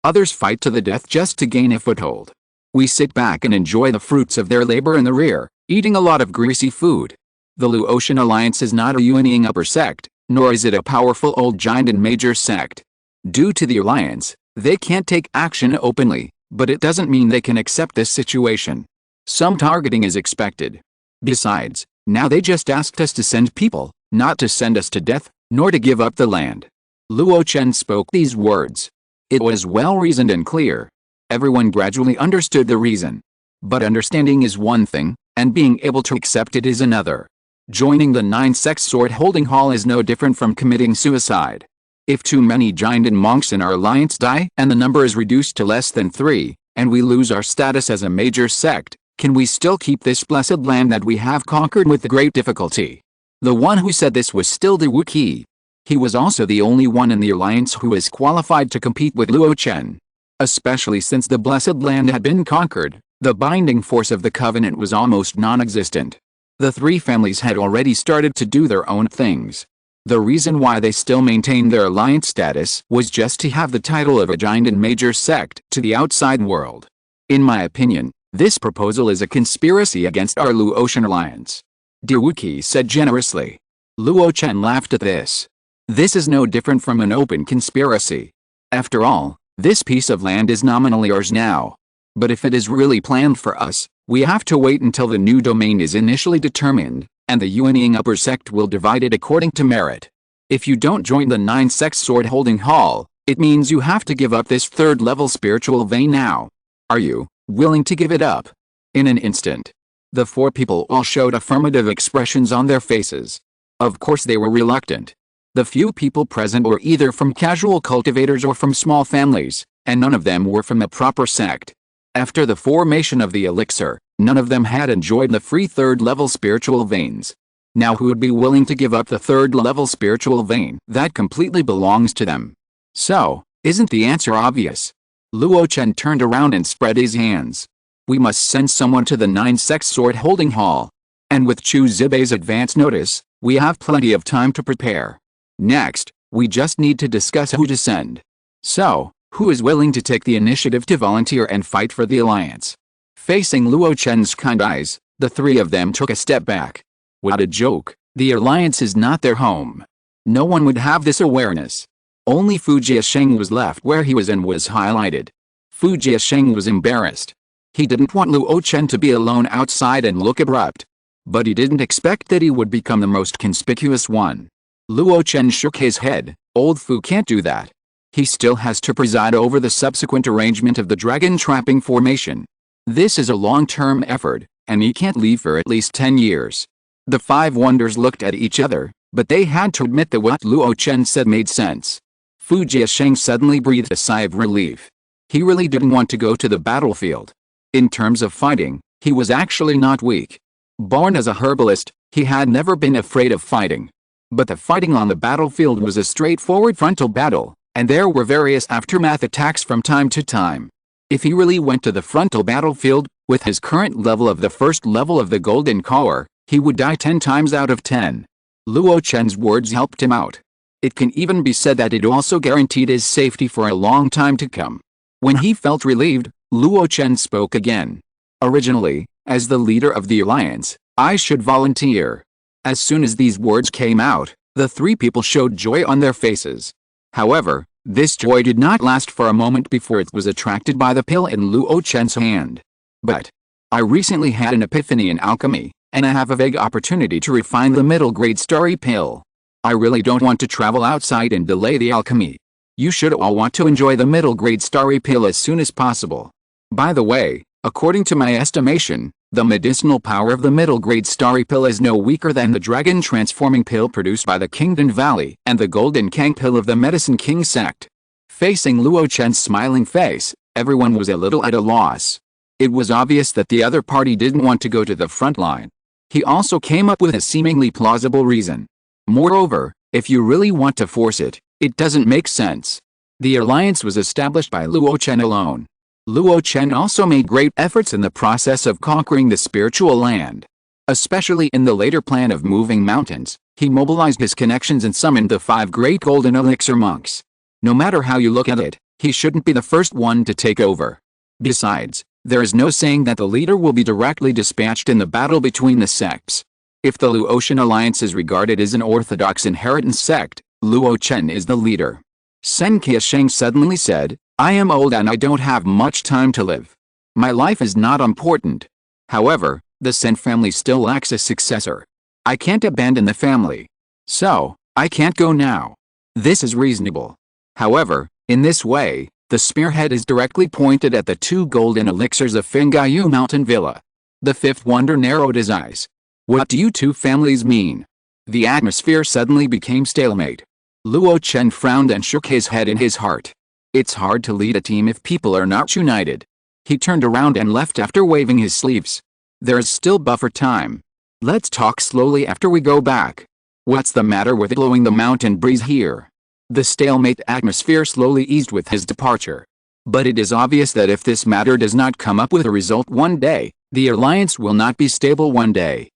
Others fight to the death just to gain a foothold. We sit back and enjoy the fruits of their labor in the rear, eating a lot of greasy food. The Luo Chen Alliance is not a Yuanying upper sect, nor is it a powerful old giant and major sect. Due to the alliance, they can't take action openly, but it doesn't mean they can accept this situation. Some targeting is expected. Besides, now they just asked us to send people, not to send us to death, nor to give up the land. Luo Chen spoke these words. It was well-reasoned and clear. Everyone gradually understood the reason. But understanding is one thing, and being able to accept it is another. Joining the 9-sect sword-holding hall is no different from committing suicide. If too many giant and monks in our alliance die and the number is reduced to less than 3, and we lose our status as a major sect, can we still keep this blessed land that we have conquered with great difficulty? The one who said this was still the Wookiee. He was also the only one in the alliance who is qualified to compete with Luo Chen. Especially since the blessed land had been conquered, the binding force of the covenant was almost non-existent. The 3 families had already started to do their own things. The reason why they still maintained their alliance status was just to have the title of a giant and major sect to the outside world. In my opinion, this proposal is a conspiracy against our Luo Chen alliance. Dear Wookiee said generously. Luo Chen laughed at this. This is no different from an open conspiracy. After all, this piece of land is nominally ours now. But if it is really planned for us, we have to wait until the new domain is initially determined, and the Yuanying upper sect will divide it according to merit. If you don't join the 9-sect sword-holding hall, it means you have to give up this 3rd-level spiritual vein now. Are you willing to give it up? In an instant, the 4 people all showed affirmative expressions on their faces. Of course they were reluctant. The few people present were either from casual cultivators or from small families, and none of them were from a proper sect. After the formation of the elixir, none of them had enjoyed the free 3rd-level spiritual veins. Now who would be willing to give up the 3rd-level spiritual vein that completely belongs to them? So, isn't the answer obvious? Luo Chen turned around and spread his hands. We must send someone to the 9-sect sword-holding hall. And with Chu Zibei's advance notice, we have plenty of time to prepare. Next, we just need to discuss who to send. So, who is willing to take the initiative to volunteer and fight for the alliance? Facing Luo Chen's kind eyes, the 3 of them took a step back. What a joke, the alliance is not their home. No one would have this awareness. Only Fu Jiasheng was left where he was and was highlighted. Fu Jiasheng was embarrassed. He didn't want Luo Chen to be alone outside and look abrupt. But he didn't expect that he would become the most conspicuous one. Luo Chen shook his head. Old Fu can't do that. He still has to preside over the subsequent arrangement of the dragon trapping formation. This is a long-term effort, and he can't leave for at least 10 years. The 5 wonders looked at each other, but they had to admit that what Luo Chen said made sense. Fu Jiasheng suddenly breathed a sigh of relief. He really didn't want to go to the battlefield. In terms of fighting, he was actually not weak. Born as a herbalist, he had never been afraid of fighting. But the fighting on the battlefield was a straightforward frontal battle, and there were various aftermath attacks from time to time. If he really went to the frontal battlefield, With his current level of the first level of the golden core, he would die 10 times out of 10. Luo Chen's words helped him out. It can even be said that it also guaranteed his safety for a long time to come. When he felt relieved, Luo Chen spoke again. Originally, as the leader of the alliance, I should volunteer. As soon as these words came out, the three people showed joy on their faces. However, this joy did not last for a moment before it was attracted by the pill in Luo Chen's hand. But I recently had an epiphany in alchemy, and I have a vague opportunity to refine the middle grade starry pill. I really don't want to travel outside and delay the alchemy. You should all want to enjoy the middle grade starry pill as soon as possible. By the way, according to my estimation, the medicinal power of the middle grade starry pill is no weaker than the dragon transforming pill produced by the Kingdom Valley and the golden Kang pill of the Medicine King sect. Facing Luo Chen's smiling face, everyone was a little at a loss. It was obvious that the other party didn't want to go to the front line. He also came up with a seemingly plausible reason. Moreover, if you really want to force it, it doesn't make sense. The alliance was established by Luo Chen alone. Luo Chen also made great efforts in the process of conquering the spiritual land. Especially in the later plan of moving mountains, he mobilized his connections and summoned the 5 great golden elixir monks. No matter how you look at it, he shouldn't be the first one to take over. Besides, there is no saying that the leader will be directly dispatched in the battle between the sects. If the Luo Chen alliance is regarded as an orthodox inheritance sect, Luo Chen is the leader. Sen Qiasheng suddenly said, I am old and I don't have much time to live. My life is not important. However, the Sen family still lacks a successor. I can't abandon the family. So, I can't go now. This is reasonable. However, in this way, the spearhead is directly pointed at the 2 golden elixirs of Fengaiyu Mountain Villa. The fifth wonder narrowed his eyes. What do you two families mean? The atmosphere suddenly became stalemate. Luo Chen frowned and shook his head in his heart. It's hard to lead a team if people are not united. He turned around and left after waving his sleeves. There is still buffer time. Let's talk slowly after we go back. What's the matter with blowing the mountain breeze here? The stalemate atmosphere slowly eased with his departure. But it is obvious that if this matter does not come up with a result one day, the alliance will not be stable one day.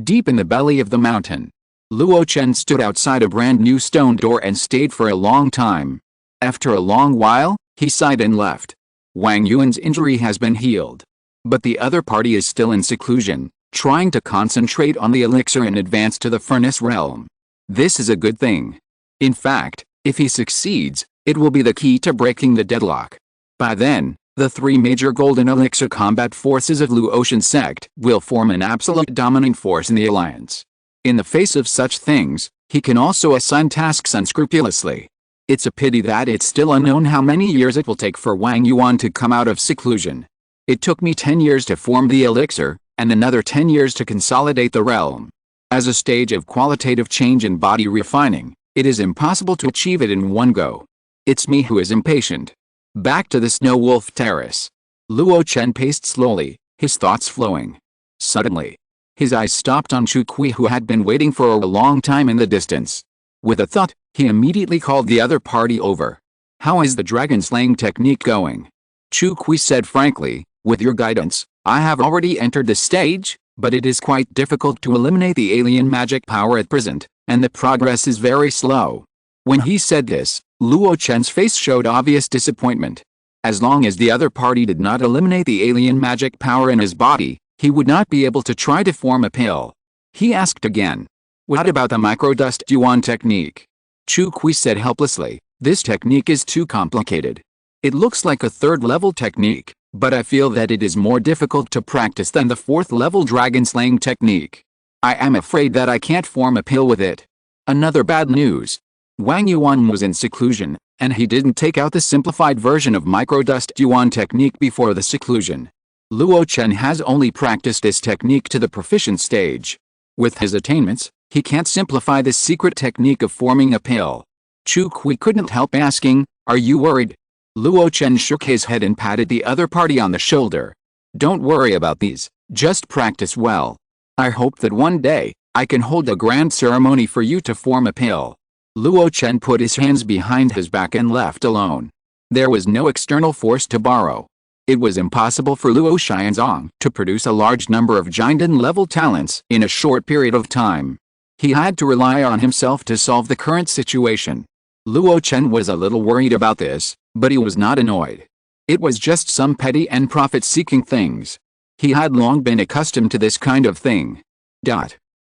Deep in the belly of the mountain, Luo Chen stood outside a brand new stone door and stayed for a long time. After a long while, he sighed and left. Wang Yuan's injury has been healed. But the other party is still in seclusion, trying to concentrate on the elixir and advance to the furnace realm. This is a good thing. In fact, if he succeeds, it will be the key to breaking the deadlock. By then, the 3 major golden elixir combat forces of Luo Chen sect will form an absolute dominant force in the alliance. In the face of such things, he can also assign tasks unscrupulously. It's a pity that it's still unknown how many years it will take for Wang Yuan to come out of seclusion. It took me 10 years to form the elixir, and another 10 years to consolidate the realm. As a stage of qualitative change and body refining, it is impossible to achieve it in one go. It's me who is impatient. Back to the Snow Wolf Terrace. Luo Chen paced slowly, his thoughts flowing. Suddenly, his eyes stopped on Chu Kui, who had been waiting for a long time in the distance. With a thought, he immediately called the other party over. How is the dragon slaying technique going? Chu Kui said frankly, with your guidance, I have already entered the stage, but it is quite difficult to eliminate the alien magic power at present, and the progress is very slow. When he said this, Luo Chen's face showed obvious disappointment. As long as the other party did not eliminate the alien magic power in his body, he would not be able to try to form a pill. He asked again. What about the microdust Yuan technique? Chu Kui said helplessly, this technique is too complicated. It looks like a 3rd-level technique, but I feel that it is more difficult to practice than the 4th-level dragon slaying technique. I am afraid that I can't form a pill with it. Another bad news. Wang Yuan was in seclusion, and he didn't take out the simplified version of microdust Yuan technique before the seclusion. Luo Chen has only practiced this technique to the proficient stage. With his attainments, he can't simplify this secret technique of forming a pill. Chu Kui couldn't help asking, are you worried? Luo Chen shook his head and patted the other party on the shoulder. Don't worry about these, just practice well. I hope that one day, I can hold a grand ceremony for you to form a pill. Luo Chen put his hands behind his back and left alone. There was no external force to borrow. It was impossible for Luo Xianzong to produce a large number of Jinden-level talents in a short period of time. He had to rely on himself to solve the current situation. Luo Chen was a little worried about this, but he was not annoyed. It was just some petty and profit-seeking things. He had long been accustomed to this kind of thing.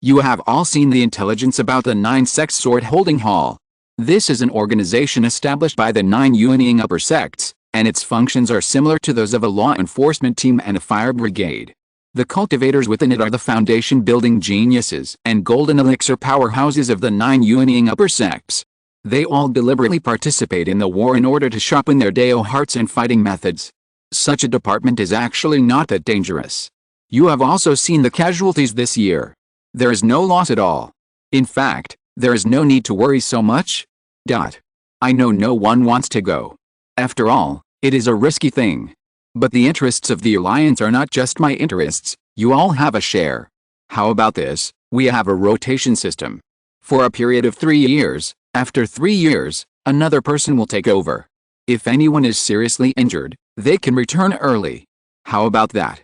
You have all seen the intelligence about the 9 sects sword holding hall. This is an organization established by the 9 Yuanying upper sects, and its functions are similar to those of a law enforcement team and a fire brigade. The cultivators within it are the foundation-building geniuses and golden elixir powerhouses of the 9 Yuanying upper sects. They all deliberately participate in the war in order to sharpen their Dao hearts and fighting methods. Such a department is actually not that dangerous. You have also seen the casualties this year. There is no loss at all. In fact, there is no need to worry so much. I know no one wants to go. After all, it is a risky thing. But the interests of the alliance are not just my interests, you all have a share. How about this? We have a rotation system. For a period of 3 years, after 3 years, another person will take over. If anyone is seriously injured, they can return early. How about that?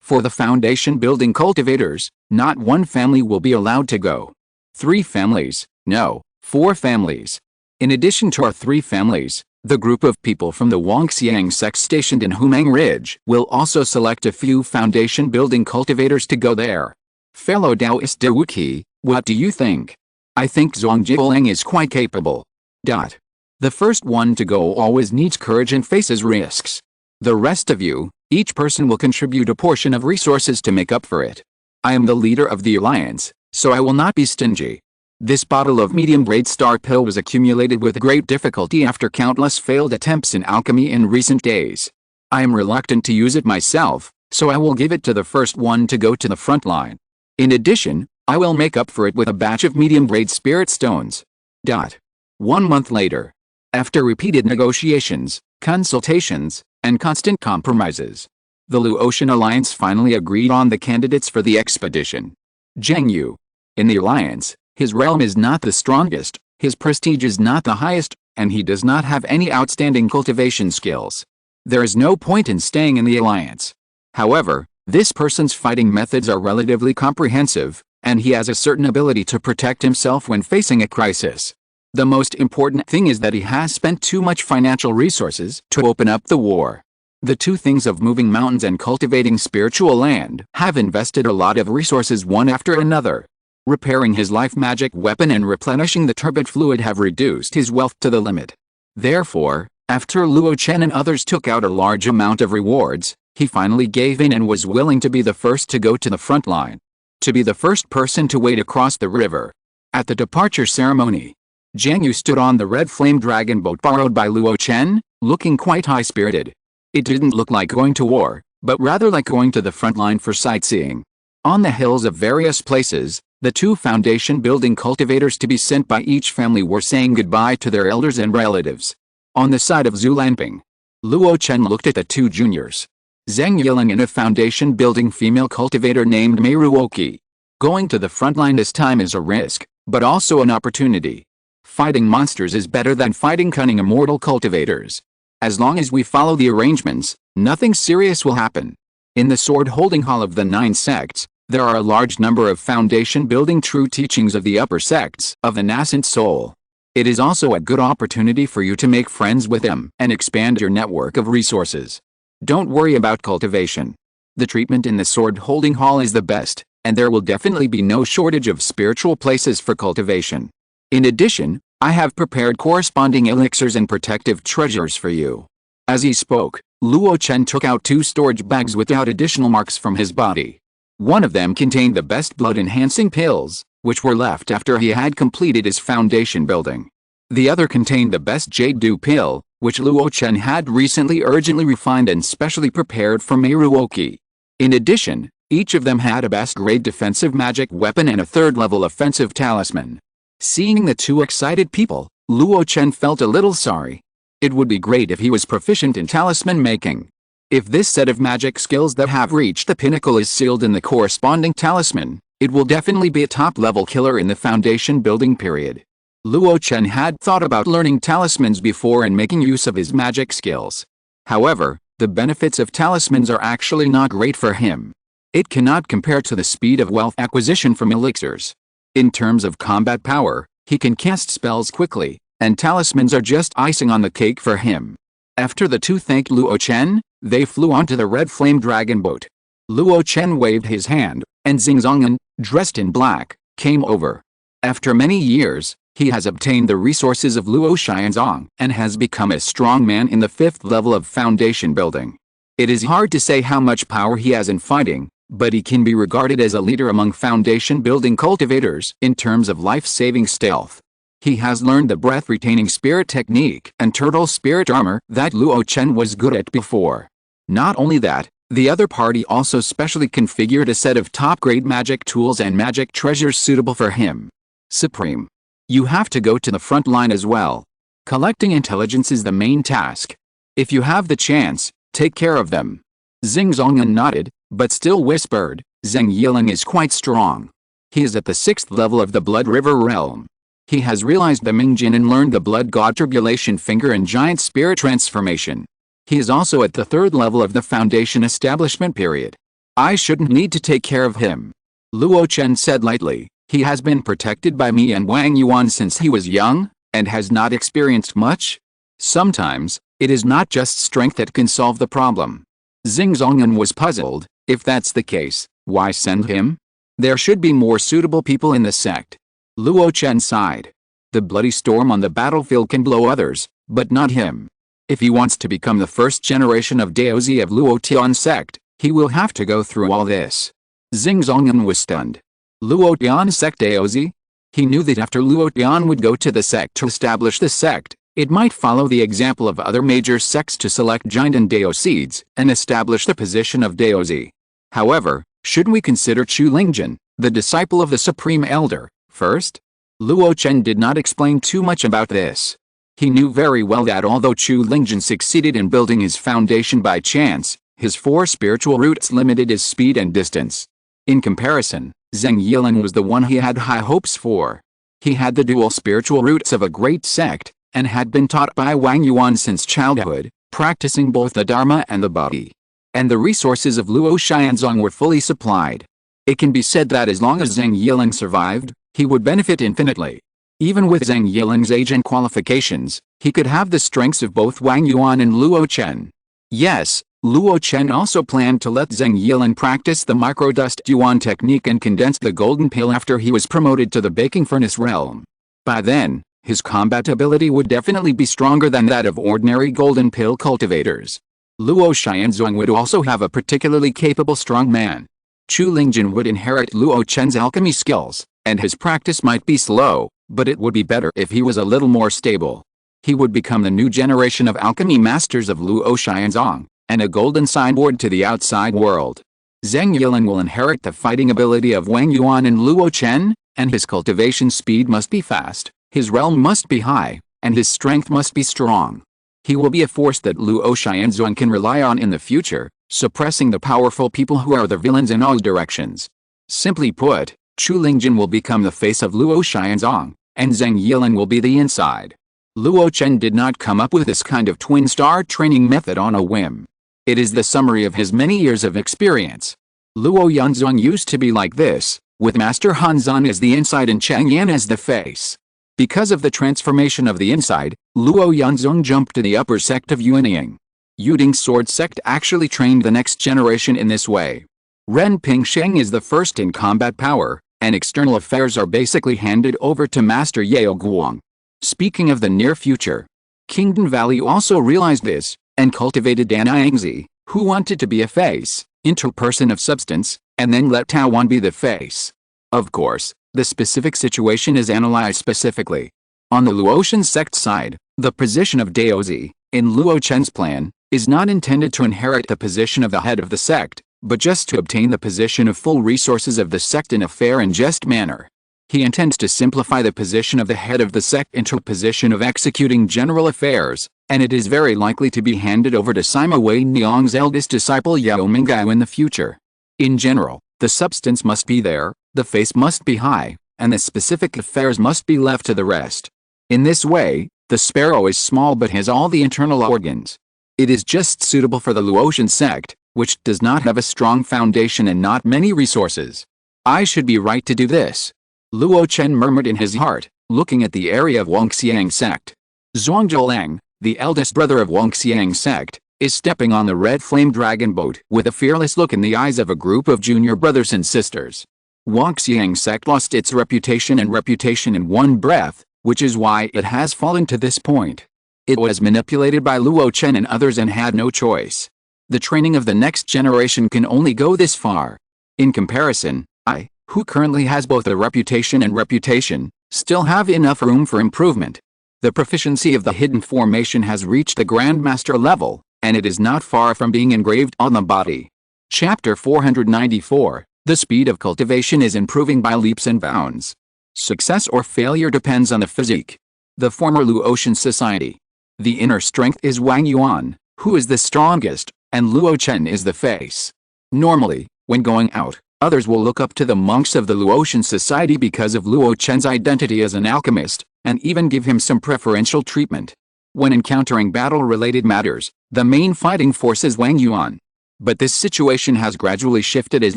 For the foundation building cultivators, not one family will be allowed to go. 3 families, no, 4 families. In addition to our 3 families, the group of people from the Wangxiang sect stationed in Humang Ridge will also select a few foundation building cultivators to go there. Fellow Taoist Dewuki, what do you think? I think Zongjiang is quite capable. The first one to go always needs courage and faces risks. The rest of you, each person will contribute a portion of resources to make up for it. I am the leader of the alliance, so I will not be stingy. This bottle of medium-grade star pill was accumulated with great difficulty after countless failed attempts in alchemy in recent days. I am reluctant to use it myself, so I will give it to the first one to go to the front line. In addition, I will make up for it with a batch of medium-grade spirit stones. 1 month later. After repeated negotiations, consultations, and constant compromises, the Luo Chen alliance finally agreed on the candidates for the expedition. Zheng Yu. In the alliance, his realm is not the strongest, his prestige is not the highest, and he does not have any outstanding cultivation skills. There is no point in staying in the alliance. However, this person's fighting methods are relatively comprehensive, and he has a certain ability to protect himself when facing a crisis. The most important thing is that he has spent too much financial resources to open up the war. The 2 things of moving mountains and cultivating spiritual land have invested a lot of resources one after another. Repairing his life magic weapon and replenishing the turbid fluid have reduced his wealth to the limit. Therefore, after Luo Chen and others took out a large amount of rewards, he finally gave in and was willing to be the first to go to the front line. To be the first person to wade across the river. At the departure ceremony, Zheng Yu stood on the red flame dragon boat borrowed by Luo Chen, looking quite high-spirited. It didn't look like going to war, but rather like going to the front line for sightseeing. On the hills of various places, the 2 foundation-building cultivators to be sent by each family were saying goodbye to their elders and relatives. On the side of Zulanping, Luo Chen looked at the 2 juniors. Zheng Yiling and a foundation-building female cultivator named Meiruoki. Going to the front line this time is a risk, but also an opportunity. Fighting monsters is better than fighting cunning immortal cultivators. As long as we follow the arrangements, nothing serious will happen. In the sword-holding hall of the 9 sects, there are a large number of foundation-building true teachings of the upper sects of the nascent soul. It is also a good opportunity for you to make friends with them and expand your network of resources. Don't worry about cultivation. The treatment in the sword-holding hall is the best, and there will definitely be no shortage of spiritual places for cultivation. In addition, I have prepared corresponding elixirs and protective treasures for you. As he spoke, Luo Chen took out 2 storage bags without additional marks from his body. One of them contained the best blood-enhancing pills, which were left after he had completed his foundation building. The other contained the best Jade Dew pill, which Luo Chen had recently urgently refined and specially prepared for Meiruoki. In addition, each of them had a best-grade defensive magic weapon and a 3rd-level offensive talisman. Seeing the 2 excited people, Luo Chen felt a little sorry. It would be great if he was proficient in talisman making. If this set of magic skills that have reached the pinnacle is sealed in the corresponding talisman, it will definitely be a top-level killer in the foundation building period. Luo Chen had thought about learning talismans before and making use of his magic skills. However, The benefits of talismans are actually not great for him. It cannot compare to the speed of wealth acquisition from elixirs. In terms of combat power, he can cast spells quickly, and talismans are just icing on the cake for him. After the two thanked Luo Chen, they flew onto the red flame dragon boat. Luo Chen waved his hand, and Xingzongan, dressed in black, came over. After many years, he has obtained the resources of Luo Xianzong and has become a strong man in the 5th level of foundation building. It is hard to say how much power he has in fighting, but he can be regarded as a leader among foundation building cultivators in terms of life-saving stealth. He has learned the breath-retaining spirit technique and turtle spirit armor that Luo Chen was good at before. Not only that, the other party also specially configured a set of top-grade magic tools and magic treasures suitable for him. Supreme. You have to go to the front line as well. Collecting intelligence is the main task. If you have the chance, take care of them. Xingzongan nodded, but still whispered, Zheng Yiling is quite strong. He is at the 6th level of the Blood River realm. He has realized the Mingjin and learned the Blood God Tribulation Finger and Giant Spirit Transformation. He is also at the 3rd level of the Foundation Establishment period. I shouldn't need to take care of him. Luo Chen said lightly, he has been protected by me and Wang Yuan since he was young, and has not experienced much. Sometimes, it is not just strength that can solve the problem. Xingzongan was puzzled. If that's the case, why send him? There should be more suitable people in the sect. Luo Chen sighed. The bloody storm on the battlefield can blow others, but not him. If he wants to become the first generation of Daozi of Luo Tian sect, he will have to go through all this. Xingzongan was stunned. Luo Tian sect Daozi? He knew that after Luo Tian would go to the sect to establish the sect, it might follow the example of other major sects to select giant and Dao seeds and establish the position of Daozi. However, should we consider Chu Lingjin, the disciple of the Supreme Elder, first? Luo Chen did not explain too much about this. He knew very well that although Chu Lingjin succeeded in building his foundation by chance, his 4 spiritual roots limited his speed and distance. In comparison, Zheng Yiling was the one he had high hopes for. He had the dual spiritual roots of a great sect, and had been taught by Wang Yuan since childhood, practicing both the Dharma and the Body. And the resources of Luo Xianzong were fully supplied. It can be said that as long as Zheng Yiling survived, he would benefit infinitely. Even with Zheng Yiling's age and qualifications, he could have the strengths of both Wang Yuan and Luo Chen. Yes, Luo Chen also planned to let Zheng Yiling practice the microdust Yuan technique and condense the golden pill after he was promoted to the baking furnace realm. By then, his combat ability would definitely be stronger than that of ordinary golden pill cultivators. Luo Xianzong would also have a particularly capable strong man. Chu Lingjin would inherit Luo Chen's alchemy skills, and his practice might be slow, but it would be better if he was a little more stable. He would become the new generation of alchemy masters of Luo Xianzong, and a golden signboard to the outside world. Zheng Yiling will inherit the fighting ability of Wang Yuan and Luo Chen, and his cultivation speed must be fast, his realm must be high, and his strength must be strong. He will be a force that Luo Xianzong can rely on in the future, suppressing the powerful people who are the villains in all directions. Simply put, Chu Lingjin will become the face of Luo Xianzong, and Zheng Yiling will be the inside. Luo Chen did not come up with this kind of twin-star training method on a whim. It is the summary of his many years of experience. Luo Yanzong used to be like this, with Master Hanzan as the inside and Chang Yan as the face. Because of the transformation of the inside, Luo Yanzong jumped to the upper sect of Yuanying. Yuding's sword sect actually trained the next generation in this way. Ren Pingsheng is the first in combat power, and external affairs are basically handed over to Master Yao Guang. Speaking of the near future, Kingdom Valley also realized this, and cultivated Dan Yangzi, who wanted to be a face, into a person of substance, and then let Tao Wan be the face. Of course, the specific situation is analyzed specifically. On the Luotian sect side, the position of Daozi, in Luo Chen's plan, is not intended to inherit the position of the head of the sect, but just to obtain the position of full resources of the sect in a fair and just manner. He intends to simplify the position of the head of the sect into a position of executing general affairs, and it is very likely to be handed over to Sima Wei Niang's eldest disciple Yao Minggao in the future. In general, the substance must be there, the face must be high, and the specific affairs must be left to the rest. In this way, the sparrow is small but has all the internal organs. It is just suitable for the Luo Chen sect, which does not have a strong foundation and not many resources. I should be right to do this. Luo Chen murmured in his heart, looking at the area of Wangxiang sect. Zongjialang, the eldest brother of Wangxiang sect, is stepping on the red flame dragon boat with a fearless look in the eyes of a group of junior brothers and sisters. Wangxiang sect lost its reputation in one breath, which is why it has fallen to this point. It was manipulated by Luo Chen and others and had no choice. The training of the next generation can only go this far. In comparison, I, who currently has both a reputation and reputation, still have enough room for improvement. The proficiency of the hidden formation has reached the Grandmaster level, and it is not far from being engraved on the body. Chapter 494. The speed of cultivation is improving by leaps and bounds. Success or failure depends on the physique. The former Luo Chen society. The inner strength is Wang Yuan, who is the strongest, and Luo Chen is the face. Normally, when going out, others will look up to the monks of the Luo Chen society because of Luo Chen's identity as an alchemist, and even give him some preferential treatment. When encountering battle-related matters, the main fighting force is Wang Yuan. But this situation has gradually shifted as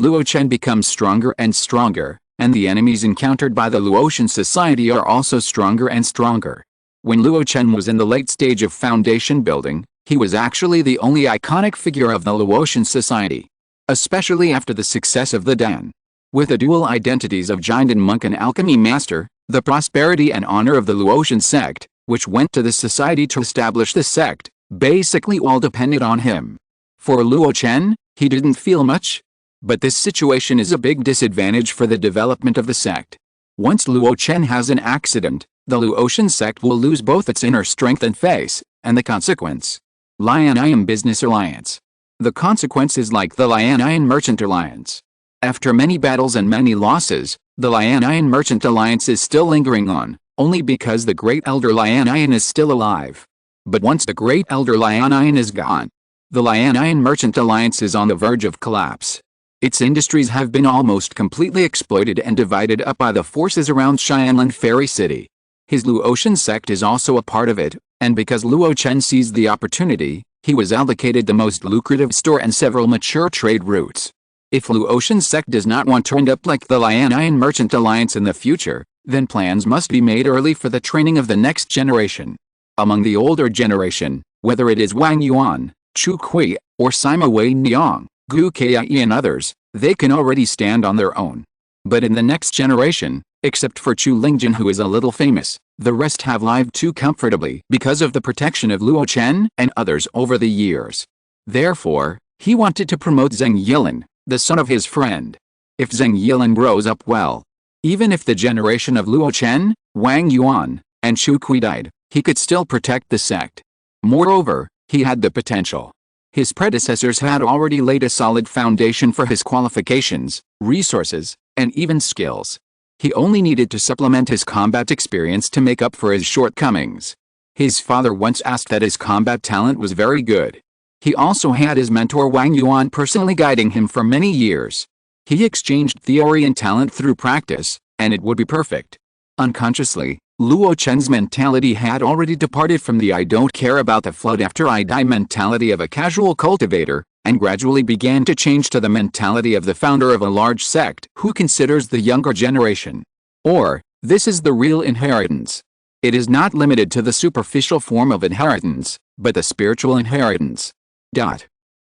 Luo Chen becomes stronger and stronger, and the enemies encountered by the Luo Chen society are also stronger and stronger. When Luo Chen was in the late stage of foundation building, he was actually the only iconic figure of the Luo Chen society. Especially after the success of the Dan. With the dual identities of giant and monk and alchemy master, the prosperity and honor of the Luo Chen sect, which went to the society to establish the sect, basically all depended on him. For Luo Chen, he didn't feel much. But this situation is a big disadvantage for the development of the sect. Once Luo Chen has an accident, the Luo Chen sect will lose both its inner strength and face, and the consequence. Lion Business Alliance. The consequence is like the Lion Merchant Alliance. After many battles and many losses, the Lion Merchant Alliance is still lingering on, only because the Great Elder Lion is still alive. But once the Great Elder Lion is gone, the Lion Merchant Alliance is on the verge of collapse. Its industries have been almost completely exploited and divided up by the forces around Xianlan Fairy City. His Luo Chen sect is also a part of it, and because Luo Chen seized the opportunity, he was allocated the most lucrative store and several mature trade routes. If Luo Chen's sect does not want to end up like the Lion Merchant Alliance in the future, then plans must be made early for the training of the next generation. Among the older generation, whether it is Wang Yuan, Chu Kui, or Sima Wei Niang, Gu Kai and others, they can already stand on their own. But in the next generation, except for Chu Lingjun who is a little famous, the rest have lived too comfortably because of the protection of Luo Chen and others over the years. Therefore, he wanted to promote Zheng Yilin, the son of his friend. If Zheng Yilin grows up well, even if the generation of Luo Chen, Wang Yuan, and Chu Kui died, he could still protect the sect. Moreover, he had the potential. His predecessors had already laid a solid foundation for his qualifications, resources, and even skills. He only needed to supplement his combat experience to make up for his shortcomings. His father once asked that his combat talent was very good. He also had his mentor Wang Yuan personally guiding him for many years. He exchanged theory and talent through practice, and it would be perfect. Unconsciously, Luo Chen's mentality had already departed from the I don't care about the flood after I die mentality of a casual cultivator, and gradually began to change to the mentality of the founder of a large sect who considers the younger generation. Or, this is the real inheritance. It is not limited to the superficial form of inheritance, but the spiritual inheritance.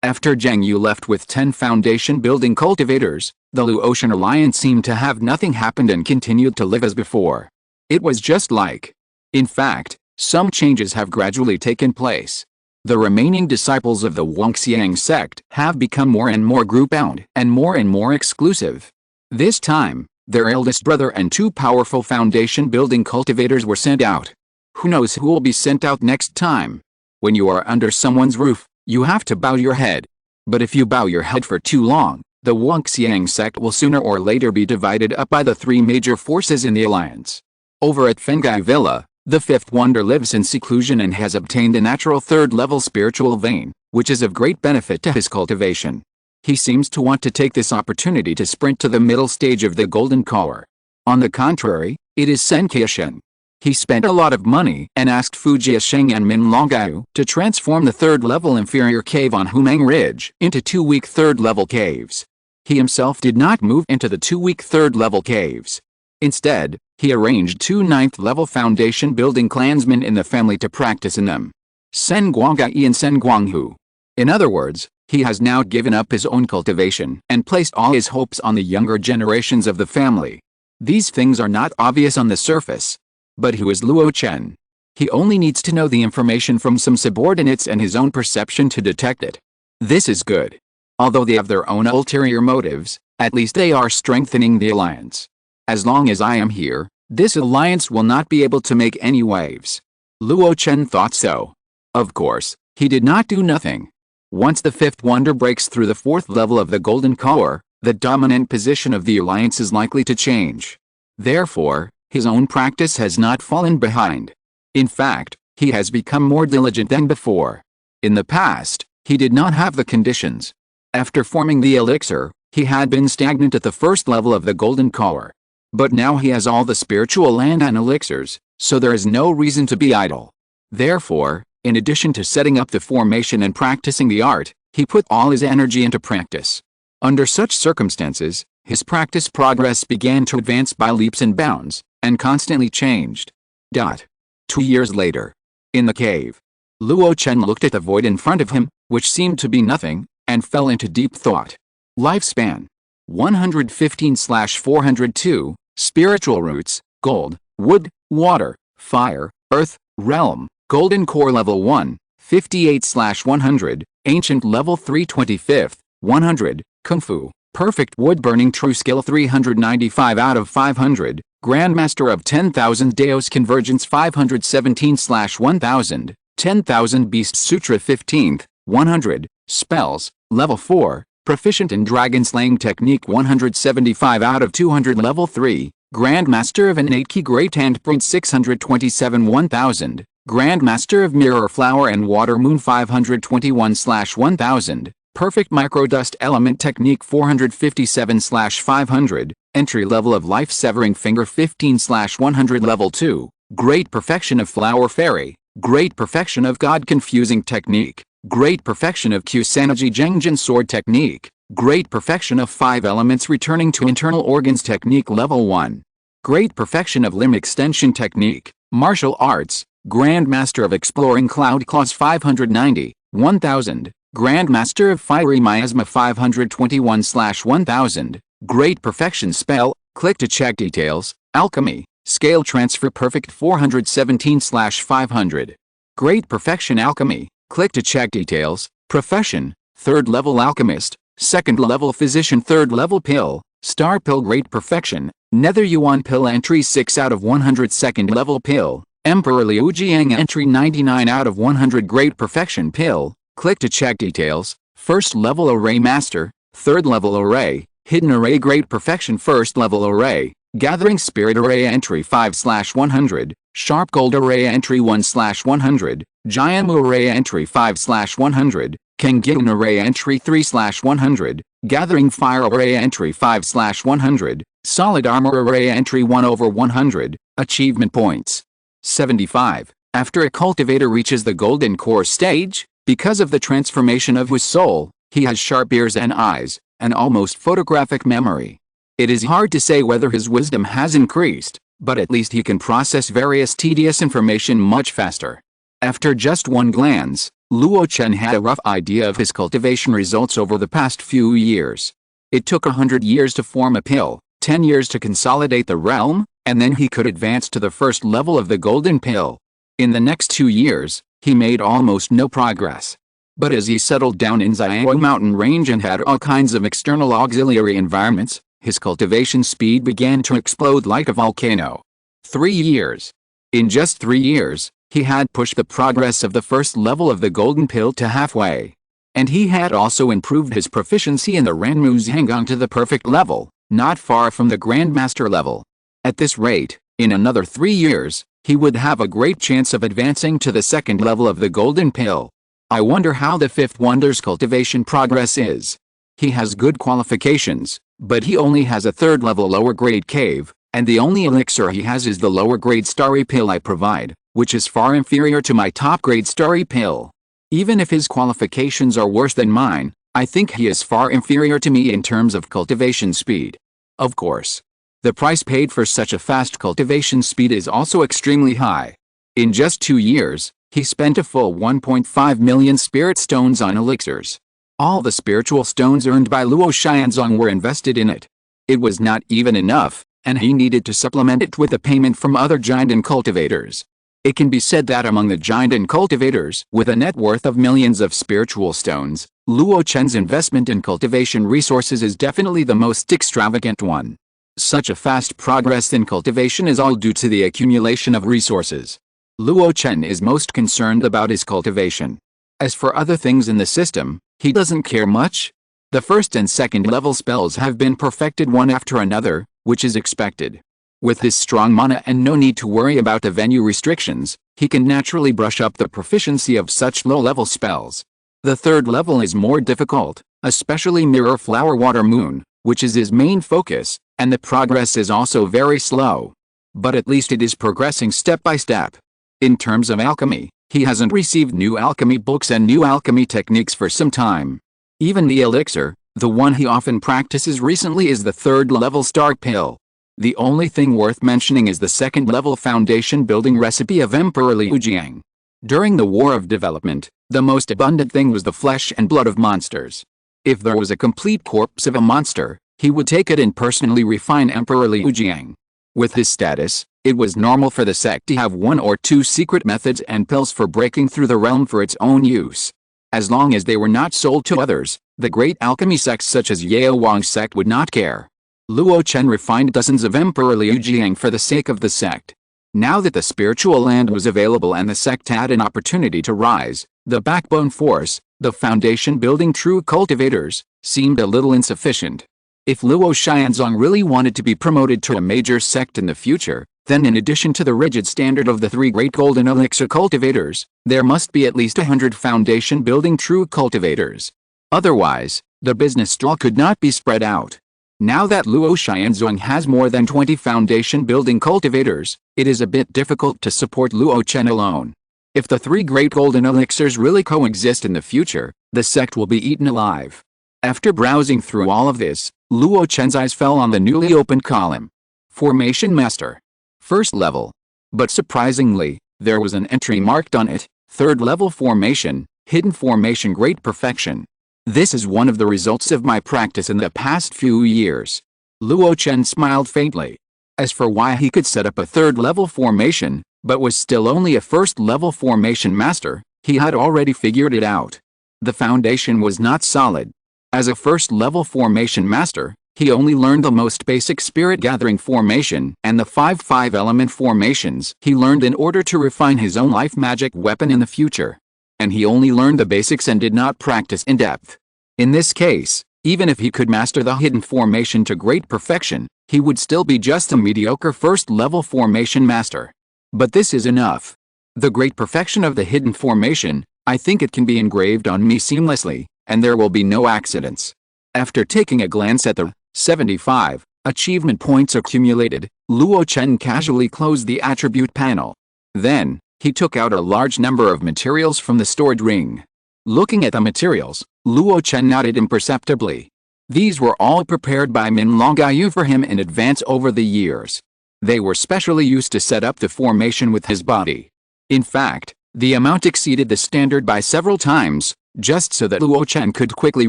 After Zheng Yu left with 10 foundation-building cultivators, the Luo Chen Alliance seemed to have nothing happened and continued to live as before. It was just like. In fact, some changes have gradually taken place. The remaining disciples of the Wangxiang sect have become more and more group-bound and more exclusive. This time, their eldest brother and 2 powerful foundation-building cultivators were sent out. Who knows who will be sent out next time? When you are under someone's roof, you have to bow your head. But if you bow your head for too long, the Wangxiang sect will sooner or later be divided up by the 3 major forces in the alliance. Over at Fengai Villa, the 5th wonder lives in seclusion and has obtained a natural 3rd-level spiritual vein, which is of great benefit to his cultivation. He seems to want to take this opportunity to sprint to the middle stage of the golden collar. On the contrary, it is Senkai Shen. He spent a lot of money and asked Fujia Sheng and Min Longgao to transform the third-level inferior cave on Humang Ridge into 2 weak third-level caves. He himself did not move into the 2 weak third-level caves. Instead, he arranged 2 ninth-level foundation building clansmen in the family to practice in them. Sen Guanggai and Sen Guanghu. In other words, he has now given up his own cultivation and placed all his hopes on the younger generations of the family. These things are not obvious on the surface. But who is Luo Chen? He only needs to know the information from some subordinates and his own perception to detect it. This is good. Although they have their own ulterior motives, at least they are strengthening the alliance. As long as I am here, this alliance will not be able to make any waves. Luo Chen thought so. Of course, he did not do nothing. Once the fifth wonder breaks through the fourth level of the golden core, the dominant position of the alliance is likely to change. Therefore, his own practice has not fallen behind. In fact, he has become more diligent than before. In the past, he did not have the conditions. After forming the elixir, he had been stagnant at the first level of the golden core. But now he has all the spiritual land and elixirs, so there is no reason to be idle. Therefore, in addition to setting up the formation and practicing the art, he put all his energy into practice. Under such circumstances, his practice progress began to advance by leaps and bounds, and constantly changed. 2 years later. In the cave. Luo Chen looked at the void in front of him, which seemed to be nothing, and fell into deep thought. Lifespan. 115/402, spiritual roots, gold, wood, water, fire, earth, realm, golden core level 1, 58/100, ancient level 325th, 100, kung fu, perfect wood burning true skill 395 out of 500, Grandmaster of 10,000 Daos Convergence 517/1000, 10,000 Beast Sutra 15th, 100, spells, level 4, proficient in dragon slaying technique 175 out of 200 level 3, Grandmaster of Innate Ki Great Handprint 627/1000, Grandmaster of Mirror Flower and Water Moon 521/1000, Perfect Microdust Element Technique 457/500, Entry Level of Life Severing Finger 15/100 Level 2, Great Perfection of Flower Fairy, Great Perfection of God Confusing Technique, Great Perfection of Kusanaji Jengjin Sword Technique, Great Perfection of 5 Elements Returning to Internal Organs Technique Level 1, Great Perfection of Limb Extension Technique, Martial Arts, Grandmaster of Exploring Cloud Claws 590, 1000, Grandmaster of Fiery Miasma 521/1000, Great Perfection Spell, click to check details, Alchemy, Scale Transfer Perfect 417/500. Great Perfection Alchemy, click to check details, Profession, 3rd level Alchemist, 2nd level Physician 3rd level Pill, Star Pill Great Perfection, Nether Yuan Pill Entry 6 out of 100 2nd level Pill, Emperor Liu Jiang Entry 99 out of 100 Great Perfection Pill, click to check details, 1st level Array Master, 3rd level Array, Hidden Array Great Perfection 1st level Array, Gathering Spirit Array Entry 5/100, Sharp Gold Array Entry 1/100, Jianmu Array Entry 5/100, Kengyun Array Entry 3/100, Gathering Fire Array Entry 5/100, Solid Armor Array Entry 1/100, Achievement Points 75. After a cultivator reaches the golden core stage, because of the transformation of his soul, he has sharp ears and eyes, and almost photographic memory. It is hard to say whether his wisdom has increased, but at least he can process various tedious information much faster. After just one glance, Luo Chen had a rough idea of his cultivation results over the past few years. It took 100 years to form a pill, 10 years to consolidate the realm, and then he could advance to the first level of the golden pill. In the next 2 years, he made almost no progress. But as he settled down in Xiao mountain range and had all kinds of external auxiliary environments, his cultivation speed began to explode like a volcano. 3 years. In just 3 years, he had pushed the progress of the first level of the golden pill to halfway. And he had also improved his proficiency in the Ranmu Zhangang to the perfect level, not far from the Grandmaster level. At this rate, in another 3 years, he would have a great chance of advancing to the second level of the golden pill. I wonder how the fifth wonder's cultivation progress is. He has good qualifications, but he only has a 3rd level lower grade cave, And the only elixir he has is the lower grade starry pill I provide, which is far inferior to my top grade starry pill. Even if his qualifications are worse than mine, I think he is far inferior to me in terms of cultivation speed. Of course, the price paid for such a fast cultivation speed is also extremely high. In just 2 years, he spent a full 1.5 million spirit stones on elixirs. All the spiritual stones earned by Luo Xianzong were invested in it. It was not even enough, and he needed to supplement it with a payment from other giant and cultivators. It can be said that among the giant and cultivators with a net worth of millions of spiritual stones, Luo Chen's investment in cultivation resources is definitely the most extravagant one. Such a fast progress in cultivation is all due to the accumulation of resources. Luo Chen is most concerned about his cultivation. As for other things in the system, he doesn't care much. The first and second level spells have been perfected one after another, which is expected. With his strong mana and no need to worry about the venue restrictions, he can naturally brush up the proficiency of such low-level spells. The third level is more difficult, especially Mirror Flower Water Moon, which is his main focus, and the progress is also very slow. But at least it is progressing step by step. In terms of alchemy, he hasn't received new alchemy books and new alchemy techniques for some time. Even the elixir, the one he often practices recently, is the third level star pill. The only thing worth mentioning is the second level foundation building recipe of Emperor Liu Jiang. During the War of Development, the most abundant thing was the flesh and blood of monsters. If there was a complete corpse of a monster, he would take it and personally refine Emperor Liu Jiang. With his status, it was normal for the sect to have 1 or 2 secret methods and pills for breaking through the realm for its own use. As long as they were not sold to others, the great alchemy sects such as Yao Wang's sect would not care. Luo Chen refined dozens of Emperor Liu Jiang for the sake of the sect. Now that the spiritual land was available and the sect had an opportunity to rise, the backbone force, the foundation building true cultivators, seemed a little insufficient. If Luo Xianzong really wanted to be promoted to a major sect in the future, then in addition to the rigid standard of the 3 great golden elixir cultivators, there must be at least 100 foundation building true cultivators. Otherwise, the business straw could not be spread out. Now that Luo Xianzong has more than 20 foundation building cultivators, it is a bit difficult to support Luo Chen alone. If the 3 great golden elixirs really coexist in the future, the sect will be eaten alive. After browsing through all of this, Luo Chen's eyes fell on the newly opened column. Formation Master. First level. But surprisingly, there was an entry marked on it, 3rd level formation, hidden formation great perfection. This is one of the results of my practice in the past few years. Luo Chen smiled faintly. As for why he could set up a 3rd level formation, but was still only a 1st level formation master, he had already figured it out. The foundation was not solid. As a 1st level formation master, he only learned the most basic spirit gathering formation and the 5 element formations he learned in order to refine his own life magic weapon in the future. And he only learned the basics and did not practice in depth. In this case, even if he could master the hidden formation to great perfection, he would still be just a mediocre 1st level formation master. But this is enough. The great perfection of the hidden formation, I think it can be engraved on me seamlessly, and there will be no accidents. After taking a glance at the 75 achievement points accumulated, Luo Chen casually closed the attribute panel. Then, he took out a large number of materials from the stored ring. Looking at the materials, Luo Chen nodded imperceptibly. These were all prepared by Min Longyu for him in advance over the years. They were specially used to set up the formation with his body. In fact, the amount exceeded the standard by several times, just so that Luo Chen could quickly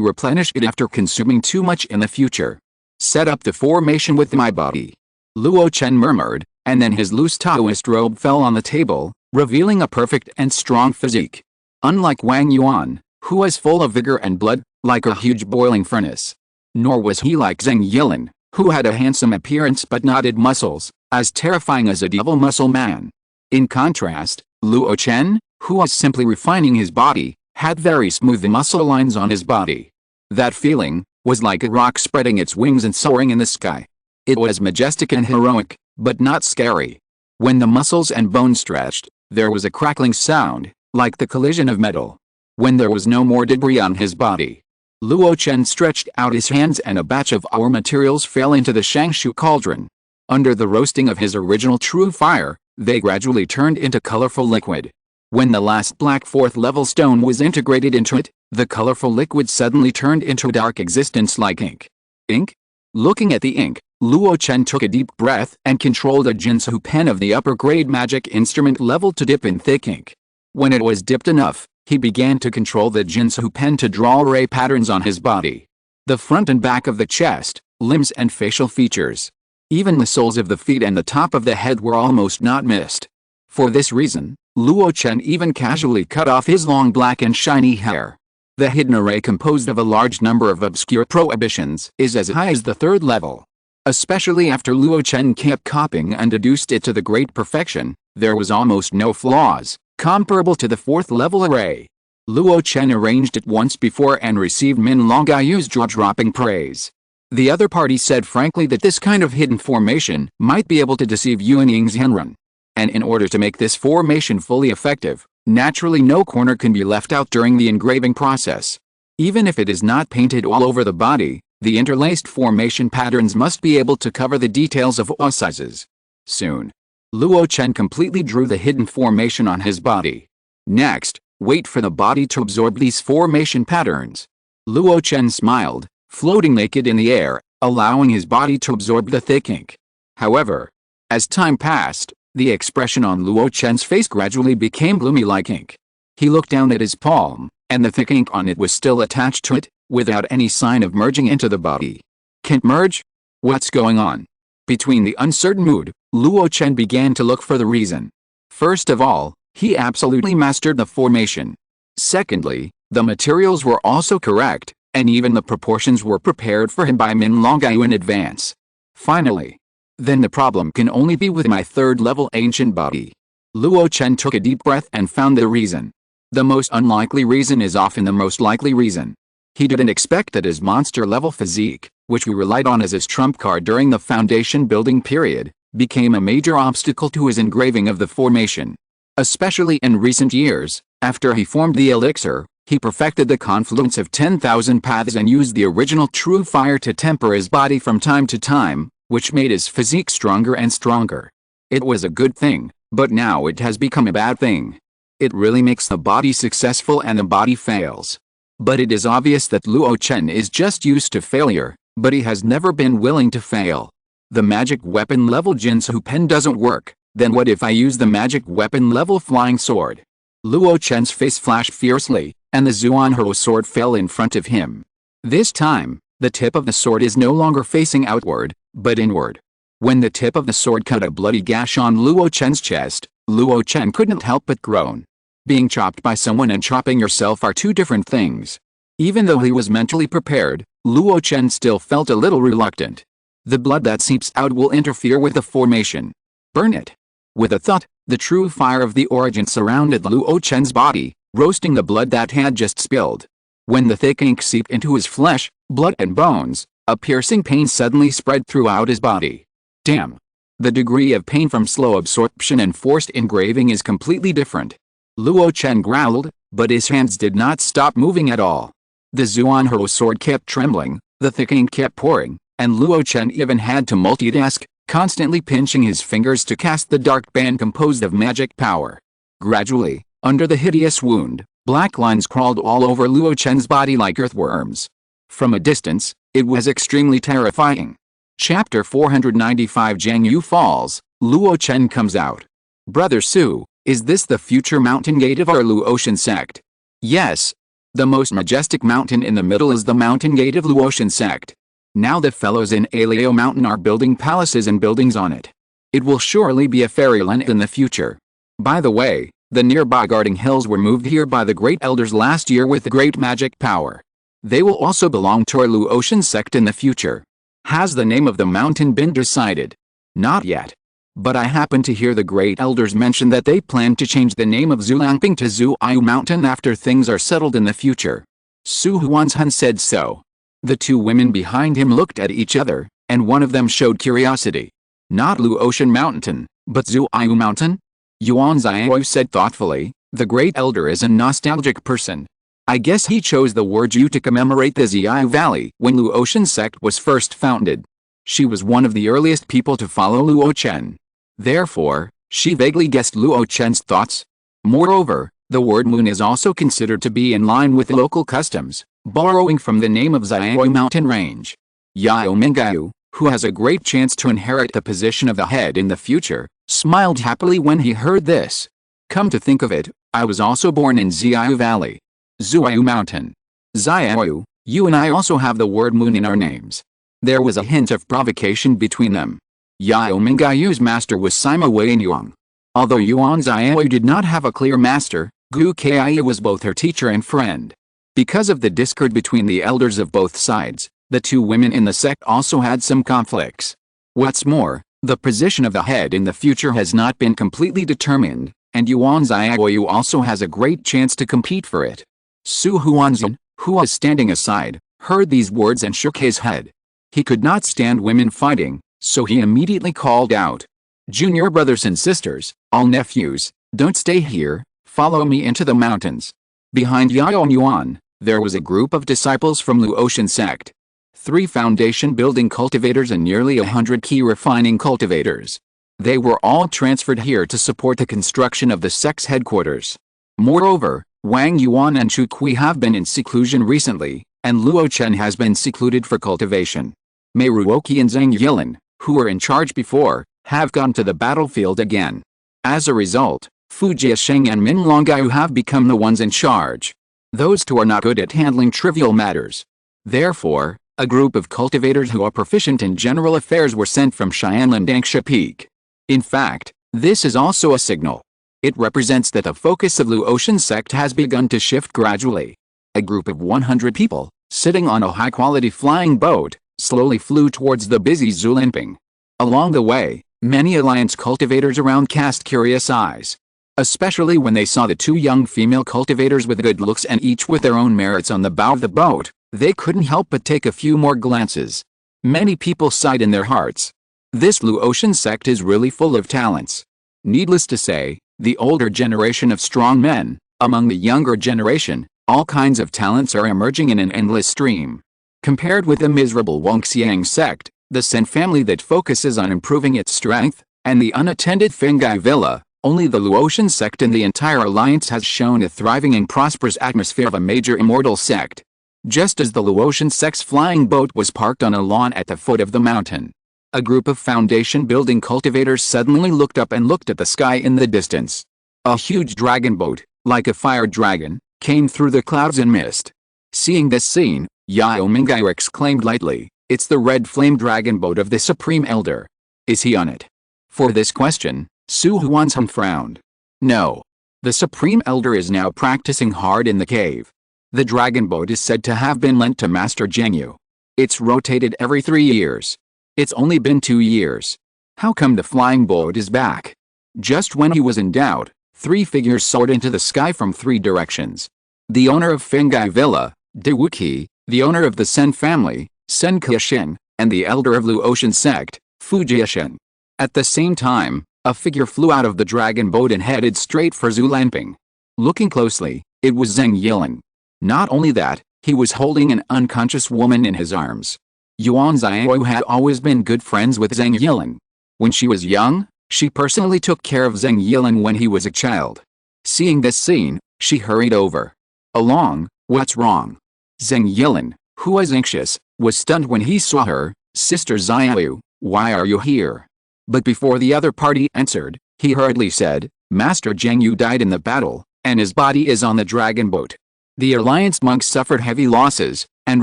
replenish it after consuming too much in the future. Set up the formation with my body. Luo Chen murmured, and then his loose Taoist robe fell on the table, revealing a perfect and strong physique. Unlike Wang Yuan, who was full of vigor and blood, like a huge boiling furnace. Nor was he like Zheng Yilin, who had a handsome appearance but knotted muscles, as terrifying as a devil muscle man. In contrast, Luo Chen, who was simply refining his body, had very smooth muscle lines on his body. That feeling was like a rock spreading its wings and soaring in the sky. It was majestic and heroic, but not scary. When the muscles and bones stretched, there was a crackling sound, like the collision of metal. When there was no more debris on his body, Luo Chen stretched out his hands and a batch of our materials fell into the Shangshu cauldron. Under the roasting of his original true fire, they gradually turned into colorful liquid. When the last black 4th level stone was integrated into it, the colorful liquid suddenly turned into a dark existence like ink. Ink? Looking at the ink, Luo Chen took a deep breath and controlled a Jinsu pen of the upper grade magic instrument level to dip in thick ink. When it was dipped enough, he began to control the Jinsu pen to draw ray patterns on his body. The front and back of the chest, limbs and facial features. Even the soles of the feet and the top of the head were almost not missed. For this reason, Luo Chen even casually cut off his long black and shiny hair. The hidden array, composed of a large number of obscure prohibitions, is as high as the 3rd level. Especially after Luo Chen kept copying and deduced it to the great perfection, there was almost no flaws, comparable to the 4th level array. Luo Chen arranged it once before and received Min Longayu's jaw-dropping praise. The other party said frankly that this kind of hidden formation might be able to deceive Yuan Ying's Henrun. And in order to make this formation fully effective, naturally no corner can be left out during the engraving process. Even if it is not painted all over the body, the interlaced formation patterns must be able to cover the details of all sizes. Soon, Luo Chen completely drew the hidden formation on his body. Next, wait for the body to absorb these formation patterns. Luo Chen smiled, floating naked in the air, allowing his body to absorb the thick ink. However, as time passed, the expression on Luo Chen's face gradually became gloomy like ink. He looked down at his palm, and the thick ink on it was still attached to it, without any sign of merging into the body. Can't merge? What's going on? Between the uncertain mood, Luo Chen began to look for the reason. First of all, he absolutely mastered the formation. Secondly, the materials were also correct, and even the proportions were prepared for him by Min Longayu in advance. Finally, then the problem can only be with my 3rd level ancient body. Luo Chen took a deep breath and found the reason. The most unlikely reason is often the most likely reason. He didn't expect that his monster level physique, which we relied on as his trump card during the foundation building period, became a major obstacle to his engraving of the formation. Especially in recent years, after he formed the elixir, he perfected the confluence of 10,000 paths and used the original true fire to temper his body from time to time, which made his physique stronger and stronger. It was a good thing, but now it has become a bad thing. It really makes the body successful and the body fails. But it is obvious that Luo Chen is just used to failure, but he has never been willing to fail. The magic weapon level Jinsu pen doesn't work, then what if I use the magic weapon level flying sword? Luo Chen's face flashed fiercely, and the Zuanhou sword fell in front of him. This time, the tip of the sword is no longer facing outward, but inward. When the tip of the sword cut a bloody gash on Luo Chen's chest, Luo Chen couldn't help but groan. Being chopped by someone and chopping yourself are two different things. Even though he was mentally prepared, Luo Chen still felt a little reluctant. The blood that seeps out will interfere with the formation. Burn it. With a thought, the true fire of the origin surrounded Luo Chen's body, roasting the blood that had just spilled. When the thick ink seeped into his flesh, blood and bones, a piercing pain suddenly spread throughout his body. Damn. The degree of pain from slow absorption and forced engraving is completely different. Luo Chen growled, but his hands did not stop moving at all. The Zuanhou sword kept trembling, the thick ink kept pouring, and Luo Chen even had to multitask, constantly pinching his fingers to cast the dark band composed of magic power. Gradually, under the hideous wound, black lines crawled all over Luo Chen's body like earthworms. From a distance, it was extremely terrifying. Chapter 495 Jiangyu Falls, Luo Chen comes out. Brother Su, is this the future mountain gate of our Luo Chen sect? Yes. The most majestic mountain in the middle is the mountain gate of Luo Chen sect. Now the fellows in Aleo Mountain are building palaces and buildings on it. It will surely be a fairyland in the future. By the way, the nearby guarding hills were moved here by the great elders last year with the great magic power. They will also belong to our Luo Chen sect in the future. Has the name of the mountain been decided? Not yet. But I happened to hear the great elders mention that they plan to change the name of Zulangping to Zuayu Mountain after things are settled in the future. Su Huanshan said so. The two women behind him looked at each other, and one of them showed curiosity. Not Luo Chen Mountain, but Zuayu Mountain? Yuan Xiao said thoughtfully, the great elder is a nostalgic person. I guess he chose the word Yu to commemorate the Xiao Valley when Luo Chen sect was first founded. She was one of the earliest people to follow Luo Chen. Therefore, she vaguely guessed Luo Chen's thoughts. Moreover, the word moon is also considered to be in line with local customs, borrowing from the name of Xiaoyu mountain range. Yao Mingyu, who has a great chance to inherit the position of the head in the future, smiled happily when he heard this. Come to think of it, I was also born in Xiaoyu Valley. Zuayu Mountain. Xiaoyu, you and I also have the word moon in our names. There was a hint of provocation between them. Yao Mingyu's master was Sima Weiyuan. Although Yuan Xiaoyu did not have a clear master, Gu Kai was both her teacher and friend. Because of the discord between the elders of both sides, the two women in the sect also had some conflicts. What's more, the position of the head in the future has not been completely determined, and Yuan Xiaoyu also has a great chance to compete for it. Su Huanzan, who was standing aside, heard these words and shook his head. He could not stand women fighting, so he immediately called out. Junior brothers and sisters, all nephews, don't stay here, follow me into the mountains. Behind Yao Yuan, there was a group of disciples from Luo Chen sect. 3 foundation building cultivators and nearly 100 key refining cultivators. They were all transferred here to support the construction of the sect's headquarters. Moreover, Wang Yuan and Chu Kui have been in seclusion recently, and Luo Chen has been secluded for cultivation. Mei Ruoqi and Zhang Yilin, who were in charge before, have gone to the battlefield again. As a result, Fu Jiasheng and Min Longgao have become the ones in charge. Those two are not good at handling trivial matters. Therefore, a group of cultivators who are proficient in general affairs were sent from Xianlan Dangsha Peak. In fact, this is also a signal. It represents that the focus of Luo Chen sect has begun to shift gradually. A group of 100 people, sitting on a high-quality flying boat, slowly flew towards the busy Zulinping. Along the way, many alliance cultivators around cast curious eyes. Especially when they saw the 2 young female cultivators with good looks and each with their own merits on the bow of the boat, they couldn't help but take a few more glances. Many people sighed in their hearts. This Luo Chen sect is really full of talents. Needless to say, the older generation of strong men, among the younger generation, all kinds of talents are emerging in an endless stream. Compared with the miserable Wangxiang sect, the Sen family that focuses on improving its strength, and the unattended Fengai villa, only the Luo Chen sect in the entire alliance has shown a thriving and prosperous atmosphere of a major immortal sect. Just as the Luo Chen sect's flying boat was parked on a lawn at the foot of the mountain, a group of foundation building cultivators suddenly looked up and looked at the sky in the distance. A huge dragon boat, like a fire dragon, came through the clouds and mist. Seeing this scene, Yao Mingyu exclaimed lightly, "It's the red flame dragon boat of the Supreme Elder. Is he on it?" For this question, Su Huanzhong frowned. No. The Supreme Elder is now practicing hard in the cave. The dragon boat is said to have been lent to Master Zhengyu. It's rotated every 3 years. It's only been 2 years. How come the flying boat is back? Just when he was in doubt, 3 figures soared into the sky from 3 directions. The owner of Fengai Villa, De Wuqi, the owner of the Sen family, Sen Kexin, and the elder of Luo Chen sect, Fu Jiasheng. At the same time, a figure flew out of the dragon boat and headed straight for Zulanping. Looking closely, it was Zhang Yilin. Not only that, he was holding an unconscious woman in his arms. Yuan Xiaoyu had always been good friends with Zhang Yilin. When she was young, she personally took care of Zhang Yilin when he was a child. Seeing this scene, she hurried over. Along, what's wrong? Zhang Yilin, who was anxious, was stunned when he saw her. Sister Xiaoyu, why are you here? But before the other party answered, he hurriedly said, Master Zhengyu died in the battle, and his body is on the dragon boat. The alliance monks suffered heavy losses, and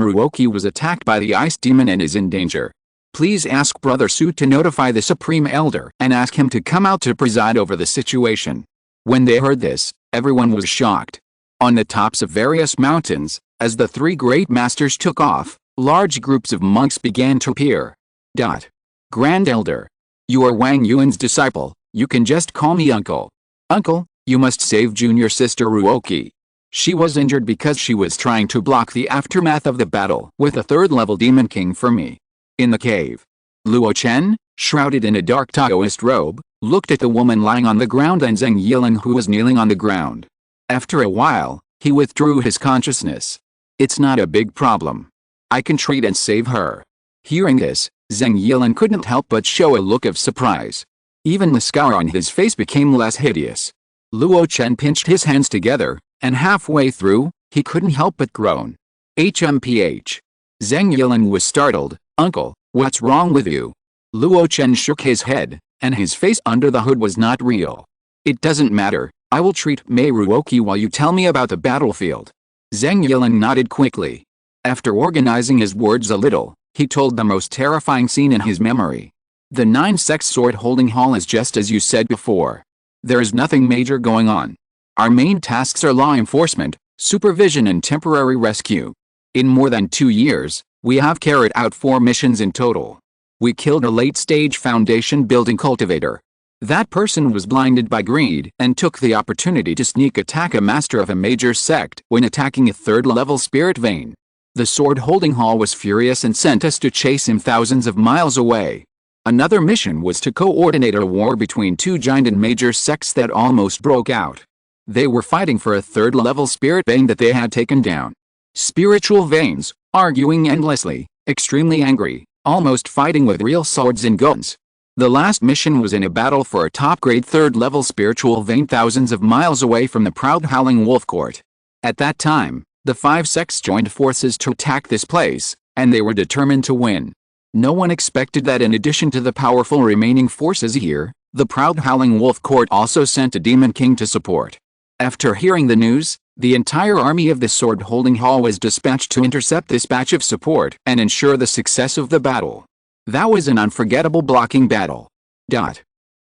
Ruoqi was attacked by the ice demon and is in danger. Please ask Brother Su to notify the Supreme Elder and ask him to come out to preside over the situation. When they heard this, everyone was shocked. On the tops of various mountains, as the 3 great masters took off, large groups of monks began to appear. Grand Elder. You are Wang Yuan's disciple, you can just call me Uncle. Uncle, you must save junior sister Ruoqi. She was injured because she was trying to block the aftermath of the battle with a 3rd-level demon king for me. In the cave, Luo Chen, shrouded in a dark Taoist robe, looked at the woman lying on the ground and Zhang Yilin who was kneeling on the ground. After a while, he withdrew his consciousness. It's not a big problem. I can treat and save her. Hearing this, Zhang Yilin couldn't help but show a look of surprise. Even the scowl on his face became less hideous. Luo Chen pinched his hands together, and halfway through, he couldn't help but groan. HMPH. Zhang Yilin was startled. Uncle, what's wrong with you? Luo Chen shook his head, and his face under the hood was not real. It doesn't matter, I will treat Meiruoki while you tell me about the battlefield. Zhang Yilin nodded quickly. After organizing his words a little, he told the most terrifying scene in his memory. The 9 Sect sword holding hall is just as you said before. There is nothing major going on. Our main tasks are law enforcement, supervision and temporary rescue. In more than 2 years, we have carried out 4 missions in total. We killed a late-stage foundation building cultivator. That person was blinded by greed and took the opportunity to sneak attack a master of a major sect when attacking a 3rd-level spirit vein. The sword-holding hall was furious and sent us to chase him thousands of miles away. Another mission was to coordinate a war between 2 giant and major sects that almost broke out. They were fighting for a 3rd-level spirit vein that they had taken down. Spiritual veins, arguing endlessly, extremely angry, almost fighting with real swords and guns. The last mission was in a battle for a top-grade 3rd-level spiritual vein thousands of miles away from the proud Howling Wolf Court. At that time, the 5 sects joined forces to attack this place, and they were determined to win. No one expected that in addition to the powerful remaining forces here, the proud Howling Wolf Court also sent a Demon King to support. After hearing the news, the entire army of the sword-holding hall was dispatched to intercept this batch of support and ensure the success of the battle. That was an unforgettable blocking battle.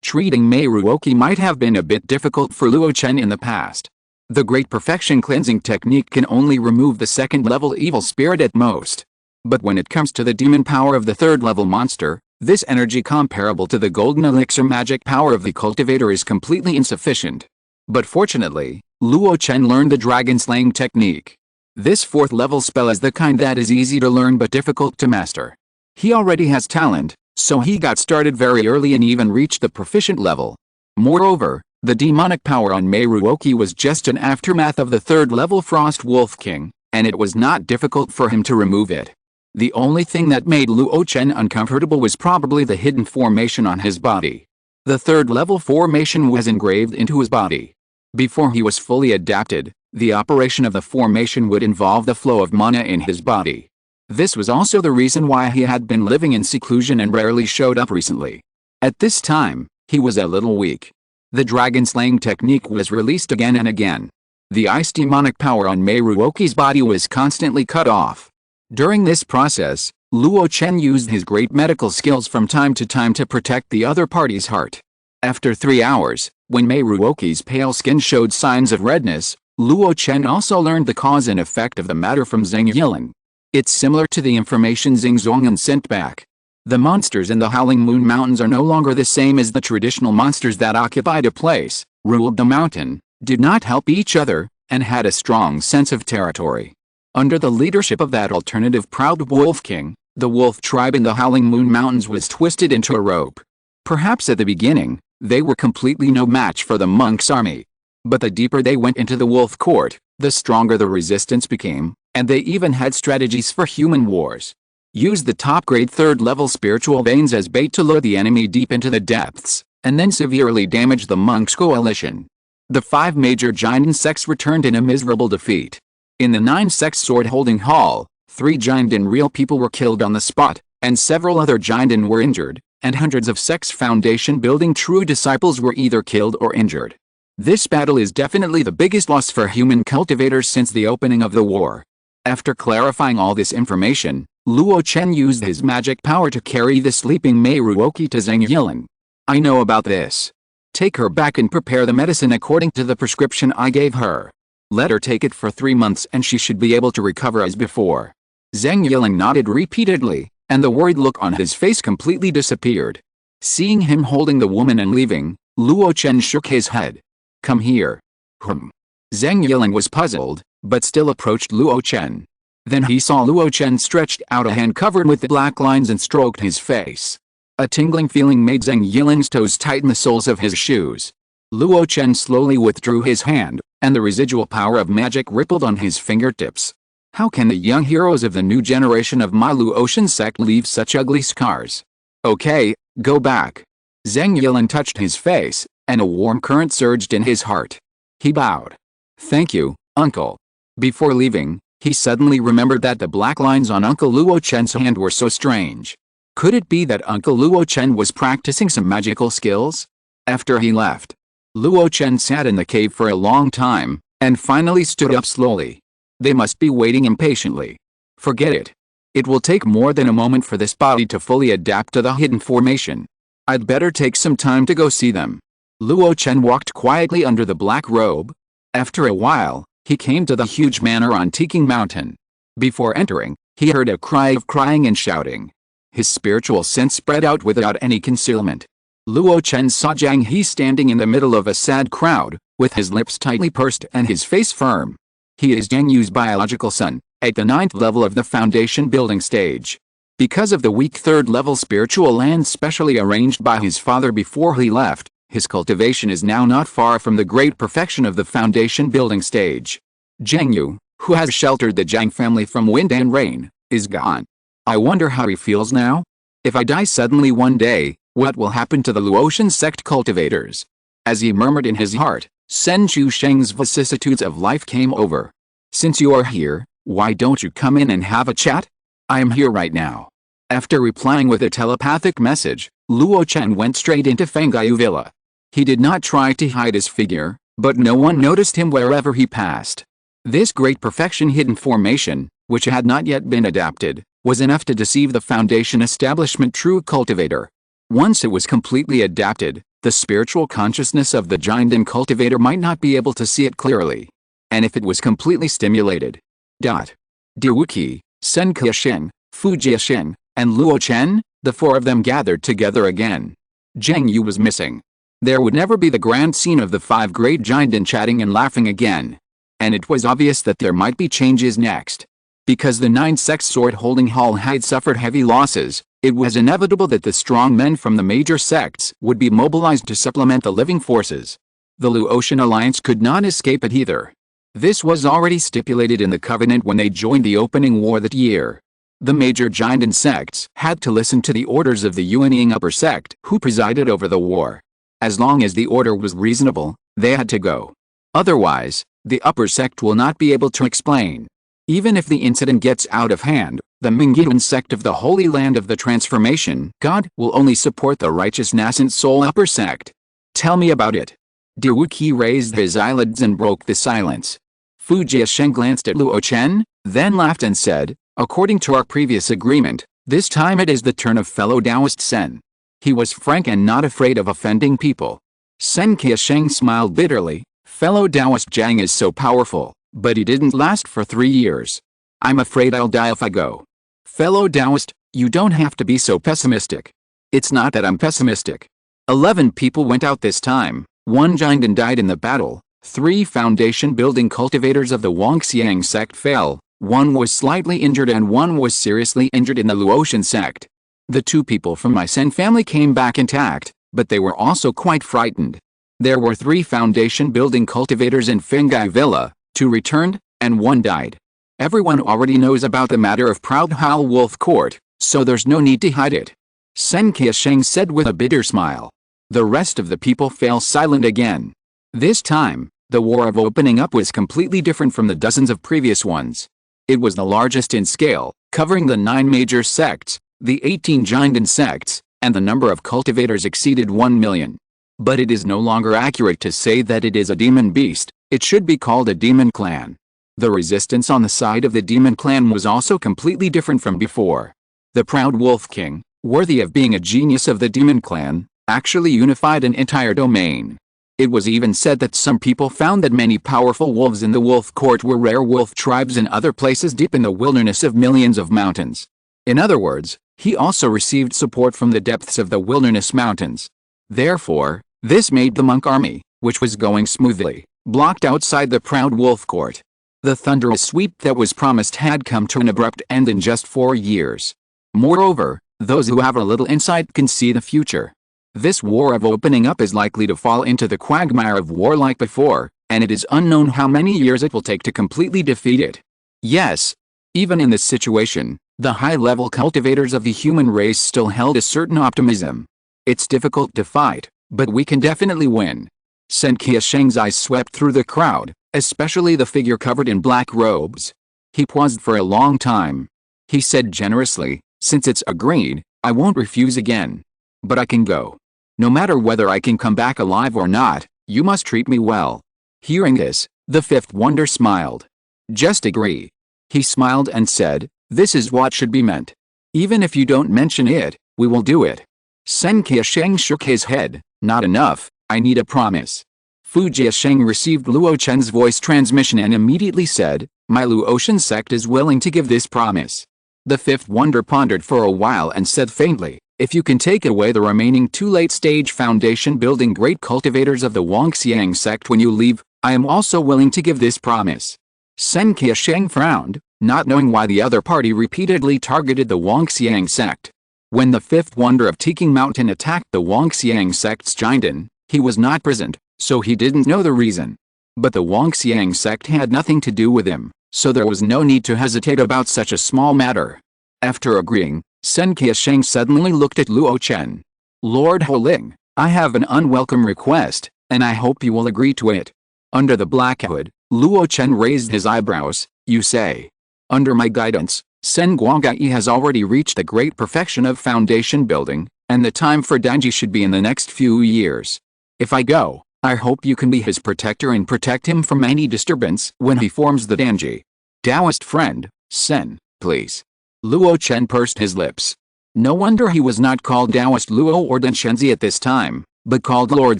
Treating Meiruoki might have been a bit difficult for Luo Chen in the past. The Great Perfection Cleansing Technique can only remove the 2nd-level evil spirit at most. But when it comes to the demon power of the 3rd-level monster, this energy comparable to the golden elixir magic power of the cultivator is completely insufficient. But fortunately, Luo Chen learned the dragon slaying technique. This 4th-level spell is the kind that is easy to learn but difficult to master. He already has talent, so he got started very early and even reached the proficient level. Moreover, the demonic power on Meiruoki was just an aftermath of the 3rd-level Frost Wolf King, and it was not difficult for him to remove it. The only thing that made Luo Chen uncomfortable was probably the hidden formation on his body. The 3rd-level formation was engraved into his body. Before he was fully adapted, the operation of the formation would involve the flow of mana in his body. This was also the reason why he had been living in seclusion and rarely showed up recently. At this time, he was a little weak. The dragon slaying technique was released again and again. The ice demonic power on Meiruoki's body was constantly cut off. During this process, Luo Chen used his great medical skills from time to time to protect the other party's heart. After 3 hours, when Meiruoki's pale skin showed signs of redness, Luo Chen also learned the cause and effect of the matter from Zhang Yilin. It's similar to the information Xing Zongyan sent back. The monsters in the Howling Moon Mountains are no longer the same as the traditional monsters that occupied a place, ruled the mountain, did not help each other, and had a strong sense of territory. Under the leadership of that alternative proud Wolf King, the wolf tribe in the Howling Moon Mountains was twisted into a rope. Perhaps at the beginning, they were completely no match for the monk's army. But the deeper they went into the wolf court, the stronger the resistance became, and they even had strategies for human wars. Use the top-grade 3rd-level spiritual veins as bait to lure the enemy deep into the depths, and then severely damage the monk's coalition. The 5 major giant sects returned in a miserable defeat. In the 9 sects sword-holding hall, 3 giant and real people were killed on the spot, and several other giant and were injured, and hundreds of sects foundation building true disciples were either killed or injured. This battle is definitely the biggest loss for human cultivators since the opening of the war. After clarifying all this information, Luo Chen used his magic power to carry the sleeping Meiruoki to Zhang Yilin. I know about this. Take her back and prepare the medicine according to the prescription I gave her. Let her take it for 3 months and she should be able to recover as before. Zhang Yilin nodded repeatedly, and the worried look on his face completely disappeared. Seeing him holding the woman and leaving, Luo Chen shook his head. Come here. Zhang Yilin was puzzled, but still approached Luo Chen. Then he saw Luo Chen stretched out a hand covered with black lines and stroked his face. A tingling feeling made Zhang Yilin's toes tighten the soles of his shoes. Luo Chen slowly withdrew his hand, and the residual power of magic rippled on his fingertips. How can the young heroes of the new generation of my Luo Chen sect leave such ugly scars? Okay, go back. Zhang Yilin touched his face, and a warm current surged in his heart. He bowed. Thank you, uncle. Before leaving, he suddenly remembered that the black lines on Uncle Luo Chen's hand were so strange. Could it be that Uncle Luo Chen was practicing some magical skills? After he left, Luo Chen sat in the cave for a long time, and finally stood up slowly. They must be waiting impatiently. Forget it. It will take more than a moment for this body to fully adapt to the hidden formation. I'd better take some time to go see them. Luo Chen walked quietly under the black robe. After a while, he came to the huge manor on Tiking Mountain. Before entering, he heard a cry of crying and shouting. His spiritual sense spread out without any concealment. Luo Chen saw Zhang He standing in the middle of a sad crowd, with his lips tightly pursed and his face firm. He is Zhang Yu's biological son, at the 9th level of the foundation building stage. Because of the weak 3rd level spiritual land specially arranged by his father before he left, his cultivation is now not far from the great perfection of the foundation building stage. Zhang Yu, who has sheltered the Zhang family from wind and rain, is gone. I wonder how he feels now? If I die suddenly one day, what will happen to the Luo Chen sect cultivators? As he murmured in his heart, Sen Chu Sheng's vicissitudes of life came over. Since you are here, why don't you come in and have a chat? I am here right now. After replying with a telepathic message, Luo Chen went straight into Fengaiyu Villa. He did not try to hide his figure, but no one noticed him wherever he passed. This great perfection hidden formation, which had not yet been adapted, was enough to deceive the foundation establishment true cultivator. Once it was completely adapted, the spiritual consciousness of the giant cultivator might not be able to see it clearly. And if it was completely stimulated. Diwuqi, Sen Keishen, Fu Jiashen, and Luo Chen, the 4 of them gathered together again. Zhang Yu was missing. There would never be the grand scene of the 5 great giant chatting and laughing again. And it was obvious that there might be changes next. Because the 9 sects sword-holding hall had suffered heavy losses, it was inevitable that the strong men from the major sects would be mobilized to supplement the living forces. The Luo Chen alliance could not escape it either. This was already stipulated in the covenant when they joined the opening war that year. The major giant sects had to listen to the orders of the Yuanying upper sect who presided over the war. As long as the order was reasonable, they had to go. Otherwise, the upper sect will not be able to explain. Even if the incident gets out of hand, the Mingguan sect of the Holy Land of the Transformation God will only support the righteous nascent soul upper sect. Tell me about it. Diwuqi raised his eyelids and broke the silence. Fu Jiashen glanced at Luo Chen, then laughed and said, according to our previous agreement, this time it is the turn of fellow Taoist Sen. He was frank and not afraid of offending people. Sen Keisheng smiled bitterly. Fellow Taoist Zhang is so powerful, but he didn't last for 3 years. I'm afraid I'll die if I go. Fellow Taoist, you don't have to be so pessimistic. It's not that I'm pessimistic. 11 people went out this time, 1 giant died in the battle, 3 foundation building cultivators of the Wangxiang sect fell, 1 was slightly injured and 1 was seriously injured in the Luo Chen sect. The 2 people from my Sen family came back intact, but they were also quite frightened. There were 3 foundation building cultivators in Fengai Villa, 2 returned, and 1 died. Everyone already knows about the matter of Proud Hal Wolf Court, so there's no need to hide it. Sen Keisheng said with a bitter smile. The rest of the people fell silent again. This time, the war of opening up was completely different from the dozens of previous ones. It was the largest in scale, covering the 9 major sects, the 18 giant sects, and the number of cultivators exceeded 1 million. But it is no longer accurate to say that it is a demon beast, it should be called a demon clan. The resistance on the side of the demon clan was also completely different from before. The proud Wolf King, worthy of being a genius of the demon clan, actually unified an entire domain. It was even said that some people found that many powerful wolves in the wolf court were rare wolf tribes in other places deep in the wilderness of millions of mountains. In other words, he also received support from the depths of the wilderness mountains. Therefore, this made the monk army, which was going smoothly, blocked outside the proud wolf court. The thunderous sweep that was promised had come to an abrupt end in just 4 years. Moreover, those who have a little insight can see the future. This war of opening up is likely to fall into the quagmire of war like before, and it is unknown how many years it will take to completely defeat it. Yes, Even in this situation, the high-level cultivators of the human race still held a certain optimism. It's difficult to fight, but we can definitely win. Sen Qiasheng's eyes swept through the crowd, especially the figure covered in black robes. He paused for a long time. He said generously, "Since it's agreed, I won't refuse again. But I can go. No matter whether I can come back alive or not, you must treat me well." Hearing this, the fifth wonder smiled. "Just agree." He smiled and said, "This is what should be meant. Even if you don't mention it, we will do it." Sen Qiasheng shook his head. "Not enough, I need a promise." Fu Jiasheng received Luo Chen's voice transmission and immediately said, "My Luo Chen sect is willing to give this promise." The fifth wonder pondered for a while and said faintly, "If you can take away the remaining 2 late-stage foundation-building great cultivators of the Wangxiang sect when you leave, I am also willing to give this promise." Sen Qiasheng frowned, not knowing why the other party repeatedly targeted the Wangxiang sect. When the fifth wonder of Tiking Mountain attacked the Wangxiang sect's Jinden, he was not present, so he didn't know the reason. But the Wangxiang sect had nothing to do with him, so there was no need to hesitate about such a small matter. After agreeing, Sen Qiasheng suddenly looked at Luo Chen. "Lord Holing, I have an unwelcome request, and I hope you will agree to it." Under the black hood, Luo Chen raised his eyebrows. "You say?" "Under my guidance, Sen Guangai has already reached the great perfection of foundation building, and the time for Danji should be in the next few years. If I go, I hope you can be his protector and protect him from any disturbance when he forms the Danji. Taoist friend, Sen, please." Luo Chen pursed his lips. No wonder he was not called Taoist Luo or Denshenzi at this time, but called Lord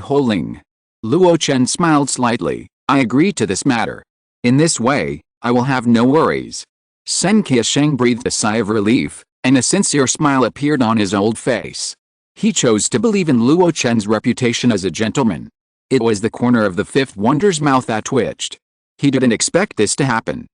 Holing. Luo Chen smiled slightly. "I agree to this matter. In this way, I will have no worries." Sen Qiasheng breathed a sigh of relief, and a sincere smile appeared on his old face. He chose to believe in Luo Chen's reputation as a gentleman. It was the corner of the fifth wonder's mouth that twitched. He didn't expect this to happen.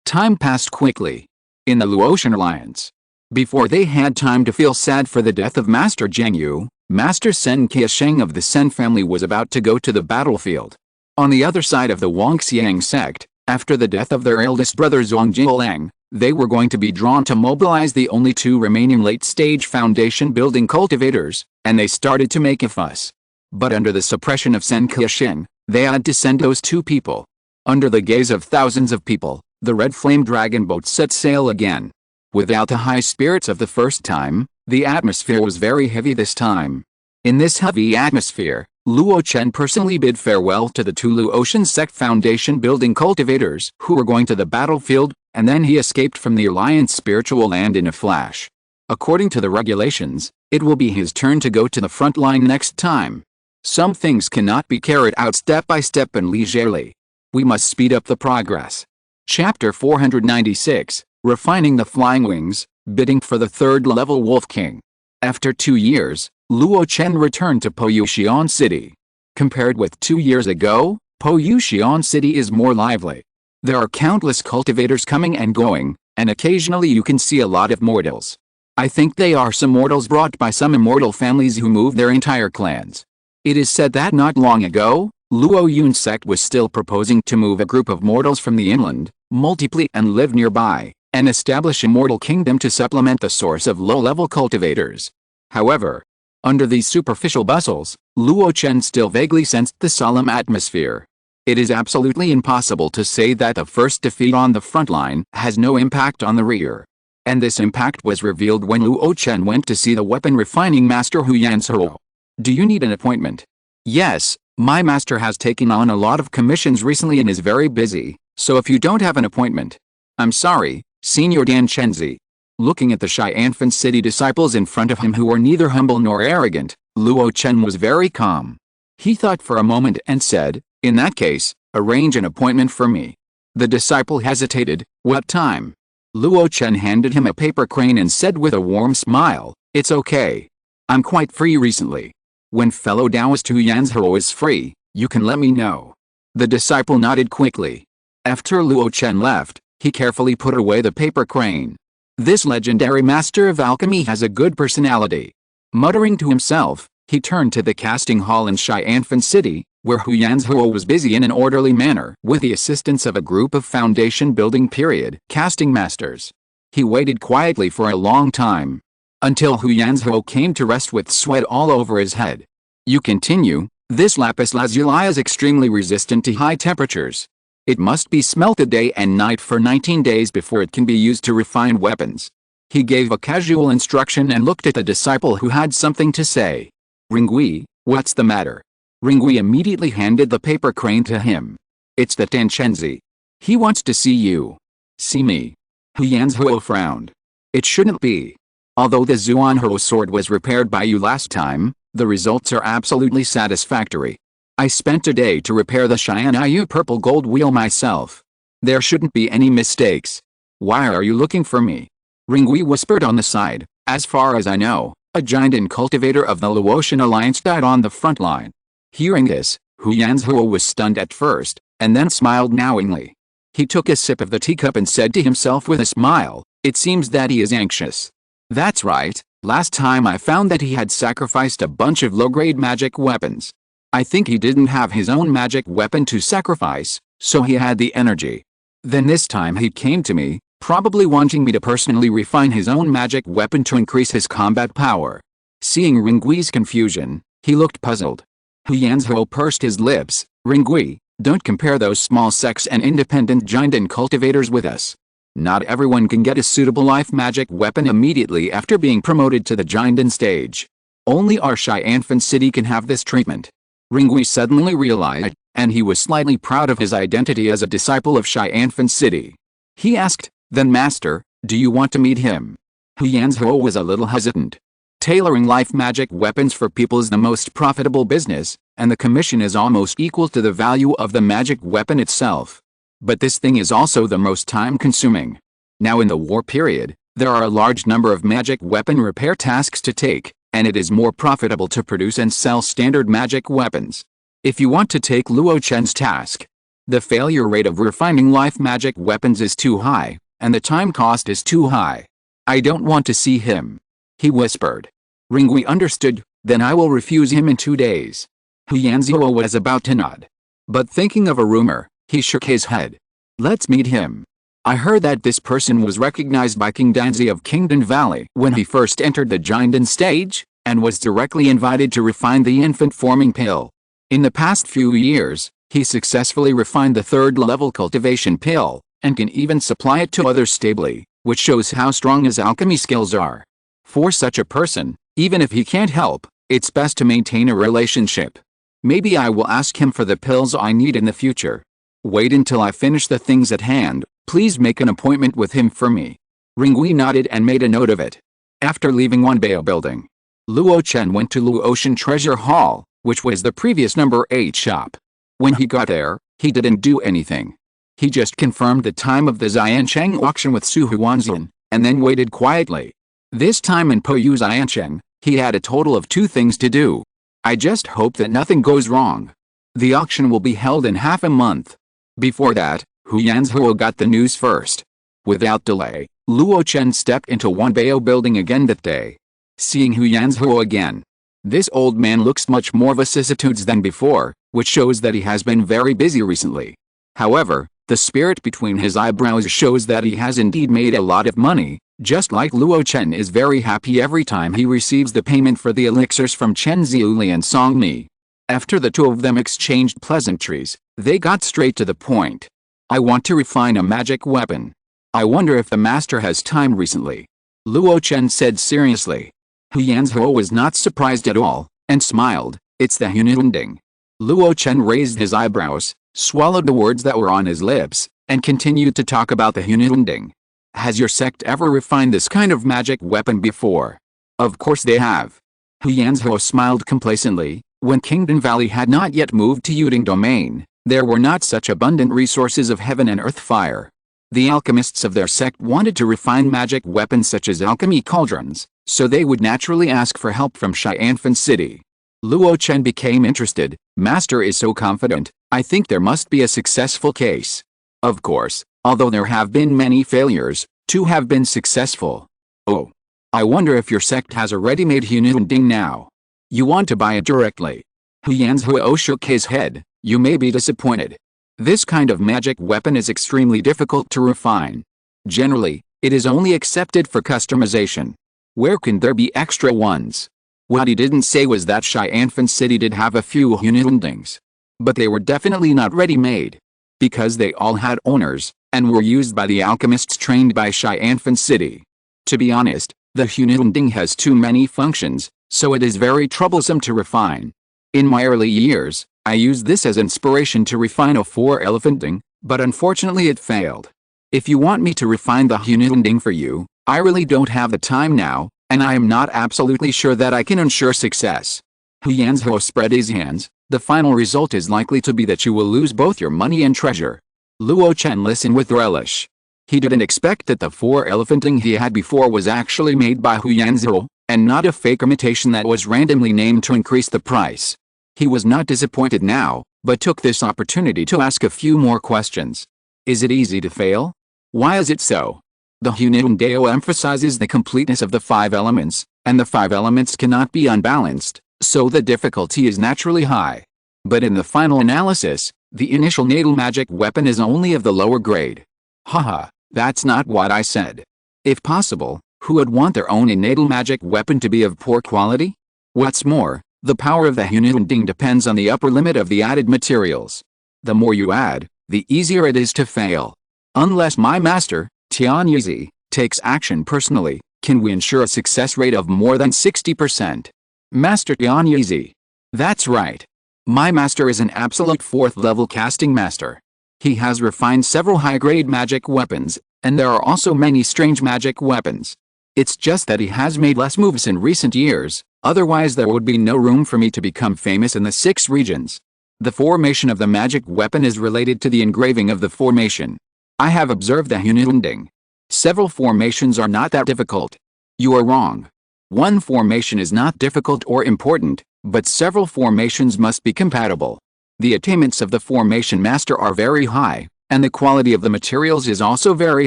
Time passed quickly. In the Luotian Alliance. Before they had time to feel sad for the death of Master Zheng Yu, Master Sen Qiasheng of the Sen family was about to go to the battlefield. On the other side of the Wangxiang sect, after the death of their eldest brother Zongjialang, they were going to be drawn to mobilize the only 2 remaining late-stage foundation-building cultivators, and they started to make a fuss. But under the suppression of Sen Qiasheng, they had to send those 2 people. Under the gaze of thousands of people, the red flame dragon boat set sail again. Without the high spirits of the first time, the atmosphere was very heavy this time. In this heavy atmosphere, Luo Chen personally bid farewell to the 2 Luotian sect foundation-building cultivators who were going to the battlefield, and then he escaped from the Alliance spiritual land in a flash. According to the regulations, it will be his turn to go to the front line next time. Some things cannot be carried out step by step and leisurely. We must speed up the progress. Chapter 496, Refining the Flying Wings, Bidding for the 3rd level Wolf King. After 2 years, Luo Chen returned to Poyuxian City. Compared with 2 years ago, Poyuxian City is more lively. There are countless cultivators coming and going, and occasionally you can see a lot of mortals. I think they are some mortals brought by some immortal families who moved their entire clans. It is said that not long ago, Luo Yun's sect was still proposing to move a group of mortals from the inland, multiply and live nearby, and establish a mortal kingdom to supplement the source of low-level cultivators. However, under these superficial bustles, Luo Chen still vaguely sensed the solemn atmosphere. It is absolutely impossible to say that the first defeat on the front line has no impact on the rear. And this impact was revealed when Luo Chen went to see the weapon refining master Hu Yanshiro. "Do you need an appointment?" "Yes, my master has taken on a lot of commissions recently and is very busy, so if you don't have an appointment." "I'm sorry, Senior Dan Chenzi." Looking at the Xianfan city disciples in front of him who were neither humble nor arrogant, Luo Chen was very calm. He thought for a moment and said, "In that case, arrange an appointment for me." The disciple hesitated. "What time?" Luo Chen handed him a paper crane and said with a warm smile, "It's okay. I'm quite free recently. When fellow Taoist Hu Yanshiro is free, you can let me know." The disciple nodded quickly. After Luo Chen left, he carefully put away the paper crane. This legendary master of alchemy has a good personality. Muttering to himself, he turned to the casting hall in Xianfan City, where Hu Yanzhuo was busy in an orderly manner with the assistance of a group of foundation building period casting masters. He waited quietly for a long time, until Hu Yanzhuo came to rest with sweat all over his head. You continue. This lapis lazuli is extremely resistant to high temperatures. It must be smelted day and night for 19 days before it can be used to refine weapons. He gave a casual instruction and looked at the disciple who had something to say. Ringui, what's the matter? Ringui immediately handed the paper crane to him. It's the Tenchenzi. He wants to see you. See me? Hu Yanzhuo frowned. It shouldn't be. Although the Zuanhou sword was repaired by you last time, the results are absolutely satisfactory. I spent a day to repair the Xianyu purple gold wheel myself. There shouldn't be any mistakes. Why are you looking for me? Ringui whispered on the side. As far as I know, a giant and cultivator of the Luo Chen alliance died on the front line. Hearing this, Hu Yanzhuo was stunned at first, and then smiled knowingly. He took a sip of the teacup and said to himself with a smile, it seems that he is anxious. That's right, last time I found that he had sacrificed a bunch of low-grade magic weapons. I think he didn't have his own magic weapon to sacrifice, so he had the energy. Then this time he came to me, probably wanting me to personally refine his own magic weapon to increase his combat power. Seeing Ringui's confusion, he looked puzzled. Hu Yanzhuo pursed his lips. Ringui, don't compare those small sects and independent giant and cultivators with us. Not everyone can get a suitable life magic weapon immediately after being promoted to the Jiandan stage. Only our Xianfan city can have this treatment. Ringui suddenly realized, and he was slightly proud of his identity as a disciple of Xianfan city. He asked, then master, do you want to meet him? Hu Yanzhuo was a little hesitant. Tailoring life magic weapons for people is the most profitable business, and the commission is almost equal to the value of the magic weapon itself. But this thing is also the most time-consuming. Now in the war period, there are a large number of magic weapon repair tasks to take, and it is more profitable to produce and sell standard magic weapons. If you want to take Luo Chen's task, the failure rate of refining life magic weapons is too high, and the time cost is too high. I don't want to see him, he whispered. Ringui understood, then I will refuse him in 2 days. Hu Yanzhuo was about to nod. But thinking of a rumor, he shook his head. Let's meet him. I heard that this person was recognized by King Danzi of Kingdom Valley when he first entered the Jiandan stage, and was directly invited to refine the infant-forming pill. In the past few years, he successfully refined the third-level cultivation pill, and can even supply it to others stably, which shows how strong his alchemy skills are. For such a person, even if he can't help, it's best to maintain a relationship. Maybe I will ask him for the pills I need in the future. Wait until I finish the things at hand, please make an appointment with him for me. Ringui nodded and made a note of it. After leaving Wanbao building, Luo Chen went to Luo Chen Treasure Hall, which was the previous number 8 shop. When he got there, he didn't do anything. He just confirmed the time of the Xiancheng auction with Su Huanzan, and then waited quietly. This time in Poyu Xiancheng, he had a total of 2 things to do. I just hope that nothing goes wrong. The auction will be held in half a month. Before that, Hu Yanzhuo got the news first. Without delay, Luo Chen stepped into Wanbao building again that day. Seeing Hu Yanzhuo again, this old man looks much more vicissitudes than before, which shows that he has been very busy recently. However, the spirit between his eyebrows shows that he has indeed made a lot of money, just like Luo Chen is very happy every time he receives the payment for the elixirs from Chen Ziuli and Song Mi. After the 2 of them exchanged pleasantries, they got straight to the point. I want to refine a magic weapon. I wonder if the master has time recently. Luo Chen said seriously. Hu Yanzhuo was not surprised at all, and smiled. It's the Hununding. Luo Chen raised his eyebrows, swallowed the words that were on his lips, and continued to talk about the Hununding. Has your sect ever refined this kind of magic weapon before? Of course they have. Hu Yanzhuo smiled complacently. When Kingdom Valley had not yet moved to Yuding Domain, there were not such abundant resources of heaven and earth fire. The alchemists of their sect wanted to refine magic weapons such as alchemy cauldrons, so they would naturally ask for help from Xianfan city. Luo Chen became interested. Master is so confident, I think there must be a successful case. Of course, although there have been many failures, 2 have been successful. Oh. I wonder if your sect has a ready-made Hununding now. You want to buy it directly. Huyanzhuo shook his head. You may be disappointed. This kind of magic weapon is extremely difficult to refine. Generally, it is only accepted for customization. Where can there be extra ones? What he didn't say was that Xianfen City did have a few Hunilundings. But they were definitely not ready-made. Because they all had owners, and were used by the alchemists trained by Xianfen City. To be honest, the Hunilunding has too many functions, so it is very troublesome to refine. In my early years, I used this as inspiration to refine a 4-elephanting, but unfortunately it failed. If you want me to refine the Hunilunding for you, I really don't have the time now, and I am not absolutely sure that I can ensure success. Huyanzhuo spread his hands. The final result is likely to be that you will lose both your money and treasure. Luo Chen listened with relish. He didn't expect that the 4-elephanting he had before was actually made by Huyanzhuo, and not a fake imitation that was randomly named to increase the price. He was not disappointed now, but took this opportunity to ask a few more questions. Is it easy to fail? Why is it so? The Hunilundeo emphasizes the completeness of the 5 elements, and the 5 elements cannot be unbalanced, so the difficulty is naturally high. But in the final analysis, the initial natal magic weapon is only of the lower grade. Haha, that's not what I said. If possible, who would want their own innatal magic weapon to be of poor quality? What's more, the power of the Hunilunding depends on the upper limit of the added materials. The more you add, the easier it is to fail. Unless my master, Tianyizi, takes action personally, can we ensure a success rate of more than 60%? Master Tianyizi. That's right. My master is an absolute 4th-level casting master. He has refined several high-grade magic weapons, and there are also many strange magic weapons. It's just that he has made less moves in recent years, otherwise there would be no room for me to become famous in the 6 regions. The formation of the magic weapon is related to the engraving of the formation. I have observed the Hunilunding. Several formations are not that difficult. You are wrong. One formation is not difficult or important, but several formations must be compatible. The attainments of the formation master are very high, and the quality of the materials is also very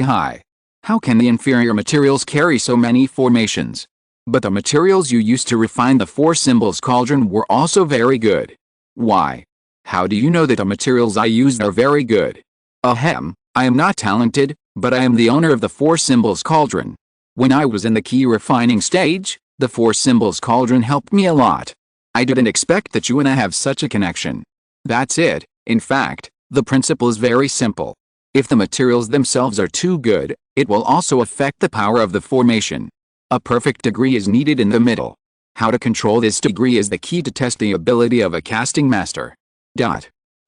high. How can the inferior materials carry so many formations? But the materials you used to refine the 4 symbols cauldron were also very good. Why? How do you know that the materials I used are very good? Ahem, I am not talented, but I am the owner of the 4 symbols cauldron. When I was in the key refining stage, the 4 symbols cauldron helped me a lot. I didn't expect that you and I have such a connection. That's it. In fact, the principle is very simple. If the materials themselves are too good, it will also affect the power of the formation. A perfect degree is needed in the middle. How to control this degree is the key to test the ability of a casting master.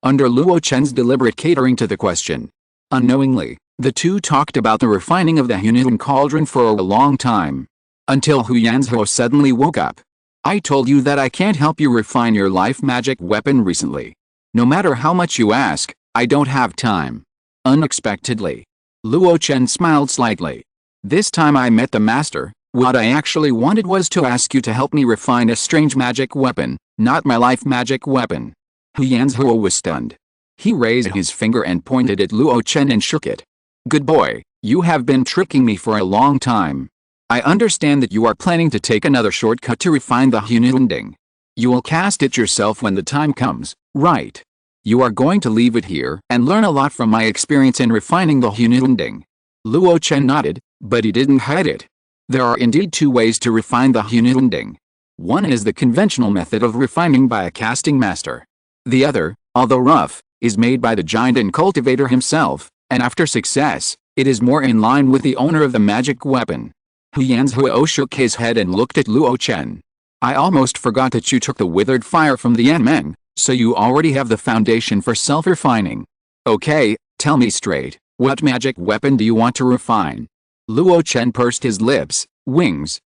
Under Luo Chen's deliberate catering to the question. Unknowingly, the two talked about the refining of the Hunilin cauldron for a long time. Until Huyanzhuo suddenly woke up. I told you that I can't help you refine your life magic weapon recently. No matter how much you ask, I don't have time. Unexpectedly, Luo Chen smiled slightly. This time I met the master, what I actually wanted was to ask you to help me refine a strange magic weapon, not my life magic weapon. Huyanzhuo was stunned. He raised his finger and pointed at Luo Chen and shook it. Good boy, you have been tricking me for a long time. I understand that you are planning to take another shortcut to refine the Hunilunding. You will cast it yourself when the time comes, right? You are going to leave it here and learn a lot from my experience in refining the Hunilunding. Luo Chen nodded, but he didn't hide it. There are indeed 2 ways to refine the Hunilunding. One is the conventional method of refining by a casting master. The other, although rough, is made by the giant and cultivator himself, and after success, it is more in line with the owner of the magic weapon. Huyanzhuo shook his head and looked at Luo Chen. I almost forgot that you took the withered fire from the Yanmen, so you already have the foundation for self-refining. Okay, tell me straight, what magic weapon do you want to refine? Luo Chen pursed his lips. Wings.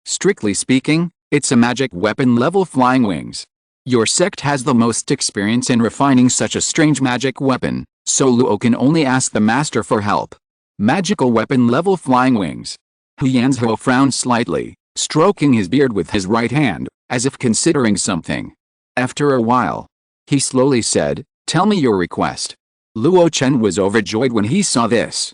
Strictly speaking, it's a magic weapon level flying wings. Your sect has the most experience in refining such a strange magic weapon, so Luo can only ask the master for help. Magical weapon level flying wings. Huyanzhuo frowned slightly, stroking his beard with his right hand, as if considering something. After a while, he slowly said, tell me your request. Luo Chen was overjoyed when he saw this.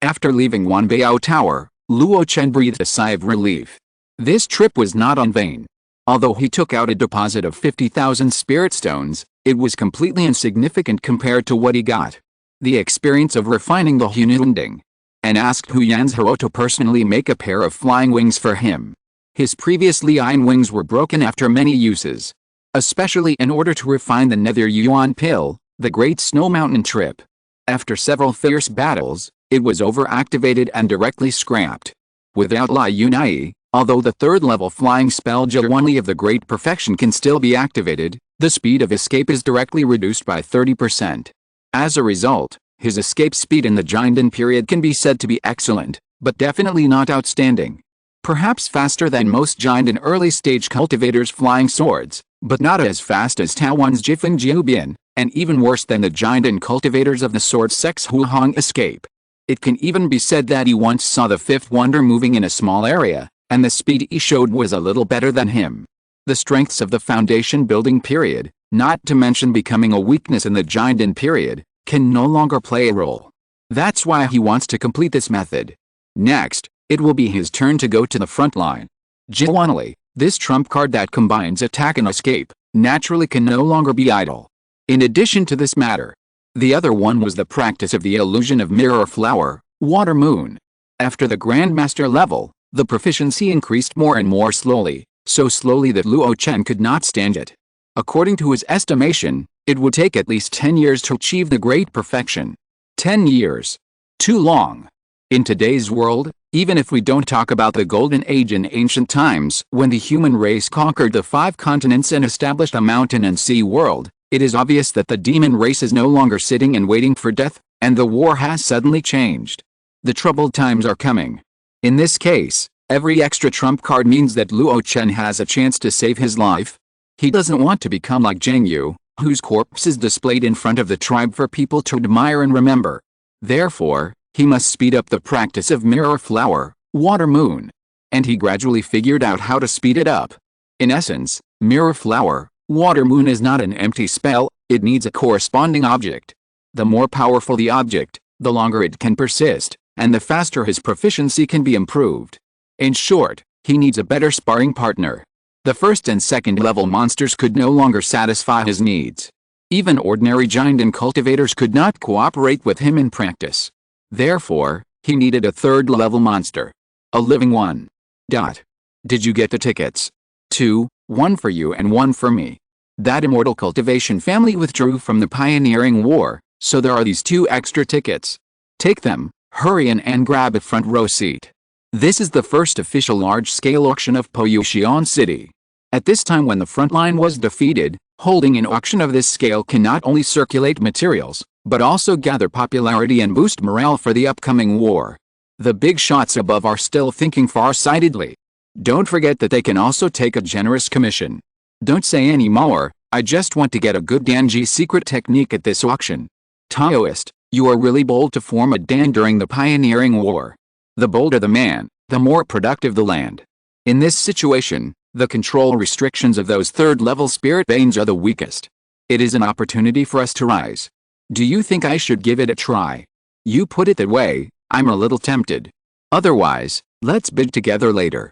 After leaving Wanbao Tower, Luo Chen breathed a sigh of relief. This trip was not in vain. Although he took out a deposit of 50,000 spirit stones, it was completely insignificant compared to what he got. The experience of refining the Hununding. And asked Hu Yanzhou to personally make a pair of flying wings for him. His previously iron wings were broken after many uses. Especially in order to refine the Nether Yuan Pill, the Great Snow Mountain trip. After several fierce battles, it was overactivated and directly scrapped. Without La Yunai, although the third-level flying spell Jiwanli of the Great Perfection can still be activated, the speed of escape is directly reduced by 30%. As a result, his escape speed in the Jinden period can be said to be excellent, but definitely not outstanding. Perhaps faster than most Jinden early-stage cultivators' flying swords, but not as fast as Taowan's Jifeng Jiubian, and even worse than the Jinden cultivators of the sword sect's Huhong escape. It can even be said that he once saw the fifth wonder moving in a small area, and the speed he showed was a little better than him. The strengths of the foundation building period, not to mention becoming a weakness in the Jinden period, can no longer play a role. That's why he wants to complete this method. Next, it will be his turn to go to the front line. Jiwanli, this trump card that combines attack and escape, naturally can no longer be idle. In addition to this matter, the other one was the practice of the illusion of mirror flower, water moon. After the Grandmaster level, the proficiency increased more and more slowly, so slowly that Luo Chen could not stand it. According to his estimation, it would take at least 10 years to achieve the great perfection. 10 years. Too long. In today's world, even if we don't talk about the Golden Age in ancient times when the human race conquered the 5 continents and established a mountain and sea world, it is obvious that the demon race is no longer sitting and waiting for death, and the war has suddenly changed. The troubled times are coming. In this case, every extra trump card means that Luo Chen has a chance to save his life. He doesn't want to become like Zheng Yu, whose corpse is displayed in front of the tribe for people to admire and remember. Therefore, he must speed up the practice of mirror flower, water moon. And he gradually figured out how to speed it up. In essence, mirror flower, water moon is not an empty spell, it needs a corresponding object. The more powerful the object, the longer it can persist, and the faster his proficiency can be improved. In short, he needs a better sparring partner. The first and second level monsters could no longer satisfy his needs. Even ordinary Jinden cultivators could not cooperate with him in practice. Therefore, he needed a third level monster. A living one. Did you get the tickets? 2, 1 for you and 1 for me. That immortal cultivation family withdrew from the pioneering war, so there are these 2 extra tickets. Take them, hurry in and grab a front row seat. This is the first official large-scale auction of Poyuxian City. At this time when the front line was defeated, holding an auction of this scale can not only circulate materials, but also gather popularity and boost morale for the upcoming war. The big shots above are still thinking far-sightedly. Don't forget that they can also take a generous commission. Don't say any more, I just want to get a good Danji secret technique at this auction. Taoist, you are really bold to form a Dan during the pioneering war. The bolder the man, the more productive the land. In this situation, the control restrictions of those third-level spirit veins are the weakest. It is an opportunity for us to rise. Do you think I should give it a try? You put it that way, I'm a little tempted. Otherwise, let's bid together later.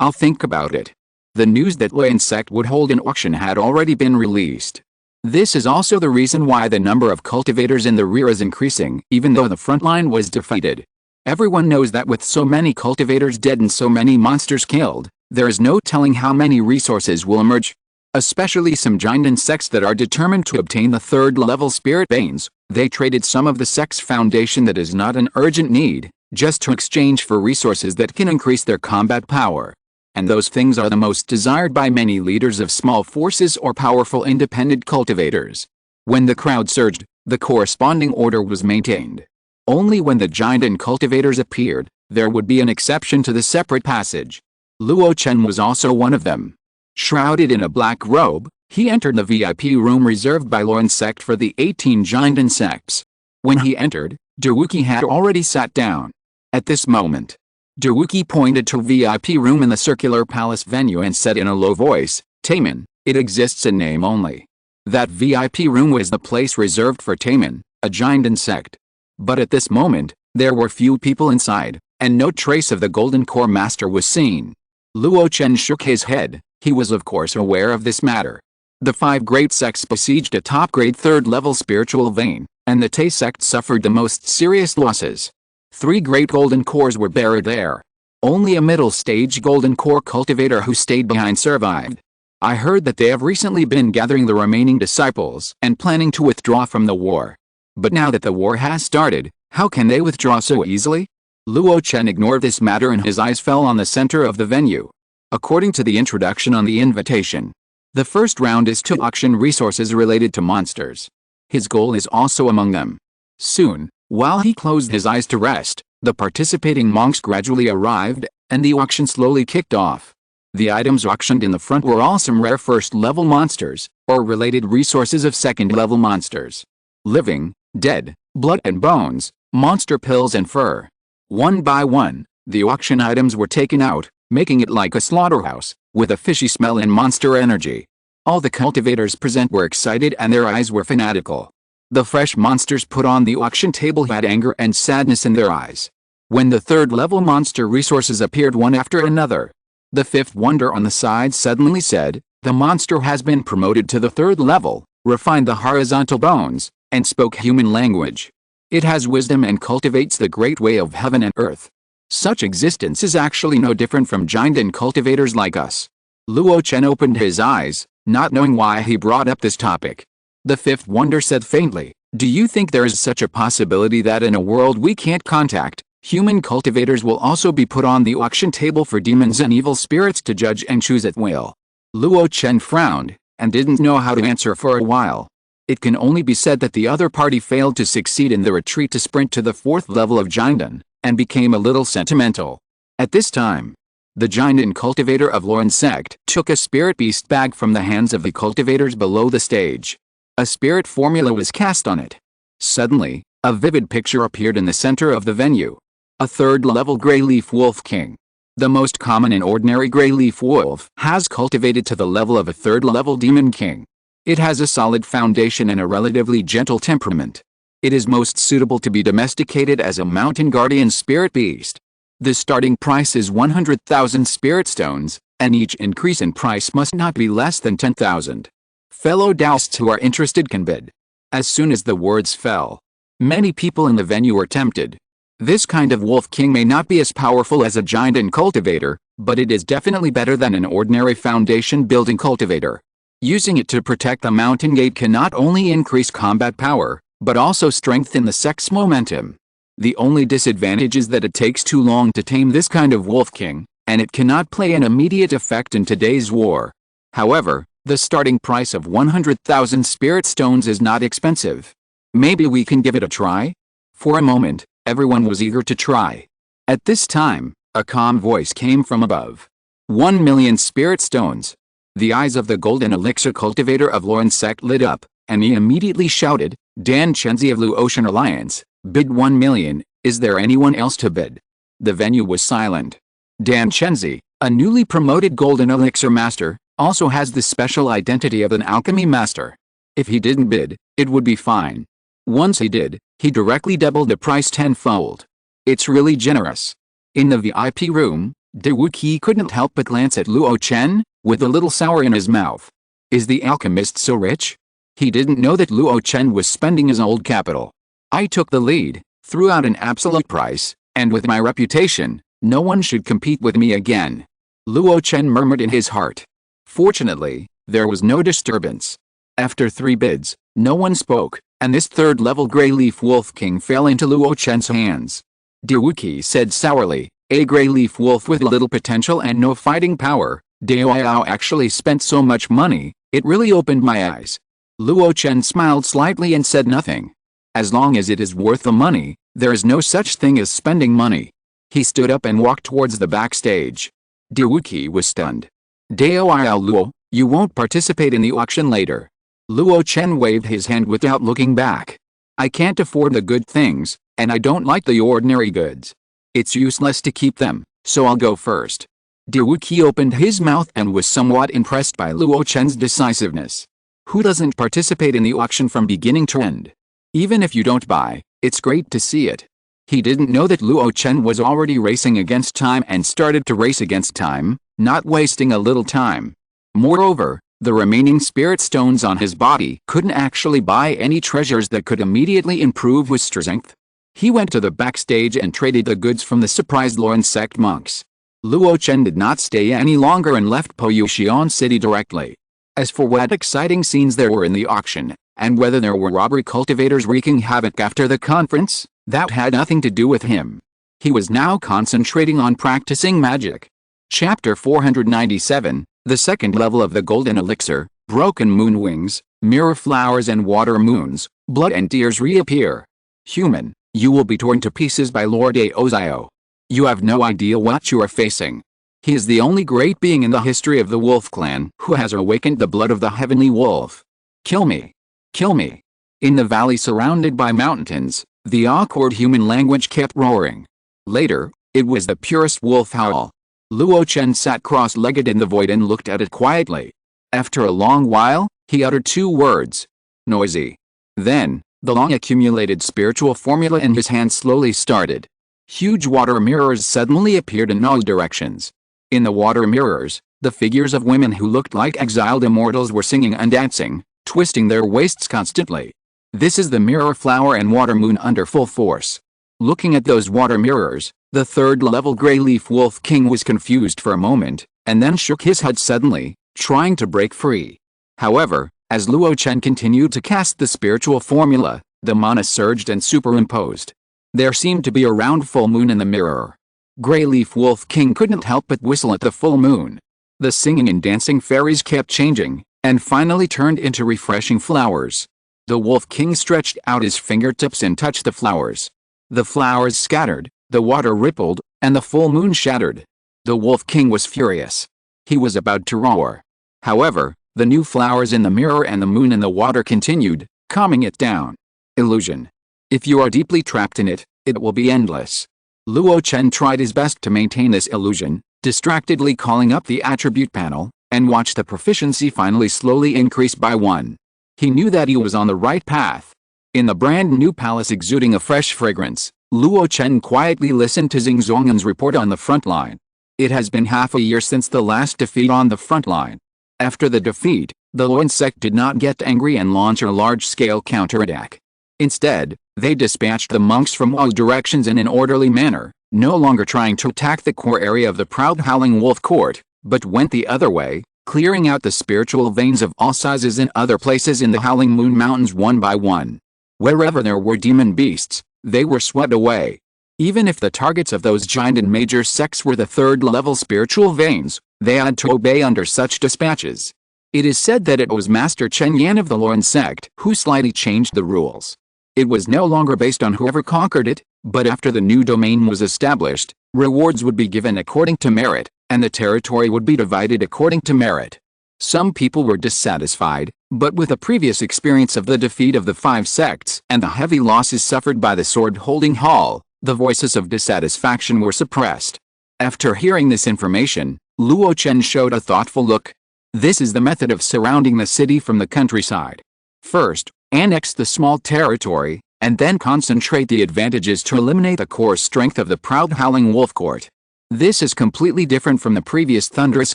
I'll think about it. The news that Luo sect would hold an auction had already been released. This is also the reason why the number of cultivators in the rear is increasing, even though the front line was defeated. Everyone knows that with so many cultivators dead and so many monsters killed, there is no telling how many resources will emerge. Especially some Jinden sects that are determined to obtain the third-level spirit veins, they traded some of the sect's foundation that is not an urgent need, just to exchange for resources that can increase their combat power. And those things are the most desired by many leaders of small forces or powerful independent cultivators. When the crowd surged, the corresponding order was maintained. Only when the Jinden cultivators appeared, there would be an exception to the separate passage. Luo Chen was also one of them. Shrouded in a black robe, he entered the VIP room reserved by Luo sect for the 18 Jinden sects. When he entered, Dawuki had already sat down. At this moment, Dawuki pointed to a VIP room in the circular palace venue and said in a low voice, Taemin, it exists in name only. That VIP room was the place reserved for Taemin, a Jinden sect. But at this moment, there were few people inside, and no trace of the Golden Core Master was seen. Luo Chen shook his head, He was of course aware of this matter. The 5 great sects besieged a top-grade 3rd-level spiritual vein, and the Te sect suffered the most serious losses. 3 great golden cores were buried there. Only a middle-stage golden core cultivator who stayed behind survived. I heard that they have recently been gathering the remaining disciples and planning to withdraw from the war. But now that the war has started, how can they withdraw so easily? Luo Chen ignored this matter and his eyes fell on the center of the venue. According to the introduction on the invitation, the first round is to auction resources related to monsters. His goal is also among them. Soon, while he closed his eyes to rest, the participating monks gradually arrived, and the auction slowly kicked off. The items auctioned in the front were all some rare first-level monsters, or related resources of second-level monsters. Living, dead, blood and bones, monster pills and fur. One by one, the auction items were taken out, making it like a slaughterhouse, with a fishy smell and monster energy. All the cultivators present were excited and their eyes were fanatical. The fresh monsters put on the auction table had anger and sadness in their eyes. When the 3rd-level monster resources appeared one after another, the 5th wonder on the side suddenly said, "The monster has been promoted to the 3rd level, refined the horizontal bones, and spoke human language. It has wisdom and cultivates the great way of heaven and earth." Such existence is actually no different from giant cultivators like us. Luo Chen opened his eyes, not knowing why he brought up this topic. The 5th wonder said faintly, "Do you think there is such a possibility that in a world we can't contact, human cultivators will also be put on the auction table for demons and evil spirits to judge and choose at will?" Luo Chen frowned, and didn't know how to answer for a while. It can only be said that the other party failed to succeed in the retreat to sprint to the 4th level of Jinden, and became a little sentimental. At this time, the Jinden cultivator of Luo's sect took a spirit beast bag from the hands of the cultivators below the stage. A spirit formula was cast on it. Suddenly, a vivid picture appeared in the center of the venue. A 3rd-level Grey Leaf Wolf King. The most common and ordinary Grey Leaf Wolf has cultivated to the level of a 3rd-level Demon King. It has a solid foundation and a relatively gentle temperament. It is most suitable to be domesticated as a mountain guardian spirit beast. The starting price is 100,000 spirit stones, and each increase in price must not be less than 10,000. Fellow Daoists who are interested can bid. As soon as the words fell, many people in the venue were tempted. This kind of wolf king may not be as powerful as a giant cultivator, but it is definitely better than an ordinary foundation building cultivator. Using it to protect the mountain gate can not only increase combat power, but also strengthen the sect's momentum. The only disadvantage is that it takes too long to tame this kind of wolf king, and it cannot play an immediate effect in today's war. However, the starting price of 100,000 spirit stones is not expensive. Maybe we can give it a try? For a moment, everyone was eager to try. At this time, a calm voice came from above. 1,000,000 spirit stones. The eyes of the golden elixir cultivator of Luo's sect lit up, and he immediately shouted, "Dan Chenzi of Luo Chen Alliance, bid 1,000,000, is there anyone else to bid?" The venue was silent. Dan Chenzi, a newly promoted golden elixir master, also has the special identity of an alchemy master. If he didn't bid, it would be fine. Once he did, he directly doubled the price tenfold. It's really generous. In the VIP room, De Wuqi couldn't help but glance at Luo Chen, with a little sour in his mouth. Is the alchemist so rich? He didn't know that Luo Chen was spending his old capital. I took the lead, threw out an absolute price, and with my reputation, no one should compete with me again. Luo Chen murmured in his heart. Fortunately, there was no disturbance. After 3 bids, no one spoke, and this 3rd-level Grey Leaf Wolf King fell into Luo Chen's hands. De Wuqi said sourly, "A Grey Leaf Wolf with little potential and no fighting power. Dao actually spent so much money, it really opened my eyes." Luo Chen smiled slightly and said nothing. As long as it is worth the money, there is no such thing as spending money. He stood up and walked towards the backstage. De Wuqi was stunned. "Dao Luo, you won't participate in the auction later." Luo Chen waved his hand without looking back. "I can't afford the good things, and I don't like the ordinary goods. It's useless to keep them, so I'll go first." De Wuqi opened his mouth and was somewhat impressed by Luo Chen's decisiveness. Who doesn't participate in the auction from beginning to end? Even if you don't buy, it's great to see it. He didn't know that Luo Chen was already racing against time and started to race against time, not wasting a little time. Moreover, the remaining spirit stones on his body couldn't actually buy any treasures that could immediately improve his strength. He went to the backstage and traded the goods from the surprised Luo sect monks. Luo Chen did not stay any longer and left Poyuxian City directly. As for what exciting scenes there were in the auction, and whether there were robbery cultivators wreaking havoc after the conference, that had nothing to do with him. He was now concentrating on practicing magic. Chapter 497, the second level of the Golden Elixir, broken moon wings, mirror flowers and water moons, blood and tears reappear. Human, you will be torn to pieces by Lord Aozio. You have no idea what you are facing. He is the only great being in the history of the wolf clan who has awakened the blood of the heavenly wolf. Kill me. Kill me. In the valley surrounded by mountains, the awkward human language kept roaring. Later, it was the purest wolf howl. Luo Chen sat cross-legged in the void and looked at it quietly. After a long while, he uttered two words. Noisy. Then, the long-accumulated spiritual formula in his hand slowly started. Huge water mirrors suddenly appeared in all directions. In the water mirrors, the figures of women who looked like exiled immortals were singing and dancing, twisting their waists constantly. This is the mirror flower and water moon under full force. Looking at those water mirrors, the third-level Greyleaf Wolf King was confused for a moment, and then shook his head suddenly, trying to break free. However, as Luo Chen continued to cast the spiritual formula, the mana surged and superimposed. There seemed to be a round full moon in the mirror. Greyleaf Wolf King couldn't help but whistle at the full moon. The singing and dancing fairies kept changing, and finally turned into refreshing flowers. The Wolf King stretched out his fingertips and touched the flowers. The flowers scattered, the water rippled, and the full moon shattered. The Wolf King was furious. He was about to roar. However, the new flowers in the mirror and the moon in the water continued, calming it down. Illusion. If you are deeply trapped in it, it will be endless. Luo Chen tried his best to maintain this illusion, distractedly calling up the attribute panel, and watched the proficiency finally slowly increase by 1. He knew that he was on the right path. In the brand new palace exuding a fresh fragrance, Luo Chen quietly listened to Xing Zong'an's report on the front line. It has been half a year since the last defeat on the front line. After the defeat, the Luo sect did not get angry and launch a large-scale counterattack. Instead, they dispatched the monks from all directions in an orderly manner, no longer trying to attack the core area of the proud Howling Wolf Court, but went the other way, clearing out the spiritual veins of all sizes in other places in the Howling Moon Mountains one by one. Wherever there were demon beasts, they were swept away. Even if the targets of those giant and major sects were the third-level spiritual veins, they had to obey under such dispatches. It is said that it was Master Chen Yan of the Luo sect who slightly changed the rules. It was no longer based on whoever conquered it, but after the new domain was established, rewards would be given according to merit, and the territory would be divided according to merit. Some people were dissatisfied, but with the previous experience of the defeat of the 5 sects and the heavy losses suffered by the sword-holding hall, the voices of dissatisfaction were suppressed. After hearing this information, Luo Chen showed a thoughtful look. This is the method of surrounding the city from the countryside. First, annex the small territory, and then concentrate the advantages to eliminate the core strength of the proud Howling Wolf Court. This is completely different from the previous thunderous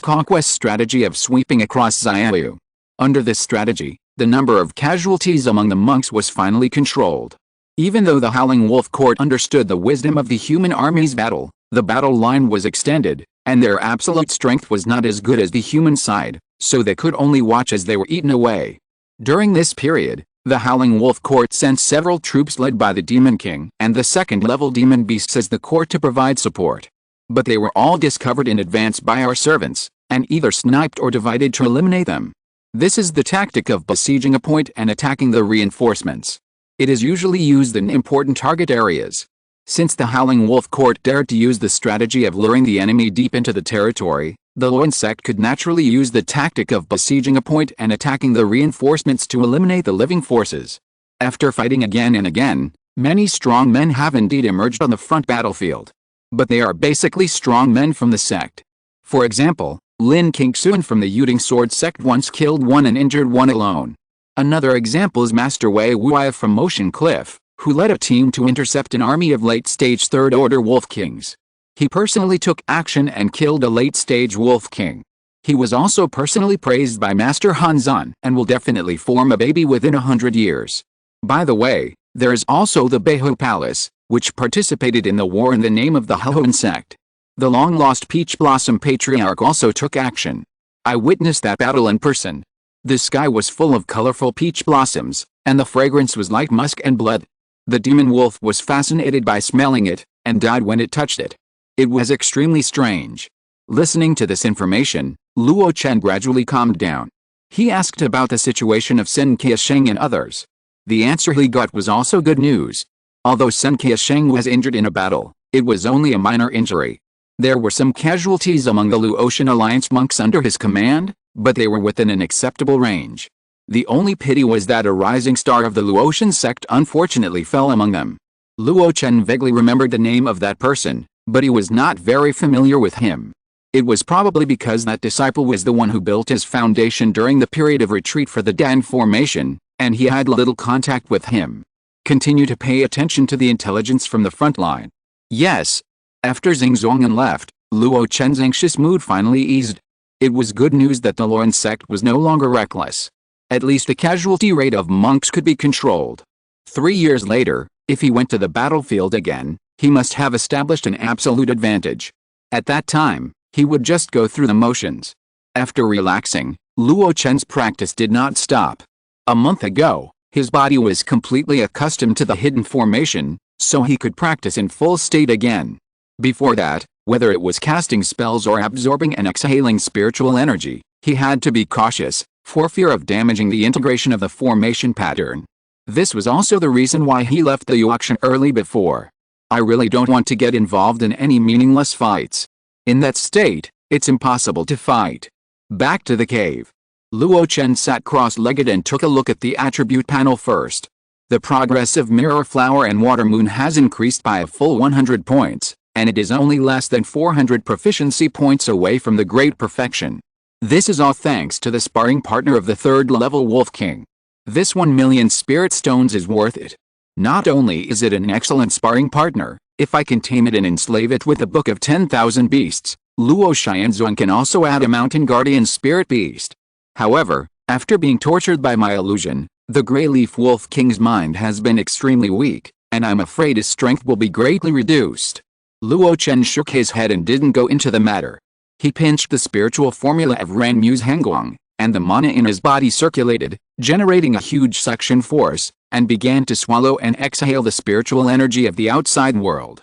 conquest strategy of sweeping across Xiaoyu. Under this strategy, the number of casualties among the monks was finally controlled. Even though the Howling Wolf Court understood the wisdom of the human army's battle, the battle line was extended, and their absolute strength was not as good as the human side, so they could only watch as they were eaten away. During this period, the Howling Wolf Court sent several troops led by the Demon King and the second-level demon beasts as the court to provide support. But they were all discovered in advance by our servants, and either sniped or divided to eliminate them. This is the tactic of besieging a point and attacking the reinforcements. It is usually used in important target areas. Since the Howling Wolf Court dared to use the strategy of luring the enemy deep into the territory, the Luo sect could naturally use the tactic of besieging a point and attacking the reinforcements to eliminate the living forces. After fighting again and again, many strong men have indeed emerged on the front battlefield. But they are basically strong men from the sect. For example, Lin Qingxuan from the Yuding Sword sect once killed one and injured one alone. Another example is Master Wei Wuya from Motion Cliff, who led a team to intercept an army of late-stage Third-Order Wolf Kings. He personally took action and killed a late-stage Wolf King. He was also personally praised by Master Hanzan and will definitely form a baby within 100 years. By the way, there is also the Bigu Palace, which participated in the war in the name of the Huohan sect. The long-lost Peach Blossom Patriarch also took action. I witnessed that battle in person. The sky was full of colorful peach blossoms, and the fragrance was like musk and blood. The demon wolf was fascinated by smelling it, and died when it touched it. It was extremely strange. Listening to this information, Luo Chen gradually calmed down. He asked about the situation of Sen Qiasheng and others. The answer he got was also good news. Although Sen Qiasheng was injured in a battle, it was only a minor injury. There were some casualties among the Luo Chen Alliance monks under his command, but they were within an acceptable range. The only pity was that a rising star of the Luo Chen sect unfortunately fell among them. Luo Chen vaguely remembered the name of that person, but he was not very familiar with him. It was probably because that disciple was the one who built his foundation during the period of retreat for the Dan formation, and he had little contact with him. Continue to pay attention to the intelligence from the front line. Yes. After Xingzongan left, Luo Chen's anxious mood finally eased. It was good news that the Luohan sect was no longer reckless. At least the casualty rate of monks could be controlled. 3 years later, if he went to the battlefield again, he must have established an absolute advantage. At that time, he would just go through the motions. After relaxing, Luo Chen's practice did not stop. A month ago, his body was completely accustomed to the hidden formation, so he could practice in full state again. Before that, whether it was casting spells or absorbing and exhaling spiritual energy, he had to be cautious, for fear of damaging the integration of the formation pattern. This was also the reason why he left the auction early before. I really don't want to get involved in any meaningless fights. In that state, it's impossible to fight. Back to the cave. Luo Chen sat cross-legged and took a look at the attribute panel first. The progress of Mirror Flower and Water Moon has increased by a full 100 points, and it is only less than 400 proficiency points away from the Great Perfection. This is all thanks to the sparring partner of the 3rd level Wolf King. This 1 million spirit stones is worth it. Not only is it an excellent sparring partner, if I can tame it and enslave it with a book of 10,000 beasts, Luo Xianzhuan can also add a mountain guardian spirit beast. However, after being tortured by my illusion, the Grey Leaf Wolf King's mind has been extremely weak, and I'm afraid his strength will be greatly reduced. Luo Chen shook his head and didn't go into the matter. He pinched the spiritual formula of Ran Mu's Hangguang, and the mana in his body circulated, generating a huge suction force, and began to swallow and exhale the spiritual energy of the outside world.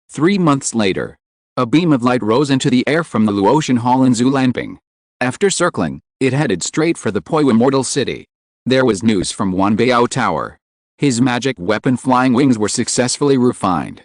3 months later, a beam of light rose into the air from the Luotian Hall in Zulanping. After circling, it headed straight for the Poi Immortal City. There was news from Wanbao Tower. His magic weapon flying wings were successfully refined.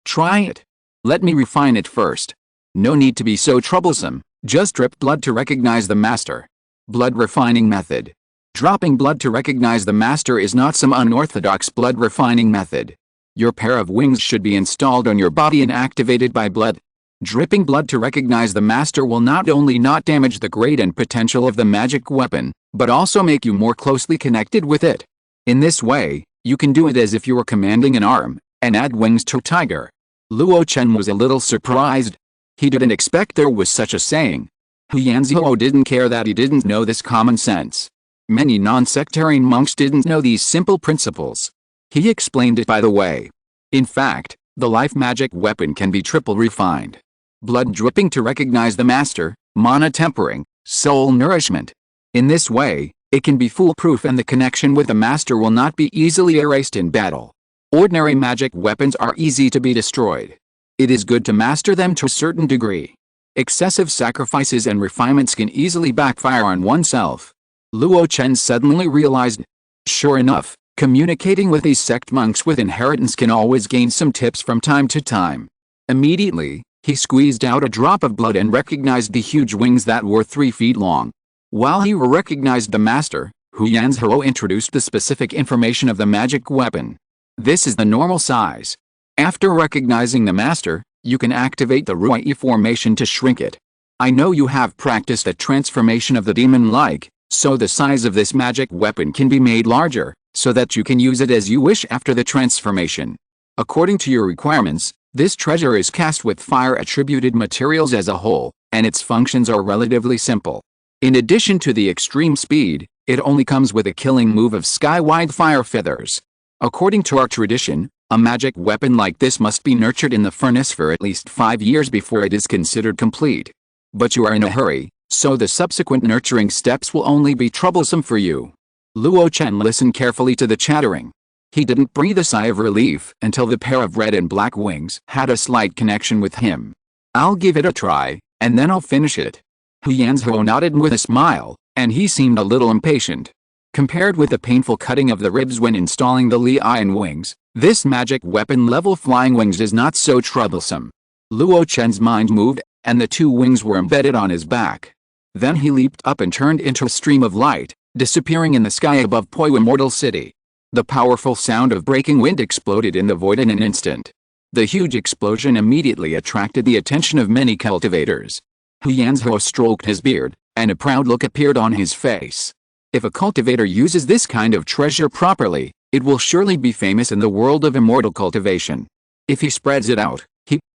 Try it. Let me refine it first. No need to be so troublesome, just drip blood to recognize the master. Blood refining method. Dropping blood to recognize the master is not some unorthodox blood refining method. Your pair of wings should be installed on your body and activated by blood. Dripping blood to recognize the master will not only not damage the grade and potential of the magic weapon, but also make you more closely connected with it. In this way, you can do it as if you were commanding an arm, and add wings to tiger. Luo Chen was a little surprised. He didn't expect there was such a saying. Huyanzhuo didn't care that he didn't know this common sense. Many non-sectarian monks didn't know these simple principles. He explained it by the way. In fact, the life magic weapon can be triple refined. Blood dripping to recognize the master, mana tempering, soul nourishment. In this way, it can be foolproof and the connection with the master will not be easily erased in battle. Ordinary magic weapons are easy to be destroyed. It is good to master them to a certain degree. Excessive sacrifices and refinements can easily backfire on oneself. Luo Chen suddenly realized. Sure enough, communicating with these sect monks with inheritance can always gain some tips from time to time. Immediately, he squeezed out a drop of blood and recognized the huge wings that were 3 feet long. While he recognized the master, Huyanzhuo introduced the specific information of the magic weapon. This is the normal size. After recognizing the master, you can activate the Ruai formation to shrink it. I know you have practiced the transformation of the demon-like, so the size of this magic weapon can be made larger, so that you can use it as you wish after the transformation. According to your requirements, this treasure is cast with fire-attributed materials as a whole, and its functions are relatively simple. In addition to the extreme speed, it only comes with a killing move of sky-wide fire feathers. According to our tradition, a magic weapon like this must be nurtured in the furnace for at least 5 years before it is considered complete. But you are in a hurry, so the subsequent nurturing steps will only be troublesome for you. Luo Chen listened carefully to the chattering. He didn't breathe a sigh of relief until the pair of red and black wings had a slight connection with him. I'll give it a try, and then I'll finish it. Hu Yanzhuo nodded with a smile, and he seemed a little impatient. Compared with the painful cutting of the ribs when installing the Li Iron wings, this magic weapon level flying wings is not so troublesome. Luo Chen's mind moved, and the 2 wings were embedded on his back. Then he leaped up and turned into a stream of light, disappearing in the sky above Po Immortal City. The powerful sound of breaking wind exploded in the void in an instant. The huge explosion immediately attracted the attention of many cultivators. Hu Yanzhuo stroked his beard, and a proud look appeared on his face. If a cultivator uses this kind of treasure properly, it will surely be famous in the world of immortal cultivation. If he spreads it out,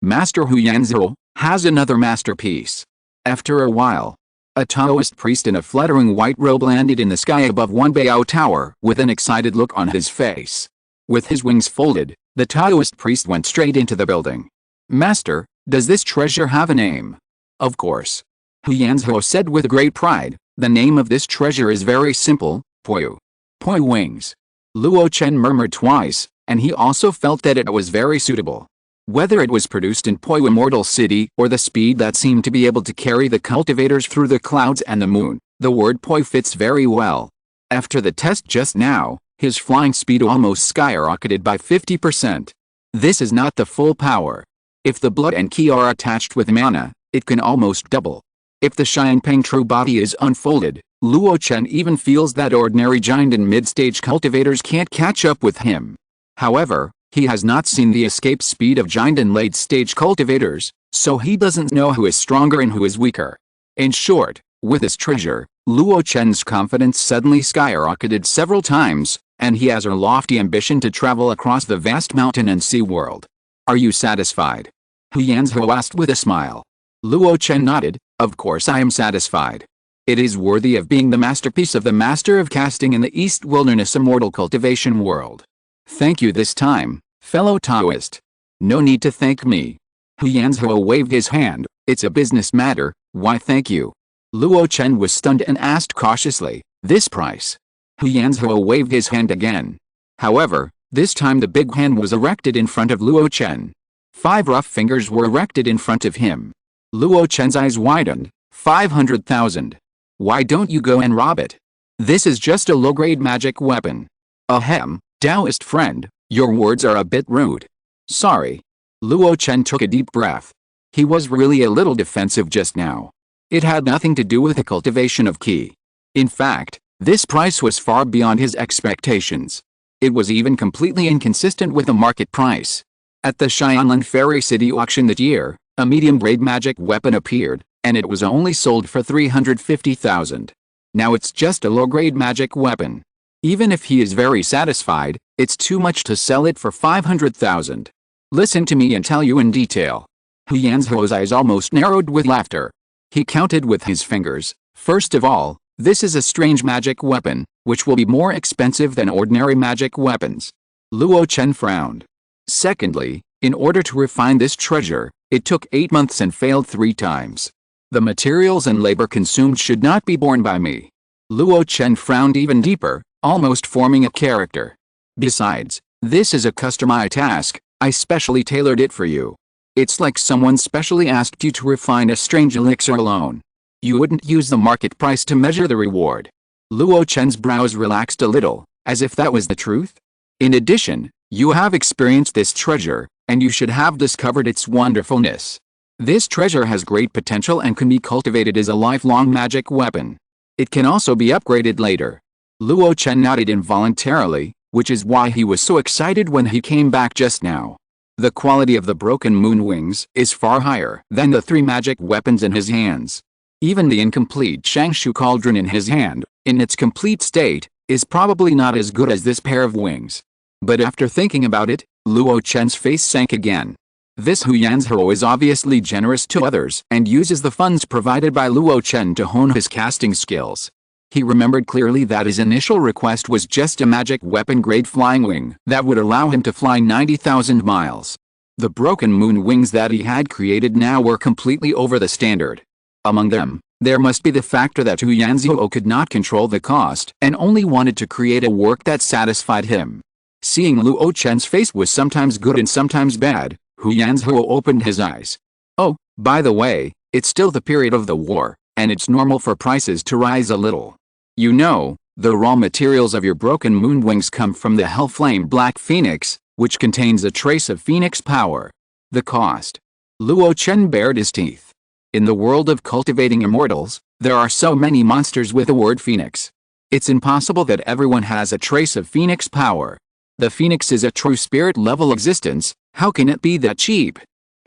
Master Hu Yanzhuo, has another masterpiece. After a while, a Taoist priest in a fluttering white robe landed in the sky above one Bao tower with an excited look on his face. With his wings folded, the Taoist priest went straight into the building. Master, does this treasure have a name? Of course. Hu Yanzhuo said with great pride, the name of this treasure is very simple, Poyu. Poyu wings. Luo Chen murmured twice, and he also felt that it was very suitable. Whether it was produced in Po Immortal City or the speed that seemed to be able to carry the cultivators through the clouds and the moon, the word Po fits very well. After the test just now, his flying speed almost skyrocketed by 50%. This is not the full power. If the blood and ki are attached with mana, it can almost double. If the Xianpeng true body is unfolded, Luo Chen even feels that ordinary giant and mid-stage cultivators can't catch up with him. However, he has not seen the escape speed of giant and late-stage cultivators, so he doesn't know who is stronger and who is weaker. In short, with this treasure, Luo Chen's confidence suddenly skyrocketed several times, and he has a lofty ambition to travel across the vast mountain and sea world. Are you satisfied? Hu Yanzhuo asked with a smile. Luo Chen nodded, of course I am satisfied. It is worthy of being the masterpiece of the Master of Casting in the East Wilderness Immortal Cultivation world. Thank you this time, fellow Taoist. No need to thank me. Hu Yanzhuo waved his hand, it's a business matter, why thank you? Luo Chen was stunned and asked cautiously, this price? Hu Yanzhuo waved his hand again. However, this time the big hand was erected in front of Luo Chen. 5 rough fingers were erected in front of him. Luo Chen's eyes widened, 500,000. Why don't you go and rob it? This is just a low-grade magic weapon. Ahem. Taoist friend, your words are a bit rude. Sorry. Luo Chen took a deep breath. He was really a little defensive just now. It had nothing to do with the cultivation of qi. In fact, this price was far beyond his expectations. It was even completely inconsistent with the market price. At the Xianlan Fairy City auction that year, a medium-grade magic weapon appeared, and it was only sold for 350,000. Now it's just a low-grade magic weapon. Even if he is very satisfied, it's too much to sell it for 500,000. Listen to me and tell you in detail. Hu Yanzhuo's eyes almost narrowed with laughter. He counted with his fingers. First of all, this is a strange magic weapon, which will be more expensive than ordinary magic weapons. Luo Chen frowned. Secondly, in order to refine this treasure, it took 8 months and failed 3 times. The materials and labor consumed should not be borne by me. Luo Chen frowned even deeper, almost forming a character. Besides, this is a customized task, I specially tailored it for you. It's like someone specially asked you to refine a strange elixir alone. You wouldn't use the market price to measure the reward. Luo Chen's brows relaxed a little, as if that was the truth. In addition, you have experienced this treasure, and you should have discovered its wonderfulness. This treasure has great potential and can be cultivated as a lifelong magic weapon. It can also be upgraded later. Luo Chen nodded involuntarily, which is why he was so excited when he came back just now. The quality of the broken moon wings is far higher than the 3 magic weapons in his hands. Even the incomplete Shangshu cauldron in his hand, in its complete state, is probably not as good as this pair of wings. But after thinking about it, Luo Chen's face sank again. This Huyanzhou is obviously generous to others and uses the funds provided by Luo Chen to hone his casting skills. He remembered clearly that his initial request was just a magic weapon-grade flying wing that would allow him to fly 90,000 miles. The broken moon wings that he had created now were completely over the standard. Among them, there must be the factor that Huyanzhou could not control the cost and only wanted to create a work that satisfied him. Seeing Luo Chen's face was sometimes good and sometimes bad, Huyanzhou opened his eyes. Oh, by the way, it's still the period of the war, and it's normal for prices to rise a little. You know, the raw materials of your broken moon wings come from the Hellflame Black Phoenix, which contains a trace of phoenix power. The cost. Luo Chen bared his teeth. In the world of cultivating immortals, there are so many monsters with the word phoenix. It's impossible that everyone has a trace of phoenix power. The phoenix is a true spirit-level existence, how can it be that cheap?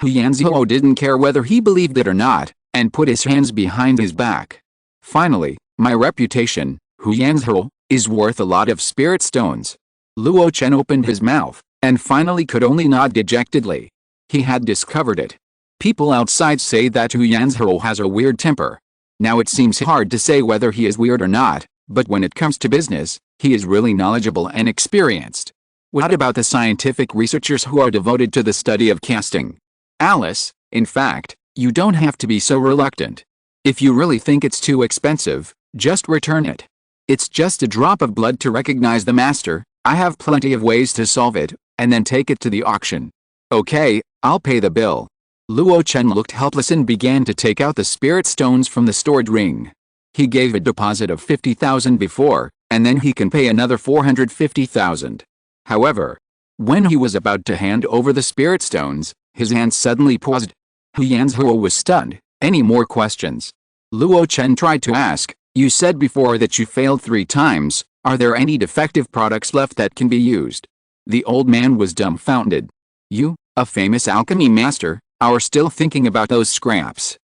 Huyanzhou didn't care whether he believed it or not, and put his hands behind his back. Finally, my reputation, Huyanzhou, is worth a lot of spirit stones. Luo Chen opened his mouth, and finally could only nod dejectedly. He had discovered it. People outside say that Huyanzhou has a weird temper. Now it seems hard to say whether he is weird or not, but when it comes to business, he is really knowledgeable and experienced. What about the scientific researchers who are devoted to the study of casting? Alice, in fact, you don't have to be so reluctant. If you really think it's too expensive, just return it. It's just a drop of blood to recognize the master. I have plenty of ways to solve it, and then take it to the auction. Okay, I'll pay the bill. Luo Chen looked helpless and began to take out the spirit stones from the stored ring. He gave a deposit of 50,000 before, and then he can pay another 450,000. However, when he was about to hand over the spirit stones, his hand suddenly paused. Huyanzhou was stunned. Any more questions? Luo Chen tried to ask, you said before that you failed 3 times, are there any defective products left that can be used? The old man was dumbfounded. You, a famous alchemy master, are still thinking about those scraps.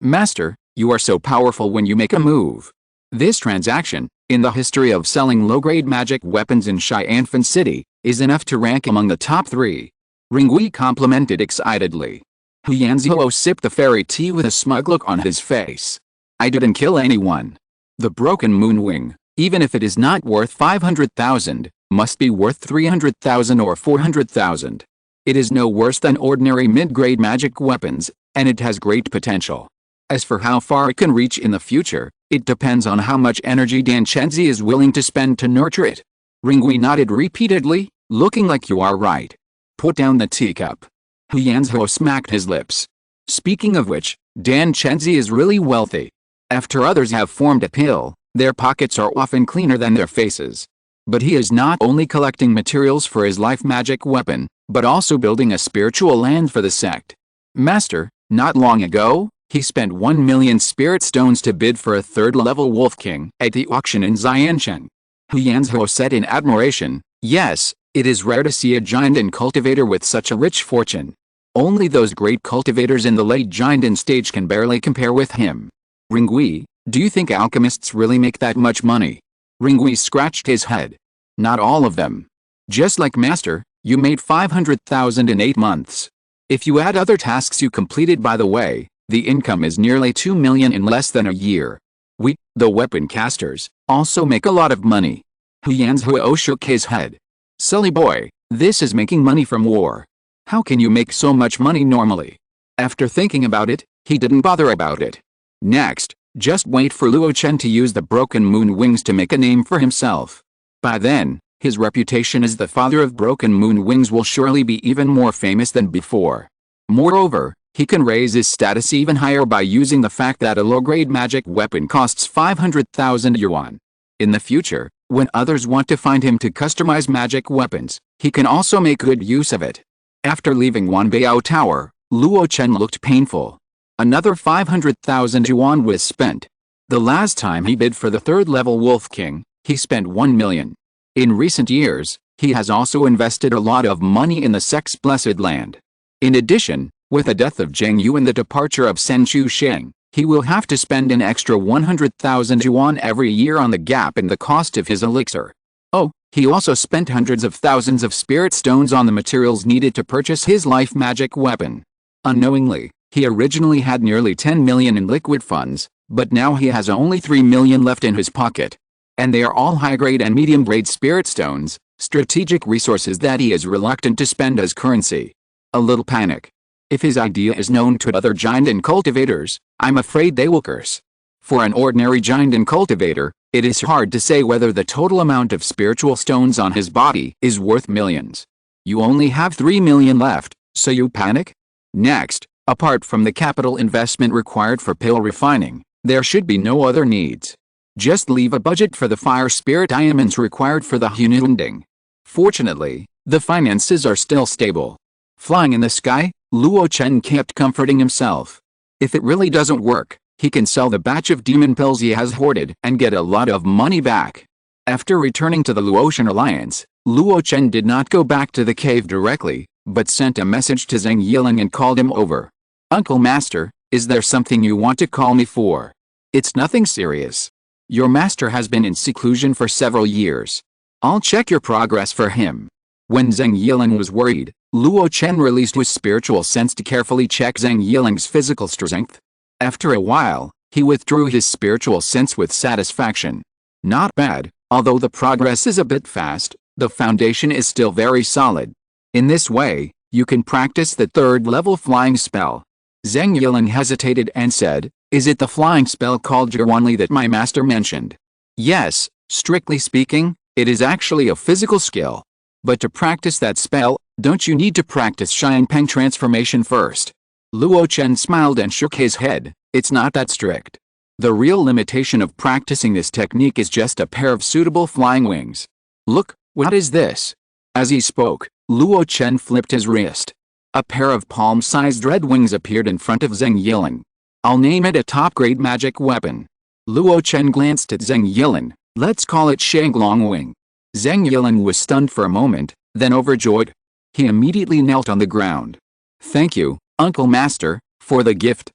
Master, you are so powerful when you make a move. This transaction, in the history of selling low-grade magic weapons in Xianfan City, is enough to rank among the top 3. Ringui complimented excitedly. Huyanzhou sipped the fairy tea with a smug look on his face. I didn't kill anyone. The broken moon wing, even if it is not worth 500,000, must be worth 300,000 or 400,000. It is no worse than ordinary mid-grade magic weapons, and it has great potential. As for how far it can reach in the future, it depends on how much energy Dan Chenzi is willing to spend to nurture it. Ringui nodded repeatedly, looking like you are right. Put down the teacup. Huyanzhou smacked his lips. Speaking of which, Dan Chenzi is really wealthy. After others have formed a pill, their pockets are often cleaner than their faces. But he is not only collecting materials for his life magic weapon, but also building a spiritual land for the sect. Master, not long ago, he spent 1 million spirit stones to bid for a 3rd-level Wolf King at the auction in Xiancheng. Huyanzhou said in admiration, yes, it is rare to see a giant and cultivator with such a rich fortune. Only those great cultivators in the late giant stage can barely compare with him. Ringui, do you think alchemists really make that much money? Ringui scratched his head. Not all of them. Just like Master, you made 500,000 in 8 months. If you add other tasks you completed by the way, the income is nearly 2 million in less than a year. We, the weapon casters, also make a lot of money. Huyanzhou shook his head. Silly boy, this is making money from war. How can you make so much money normally? After thinking about it, he didn't bother about it. Next, just wait for Luo Chen to use the broken moon wings to make a name for himself. By then, his reputation as the father of broken moon wings will surely be even more famous than before. Moreover, he can raise his status even higher by using the fact that a low-grade magic weapon costs 500,000 yuan. In the future, when others want to find him to customize magic weapons, he can also make good use of it. After leaving Wanbao Tower, Luo Chen looked painful. Another 500,000 yuan was spent. The last time he bid for the 3rd-level Wolf King, he spent 1 million. In recent years, he has also invested a lot of money in the sect's blessed land. In addition, with the death of Zheng Yu and the departure of Sen Chu Sheng, he will have to spend an extra 100,000 yuan every year on the gap in the cost of his elixir. Oh, He also spent hundreds of thousands of spirit stones on the materials needed to purchase his life magic weapon. Unknowingly, he originally had nearly 10 million in liquid funds, but now he has only 3 million left in his pocket. And they are all high-grade and medium-grade spirit stones, strategic resources that he is reluctant to spend as currency. A little panic. If his idea is known to other giant and cultivators, I'm afraid they will curse. For an ordinary giant and cultivator, it is hard to say whether the total amount of spiritual stones on his body is worth millions. You only have 3 million left, so you panic? Next, apart from the capital investment required for pill refining, there should be no other needs. Just leave a budget for the fire spirit diamonds required for the Hununding. Fortunately, the finances are still stable. Flying in the sky, Luo Chen kept comforting himself. If it really doesn't work, he can sell the batch of demon pills he has hoarded and get a lot of money back. After returning to the Luo Chen Alliance, Luo Chen did not go back to the cave directly, but sent a message to Zhang Yiling and called him over. Uncle Master, is there something you want to call me for? It's nothing serious. Your master has been in seclusion for several years. I'll check your progress for him. When Zhang Yiling was worried, Luo Chen released his spiritual sense to carefully check Zhang Yiling's physical strength. After a while, he withdrew his spiritual sense with satisfaction. Not bad, although the progress is a bit fast, the foundation is still very solid. In this way, you can practice the third-level flying spell. Zhang Yiling hesitated and said, is it the flying spell called Zhiwanli that my master mentioned? Yes, strictly speaking, it is actually a physical skill. But to practice that spell, don't you need to practice Xiangpeng transformation first? Luo Chen smiled and shook his head. It's not that strict. The real limitation of practicing this technique is just a pair of suitable flying wings. Look, what is this? As he spoke, Luo Chen flipped his wrist. A pair of palm-sized red wings appeared in front of Zhang Yiling. I'll name it a top-grade magic weapon. Luo Chen glanced at Zhang Yiling. Let's call it Shanglong Wing. Zhang Yiling was stunned for a moment, then overjoyed. He immediately knelt on the ground. Thank you, Uncle Master, for the gift.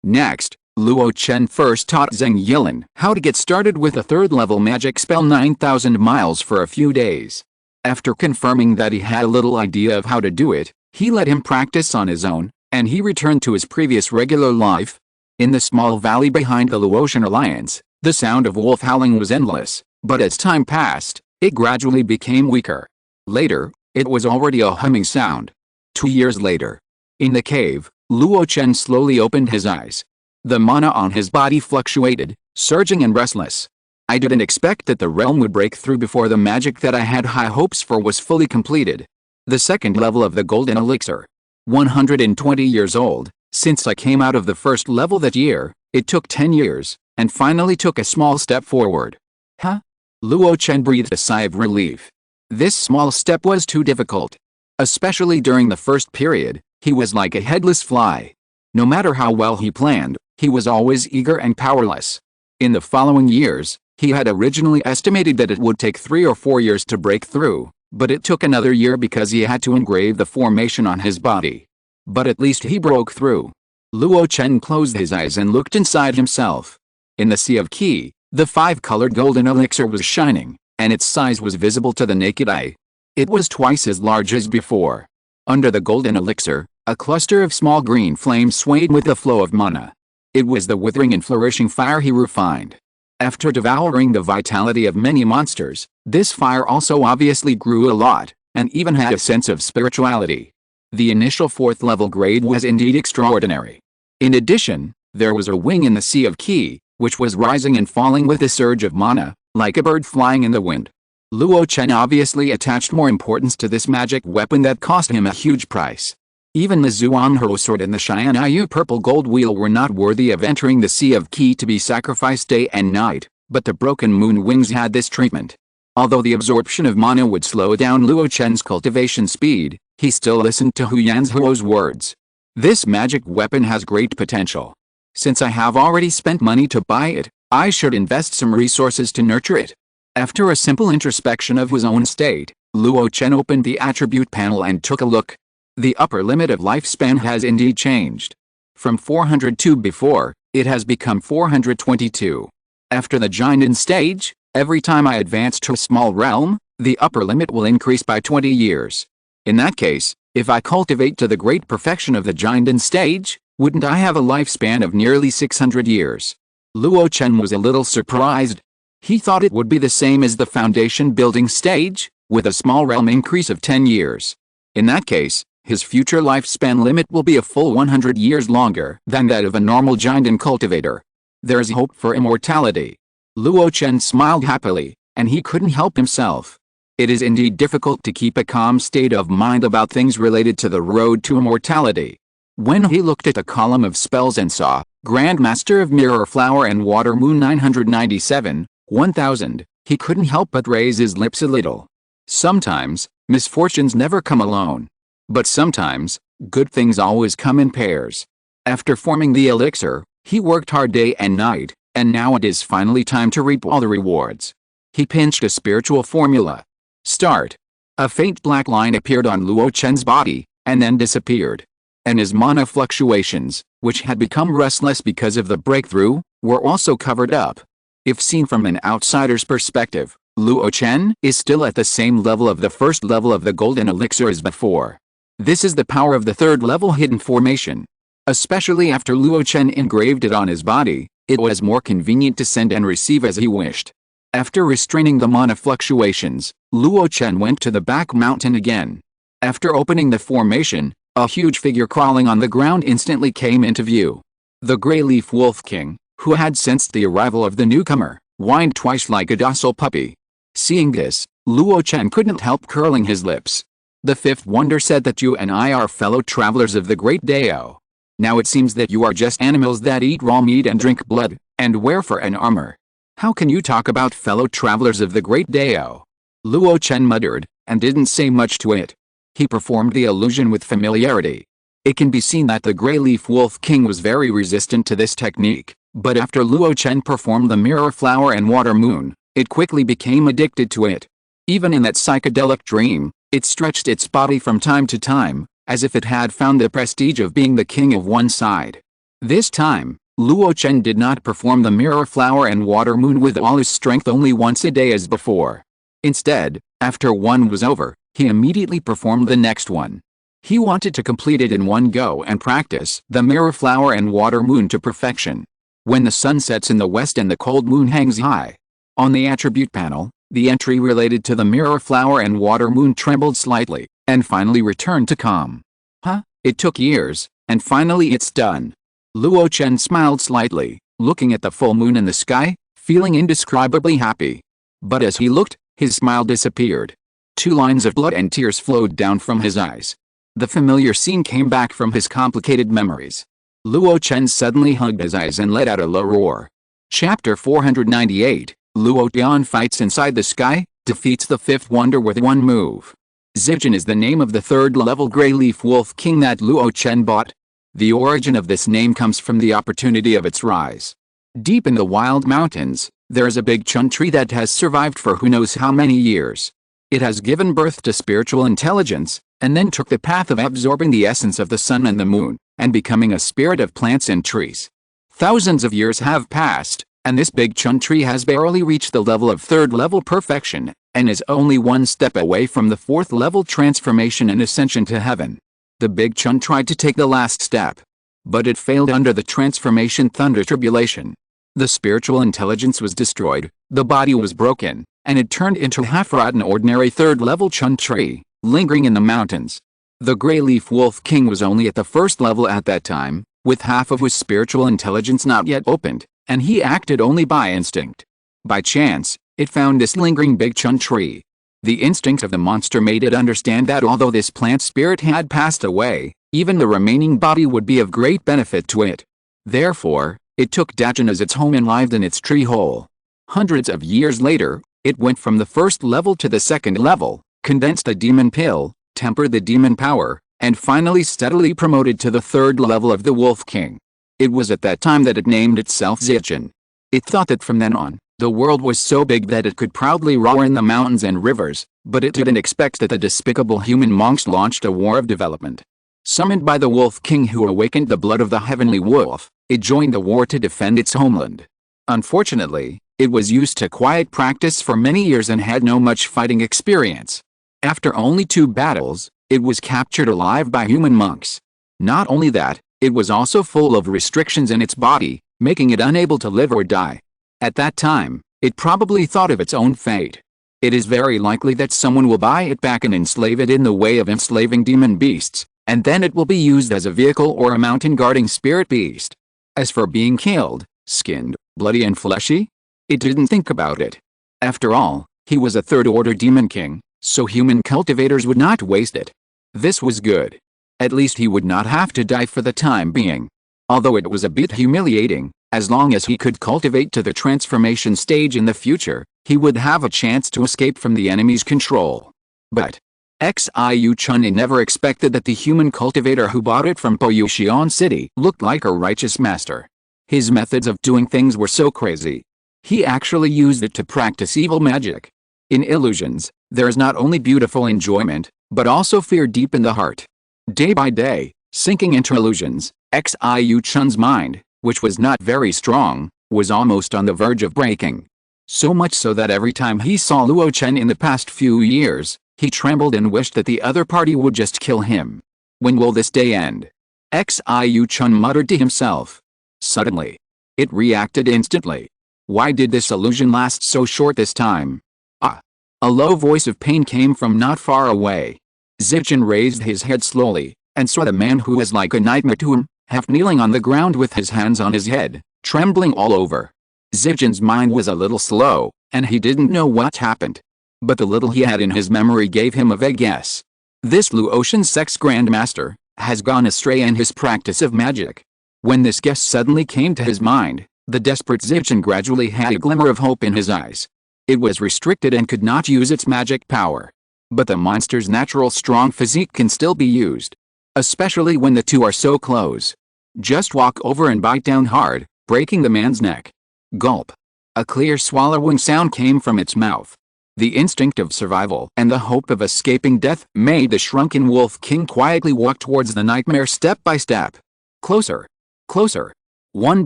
Next, Luo Chen first taught Zhang Yiling how to get started with a third-level magic spell 9,000 miles for a few days. After confirming that he had a little idea of how to do it, he let him practice on his own, and he returned to his previous regular life. In the small valley behind the Luo Chen Alliance, the sound of wolf howling was endless, but as time passed, it gradually became weaker. Later, it was already a humming sound. 2 years later, in the cave, Luo Chen slowly opened his eyes. The mana on his body fluctuated, surging and restless. I didn't expect that the realm would break through before the magic that I had high hopes for was fully completed. The second level of the golden elixir. 120 years old, since I came out of the first level that year, it took 10 years, and finally took a small step forward. Huh? Luo Chen breathed a sigh of relief. This small step was too difficult. Especially during the first period, he was like a headless fly. No matter how well he planned, he was always eager and powerless. In the following years, he had originally estimated that it would take 3 or 4 years to break through, but it took another year because he had to engrave the formation on his body. But at least he broke through. Luo Chen closed his eyes and looked inside himself. In the sea of qi, the 5-colored golden elixir was shining, and its size was visible to the naked eye. It was twice as large as before. Under the golden elixir, a cluster of small green flames swayed with the flow of mana. It was the withering and flourishing fire he refined. After devouring the vitality of many monsters, this fire also obviously grew a lot, and even had a sense of spirituality. The initial 4th-level grade was indeed extraordinary. In addition, there was a wing in the sea of qi, which was rising and falling with a surge of mana, like a bird flying in the wind. Luo Chen obviously attached more importance to this magic weapon that cost him a huge price. Even the Zuanhou sword and the Xianyu purple gold wheel were not worthy of entering the sea of qi to be sacrificed day and night, but the broken moon wings had this treatment. Although the absorption of mana would slow down Luo Chen's cultivation speed, he still listened to Hu Yanzhuo's words. This magic weapon has great potential. Since I have already spent money to buy it, I should invest some resources to nurture it. After a simple introspection of his own state, Luo Chen opened the attribute panel and took a look. The upper limit of lifespan has indeed changed. From 402 before, it has become 422. After the Jinan stage, Every time I advance to a small realm, the upper limit will increase by 20 years. In that case, if I cultivate to the great perfection of the Jinden stage, wouldn't I have a lifespan of nearly 600 years? Luo Chen was a little surprised. He thought it would be the same as the foundation building stage, with a small realm increase of 10 years. In that case, his future lifespan limit will be a full 100 years longer than that of a normal Jinden cultivator. There's hope for immortality. Luo Chen smiled happily, and he couldn't help himself. It is indeed difficult to keep a calm state of mind about things related to the road to immortality. When he looked at the column of spells and saw, Grandmaster of Mirror Flower and Water Moon 997, 1000, he couldn't help but raise his lips a little. Sometimes, misfortunes never come alone. But sometimes, good things always come in pairs. After forming the elixir, he worked hard day and night, and now it is finally time to reap all the rewards. He pinched a spiritual formula. Start. A faint black line appeared on Luo Chen's body, and then disappeared. And his mana fluctuations, which had become restless because of the breakthrough, were also covered up. If seen from an outsider's perspective, Luo Chen is still at the same level of the first level of the golden elixir as before. This is the power of the third level hidden formation. Especially after Luo Chen engraved it on his body, it was more convenient to send and receive as he wished. After restraining the mana fluctuations, Luo Chen went to the back mountain again. After opening the formation, a huge figure crawling on the ground instantly came into view. The Grey Leaf Wolf King, who had sensed the arrival of the newcomer, whined twice like a docile puppy. Seeing this, Luo Chen couldn't help curling his lips. The fifth wonder said that you and I are fellow travelers of the Great Dao. Now it seems that you are just animals that eat raw meat and drink blood, and wear fur and armor. How can you talk about fellow travelers of the Great Dao? Luo Chen muttered, and didn't say much to it. He performed the illusion with familiarity. It can be seen that the Grey Leaf Wolf King was very resistant to this technique, but after Luo Chen performed the Mirror Flower and Water Moon, it quickly became addicted to it. Even in that psychedelic dream, it stretched its body from time to time, as if it had found the prestige of being the king of one side. This time, Luo Chen did not perform the Mirror Flower and Water Moon with all his strength only once a day as before. Instead, after one was over, he immediately performed the next one. He wanted to complete it in one go and practice the Mirror Flower and Water Moon to perfection. When the sun sets in the west and the cold moon hangs high. On the attribute panel, the entry related to the Mirror Flower and Water Moon trembled slightly, and finally returned to calm. Huh? It took years, and finally it's done. Luo Chen smiled slightly, looking at the full moon in the sky, feeling indescribably happy. But as he looked, his smile disappeared. 2 lines of blood and tears flowed down from his eyes. The familiar scene came back from his complicated memories. Luo Chen suddenly hugged his eyes and let out a low roar. Chapter 498, Luo Tian fights inside the sky, defeats the fifth wonder with one move. Zijin is the name of the third-level Grey Leaf Wolf King that Luo Chen bought. The origin of this name comes from the opportunity of its rise. Deep in the wild mountains, there is a big chun tree that has survived for who knows how many years. It has given birth to spiritual intelligence, and then took the path of absorbing the essence of the sun and the moon, and becoming a spirit of plants and trees. Thousands of years have passed, and this big chun tree has barely reached the level of third-level perfection, and is only one step away from the fourth-level transformation and ascension to heaven. The big chun tried to take the last step, but it failed under the transformation thunder tribulation. The spiritual intelligence was destroyed, the body was broken, and it turned into a half-rotten ordinary third-level chun tree, lingering in the mountains. The Grey Leaf Wolf King was only at the first level at that time, with half of his spiritual intelligence not yet opened, and he acted only by instinct. By chance, it found this lingering big chun tree. The instinct of the monster made it understand that although this plant spirit had passed away, even the remaining body would be of great benefit to it. Therefore, it took Dajin as its home and lived in its tree hole. Hundreds of years later, it went from the first level to the second level, condensed the demon pill, tempered the demon power, and finally steadily promoted to the third level of the Wolf King. It was at that time that it named itself Zijin. It thought that from then on, the world was so big that it could proudly roar in the mountains and rivers, but it didn't expect that the despicable human monks launched a war of development. Summoned by the Wolf King who awakened the blood of the heavenly wolf, it joined the war to defend its homeland. Unfortunately, It was used to quiet practice for many years and had no much fighting experience. After only 2 battles, it was captured alive by human monks. Not only that, it was also full of restrictions in its body, making it unable to live or die. At that time, it probably thought of its own fate. It is very likely that someone will buy it back and enslave it in the way of enslaving demon beasts, and then it will be used as a vehicle or a mountain guarding spirit beast. As for being killed, skinned, bloody and fleshy, it didn't think about it. After all, he was a third-order demon king, so human cultivators would not waste it. This was good. At least he would not have to die for the time being. Although it was a bit humiliating, as long as he could cultivate to the transformation stage in the future, he would have a chance to escape from the enemy's control. But Xiu Chun never expected that the human cultivator who bought it from Poyuxian City looked like a righteous master. His methods of doing things were so crazy. He actually used it to practice evil magic. In illusions, there is not only beautiful enjoyment, but also fear deep in the heart. Day by day, sinking into illusions, Xiu Chun's mind, which was not very strong, was almost on the verge of breaking. So much so that every time he saw Luo Chen in the past few years, he trembled and wished that the other party would just kill him. When will this day end? Xiu Chun muttered to himself. Suddenly, it reacted instantly. Why did this illusion last so short this time? Ah! A low voice of pain came from not far away. Zichen raised his head slowly, and saw the man who was like a nightmare to him, half kneeling on the ground with his hands on his head, trembling all over. Zichen's mind was a little slow, and he didn't know what happened. But the little he had in his memory gave him a vague guess. This Luo Chen sect's grandmaster has gone astray in his practice of magic. When this guess suddenly came to his mind, the desperate Zichen gradually had a glimmer of hope in his eyes. It was restricted and could not use its magic power. But the monster's natural strong physique can still be used. Especially when the two are so close. Just walk over and bite down hard, breaking the man's neck. Gulp. A clear swallowing sound came from its mouth. The instinct of survival and the hope of escaping death made the shrunken wolf king quietly walk towards the nightmare step by step. Closer. Closer. One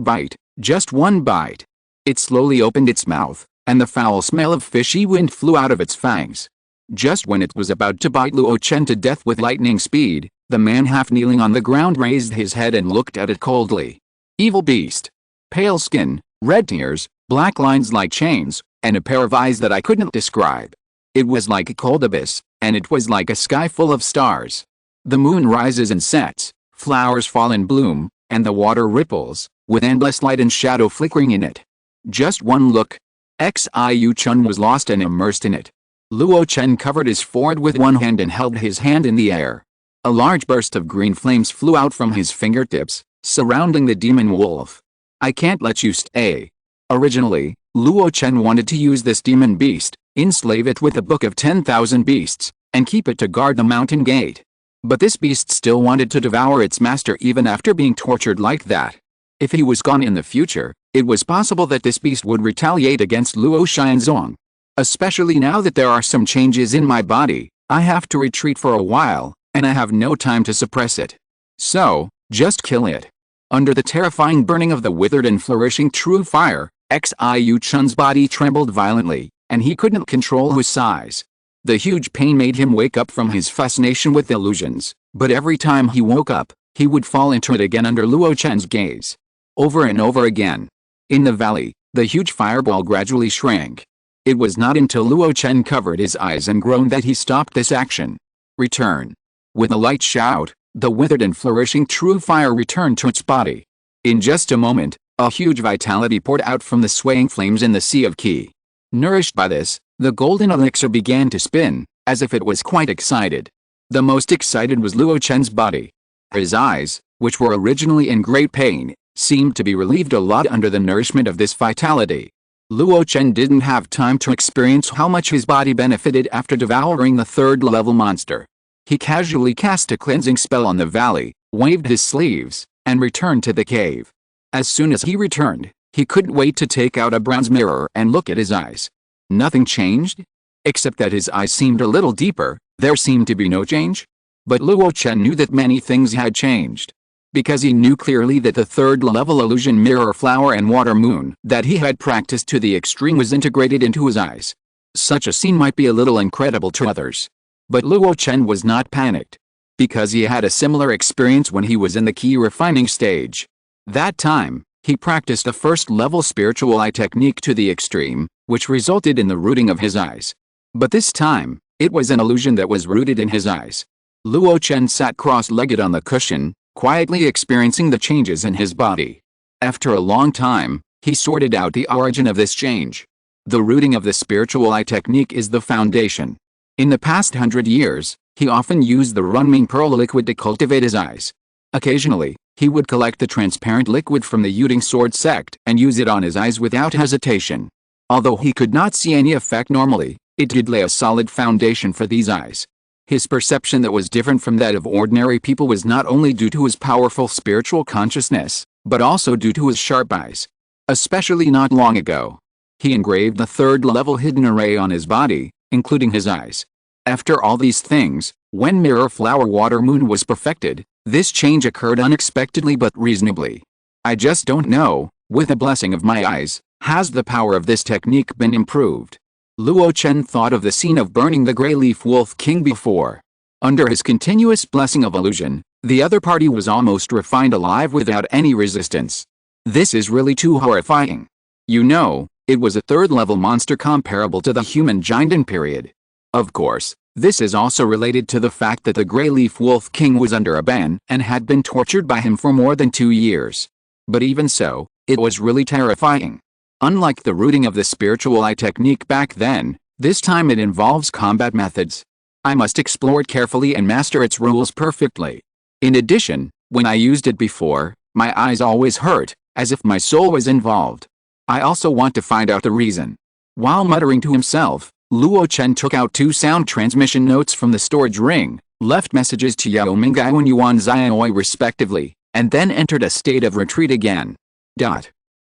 bite, just one bite. It slowly opened its mouth, and the foul smell of fishy wind flew out of its fangs. Just when it was about to bite Luo Chen to death with lightning speed, the man half kneeling on the ground raised his head and looked at it coldly. Evil beast. Pale skin, red tears, black lines like chains, and a pair of eyes that I couldn't describe. It was like a cold abyss, and it was like a sky full of stars. The moon rises and sets, flowers fall in bloom, and the water ripples, with endless light and shadow flickering in it. Just one look. Xiu Chun was lost and immersed in it. Luo Chen covered his forehead with one hand and held his hand in the air. A large burst of green flames flew out from his fingertips, surrounding the demon wolf. I can't let you stay. Originally, Luo Chen wanted to use this demon beast, enslave it with a book of 10,000 beasts, and keep it to guard the mountain gate. But this beast still wanted to devour its master even after being tortured like that. If he was gone in the future, it was possible that this beast would retaliate against Luo Xianzong. Especially now that there are some changes in my body, I have to retreat for a while, and I have no time to suppress it. So, just kill it. Under the terrifying burning of the withered and flourishing true fire, Xiu Chun's body trembled violently, and he couldn't control his sighs. The huge pain made him wake up from his fascination with illusions, but every time he woke up, he would fall into it again under Luo Chen's gaze. Over and over again. In the valley, the huge fireball gradually shrank. It was not until Luo Chen covered his eyes and groaned that he stopped this action. Return. With a light shout, the withered and flourishing true fire returned to its body. In just a moment, a huge vitality poured out from the swaying flames in the sea of qi. Nourished by this, the golden elixir began to spin, as if it was quite excited. The most excited was Luo Chen's body. His eyes, which were originally in great pain, seemed to be relieved a lot under the nourishment of this vitality. Luo Chen didn't have time to experience how much his body benefited after devouring the third-level monster. He casually cast a cleansing spell on the valley, waved his sleeves, and returned to the cave. As soon as he returned, he couldn't wait to take out a bronze mirror and look at his eyes. Nothing changed? Except that his eyes seemed a little deeper, there seemed to be no change. But Luo Chen knew that many things had changed. because he knew clearly that the third-level illusion mirror flower and water moon that he had practiced to the extreme was integrated into his eyes. Such a scene might be a little incredible to others. But Luo Chen was not panicked, because he had a similar experience when he was in the key refining stage. That time, he practiced a first-level spiritual eye technique to the extreme, which resulted in the rooting of his eyes. But this time, it was an illusion that was rooted in his eyes. Luo Chen sat cross-legged on the cushion, quietly experiencing the changes in his body. After a long time, he sorted out the origin of this change. The rooting of the spiritual eye technique is the foundation. In the past 100 years, he often used the Zongmiao Pearl liquid to cultivate his eyes. Occasionally, he would collect the transparent liquid from the Yuding Sword sect and use it on his eyes without hesitation. Although he could not see any effect normally, it did lay a solid foundation for these eyes. His perception that was different from that of ordinary people was not only due to his powerful spiritual consciousness, but also due to his sharp eyes. Especially not long ago, he engraved the third-level hidden array on his body, including his eyes. After all these things, when Mirror Flower Water Moon was perfected, this change occurred unexpectedly but reasonably. I just don't know, with the blessing of my eyes, has the power of this technique been improved? Luo Chen thought of the scene of burning the Grey Leaf Wolf King before. Under his continuous blessing of illusion, the other party was almost refined alive without any resistance. This is really too horrifying. You know, it was a third-level monster comparable to the human giant in period. Of course, this is also related to the fact that the Grey Leaf Wolf King was under a ban and had been tortured by him for more than 2 years. But even so, it was really terrifying. Unlike the rooting of the spiritual eye technique back then, this time it involves combat methods. I must explore it carefully and master its rules perfectly. In addition, when I used it before, my eyes always hurt, as if my soul was involved. I also want to find out the reason. While muttering to himself, Luo Chen took out 2 sound transmission notes from the storage ring, left messages to Yao Mingai and Yuan Xiaoi respectively, and then entered a state of retreat again.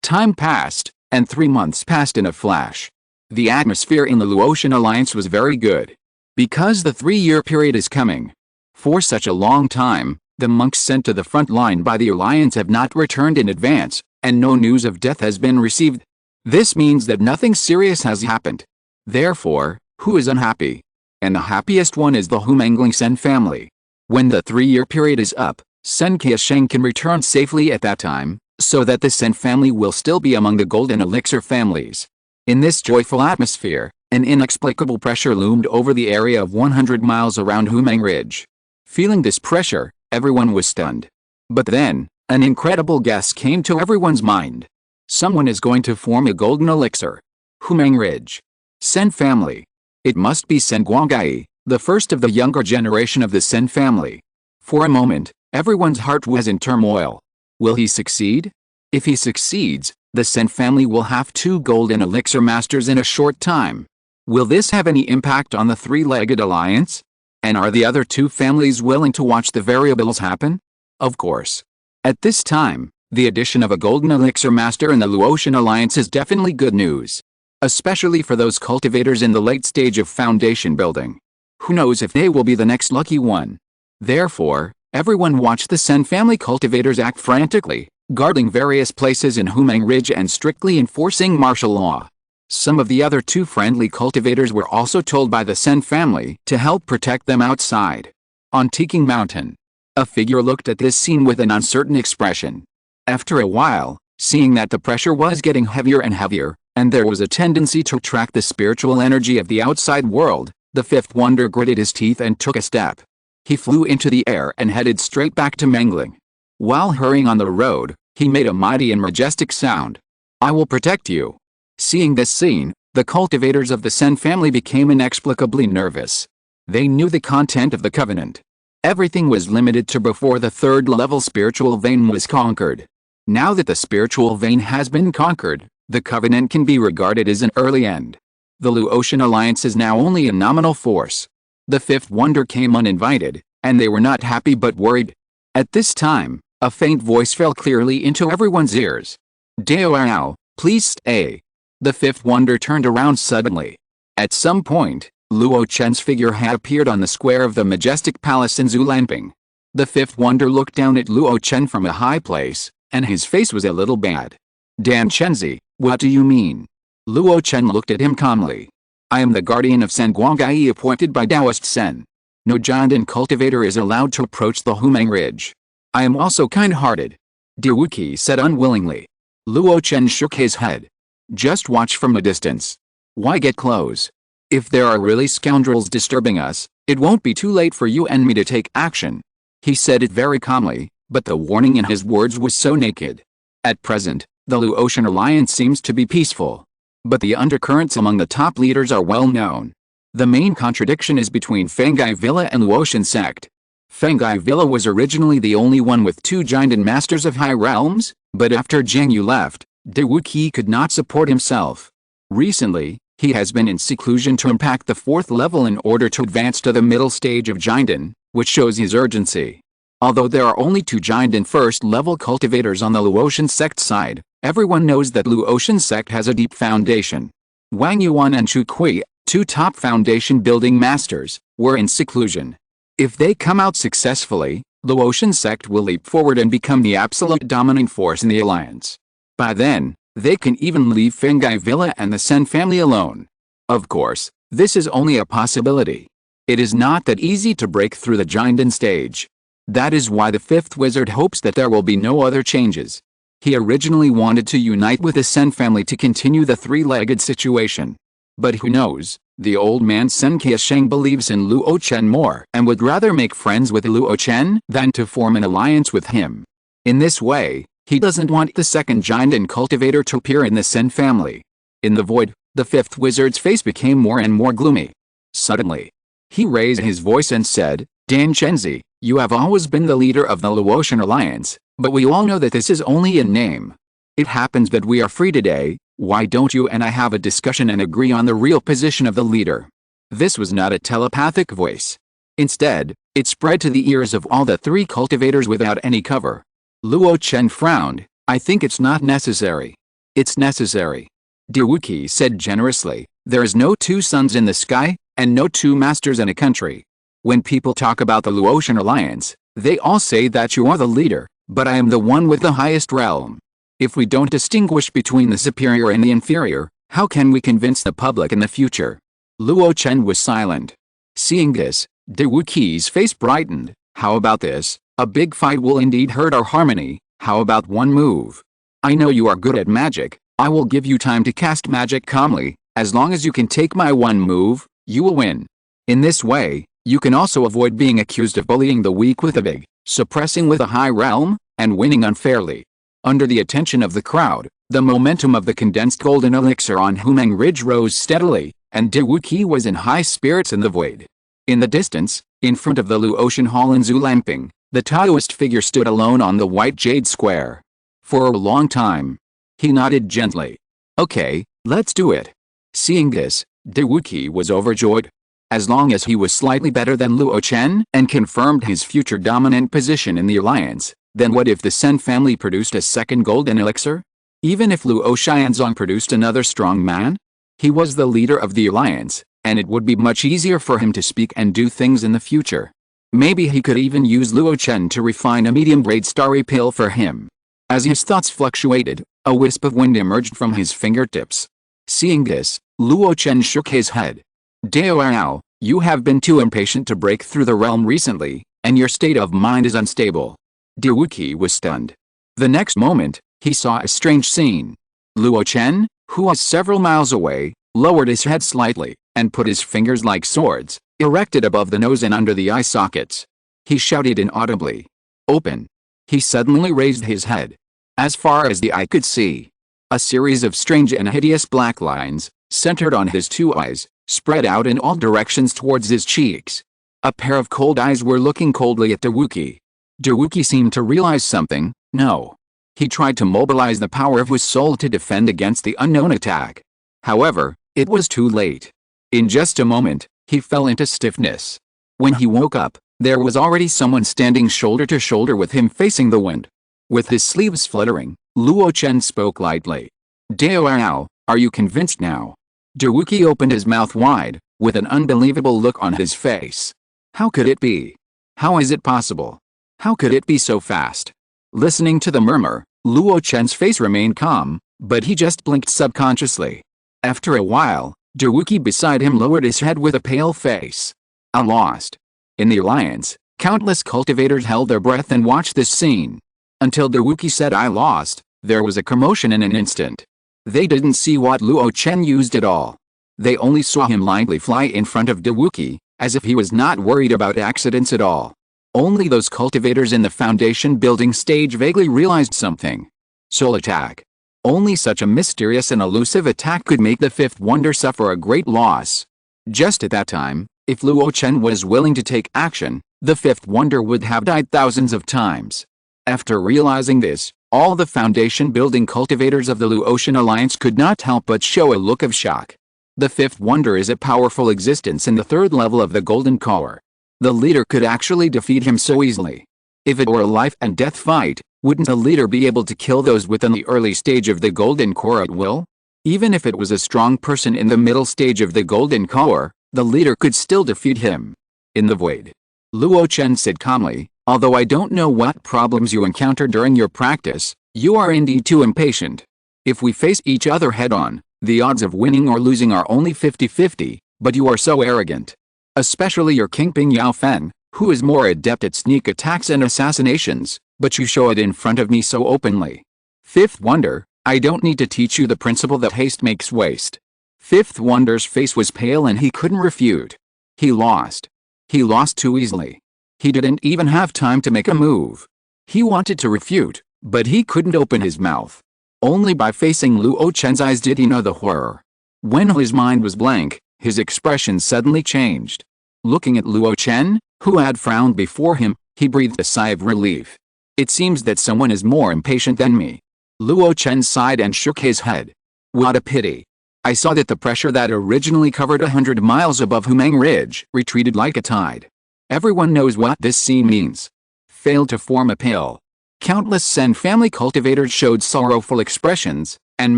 Time passed, and 3 months passed in a flash. The atmosphere in the Luotian alliance was very good. Because the 3-year period is coming. For such a long time, the monks sent to the front line by the alliance have not returned in advance, and no news of death has been received. This means that nothing serious has happened. Therefore, who is unhappy? And the happiest one is the Humangling Sen family. When the 3-year period is up, Sen Qiasheng can return safely at that time, so that the Sen family will still be among the golden elixir families. In this joyful atmosphere, an inexplicable pressure loomed over the area of 100 miles around Humang Ridge. Feeling this pressure, everyone was stunned. But then, an incredible guess came to everyone's mind. Someone is going to form a golden elixir. Humang Ridge. Sen family. It must be Sen Guangai, the first of the younger generation of the Sen family. For a moment, everyone's heart was in turmoil. Will he succeed? If he succeeds, the Sen family will have 2 golden elixir masters in a short time. Will this have any impact on the 3-legged alliance? And are the other 2 families willing to watch the variables happen? Of course. At this time, the addition of a golden elixir master in the Luotian alliance is definitely good news. Especially for those cultivators in the late stage of foundation building. Who knows if they will be the next lucky one? Therefore, everyone watched the Sen family cultivators act frantically, guarding various places in Humang Ridge and strictly enforcing martial law. Some of the other 2 friendly cultivators were also told by the Sen family to help protect them outside. On Tiking Mountain, a figure looked at this scene with an uncertain expression. After a while, seeing that the pressure was getting heavier and heavier, and there was a tendency to attract the spiritual energy of the outside world, the 5th wonder gritted his teeth and took a step. He flew into the air and headed straight back to Mangling. While hurrying on the road, he made a mighty and majestic sound. I will protect you. Seeing this scene, the cultivators of the Sen family became inexplicably nervous. They knew the content of the covenant. Everything was limited to before the 3rd-level spiritual vein was conquered. Now that the spiritual vein has been conquered, the covenant can be regarded as an early end. The Luotian alliance is now only a nominal force. The 5th wonder came uninvited, and they were not happy but worried. At this time, a faint voice fell clearly into everyone's ears. Dao, please stay. The 5th wonder turned around suddenly. At some point, Luo Chen's figure had appeared on the square of the majestic palace in Zulamping. The fifth wonder looked down at Luo Chen from a high place, and his face was a little bad. Dan Chenzi, what do you mean? Luo Chen looked at him calmly. I am the guardian of Sen Guangai appointed by Taoist Sen. No Jiandan cultivator is allowed to approach the Humang Ridge. I am also kind-hearted. Diwuqi said unwillingly. Luo Chen shook his head. Just watch from a distance. Why get close? If there are really scoundrels disturbing us, it won't be too late for you and me to take action. He said it very calmly, but the warning in his words was so naked. At present, the Luo Chen alliance seems to be peaceful. But the undercurrents among the top leaders are well known. The main contradiction is between Fangai Villa and Luo Chen sect. Fangai Villa was originally the only one with 2 Jiandan masters of high realms, but after Zhang Yu left, Diwuqi could not support himself. Recently, he has been in seclusion to impact the 4th level in order to advance to the middle stage of Jiandan, which shows his urgency. Although there are only 2 Jiandan first-level cultivators on the Luo Chen sect side, everyone knows that Luo Chen sect has a deep foundation. Wang Yuan and Chu Kui, 2 top foundation-building masters, were in seclusion. If they come out successfully, Luo Chen sect will leap forward and become the absolute dominant force in the alliance. By then, they can even leave Fangai Villa and the Sen family alone. Of course, this is only a possibility. It is not that easy to break through the Jiandan stage. That is why the 5th wizard hopes that there will be no other changes. He originally wanted to unite with the Sen family to continue the 3-legged situation. But who knows, the old man Sen Qiasheng believes in Luo Chen more and would rather make friends with Luo Chen than to form an alliance with him. In this way, he doesn't want the second Jiandan cultivator to appear in the Sen family. In the void, the 5th wizard's face became more and more gloomy. Suddenly, he raised his voice and said, Dan Chenzi, you have always been the leader of the Luo Chen alliance, but we all know that this is only in name. It happens that we are free today. Why don't you and I have a discussion and agree on the real position of the leader? This was not a telepathic voice. Instead, it spread to the ears of all the 3 cultivators without any cover. Luo Chen frowned. I think it's not necessary. It's necessary. Diwuqi said generously, there is no 2 suns in the sky, and no 2 masters in a country. When people talk about the Luo Chen alliance, they all say that you are the leader, but I am the one with the highest realm. If we don't distinguish between the superior and the inferior, how can we convince the public in the future? Luo Chen was silent. Seeing this, Diwuqi's face brightened. How about this? A big fight will indeed hurt our harmony. How about one move? I know you are good at magic. I will give you time to cast magic calmly. As long as you can take my one move, you will win. In this way, you can also avoid being accused of bullying the weak with a big, suppressing with a high realm, and winning unfairly. Under the attention of the crowd, the momentum of the condensed golden elixir on Humang Ridge rose steadily, and Diwuqi was in high spirits in the void. In the distance, in front of the Luo Chen Hall in Zulamping, the Taoist figure stood alone on the white jade square. For a long time, he nodded gently. Okay, let's do it. Seeing this, Diwuqi was overjoyed. As long as he was slightly better than Luo Chen and confirmed his future dominant position in the alliance, then what if the Sen family produced a second golden elixir? Even if Luo Xianzong produced another strong man? He was the leader of the alliance, and it would be much easier for him to speak and do things in the future. Maybe he could even use Luo Chen to refine a medium-grade starry pill for him. As his thoughts fluctuated, a wisp of wind emerged from his fingertips. Seeing this, Luo Chen shook his head. Dao, you have been too impatient to break through the realm recently, and your state of mind is unstable. Diwuqi was stunned. The next moment, he saw a strange scene. Luo Chen, who was several miles away, lowered his head slightly, and put his fingers like swords, erected above the nose and under the eye sockets. He shouted inaudibly. Open. He suddenly raised his head. As far as the eye could see, a series of strange and hideous black lines, centered on his 2 eyes, spread out in all directions towards his cheeks. A pair of cold eyes were looking coldly at Diwuqi. Diwuqi seemed to realize something. No. He tried to mobilize the power of his soul to defend against the unknown attack. However, it was too late. In just a moment, he fell into stiffness. When he woke up, there was already someone standing shoulder to shoulder with him facing the wind. With his sleeves fluttering, Luo Chen spoke lightly. Dao, are you convinced now? Diwuqi opened his mouth wide, with an unbelievable look on his face. How could it be? How is it possible? How could it be so fast? Listening to the murmur, Luo Chen's face remained calm, but he just blinked subconsciously. After a while, Daewuki beside him lowered his head with a pale face. I lost. In the alliance, countless cultivators held their breath and watched this scene. Until Daewuki said I lost, there was a commotion in an instant. They didn't see what Luo Chen used at all. They only saw him lightly fly in front of Daewuki, as if he was not worried about accidents at all. Only those cultivators in the foundation building stage vaguely realized something. Soul attack. Only such a mysterious and elusive attack could make the fifth wonder suffer a great loss. Just at that time, if Luo Chen was willing to take action, the fifth wonder would have died thousands of times. After realizing this, all the foundation building cultivators of the Luo Chen Alliance could not help but show a look of shock. The fifth wonder is a powerful existence in the third level of the Golden Core. The leader could actually defeat him so easily. If it were a life and death fight, wouldn't the leader be able to kill those within the early stage of the Golden Core at will? Even if it was a strong person in the middle stage of the Golden Core, the leader could still defeat him. In the void, Luo Chen said calmly, although I don't know what problems you encounter during your practice, you are indeed too impatient. If we face each other head-on, the odds of winning or losing are only 50-50, but you are so arrogant. Especially your Kingpin Yao Fen, who is more adept at sneak attacks and assassinations, but you show it in front of me so openly. Fifth wonder, I don't need to teach you the principle that haste makes waste. Fifth wonder's face was pale and he couldn't refute. He lost. He lost too easily. He didn't even have time to make a move. He wanted to refute, but he couldn't open his mouth. Only by facing Luo Chen's eyes did he know the horror. When his mind was blank, his expression suddenly changed. Looking at Luo Chen, who had frowned before him, he breathed a sigh of relief. It seems that someone is more impatient than me. Luo Chen sighed and shook his head. What a pity. I saw that the pressure that originally covered 100 miles above Humang Ridge retreated like a tide. Everyone knows what this scene means. Failed to form a pill. Countless Sen family cultivators showed sorrowful expressions, and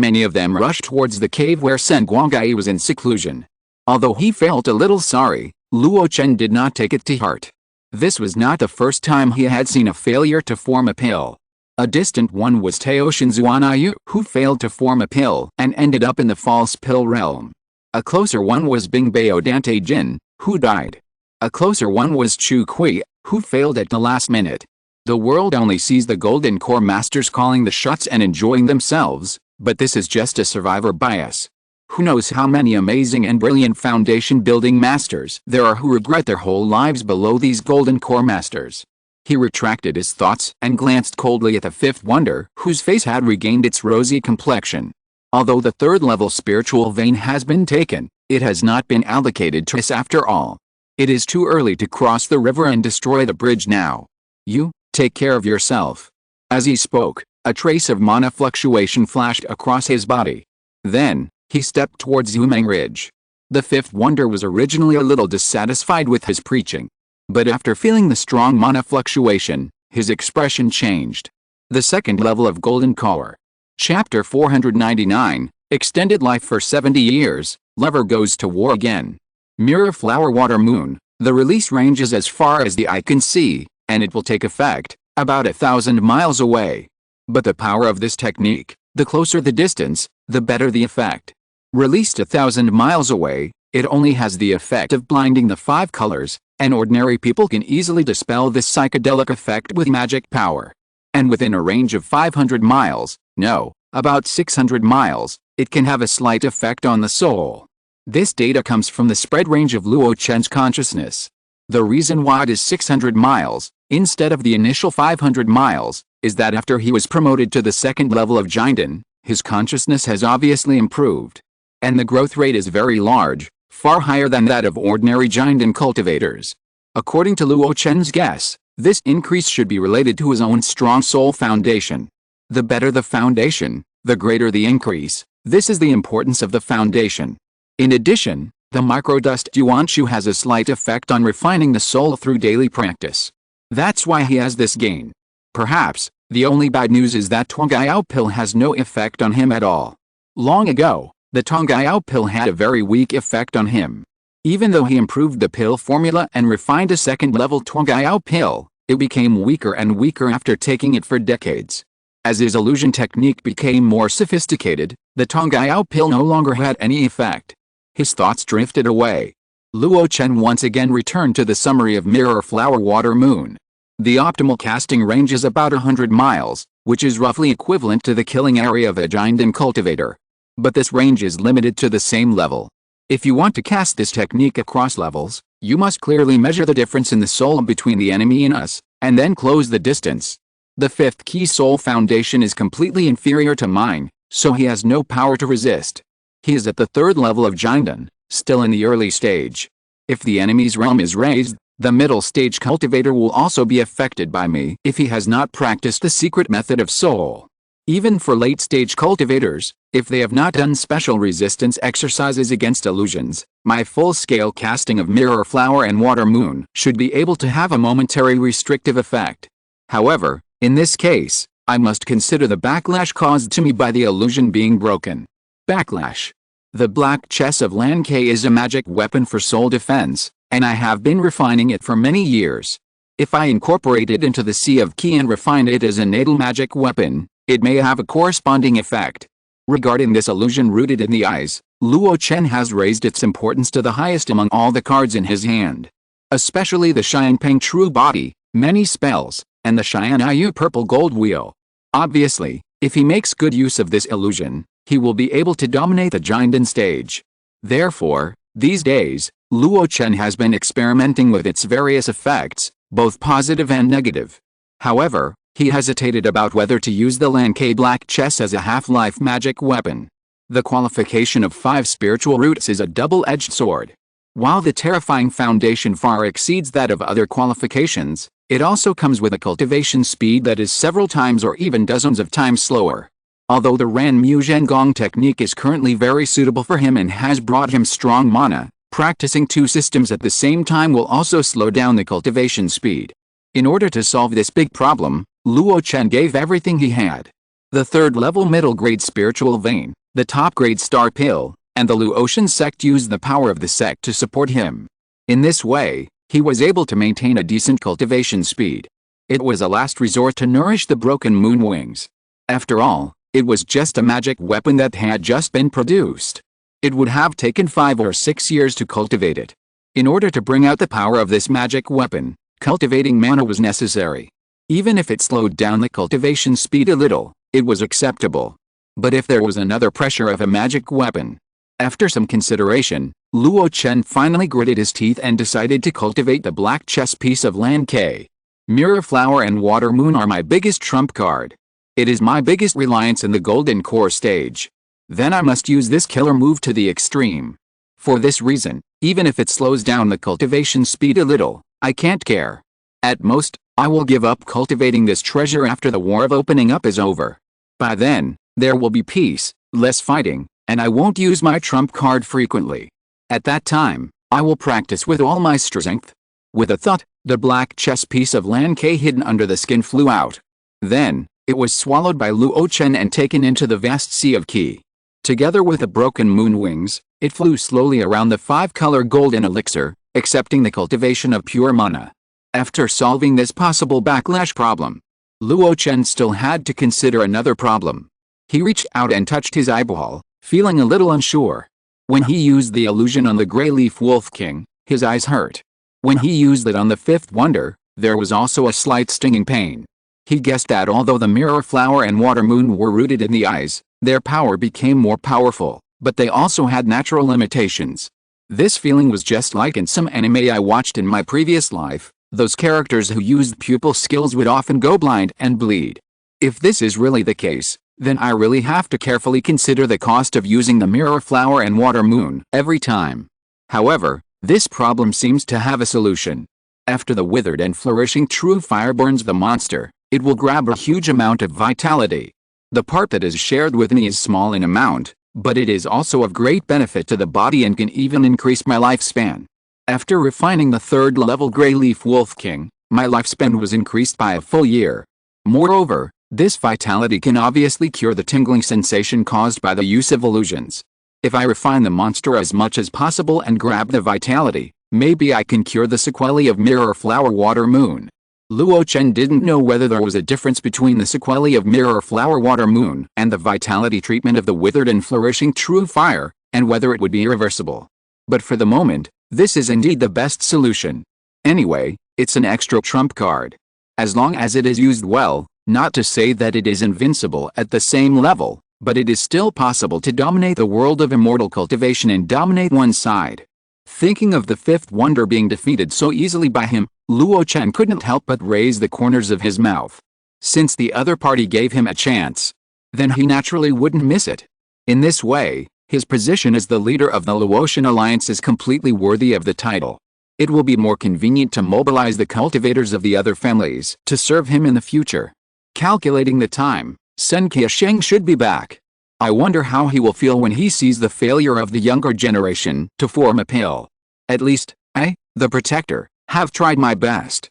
many of them rushed towards the cave where Sen Guangai was in seclusion. Although he felt a little sorry, Luo Chen did not take it to heart. This was not the first time he had seen a failure to form a pill. A distant one was Teoshin Zuanayu, who failed to form a pill and ended up in the false pill realm. A closer one was Bingbao Dante Jin, who died. A closer one was Chu Kui, who failed at the last minute. The world only sees the Golden Core Masters calling the shots and enjoying themselves, but this is just a survivor bias. Who knows how many amazing and brilliant foundation building masters there are who regret their whole lives below these Golden Core Masters. He retracted his thoughts and glanced coldly at the fifth wonder, whose face had regained its rosy complexion. Although the third level spiritual vein has been taken, it has not been allocated to us after all. It is too early to cross the river and destroy the bridge now. You, take care of yourself. As he spoke, a trace of mana fluctuation flashed across his body. Then, he stepped towards Humang Ridge. The fifth wonder was originally a little dissatisfied with his preaching. But after feeling the strong mana fluctuation, his expression changed. The second level of Golden Core. Chapter 499, Extended Life for 70 Years, Lover Goes to War Again. Mirror Flower Water Moon, the release range is as far as the eye can see, and it will take effect, about 1,000 miles away. But the power of this technique, the closer the distance, the better the effect. Released 1,000 miles away, it only has the effect of blinding the 5 colors, and ordinary people can easily dispel this psychedelic effect with magic power. And within a range of 500 miles, no, about 600 miles, it can have a slight effect on the soul. This data comes from the spread range of Luo Chen's consciousness. The reason why it is 600 miles, instead of the initial 500 miles, is that after he was promoted to the second level of Jinden, his consciousness has obviously improved. And the growth rate is very large, far higher than that of ordinary Jinden cultivators. According to Luo Chen's guess, this increase should be related to his own strong soul foundation. The better the foundation, the greater the increase. This is the importance of the foundation. In addition, the microdust Yuanshu has a slight effect on refining the soul through daily practice. That's why he has this gain. Perhaps, the only bad news is that Zongmiao Pill has no effect on him at all. Long ago, the Zongmiao Pill had a very weak effect on him. Even though he improved the pill formula and refined a second-level Zongmiao Pill, It became weaker and weaker after taking it for decades. As his illusion technique became more sophisticated, the Zongmiao Pill no longer had any effect. His thoughts drifted away. Luo Chen once again returned to the summary of Mirror Flower Water Moon. The optimal casting range is about 100 miles, which is roughly equivalent to the killing area of a giant cultivator. But this range is limited to the same level. If you want to cast this technique across levels, you must clearly measure the difference in the soul between the enemy and us, and then close the distance. The fifth key soul foundation is completely inferior to mine, so he has no power to resist. He is at the third level of Jinden, still in the early stage. If the enemy's realm is raised, the middle stage cultivator will also be affected by me if he has not practiced the secret method of soul. Even for late stage cultivators, if they have not done special resistance exercises against illusions, my full-scale casting of Mirror Flower and Water Moon should be able to have a momentary restrictive effect. However, in this case, I must consider the backlash caused to me by the illusion being broken. Backlash. The Black Chess of Lan Ke is a magic weapon for soul defense, and I have been refining it for many years. If I incorporate it into the Sea of Qi and refine it as a natal magic weapon, it may have a corresponding effect. Regarding this illusion rooted in the eyes, Luo Chen has raised its importance to the highest among all the cards in his hand. Especially the Xianpeng True Body, many spells, and the Xianyu Purple Gold Wheel. Obviously, if he makes good use of this illusion, he will be able to dominate the Jinden stage. Therefore, these days, Luo Chen has been experimenting with its various effects, both positive and negative. However, he hesitated about whether to use the Lan Ke Black Chess as a half-life magic weapon. The qualification of 5 spiritual roots is a double-edged sword. While the terrifying foundation far exceeds that of other qualifications, it also comes with a cultivation speed that is several times or even dozens of times slower. Although the Ran Mu Zhengong technique is currently very suitable for him and has brought him strong mana, practicing 2 systems at the same time will also slow down the cultivation speed. In order to solve this big problem, Luo Chen gave everything he had. The third-level middle-grade spiritual vein, the top-grade star pill, and the Luo Chen sect used the power of the sect to support him. In this way, he was able to maintain a decent cultivation speed. It was a last resort to nourish the broken moon wings. After all, it was just a magic weapon that had just been produced. It would have taken 5 or 6 years to cultivate it. In order to bring out the power of this magic weapon, cultivating mana was necessary. Even if it slowed down the cultivation speed a little, it was acceptable. But if there was another pressure of a magic weapon. After some consideration, Luo Chen finally gritted his teeth and decided to cultivate the black chess piece of Lan Ke. Mirror Flower and Water Moon are my biggest trump card. It is my biggest reliance in the Golden Core stage. Then I must use this killer move to the extreme. For this reason, even if it slows down the cultivation speed a little, I can't care. At most, I will give up cultivating this treasure after the war of opening up is over. By then, there will be peace, less fighting, and I won't use my trump card frequently. At that time, I will practice with all my strength. With a thud, the black chess piece of Lan Ke hidden under the skin flew out. Then, it was swallowed by Luo Chen and taken into the vast sea of Qi. Together with the broken moon wings, it flew slowly around the 5-color golden elixir, accepting the cultivation of pure mana. After solving this possible backlash problem, Luo Chen still had to consider another problem. He reached out and touched his eyeball, feeling a little unsure. When he used the illusion on the Grey Leaf Wolf King, his eyes hurt. When he used it on the 5th wonder, there was also a slight stinging pain. He guessed that although the Mirror Flower and Water Moon were rooted in the eyes, their power became more powerful, but they also had natural limitations. This feeling was just like in some anime I watched in my previous life. Those characters who used pupil skills would often go blind and bleed. If this is really the case, then I really have to carefully consider the cost of using the Mirror Flower and Water Moon every time. However, this problem seems to have a solution. After the withered and flourishing true fire burns the monster, it will grab a huge amount of vitality. The part that is shared with me is small in amount, but it is also of great benefit to the body and can even increase my lifespan. After refining the 3rd-level Grey Leaf Wolf King, my lifespan was increased by a full year. Moreover, this vitality can obviously cure the tingling sensation caused by the use of illusions. If I refine the monster as much as possible and grab the vitality, maybe I can cure the sequelae of Mirror Flower Water Moon. Luo Chen didn't know whether there was a difference between the sequelae of mirror flower water moon and the vitality treatment of the withered and flourishing true fire, and whether it would be irreversible. But for the moment, this is indeed the best solution. Anyway, it's an extra trump card. As long as it is used well, not to say that it is invincible at the same level, but it is still possible to dominate the world of immortal cultivation and dominate one side. Thinking of the fifth wonder being defeated so easily by him, Luo Chen couldn't help but raise the corners of his mouth. Since the other party gave him a chance, then he naturally wouldn't miss it. In this way, his position as the leader of the Luo Chen alliance is completely worthy of the title. It will be more convenient to mobilize the cultivators of the other families to serve him in the future. Calculating the time, Sun Qiasheng should be back. I wonder how he will feel when he sees the failure of the younger generation to form a pill. At least, I, the protector, have tried my best.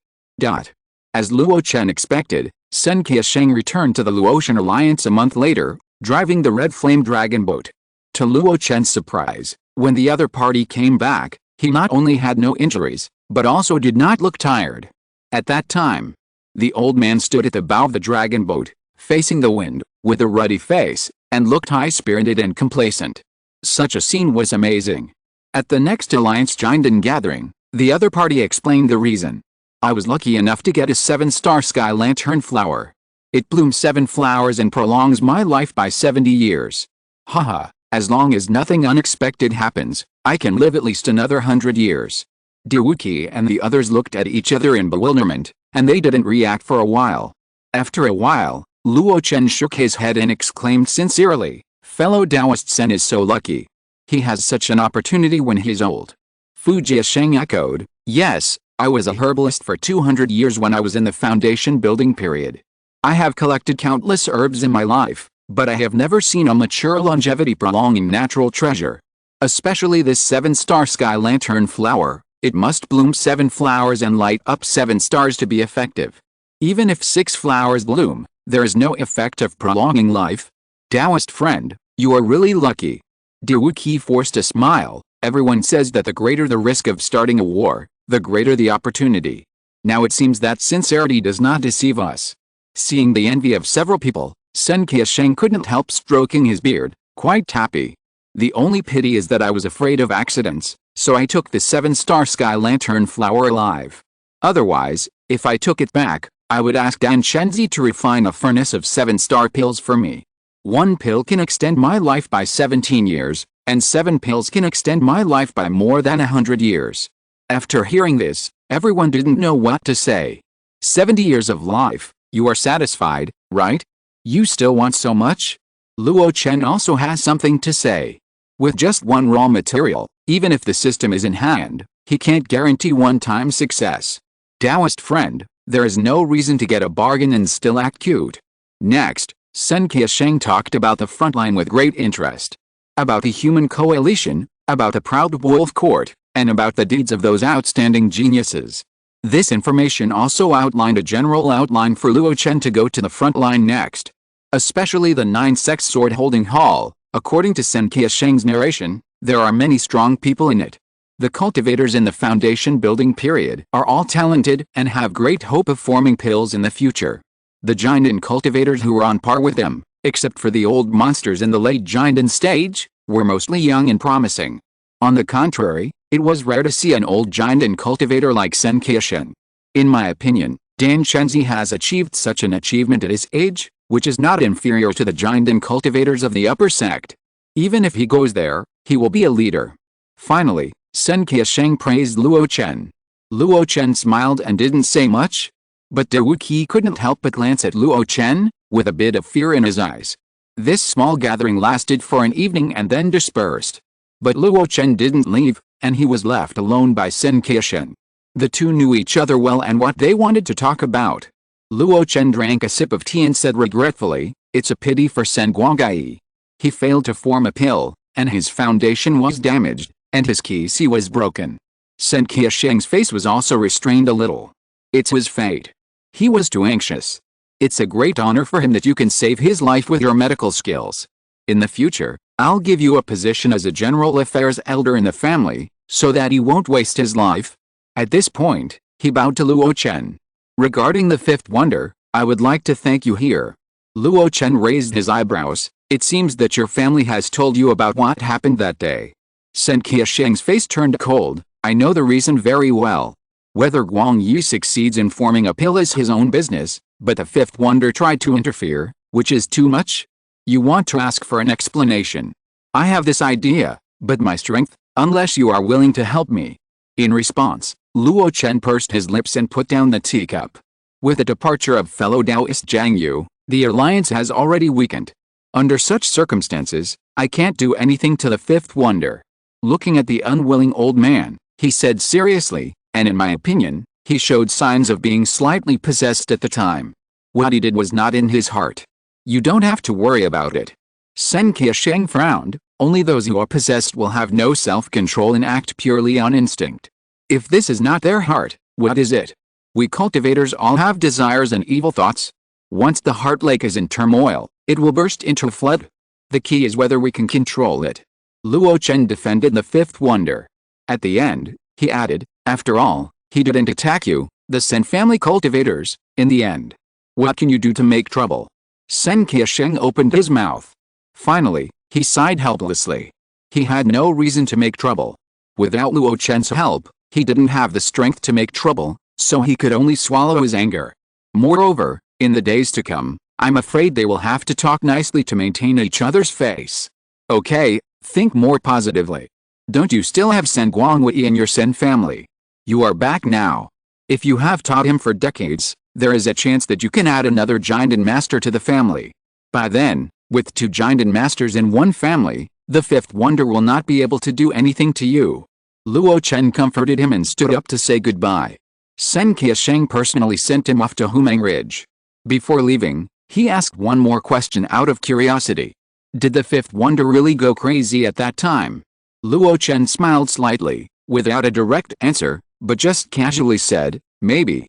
As Luo Chen expected, Sun Qiasheng returned to the Luo Chen alliance a month later, driving the red flame dragon boat. To Luo Chen's surprise, when the other party came back, he not only had no injuries, but also did not look tired. At that time, the old man stood at the bow of the dragon boat, facing the wind, with a ruddy face, and looked high-spirited and complacent. Such a scene was amazing. At the next Alliance Jinden gathering, the other party explained the reason. I was lucky enough to get a 7-star sky lantern flower. It blooms 7 flowers and prolongs my life by 70 years. Haha, as long as nothing unexpected happens, I can live at least another 100 years. Diwuki and the others looked at each other in bewilderment, and they didn't react for a while. After a while, Luo Chen shook his head and exclaimed sincerely, "Fellow Taoist Sen is so lucky. He has such an opportunity when he's old." Fu Jiasheng echoed, "Yes, I was a herbalist for 200 years when I was in the foundation building period. I have collected countless herbs in my life, but I have never seen a mature longevity prolonging natural treasure. Especially this 7-star sky lantern flower, it must bloom 7 flowers and light up 7 stars to be effective. Even if 6 flowers bloom, there is no effect of prolonging life. Taoist friend, you are really lucky." Diwuki forced a smile. Everyone says that the greater the risk of starting a war, the greater the opportunity. Now it seems that sincerity does not deceive us. Seeing the envy of several people, Sun Qiasheng couldn't help stroking his beard, quite happy. The only pity is that I was afraid of accidents, so I took the 7-star sky lantern flower alive. Otherwise, if I took it back, I would ask Dan Shenzi to refine a furnace of 7-star pills for me. 1 pill can extend my life by 17 years, and 7 pills can extend my life by more than 100 years. After hearing this, everyone didn't know what to say. 70 years of life, you are satisfied, right? You still want so much? Luo Chen also has something to say. With just 1 raw material, even if the system is in hand, he can't guarantee one-time success. Taoist friend, there is no reason to get a bargain and still act cute. Next, Sun Qiasheng talked about the frontline with great interest. About the human coalition, about the proud wolf court, and about the deeds of those outstanding geniuses. This information also outlined a general outline for Luo Chen to go to the front line next. Especially the 9 sects sword-holding hall. According to Sun Qiasheng's narration, there are many strong people in it. The cultivators in the foundation building period are all talented and have great hope of forming pills in the future. The Jinden cultivators who were on par with them, except for the old monsters in the late Jinden stage, were mostly young and promising. On the contrary, it was rare to see an old Jinden cultivator like Sun Qiasheng. In my opinion, Dan Shenzi has achieved such an achievement at his age, which is not inferior to the Jinden cultivators of the upper sect. Even if he goes there, he will be a leader. Finally, Sun Qiasheng praised Luo Chen. Luo Chen smiled and didn't say much. But Diwuki couldn't help but glance at Luo Chen, with a bit of fear in his eyes. This small gathering lasted for an evening and then dispersed. But Luo Chen didn't leave, and he was left alone by Sun Qiasheng. The two knew each other well and what they wanted to talk about. Luo Chen drank a sip of tea and said regretfully, "It's a pity for Sen Guangai. He failed to form a pill, and his foundation was damaged, and his qi was broken." Sun Qiasheng's face was also restrained a little. It's his fate. He was too anxious. It's a great honor for him that you can save his life with your medical skills. In the future, I'll give you a position as a general affairs elder in the family, so that he won't waste his life. At this point, he bowed to Luo Chen. Regarding the fifth wonder, I would like to thank you here. Luo Chen raised his eyebrows. It seems that your family has told you about what happened that day. Sen Qiasheng's face turned cold. I know the reason very well. Whether Guang Yu succeeds in forming a pill is his own business, but the fifth wonder tried to interfere, which is too much? You want to ask for an explanation. I have this idea, but my strength, unless you are willing to help me. In response, Luo Chen pursed his lips and put down the teacup. With the departure of fellow Taoist Zhang Yu, the alliance has already weakened. Under such circumstances, I can't do anything to the fifth wonder. Looking at the unwilling old man, he said seriously, and in my opinion, he showed signs of being slightly possessed at the time. What he did was not in his heart. You don't have to worry about it. Sen Qiasheng frowned. Only those who are possessed will have no self-control and act purely on instinct. If this is not their heart, what is it? We cultivators all have desires and evil thoughts. Once the heart lake is in turmoil, it will burst into a flood. The key is whether we can control it. Luo Chen defended the fifth wonder. At the end, he added, after all, he didn't attack you, the Sen family cultivators, in the end. What can you do to make trouble? Sen Qiasheng opened his mouth. Finally, he sighed helplessly. He had no reason to make trouble. Without Luo Chen's help, he didn't have the strength to make trouble, so he could only swallow his anger. Moreover, in the days to come, I'm afraid they will have to talk nicely to maintain each other's face. Okay, think more positively. Don't you still have Sen Guangwei in your Sen family? You are back now. If you have taught him for decades, there is a chance that you can add another giant master to the family. By then, with two giant masters in one family, the fifth wonder will not be able to do anything to you. Luo Chen comforted him and stood up to say goodbye. Sen Qiasheng personally sent him off to Humang Ridge. Before leaving, he asked one more question out of curiosity. Did the fifth wonder really go crazy at that time? Luo Chen smiled slightly, without a direct answer, but just casually said, maybe.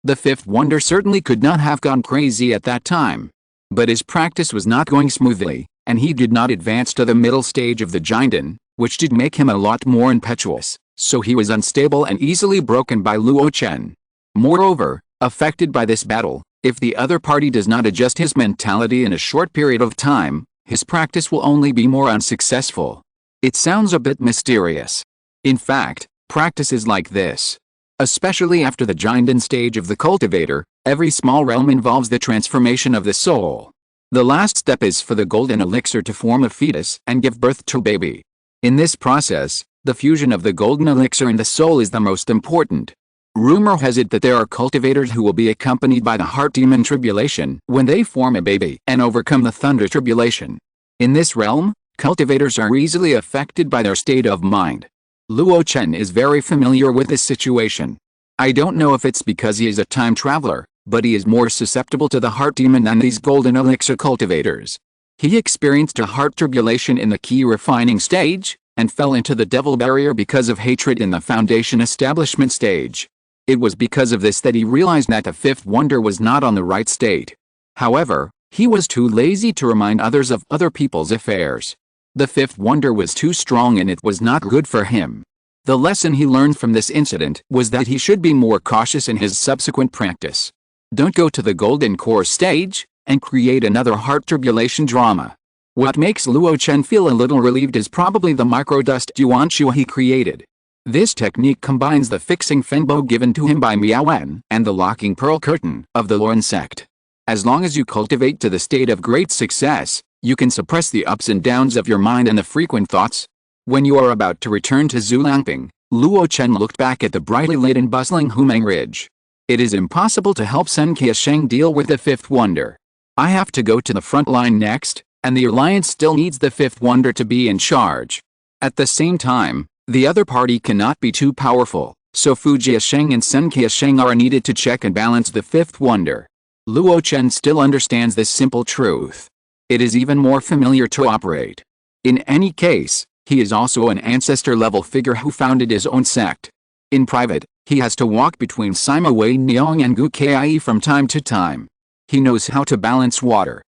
The fifth wonder certainly could not have gone crazy at that time. But his practice was not going smoothly, and he did not advance to the middle stage of the Jinden, which did make him a lot more impetuous, so he was unstable and easily broken by Luo Chen. Moreover, affected by this battle, if the other party does not adjust his mentality in a short period of time, his practice will only be more unsuccessful. It sounds a bit mysterious. In fact, practices like this, especially after the Jinden stage of the cultivator, every small realm involves the transformation of the soul. The last step is for the golden elixir to form a fetus and give birth to a baby. In this process, the fusion of the golden elixir and the soul is the most important. Rumor has it that there are cultivators who will be accompanied by the heart demon tribulation when they form a baby and overcome the thunder tribulation. In this realm, cultivators are easily affected by their state of mind. Luo Chen is very familiar with this situation. I don't know if it's because he is a time traveler, but he is more susceptible to the heart demon than these golden elixir cultivators. He experienced a heart tribulation in the key refining stage, and fell into the devil barrier because of hatred in the foundation establishment stage. It was because of this that he realized that the fifth wonder was not on the right state. However, he was too lazy to remind others of other people's affairs. The fifth wonder was too strong and it was not good for him. The lesson he learned from this incident was that he should be more cautious in his subsequent practice. Don't go to the golden core stage, and create another heart tribulation drama. What makes Luo Chen feel a little relieved is probably the microdust yuanxue he created. This technique combines the fixing fenbo given to him by Miao Wen and the locking pearl curtain of the Luo sect. As long as you cultivate to the state of great success, you can suppress the ups and downs of your mind and the frequent thoughts. When you are about to return to Zulangping, Luo Chen looked back at the brightly lit and bustling Humang Ridge. It is impossible to help Sen Qiasheng deal with the fifth wonder. I have to go to the front line next, and the alliance still needs the fifth wonder to be in charge. At the same time, the other party cannot be too powerful, so Fu Jiasheng and Sen Qiasheng are needed to check and balance the fifth wonder. Luo Chen still understands this simple truth. It is even more familiar to operate. In any case, he is also an ancestor-level figure who founded his own sect. In private, he has to walk between Sima Wei Niang and Gu Kai from time to time. He knows how to balance water.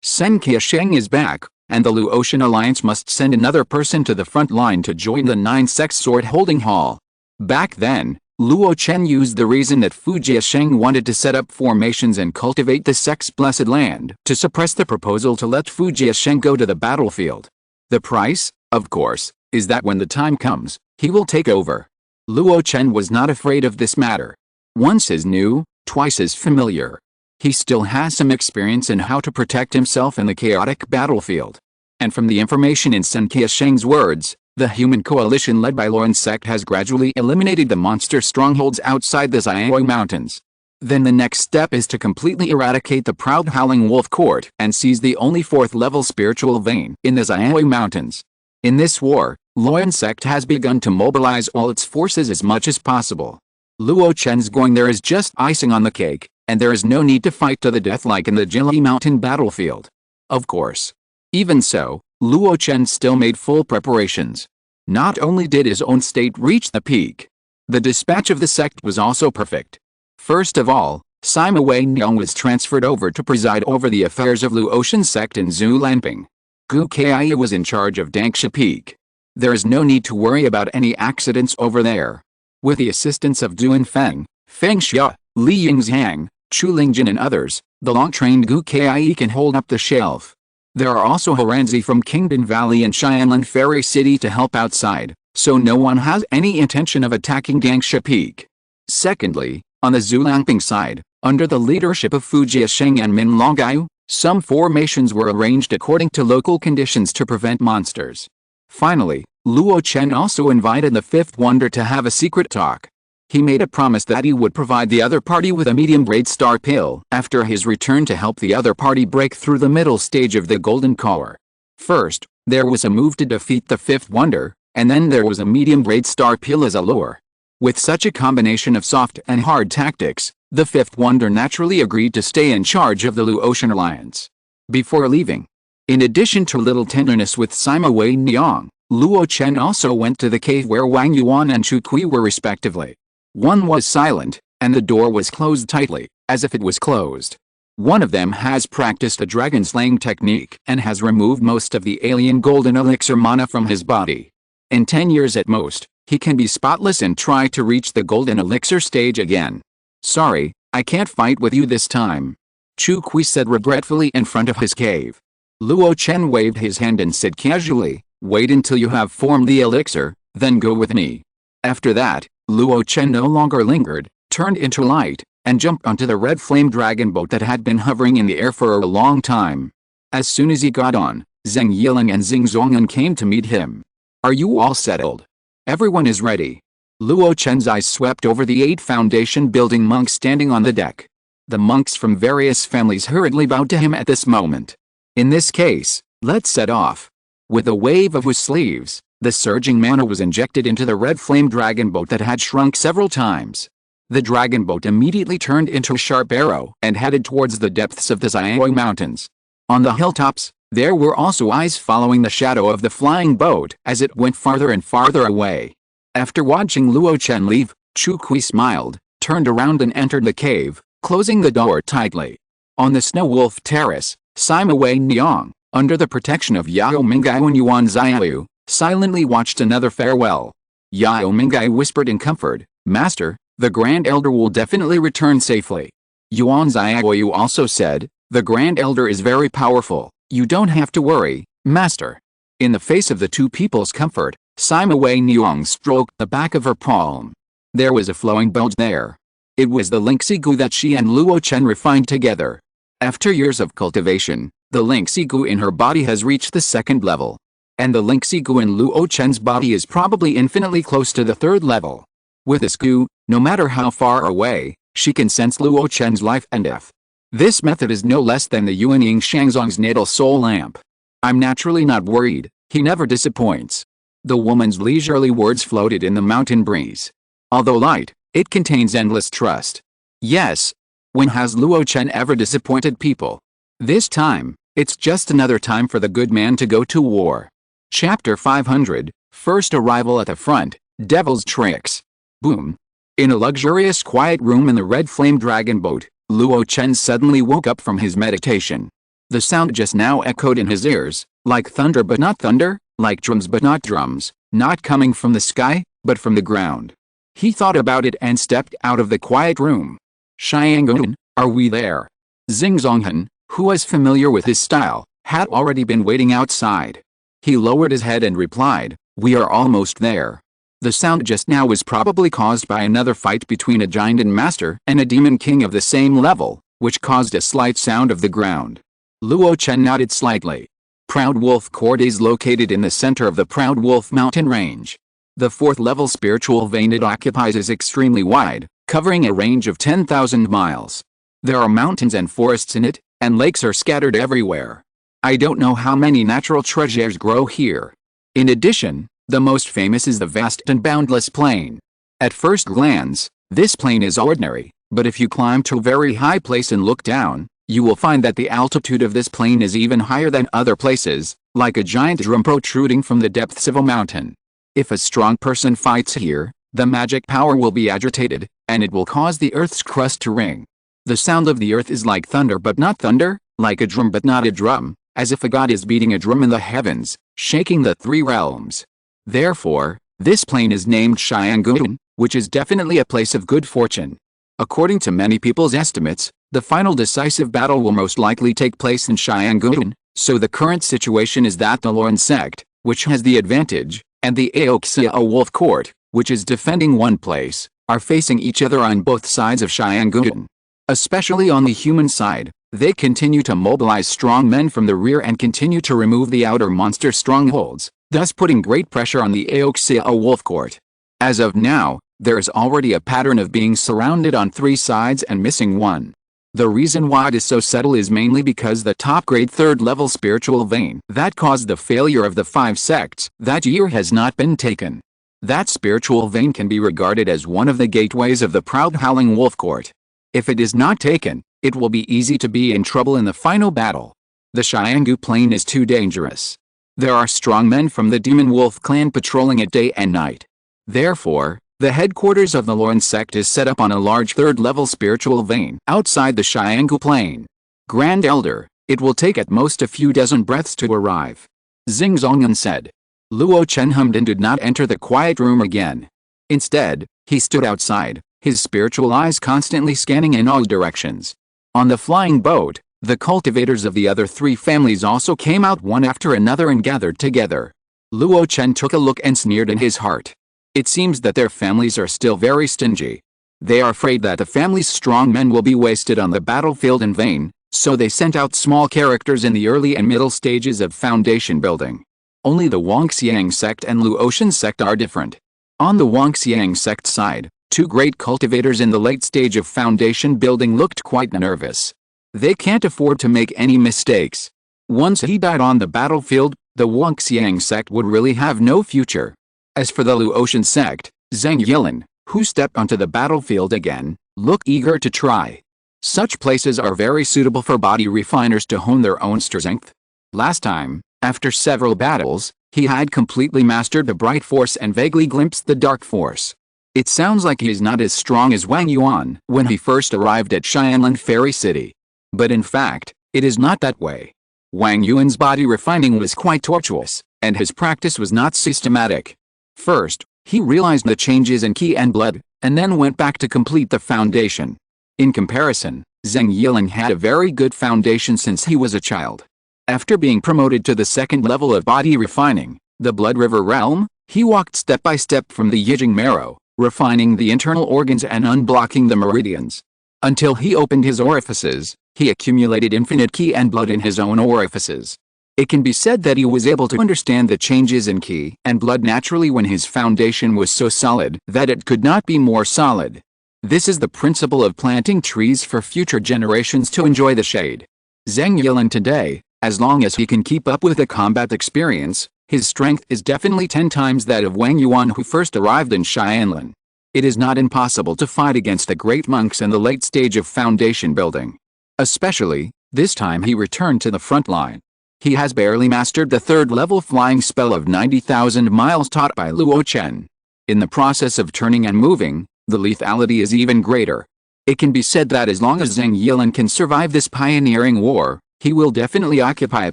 Sen Qiasheng is back, and the Luo Chen Alliance must send another person to the front line to join the 9 sect sword holding hall. Back then, Luo Chen used the reason that Fu Jiasheng wanted to set up formations and cultivate the sect's blessed land to suppress the proposal to let Fu Jiasheng go to the battlefield. The price, of course, is that when the time comes, he will take over. Luo Chen was not afraid of this matter. Once is new, twice is familiar. He still has some experience in how to protect himself in the chaotic battlefield. And from the information in Sun Qiasheng's words, the human coalition led by Luo's sect has gradually eliminated the monster strongholds outside the Zongmiao Mountains. Then the next step is to completely eradicate the proud Howling Wolf Court and seize the only 4th-level spiritual vein in the Zongmiao Mountains. In this war, Luo's sect has begun to mobilize all its forces as much as possible. Luo Chen's going there is just icing on the cake, and there is no need to fight to the death like in the Jili Mountain battlefield. Of course. Even so, Luo Chen still made full preparations. Not only did his own state reach the peak, the dispatch of the sect was also perfect. First of all, Sima Wei Nyong was transferred over to preside over the affairs of Luo Chen sect in Zulanping. Gu Kai was in charge of Dangsha Peak. There is no need to worry about any accidents over there. With the assistance of Duan Feng, Feng Xia, Li Yingzhang, Chu Lingjin and others, the long-trained Gu Kai can hold up the shelf. There are also Horanzi from Kingdom Valley and Xianlan Ferry City to help outside, so no one has any intention of attacking Dangsha Peak. Secondly, on the Zulangping side, under the leadership of Fu Jiasheng and Min Longgao, some formations were arranged according to local conditions to prevent monsters. Finally, Luo Chen also invited the 5th Wonder to have a secret talk. He made a promise that he would provide the other party with a medium-grade star pill after his return to help the other party break through the middle stage of the Golden Collar. First, there was a move to defeat the 5th Wonder, and then there was a medium-grade star pill as a lure. With such a combination of soft and hard tactics, the 5th Wonder naturally agreed to stay in charge of the Luo Chen Alliance. Before leaving, in addition to little tenderness with Sima Wei Nyong, Luo Chen also went to the cave where Wang Yuan and Chu Kui were respectively. One was silent, and the door was closed tightly, as if it was closed. One of them has practiced a dragon-slaying technique and has removed most of the alien golden elixir mana from his body. In 10 years at most, he can be spotless and try to reach the golden elixir stage again. Sorry, I can't fight with you this time, Chu Kui said regretfully in front of his cave. Luo Chen waved his hand and said casually, wait until you have formed the elixir, then go with me. After that, Luo Chen no longer lingered, turned into light, and jumped onto the red flame dragon boat that had been hovering in the air for a long time. As soon as he got on, Zheng Yiling and Xing Zongyun came to meet him. Are you all settled? Everyone is ready. Luo Chen's eyes swept over the 8 foundation building monks standing on the deck. The monks from various families hurriedly bowed to him at this moment. In this case, let's set off. With a wave of his sleeves, the surging mana was injected into the red flame dragon boat that had shrunk several times. The dragon boat immediately turned into a sharp arrow and headed towards the depths of the Zongmiao Mountains. On the hilltops, there were also eyes following the shadow of the flying boat as it went farther and farther away. After watching Luo Chen leave, Chu Kui smiled, turned around and entered the cave, closing the door tightly. On the Snow Wolf Terrace, Sima Wei Nyong, under the protection of Yao Mingai and Yuan Xiaoyu, silently watched another farewell. Yao Mingai whispered in comfort, Master, the Grand Elder will definitely return safely. Yuan Xiaoyu also said, the Grand Elder is very powerful, you don't have to worry, Master. In the face of the two people's comfort, Sima Wei Nyong stroked the back of her palm. There was a flowing bulge there. It was the Lingxi Gu that she and Luo Chen refined together. After years of cultivation, the Lingxi Gu in her body has reached the 2nd level. And the Lingxi Gu in Luo Chen's body is probably infinitely close to the 3rd level. With this Gu, no matter how far away, she can sense Luo Chen's life and death. This method is no less than the Yuan Ying Shangzong's natal soul lamp. I'm naturally not worried, he never disappoints. The woman's leisurely words floated in the mountain breeze. Although light, it contains endless trust. Yes. When has Luo Chen ever disappointed people? This time, it's just another time for the good man to go to war. Chapter 500, First Arrival at the Front, Devil's Tricks. Boom. In a luxurious quiet room in the red flame dragon boat, Luo Chen suddenly woke up from his meditation. The sound just now echoed in his ears, like thunder but not thunder, like drums but not drums, not coming from the sky, but from the ground. He thought about it and stepped out of the quiet room. Xiangun, are we there? Xing Zonghan, who was familiar with his style, had already been waiting outside. He lowered his head and replied, we are almost there. The sound just now was probably caused by another fight between a giant master and a demon king of the same level, which caused a slight sound of the ground. Luo Chen nodded slightly. Proud Wolf Court is located in the center of the Proud Wolf mountain range. The 4th level spiritual vein it occupies is extremely wide, covering a range of 10,000 miles. There are mountains and forests in it, and lakes are scattered everywhere. I don't know how many natural treasures grow here. In addition, the most famous is the vast and boundless plain. At first glance, this plain is ordinary, but if you climb to a very high place and look down, you will find that the altitude of this plain is even higher than other places, like a giant drum protruding from the depths of a mountain. If a strong person fights here, the magic power will be agitated, and it will cause the earth's crust to ring. The sound of the earth is like thunder but not thunder, like a drum but not a drum, as if a god is beating a drum in the heavens, shaking the 3 realms. Therefore, this plain is named Xiangun, which is definitely a place of good fortune. According to many people's estimates, the final decisive battle will most likely take place in Xiangun, so the current situation is that the Luo Chen sect, which has the advantage, and the Zongmiao Wolf Court, which is defending one place, are facing each other on both sides of Xiangun. Especially on the human side, they continue to mobilize strong men from the rear and continue to remove the outer monster strongholds, thus putting great pressure on the Zongmiao Wolf Court. As of now, there is already a pattern of being surrounded on 3 sides and missing one. The reason why it is so subtle is mainly because the top-grade 3rd level spiritual vein that caused the failure of the 5 sects that year has not been taken. That spiritual vein can be regarded as one of the gateways of the proud Howling Wolf Court. If it is not taken, it will be easy to be in trouble in the final battle. The Xiangun Plain is too dangerous. There are strong men from the Demon Wolf clan patrolling it day and night. Therefore, the headquarters of the Luo Chen sect is set up on a large 3rd level spiritual vein outside the Xiangun Plain. Grand Elder, it will take at most a few dozen breaths to arrive. Xing Zonghan said. Luo Chen hummed and did not enter the quiet room again. Instead, he stood outside, his spiritual eyes constantly scanning in all directions. On the flying boat, the cultivators of the other 3 families also came out one after another and gathered together. Luo Chen took a look and sneered in his heart. It seems that their families are still very stingy. They are afraid that the family's strong men will be wasted on the battlefield in vain, so they sent out small characters in the early and middle stages of foundation building. Only the Wangxiang sect and Luo Chen sect are different. On the Wangxiang sect side, 2 great cultivators in the late stage of foundation building looked quite nervous. They can't afford to make any mistakes. Once he died on the battlefield, the Wangxiang sect would really have no future. As for the Luo Chen sect, Zhang Yilin, who stepped onto the battlefield again, looked eager to try. Such places are very suitable for body refiners to hone their own strength. Last time, after several battles, he had completely mastered the bright force and vaguely glimpsed the dark force. It sounds like he is not as strong as Wang Yuan when he first arrived at Xianlan Fairy City. But in fact, it is not that way. Wang Yuan's body refining was quite tortuous, and his practice was not systematic. First, he realized the changes in ki and blood, and then went back to complete the foundation. In comparison, Zhang Yilin had a very good foundation since he was a child. After being promoted to the 2nd level of body refining, the Blood River realm, he walked step by step from the Yijing marrow, refining the internal organs and unblocking the meridians. Until he opened his orifices, he accumulated infinite ki and blood in his own orifices. It can be said that he was able to understand the changes in ki and blood naturally when his foundation was so solid that it could not be more solid. This is the principle of planting trees for future generations to enjoy the shade. Zhang Yilin today, as long as he can keep up with the combat experience, his strength is definitely 10 times that of Wang Yuan who first arrived in Xianlan. It is not impossible to fight against the great monks in the late stage of foundation building. Especially, this time he returned to the front line. He has barely mastered the 3rd level flying spell of 90,000 miles taught by Luo Chen. In the process of turning and moving, the lethality is even greater. It can be said that as long as Zhang Yilin can survive this pioneering war, he will definitely occupy a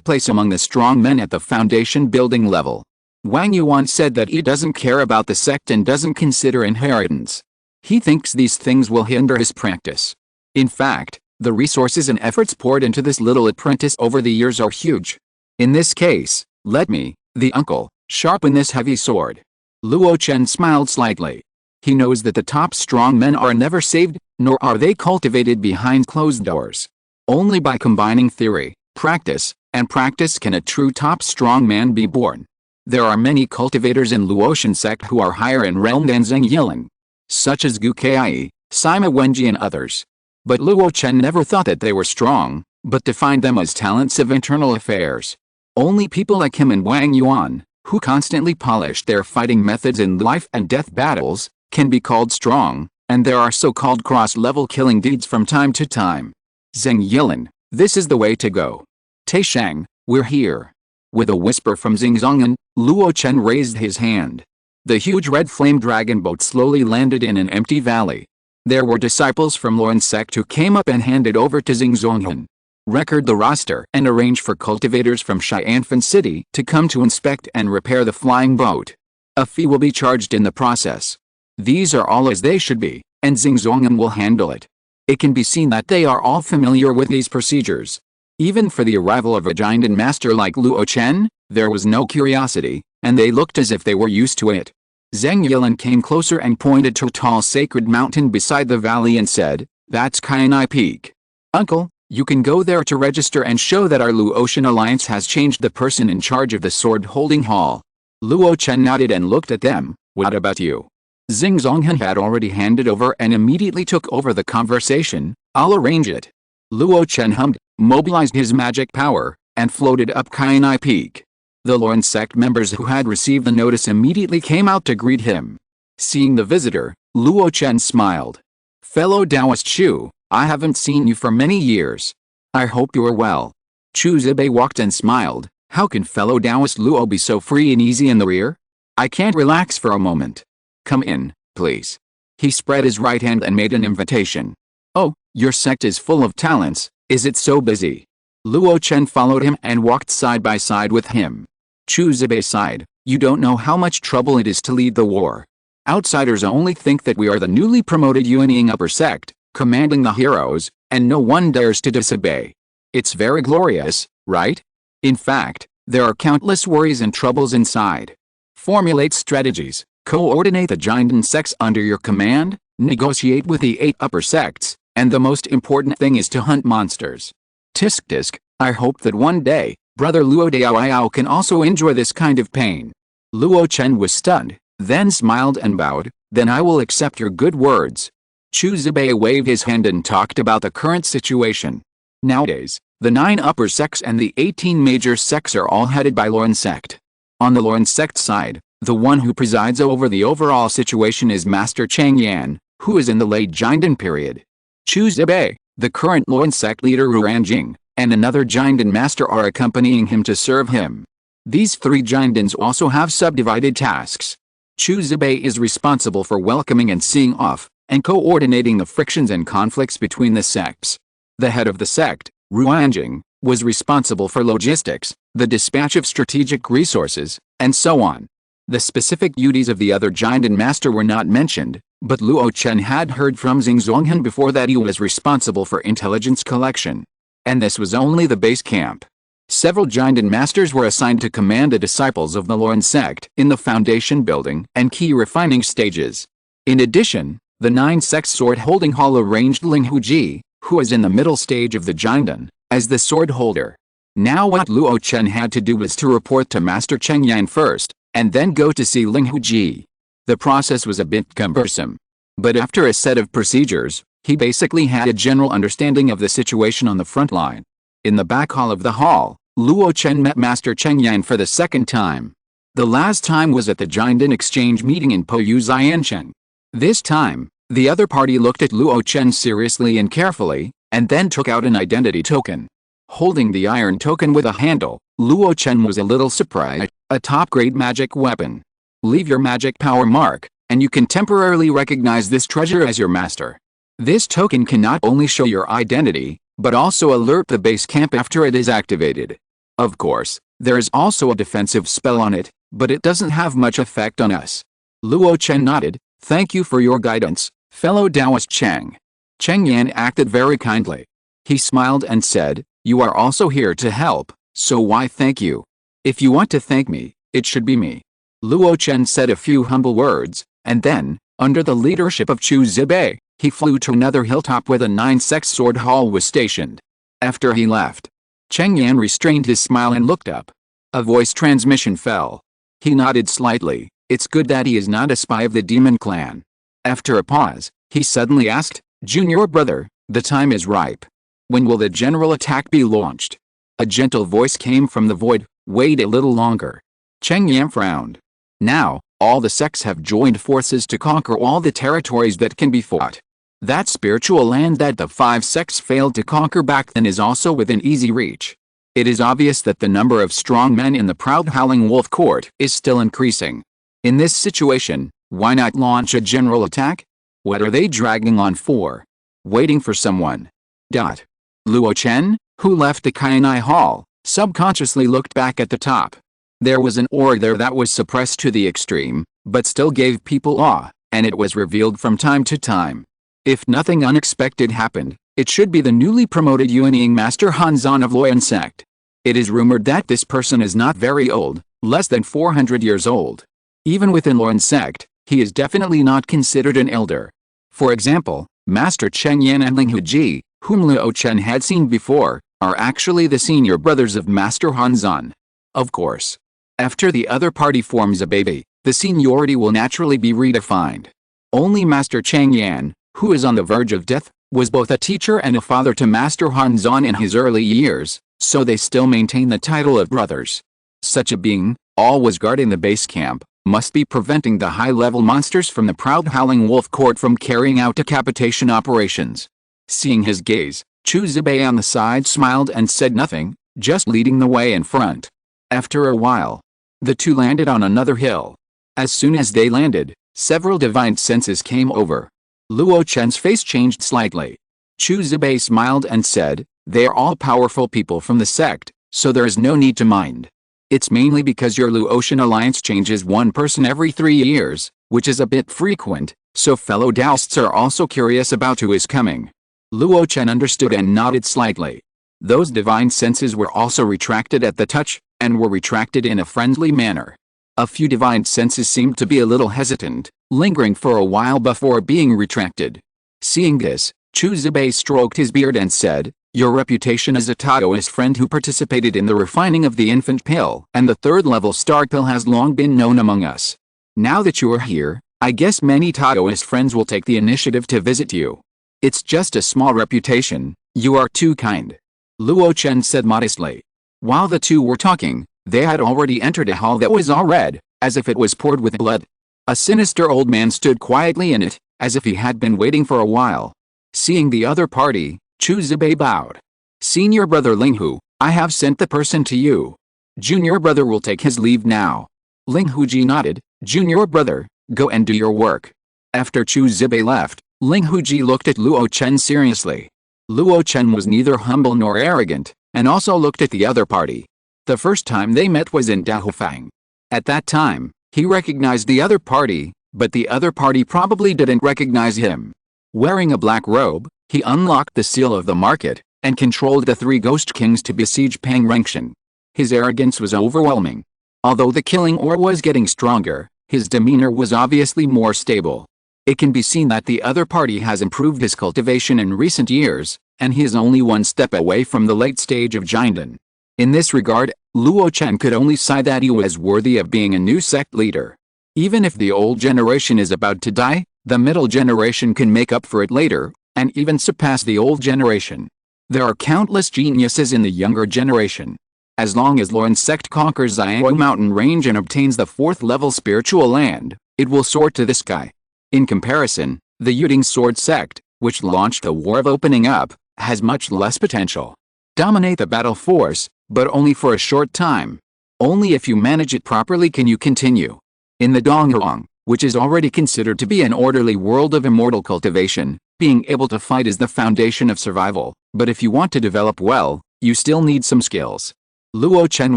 place among the strong men at the foundation building level. Wang Yuan said that he doesn't care about the sect and doesn't consider inheritance. He thinks these things will hinder his practice. In fact, the resources and efforts poured into this little apprentice over the years are huge. In this case, let me, the uncle, sharpen this heavy sword. Luo Chen smiled slightly. He knows that the top strong men are never saved, nor are they cultivated behind closed doors. Only by combining theory, practice, and practice can a true top strong man be born. There are many cultivators in Luo Chen sect who are higher in realm than Zheng Yilan, such as Gu Kai, Sima Wenji and others. But Luo Chen never thought that they were strong, but defined them as talents of internal affairs. Only people like him and Wang Yuan, who constantly polished their fighting methods in life and death battles, can be called strong, and there are so-called cross-level killing deeds from time to time. Zheng Yilan, this is the way to go. Taishang, we're here. With a whisper from Xingzongan, Luo Chen raised his hand. The huge red flame dragon boat slowly landed in an empty valley. There were disciples from Luoan sect who came up and handed over to Xingzongan. Record the roster and arrange for cultivators from Xianfan City to come to inspect and repair the flying boat. A fee will be charged in the process. These are all as they should be, and Xingzongan will handle it. It can be seen that they are all familiar with these procedures. Even for the arrival of a giant master like Luo Chen, there was no curiosity, and they looked as if they were used to it. Zheng Yilan came closer and pointed to a tall sacred mountain beside the valley and said, "That's Kainai Peak. Uncle, you can go there to register and show that our Luo Chen alliance has changed the person in charge of the sword-holding hall." Luo Chen nodded and looked at them. "What about you?" Xingzongan had already handed over and immediately took over the conversation. "I'll arrange it." Luo Chen hummed, mobilized his magic power, and floated up Kainai Peak. The Luoan sect members who had received the notice immediately came out to greet him. Seeing the visitor, Luo Chen smiled. "Fellow Taoist Chu, I haven't seen you for many years. I hope you are well." Chu Zibei walked and smiled. "How can fellow Taoist Luo be so free and easy in the rear? I can't relax for a moment. Come in, please." He spread his right hand and made an invitation. "Oh, your sect is full of talents, is it so busy?" Luo Chen followed him and walked side by side with him. Chu Zibei sighed, "You don't know how much trouble it is to lead the war. Outsiders only think that we are the newly promoted Yuanying upper sect, commanding the heroes, and no one dares to disobey. It's very glorious, right? In fact, there are countless worries and troubles inside. Formulate strategies, coordinate the giant sects under your command, negotiate with the 8 upper sects, and the most important thing is to hunt monsters. Tisk tisk, I hope that one day, Brother Luo Daoyao can also enjoy this kind of pain." Luo Chen was stunned, then smiled and bowed. "Then I will accept your good words." Chu Zibei waved his hand and talked about the current situation. Nowadays, the 9 upper sects and the 18 major sects are all headed by Luoan sect. On the Luoan sect side, the one who presides over the overall situation is Master Cheng Yan, who is in the late Jiandan period. Chu Zibei, the current Luoan sect leader Ruanjing, and another Jiandan master are accompanying him to serve him. These 3 Jiandans also have subdivided tasks. Chu Zibei is responsible for welcoming and seeing off, and coordinating the frictions and conflicts between the sects. The head of the sect, Ruanjing, was responsible for logistics, the dispatch of strategic resources, and so on. The specific duties of the other Jiandan master were not mentioned, but Luo Chen had heard from Xingzongan before that he was responsible for intelligence collection. And this was only the base camp. Several Jiandan masters were assigned to command the disciples of the Luoan sect in the foundation building and key refining stages. In addition, the 9 sects sword-holding hall arranged Ling Huji, who is in the middle stage of the Jiandan, as the sword holder. Now what Luo Chen had to do was to report to Master Cheng Yan first, and then go to see Ling Huji. The process was a bit cumbersome. But after a set of procedures, he basically had a general understanding of the situation on the front line. In the back hall of the hall, Luo Chen met Master Cheng Yan for the second time. The last time was at the Jiandan exchange meeting in Poyu Xiancheng. This time, the other party looked at Luo Chen seriously and carefully, and then took out an identity token. Holding the iron token with a handle, Luo Chen was a little surprised. A top-grade magic weapon. Leave your magic power mark, and you can temporarily recognize this treasure as your master. This token can not only show your identity, but also alert the base camp after it is activated. Of course, there is also a defensive spell on it, but it doesn't have much effect on us. Luo Chen nodded. Thank you for your guidance, fellow Taoist Cheng. Cheng Yan acted very kindly. He smiled and said, you are also here to help, so why thank you? If you want to thank me, it should be me. Luo Chen said a few humble words, and then, under the leadership of Chu Zibei, he flew to another hilltop where the 9 sect sword hall was stationed. After he left, Cheng Yan restrained his smile and looked up. A voice transmission fell. He nodded slightly. It's good that he is not a spy of the demon clan. After a pause, he suddenly asked, Junior brother, the time is ripe. When will the general attack be launched? A gentle voice came from the void. Wait a little longer. Cheng Yan frowned. Now, all the sects have joined forces to conquer all the territories that can be fought. That spiritual land that the 5 sects failed to conquer back then is also within easy reach. It is obvious that the number of strong men in the proud Howling Wolf court is still increasing. In this situation, why not launch a general attack? What are they dragging on for? Waiting for someone. Luo Chen, who left the Kainai Hall, subconsciously looked back at the top. There was an aura there that was suppressed to the extreme, but still gave people awe, and it was revealed from time to time. If nothing unexpected happened, it should be the newly promoted Yuanying Master Hanzan of Luoyan sect. It is rumored that this person is not very old, less than 400 years old. Even within Luoyan sect, he is definitely not considered an elder. For example, Master Cheng Yan and Ling Huji, whom Luo Chen had seen before, are actually the senior brothers of Master Hanzan. Of course, after the other party forms a baby, the seniority will naturally be redefined. Only Master Cheng Yan, who is on the verge of death, was both a teacher and a father to Master Hanzan in his early years, so they still maintain the title of brothers. Such a being, always guarding the base camp, must be preventing the high-level monsters from the proud Howling Wolf court from carrying out decapitation operations. Seeing his gaze, Chu Zibei on the side smiled and said nothing, just leading the way in front. After a while, the two landed on another hill. As soon as they landed, several divine senses came over. Luo Chen's face changed slightly. Chu Zibei smiled and said, they are all powerful people from the sect, so there is no need to mind. It's mainly because your Luotian alliance changes one person every 3 years, which is a bit frequent, so fellow Taoists are also curious about who is coming. Luo Chen understood and nodded slightly. Those divine senses were also retracted at the touch, and were retracted in a friendly manner. A few divine senses seemed to be a little hesitant, lingering for a while before being retracted. Seeing this, Chu Zibei stroked his beard and said, your reputation as a Taoist friend who participated in the refining of the infant pill and the 3rd-level star pill has long been known among us. Now that you are here, I guess many Taoist friends will take the initiative to visit you. It's just a small reputation, you are too kind. Luo Chen said modestly. While the two were talking, they had already entered a hall that was all red, as if it was poured with blood. A sinister old man stood quietly in it, as if he had been waiting for a while. Seeing the other party, Chu Zibei bowed. Senior brother Linghu, I have sent the person to you. Junior brother will take his leave now. Ling Huji nodded. Junior brother, go and do your work. After Chu Zibei left, Ling Huji looked at Luo Chen seriously. Luo Chen was neither humble nor arrogant, and also looked at the other party. The first time they met was in Dahofang. At that time, he recognized the other party, but the other party probably didn't recognize him. Wearing a black robe, he unlocked the seal of the market, and controlled the 3 ghost kings to besiege Pang Rengshan. His arrogance was overwhelming. Although the killing aura was getting stronger, his demeanor was obviously more stable. It can be seen that the other party has improved his cultivation in recent years, and he is only one step away from the late stage of Jinden. In this regard, Luo Chen could only sigh that he was worthy of being a new sect leader. Even if the old generation is about to die, the middle generation can make up for it later, and even surpass the old generation. There are countless geniuses in the younger generation. As long as Luoyan sect conquers Zhao mountain range and obtains the 4th-level spiritual land, it will soar to the sky. In comparison, the Yuding Sword sect, which launched the War of Opening Up, has much less potential. Dominate the battle force, but only for a short time. Only if you manage it properly can you continue. In the Dongyuan, which is already considered to be an orderly world of immortal cultivation, being able to fight is the foundation of survival, but if you want to develop well, you still need some skills. Luo Chen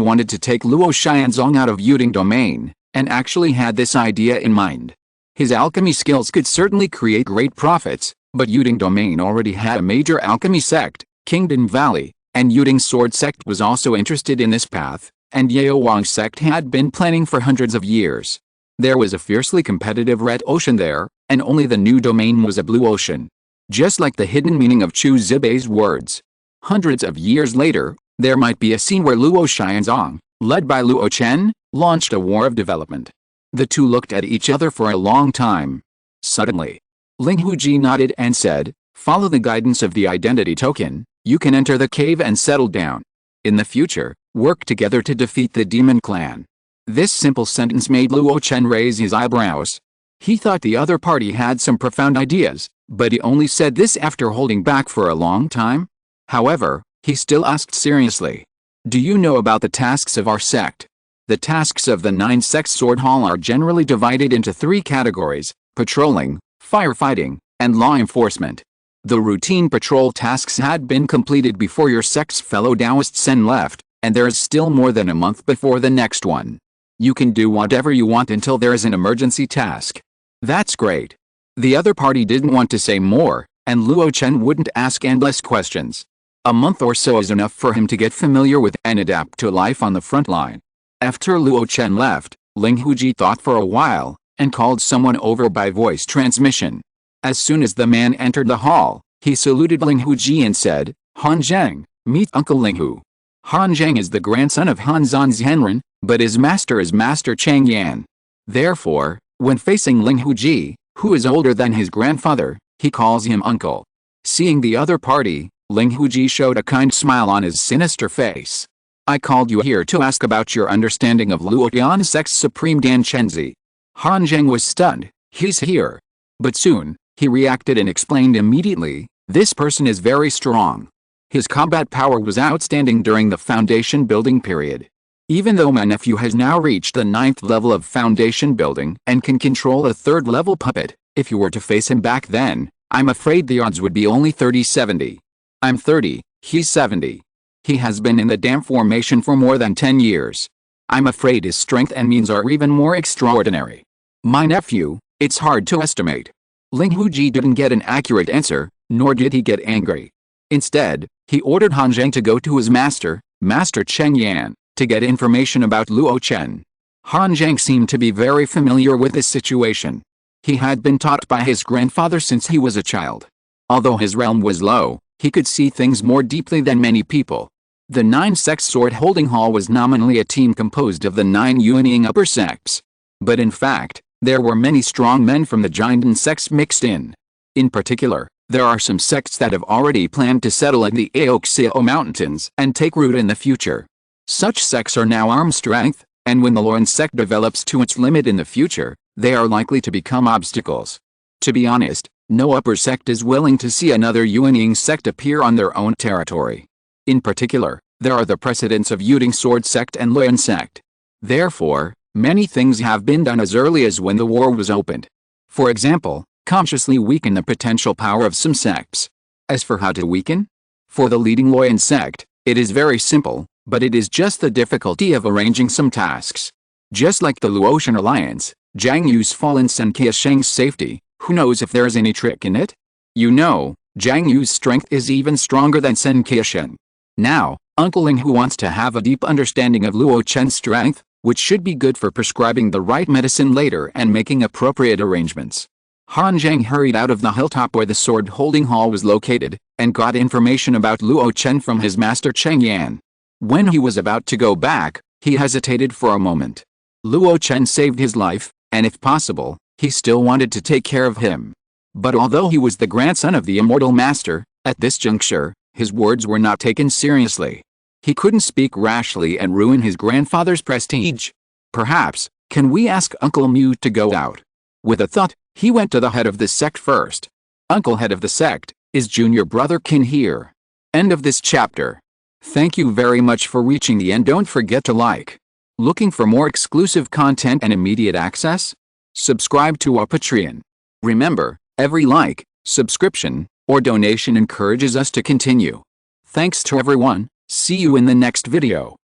wanted to take Luo Xianzong out of Yuding domain, and actually had this idea in mind. His alchemy skills could certainly create great profits, but Yuding domain already had a major alchemy sect, Kingdom Valley, and Yuding Sword sect was also interested in this path, and Yao Wang sect had been planning for hundreds of years. There was a fiercely competitive red ocean there, and only the new domain was a blue ocean. Just like the hidden meaning of Chu Zibei's words. Hundreds of years later, there might be a scene where Luo Xianzong, led by Luo Chen, launched a war of development. The two looked at each other for a long time. Suddenly, Ling Huji nodded and said, "Follow the guidance of the identity token, you can enter the cave and settle down. In the future, work together to defeat the demon clan." This simple sentence made Luo Chen raise his eyebrows. He thought the other party had some profound ideas, but he only said this after holding back for a long time. However, he still asked seriously, "Do you know about the tasks of our sect?" The tasks of the 9 sects sword hall are generally divided into 3 categories: patrolling, firefighting, and law enforcement. The routine patrol tasks had been completed before your sect's fellow Taoist Sen left, and there is still more than a month before the next one. You can do whatever you want until there is an emergency task. That's great. The other party didn't want to say more, and Luo Chen wouldn't ask endless questions. A month or so is enough for him to get familiar with and adapt to life on the front line. After Luo Chen left, Ling Huji thought for a while, and called someone over by voice transmission. As soon as the man entered the hall, he saluted Ling Huji and said, "Han Zheng, meet Uncle Ling Hu." Han Zheng is the grandson of Han Zanzhenren, but his master is Master Cheng Yan. Therefore, when facing Ling Huji, who is older than his grandfather, he calls him uncle. Seeing the other party, Ling Huji showed a kind smile on his sinister face. "I called you here to ask about your understanding of Luo Tian sect's supreme Dan Chenzi." Han Zheng was stunned. "He's here." But soon, he reacted and explained immediately, "This person is very strong. His combat power was outstanding during the foundation building period. Even though my nephew has now reached the 9th level of foundation building and can control a 3rd level puppet, if you were to face him back then, I'm afraid the odds would be only 30-70. I'm 30, he's 70. He has been in the dam formation for more than 10 years. I'm afraid his strength and means are even more extraordinary. My nephew, it's hard to estimate." Ling Huji didn't get an accurate answer, nor did he get angry. Instead, he ordered Han Zheng to go to his master, Master Cheng Yan, to get information about Luo Chen. Han Zheng seemed to be very familiar with this situation. He had been taught by his grandfather since he was a child. Although his realm was low, he could see things more deeply than many people. The 9 sects sword holding hall was nominally a team composed of the 9 Yuanying upper sects. But in fact, there were many strong men from the Jinden sects mixed in. In particular, there are some sects that have already planned to settle in the Aoxio Mountains and take root in the future. Such sects are now arm strength, and when the Luoyan sect develops to its limit in the future, they are likely to become obstacles. To be honest, no upper sect is willing to see another Yuanying sect appear on their own territory. In particular, there are the precedents of Yuding Sword sect and Luoyan sect. Therefore, many things have been done as early as when the war was opened. For example, consciously weaken the potential power of some sects. As for how to weaken? For the leading Luoyan sect, it is very simple, but it is just the difficulty of arranging some tasks. Just like the Luotian alliance, Zhang Yu's fallen Sen Qiasheng's safety, who knows if there is any trick in it? You know, Zhang Yu's strength is even stronger than Sen Qiasheng. Now, Uncle Ling Hu wants to have a deep understanding of Luo Chen's strength, which should be good for prescribing the right medicine later and making appropriate arrangements. Han Zheng hurried out of the hilltop where the sword-holding hall was located, and got information about Luo Chen from his master Cheng Yan. When he was about to go back, he hesitated for a moment. Luo Chen saved his life, and if possible, he still wanted to take care of him. But although he was the grandson of the immortal master, at this juncture, his words were not taken seriously. He couldn't speak rashly and ruin his grandfather's prestige. "Perhaps, can we ask Uncle Mu to go out?" With a thought, he went to the head of the sect first. "Uncle head of the sect, is junior brother Qin here?" End of this chapter. Thank you very much for reaching the end. Don't forget to like. Looking for more exclusive content and immediate access? Subscribe to our Patreon. Remember, every like, subscription, or donation encourages us to continue. Thanks to everyone. See you in the next video.